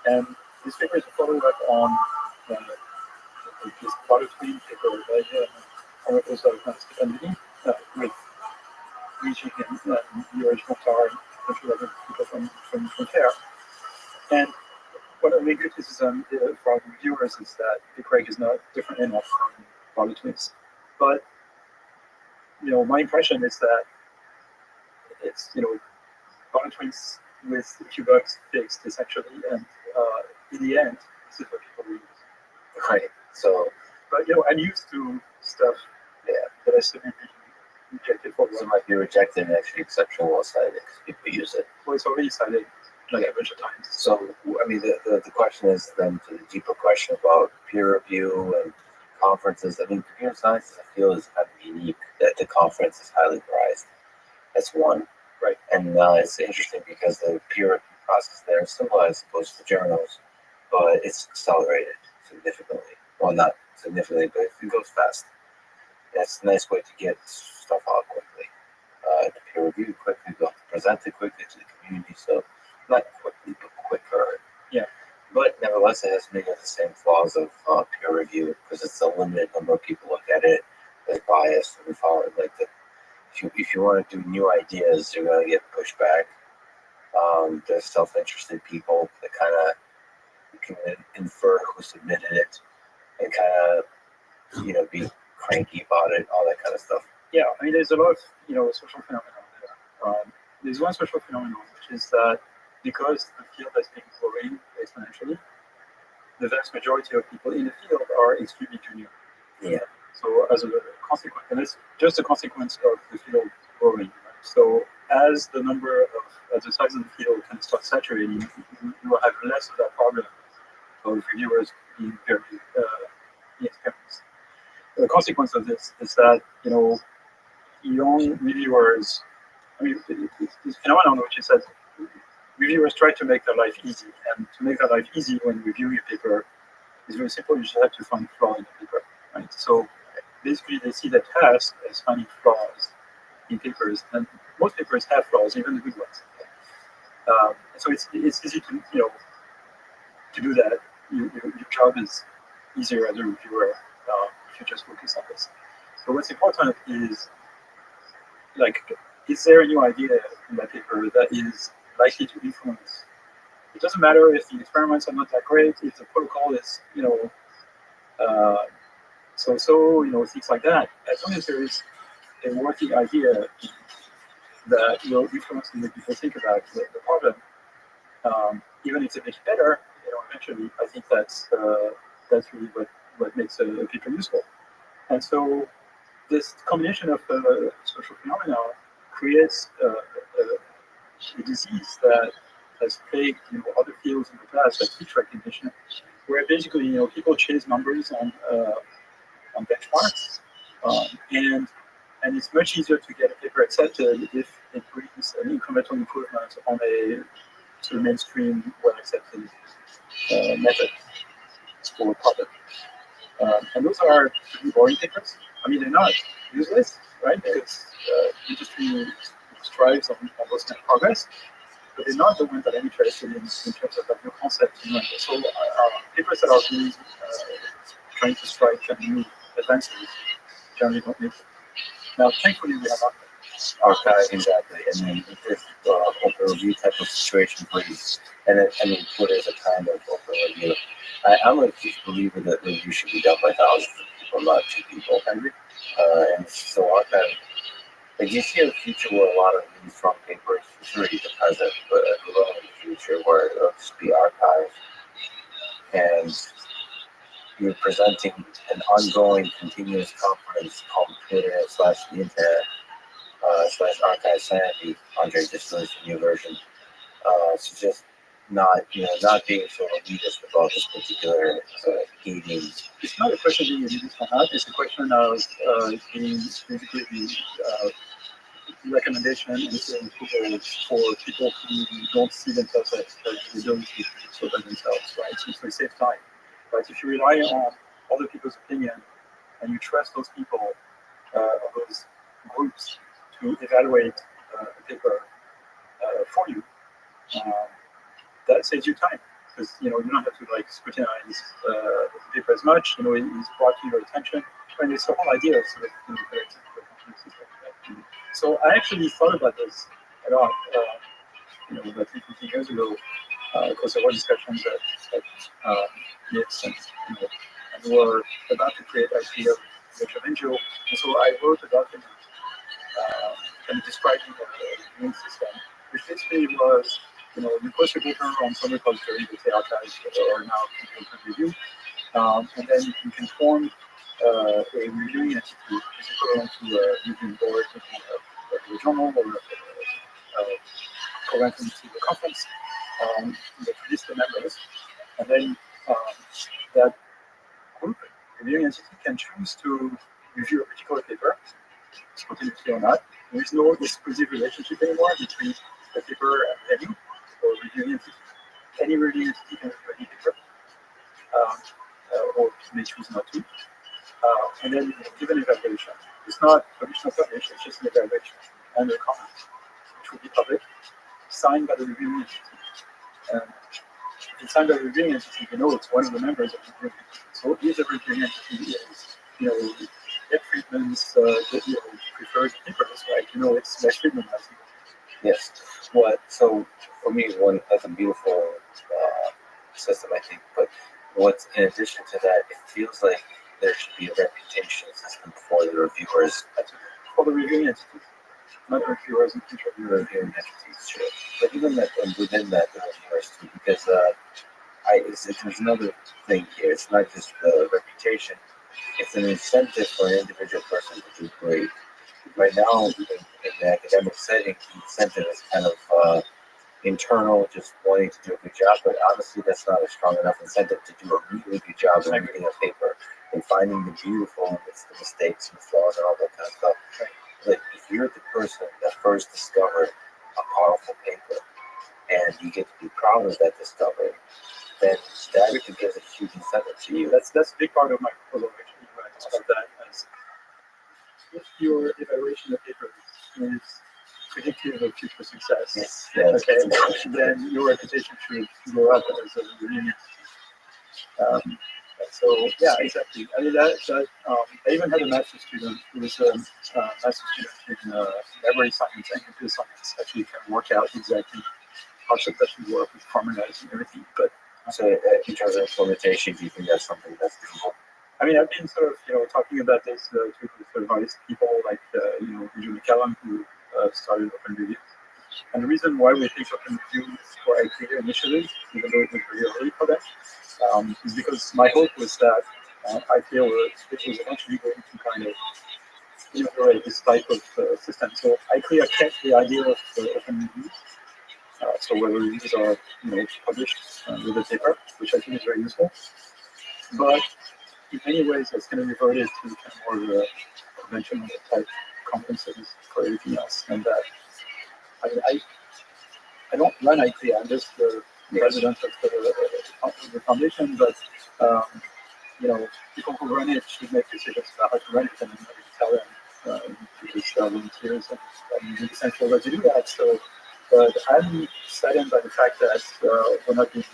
And this paper is a follow-up on this product twin paper by former postdoc Stéphane Denis with Luigi and George Mokhtar and a bunch of other people from FAIR. And one of the main criticism for our reviewers is that the Craig is not different enough from product twins. But my impression is that it's product twins with a few bugs fixed essentially, and in the end, this is what people use. Right. So, but I'm used to stuff that I submitted rejected for. So it might be rejected and actually exceptional while cited because people use it. Well, it's already cited like a bunch of times. So, I mean, the question is then to the deeper question about peer review and conferences. I mean, computer science, I feel, is kind of unique that the conference is highly prized. That's one. Right. And it's interesting because the peer review process there is similar, I suppose, to journals, but it's accelerated significantly. Well, not significantly, but it goes fast. That's a nice way to get stuff out quickly. To peer review quickly, go present it quickly to the community. So, not quickly, but quicker. Yeah. But nevertheless, it has many of the same flaws of peer review because it's a limited number of people look at it. There's bias, and we follow it like the. If you want to do new ideas, you're going to get pushback. There's self-interested people that kind of can infer who submitted it and kind of, be cranky about it, all that kind of stuff. Yeah, I mean, there's a lot of, social phenomenon there. There's one social phenomenon, which is that because the field has been growing exponentially, the vast majority of people in the field are extremely junior. Yeah. So as a consequence, and it's just a consequence of the field growing. Right? So as the size of the field can start saturating, you will have less of that problem of reviewers being very inexperienced. The consequence of this is that, young reviewers, I mean, this phenomenon which is that reviewers try to make their life easy, and to make their life easy when reviewing a paper is very simple. You just have to find flaws in the paper, right? So basically, they see the task as finding flaws in papers, and most papers have flaws, even the good ones. So it's easy to to do that. Your job is easier as a reviewer if you just focus on this. But what's important is is there a new idea in that paper that is likely to influence It doesn't matter if the experiments are not that great, if the protocol is, things like that. As long as there is a working idea that will influence the way people think about the problem, even if they make it better, eventually, I think that's really what makes a paper useful. And so this combination of social phenomena creates a disease that has plagued other fields in the past, like speech recognition, where basically people chase numbers on benchmarks, and it's much easier to get a paper accepted if it brings an incremental improvement on a sort of mainstream, well-accepted method for a problem. And those are pretty boring papers. I mean, they're not useless, right? Because industry strives on those kind of progress, but they're not the ones that I'm interested in terms of new concepts. So papers that are really trying to strike new advances generally don't make it. Now, thankfully, we have archive, exactly, and then if open review type of situation, please. And then, I mean, Twitter is a kind of open review. I'm a huge believer that the review should be done by thousands of people, not 2 people. And so archive, like, you see a future where a lot of these front papers, it's already the present, but a little in the future where it'll just be archived and you're presenting an ongoing, continuous conference called Twitter / the internet / archive sanity. Andre just released a new version. So just not being so elitist about this particular gating. It's not a question of being elitist or not. It's a question of being basically the recommendation and approval for people who don't see themselves as the ability to so by themselves, right? So it saves time. Right? If you rely on other people's opinion and you trust those people or those groups to evaluate a paper for you, that saves you time because you don't have to scrutinize the paper as much. It's brought to your attention, and it's the whole idea of sort of collective consciousness. So I actually thought about this a lot. About 15 years ago, because there were discussions at NIPS and we were about to create actually a NGO. And so I wrote a document kind of describing the immune system, which basically was, you post your paper on some repository, let's say archives or now people can review, and then you can form a reviewing entity, which is equivalent to a reviewing board, like a journal or equivalent to the conference that release the members, and then that group reviewing entity can choose to review a particular paper, spontaneously or not. There is no exclusive relationship anymore between the paper and venue or reviewing entity. Any reviewing entity can review any paper, or may choose not to. And then give an evaluation. It's not traditional publication, it's just an evaluation and a comment, which will be public, signed by the reviewing entity. If it's signed by the reviewing entity, it's one of the members of the reviewing entity. So if the reviewing entity is, get treatments that prefers papers, right? It's less treatment. Yes. So for me, that's a beautiful system, I think. But what's in addition to that, it feels like there should be a reputation system for the reviewers. For the reviewing entities, not the reviewers and future reviewing entities, sure. But even that, within that, the reviewers too, because there's another thing here. It's not just the reputation. It's an incentive for an individual person to do great. Right now, in the academic setting, the incentive is kind of internal, just wanting to do a good job, but honestly, that's not a strong enough incentive to do a really good job in reading a paper and finding the beautiful and the mistakes and flaws and all that kind of stuff. Like, if you're the person that first discovered a powerful paper and you get to be proud of that discovery, then that gives a huge incentive to you. That's a big part of my proposal, actually, when I describe that as if your evaluation of papers is predictive of future success, yes. Okay, then your reputation should go up as a reviewing entity. So yeah, exactly. I mean I even had a master's student who was a master's student in library science and computer science actually kind of work out exactly concept that should work with formulas and everything. But So in terms of implementation, do you think that's something that's doable? I mean, I've been sort of, talking about this to sort of various people like, Andrew McCallum, who started Open Review. And the reason why we think Open Review were clear initially, even though it was very early for that, is because my hope was that I feel it was eventually going to kind of integrate this type of system. So I clearly kept the idea of Open Review. So where reviews are, published with a paper, which I think is very useful. But in many ways, it's going to revert it to kind of more of a conventional type conferences for everything else. And that, I don't run IT. I'm just the president of the foundation, but people who run it should make decisions about how to run it, and I tell them because they're volunteers and it's essential that they do that. So, but I'm saddened by the fact that we're not being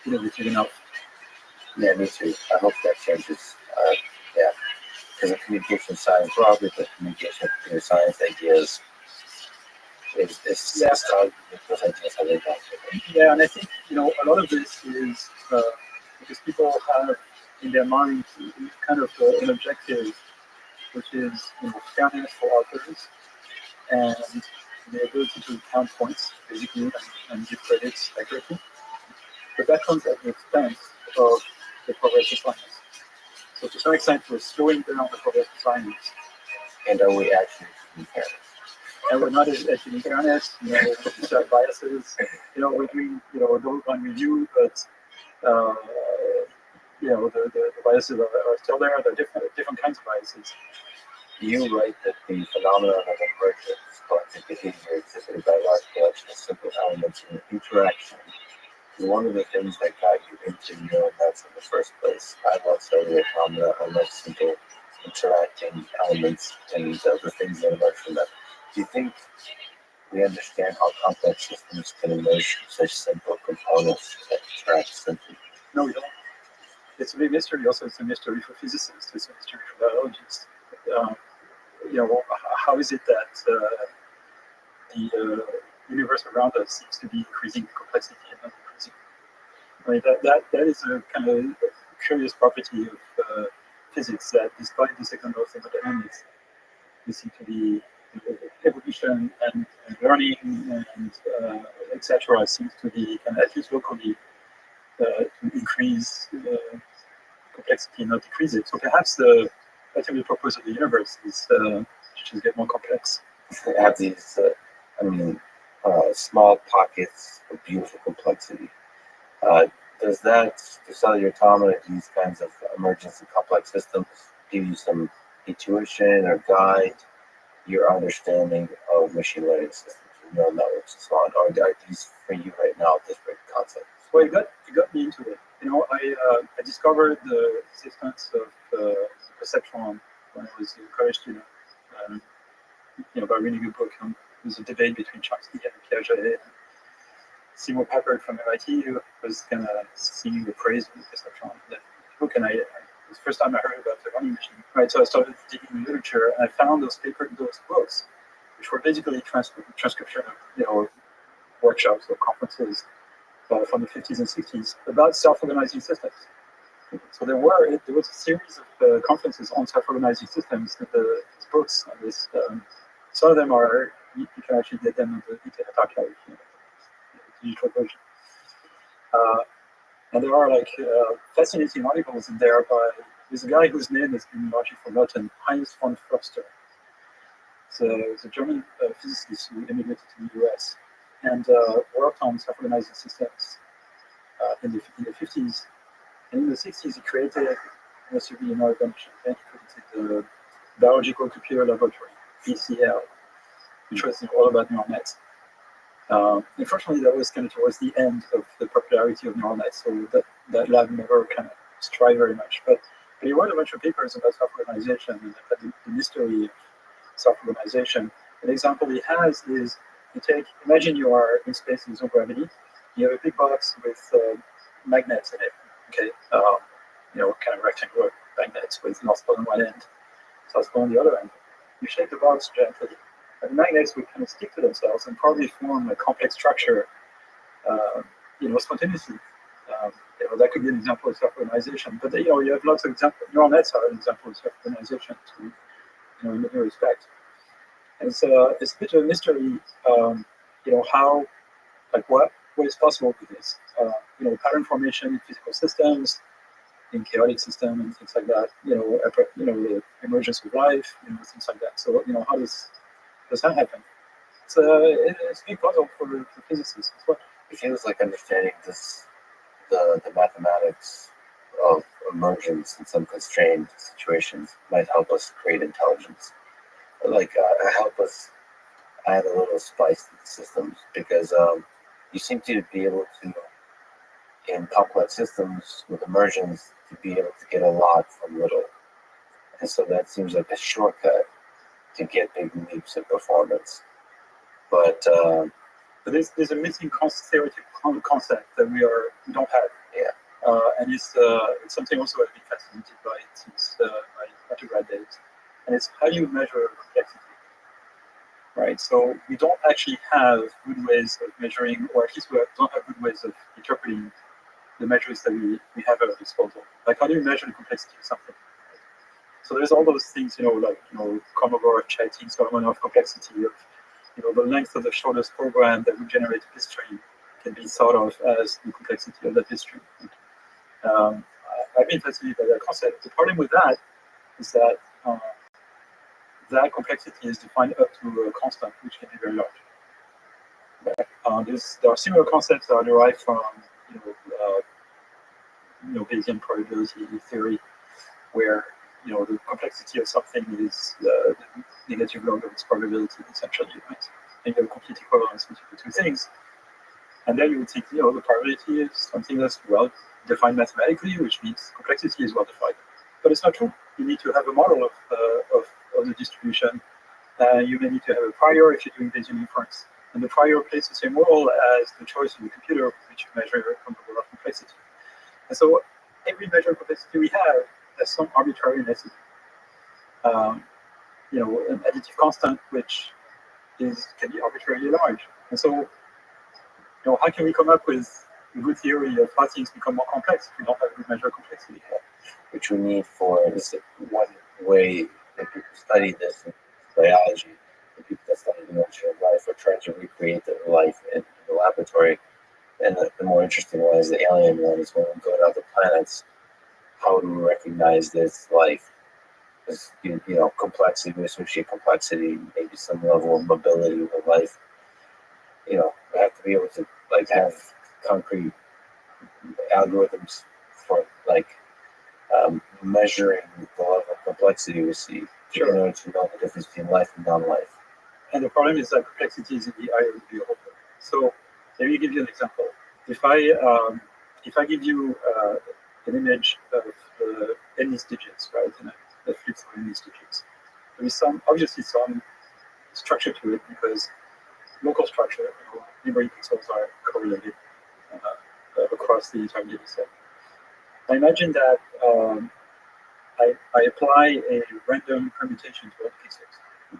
innovative enough. Yeah, me too. I hope that changes. Yeah, because the communication science, probably the communication computer science ideas is how those ideas how they go. Yeah, and I think a lot of this is because people have in their mind kind of an objective, which is fairness for authors and the ability to count points basically and give credits accurately. But that comes at the expense of the progress of science. So to some extent, we're slowing down the progress of science. And are we actually in fairness? And we're not actually in fairness, we have biases, we're doing, no one review, but, the biases are still there. There are different kinds of biases. You write that the phenomenon of emergent collective behavior exhibited by large collection of simple elements in interaction is one of the things that got you into neural nets in the first place. I love cellular phenomena. I love simple interacting elements and the things that emerge from them. Do you think we understand how complex systems can emerge from such simple components that interact simply? No, we don't. It's a big mystery. Also, it's a mystery for physicists. It's a mystery for biologists. How is it that the universe around us seems to be increasing in complexity and not decreasing? I mean, that is a kind of curious property of physics, that despite the second law of thermodynamics, we seem to be evolution and learning and etc. seems to be kind of, at least locally, to increase complexity and not decrease it. So perhaps the ultimate purpose of the universe is to just get more complex. Have these, small pockets of beautiful complexity. Does cellular automata, these kinds of emergence in complex systems, give you some intuition or guide your understanding of machine learning systems, neural networks, and so on? Or are these for you right now different concepts? Well, it got me into it. I discovered the existence of perceptron when I was a college student. By reading a book. There's a debate between Chomsky and Piaget. And Seymour Papert from MIT who was kind of singing the praise of the perceptron in that book, and it was the first time I heard about the running machine. Right, so I started digging in literature, and I found those books, which were basically transcription of workshops or conferences from the 50s and 60s about self-organizing systems. So there was a series of conferences on self-organizing systems, and these books on this. Some of them are, you can actually get them on the Internet Archive, digital version. And there are fascinating articles in there by, there's a guy whose name has been largely forgotten, Heinz von Förster. So he's a German physicist who immigrated to the US and worked on self-organizing systems in the 50s. And in the 60s, he created, most of you know a bunch, he created the Biological Computer Laboratory, BCL, which was all about neural nets. Unfortunately, that was kind of towards the end of the popularity of neural nets, so that lab never kind of strived very much. But he wrote a bunch of papers about self-organization and about the mystery of self-organization. An example he has is, imagine you are in space with no gravity. You have a big box with magnets in it. Okay, kind of rectangular magnets with North Pole on one end, South Pole on the other end. You shake the box gently, and the magnets would kind of stick to themselves and probably form a complex structure spontaneously. That could be an example of self-organization. But you have lots of examples. Neural nets are an example of self-organization, too, in many respects. And it's a bit of a mystery, how, what is possible with this. Pattern formation in physical systems, in chaotic systems, and things like that. The emergence of life, things like that. So, how does that happen? It's a big puzzle for physicists as well. It feels like understanding the mathematics of emergence in some constrained situations might help us create intelligence. Help us add a little spice to the systems, because you seem to be able to, in complex systems with emergence, to be able to get a lot from little. And so that seems like a shortcut to get big leaps in performance. But there's a missing theoretic concept that we don't have. Yeah. And it's something also I've been fascinated by since my undergrad days. And it's how do you measure complexity? Right. So we don't actually have good ways of measuring, or at least we don't have good ways of interpreting the measures that we have at our disposal. Like, how do you measure the complexity of something? So there's all those things, Kolmogorov cheating, Solomonov complexity of, the length of the shortest program that would generate a bitstream can be thought of as the complexity of that bitstream. I've been fascinated by that concept. The problem with that is that that complexity is defined up to a constant, which can be very large. There are similar concepts that are derived from, Bayesian probability theory, where the complexity of something is the negative log of its probability, essentially, right? And you have complete equivalence between the two things. And then you would think, the probability is something that's well defined mathematically, which means complexity is well defined. But it's not true. You need to have a model of the distribution. You may need to have a prior if you're doing Bayesian inference. And the prior plays the same role as the choice of the computer, which you measure from the level of complexity. And so every measure of complexity we have has some arbitrariness. An additive constant, which can be arbitrarily large. And so, how can we come up with a good theory of how things become more complex if we don't have a good measure of complexity? which we need for this one way that people study this in biology. The people that study the nature of life are trying to recreate the life in the laboratory. And the more interesting one is the alien one, is when we go to other planets, how do we recognize this life? Because, complexity, we associate complexity, maybe some level of mobility with life. We have to be able to, have concrete algorithms for, measuring the level of complexity we see, in order to know the difference between life and non-life. And the problem is that complexity is in the eye of the beholder. So let me give you an example. If I give you an image of the n digits, right, and a flip through n digits, there is obviously some structure to it, because local structure, memory pixels are correlated across the entire data set. I imagine that I apply a random permutation to all the pixels,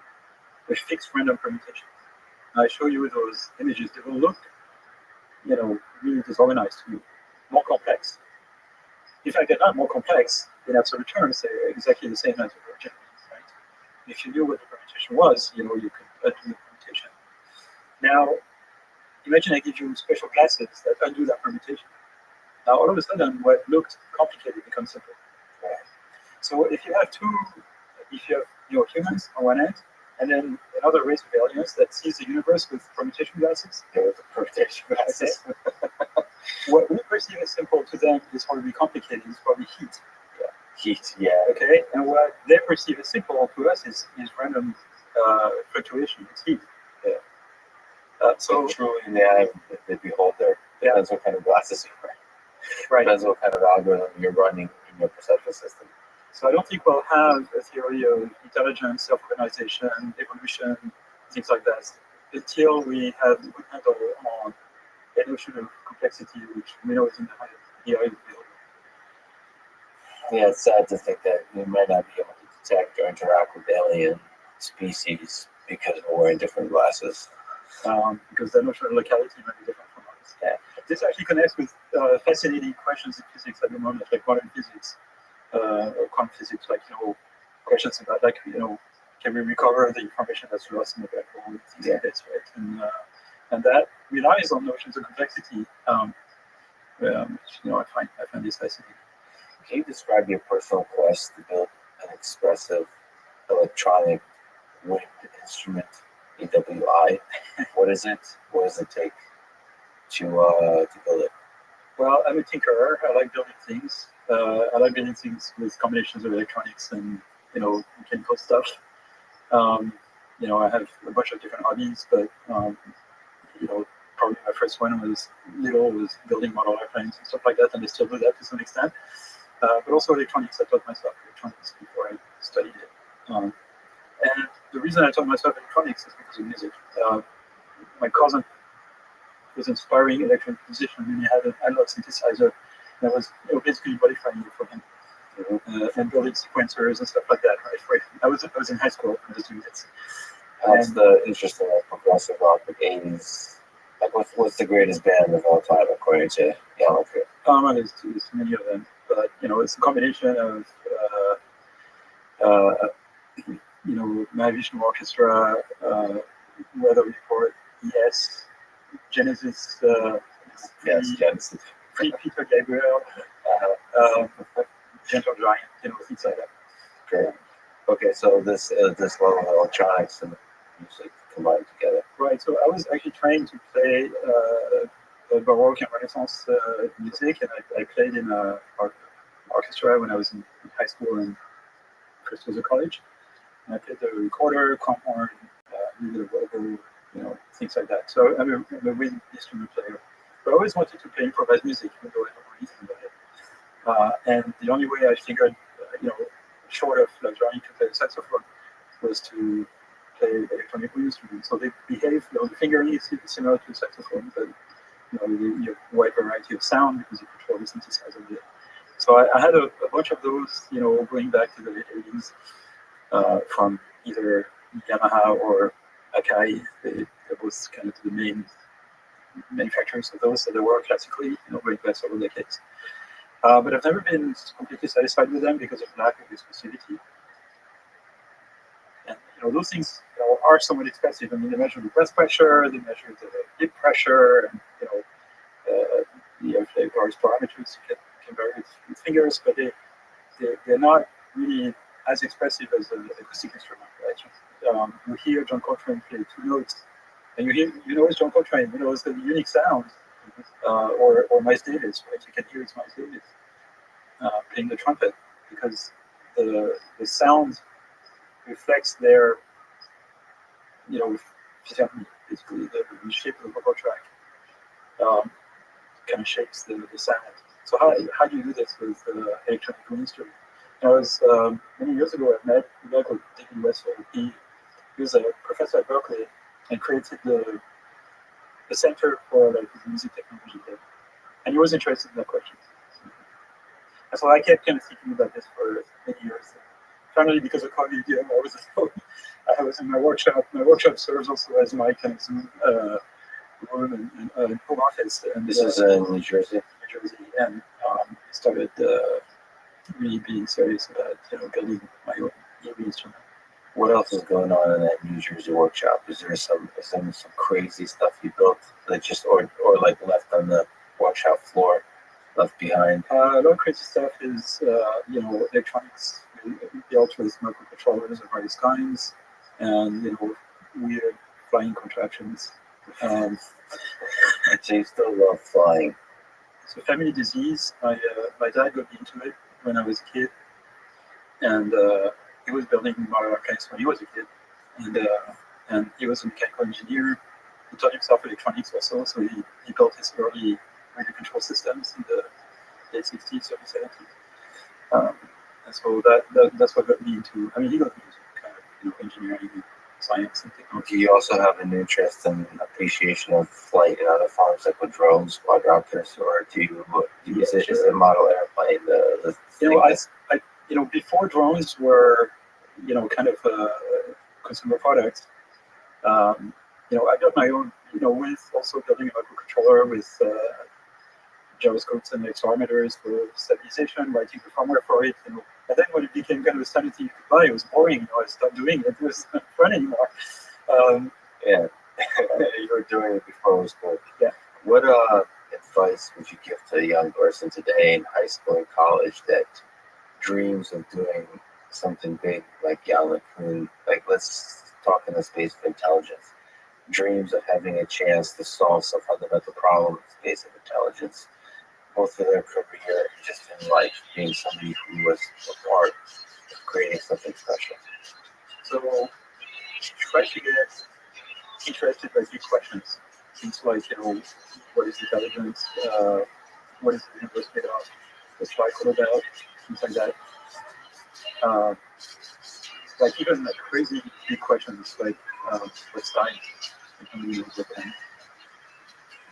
a fixed random permutation. I show you those images. They will look, really disorganized to you, more complex. In fact, they're not more complex in absolute terms. They're exactly the same as the origin, right? If you knew what the permutation was, you could undo the permutation. Now, imagine I give you special glasses that undo that permutation. Now, all of a sudden, what looked complicated becomes simple. So if you have humans on one end, and then another race of aliens that sees the universe with permutation glasses, what we perceive as simple to them is horribly complicated. It's probably heat. Heat, yeah. Okay, and what they perceive as simple to us is random fluctuation. It's heat. So truly, in the eye of the beholder, depends what kind of glasses you're wearing. Right. Depends what kind of algorithm you're running in your perceptual system. So I don't think we'll have a theory of intelligence, self-organization, evolution, things like that, until we have a good handle on the notion of complexity, which we know is in the eye of the beholder. Yeah, it's sad to think that we might not be able to detect or interact with alien species because we're wearing different glasses. Because the notion of locality might be different from ours. Yeah. This actually connects with fascinating questions in physics at the moment, like quantum physics, or quantum physics, like questions about can we recover the information that's lost in the black hole, things like this, right? And that relies on notions of complexity. I find this fascinating. Can you describe your personal quest to build an expressive electronic wind instrument, EWI? What is it? What does it take to build it? Well, I'm a tinkerer. I like building things. I like building things with combinations of electronics and mechanical stuff. I have a bunch of different hobbies, but probably my first one was building model airplanes and stuff like that, and I still do that to some extent. But also electronics. I taught myself electronics before I studied it. And the reason I taught myself electronics is because of music. My cousin was an inspiring electronic musician, and he had an analog synthesizer, and I was basically modifying it for him, and building sequencers and stuff like that. Right? I was in high school when I was doing this. That's the interesting progressive rock, the 80s. Like, what's the greatest band of all time, according to Yamaha? There's many of them, but it's a combination of Mahavishnu Orchestra, Weather Report, Yes, Genesis, Genesis. Peter Gabriel, Gentle Giant, things like that. Okay. Okay, so this level of electronics and music combined together. Right. So I was actually trained to play Baroque and Renaissance music, and I played in an orchestra when I was in high school and first was a college. And I played the recorder, comp horn, a little bit of oboe, things like that. So I'm a wind instrument player. But I always wanted to play improvised music, even though I don't know anything about it. And the only way I figured, short of learning to play the saxophone, was to play electronic wind instruments. So they behave, the fingering is similar to the saxophone, but you have a wide variety of sound because you control the synthesizer a bit. So I had a bunch of those, going back to the late 80s, from either Yamaha or Akai. They're both kind of the main manufacturers of those, so they were classically, going back several decades. But I've never been completely satisfied with them because of lack of exclusivity. And those things are somewhat expensive. I mean, they measure the breath pressure, they measure the lip pressure, and the various parameters can vary with fingers, but they're not really as expressive as an acoustic instrument, right? You hear John Coltrane play two notes, and it's John Coltrane, it's the unique sound, or Miles Davis, right? You can hear it's Miles Davis playing the trumpet because the sound reflects their, physiognomy, basically the shape of the vocal track kind of shapes the sound. So how do you do this with electronic wind instrument? Many years ago, I met a guy called David Wessel. He was a professor at Berkeley and created the Center for Music Technology there. And he was interested in that question. And so I kept kind of thinking about this for many years. Finally, because of COVID, I was in my workshop. My workshop serves also as my kind of Zoom room and home office. And this is in New Jersey. And started really being serious about building my own EV instrument. What else is going on in that New Jersey workshop? Is there some crazy stuff you built that just or left on the workshop floor, left behind? A lot of crazy stuff is electronics. We built with microcontrollers of various kinds, and weird flying contraptions. So you still love flying? It's a family disease. My dad got me into it when I was a kid, and he was building model airplanes when he was a kid, and he was a mechanical engineer. He taught himself electronics also, so he built his early radio control systems in the late 60s, early 70s. And so that's what got me into. I mean, he got me into kind of engineering, science, and technology. Do you also have an interest and appreciation of flight in other forms, like with drones, quadcopters, or do you say it's just a model airplane? Before drones were, kind of consumer products. I built my own, with also building a microcontroller with gyroscopes and accelerometers for stabilization, writing the firmware for it. And then when it became kind of a standard thing to buy, it was boring. I stopped doing it. It was not fun anymore. Yeah, you were doing it before it was cool. Yeah. What advice would you give to a young person today in high school and college that dreams of doing something big like Alan Kuhn, like let's talk in the space of intelligence, dreams of having a chance to solve some fundamental problem in the space of intelligence, both for their career and just in life, being somebody who was a part of creating something special? So try to get interested by big questions. Things like, what is intelligence? What is the universe made of? What's life all about? Things like that. Like even like crazy big questions like what's time? Like, how many years with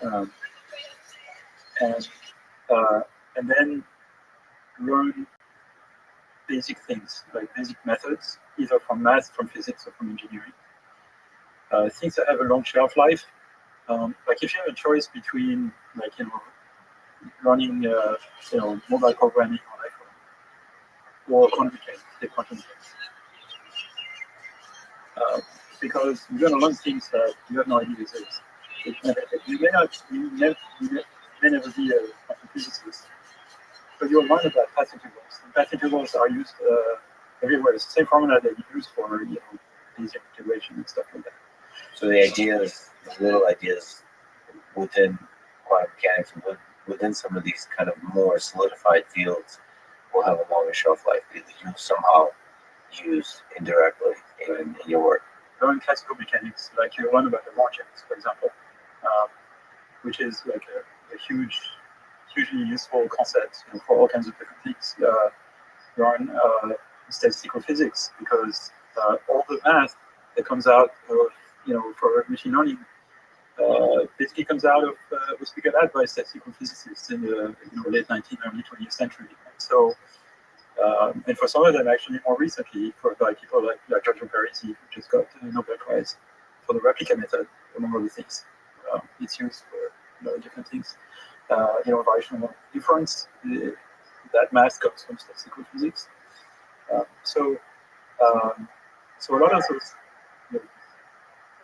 them? And then learn basic things like basic methods, either from math, from physics, or from engineering. Things that have a long shelf life. Like if you have a choice between running mobile programming on iPhone or quantum mechanics, take quantum mechanics. Because you're going to learn things that you have no idea exist. You may never be a quantum physicist, but you'll learn about path integrals. And path integrals are used everywhere. It's the same formula that you use for Bayesian integration and stuff like that. So the ideas, the little ideas within quantum mechanics and within some of these kind of more solidified fields will have a longer shelf life because you somehow use indirectly in your work. In classical mechanics, like you learn about the Rothschilds, for example, which is like a hugely useful concept for all kinds of different things. Learn statistical physics because all the math that comes out of for machine learning basically comes out of was figured out by statistical physicists in the late 19th, early 20th century. And so, and for some of them, actually more recently, by people like Giorgio Parisi, who just got the Nobel Prize for the replica method, among other things. It's used for different things. Variational difference, that math comes from statistical physics. So a lot of those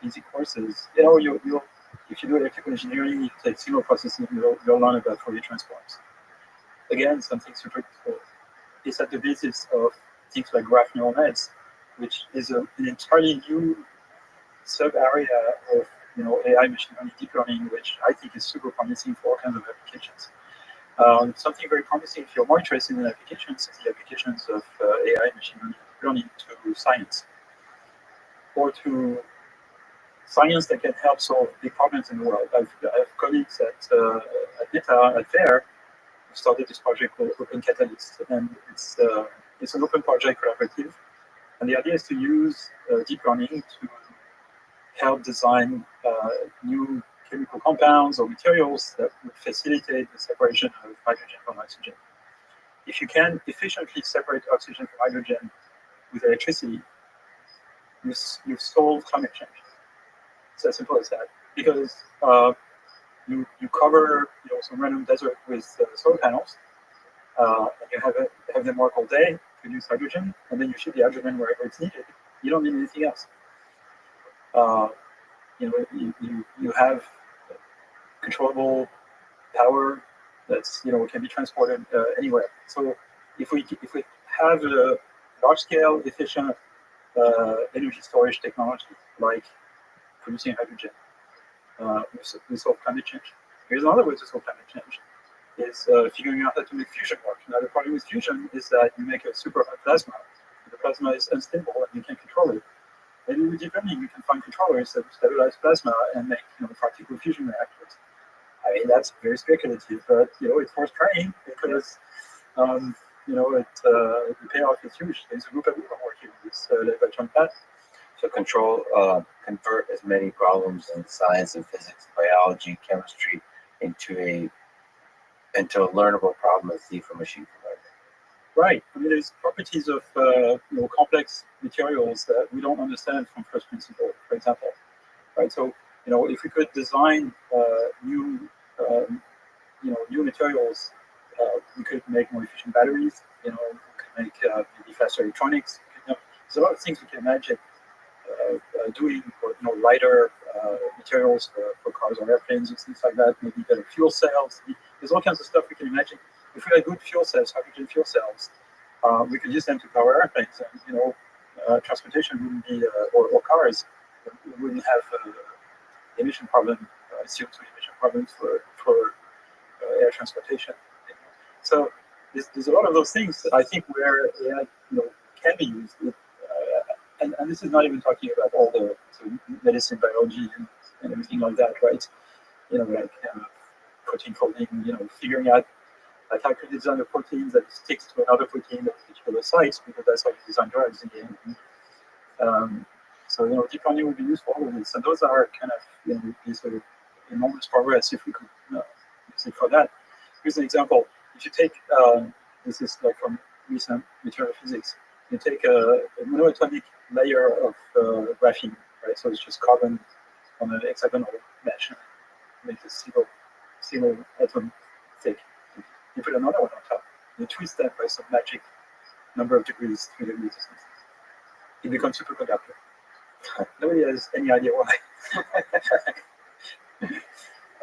easy courses, you'll if you do electrical engineering, you take signal processing, you'll learn about Fourier transforms. Again, something super cool. It's at the basis of things like graph neural nets, which is an entirely new sub-area of AI, machine learning, deep learning, which I think is super promising for all kinds of applications. Something very promising, if you're more interested in applications, is the applications of AI, machine learning, deep learning to science, or to science that can help solve big problems in the world. I have colleagues at Meta, at FAIR, who started this project called Open Catalyst, and it's an open project collaborative. And the idea is to use deep learning to help design new chemical compounds or materials that would facilitate the separation of hydrogen from oxygen. If you can efficiently separate oxygen from hydrogen with electricity, you've solved climate change. It's as simple as that. Because you cover some random desert with solar panels, and you have them work all day, produce hydrogen, and then you ship the hydrogen wherever it's needed. You don't need anything else. You have controllable power that's can be transported anywhere. So if we have a large-scale, efficient energy storage technology like producing hydrogen, we solve climate change. Here's another way to solve climate change: is figuring out how to make fusion work. Now the problem with fusion is that you make a super hot plasma. The plasma is unstable and you can't control it. Maybe with deep learning, we can find controllers that stabilize plasma and make practical fusion reactors. I mean, that's very speculative, but it's worth trying because the payoff is huge. There's a group of people working on this led by John Platt. So convert as many problems in science and physics, biology, chemistry into a learnable problem and see from machine provider. Right. I mean, there's properties of complex materials that we don't understand from first principle, for example. Right. So if we could design new, new materials, we could make more efficient batteries. We could make maybe faster electronics. There's a lot of things we can imagine doing, or lighter materials for cars or airplanes and things like that. Maybe better fuel cells. There's all kinds of stuff we can imagine. If we had good fuel cells, hydrogen fuel cells, we could use them to power airplanes, and transportation wouldn't be, or cars wouldn't have emission problem, CO2 emission problems for air transportation. So there's a lot of those things that I think where AI, can be used. And this is not even talking about all the medicine, biology, and everything like that, right? Like protein folding, figuring out like how to design a protein that sticks to another protein at particular sites, because that's how you design drugs in the end. So deep learning would be used for all of this, and those are kind of these sort of enormous progress if we could use it for that. Here's an example. If you take this is like from recent material physics. You take a monoatomic layer of graphene, right? So it's just carbon on an hexagonal mesh, make a single atom thick. You put another one on top. You twist that by some magic number of degrees, 3 degrees or something. It becomes superconductor. Nobody has any idea why.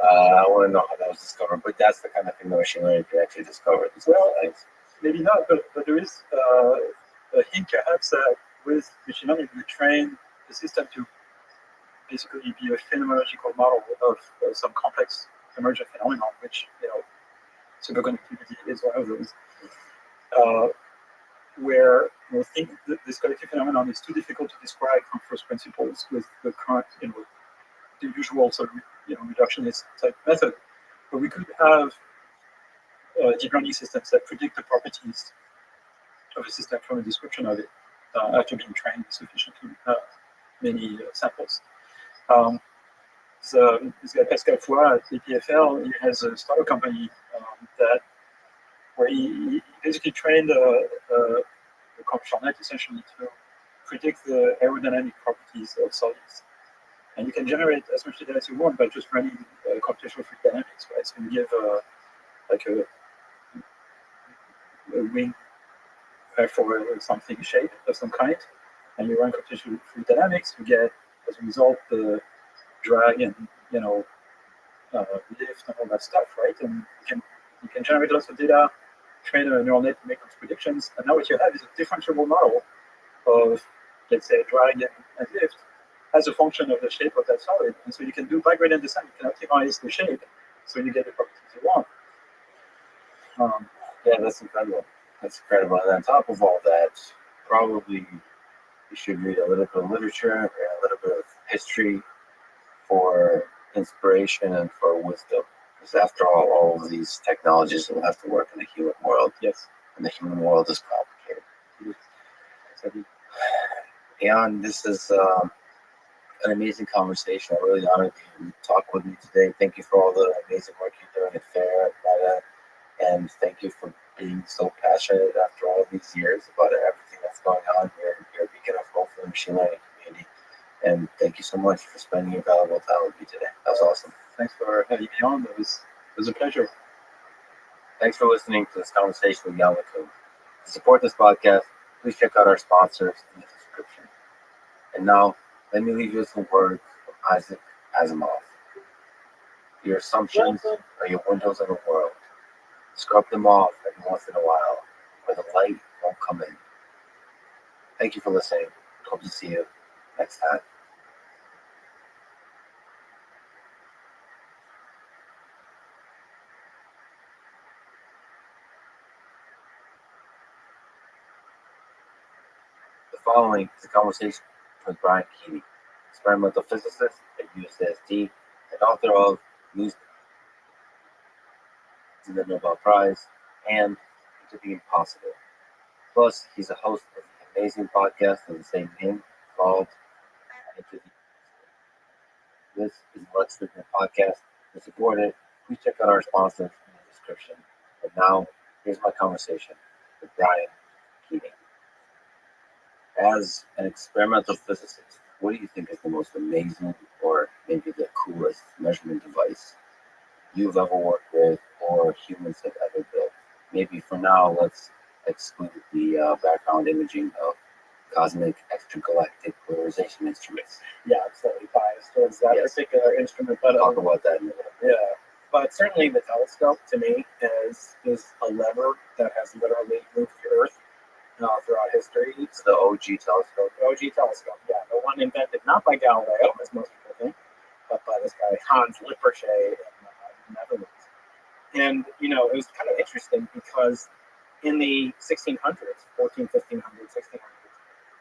I want to know how that was discovered, but that's the kind of thing that machine learning can actually discover. Well, maybe not, but there is a hint perhaps that with machine learning, we train the system to basically be a phenomenological model of some complex emergent phenomenon, which superconductivity is one of those. Where think that this collective phenomenon is too difficult to describe from first principles with the current, the usual sort of reductionist type method. But we could have deep learning systems that predict the properties of a system from a description of it after being trained sufficiently many samples. This guy Pascal Foix at EPFL, he has a startup company where he basically trained a convolutional net essentially to predict the aerodynamic properties of solids. And you can generate as much data as you want by just running computational fluid dynamics, right? So you give a wing for something shape of some kind, and you run computational fluid dynamics, you get as a result the drag and lift and all that stuff, right? And you can generate lots of data, train a neural net to make those predictions, and now what you have is a differentiable model of, let's say, drag and lift as a function of the shape of that solid. And so you can do bi-gradient descent, you can optimize the shape so you get the properties you want. Yeah, that's incredible. That's incredible. And on top of all that, probably you should read a little bit of literature and a little bit of history for inspiration and for wisdom. Because after all of these technologies will have to work in the human world. Yes. And the human world is complicated. Jan, this is an amazing conversation. I'm really honored that you talked with me today. Thank you for all the amazing work you're doing at FAIR, and thank you for being so passionate after all of these years about everything that's going on. You're a beacon of hope for the machine learning community. And thank you so much for spending your valuable time with me today. That was awesome. Thanks for having me on. It was a pleasure. Thanks for listening to this conversation with Jan LeCun. To support this podcast, please check out our sponsors in the description. And now, let me leave you with some words from Isaac Asimov. Your assumptions are your windows of the world. Scrub them off every once in a while, or the light won't come in. Thank you for listening. Hope to see you next time. The following is a conversation with Brian Keating, experimental physicist at UCSD and author of News to the Nobel Prize and To the Impossible. Plus, he's a host of an amazing podcast of the same name called Into the Impossible. This is a Let's Figure podcast. To support it, please check out our sponsors in the description. And now, here's my conversation with Brian Keating. As an experimental physicist, what do you think is the most amazing or maybe the coolest measurement device you've ever worked with or humans have ever built? Maybe for now, let's exclude the background imaging of cosmic extragalactic polarization instruments. Yeah, I'm slightly biased towards that Yes. particular instrument, but Talk about that in a minute. yeah. But certainly the telescope to me is a lever that has literally moved the Earth throughout history. It's the OG telescope. The OG telescope, yeah, the one invented not by Galileo, as most people think, but by this guy Hans Lippershey in the Netherlands. And it was kind of interesting because in the 1600s, 1500s, 1600s,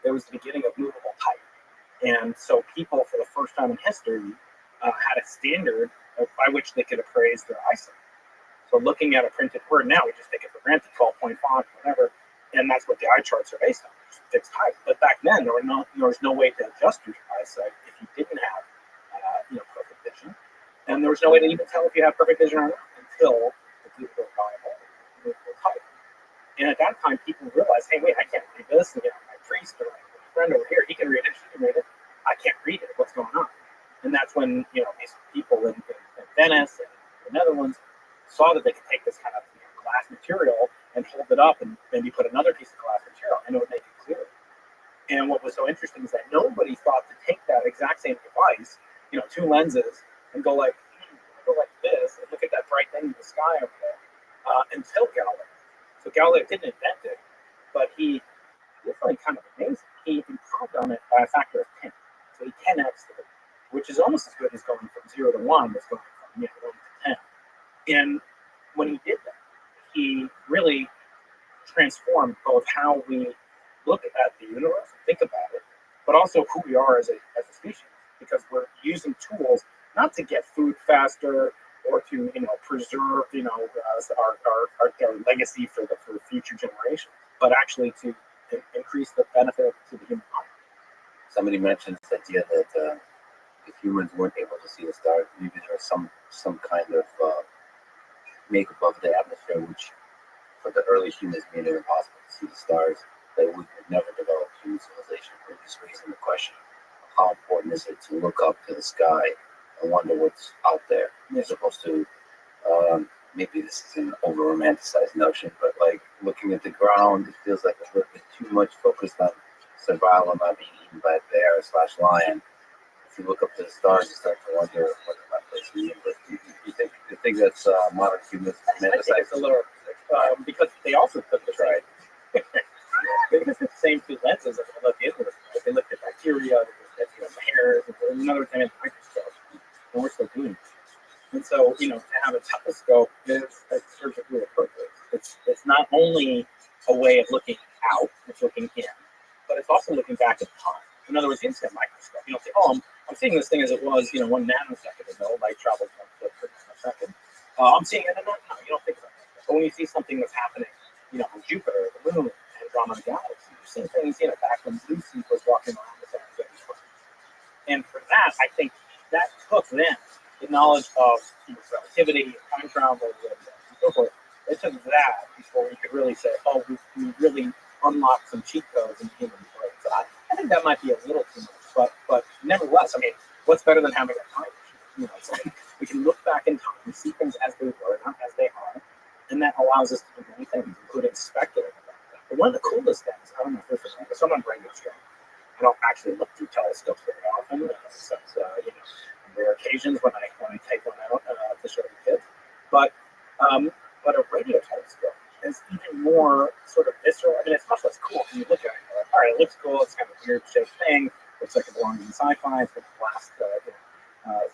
there was the beginning of movable type. And so people, for the first time in history, had a standard by which they could appraise their eyesight. So looking at a printed word now, we just take it for granted, 12-point font, whatever, and that's what the eye charts are based on, just fixed height. But back then, there was no way to adjust your eyesight if you didn't have, perfect vision, and there was no way to even tell if you had perfect vision or not until the Google movable type. And at that time, people realized, hey, wait, I can't read this. And, my priest or my friend over here, he can read it, she can read it. I can't read it. What's going on? And that's when, these people in Venice and the Netherlands saw that they could take this kind of glass material and hold it up and maybe put another piece of glass material and it would make it clearer. And what was so interesting is that nobody thought to take that exact same device, two lenses, and go like this and look at that bright thing in the sky over there until Galileo. So Galileo didn't invent it, but he did something kind of amazing. He improved on it by a factor of 10. So he 10x'd it, which is almost as good as going from 0 to 1 as going from 1 to 10. And when he did that, he really transformed both how we look at the universe and think about it, but also who we are as a species, because we're using tools not to get food faster or to preserve our legacy for future generations, but actually to increase the benefit to the human body. Somebody mentioned this idea that if humans weren't able to see the stars, maybe there was some kind of makeup of the atmosphere, which for the early humans made it impossible to see the stars, that we could never develop human civilization. We're just raising the question of how important is it to look up to the sky and wonder what's out there, as opposed to maybe this is an over-romanticized notion, but like looking at the ground, it feels like a little bit too much focused on survival and not being eaten by a bear/lion. If you look up to the stars, you start to wonder what my place in the universe. You think that's modern humans I think it's a little because they also took this right. They took the same two lenses that they looked into this. They looked at bacteria, they looked at hairs, and another time in the microscope, and we're still doing it. And so, to have a telescope is surgically appropriate. It's not only a way of looking out, it's looking in, but it's also looking back at time. In other words, the instant microscope. You don't say, oh, I'm seeing this thing as it was, 1 nanosecond ago. Light travels 1 foot per nanosecond. I'm seeing it, and no, you don't think about that. But when you see something that's happening, on Jupiter, the Moon, Andromeda Galaxy, you're seeing things, back when Lucy was walking around the San Francisco. And for that, I think that took then the knowledge of relativity, time travel, and so forth. It took that before we could really say, oh, we really unlocked some cheat codes in the human brain. So I think that might be a little too much, but nevertheless, what's better than having a time machine? So we can look back in time and see things as they were, not as they are, and that allows us to do many things, including speculate about that. But one of the coolest things, I don't know if this is because someone radio strong. I don't actually look through telescopes very often, except there are occasions when I take one out to show the kids. But a radio telescope is even more sort of visceral. It's much less cool when you look at it. You're like, all right, it looks cool. It's kind of a weird shaped thing. Looks like it belongs in sci-fi. It's going to blast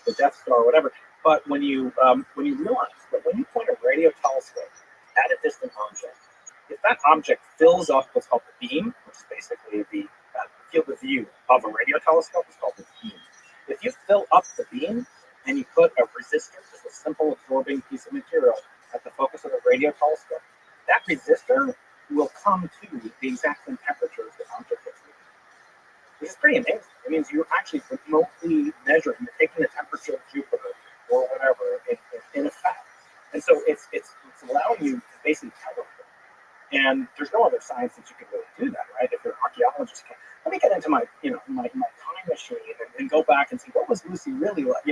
the Death Star or whatever. But when you realize that when you point a radio telescope at a distant object, if that object fills up what's called the beam, which is basically the field of view of a radio telescope, is called the beam. If you fill up the beam and you put a resistor, just a simple absorbing piece of material, at the focus of the radio telescope, that resistor will come to the exact same temperature as the object that's moving, which is pretty amazing. It means you're actually remotely measuring, you're taking the temperature of Jupiter or whatever in effect. And so it's allowing you to basically tell it. And there's no other science that you can really do that, right? If you're an archaeologist, let me get into my time machine and go back and see what was Lucy really like.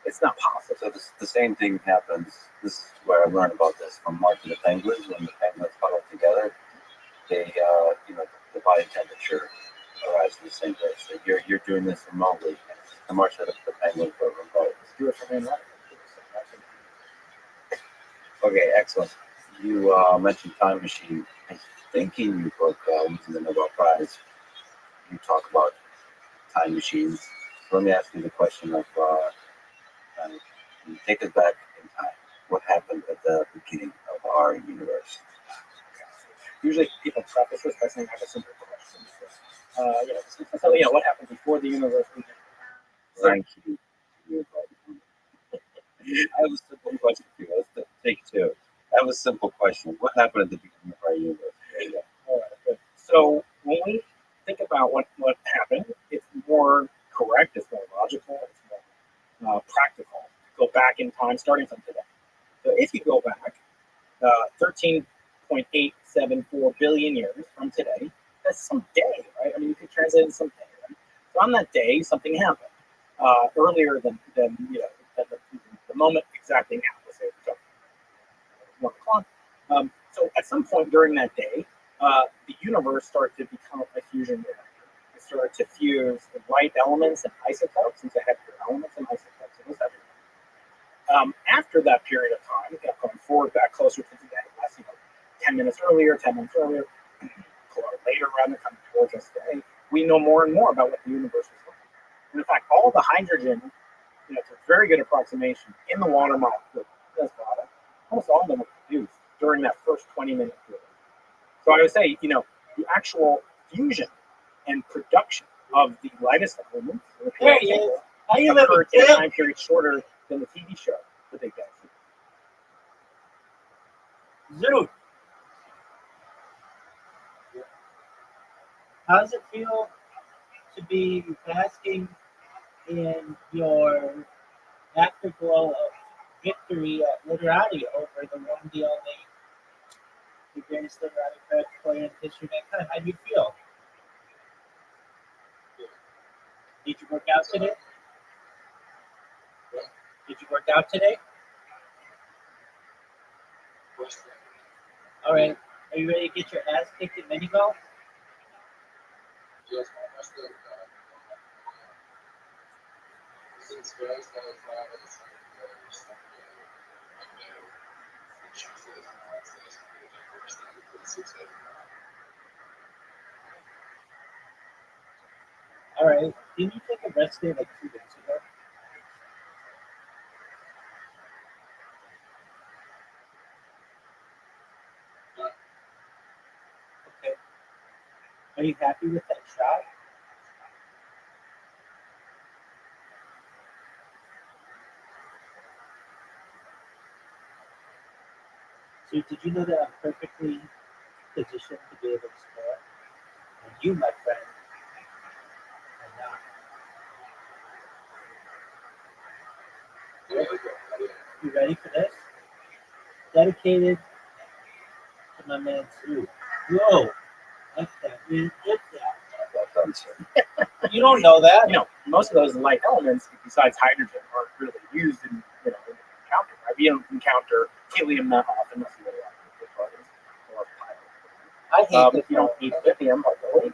It's not possible. So the same thing happens. This is where I learned about this from marching the penguins. When the penguins huddle together, they, the body temperature arrives in the same place. So you're doing this remotely. The march of the penguins are remote. Do it from in. Okay, excellent. You mentioned time machine. I think in your book, Losing the Nobel Prize, you talk about time machines. So let me ask you the question of, take us back in time. What happened at the beginning of our universe? Usually people preface this by saying I have a simple question. What happened before the universe began? Thank you. I have a simple question for you. Let's take two. I have a simple question. What happened at the beginning of our universe? There you go. All right, good. So when we think about what happened, it's more correct, it's more logical, it's more practical. Go back in time, starting from today. So if you go back 13.874 billion years from today, that's some day, right? I mean, you could translate it some day, right? So on that day, something happened earlier than the moment exactly now. Let's say it's 1 o'clock. So at some point during that day, the universe started to become a fusion reactor. It started to fuse the right elements and isotopes into heavier elements and isotopes. It was everywhere. After that period of time, going forward back closer to today, less 10 minutes earlier, 10 months earlier, later rather, coming towards us today, we know more and more about what the universe is like. And in fact, all the hydrogen, it's a very good approximation in the water molecule. Almost all of them were produced during that first 20-minute period. So I would say, the actual fusion and production of the lightest elements occurred in a time period shorter than the TV show, The Big Bang Theory. Zoot. How does it feel to be basking in your afterglow of victory at literati over the one the only, the greatest literati player in history of mankind? How do you feel? Did you work out today? Did you work out today? All right. Are you ready to get your ass kicked at mini golf? Yes, I still since guys that I thought was All right. Didn't you take a rest day like 2 days ago? Okay. Are you happy with that shot? So did you know that I'm perfectly positioned to be able to score? And you, my friend, are not. You ready for this? Dedicated to my man Sue. Whoa! That's that. It's that. Well done, sir. You don't know that. Most of those light elements, besides hydrogen, aren't really used in encounter. Right? We don't encounter helium that often. That's really I hate you don't need lithium, hopefully.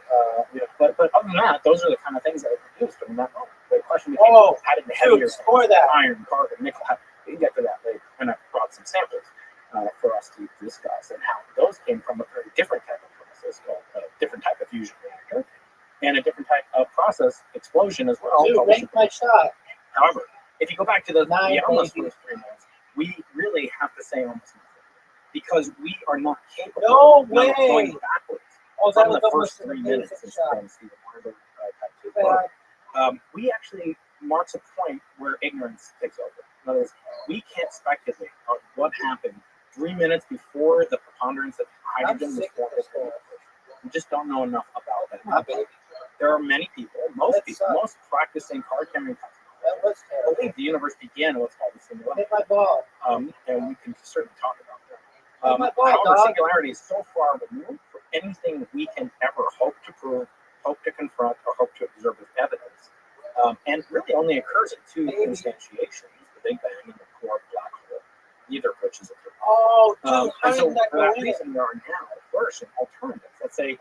But other than that, those are the kind of things that are produced during that moment. The question became, how did the heavier score that iron, carbon, nickel? We can get to that later. And I brought some samples for us to discuss and how those came from a very different type of process, called a different type of fusion reactor, and a different type of process explosion as well. Dude, rank my shot. However, if you go back to the almost baby. first 3 months, we really have to say almost nothing because we are not capable No of way. going backwards from the first 3 minutes. We actually marks a point where ignorance takes over. In other words, we can't speculate on what happened 3 minutes before the preponderance of hydrogen was formed. We just don't know enough about that. There are many people, most practicing card carrying believe the universe began in what's called the singularity. Hit my ball. And we can certainly talk about that. My ball, However, dog. singularity is so far removed from anything we can ever hope to prove, hope to confront, or hope to observe as evidence and really only occurs in two instantiations: the Big Bang and the core black hole. Neither of which is a true. And so for that reason, there are now version alternatives that say you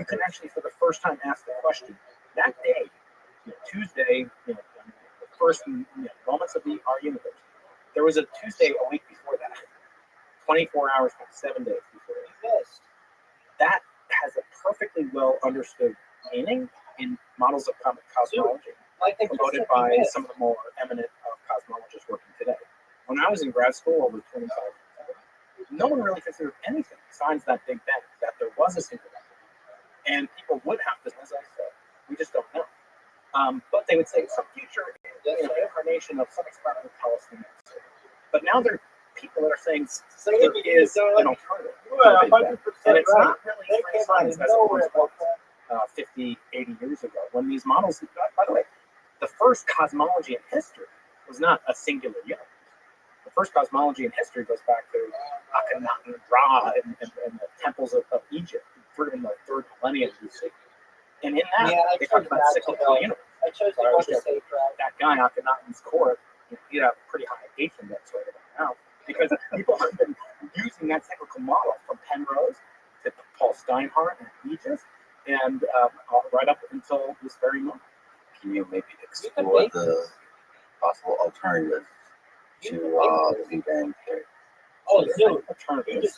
can actually, for the first time, ask the question that day, Tuesday, the first moments of our universe. There was a Tuesday a week before that, 24 hours, 7 days before that. That has a perfectly well understood meaning in models of cosmology, promoted by some of the more eminent cosmologists working today. When I was in grad school over 25 years ago, no one really considered anything besides that Big Bang, that there was a singularity. And people would have to, as I said, we just don't know. But they would say some future incarnation of some experiment would tell us the next. But now there are people that are saying there is an alternative. And it's not really free science as it was 50, 80 years ago. When these models, by the way, the first cosmology in history was not a singular universe. The first cosmology in history goes back to Akhenaten, Ra, and the temples of Egypt, in the 3rd millennium BC. And in that, they talked about cyclical universe. That guy, Akhenaten's court, he had a pretty high H index right about now, because people have been using that cyclical model from Penrose to Paul Steinhardt and Aegis, and right up until this very moment. Can you maybe explore the possible alternatives to the Big Bang theory? Alternatives,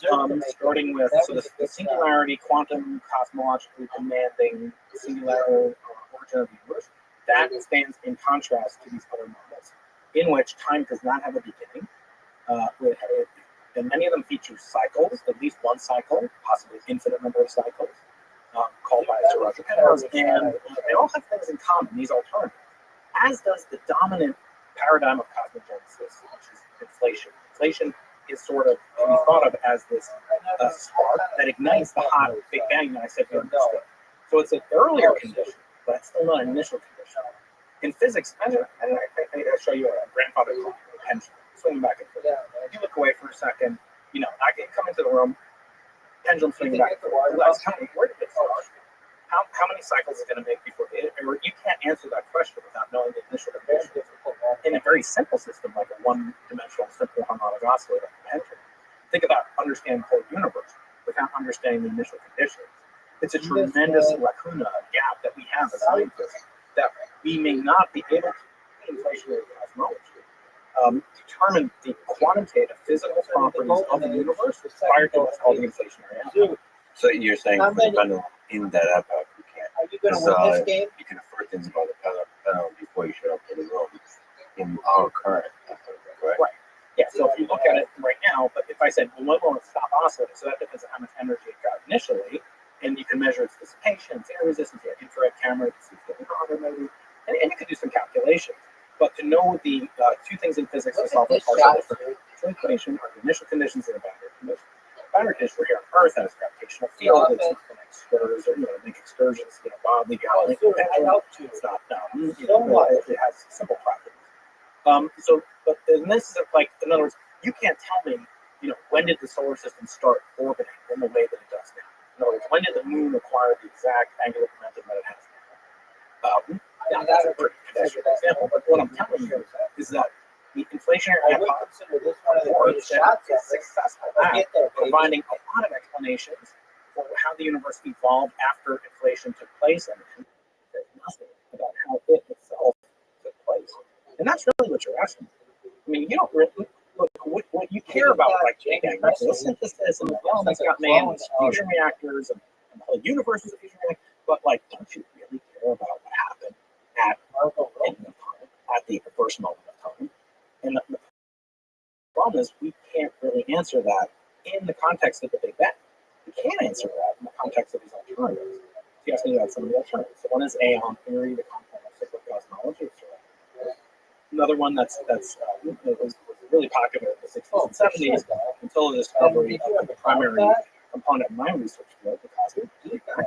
starting with the singularity, quantum, cosmologically demanding singular origin of the universe, that stands in contrast to these other models, in which time does not have a beginning. And many of them feature cycles, at least one cycle, possibly infinite number of cycles, called by Sir Roger Penrose, and they all have things in common, these alternatives, as does the dominant paradigm of cosmogenesis, which is inflation. Inflation is sort of thought of as this spark that ignites the hot Big Bang that I said we understood. So it's an earlier condition, but it's still not an initial condition. In physics, I'll show you a grandfather clock, a pendulum, swinging back and forth. If you look away for a second, I can come into the room, pendulum swinging back and forth. Tell me, where did it start? How many cycles is it going to make before it? Or you can't answer that question without knowing the initial condition. In a very simple system, like a one-dimensional simple harmonic oscillator pendulum, think about understanding the whole universe without understanding the initial conditions. It's a tremendous lacuna, gap that we have as scientists, that we may not be able to, in inflationary cosmology, determine the quantitative physical properties of the universe prior to what's called the inflationary epoch. So you're saying for the pendulum in that epoch, you can't. Because you can infer things about the pendulum before you show up in the room in our current epoch, right? Right. Yeah, so if you look at it right now, but if I said, well, when will it stop oscillating? So that depends on how much energy it got initially, and you can measure its dissipation, its air resistance, you have infrared camera to see if it's getting hotter maybe, and you can do some calculations. But to know the two things in physics to solve the partial differential equation are the initial conditions and the boundary conditions. Boundary conditions for here on Earth has gravitational field, it's an excursion, make excursions, wildly gallant. It's not, it has simple properties. And this is in other words, you can't tell me, when did the solar system start orbiting in the way that it does now? In other words, when did the moon acquire the exact angular momentum that it has now? That's a pretty pedestrian example, but what I'm telling you is that the inflationary epoch is successful at providing a lot of explanations for how the universe evolved after inflation took place, and there's nothing about how it itself took place. And that's really what you're asking. I mean, you don't really look what you care about, Big Bang, the synthesis and the elements got made, and fusion reactors, and the whole universe is a fusion reactor. But don't you really care about what happened at the first moment of time? And the problem is, we can't really answer that in the context of the Big Bang. We can't answer that in the context of these alternatives. So you asked me about some of the alternatives. So one is aeon theory, the concept of cyclic cosmology. Another one that was really popular in the 60s and 70s until the discovery of the primary component of my research field, the cosmic Big Bang.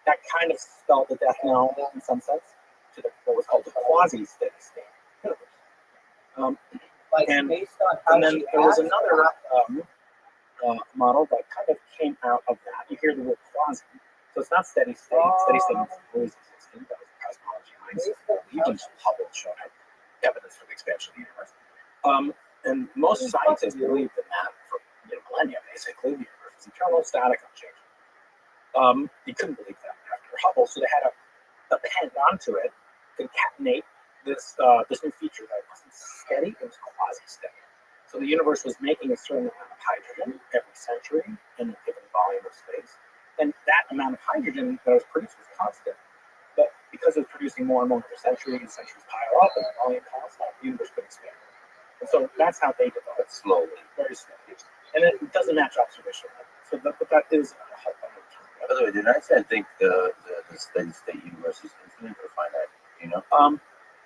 That kind of spelled the death knell in some sense to what was called the quasi-steady state universe. And then there was another model that kind of came out of that. You hear the word quasi, so it's not steady state. Steady state means always existing. That was the cosmology mindset. Even Hubble showed up evidence for the expansion of the universe. And most scientists believed in that for millennia, basically. The universe is eternal, static, unchanging. You couldn't believe that after Hubble, so they had to append onto it, concatenate this new feature that wasn't steady, it was quasi-steady. So the universe was making a certain amount of hydrogen every century in a given volume of space. And that amount of hydrogen that was produced was constant. But because it was producing more and more every century, and centuries pile up and the volume piles up, the universe could expand. And so that's how they developed slowly, very slowly. And it doesn't match observation. So but that is a help. By the way, did Einstein think the steady state universe is infinite or finite? You know?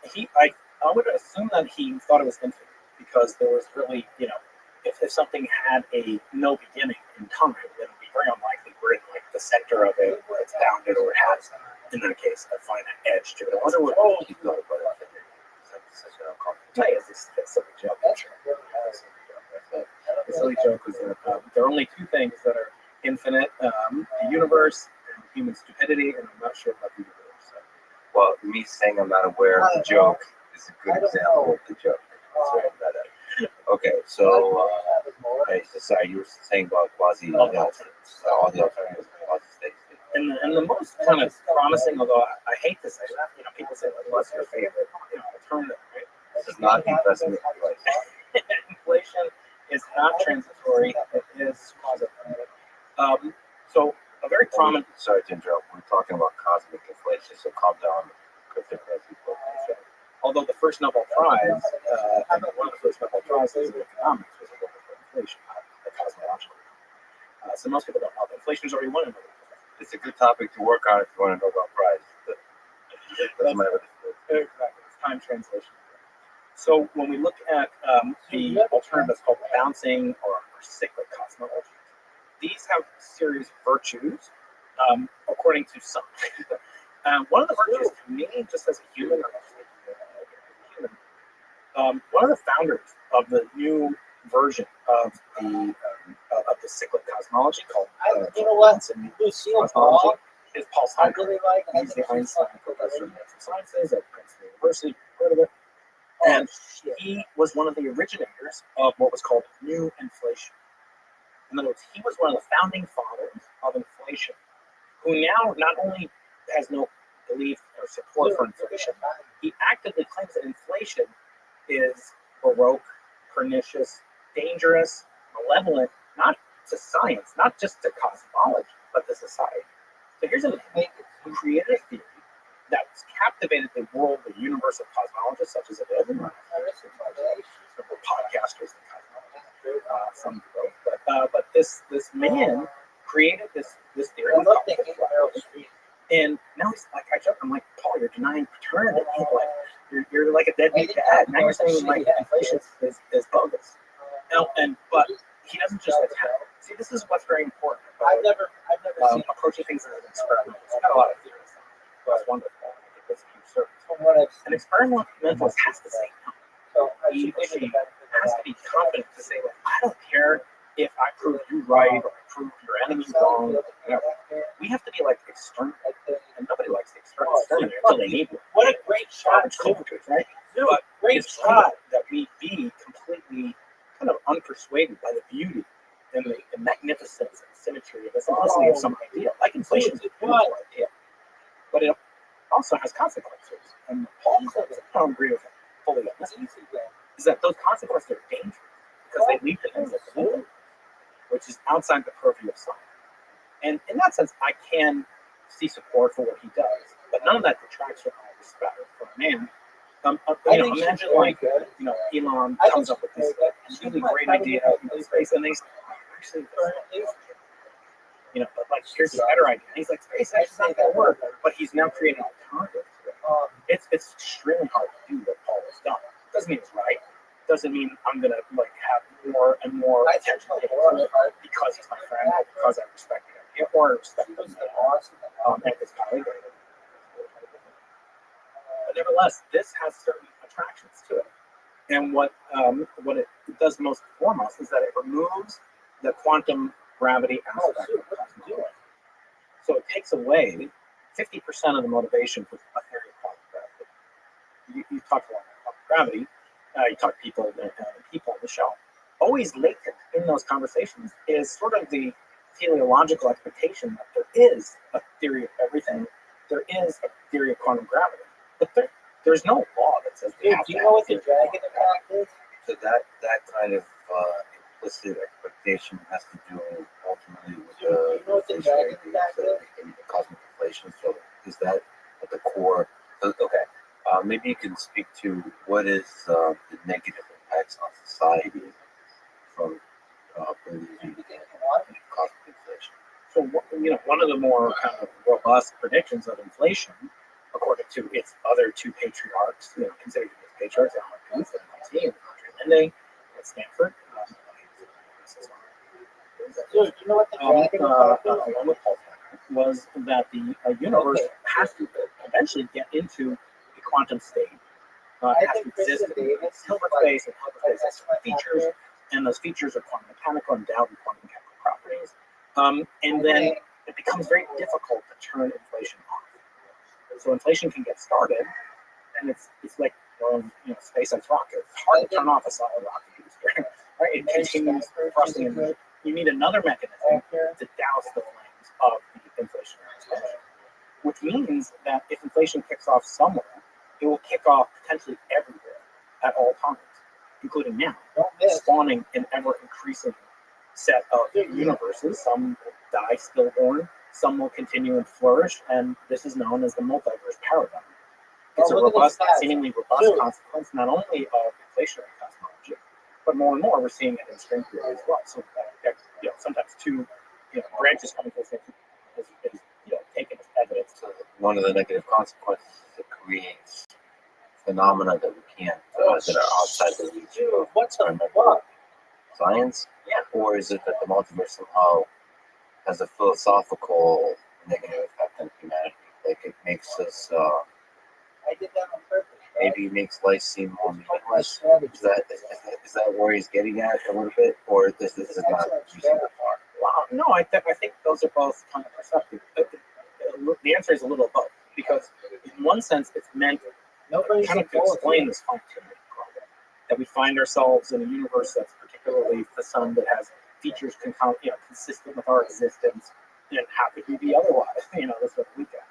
I would assume that he thought it was infinite because there was really, if something had a no beginning in time, then it would be very unlikely we're in like the center of it where it's bounded or it has, in that case, a finite edge to it. I wonder what he thought about it. It's a silly joke. The silly joke was that there are only two things that are infinite: the universe and human stupidity, and I'm not sure about the universe. So. Well, me saying I'm not aware of the joke is a good example of the joke. Okay, so sorry, you were saying about quasi, all the alternatives, quasi state. And the most kind of promising, although I hate to say that, people say, like, what's your favorite alternative, right? This is not investment advice. Inflation is not transitory, it is quasi-permanent. So a very prominent. Sorry to interrupt. We're talking about cosmic inflation, so calm down. Although the first Nobel Prize, one of the first Nobel Prizes in economics was awarded for inflation, not the cosmological. So most people don't know that inflation is already won a Nobel Prize. It's a good topic to work on if you want a Nobel Prize. Exactly. It's time translation. So when we look at the alternative that's called bouncing or cyclic cosmology, these have serious virtues, according to some. One of the virtues to me, just as a human, one of the founders of the new version of the cyclic cosmology called cosmology is Paul Simon. He's the Einstein Professor of Natural Sciences at Princeton University. Heard of it? And he was one of the originators of what was called new inflation. In other words, he was one of the founding fathers of inflation, who now not only has no belief or support for inflation, he actively claims that inflation is baroque, pernicious, dangerous, malevolent, not to science, not just to cosmology, but to society. So here's a man who created a theory that's captivated the world, the universe of cosmologists, such as it is. Podcasters and cosmologists, some both. But this man created this theory. And now he's like, I joke, I'm like, Paul, you're denying paternity. You're like a deadbeat dad. Now you're saying like inflation is bogus. But he doesn't just attack. See, this is what's very important about I've never seen approaching things as an experiment. It's got a lot of theories. So that's wonderful. An experimentalist has to say no. He or she has to be confident to say, well, I don't care if I prove you right or I prove your enemy wrong. Whatever. We have to be like external, and nobody likes the external until they need one. What a great shot, right? But great shot that we be completely kind of unpersuaded by the beauty and the magnificence and symmetry of the simplicity of some idea. Like inflation is a beautiful idea, but it also has consequences. And Paul says, I don't agree with him fully on this, is that those consequences are dangerous because they lead to things like the which is outside the purview of science. And in that sense, I can see support for what he does, but none of that detracts from my respect for a man. Imagine like Elon comes up with this really great idea in space, and they actually, but like here's a better idea. And he's like, SpaceX is not going to work, but he's now creating an alternative. It's extremely hard to do what Paul has done. Doesn't mean it's right. Doesn't mean I'm gonna like have more and more attention because he's my friend, or because I respect him, or respect him at his colleague. But nevertheless, this has certain attractions to it. And what it does most and foremost is that it removes the quantum gravity aspect of cosmology. So it takes away 50% of the motivation for a theory of quantum gravity. You talked a lot about quantum gravity. You talk to people on the show. Always latent in those conversations is sort of the teleological expectation that there is a theory of everything. There is a theory of quantum gravity, but there's no law that says. Dude, do you know what the dragon effect is? So that kind of implicit expectation has to do ultimately with You know what the dragon effect is? the cosmic inflation. So is that at the core? Okay, maybe you can speak to what is the negative impacts on society from believing in cosmic inflation. So one of the more kind of robust predictions of inflation, according to its other two patriarchs, considered to be patriarchs, Alan Guth at MIT and Andre Linde at Stanford. Dude, you know what the dragon effect is? Was that the universe has to eventually get into a quantum state. I It has think to Chris exist and in Davis Hilbert space, and Hilbert space has certain features, and those features are quantum mechanical, endowed with quantum mechanical properties. And then it becomes very difficult to turn inflation off. So inflation can get started, and it's like SpaceX rocket. It's hard to turn off a solid rocket booster, right? It continues thrusting in. You need another mechanism to douse the flames of the inflationary expansion, which means that if inflation kicks off somewhere, it will kick off potentially everywhere at all times, including now, spawning an ever-increasing set of universes. Some will die stillborn, some will continue and flourish, and this is known as the multiverse paradigm. It's a robust, seemingly robust consequence not only of inflationary cosmology, but more and more we're seeing it in string theory as well. So sometimes two branches coming to the same is taken as evidence. So one of the negative consequences is it creates phenomena that we can't that are outside the reach of what's the fuck? science. Or is it that the multiverse somehow has a philosophical negative effect on humanity? Like it makes us I did that on purpose. maybe it makes life seem more meaningless. Is that where he's getting at a little bit, or this is not reaching that far? Well, no, I think those are both kind of perceptive. The answer is a little both, because in one sense, it's meant kind of to explain this fine-tuning problem, that we find ourselves in a universe that's particularly the sun that has features consistent with our existence, and how could we be otherwise? That's what we got.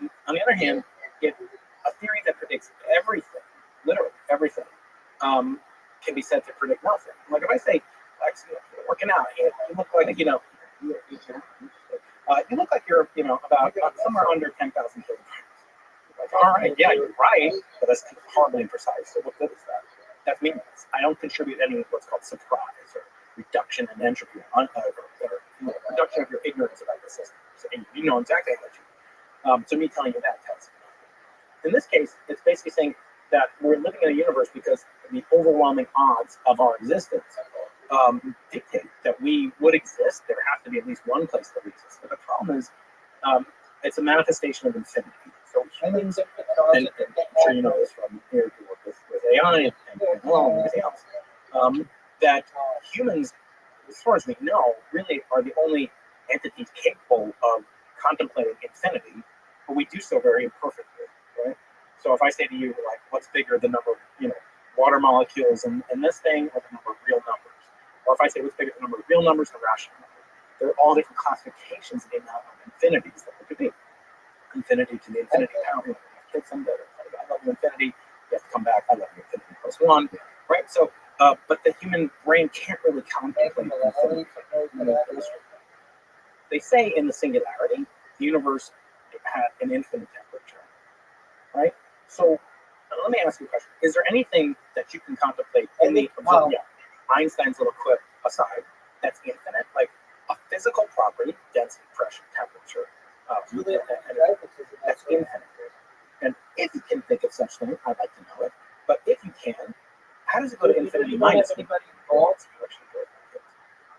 On the other hand, a theory that predicts everything, literally everything, can be said to predict nothing. Like if I say, Lex, you're working out, you look like you look like you're about somewhere under 10,000 kilograms. Like, all right, yeah, you're right, but that's horribly imprecise. So what good is that? That means I don't contribute any what's called surprise or reduction in entropy, or reduction of your ignorance about the system. So you know exactly how to. So me telling you that tells you. In this case, it's basically saying that we're living in a universe because the overwhelming odds of our existence dictate that we would exist. There has to be at least one place that we exist. But the problem is, it's a manifestation of infinity. So humans, and I'm sure you know this from your work with AI and everything else, that humans, as far as we know, really are the only entities capable of contemplating infinity, but we do so very imperfectly, right? So if I say to you, like, what's bigger, the number of water molecules in this thing, or the number of real numbers? Or if I say what's bigger, the number of real numbers or rational numbers? There are all different classifications of the amount of infinities that there could be. Infinity to the infinity power. You take some that I love infinity, you have to come back, I love infinity plus one, right? So, but the human brain can't really contemplate infinity. They say in the singularity, the universe had an infinite temperature, right? So let me ask you a question. Is there anything that you can contemplate in the Einstein's little quip aside that's infinite, like a physical property, density, pressure, temperature, that's infinite? And if you can think of such thing, I'd like to know it. But if you can, how does it go to infinity minus anybody involved?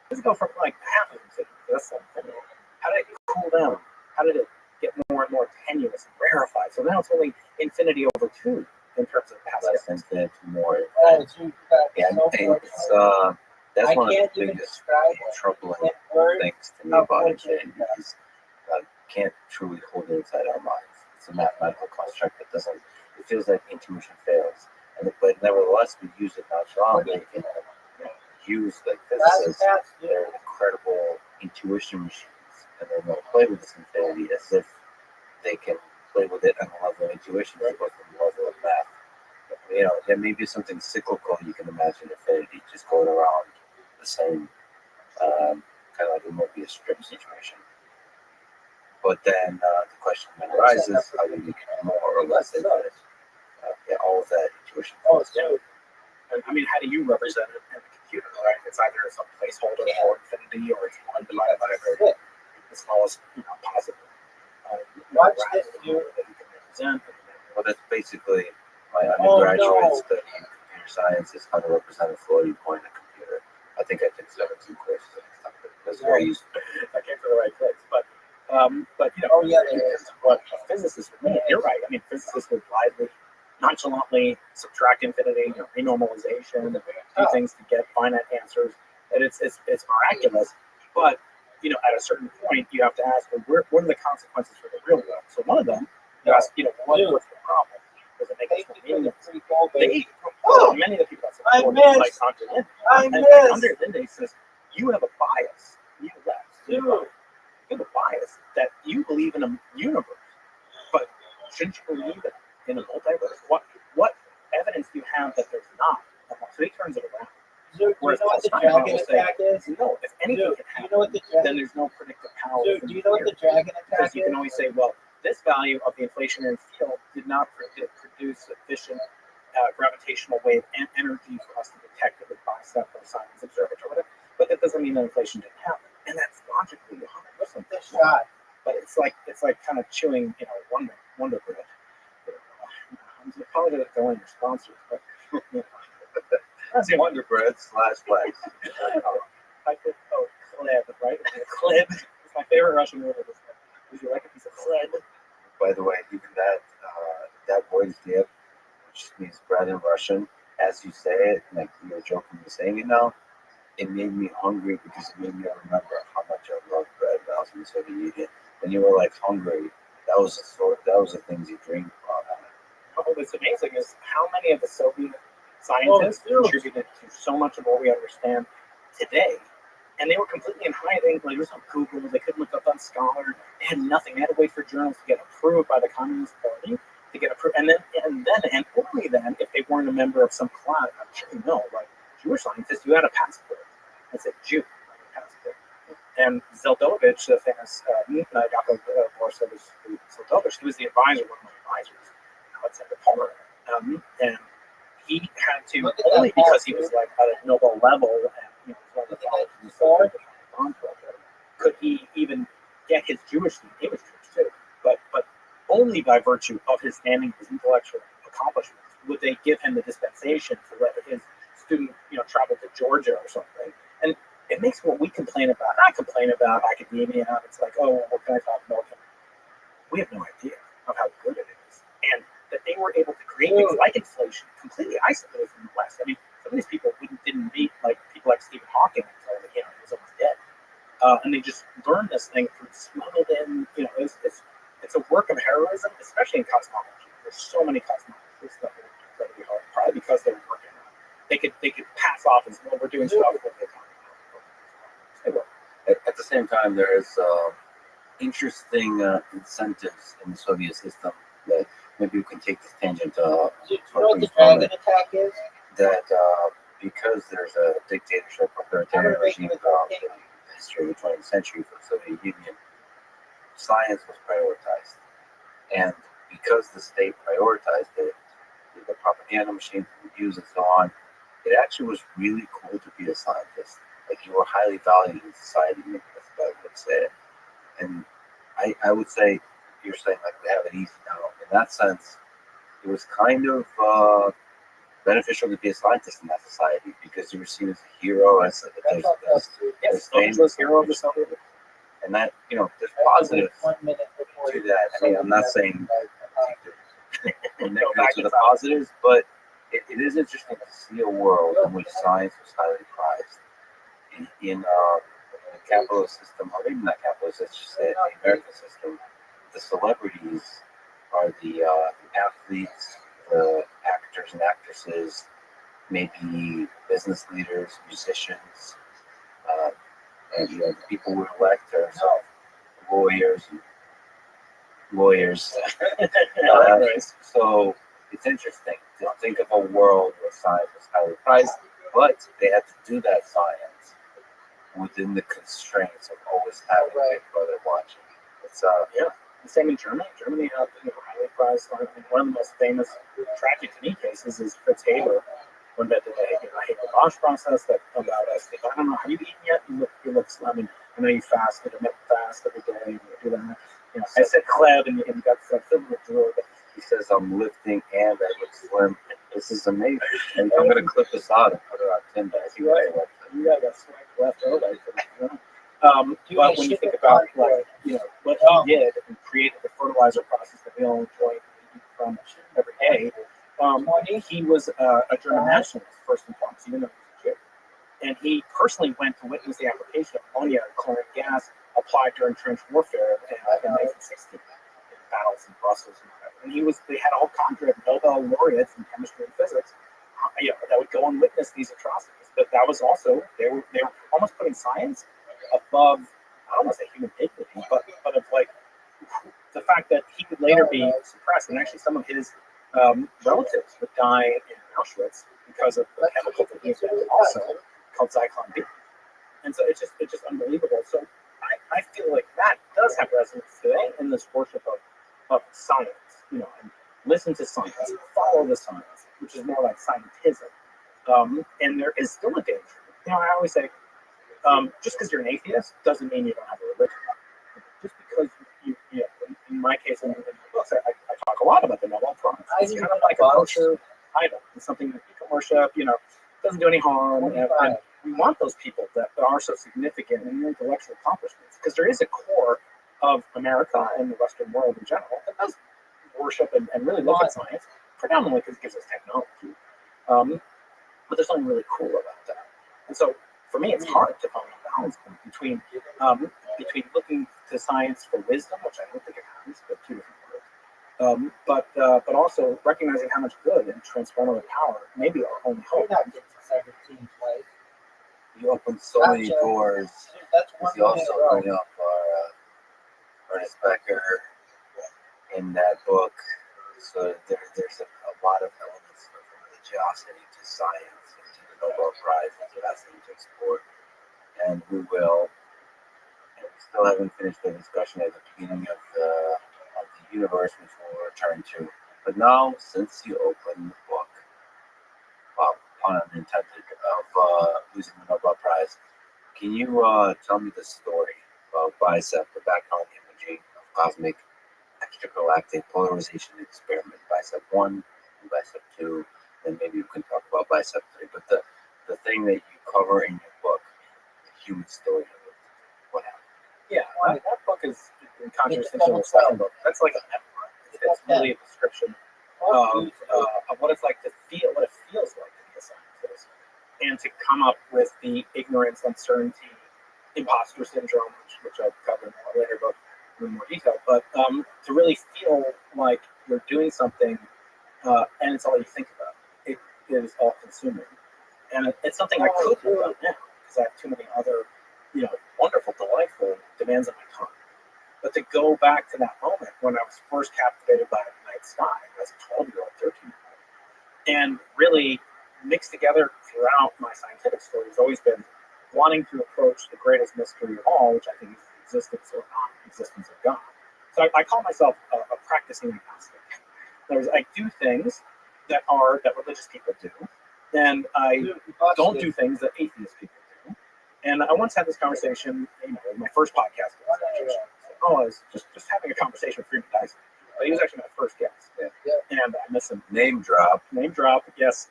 Does it go from like half of infinity? That's not infinity. How did it cool down? How did it get more and more tenuous and rarefied? So now it's only infinity over 2 in terms of Pascal. Less infinite, more. Oh, Yeah, That's I one of can't the even biggest describe troubling in words things to me how about fortunate infinity is can't truly hold it inside our minds. It's a mathematical construct that doesn't. It feels like intuition fails, but nevertheless we use it nonchalantly. Use like physicists, they're incredible intuition machines, and then they'll play with this infinity as if they can play with it on the level of intuition as opposed to the level of math. There may be something cyclical you can imagine infinity just going around the same, kind of like a Mobius strip situation. But then the question then arises: how do you make it more or less infinite? All of that intuition. Oh, dude. I mean, how do you represent it in the computer, right? It's either some placeholder for infinity or it's 1 divided by a very the smallest possible. Watch this, dude. That you can represent. Well, that's basically my undergraduate study in computer science is how to represent a floating point in a computer. I think I took 17 courses on this topic. That's very useful. I came to the right place, but what a physicist would mean. You're right. I mean, physicists would blithely, nonchalantly subtract infinity, renormalization, do things to get finite answers, and it's miraculous. But at a certain point, you have to ask, well, what are the consequences for the real world? So one of them, you ask, what's the problem? Does it make us more meaningful? Many of the people that support it, like Andre Linde says, you have a bias. You have a bias that you believe in a universe, but shouldn't you believe in a multiverse? What evidence do you have that there's not? So he turns it around. Do you know what the dragon attack is? No, if anything can happen, then there's no predictive power. Do you know what the dragon attack Because is? you can always say, well, this value of the inflationary field did not produce sufficient gravitational wave and energy for us to detect it with bicep or science observatory or whatever. But that doesn't mean that inflation didn't happen, and that's logically 100% shot. But it's like kind of chewing, Wonder Bread. I'm apologetic to all your sponsors, but That's Wonder Bread / Flex. Kleb, right? Kleb is my favorite Russian word. Would you like a piece of Kleb? By the way, even that word is there, which means bread in Russian. As you say it, like you're jokingly saying it now, it made me hungry because it made me remember how much I loved bread when I was in the Soviet Union. When you were like hungry, that was the things you dreamed about. What's amazing is how many of the Soviet scientists contributed to so much of what we understand today. And they were completely in hiding. Like, there was no Google. They couldn't look up on Scholar. They had nothing. They had to wait for journals to get approved by the Communist Party to get approved. And only then, if they weren't a member of some class, I'm sure you know, like Jewish scientists, you had a passport. It said Jew on your passport. And Zeldovich, the famous Yaakov Borisovich Zeldovich, he was the advisor, one of my advisors. It's at the Palmer. And he had to, only because he was like at a Nobel level and one of the founders of the project, could he even get his Jewish name. He was Jewish too, but only by virtue of his standing, his intellectual accomplishments, would they give him the dispensation to let his student, travel to Georgia or something. And it makes what we complain about, not complain about academia. It's like, oh, what can I talk about? We have no idea of how good it is. And that they were able to create things like inflation, completely isolated from the West. I mean, some of these people didn't meet like people like Stephen Hawking until he was almost dead, and they just learned this thing through smuggled in. It's a work of heroism, especially in cosmology. There's so many cosmologists that were incredibly hard, probably because they were working on it. They could pass off as well. We're doing stuff with the economy. At the same time, there is interesting incentives in the Soviet system that maybe we can take this tangent. Do you know what the dragon attack is? That because there's a dictatorship, authoritarian regime throughout the history of the 20th century for the Soviet Union, science was prioritized. And because the state prioritized it, the propaganda machines were used and so on, it actually was really cool to be a scientist. Like, you were highly valued in society, maybe that's what I would say. And I would say, you're saying like we have it easy now. In that sense, it was kind of beneficial to be a scientist in that society because you were seen as a hero, as Yes, ageless hero of the Soviet. and that there's positives to that. I mean, I'm not saying negative to the positives, but it is interesting to see a world in which science was highly prized. in the capitalist system, or maybe not capitalist, let's just say the American system, the celebrities are the athletes, the actors and actresses, maybe business leaders, musicians, and the people we elect are lawyers. So it's interesting to think of a world where science was highly prized, but they had to do that science within the constraints of always having Big Brother watching. It's The same in Germany. Germany had highly prized. One of the most famous tragic to me cases is Fritz Haber, when that the Bosch process that allowed us. I don't know, have you eaten yet? You look slim. I know you fasted and fast every day. And you do that. I said Cleb, and you got that film with Drew. he says I'm lifting and I look slim. This is amazing. And I'm gonna clip this out and put it on Tinder. You got that swag left over. But when you think about what he did and created the fertilizer process that we all enjoy from every day, he was a German nationalist first and foremost, even though he was a Jew. And he personally went to witness the application of ammonia and chlorine gas applied during trench warfare in 1916 in battles in Brussels and whatever. And they had all cadre of Nobel laureates in chemistry and physics, that would go and witness these atrocities. But that was also they were almost putting science above, I don't want to say human dignity, but of like the fact that he would later be suppressed, and actually some of his relatives would die in Auschwitz because of the chemical that he invented also called Zyklon B. And so it's just unbelievable. So I feel like that does have resonance today in this worship of science, and listen to science, follow the science, which is more like scientism. And there is still a danger. I always say, just because you're an atheist doesn't mean you don't have a religion. Just because in my case, in the books, I talk a lot about the Nobel Prize. It's kind of like a kosher idol. It's something that you can worship, doesn't do any harm. And we want those people that are so significant in their intellectual accomplishments, because there is a core of America and the Western world in general that does worship and really look at science, predominantly because it gives us technology. But there's something really cool about that. And so for me, it's hard to find a balance point between looking to science for wisdom, which I don't think it has, but two different words. But also recognizing how much good and transformative power may be our only hope. You opened so many doors. You also bring up Ernest Becker in that book. So there's a lot of elements of religiosity to science, and to the Nobel Prize, and to fascinating to explore. And we will. And we still haven't finished the discussion at the beginning of the universe, which we'll return to. But now, since you opened the book, well, pun unintended, of losing the Nobel Prize, can you tell me the story of BICEP, the background imaging of cosmic extragalactic polarization experiment, BICEP 1 and BICEP 2, and maybe you can talk about BICEP 3, but the thing that you cover in your book, the human story of it, what happened? Yeah, that book is in contradistinction with the second book. That's like a memoir. It's really a description of what it's like to feel, what it feels like to be a scientist, and to come up with the ignorance, uncertainty, imposter syndrome, which I'll cover in a later book in more detail, but to really feel like you're doing something and it's all you think about. It is all consuming. And it's something I could do about now because I have too many other, wonderful, delightful demands on my time. But to go back to that moment when I was first captivated by the night sky as a 12-year-old, 13-year-old, and really mixed together throughout my scientific story has always been wanting to approach the greatest mystery of all, which I think is the existence or non-existence of God. So I call myself a practicing agnostic. In other words, I do things that religious people do, and I don't do things that atheist people do. And I once had this conversation, in my first podcast. I was just having a conversation with Freeman Dyson. He was actually my first guest, and I miss him. Name drop. Yes.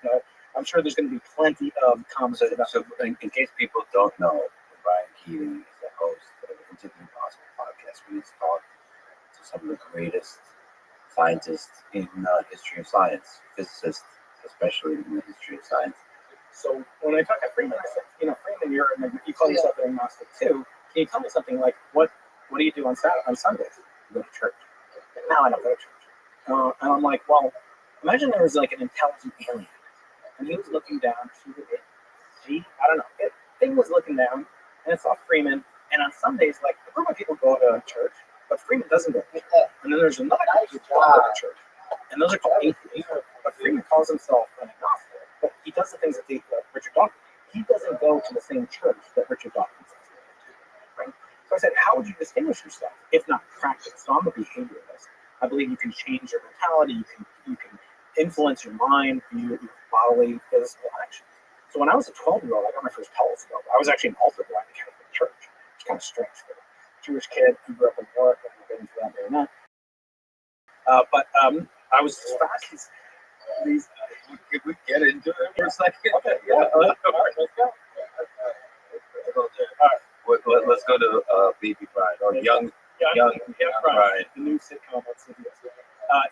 I'm sure there's going to be plenty of conversations about. So in case people don't know, Brian Keating is the host of the Into the Impossible podcast. We just talk to some of the greatest scientists in the history of science, physicists especially in the history of science. So when I talked to Freeman, I said, Freeman, you call yourself an agnostic too. Can you tell me something like what do you do on Sundays? You go to church. No, I don't go to church. And I'm like, well, imagine there was like an intelligent alien, and he was looking down to it. I don't know. Thing was looking down, and it saw Freeman. And on Sundays, like a group of people go to church, but Freeman doesn't go to church. And then there's another guy who does go to church, and those are called atheists. But Freeman calls himself an agnostic, but he does the things that Richard Dawkins. He doesn't go to the same church that Richard Dawkins does. Right? So I said, how would you distinguish yourself if not practice? So I'm a behavioralist. I believe you can change your mentality. You can influence your mind, your bodily, physical actions. So when I was a 12-year-old, I got my first telescope. I was actually an altar boy in the Catholic Church. It's kind of strange for a Jewish kid who grew up in New York, and we'll get into that very much. But I was as fast as these. Could we get into it for a second? Okay, yeah. All right, let's go. Let's go to Baby Bride or Young Brian. The new sitcom on CBS.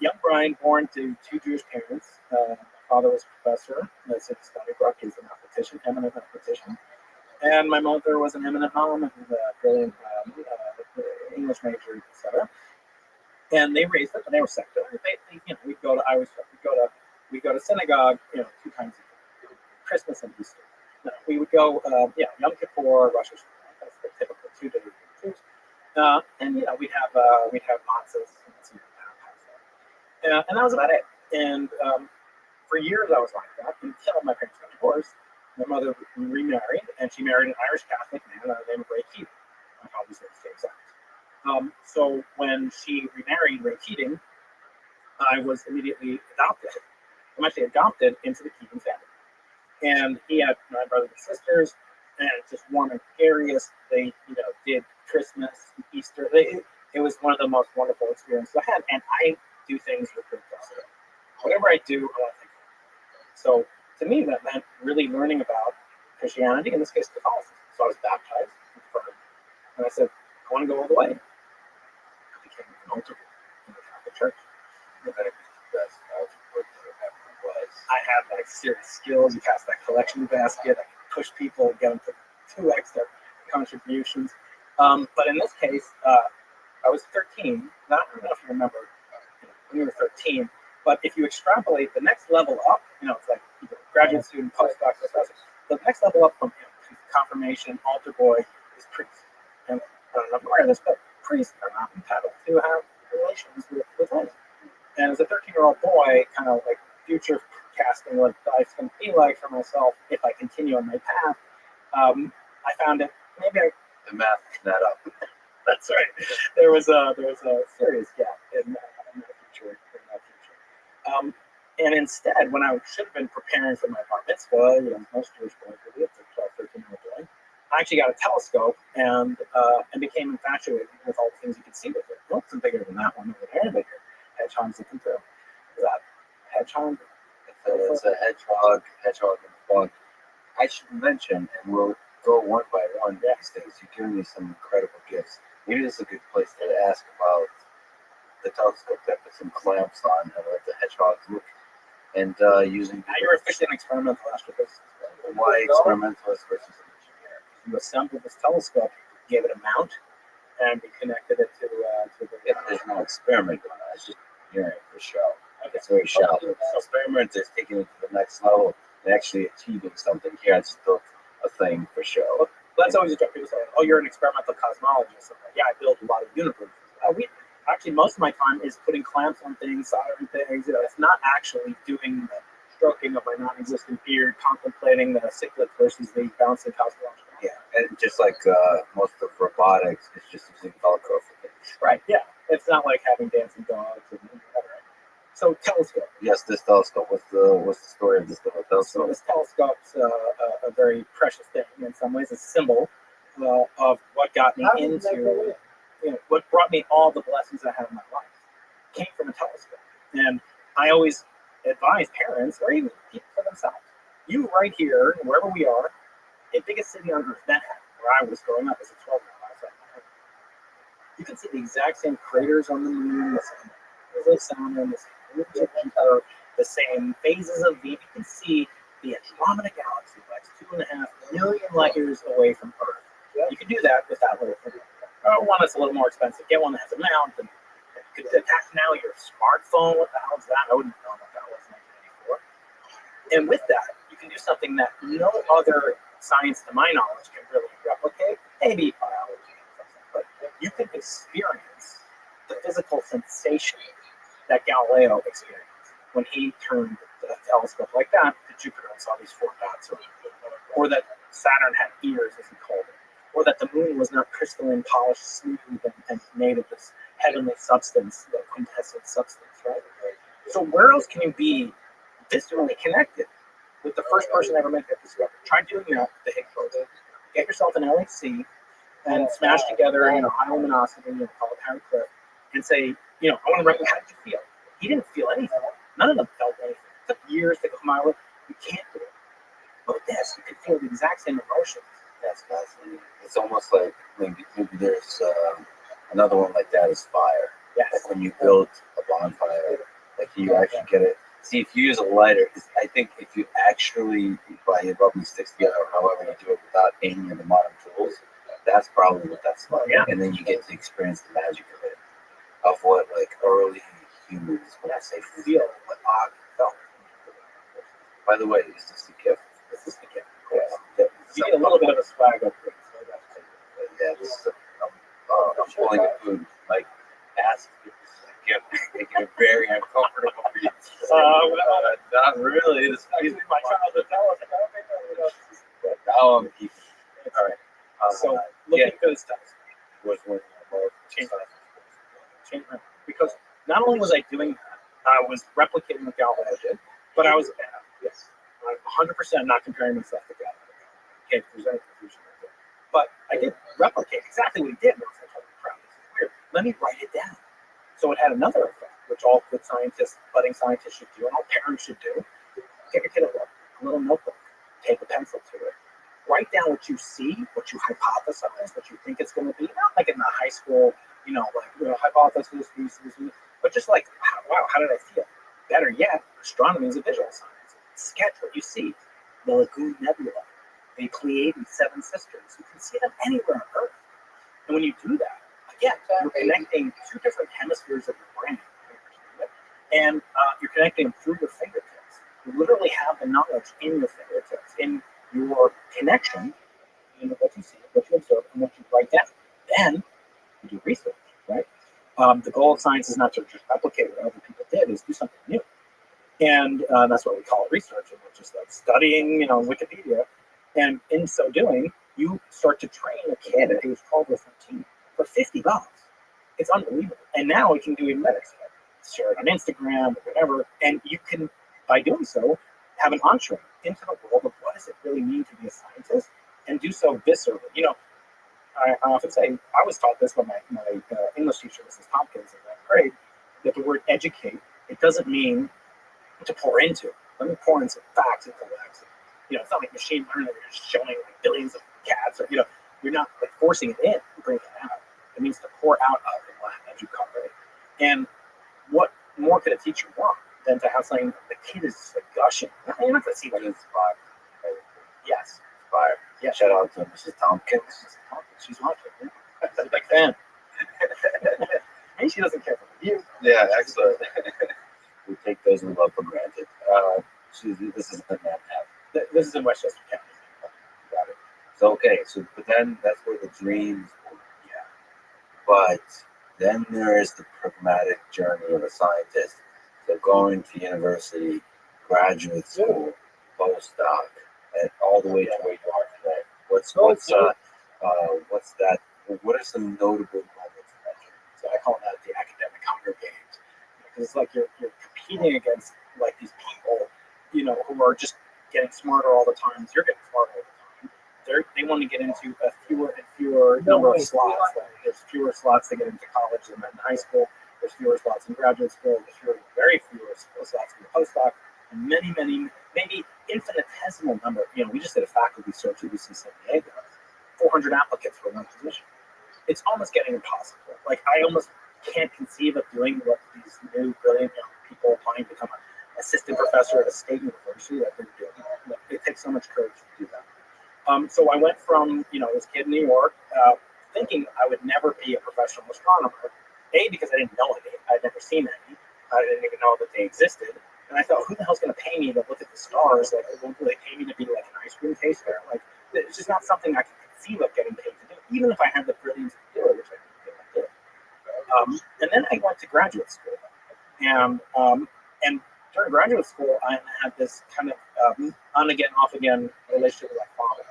Young Brian, born to two Jewish parents. My father was a professor at Stony Brook. He's a mathematician, eminent mathematician. And my mother was an eminent mom and a brilliant English major, etc. And they raised us, and they were secular. We'd go to synagogue, 2 times a year, Christmas and Easter. No, we would go, Yom Kippur, Rosh Hashanah. That's the typical 2 days of Jews. And we'd have matzahs and some pasta. And that was about it. And for years I was like that until my parents got divorced. My mother remarried, and she married an Irish Catholic man named Ray Keating. I probably said the same sex. So when she remarried Ray Keating, I was immediately adopted. I'm actually adopted into the Keating family. And he had 9 brothers and sisters, and just warm and gregarious. They, did Christmas, Easter. It was one of the most wonderful experiences I had. And I do things with good gusto. Whatever I do, I want to think about it. So to me, that meant really learning about Christianity, in this case, Catholicism. So I was baptized, and I said, I want to go all the way. I became an altar boy in the Catholic Church. I had like serious skills. You pass that collection basket. I could push people, get them to 2x their contributions. But in this case, I was 13. Now, I don't know if you remember when you were 13, but if you extrapolate the next level up, it's like graduate student, postdoc, professor. The next level up from confirmation, altar boy is priest. And I don't know if you aware of this, but priests are not entitled to have relations with women. And as a 13-year-old boy, kind of like future casting what life's going to be like for myself if I continue on my path, I found it. The math is not up. That's right. There was a serious gap in my future. And instead, when I should have been preparing for my bar mitzvah, most Jewish boys would do, it's a 12, 13-year-old boy, I actually got a telescope and became infatuated with all the things you could see with it. It wasn't bigger than that one over there, but hedgehogs looking through. Is that hedgehog? It's a hedgehog and a bug. I should mention, and we'll go one by one next days. You've given me some incredible gifts. Maybe this is a good place to ask about the telescope that put some clamps on and let the hedgehogs look. And using. Now you're officially an experimental astrophysicist. Why experimentalist versus an engineer? You assembled this telescope, gave it a mount, and we connected it to the. Yeah, there's no experiment going on. It's just engineering for show. It's very shallow. So experiment is taking it to the next level and actually achieving something. Here, it's still a thing for show. Well, that's always a joke. People say, "Oh, you're an experimental cosmologist." I'm like, yeah, I build a lot of universes. Actually, most of my time is putting clamps on things, soldering things. It's not actually doing the stroking of my non-existent beard, contemplating the cyclic versus the bouncing cosmological. Yeah, and just like most of robotics, it's just using Velcro for things. Right. Yeah, it's not like having dancing dogs and whatever. So telescope. Yes, this telescope. What's the story of this telescope? So this telescope's a very precious thing in some ways. A symbol of what got me into, what brought me all the blessings I have in my life. Came from a telescope, and I always advise parents or even people for themselves. You right here, wherever we are, the biggest city on earth, Manhattan, where I was growing up as a 12-year-old. You can see the exact same craters on the moon, the same Saturn, the same phases of Venus. You can see be Andromeda Galaxy, that's 2.5 million light years away from Earth. You can do that with that little thing. One that's a little more expensive. Get one that has a mount and you could attach now your smartphone. What the hell is that? I wouldn't know what that was in 1984. And with that, you can do something that no other science, to my knowledge, can really replicate. Maybe biology or something, but you can experience the physical sensation that Galileo experienced when he turned the telescope like that to Jupiter and saw these 4 dots, or that Saturn had ears, as he called it, or that the moon was not crystalline, polished, smooth, and made of this heavenly substance, the quintessence substance, right? So where else can you be viscerally connected with the first person ever made that discovery? Try doing that with the Higgs boson. Get yourself an LHC and smash together, high luminosity, call it Harry Cliff, and say, I want to replicate. How did you feel? He didn't feel anything. None of them felt anything. It took years to come out with. You can't do it. But with this, you can feel the exact same emotions. That's fascinating. It's almost like maybe there's another one like that is fire. Yes. Like when you build a bonfire, like you actually get it. See, if you use a lighter, I think if you actually rubbing sticks together, or however you do it without any of the modern tools, that's probably what that's like. Yeah. And then you get to experience the magic of it, of what like early humans, when I say feel, what Og felt. By the way, is this the gift? This is the gift. Yeah. You need a little bit of a swag upgrade. So I got to take it. Yeah, this is I'm pulling a food. Like, ask if this is a gift. Making it very uncomfortable for you. Not really. It's not These are my childhood. but now I'm keeping it. All right. So looking good stuff. Was one more Change my because not only was I doing that, I was replicating what Galileo did, but I was I'm 100% not comparing myself to Galileo. Okay, if there's any confusion right there. But I did replicate exactly what he did. I was like, holy crap, this is weird. Let me write it down. So it had another effect, which all good scientists, budding scientists should do, and all parents should do. Get your kid a little notebook, take a pencil to it. Write down what you see, what you hypothesize, what you think it's going to be. Not like in the high school, hypothesis, but just like, wow, how did I feel? Better yet, astronomy is a visual science. Sketch what you see. The Lagoon Nebula, the Pleiades, 7 sisters. You can see them anywhere on Earth. And when you do that, again, you're connecting 2 different hemispheres of your brain. And you're connecting them through your fingertips. You literally have the knowledge in your fingertips, in your connection, what you see, what you observe, and what you write down. Then you do research, right? The goal of science is not to just replicate what other people did, is do something new. And that's what we call research, and which is like studying, Wikipedia. And in so doing, you start to train a kid at age 12 or 13 for $50. It's unbelievable. And now we can do even better. Share it on Instagram or whatever. And you can, by doing so, have an entree into the world of what does it really mean to be a scientist, and do so viscerally. I often say, I was taught this by my English teacher, Mrs. Tompkins, in 9th grade, that the word educate, it doesn't mean to pour into. Let me pour in some facts into wax. It's not like machine learning where you're just showing like billions of cats, or you're not like forcing it in and bringing it out. It means to pour out of in Latin, as you cover it. And what more could a teacher want than to have something the kid is just like gushing? You're not going to see what it's inspired. Yes. fire. Yeah. Shout out to Mrs. Tompkins. She's watching. Yeah. She's a big fan. And she doesn't care for the view. Yeah, excellent. We take those we love for granted. This is in Manhattan. This is in Westchester County. Got it. So okay, but then that's where the dreams were. Yeah. But then there is the pragmatic journey of a scientist. So going to university, graduate school, postdoc, and all the way to where you are today. What's that? What are some notable moments in that journey? So I call that the academic Hunger Games. Because it's like you're competing against like these people, who are just getting smarter all the time. You're getting smarter all the time. They want to get into a fewer and fewer number of slots. Like there's fewer slots to get into college than in high school. There's fewer slots in graduate school. There's very fewer slots in the postdoc, and many, maybe infinitesimal number. We just did a faculty search at UC San Diego. 400 applicants for one position. It's almost getting impossible. Like I almost can't conceive of doing what these new brilliant people applying to become a assistant professor at a state university. That they're doing. Like, it takes so much courage to do that. So I went from, this kid in New York, thinking I would never be a professional astronomer. A, because I didn't know any. I'd never seen any. I didn't even know that they existed. And I thought, who the hell's going to pay me to look at the stars? Like, won't they pay me to be like an ice cream taster? Like, it's just not something I could conceive of getting paid to do, even if I had the brilliance to do it, which I did. And then I went to graduate school. And during graduate school, I had this kind of on again, off again relationship with my father.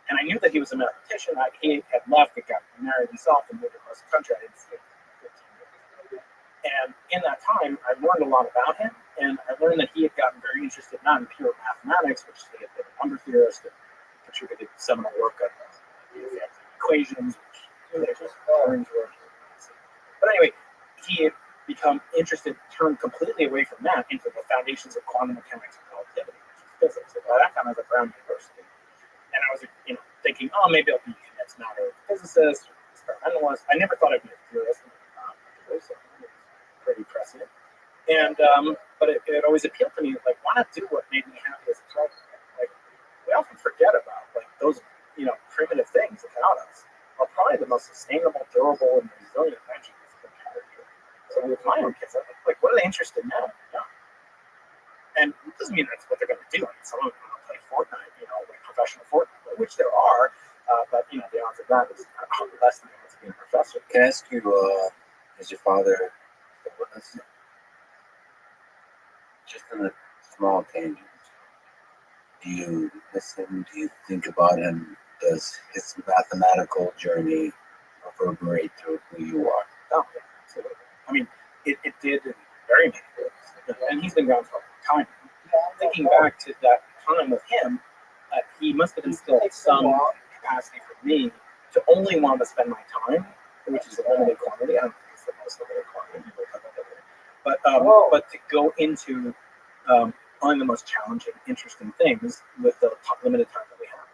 And I knew that he was a mathematician. He had left, got married himself, and moved across the country. I didn't see him for 15 years. And in that time, I learned a lot about him. And I learned that he had gotten very interested not in pure mathematics, which he had been a number theorist and contributed seminal work on equations, which but anyway, he had become interested, turned completely away from that into the foundations of quantum mechanics and relativity, which is physics. At that time, I was at Brown University. And I was, thinking, oh, maybe I'll be a condensed matter physicist or experimentalist. I never thought I'd be a theorist. So pretty prescient. And but it always appealed to me, like, why not do what made me happy as a child? Like, we often forget about those primitive things about us are probably the most sustainable, durable, and resilient energies of character. So with my own kids, I'm like, what are they interested in now? And it doesn't mean that's what they're going to do. I mean, some of them want to play Fortnite, like professional Fortnite, which there are, but the odds of that is less than it's being a professor. Can I ask you, is your father still with us? Just in a small tangent, do you listen? Do you think about him? Does his mathematical journey reverberate through who you are? Oh, yeah, absolutely. I mean, it did in very many ways. And he's been gone for a long time. Thinking back to that time with him, he must have instilled some capacity for me to only want to spend my time, which is a limited quantity. I don't think it's the most limited quantity. But to go into only the most challenging, interesting things with the limited time that we have.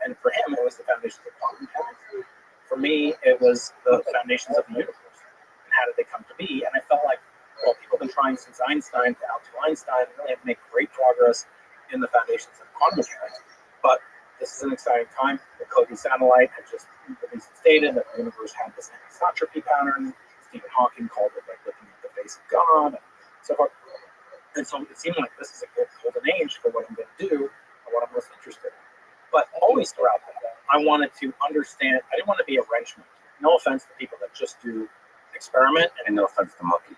And for him, it was the foundations of quantum mechanics. For me, it was the foundations of the universe. And how did they come to be? And I felt like, well, people have been trying since Einstein to out to Einstein and really have made great progress in the foundations of quantum mechanics. But this is an exciting time. The Kobe satellite had just released its data that the universe had this anisotropy pattern. Stephen Hawking called it like looking at the face of God, and so forth. And so it seemed like this is a good golden age for what I'm going to do and what I'm most interested in. But always throughout that, I wanted to understand. I didn't want to be a wrenchman. No offense to people that just do experiment, And no offense to monkeys.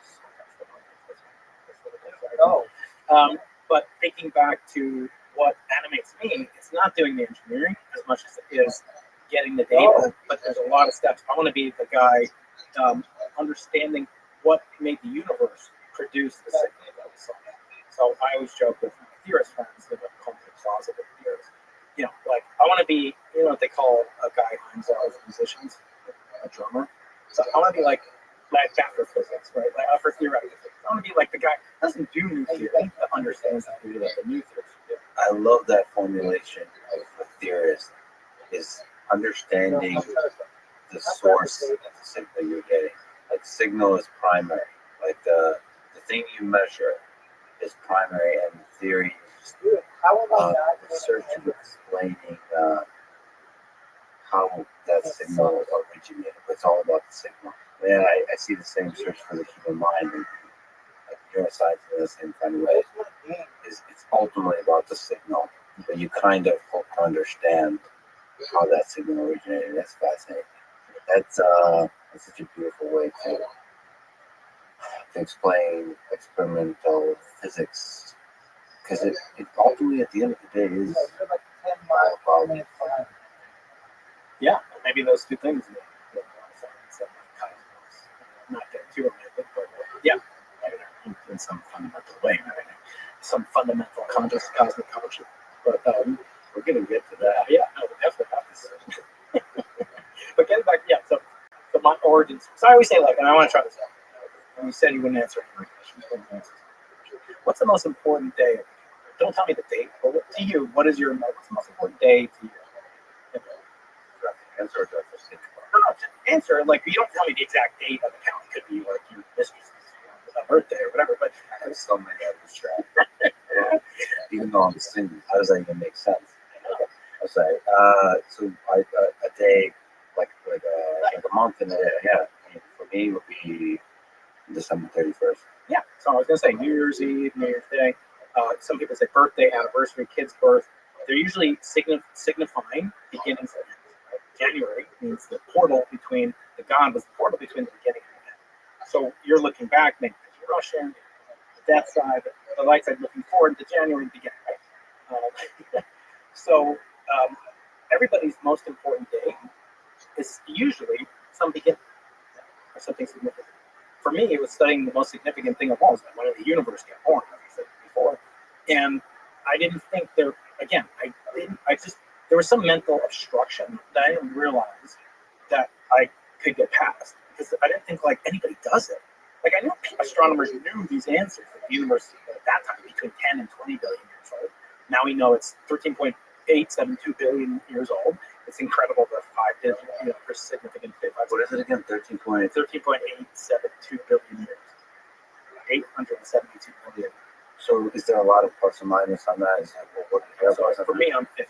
But thinking back to what animates me, it's not doing the engineering as much as it is getting the data. But there's a lot of steps. I want to be the guy understanding what made the universe produce the signal that we saw. So I always joke with my theorist friends that call me a plausible theorist. Like I want to be, what they call a guy who's of musicians, a drummer. So I want to be like that for physics, right? Like for theoretical physics. I want to be like the guy who doesn't do new theory, but understands the theory that the new theorists do. I love that formulation of a theorist is understanding the source of the signal you're getting. Like signal is primary. Like the thing you measure is primary, and theory is research and explaining how that signal originated. It's all about the signal. Yeah, I see the same search for the human mind, and like neuroscience in the same kind of way. It's ultimately about the signal, but you kind of hope to understand how that signal originated. That's fascinating. That's such a beautiful way to explain experimental physics, because it ultimately at the end of the day is all about Yeah, maybe those two things. Not getting too romantic, but yeah, in some fundamental way, some fundamental conscious cosmic conscious. But we're gonna get to that. yeah, no, we definitely have this. But getting back, yeah. So my origins. So I always say, like, and I want to try this out. And you said you wouldn't answer any questions. What's the most important day? Don't tell me the date, but to you, what's the most important day to you? Answer or do I have to think about it? No, answer. Like, you don't tell me the exact date of the count. It could be like your mistress. birthday or whatever. But I have so many other straps. Even though I'm single, how does that even make sense? I was like, so a day, like a month in a day, yeah. I mean, for me, it would be December 31st. yeah, so I was gonna say New Year's Eve, New Year's Day. Some people say birthday, anniversary, kid's birth. They're usually signifying beginnings and ends. Right? January means the portal between the god was the portal between the beginning and the end. So you're looking back, maybe it's Russian, the death side, the light side, looking forward to January beginning. Right? So everybody's most important day is usually some beginning or something significant. For me, it was studying the most significant thing of all, when the universe got born, as I said before. And I didn't think there, again, there was some mental obstruction that I didn't realize that I could get past because I didn't think like anybody does it. Like I knew astronomers knew these answers that the universe at that time between 10 and 20 billion years old. Now we know it's 13.872 billion years old. It's incredible the 5 digit, for significant fifth. What is it again? 13.8. 13.872 billion years. 872 million. So is there a lot of plus or minus on that? Is that So for me, I'm 50.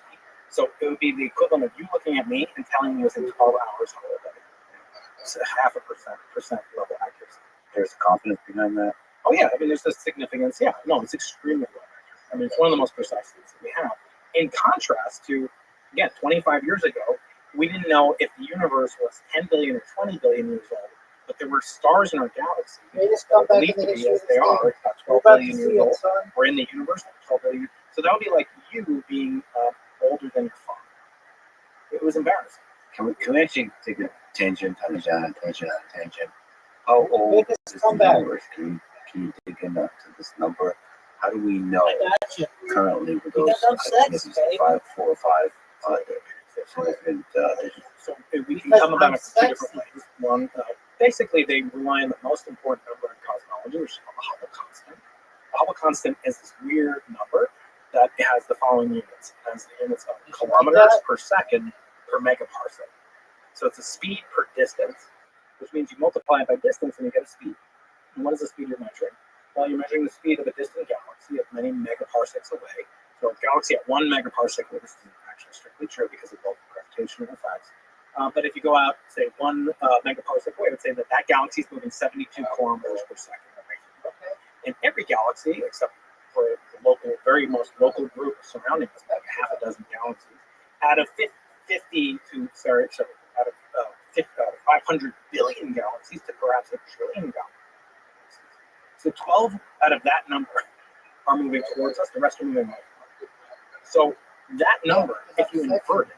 So it would be the equivalent of you looking at me and telling me within 12 hours how old I am. It's a 0.5% level accuracy. There's confidence behind that? Oh yeah, I mean there's a significance. Yeah, no, it's extremely low. I mean it's one of the most precise things that we have. In contrast to, again, 25 years ago, we didn't know if the universe was 10 billion or 20 billion years old, but there were stars in our galaxy that believed to be as they are, about 12 billion years old. We're in the universe, 12 billion. So that would be like you being older than your father. It was embarrassing. Can we actually take a tangent? How old is the universe? Can you dig into this number? How do we know currently with those this is 5, 4, or 5 significant So we can come about it two different ways. One, basically they rely on the most important number in cosmology, which is called the Hubble constant. The Hubble constant is this weird number that has the following units. It has the units of kilometers per second per megaparsec. So it's a speed per distance, which means you multiply it by distance and you get a speed. And what is the speed you're measuring? Well, you're measuring the speed of a distant galaxy of many megaparsecs away. So a galaxy at 1 megaparsec away, this isn't actually strictly true because of both gravitational effects. But if you go out, say, 1 megaparsec away, I would say that galaxy is moving 72 kilometers per second. In every galaxy, except for the very most local group surrounding us, about half a dozen galaxies, out of 500 billion galaxies to perhaps a trillion galaxies. So 12 out of that number are moving towards us, the rest are moving away. So that number, if you invert it,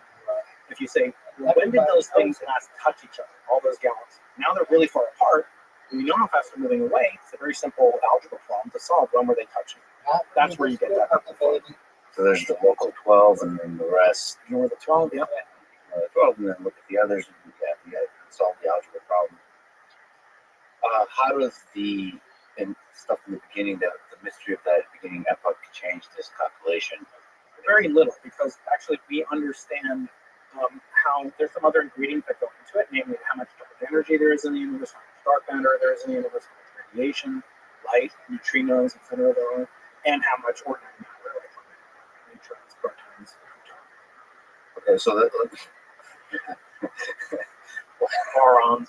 if you say, well, when did those things last touch each other, all those galaxies? Now they're really far apart. We know how fast they're moving away. It's a very simple algebra problem to solve. When were they touching? That's where you get that number. So there's the local 12 and then the rest. Ignore the 12, yeah. 12 and then look at the others and you got to solve the algebra problem. How does the stuff in the beginning, the mystery of that beginning epoch change this calculation? Very little, because actually we understand how there's some other ingredients that go into it, namely how much dark energy there is in the universe, how much dark matter there is in the universe, how much radiation, light, neutrinos, etc. there are, and how much ordinary matter, like neutrons, protons, photons. Okay, so that Borons.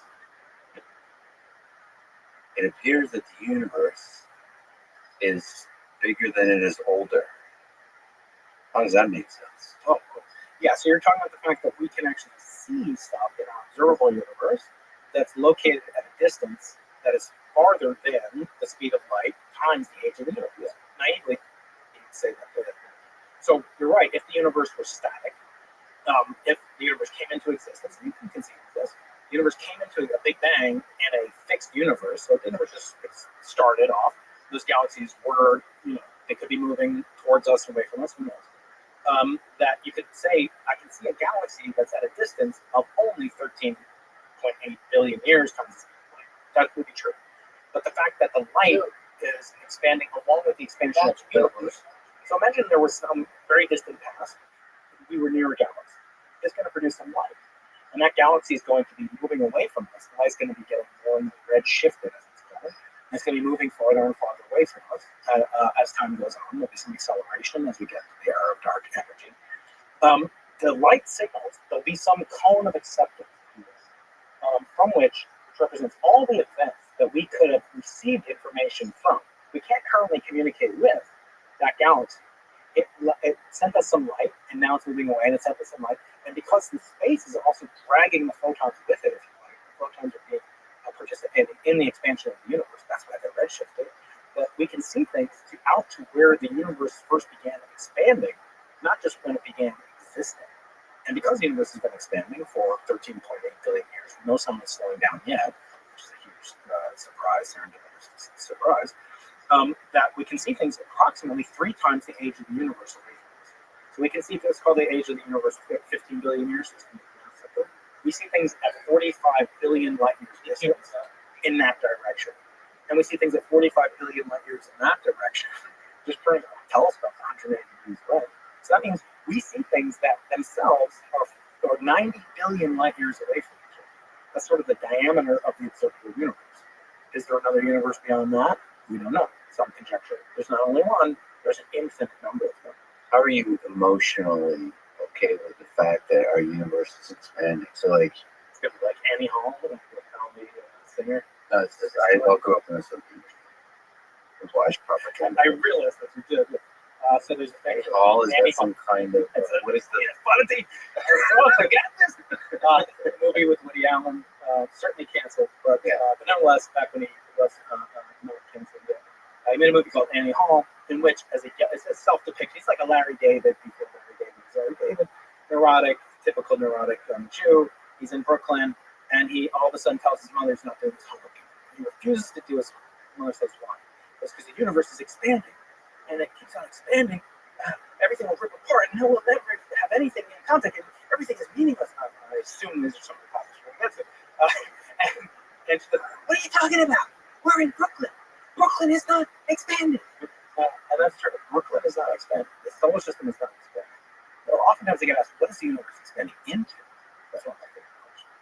it appears that the universe is bigger than it is older. How does that make sense? Oh, yeah, so you're talking about the fact that we can actually see stuff in our observable universe that's located at a distance that is farther than the speed of light times the age of the universe. Naively, you can say that. So you're right, if the universe was static, if the universe came into existence, you can conceive of this, the universe came into a Big Bang in a fixed universe, so the universe just started off, those galaxies were, they could be moving towards us, away from us, who knows. That you could say, I can see a galaxy that's at a distance of only 13.8 billion years times the speed of light. That would be true. But the fact that the light is expanding along with the expansion of the universe, so imagine there was some very distant past, we were near a galaxy. It's going to produce some light. And that galaxy is going to be moving away from us. The light's going to be getting more red shifted, as it's called. And it's going to be moving farther and farther away from us as time goes on. There'll be some acceleration as we get to the era of dark energy. The light signals, there'll be some cone of acceptance from which represents all the events that we could have received information from. We can't currently communicate with that galaxy. It sent us some light, and now it's moving away, and it sent us some light. And because the space is also dragging the photons with it, if you like, the photons are being participating in the expansion of the universe. That's why they're redshifted. But we can see things out to where the universe first began expanding, not just when it began existing. And because the universe has been expanding for 13.8 billion years, no sun is slowing down yet, which is a huge surprise, serendipitous surprise, that we can see things approximately 3 times the age of the universe away from us. So we can see things called the age of the universe 15 billion years. We see things at 45 billion light years distance in that direction. And we see things at 45 billion light years in that direction, just turning a telescope 180 degrees away. So that means we see things that themselves are 90 billion light years away from each other. That's sort of the diameter of the observable universe. Is there another universe beyond that? We don't know. Some conjecture. There's not only one, there's an infinite number of them. How are you emotionally okay with the fact that our universe is expanding? So, like, it's gonna be like Annie Hall, the singer. I'll go up in this. Watch proper. I realized that you did. So there's a thing. Hall is that some kind of what is the quality? Oh, forget this. The movie with Woody Allen, certainly canceled, but nonetheless, back when he was not canceled yet, he made a movie called Annie Hall, in which, it's a self-depiction. He's like a Larry David before Larry David. Larry David, neurotic, typical neurotic Jew. He's in Brooklyn, and he all of a sudden tells his mother he's not doing his homework. He refuses to do his homework. His mother says, "Why?" It's because the universe is expanding, and it keeps on expanding. Everything will rip apart, and we'll never have anything in contact. Everything is meaningless. I assume these are some of the topics. That's it. And she says, "What are you talking about? We're in Brooklyn. Brooklyn is not expanding." And that's true. Brooklyn is not expanding. The solar system is not expanding. So oftentimes they get asked, "What is the universe expanding into?" That's one of my favorite questions.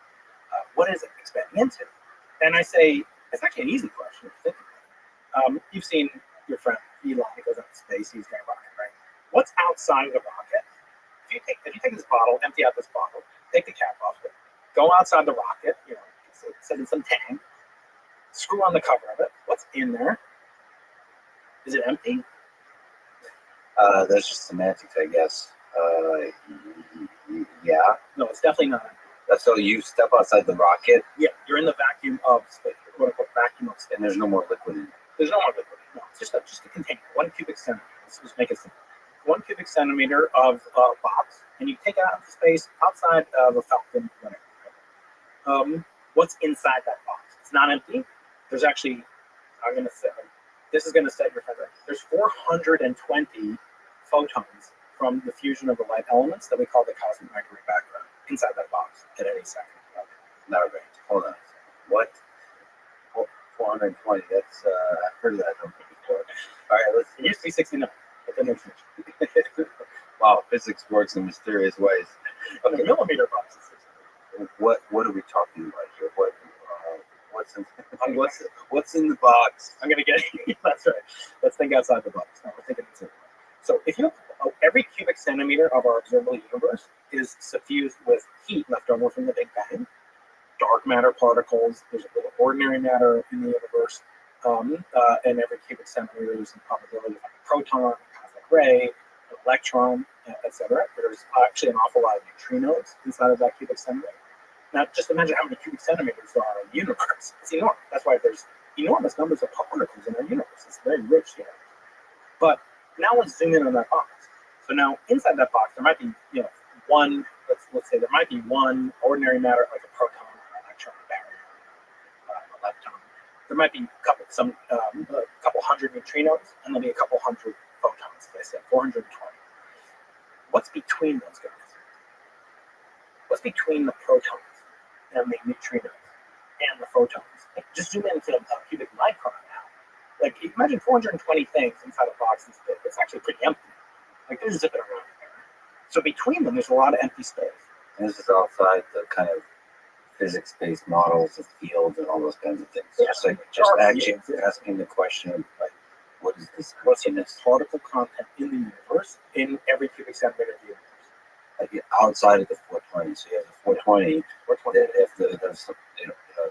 What is it expanding into? And I say, it's actually an easy question to think about. You've seen your friend Elon, he goes into space, he's got a rocket, right? What's outside of the rocket? If you take this bottle, empty out this bottle, take the cap off it, go outside the rocket, set in some tank, screw on the cover of it. What's in there? Is it empty? That's just semantics, I guess. Yeah. No, it's definitely not empty. So you step outside the rocket. Yeah, you're in the vacuum of space, the quote unquote vacuum of space. And there's no more liquid in it. There's no more liquid. No, it's just a container, 1 cubic centimeter. Let's just make it simple. 1 cubic centimeter of box, and you take it out into space outside of a Falcon, whatever. What's inside that box? It's not empty. There's actually, this is going to set your friend right. There's 420 photons from the fusion of the light elements that we call the cosmic microwave background inside that box at any second. Not right. Hold on. What? 420. That's I've heard of that number before. All right, It used to be 69, but then it's wow, physics works in mysterious ways. okay. The millimeter box is 69. What are we talking about here? What's in the box? I'm gonna get that's right. Let's think outside the box. No, we're thinking inside. So if you every cubic centimeter of our observable universe is suffused with heat left over from the Big Bang, dark matter particles. There's a little ordinary matter in the universe, and every cubic centimeter there's a probability of a proton, a cosmic ray, an electron, etc. There's actually an awful lot of neutrinos inside of that cubic centimeter. Now, just imagine how many cubic centimeters there are in the universe. It's enormous. That's why there's enormous numbers of particles in our universe. It's very rich here. But now let's zoom in on that box. So now inside that box, there might be, one. Let's say there might be one ordinary matter like a proton, or an electron, a barrier, a lepton. There might be a couple hundred neutrinos, and there'll be a couple hundred photons. As I said, 420. What's between those guys? What's between the protons and the neutrinos and the photons? Just zoom in to a cubic micron now. Like, imagine 420 things inside a box this big. It's actually pretty empty. Like, they're zipping around there. So between them, there's a lot of empty space. And this is outside the kind of physics-based models of fields and all those kinds of things. Yeah. Just actually asking the question of like, what is this? What's in this particle content in the universe in every cubic centimeter of the universe? Like outside of the 420, so you have the 420. If there's some,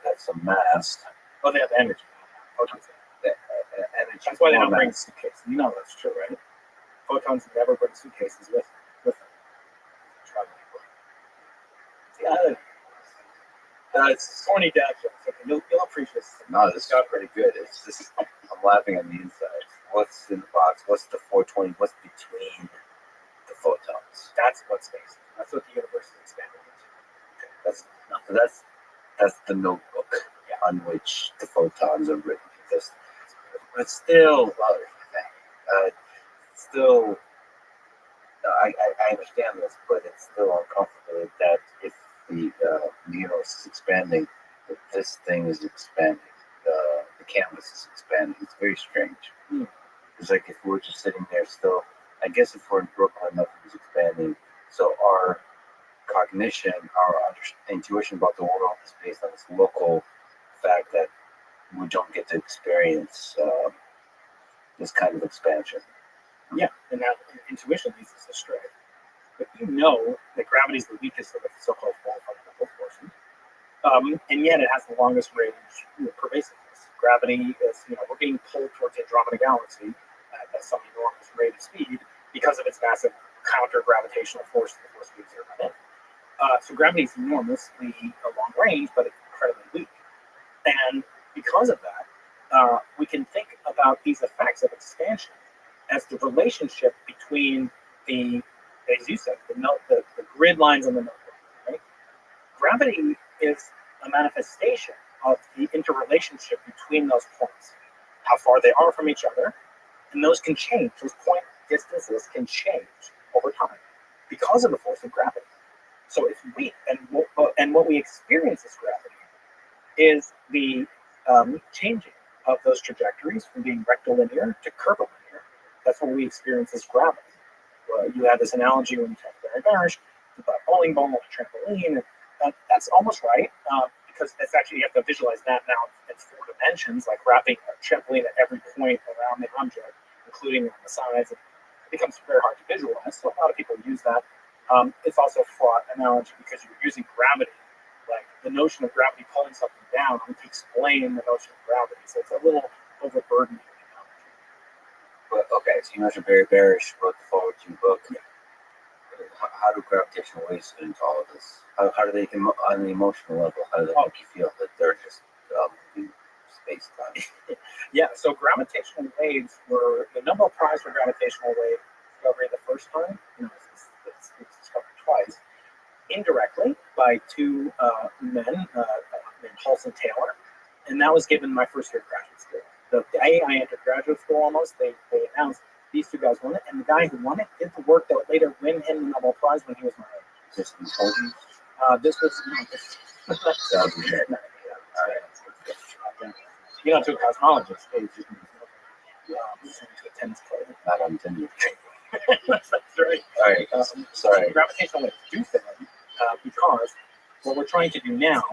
that's some mass. Oh, they have energy. Photons. Energy. That's why they don't format. bring suitcases. You know that's true, right? Photons never bring suitcases with them. Yeah, it's corny dad jokes. Okay, you'll appreciate this. No, this got pretty good. It's just I'm laughing on the inside. What's in the box? What's the 420? What's between the photons? That's what space is. That's what the universe is expanding into. That's the notebook on which the photons are written. But still, still, I understand this, but it's still uncomfortable that if the universe is expanding, that this thing is expanding. The canvas is expanding. It's very strange. It's like if we're just sitting there still. I guess if we're in Brooklyn, nothing's expanding. So our cognition, our intuition about the world is based on this local fact that we don't get to experience this kind of expansion. Yeah, and that intuition leads us astray. But you know that gravity is the weakest of the so-called four fundamental forces, and yet it has the longest range pervasiveness. Gravity is, we're being pulled towards the Andromeda Galaxy at some enormous rate of speed because of its massive counter-gravitational force, the force we observe on it. So gravity is enormously long range, but it's incredibly weak. And because of that, we can think about these effects of expansion as the relationship between the, as you said, the grid lines on the notebook. Right? Gravity is a manifestation of the interrelationship between those points, how far they are from each other, and those can change. Those point distances can change over time because of the force of gravity. So if we and what we experience as gravity is the changing of those trajectories from being rectilinear to curvilinear. That's what we experience as gravity. You had this analogy when you talked about Barry about a bowling ball and a trampoline. And that's almost right because it's actually you have to visualize that now in 4 dimensions, like wrapping a trampoline at every point around the object, including on the sides. It becomes very hard to visualize. So a lot of people use that. It's also a fraught analogy because you're using gravity, like the notion of gravity pulling something down, to explain the notion of gravity. So it's a little overburdened. But okay, so you mentioned Barry Barish wrote the Forward 2 book. Yeah. How do gravitational waves fit into all of this? How do they, on the emotional level, how do they make you feel that they're just space time? Yeah, so gravitational waves were the Nobel Prize for gravitational wave discovery the first time. It's discovered twice, indirectly by 2 men named Hulse and Taylor, and that was given my first year of graduate school. The day I entered graduate school, almost they announced these 2 guys won it, and the guy who won it did the work that would later win him the Nobel Prize when he was my age. Just in the 40s? This was to a cosmologist, to a tennis player. Not on Tinder. That's right. All right. Sorry. Gravitational waves do fit because what we're trying to do now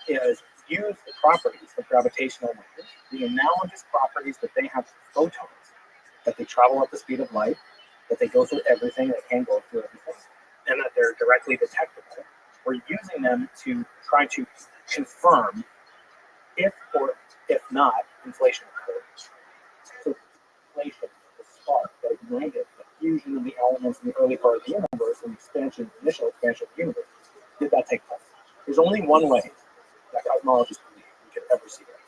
is use the properties of gravitational waves, the analogous properties that they have to photons, that they travel at the speed of light, that they go through everything, they can go through everything, and that they're directly detectable. We're using them to try to confirm if or if not inflation occurs. So inflation, the spark that ignited the fusion of the elements in the early part of the universe and initial expansion of the universe, did that take place? There's only one way that cosmologists believe we could ever see that,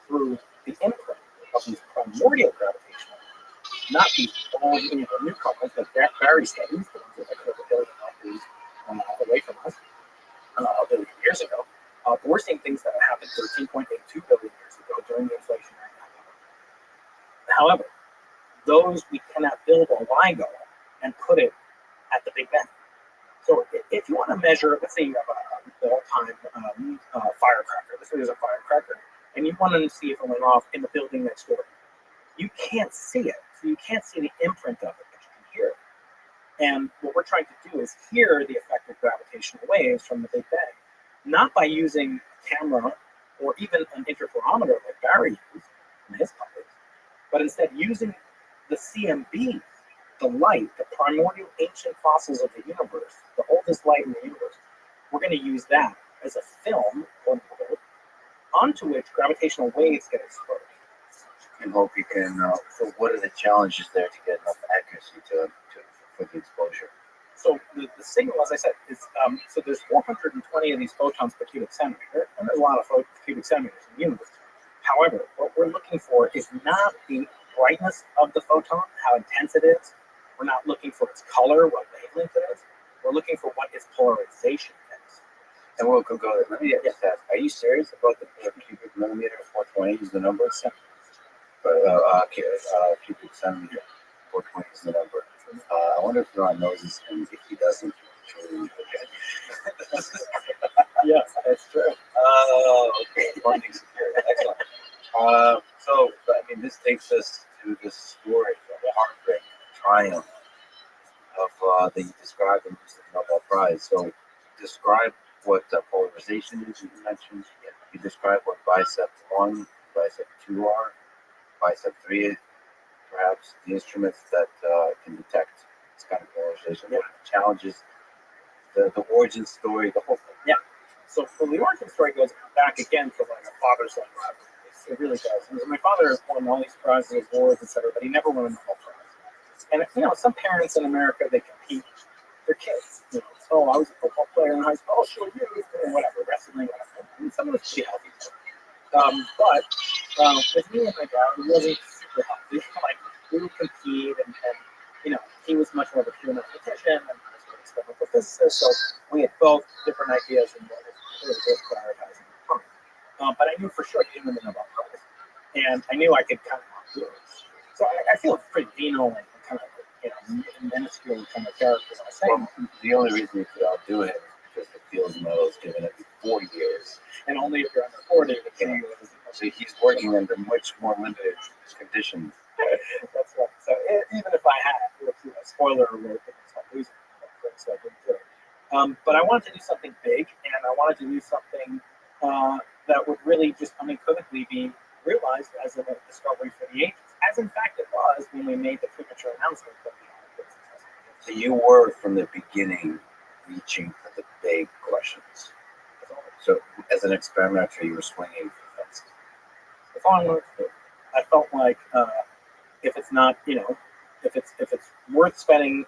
through the imprint of these primordial gravitational, not these old, newcomers that Barry studies, the ones that occurred a billion years away from us, a billion years ago. But we're seeing things that happened 13.82 billion years ago during the inflationary period. However, those we cannot build a LIGO and put it at the Big Bang. So if you want to measure, let's say you have the all-time firecracker. This is a firecracker, and you want to see if it went off in the building next door. You can't see it, so you can't see the imprint of it, but you can hear it. And what we're trying to do is hear the effect of gravitational waves from the Big Bang. not by using a camera or even an interferometer like Barry used in his colleagues, but instead using the CMB, the light, the primordial ancient fossils of the universe, the oldest light in the universe. We're going to use that as a film, quote unquote, onto which gravitational waves get exposed. And hope you can. So, what are the challenges there to get enough accuracy for the exposure? So the signal, as I said, is so there's 420 of these photons per cubic centimeter, and there's a lot of cubic centimeters in the universe. However, what we're looking for is not the brightness of the photon, how intense it is. We're not looking for its color, what wavelength it is. We're looking for what its polarization is. And we'll go there. Let me just ask: are you serious about the cubic millimeter? 420 is the number. Cubic centimeter. 420 is the number. I wonder if Ron knows this, and if he doesn't, okay. Yes, that's true. Okay. Funding security. Excellent. So, I mean, this takes us to this story of the heartbreak, triumph of the described in the Nobel Prize. So, describe what polarization is. You mentioned. You describe what bicep 1, bicep 2 are, bicep 3, perhaps the instruments that can detect this kind of polarization. What are the challenges, the origin story, the whole thing. Yeah. So the origin story goes back again to like a father-son rivalry. It really does. Because my father won all these prizes, awards, etc., but he never won a Nobel Prize. And some parents in America, they compete their kids. Oh, I was a football player in high school. Oh, sure, you, and whatever, wrestling, whatever. And some of it's pretty healthy. But with me and my dad, it wasn't super healthy. Like we would compete, and he was much more of a pure mathematician, and I was an experimental physicist. So we had both different ideas and what we were both prioritizing. But I knew for sure he didn't win the Nobel Prize, and I knew I could kind of do it. So I feel pretty venal and kind of minuscule kind of character. I was saying. Well, the only reason you could outdo it is because the Fields Medal is given every 4 years. And only if you're under 40, so he's working under much more limited conditions. That's right. So even if I had, spoiler alert, it's not losing. So I didn't do it. But I wanted to do something big, and I wanted to do something that would really just unequivocally be realized as a discovery for the ages, as in fact it was when we made the premature announcement that we had this successful. So you were from the beginning reaching for the big questions. So as an experimenter, you were swinging for fences. That's all I wanted to do. I felt like if it's not, if it's worth spending,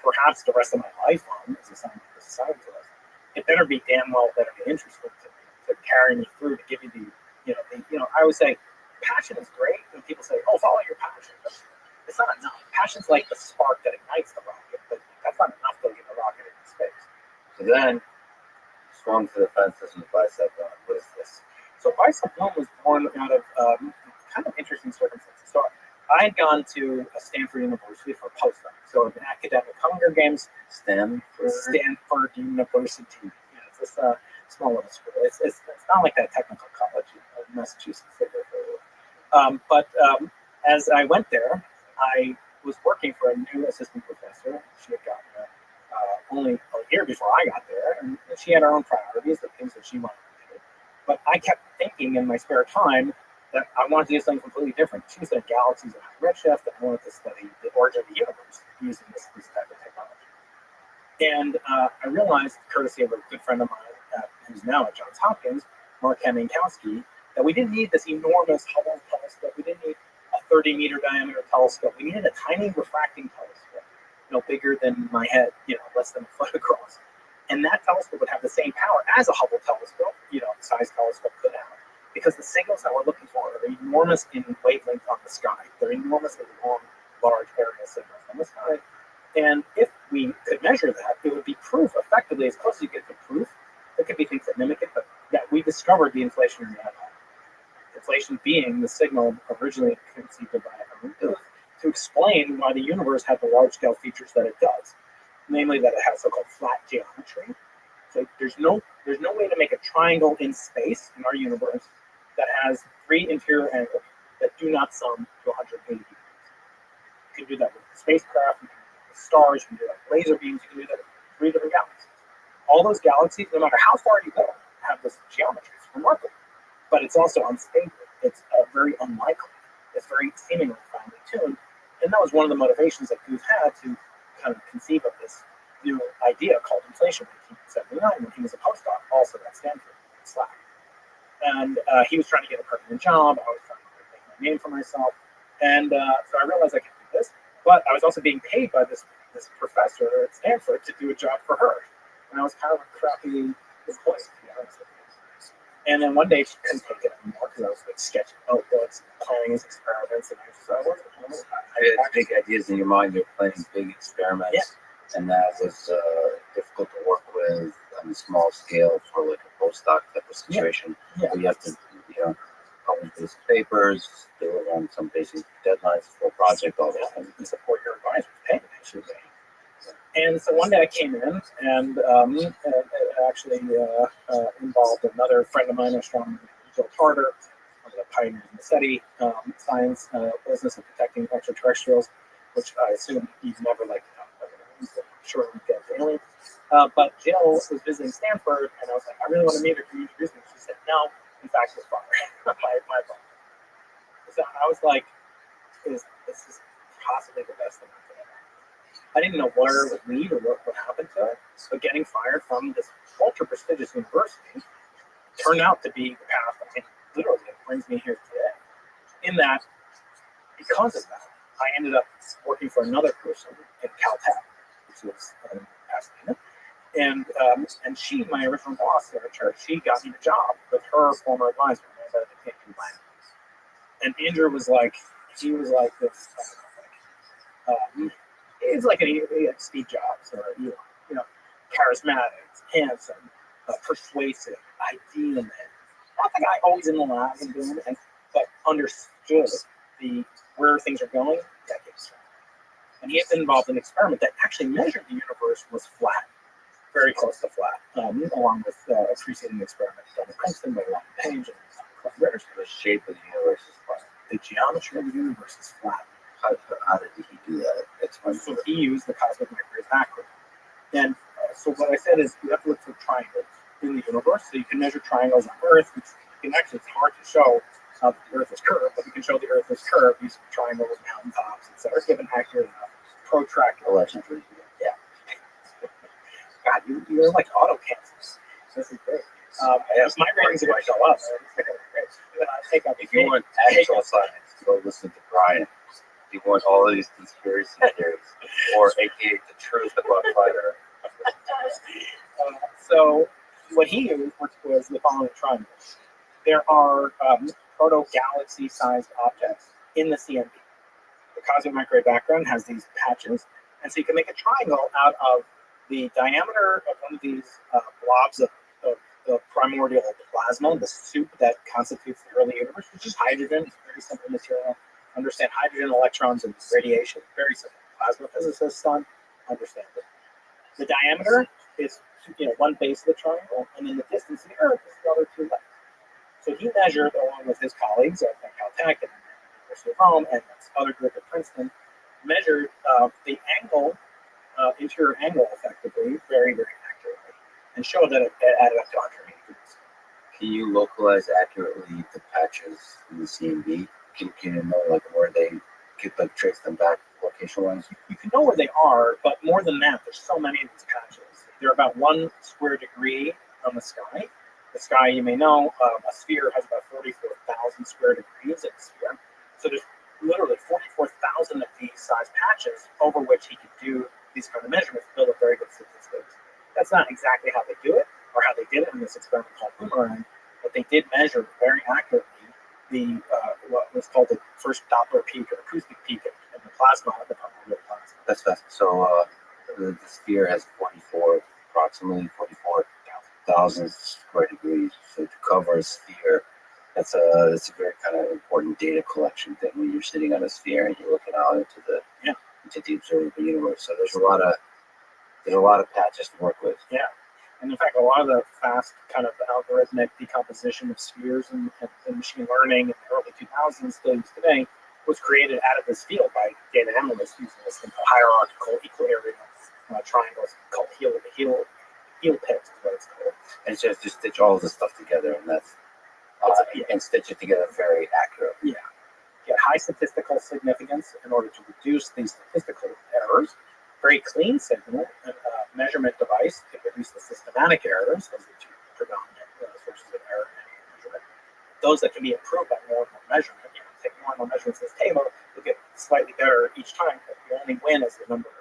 perhaps the rest of my life on as a scientist, it better be damn well better be interesting to carry me through, to give you I always say passion is great when people say, oh, follow your passion, but it's not enough. Passion's like the spark that ignites the rocket, but that's not enough to get the rocket into space. So then swung for the fences with bicep 1. What is this? So bicep 1 was born out of kind of interesting circumstances. So I had gone to Stanford University for a postdoc. So an academic Hunger Games. Stanford University. Yeah, it's a small little school. It's not like that technical college in Massachusetts. But as I went there, I was working for a new assistant professor. She had gotten there only a year before I got there, and she had her own priorities, the things that she wanted to do. But I kept thinking in my spare time that I wanted to do something completely different. She said galaxies at high redshift, and I wanted to study the origin of the universe using this type of technology. And I realized, courtesy of a good friend of mine who's now at Johns Hopkins, Mark Heminkowski, that we didn't need this enormous Hubble telescope. We didn't need a 30-meter diameter telescope. We needed a tiny refracting telescope, bigger than my head, less than a foot across. And that telescope would have the same power as a Hubble telescope, the size telescope could have, because the signals that we're looking for are enormous in wavelength on the sky. They're enormously long, large area signals on the sky. And if we could measure that, it would be proof, effectively, as close as you get to proof. There could be things that mimic it, but that we discovered the inflationary dipole. Inflation being the signal originally conceived by Edwin Booth to explain why the universe had the large-scale features that it does, namely that it has so-called flat geometry. So there's no way to make a triangle in space in our universe that has 3 interior angles that do not sum to 180 degrees. You can do that with spacecraft, you can do that with stars, you can do that with laser beams, you can do that with 3 different galaxies. All those galaxies, no matter how far you go, have this geometry. It's remarkable, but it's also unstable. It's very unlikely. It's very seemingly finely tuned, and that was one of the motivations that Guth had to kind of conceive of this new idea called inflation in 1979 when he was a postdoc, also at Stanford, Slack. And he was trying to get a permanent job. I was trying to make my name for myself, and so I realized I could do this. But I was also being paid by this professor at Stanford to do a job for her, and I was kind of a crappy employee, to be honest with you. And then one day she couldn't take it anymore because I was like sketching notebooks, planning these experiments, and I had big ideas in your mind. You're planning big experiments, Yeah. and that was difficult to work with on a small scale for like a postdoc type of situation. Yeah. Where you have to, publish these papers, deliver on some basic deadlines for a project, all that. And support your advisors, pay them. And so one day I came in, and it actually involved another friend of mine, astronomer Joe Carter, one of the pioneers in the SETI science business of detecting extraterrestrials, which I assume you've never liked to talk about. I'm sure we get to aliens. But Jill was visiting Stanford, and I was like, I really want to meet her. Can you introduce me? She said, no. In fact, it's far. my fault. So I was like, this is possibly the best thing I could ever. I didn't know where it would lead or what would happen to it, but getting fired from this ultra prestigious university turned out to be the path that literally brings me here today. In that, because of that, I ended up working for another person in Caltech, which was in Pasadena. And she, my original boss at our church, she got me the job with her former advisor, and Andrew was like, he was like this, he's like Steve Jobs, or charismatic, handsome, persuasive, ideal man. Not the guy always in the lab and doing it, but understood where things are going decades ago. And he had been involved in an experiment that actually measured the universe was flat, very close to flat, along with a preceding experiment done in Princeton by Robin Page and Ritter. The shape of the universe is flat. The geometry of the universe is flat. How did he do that? So he used the cosmic microwave background. And so what I said is you have to look for triangles in the universe. So you can measure triangles on Earth, which it's hard to show how the Earth is curved, but you can show the Earth is curved using triangles, mountaintops, etc. Give an accurate enough protracted Allegedly. Yeah. God, you're like auto cancers. This is great. My ratings are going to go up. If you want actual science, go listen to Brian. If you want all of these conspiracy theories, or AKA the truth about flat Earth. So what he used was the following triangles. There are proto-galaxy-sized objects in the CMB. The cosmic microwave background has these patches, and so you can make a triangle out of the diameter of one of these blobs of the primordial plasma, the soup that constitutes the early universe, which is hydrogen. It's a very simple material. Understand hydrogen, electrons, and radiation. Very simple. Plasma physicists understand it. The diameter is one base of the triangle, and then the distance to the Earth is the other two legs. So he measured, along with his colleagues at Caltech and the University of Rome and this other group at Princeton, measured the angle, interior angle, effectively, very, very accurately, and showed that it added up to 180 degrees. Can you localize accurately the patches in the CMB? Can you know where they could trace them back location-wise? You can know where they are, but more than that, there's so many of these patches. They're about 1 square degree on the sky. The sky, you may know, a sphere has about 44,000 square degrees in a sphere. So there's literally 44,000 of these size patches over which he could do these kind of measurements, build a very good statistics. That's not exactly how they do it, or how they did it in this experiment called Boomerang, but they did measure very accurately what was called the first Doppler peak or acoustic peak in the plasma, the primordial plasma. That's fast. So the sphere has approximately 44,000 square degrees. So to cover a sphere, that's a very kind of important data collection thing when you're sitting on a sphere and you're looking out into the observable universe. So there's a lot of patches to work with. Yeah. And in fact, a lot of the fast kind of algorithmic decomposition of spheres and machine learning in the early 2000s, still used today, was created out of this field by data analysts using this thing called hierarchical equal area triangles called heel pits is what it's called. It's just to stitch all this stuff together, and that's and stitch it together very accurately. Yeah. Get high statistical significance in order to reduce these statistical errors. Very clean signal and measurement device to reduce the systematic errors. Those are the two predominant sources of error in any measurement. Those that can be improved by more and more measurement. You know, take more and more measurements in this table, you'll get slightly better each time. But the only win is the number of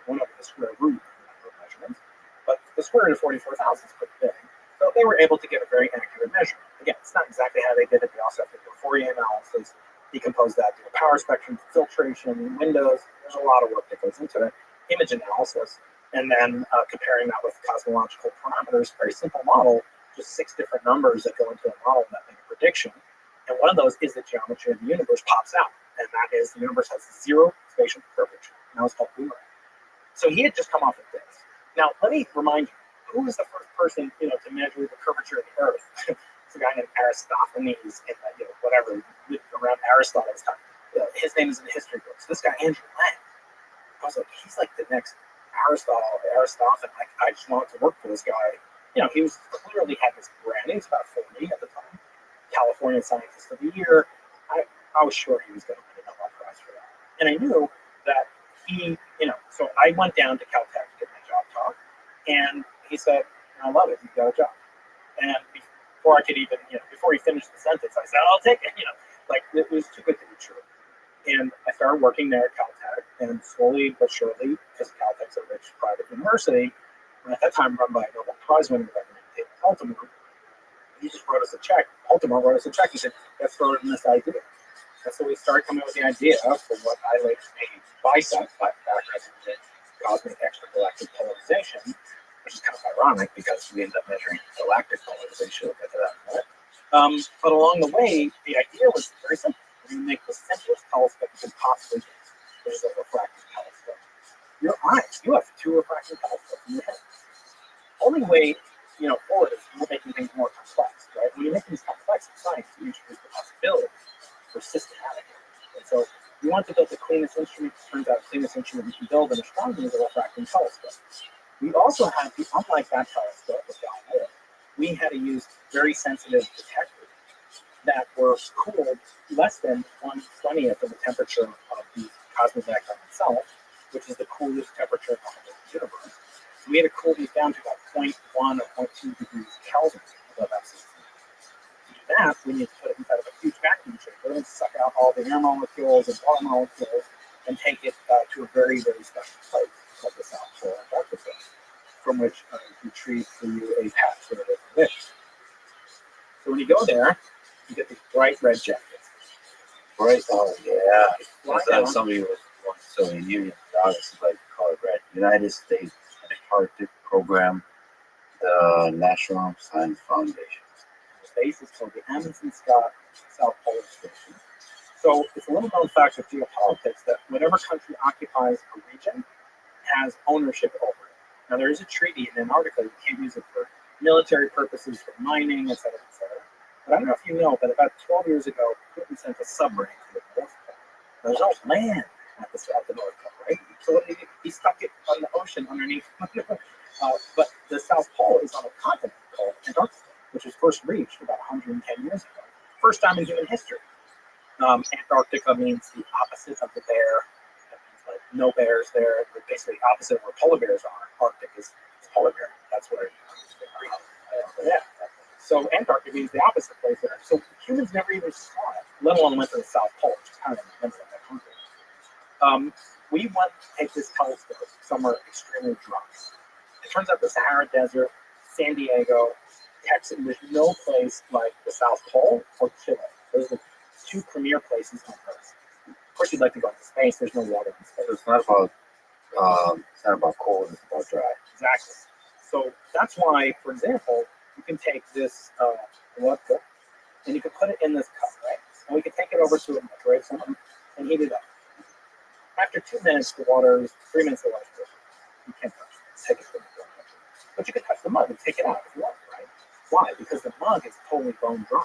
one over the square root of the number of measurements. But the square root of 44,000 is pretty big. So they were able to get a very accurate measurement. Again, it's not exactly how they did it. They also have to do a Fourier analysis, decompose that, do a power spectrum, filtration, windows. There's a lot of work that goes into it. Image analysis, and then comparing that with cosmological parameters. Very simple model, just 6 different numbers that go into a model that make a prediction. And one of those is the geometry of the universe pops out. And that is the universe has 0 spatial curvature. Now it's called boomerang. So he had just come off of this. Now, let me remind you, who was the first person, to measure the curvature of the Earth? It's a guy named Aristophanes, in whatever, around Aristotle's time. His name is in the history books. This guy, Andrew Lang. I was like, he's like the next Aristophanes. Like, I just wanted to work for this guy. He was clearly had this brand. He was about 40 at the time. California Scientist of the Year. I was sure he was going to win a Nobel Prize for that. And I knew that he, so I went down to Caltech to get my job talk, and he said, I love it, you got a job. And before I could even, before he finished the sentence, I said, I'll take it, like it was too good to be true. And I started working there at Caltech, and slowly but surely, because Caltech's a rich private university, and at that time run by a Nobel Prize winner by the name of David Altamont, he just wrote us a check. Altamont wrote us a check. He said, let's throw it in this idea. And so we started coming up with the idea for what I like to name BISEP, background in cosmic extragalactic polarization, which is kind of ironic because we ended up measuring galactic polarization. We'll get to that in a minute. But along the way, the idea was very simple. We make the simplest telescope you can possibly use, which is a refracting telescope. Your eyes, you have 2 refracting telescopes in your head. Only way, forward is you're making things more complex, right? When you make things complex in science, you introduce the possibility for systematic. And so you want to build the cleanest instrument. Turns out the cleanest instrument you can build in astronomy is a refracting telescope. We also had, unlike that telescope with Galileo, we had to use very sensitive detectors that were cooled less than 1/20th of the temperature of the cosmic background itself, which is the coolest temperature of the universe. So we had to cool these down to about 0.1 or 0.2 degrees Kelvin above absolute zero. To do that, we need to put it inside of a huge vacuum chamber and suck out all the air molecules and water molecules and take it to a very, very special place called the South Pole Antarctica, from which retrieve for you a path to the mix. So when you go there, you get these bright red jackets. Right? Oh, yeah. Fly I down. thought somebody was once Soviet Union. Obviously, like call it red. United States Antarctic Program, the National Science Foundation. The base is called the Amundsen Scott South Polar Station. So it's a little known fact of geopolitics that whatever country occupies a region has ownership over it. Now there is a treaty in Antarctica, you can't use it for military purposes, for mining, etc., etc. But I don't know if you know, but about 12 years ago, Putin sent a submarine to the North Pole. Now, there's no land at the North Pole, right? So he stuck it on the ocean underneath. But the South Pole is on a continent called Antarctica, which was first reached about 110 years ago. First time in human history. Antarctica means the opposite of the bear. That means like no bears there. They're basically opposite of where polar bears are. Arctic is polar bear. That's where yeah. So Antarctica means the opposite place there. So humans never even saw it, let alone went to the South Pole, which is kind of immense of that continent. We went to take this telescope somewhere extremely dry. It turns out the Sahara Desert, San Diego, Texas, there's no place like the South Pole or Chile. Those are the 2 premier places on Earth. Of course, you'd like to go into space. There's no water in space. It's not about cold. It's about dry. Exactly. So that's why, for example, you can take this blood book and you can put it in this cup, right? And we can take it over to a microwave somewhere and heat it up. After 2 minutes, the water is 3 minutes. The water is good. You can't touch it. Take it from the mug. But you can touch the mug and take it out if you want, right? Why? Because the mug is totally bone dry.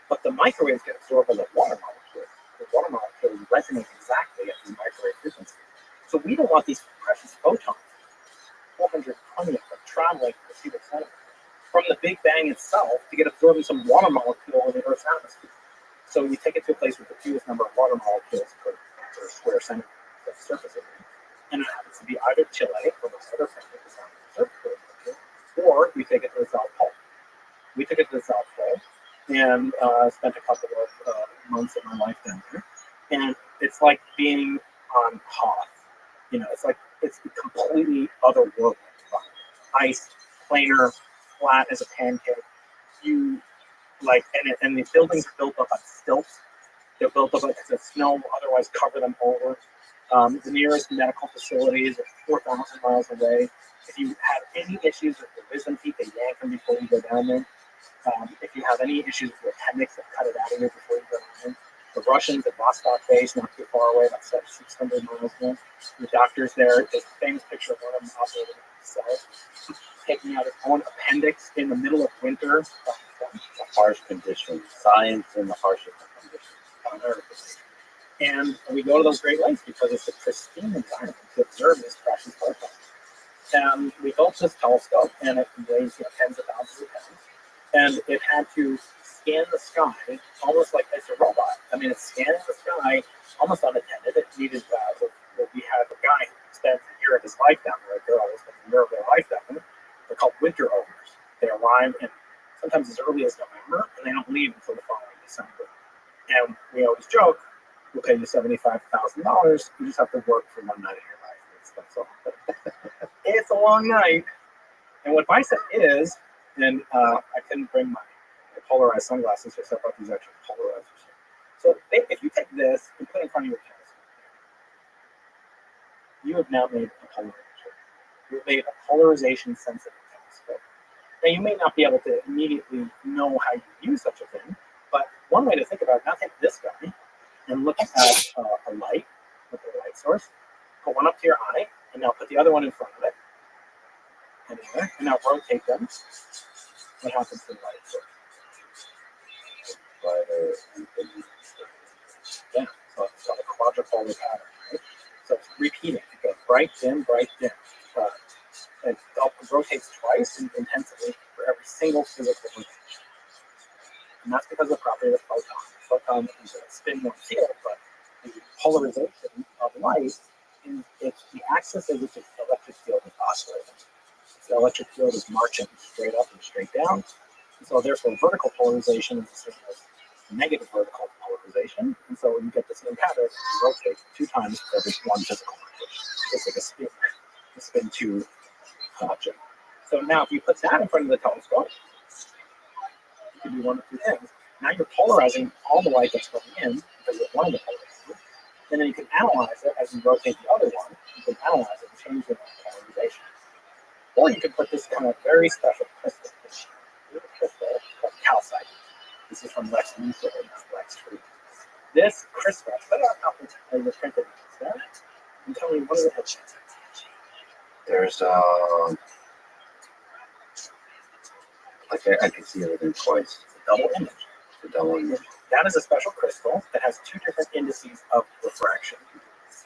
But the microwaves get absorbed by the water molecules. The water molecules resonate exactly at the microwave frequency. So we don't want these precious photons, 420 of them, traveling to the cubic centimeter. from the Big Bang itself to get absorbed in some water molecule in the Earth's atmosphere. So you take it to a place with the fewest number of water molecules per square centimeter of surface area. And it happens to be either Chile or the other surface area, or we take it to the South Pole. We took it to the South Pole and spent a couple of months of my life down there. And it's like being on Hoth. You know, it's completely otherworldly. Ice, planar, flat as a pancake. You like, and the buildings are built up on stilts. They're built up because the snow will otherwise cover them over. The nearest medical facilities are 4,000 miles away. If you have any issues with your wisdom teeth, they yank them before you go down there. If you have any issues with your appendix, they cut it out of you before you go down there. The Russians at Vostok Base, not too far away, about 600 miles away. The doctors there, there's a famous picture of one of them operating themselves, taking out his own appendix in the middle of winter. The harsh conditions, science in the harshest conditions on Earth. And we go to those Great Lakes because it's a pristine environment to observe this precious photon. And we built this telescope, and it weighs tens of thousands of pounds. And it had to scan the sky almost like it's a robot. I mean, it's scanning the sky almost unattended. It needed we had a guy who spent a year of his life down there, a girl who spent a year of their life down there. They're called winter owners. They arrive in sometimes as early as November, and they don't leave until the following December. And we always joke, we'll pay you $75,000. You just have to work for one night of your life. That's all. It's a long night. And what BICEP is, and I couldn't bring my polarized sunglasses, so I brought these extra polarizers. So if you take this and put it in front of your telescope, you have now made a polarizer. You've made a polarization sensitive telescope. Now you may not be able to immediately know how you use such a thing, but one way to think about it, now take this guy and look at a light, look at a light source, put one up to your eye, and now put the other one in front of it. And now rotate them. What happens to the light source? Yeah, so it's on a quadrupolar pattern, right? So it's repeating. It goes bright, dim, bright, dim. It rotates twice intensively for every single physical rotation. And that's because of the property of the photon. The photon is a spin-one field, but the polarization of light it's the axis in which the electric field is oscillating. The electric field is marching straight up and straight down. And so therefore vertical polarization is the same as negative vertical polarization. And so you get the same pattern, you rotate 2 times for every one physical rotation. It's like a spin 2 object. So now if you put that in front of the telescope, you can do one of 2 things. Now you're polarizing all the light that's going in because of one of the polarizers. And then you can analyze it as you rotate the other one. You can analyze it and change the polarization. Or you can put this kind of very special crystal called calcite. This is from Lex Luthor and Lex Fried. This crystal, put it on top of the printed there, and tell me what is it? There's like I can see everything twice. Double image. The double image. That is a special crystal that has 2 different indices of refraction.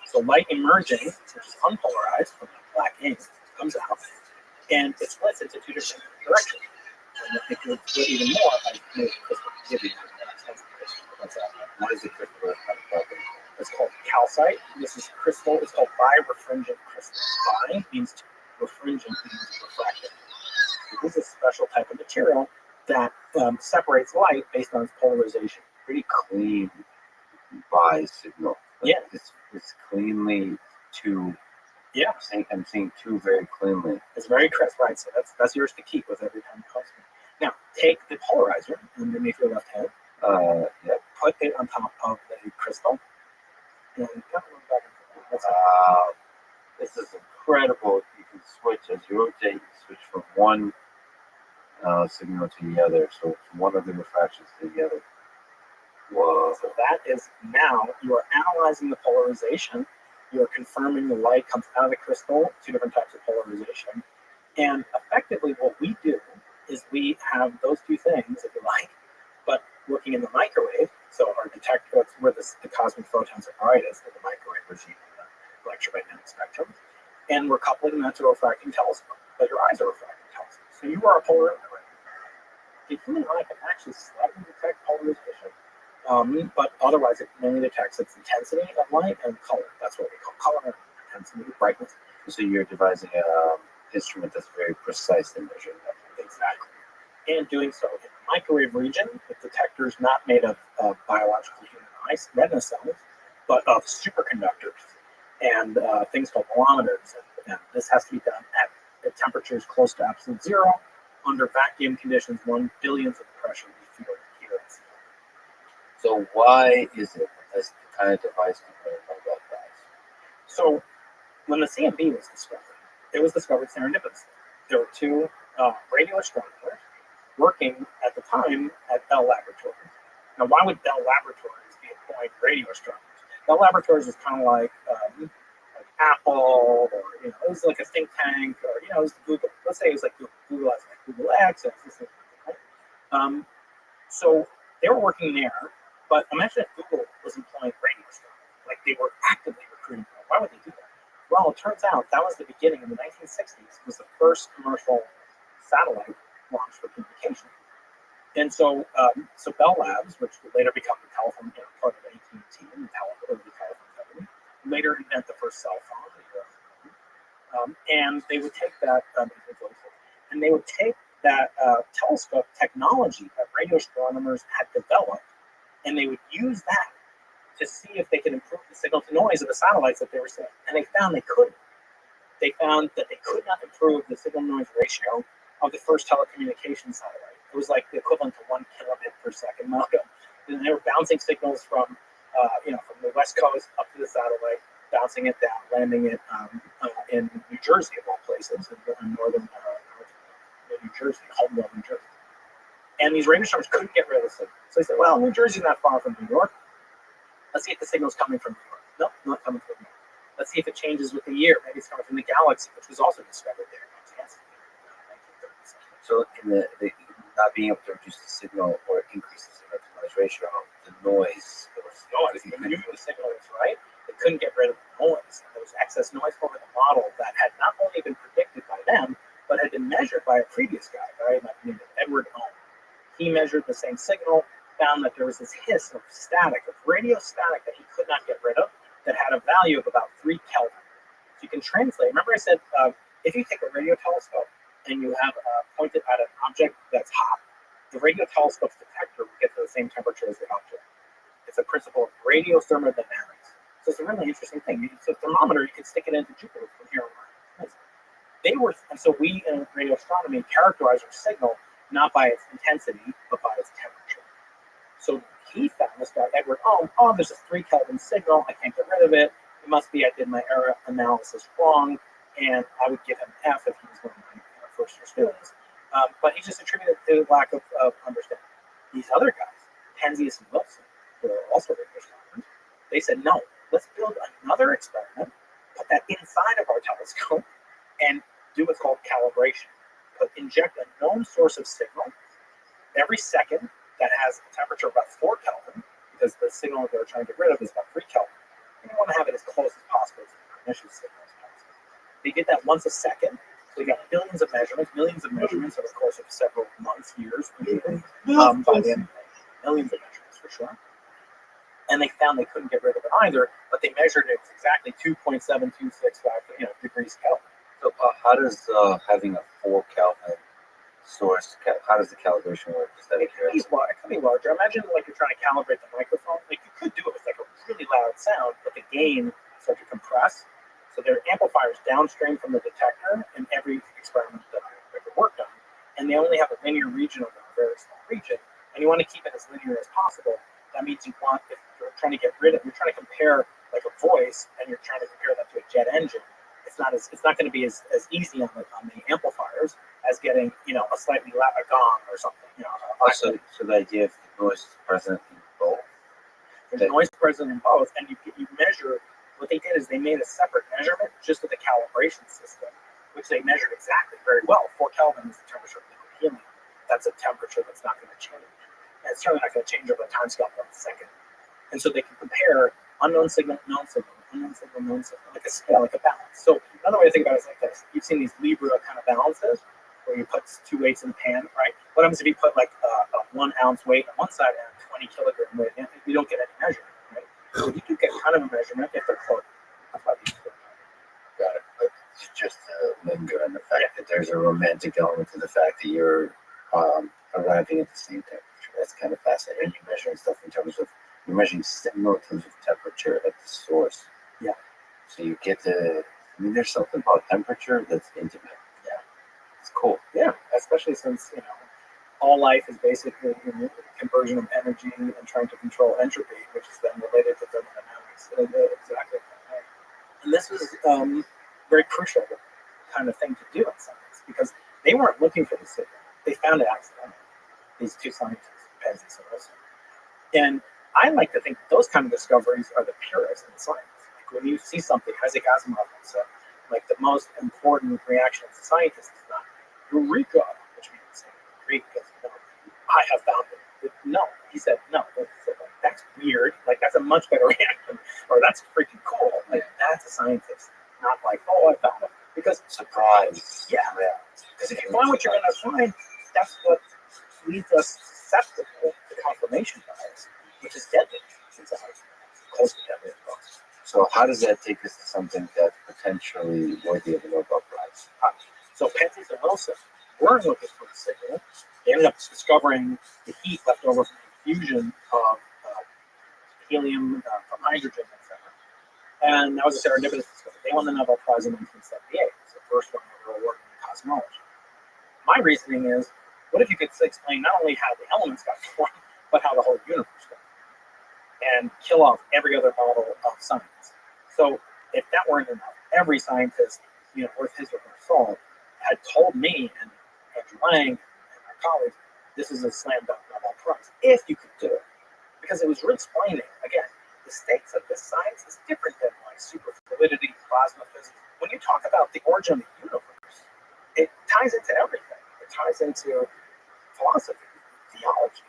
So light emerging, which is unpolarized from the black ink, comes out, and it splits into 2 different directions. And if you do even more, I made the crystal give you What is the crystal? It's called calcite. This is crystal. It's called birefringent crystal. Bi means 2. Refringent means refractive. This is a special type of material that separates light based on its polarization. Pretty clean bi signal. Yeah. It's cleanly 2. Yeah. I'm seeing 2 very cleanly. It's very crisp, right? So that's yours to keep with every time you post it. Now, take the polarizer underneath your left hand. Put it on top of the crystal. And Wow. This is incredible. You can switch as you rotate, you switch from one signal to the other. So from one of the refractions to the other. Whoa. So that is now you are analyzing the polarization. You are confirming the light comes out of the crystal, 2 different types of polarization. And effectively what we do is we have those 2 things, if you like, but working in the microwave. So our detector, where the cosmic photons are brightest, in the microwave regime of the electromagnetic spectrum. And we're coupling that to a refracting telescope, but your eyes are refracting telescopes. So you are a polarizer. the human eye can actually slightly detect polarization, but otherwise it mainly detects its intensity of light and color. That's what we call color, intensity, brightness. So you're devising an instrument that's very precise in measuring that. Exactly. And doing so in the microwave region, the detector is not made of biological human eyes, retina cells, but of superconductors and things called bolometers. And this has to be done at temperatures close to absolute zero, under vacuum conditions, 1/1000th of the pressure we feel here at sea. So why is it that's the kind of device component by that guys? So when the CMB was discovered, it was discovered serendipitously. There were two radio astronomers working at the time at Bell Laboratories. Now, why would Bell Laboratories be employing radio astronomers? Bell Laboratories is kind of like Apple, or it was like a think tank, or it was Google. Let's say it was like Google has like Google X, right? So they were working there, but imagine if Google was employing radio astronomers, like they were actively recruiting them. Why would they do that? Well, it turns out that was the beginning in the 1960s. Was the first commercial satellite launched for communication. And so, Bell Labs, which would later become the telephone, part of AT&T, the telephone company, later invent the first cell phone. And they would take that, telescope technology that radio astronomers had developed, and they would use that to see if they could improve the signal to noise of the satellites that they were seeing. And they found they couldn't. They found that they could not improve the signal noise ratio of the first telecommunications satellite. It was like the equivalent to 1 kilobit per second modem. And they were bouncing signals from the West Coast up to the satellite, bouncing it down, landing it in New Jersey, of all places, in northern New Jersey, Homeland, New Jersey. And these radio astronomers couldn't get rid of the signal. So they said, well, New Jersey's not far from New York. Let's see if the signal's coming from New York. Nope, not coming from New York. Let's see if it changes with the year. Maybe it's coming from the galaxy, which was also discovered there in 1930s. So in the not being able to reduce the signal or increase the signal to noise ratio, the noise. They knew the signal was right. They couldn't get rid of the noise. There was excess noise over the model that had not only been predicted by them, but had been measured by a previous guy named Edward Ohm. He measured the same signal, found that there was this hiss of static, of radio static that he could not get rid of, that had a value of about 3 Kelvin. So you can translate. Remember I said, if you take a radio telescope and you have pointed at an object that's hot, the radio telescope's detector will get to the same temperature as the object. It's a principle of radio thermodynamics. So it's a really interesting thing. It's a thermometer, you can stick it into Jupiter from here on. And so we in radio astronomy characterize our signal not by its intensity, but by its temperature. So he found, this guy, Edward Ohm, there's a 3 Kelvin signal, I can't get rid of it. It must be I did my error analysis wrong, and I would give him F if he was one of my first year students. But he just attributed it to lack of understanding. These other guys, Penzias and Wilson, who are also radio astronomers, they said, no, let's build another experiment, put that inside of our telescope, and do what's called calibration. Inject a known source of signal every second that has a temperature of about 4 Kelvin, because the signal they're trying to get rid of is about 3 Kelvin. And you want to have it as close as possible to the initial signal as possible. They did that once a second. So they got millions of measurements over the course of several months, years, by the end of the day. Millions of measurements for sure. And they found they couldn't get rid of it either, but they measured it exactly 2.7265 degrees Kelvin. So how does having a 4 Kelvin source, how does the calibration work? Is that it could be larger. Imagine like you're trying to calibrate the microphone. Like you could do it with like a really loud sound, but the gain starts to compress. So there are amplifiers downstream from the detector in every experiment that I've ever worked on. And they only have a linear region over a very small region. And you want to keep it as linear as possible. That means if you're trying to get rid of, you're trying to compare like a voice and you're trying to compare that to a jet engine. It's not going to be as easy on the amplifiers as getting a slightly loud gong or something. So the idea of the noise is present in both. There's noise present in both, and you measure. What they did is they made a separate measurement just of the calibration system, which they measured exactly very well. 4 Kelvin is the temperature of liquid helium. That's a temperature that's not going to change, and it's certainly not going to change over a time scale of 1 second. And so they can compare unknown signal, known signal, unknown signal, known signal, like a scale, like a balance. So another way to think about it is like this. You've seen these Libra kind of balances where you put 2 weights in the pan, right? What happens if you put like a 1 ounce weight on one side and a 20 kilogram weight, and you don't get any measurement, right? So you do get kind of a measurement if they're close. That's why these Got it. But it's just linger on the fact that there's a romantic element to the fact that you're arriving at the same temperature. That's kind of fascinating. And you're measuring stuff in terms of, you're measuring signal in terms of temperature at the source. Yeah. So you get to, I mean, there's something about temperature that's intimate. Yeah. It's cool. Yeah, especially since, all life is basically conversion of energy and trying to control entropy, which is then related to thermodynamics. Exactly. And this was very crucial kind of thing to do in science because they weren't looking for the signal. They found it accidentally. These two scientists, Penzias and Wilson. And I like to think those kind of discoveries are the purest in science. Like when you see something, Isaac Asimov said, like the most important reaction as a scientist is not eureka, which means Greek, because I have found it. No, he said no. That's weird. Like that's a much better reaction, or that's freaking cool. Like that's a scientist, not like I found it. Because Surprise. Yeah. Because if you find what you're gonna find, that's what leads us susceptible to confirmation bias, which is deadly. Since it's close to deadly. So how does that take us to something that's potentially worthy of a Nobel Prize? So Penzias and Wilson were looking for the signal. They ended up discovering the heat left over from the fusion of helium from hydrogen, etc. And that was a serendipitous discovery. They won the Nobel Prize in 1978. It's the first one they were working in cosmology. My reasoning is, what if you could explain not only how the elements got formed, but how the whole universe got formed, and kill off every other model of science? So if that weren't enough, every scientist, worth his or her salt, had told me and Andrew Lang and my colleagues, this is a slam dunk Nobel Prize, if you could do it. Because it was explaining, again, the stakes of this science is different than like superfluidity, plasma physics. When you talk about the origin of the universe, it ties into everything. It ties into philosophy, theology.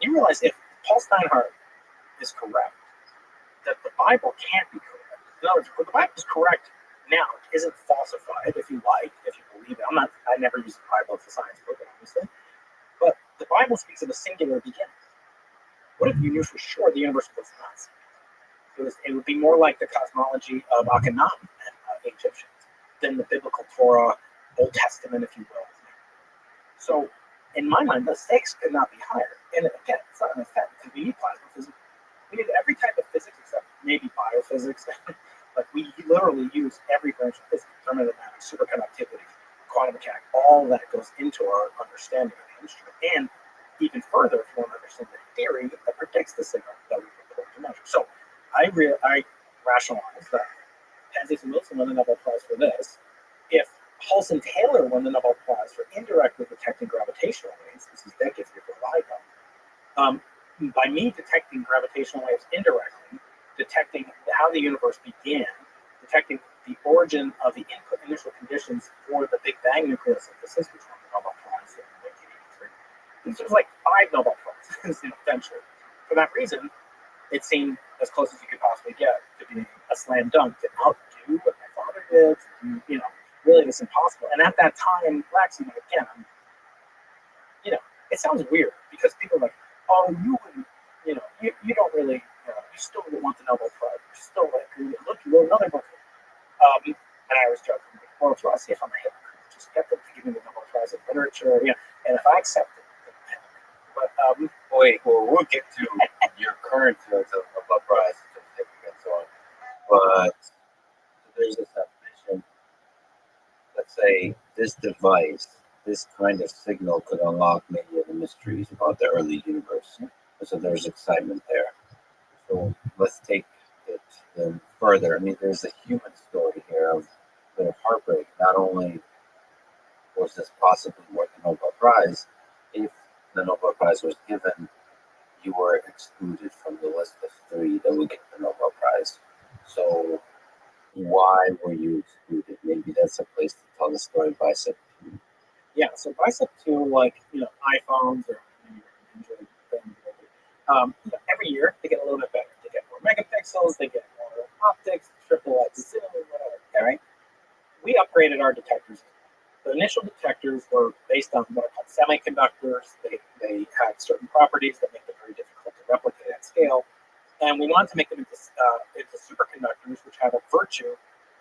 You realize if Paul Steinhardt is correct, that the Bible can't be correct. In other words, if the Bible is correct now, it isn't falsified, if you like, if you believe it. I never use the Bible as a science book, obviously. But the Bible speaks of a singular beginning. What if you knew for sure the universe was not singular? It would be more like the cosmology of Akhenaten and Egyptians than the biblical Torah, Old Testament, if you will. So, in my mind, the stakes could not be higher. And again, it's not an effect. We need plasma physics. We need every type of physics except maybe biophysics. Like we literally use every branch of physics, thermodynamics, superconductivity, quantum mechanics, all that goes into our understanding of the instrument. And even further, if you want to understand the theory that predicts the signal that we purport to measure. So I rationalize that Penzias and Wilson won the Nobel Prize for this. If Halson-Taylor won the Nobel Prize for indirectly detecting gravitational waves, this is decades before LIGO, by me detecting gravitational waves indirectly, detecting how the universe began, detecting the origin of the initial conditions for the Big Bang nucleosynthesis, which won the Nobel Prize in 1983. This was like 5 Nobel Prizes eventually. For that reason, it seemed as close as you could possibly get to being a slam dunk to outdo what my father did. Really, it's impossible. And at that time, again, it sounds weird because people are like, oh, you wouldn't, you don't really, you still would want the Nobel Prize. You're still like, look, you wrote another book. And I was joking, like, well, if you want to see if I'm a hypocrite, just get them to give me the Nobel Prize in literature, and if I accept it, then but we'll get to your current fields of Nobel Prize and so on. But there's this definition. Let's say this device, this kind of signal could unlock many of the mysteries about the early universe. So there's excitement there. So let's take it then further. I mean, there's a human story here of a bit of heartbreak. Not only was this possibly worth the Nobel Prize, if the Nobel Prize was given, you were excluded from the list of 3 that would get the Nobel Prize. So why were you excluded? Maybe that's a place to tell the story of Bicep. Yeah, so Bicep 2, like, iPhones or Android things, every year they get a little bit better. They get more megapixels, they get more optics, triple X zoom, whatever. All right. We upgraded our detectors. The initial detectors were based on what are called semiconductors. They They had certain properties that make them very difficult to replicate at scale. And we wanted to make them into superconductors, which have a virtue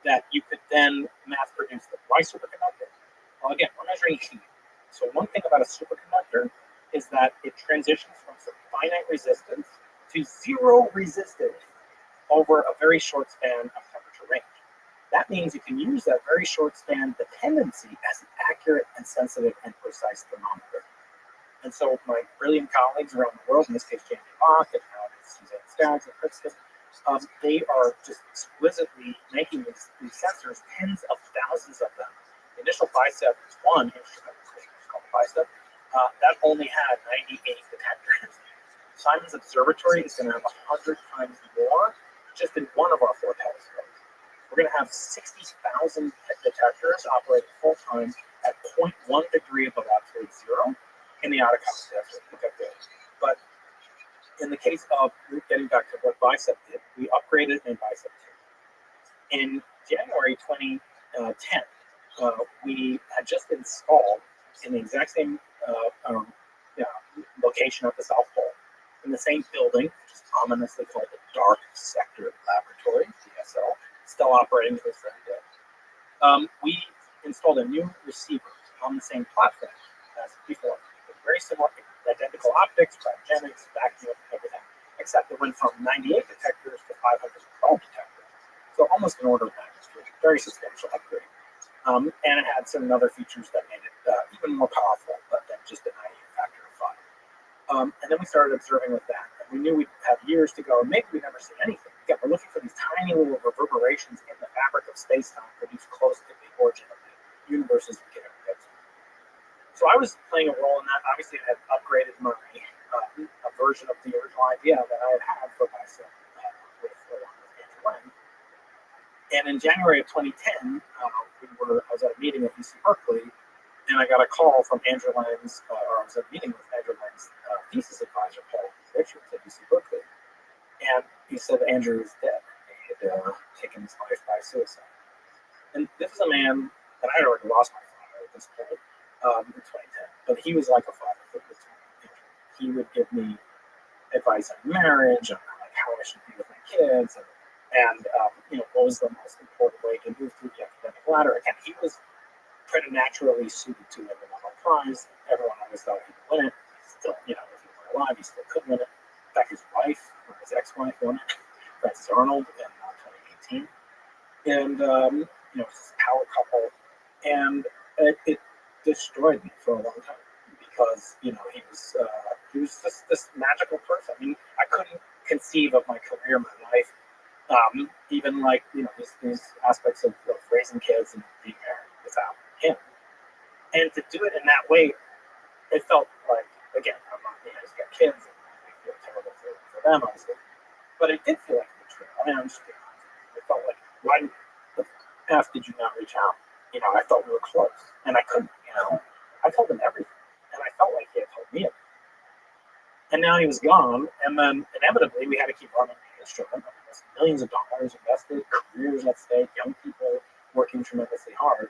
that you could then mass produce them. Why superconductor? Well, again, we're measuring heat. So one thing about a superconductor is that it transitions from some finite resistance to zero resistance over a very short span of temperature range. That means you can use that very short span dependency as an accurate and sensitive and precise thermometer. And so my brilliant colleagues around the world, in this case Jamie Bach and Suzanne Skaggs and Princeton, they are just exquisitely making these sensors, tens of thousands of them. The initial BICEP 1 instrument, which is called BICEP, that only had 98 detectors. Simon's Observatory is going to have 100 times more just in one of our 4 telescopes. We're going to have 60,000 detectors operating full time at 0.1 degree above absolute zero in the Atacama Desert. But in the case of getting back to what BICEP did, we upgraded in BICEP 2. In January 2010, we had just installed in the exact same location at the South Pole, in the same building, which is ominously called the Dark Sector Laboratory, DSL, still operating to this very day. We installed a new receiver on the same platform as before. Very similar, identical optics, cryogenics, vacuum, everything, except it went from 98 detectors to 512 detectors. So almost an order of magnitude, very substantial upgrade. And it had some other features that made it even more powerful than just a 98 factor of 5. And then we started observing with that. And we knew we'd have years to go, and maybe we'd never see anything. Again, we're looking for these tiny little reverberations in the fabric of space-time produced close to the origin of the universes we can ever get to. So I was playing a role in that. Obviously, I had upgraded my a version of the original idea that I had for myself along with Andrew Lang. And in January of 2010, I was at a meeting at UC Berkeley, and I got a call from Andrew Lang's, or I was at a meeting with Andrew Lang's thesis advisor, Paul Richards at UC Berkeley. And he said Andrew is dead. He had taken his life by suicide. And this is a man that I had already lost my father at this point. In 2010, but he was like a father figure to me. He would give me advice on marriage, on like how I should be with my kids, and what was the most important way to move through the academic ladder. Again, he was preternaturally suited to win the Nobel Prize. Everyone always thought he would win it. Still, if he were alive, he still could win it. In fact, his wife, or his ex-wife, won it. Frances Arnold in 2018, and this power couple, and it destroyed me for a long time because he was just this magical person. I mean, I couldn't conceive of my career, my life, even like these aspects of raising kids and being married without him. And to do it in that way, it felt like, again, I'm not, he's got kids, and I feel terrible for them, obviously, but it did feel like a betrayal. I mean, I'm just being honest. It felt like, why the F did you not reach out? I thought we were close, and I couldn't. I told him everything, and I felt like he had told me everything. And now he was gone, and then inevitably we had to keep running the instrument. There's millions of dollars invested, careers at stake, young people working tremendously hard.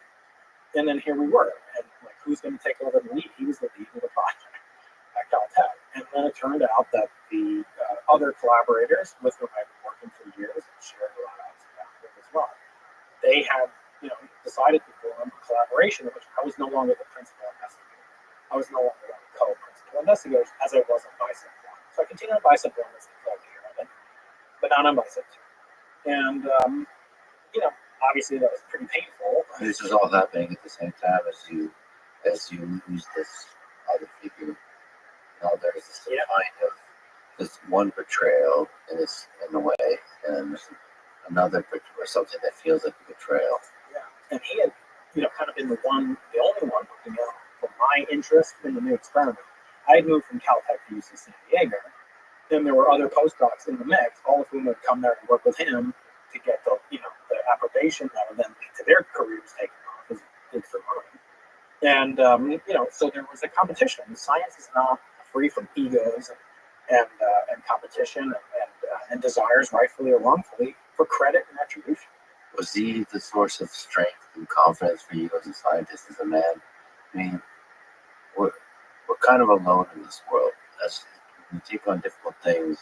And then here we were, and like, who's going to take over the lead? He was the lead of the project at Caltech. And then it turned out that the other collaborators with whom I've been working for years and shared a lot of ups and downs with as well, they had decided to form a collaboration in which I was no longer the principal investigator. I was no longer one of the co-principal investigators as I was on BICEP 1. So I continued on BICEP 1 as the co-leader of it, but not on BICEP 2. And, obviously that was pretty painful. This is all happening at the same time as you lose this other figure. There's this kind of this one betrayal in a way, and another or something that feels like a betrayal. And he had, kind of been the only one looking out for my interest in the new experiment. I had moved from Caltech to UC San Diego. Then there were other postdocs in the mix, all of whom had come there to work with him to get the approbation that would then lead to their careers taking off, as it did for mine. And so there was a competition. Science is not free from egos and competition and desires, rightfully or wrongfully, for credit and attribution. Was he the source of strength and confidence for you as a scientist, as a man? I mean, what kind of alone in this world. As we take on difficult things,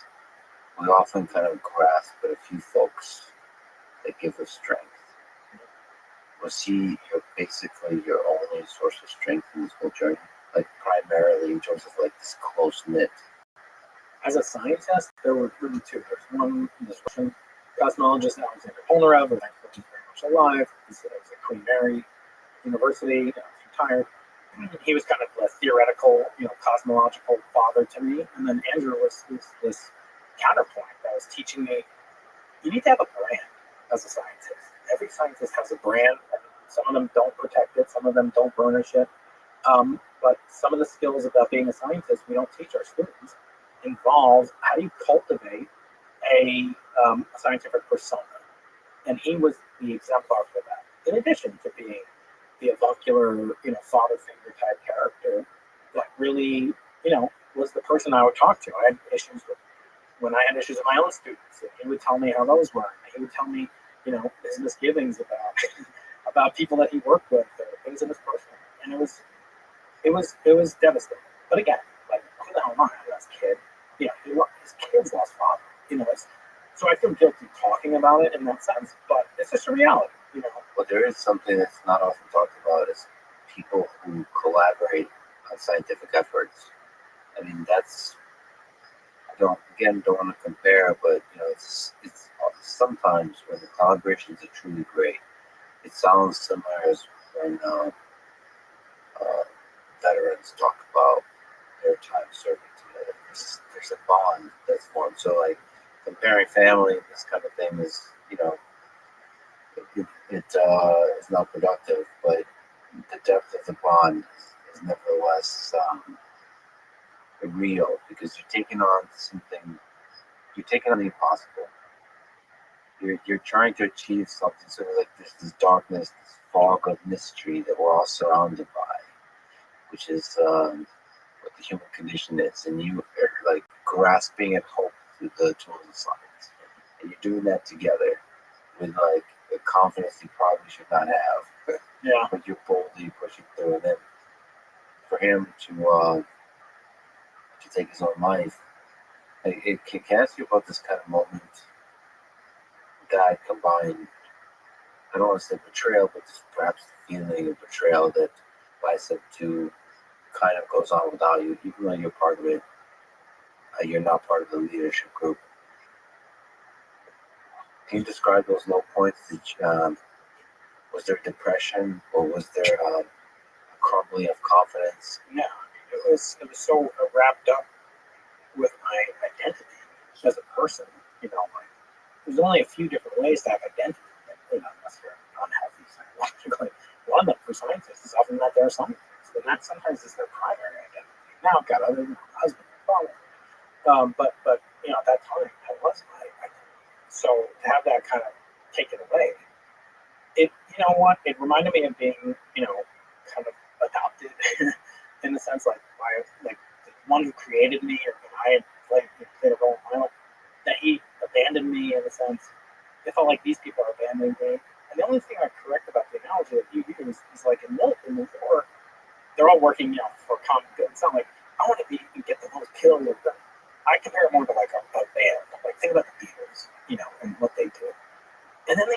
we often kind of grasp at a few folks that give us strength. Was he basically your only source of strength in this whole journey? Like primarily in terms of like this close knit. As a scientist, there were really two. There's one, this Russian cosmologist, Alexander Polnareff, who thankfully is very much alive. He was at Queen Mary University, he's retired. He was kind of the theoretical, cosmological father to me. And then Andrew was this counterpoint that was teaching me, you need to have a brand as a scientist. Every scientist has a brand, and some of them don't protect it, some of them don't burnish it. But some of the skills about being a scientist we don't teach our students involve how do you cultivate a scientific persona. And he was the exemplar for that. In addition to being the avuncular, father figure type character that really, was the person I would talk to. I had issues when I had issues with my own students, and he would tell me how those were. And he would tell me, his misgivings about about people that he worked with, or things in his personal. And it was devastating. But again, like, who the hell am I? I was a kid. His kids lost father. So I feel guilty talking about it in that sense, but it's just a reality. Well, there is something that's not often talked about is people who collaborate on scientific efforts. I mean, that's don't want to compare, but it's sometimes when the collaborations are truly great, it sounds similar as when veterans talk about their time serving together. There's a bond that's formed. So like comparing family, this kind of thing is it's not productive, but the depth of the bond is nevertheless real because you're taking on something. You're taking on the impossible. You're trying to achieve something. So like there's this darkness, this fog of mystery that we're all surrounded by, which is what the human condition is, and you are like grasping at hope through the tools of science, and you're doing that together with like a confidence you probably should not have. Yeah. But you're boldly pushing through, and then for him to take his own life, it can ask you about this kind of moment that combined, I don't want to say betrayal, but just perhaps the feeling of betrayal that Bicep 2 kind of goes on without you, even though you're part of it. You're not part of the leadership group. Can you describe those low points? Was there depression, or was there a crumbling of confidence? Yeah, it was so wrapped up with my identity as a person. There's only a few different ways to have identity, unless you're unhealthy psychologically. One of them for scientists is often that they're scientists, and that sometimes is their primary identity. Now I've got other husband and father, but at that time that was my identity. So to have that kind of taken away, it reminded me of being kind of adopted in the sense like the one who created me, or that I had played a role in my life, that he abandoned me in a sense. It felt like these people are abandoning me. And the only thing I correct about the analogy that you use is like in the war, they're all working for common good. It's not like I want to get the most kills. I compare it more to like a band. Like think about the Beatles, and what they did. And then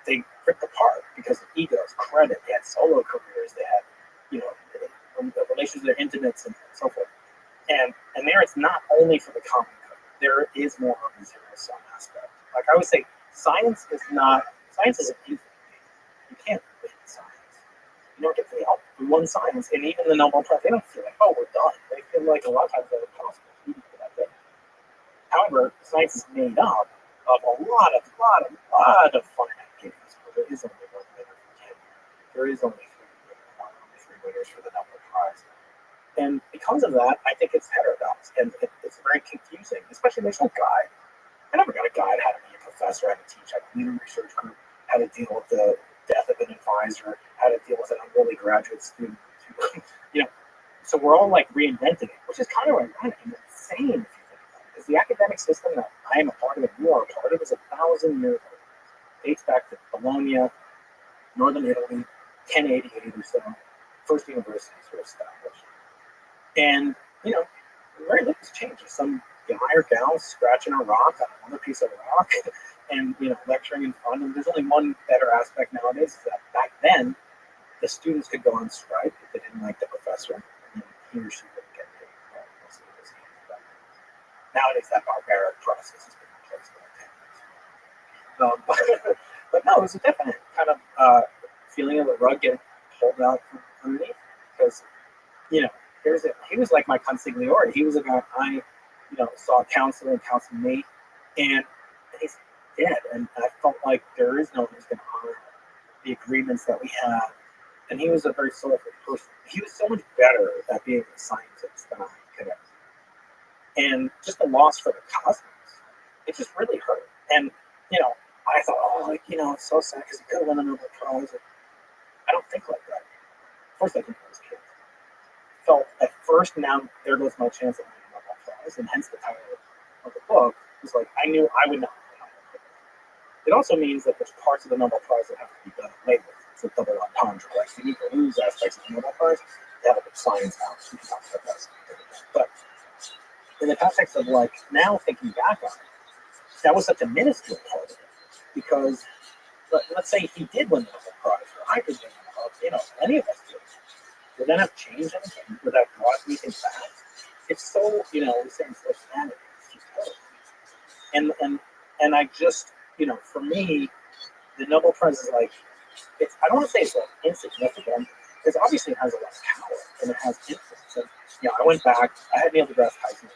they ripped apart because of egos, credit. They had solo careers. They had, the relations with their intimates and so forth. And there it's not only for the common good. There is more of a zero-sum aspect. Like I would say, science is an infinite game. You can't win science. You don't get the help. We won science, and even the Nobel Prize, they don't feel like, oh, we're done. They feel like a lot of times they're impossible to do that thing. However, science is made up of a lot of finite games. There is only one winner for tenure. There is only three winners for the Nobel Prize. And because of that, I think it's heterodox, and it's very confusing, especially there's no guide. I never got a guide how to be a professor, how to teach, how to lead a research group, how to deal with the death of an advisor, how to deal with an unruly graduate student. So we're all like reinventing it, which is kind of ironic and insane if you think about it. Because the academic system that I am a part of and you are a part of is 1,000 years old. It dates back to Bologna, Northern Italy, 1088 or so. First universities were established. And, very little change. Some guy or gal scratching a rock on another piece of rock and, lecturing in fun. And there's only one better aspect nowadays is that back then, the students could go on strike if they didn't like the professor, and he or she wouldn't get paid. Most of those games. But nowadays, that barbaric process has been replaced by 10 minutes. But no, it was a definite kind of feeling of the rug getting pulled out from underneath because, he was like my consigliere. He was a guy I, saw counseling and counseling me, and he's dead. And I felt like there is no one who's going to honor the agreements that we had. And he was a very soulful person. He was so much better at being a scientist than I could ever. And just the loss for the cosmos, it just really hurt. And, I thought, it's so sad because he could have won a Nobel Prize. I don't think like that. First, I think I was a kid. Felt at first, now there goes my chance at winning a Nobel Prize, and hence the title of the book was like, I knew I would not win. It also means that there's parts of the Nobel Prize that have to be done later. It's a double entendre. Like, you need to lose aspects of the Nobel Prize to have a science out. But in the context of now thinking back on it, that was such a minuscule part of it. Because let's say he did win the Nobel Prize, or I did win the Nobel Prize, any of us did. Would that have changed anything? Would that have brought anything back? It's so, we're saying so humanity. It's just horrible. And I just, for me, the Nobel Prize is I don't want to say it's insignificant, because obviously it has a lot of power and it has influence. And, I went back, I had Neil deGrasse Tyson,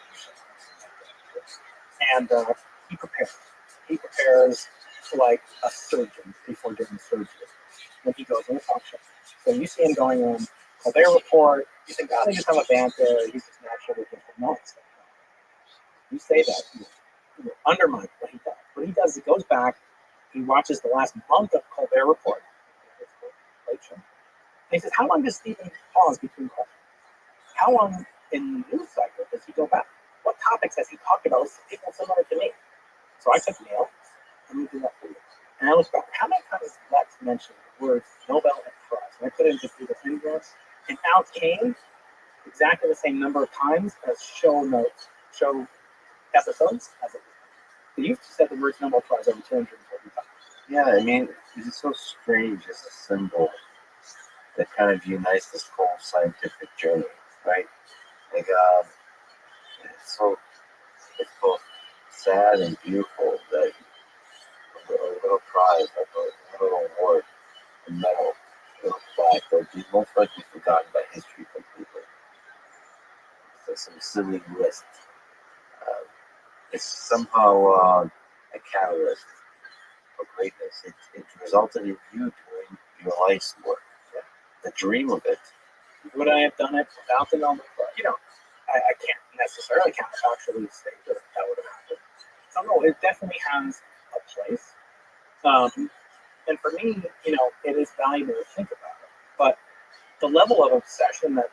and he prepares. He prepares like a surgeon before doing surgery when he goes on a talk show. So you see him going on their report, you think, they just have a banter, he's just naturally different. No, it's not. You say that, you undermine what he does. What he does is he goes back, he watches the last month of Colbert Report, and he says, how long does Stephen pause between questions? How long in the news cycle does he go back? What topics has he talked about with people similar to me? So I took Neil, and we do that for you. And I looked back, how many times did Lex mention the words Nobel and Prize? And I put in just through the fingers, and out came exactly the same number of times as show notes, show episodes. You said the words Nobel Prize over 240 times. Yeah, I mean, it's so strange as a symbol that kind of unites this whole scientific journey, right? It's both sad and beautiful that a little prize, like a little award, a medal, a little plaque, will be most likely forgotten by history completely. So some silly list. It's somehow a catalyst for greatness. It resulted in you doing your life's work. The dream of it. Would I have done it without the Nobel Prize? I can't necessarily counterfactually state that would have happened. So no, it definitely has a place. And for me, it is valuable to think about it. But the level of obsession that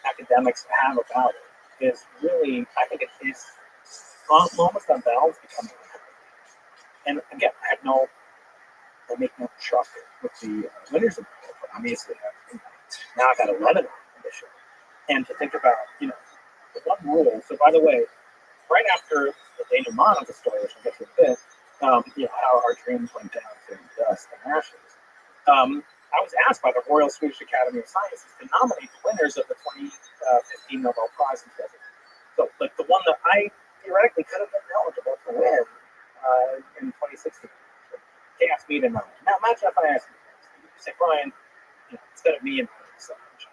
academics have about it is really, I think it is almost on balance becoming unhealthy. And again, I make no truck with the winners of the Nobel Prize. Obviously, now I've got 11 on the show. And to think about, the one rule. So by the way, right after the denouement of the story, which I'll get to in a bit, how our dreams went down to dust and ashes. I was asked by the Royal Swedish Academy of Sciences to nominate the winners of the 2015 Nobel Prize in Physics. So, the one that I theoretically could have been eligible to win in 2016. They asked me to nominate. Now, imagine if I asked you say, Brian, instead of me and so much,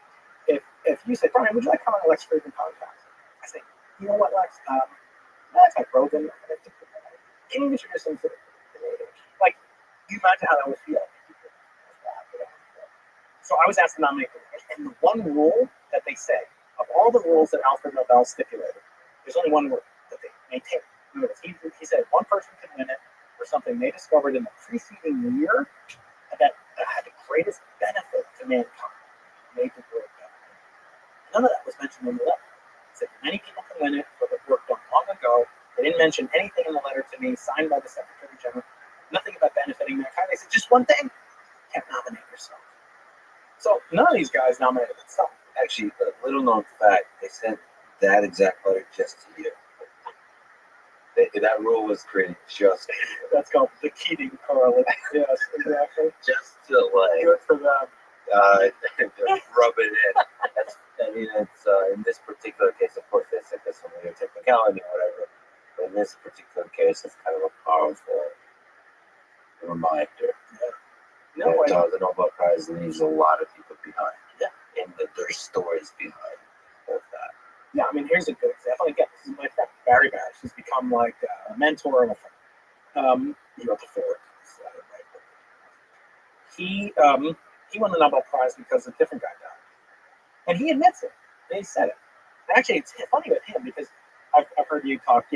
if you say, Brian, would you like to come on a Lex Friedman podcast? I say, you know what, Lex? That's like Rogan. Can you introduce him to the like? You imagine how that would feel. So I was asked to nominate the winners, and the one rule that they say, of all the rules that Alfred Nobel stipulated, there's only one rule that they maintain. He said one person can win it for something they discovered in the preceding year that had the greatest benefit to mankind, made the world better. None of that was mentioned in the letter. He said many people can win it for the work done long ago. They didn't mention anything in the letter to me, signed by the Secretary General, nothing about benefiting mankind. They said just one thing, can't nominate yourself. So none of these guys nominated themselves. Actually, a little known fact, they sent that exact letter just to you. That rule was created just That's called the Keating correlate. Yes, exactly. just to like Good for them. just rub it in. That's, I mean, it's in this particular case, of course, they said this from your technicality or whatever. But in this particular case, it's kind of a powerful reminder No that way. the Nobel Prize leaves a lot of people behind. Yeah. And that there's stories behind all of that. Yeah, I mean, here's a good example. Again, this is my friend Barry Bash. He's become like a mentor and a friend. He wrote the Fork. He won the Nobel Prize because a different guy died, and he admits it. And he said it. And actually, it's funny with him because I've heard you talk,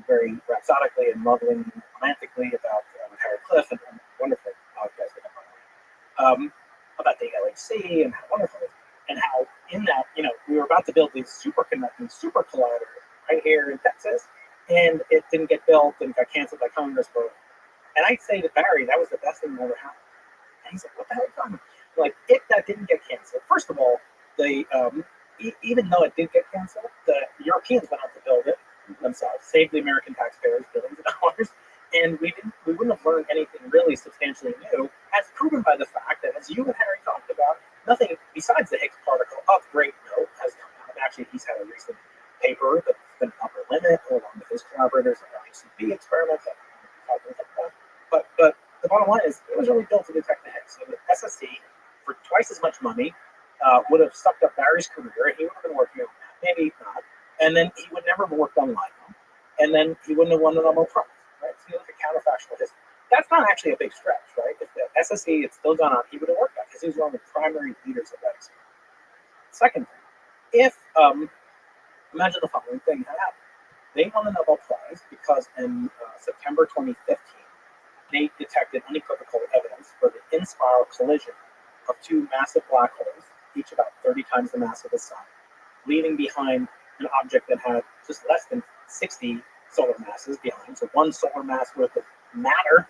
very rhapsodically and lovingly, romantically about with Harry Cliff and wonderful podcast with him, about the LHC and how wonderful it is, and how in that, we were about to build these superconducting super colliders right here in Texas, and it didn't get built and got canceled by Congress. And I'd say to Barry, that was the best thing that ever happened. And he's like, what the hell are you talking about? Like, if that didn't get canceled, first of all, even though it did get canceled, the Europeans went out to build it themselves, saved the American taxpayers billions of dollars, and we wouldn't have learned anything really substantially new, as proven by the fact that, as you and Harry talked about, nothing besides the Higgs particle of great note has come out. Actually, he's had a recent paper that's been an upper limit, along with his collaborators on the ICB experiment that we're talking about. But the bottom line is, it was really built to detect the Higgs. So the SSC, for twice as much money, would have sucked up Barry's career. He would have been working on that, maybe not. And then he would never have worked on LIGO. And then he wouldn't have won the Nobel Prize, right? So you look at counterfactual history. That's not actually a big stretch, right? If the SSC had still gone on, he would have worked on it because he was one of the primary leaders of that experiment. Second thing, if, imagine the following thing had happened. They won the Nobel Prize because in September 2015, they detected unequivocal evidence for the in-spiral collision of two massive black holes, each about 30 times the mass of the sun, leaving behind an object that had just less than 60 solar masses behind. So one solar mass worth of matter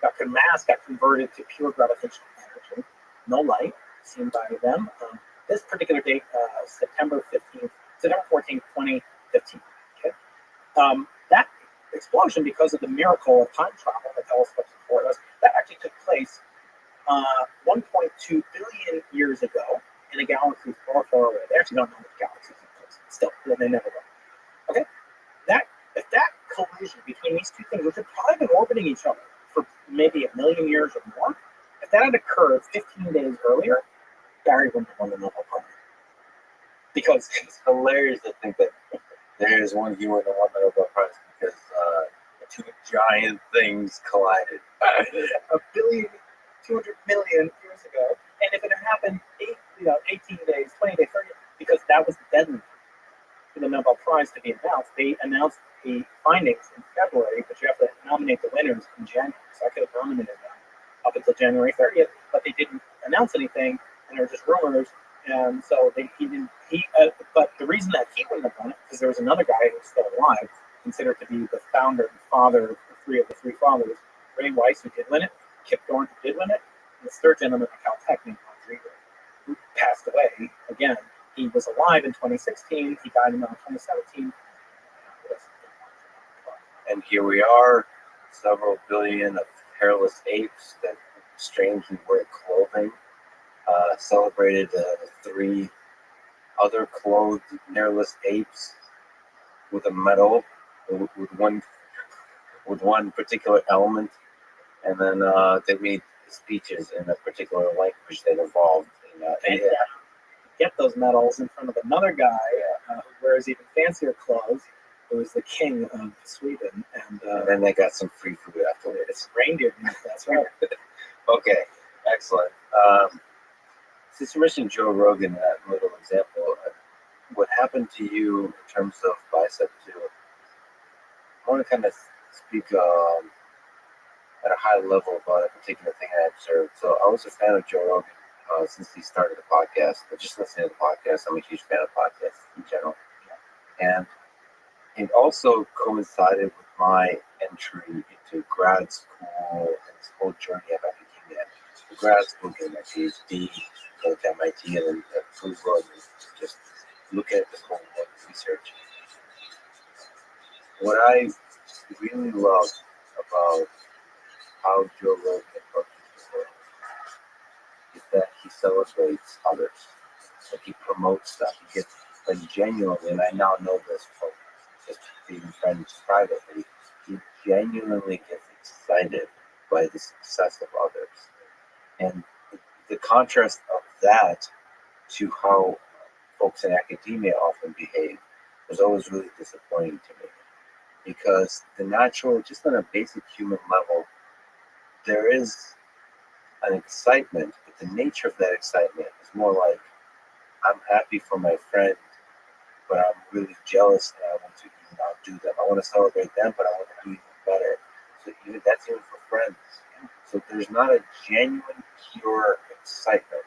got converted to pure gravitational energy. No light seen by them. This particular date, September 14th, 2015. Okay. That explosion, because of the miracle of time travel that telescopes afford us, that actually took place 1.2 billion years ago in a galaxy far, far away. They actually don't know what galaxy is. Still, they never will. Okay? If that collision between these two things, which have probably been orbiting each other for maybe 1 million years or more, if that had occurred 15 days earlier, Barry wouldn't have won the Nobel Prize. Because It's hilarious to think that there's one human that won the Nobel Prize because two giant things collided. 1,200,000,000 years ago, and if it had happened 18 days, 20 days, 30, because that was the deadline for the Nobel Prize to be announced. They announced the findings in February, but you have to nominate the winners in January. So I could have nominated them up until January 30th, but they didn't announce anything, and there were just rumors. And so but the reason that he wouldn't have done it, because there was another guy who was still alive, considered to be the founder and father of three of the three fathers, Ray Weiss, who did win it, Kip Thorne, who did win it, and this third gentleman at Caltech named Hans Rieger, who passed away. Again, he was alive in 2016. He died in 2017. And here we are, several billion of hairless apes that strangely wear clothing, celebrated three other clothed hairless apes with a medal with one particular element, and then they made speeches in a particular language that evolved. Get those medals in front of another guy who wears even fancier clothes, who is the king of Sweden, and then they got some free food afterwards. it's reindeer meat. That's right. Okay, excellent. Since you mentioned Joe Rogan, that little example, what happened to you in terms of bicep too? I want to kind of speak at a high level about a particular thing I observed. So I was a fan of Joe Rogan since he started the podcast, but just listening to the podcast, I'm a huge fan of podcasts in general. And it also coincided with my entry into grad school and this whole journey of academia. Grad school, getting my PhD, going to MIT, and then food broadly, just look at this whole research. What I really love about how Joe Rogan approaches the world is that he celebrates others. Like he promotes stuff. He gets like genuinely, and I now know this from just being friends privately. He genuinely gets excited by the success of others, and the contrast of that to how folks in academia often behave was always really disappointing to me, because the natural, just on a basic human level, there is an excitement, but the nature of that excitement is more like, I'm happy for my friend, but I'm really jealous and I want to even outdo them. I want to celebrate them, but I want to do even better. So that's even for friends. So there's not a genuine, pure excitement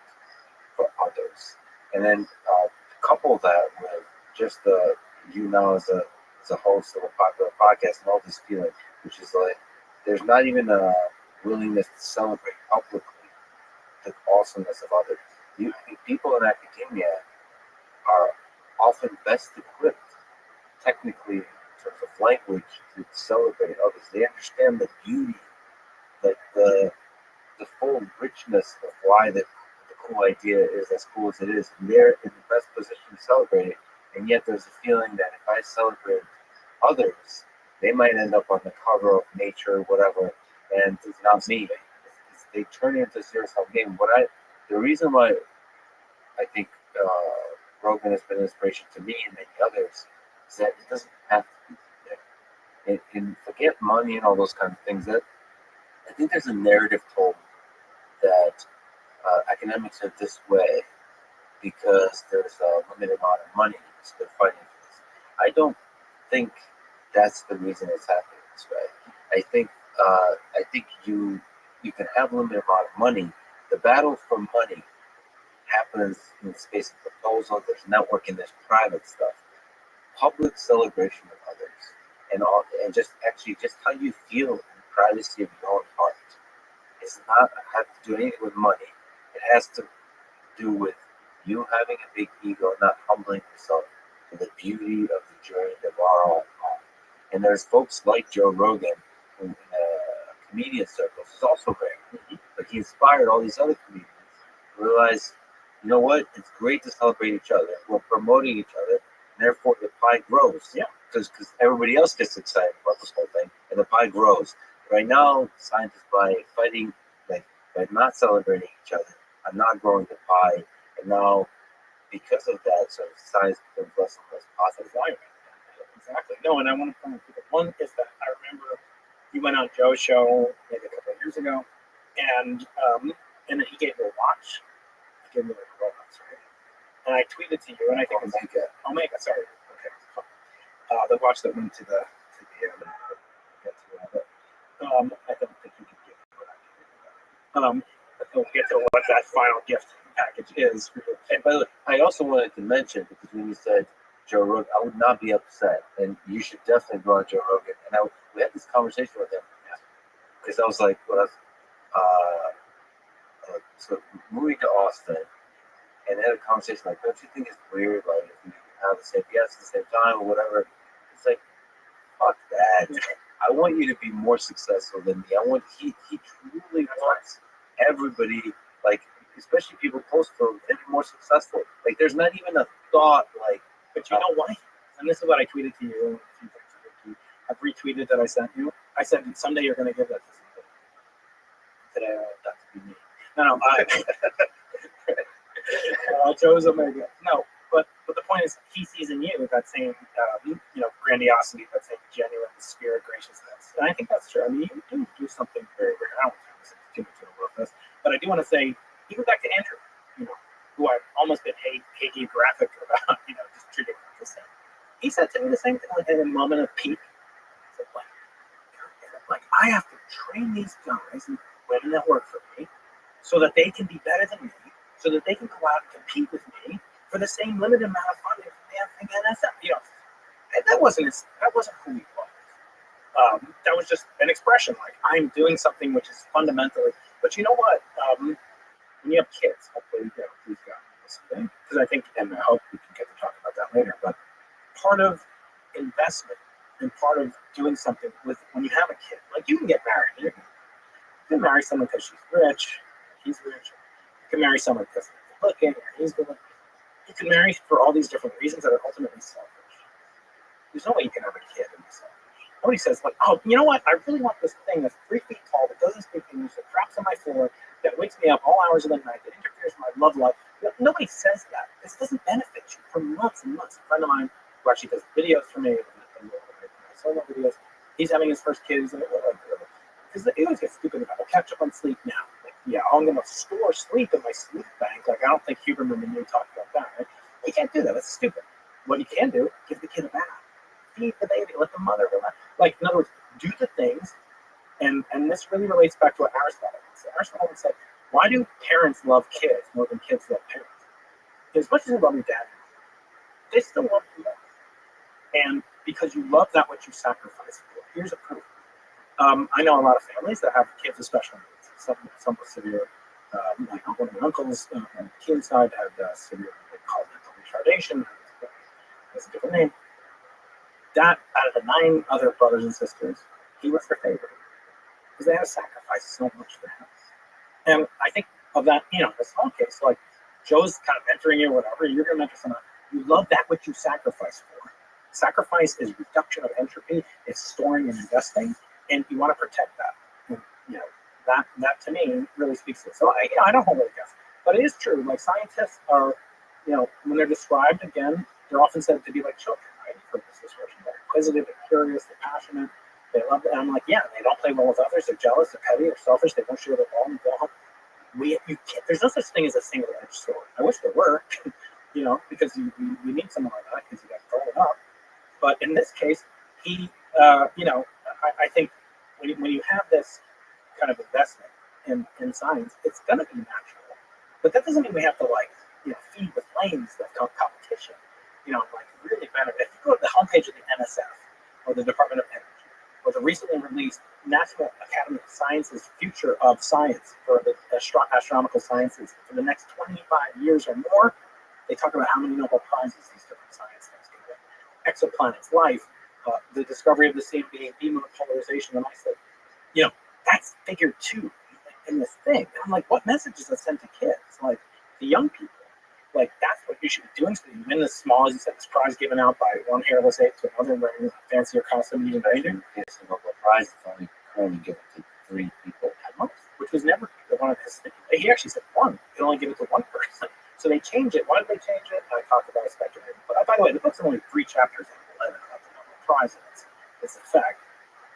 for others. And then couple that with just you now as a host of a popular podcast and all this feeling, which is like there's not even a willingness to celebrate publicly the awesomeness of others. People in academia are often best equipped, technically, in terms of language, to celebrate others. They understand the beauty, like the full richness of why the cool idea is as cool as it is. And they're in the best position to celebrate it. And yet there's a feeling that if I celebrate others, they might end up on the cover of Nature or whatever, and it's not me. They turn into a zero-sum game. The reason why I think Rogan has been an inspiration to me and many others is that it doesn't have to be. And forget money and all those kind of things. That I think there's a narrative told that academics are this way because there's a limited amount of money, so they're fighting for this. I don't think that's the reason it's happening this way. I think you can have a limited amount of money. The battle for money happens in the space of proposal. There's networking. There's private stuff. Public celebration of others, and just how you feel in the privacy of your own heart. It's not have to do anything with money. It has to do with you having a big ego, not humbling yourself to the beauty of the journey that we're all on. And there's folks like Joe Rogan, who in comedian circles is also great. But he inspired all these other comedians to realize, you know what? It's great to celebrate each other. We're promoting each other, and therefore the pie grows. Yeah. Because everybody else gets excited about this whole thing, and the pie grows. Right now, scientists, by fighting, by not celebrating each other, are not growing the pie. And now, because of that, so science becomes less and less positive. Exactly. No, and I want to point out one is that I remember you went on Joe's show maybe a couple of years ago, and then he gave me a watch. He gave me like a Rolex, right? And I tweeted to you, and I think it's Omega. Sorry. Okay. The watch that went to the I don't think you can give it what I can. We'll get to what that final gift package is. And by the way, I also wanted to mention, because when you said Joe Rogan, I would not be upset, and you should definitely go on Joe Rogan. And we had this conversation with him, because I was like, so moving to Austin, and had a conversation like, don't you think it's weird, like, if we have the same guests at the same time or whatever? It's like, fuck that. I want you to be more successful than me. He truly wants everybody, like, especially people close to him, to be more successful. Like, there's not even a thought, like, but you know why? And this is what I tweeted to you. I've retweeted that I sent you. I said, someday you're going to give that to somebody. Today, that to be me. No, Joe's Omega. No, but the point is, he sees in you that same, grandiosity, that same genuine spirit, graciousness. And I think that's true. I mean, you do something very rare. I don't think this is too much of this, but I do want to say, even back to Andrew, who I've almost been hagiographic about, just treating him the same. He said to me the same thing, like in a moment of peak. He said, like I have to train these guys and women that work for me so that they can be better than me, so that they can go out and compete with me for the same limited amount of funding from the NSF. That wasn't who he was. That was just an expression, like I'm doing something which is fundamentally. But you know what? When you have kids, hopefully, please God, because because I think, and I hope we can get to talk about that later, but part of investment and part of doing something with when you have a kid, like you can get married. You can marry someone because she's rich, he's rich. You can marry someone because they're good looking, or he's good looking. You can marry for all these different reasons that are ultimately selfish. There's no way you can have a kid and be selfish. Nobody says, like, oh, you know what? I really want this thing that's 3 feet tall, that doesn't speak English, that drops on my floor, that wakes me up all hours of the night, that interferes with my love life. Nobody says that. This doesn't benefit you for months and months. A friend of mine who actually does videos for me, solo videos, he's having his first kid. He's like, because he always gets stupid about it. I'll catch up on sleep now. Like, yeah, I'm going to store sleep in my sleep bank. Like, I don't think Huberman and you talked about that, right? You can't do that. That's stupid. What you can do, give the kid a bath. Feed the baby. Let the mother relax. Like, in other words, do the things. And this really relates back to what Aristotle said. Aristotle said, why do parents love kids more than kids love parents? As much as you love your dad, they still love you. And because you love that what you sacrifice for. Here's a proof. I know a lot of families that have kids with special needs. Some with severe, like one of my uncles on the kid side had severe, they call it mental retardation. That's a different name. That, out of the 9 other brothers and sisters, he was their favorite. Because they had to sacrifice so much for him. And I think of that, in a small case, like Joe's kind of mentoring you or whatever, you're going to mentor someone. You love that what you sacrifice for. Sacrifice is reduction of entropy, it's storing and investing, and you want to protect that. And, that to me really speaks to it. So I don't hold it against, but it is true. Like scientists are, when they're described again, they're often said to be like children, right? You've heard this description. They're inquisitive, they're curious, they're passionate, they love it. And I'm like, yeah, they don't play well with others, they're jealous, they're petty, they're selfish, they won't share their ball and go home. There's no such thing as a single-edged sword. I wish there were, because you need someone like that because you got growing up. But in this case, he, I think when you have this kind of investment in science, it's going to be natural. But that doesn't mean we have to feed with flames that competition. Really benefit. If you go to the homepage of the NSF or the Department of Energy or the recently released National Academy of Sciences Future of Science for the astronomical sciences for the next 25 years or more, they talk about how many Nobel Prizes these different science things can get. Exoplanets, life, the discovery of the CMB, B-moon polarization, and I said, that's figure 2 in this thing. And I'm like, what message is that sent to kids? Like, the young people. Like, that's what you should be doing. So you win this small, as you said, this prize given out by one hairless ape to another wearing a fancier costume than you do. Yes, the Nobel Prize is only currently given to 3 people at most, which was never one of his things. He actually said 1. You can only give it to 1 person. So they changed it. Why did they change it? I talked about it speculating. But by the way, the book's only 3 chapters and 11 about the Nobel Prize and its effect.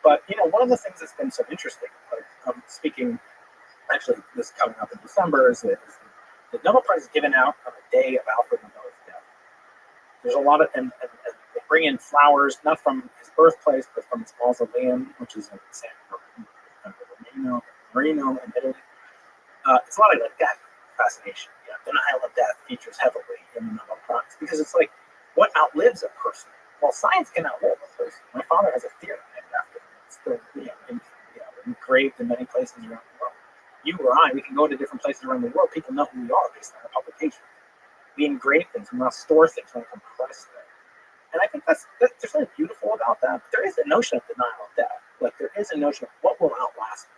But, one of the things that's been so interesting, speaking, actually, this coming up in December, is that the Nobel Prize is given out on the day of Alfred Nobel's death. There's a lot of, and they bring in flowers, not from his birthplace, but from his mausoleum, which is in San Marino in Italy. It's a lot of death fascination. Denial of death features heavily in the Nobel Prize because it's like, what outlives a person? Well, science can outlive a person. My father has a theorem named after him. It's still engraved in many places around the world. You or I, we can go to different places around the world. People know who we are based on our publication. We engrave things. We want to store things. We want to compress things. And I think there's something beautiful about that. But there is a notion of denial of death. Like, there is a notion of what will outlast me.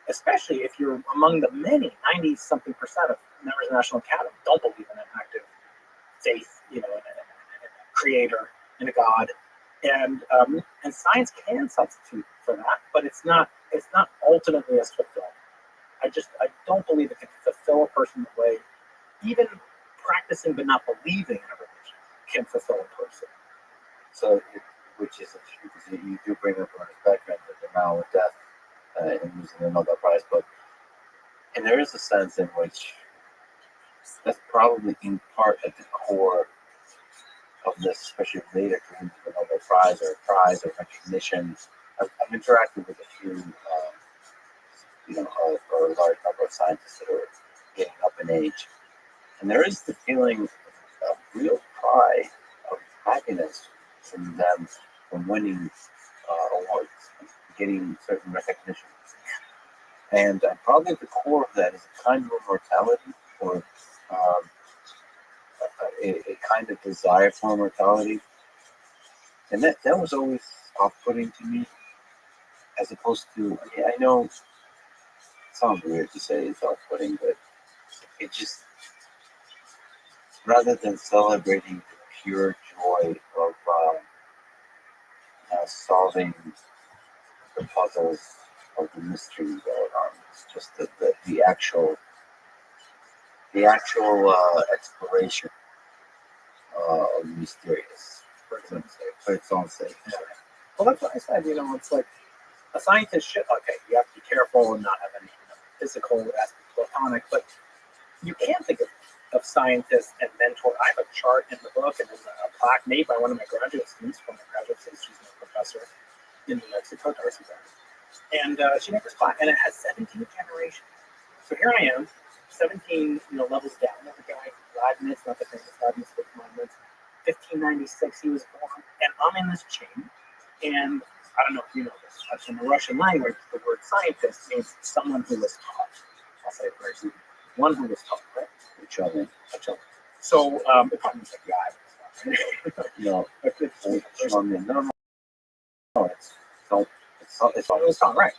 Especially if you're among the many, 90-something% of members of the National Academy don't believe in an active faith, in a creator, in a God. And science can substitute for that, but it's not ultimately as fulfilling. I don't believe it can fulfill a person the way even practicing but not believing in a religion can fulfill a person. So, which is because you do bring up on the spectrum the denial of death in using the Nobel Prize, and there is a sense in which that's probably in part at the core of this, especially later to the Nobel Prize or prize or recognition. I've interacted with a few, or a large number of scientists that are getting up in age, and there is the feeling of real pride, of happiness from them from winning awards, getting certain recognition. And probably at the core of that is a kind of immortality or a kind of desire for immortality, and that was always off-putting to me, as opposed to, I know it sounds weird to say it's off-putting, but it just, rather than celebrating the pure joy of solving the puzzles of the mysteries it's just the actual exploration of the mysterious for its own sake. Yeah. Well, that's what I said. It's like a scientist should. Okay, you have to be careful and not have any physical aspect platonic, but you can think of scientists and mentor. I have a chart in the book and there's a plaque made by one of my graduate students from my graduate students. She's a professor in New Mexico, Darcy Brown. And she made this plaque, and it has 17 generations. So here I am, 17 levels down. There's a guy, Leibniz, not the famous Leibniz with commandments. 1596, he was born, and I'm in this chain. And I don't know if you know this, but in the Russian language, the word scientist means someone who was taught. I'll say it very easy. One who was taught, right? A children. So it probably means a guy. No, it's taught, right?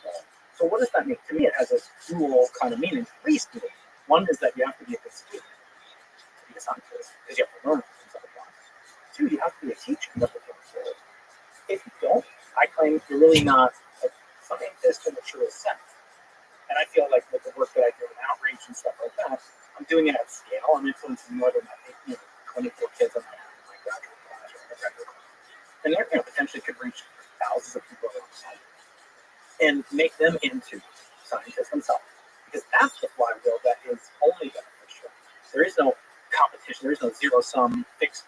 So what does that mean? To me, it has a dual kind of meaning, at least dual. One is that you have to be a good student to be a scientist, because you have to learn things other classes. Two, you have to be a teacher. You have to take care. If you don't, I claim you're really not a scientist in the truest sense. And I feel like with the work that I do in outreach and stuff like that, I'm doing it at scale. I'm influencing more than 24 kids in my graduate class or my graduate class. And they're potentially could reach thousands of people and make them into scientists themselves. Because that's the flywheel that is only beneficial. There is no competition. There is no zero-sum fixed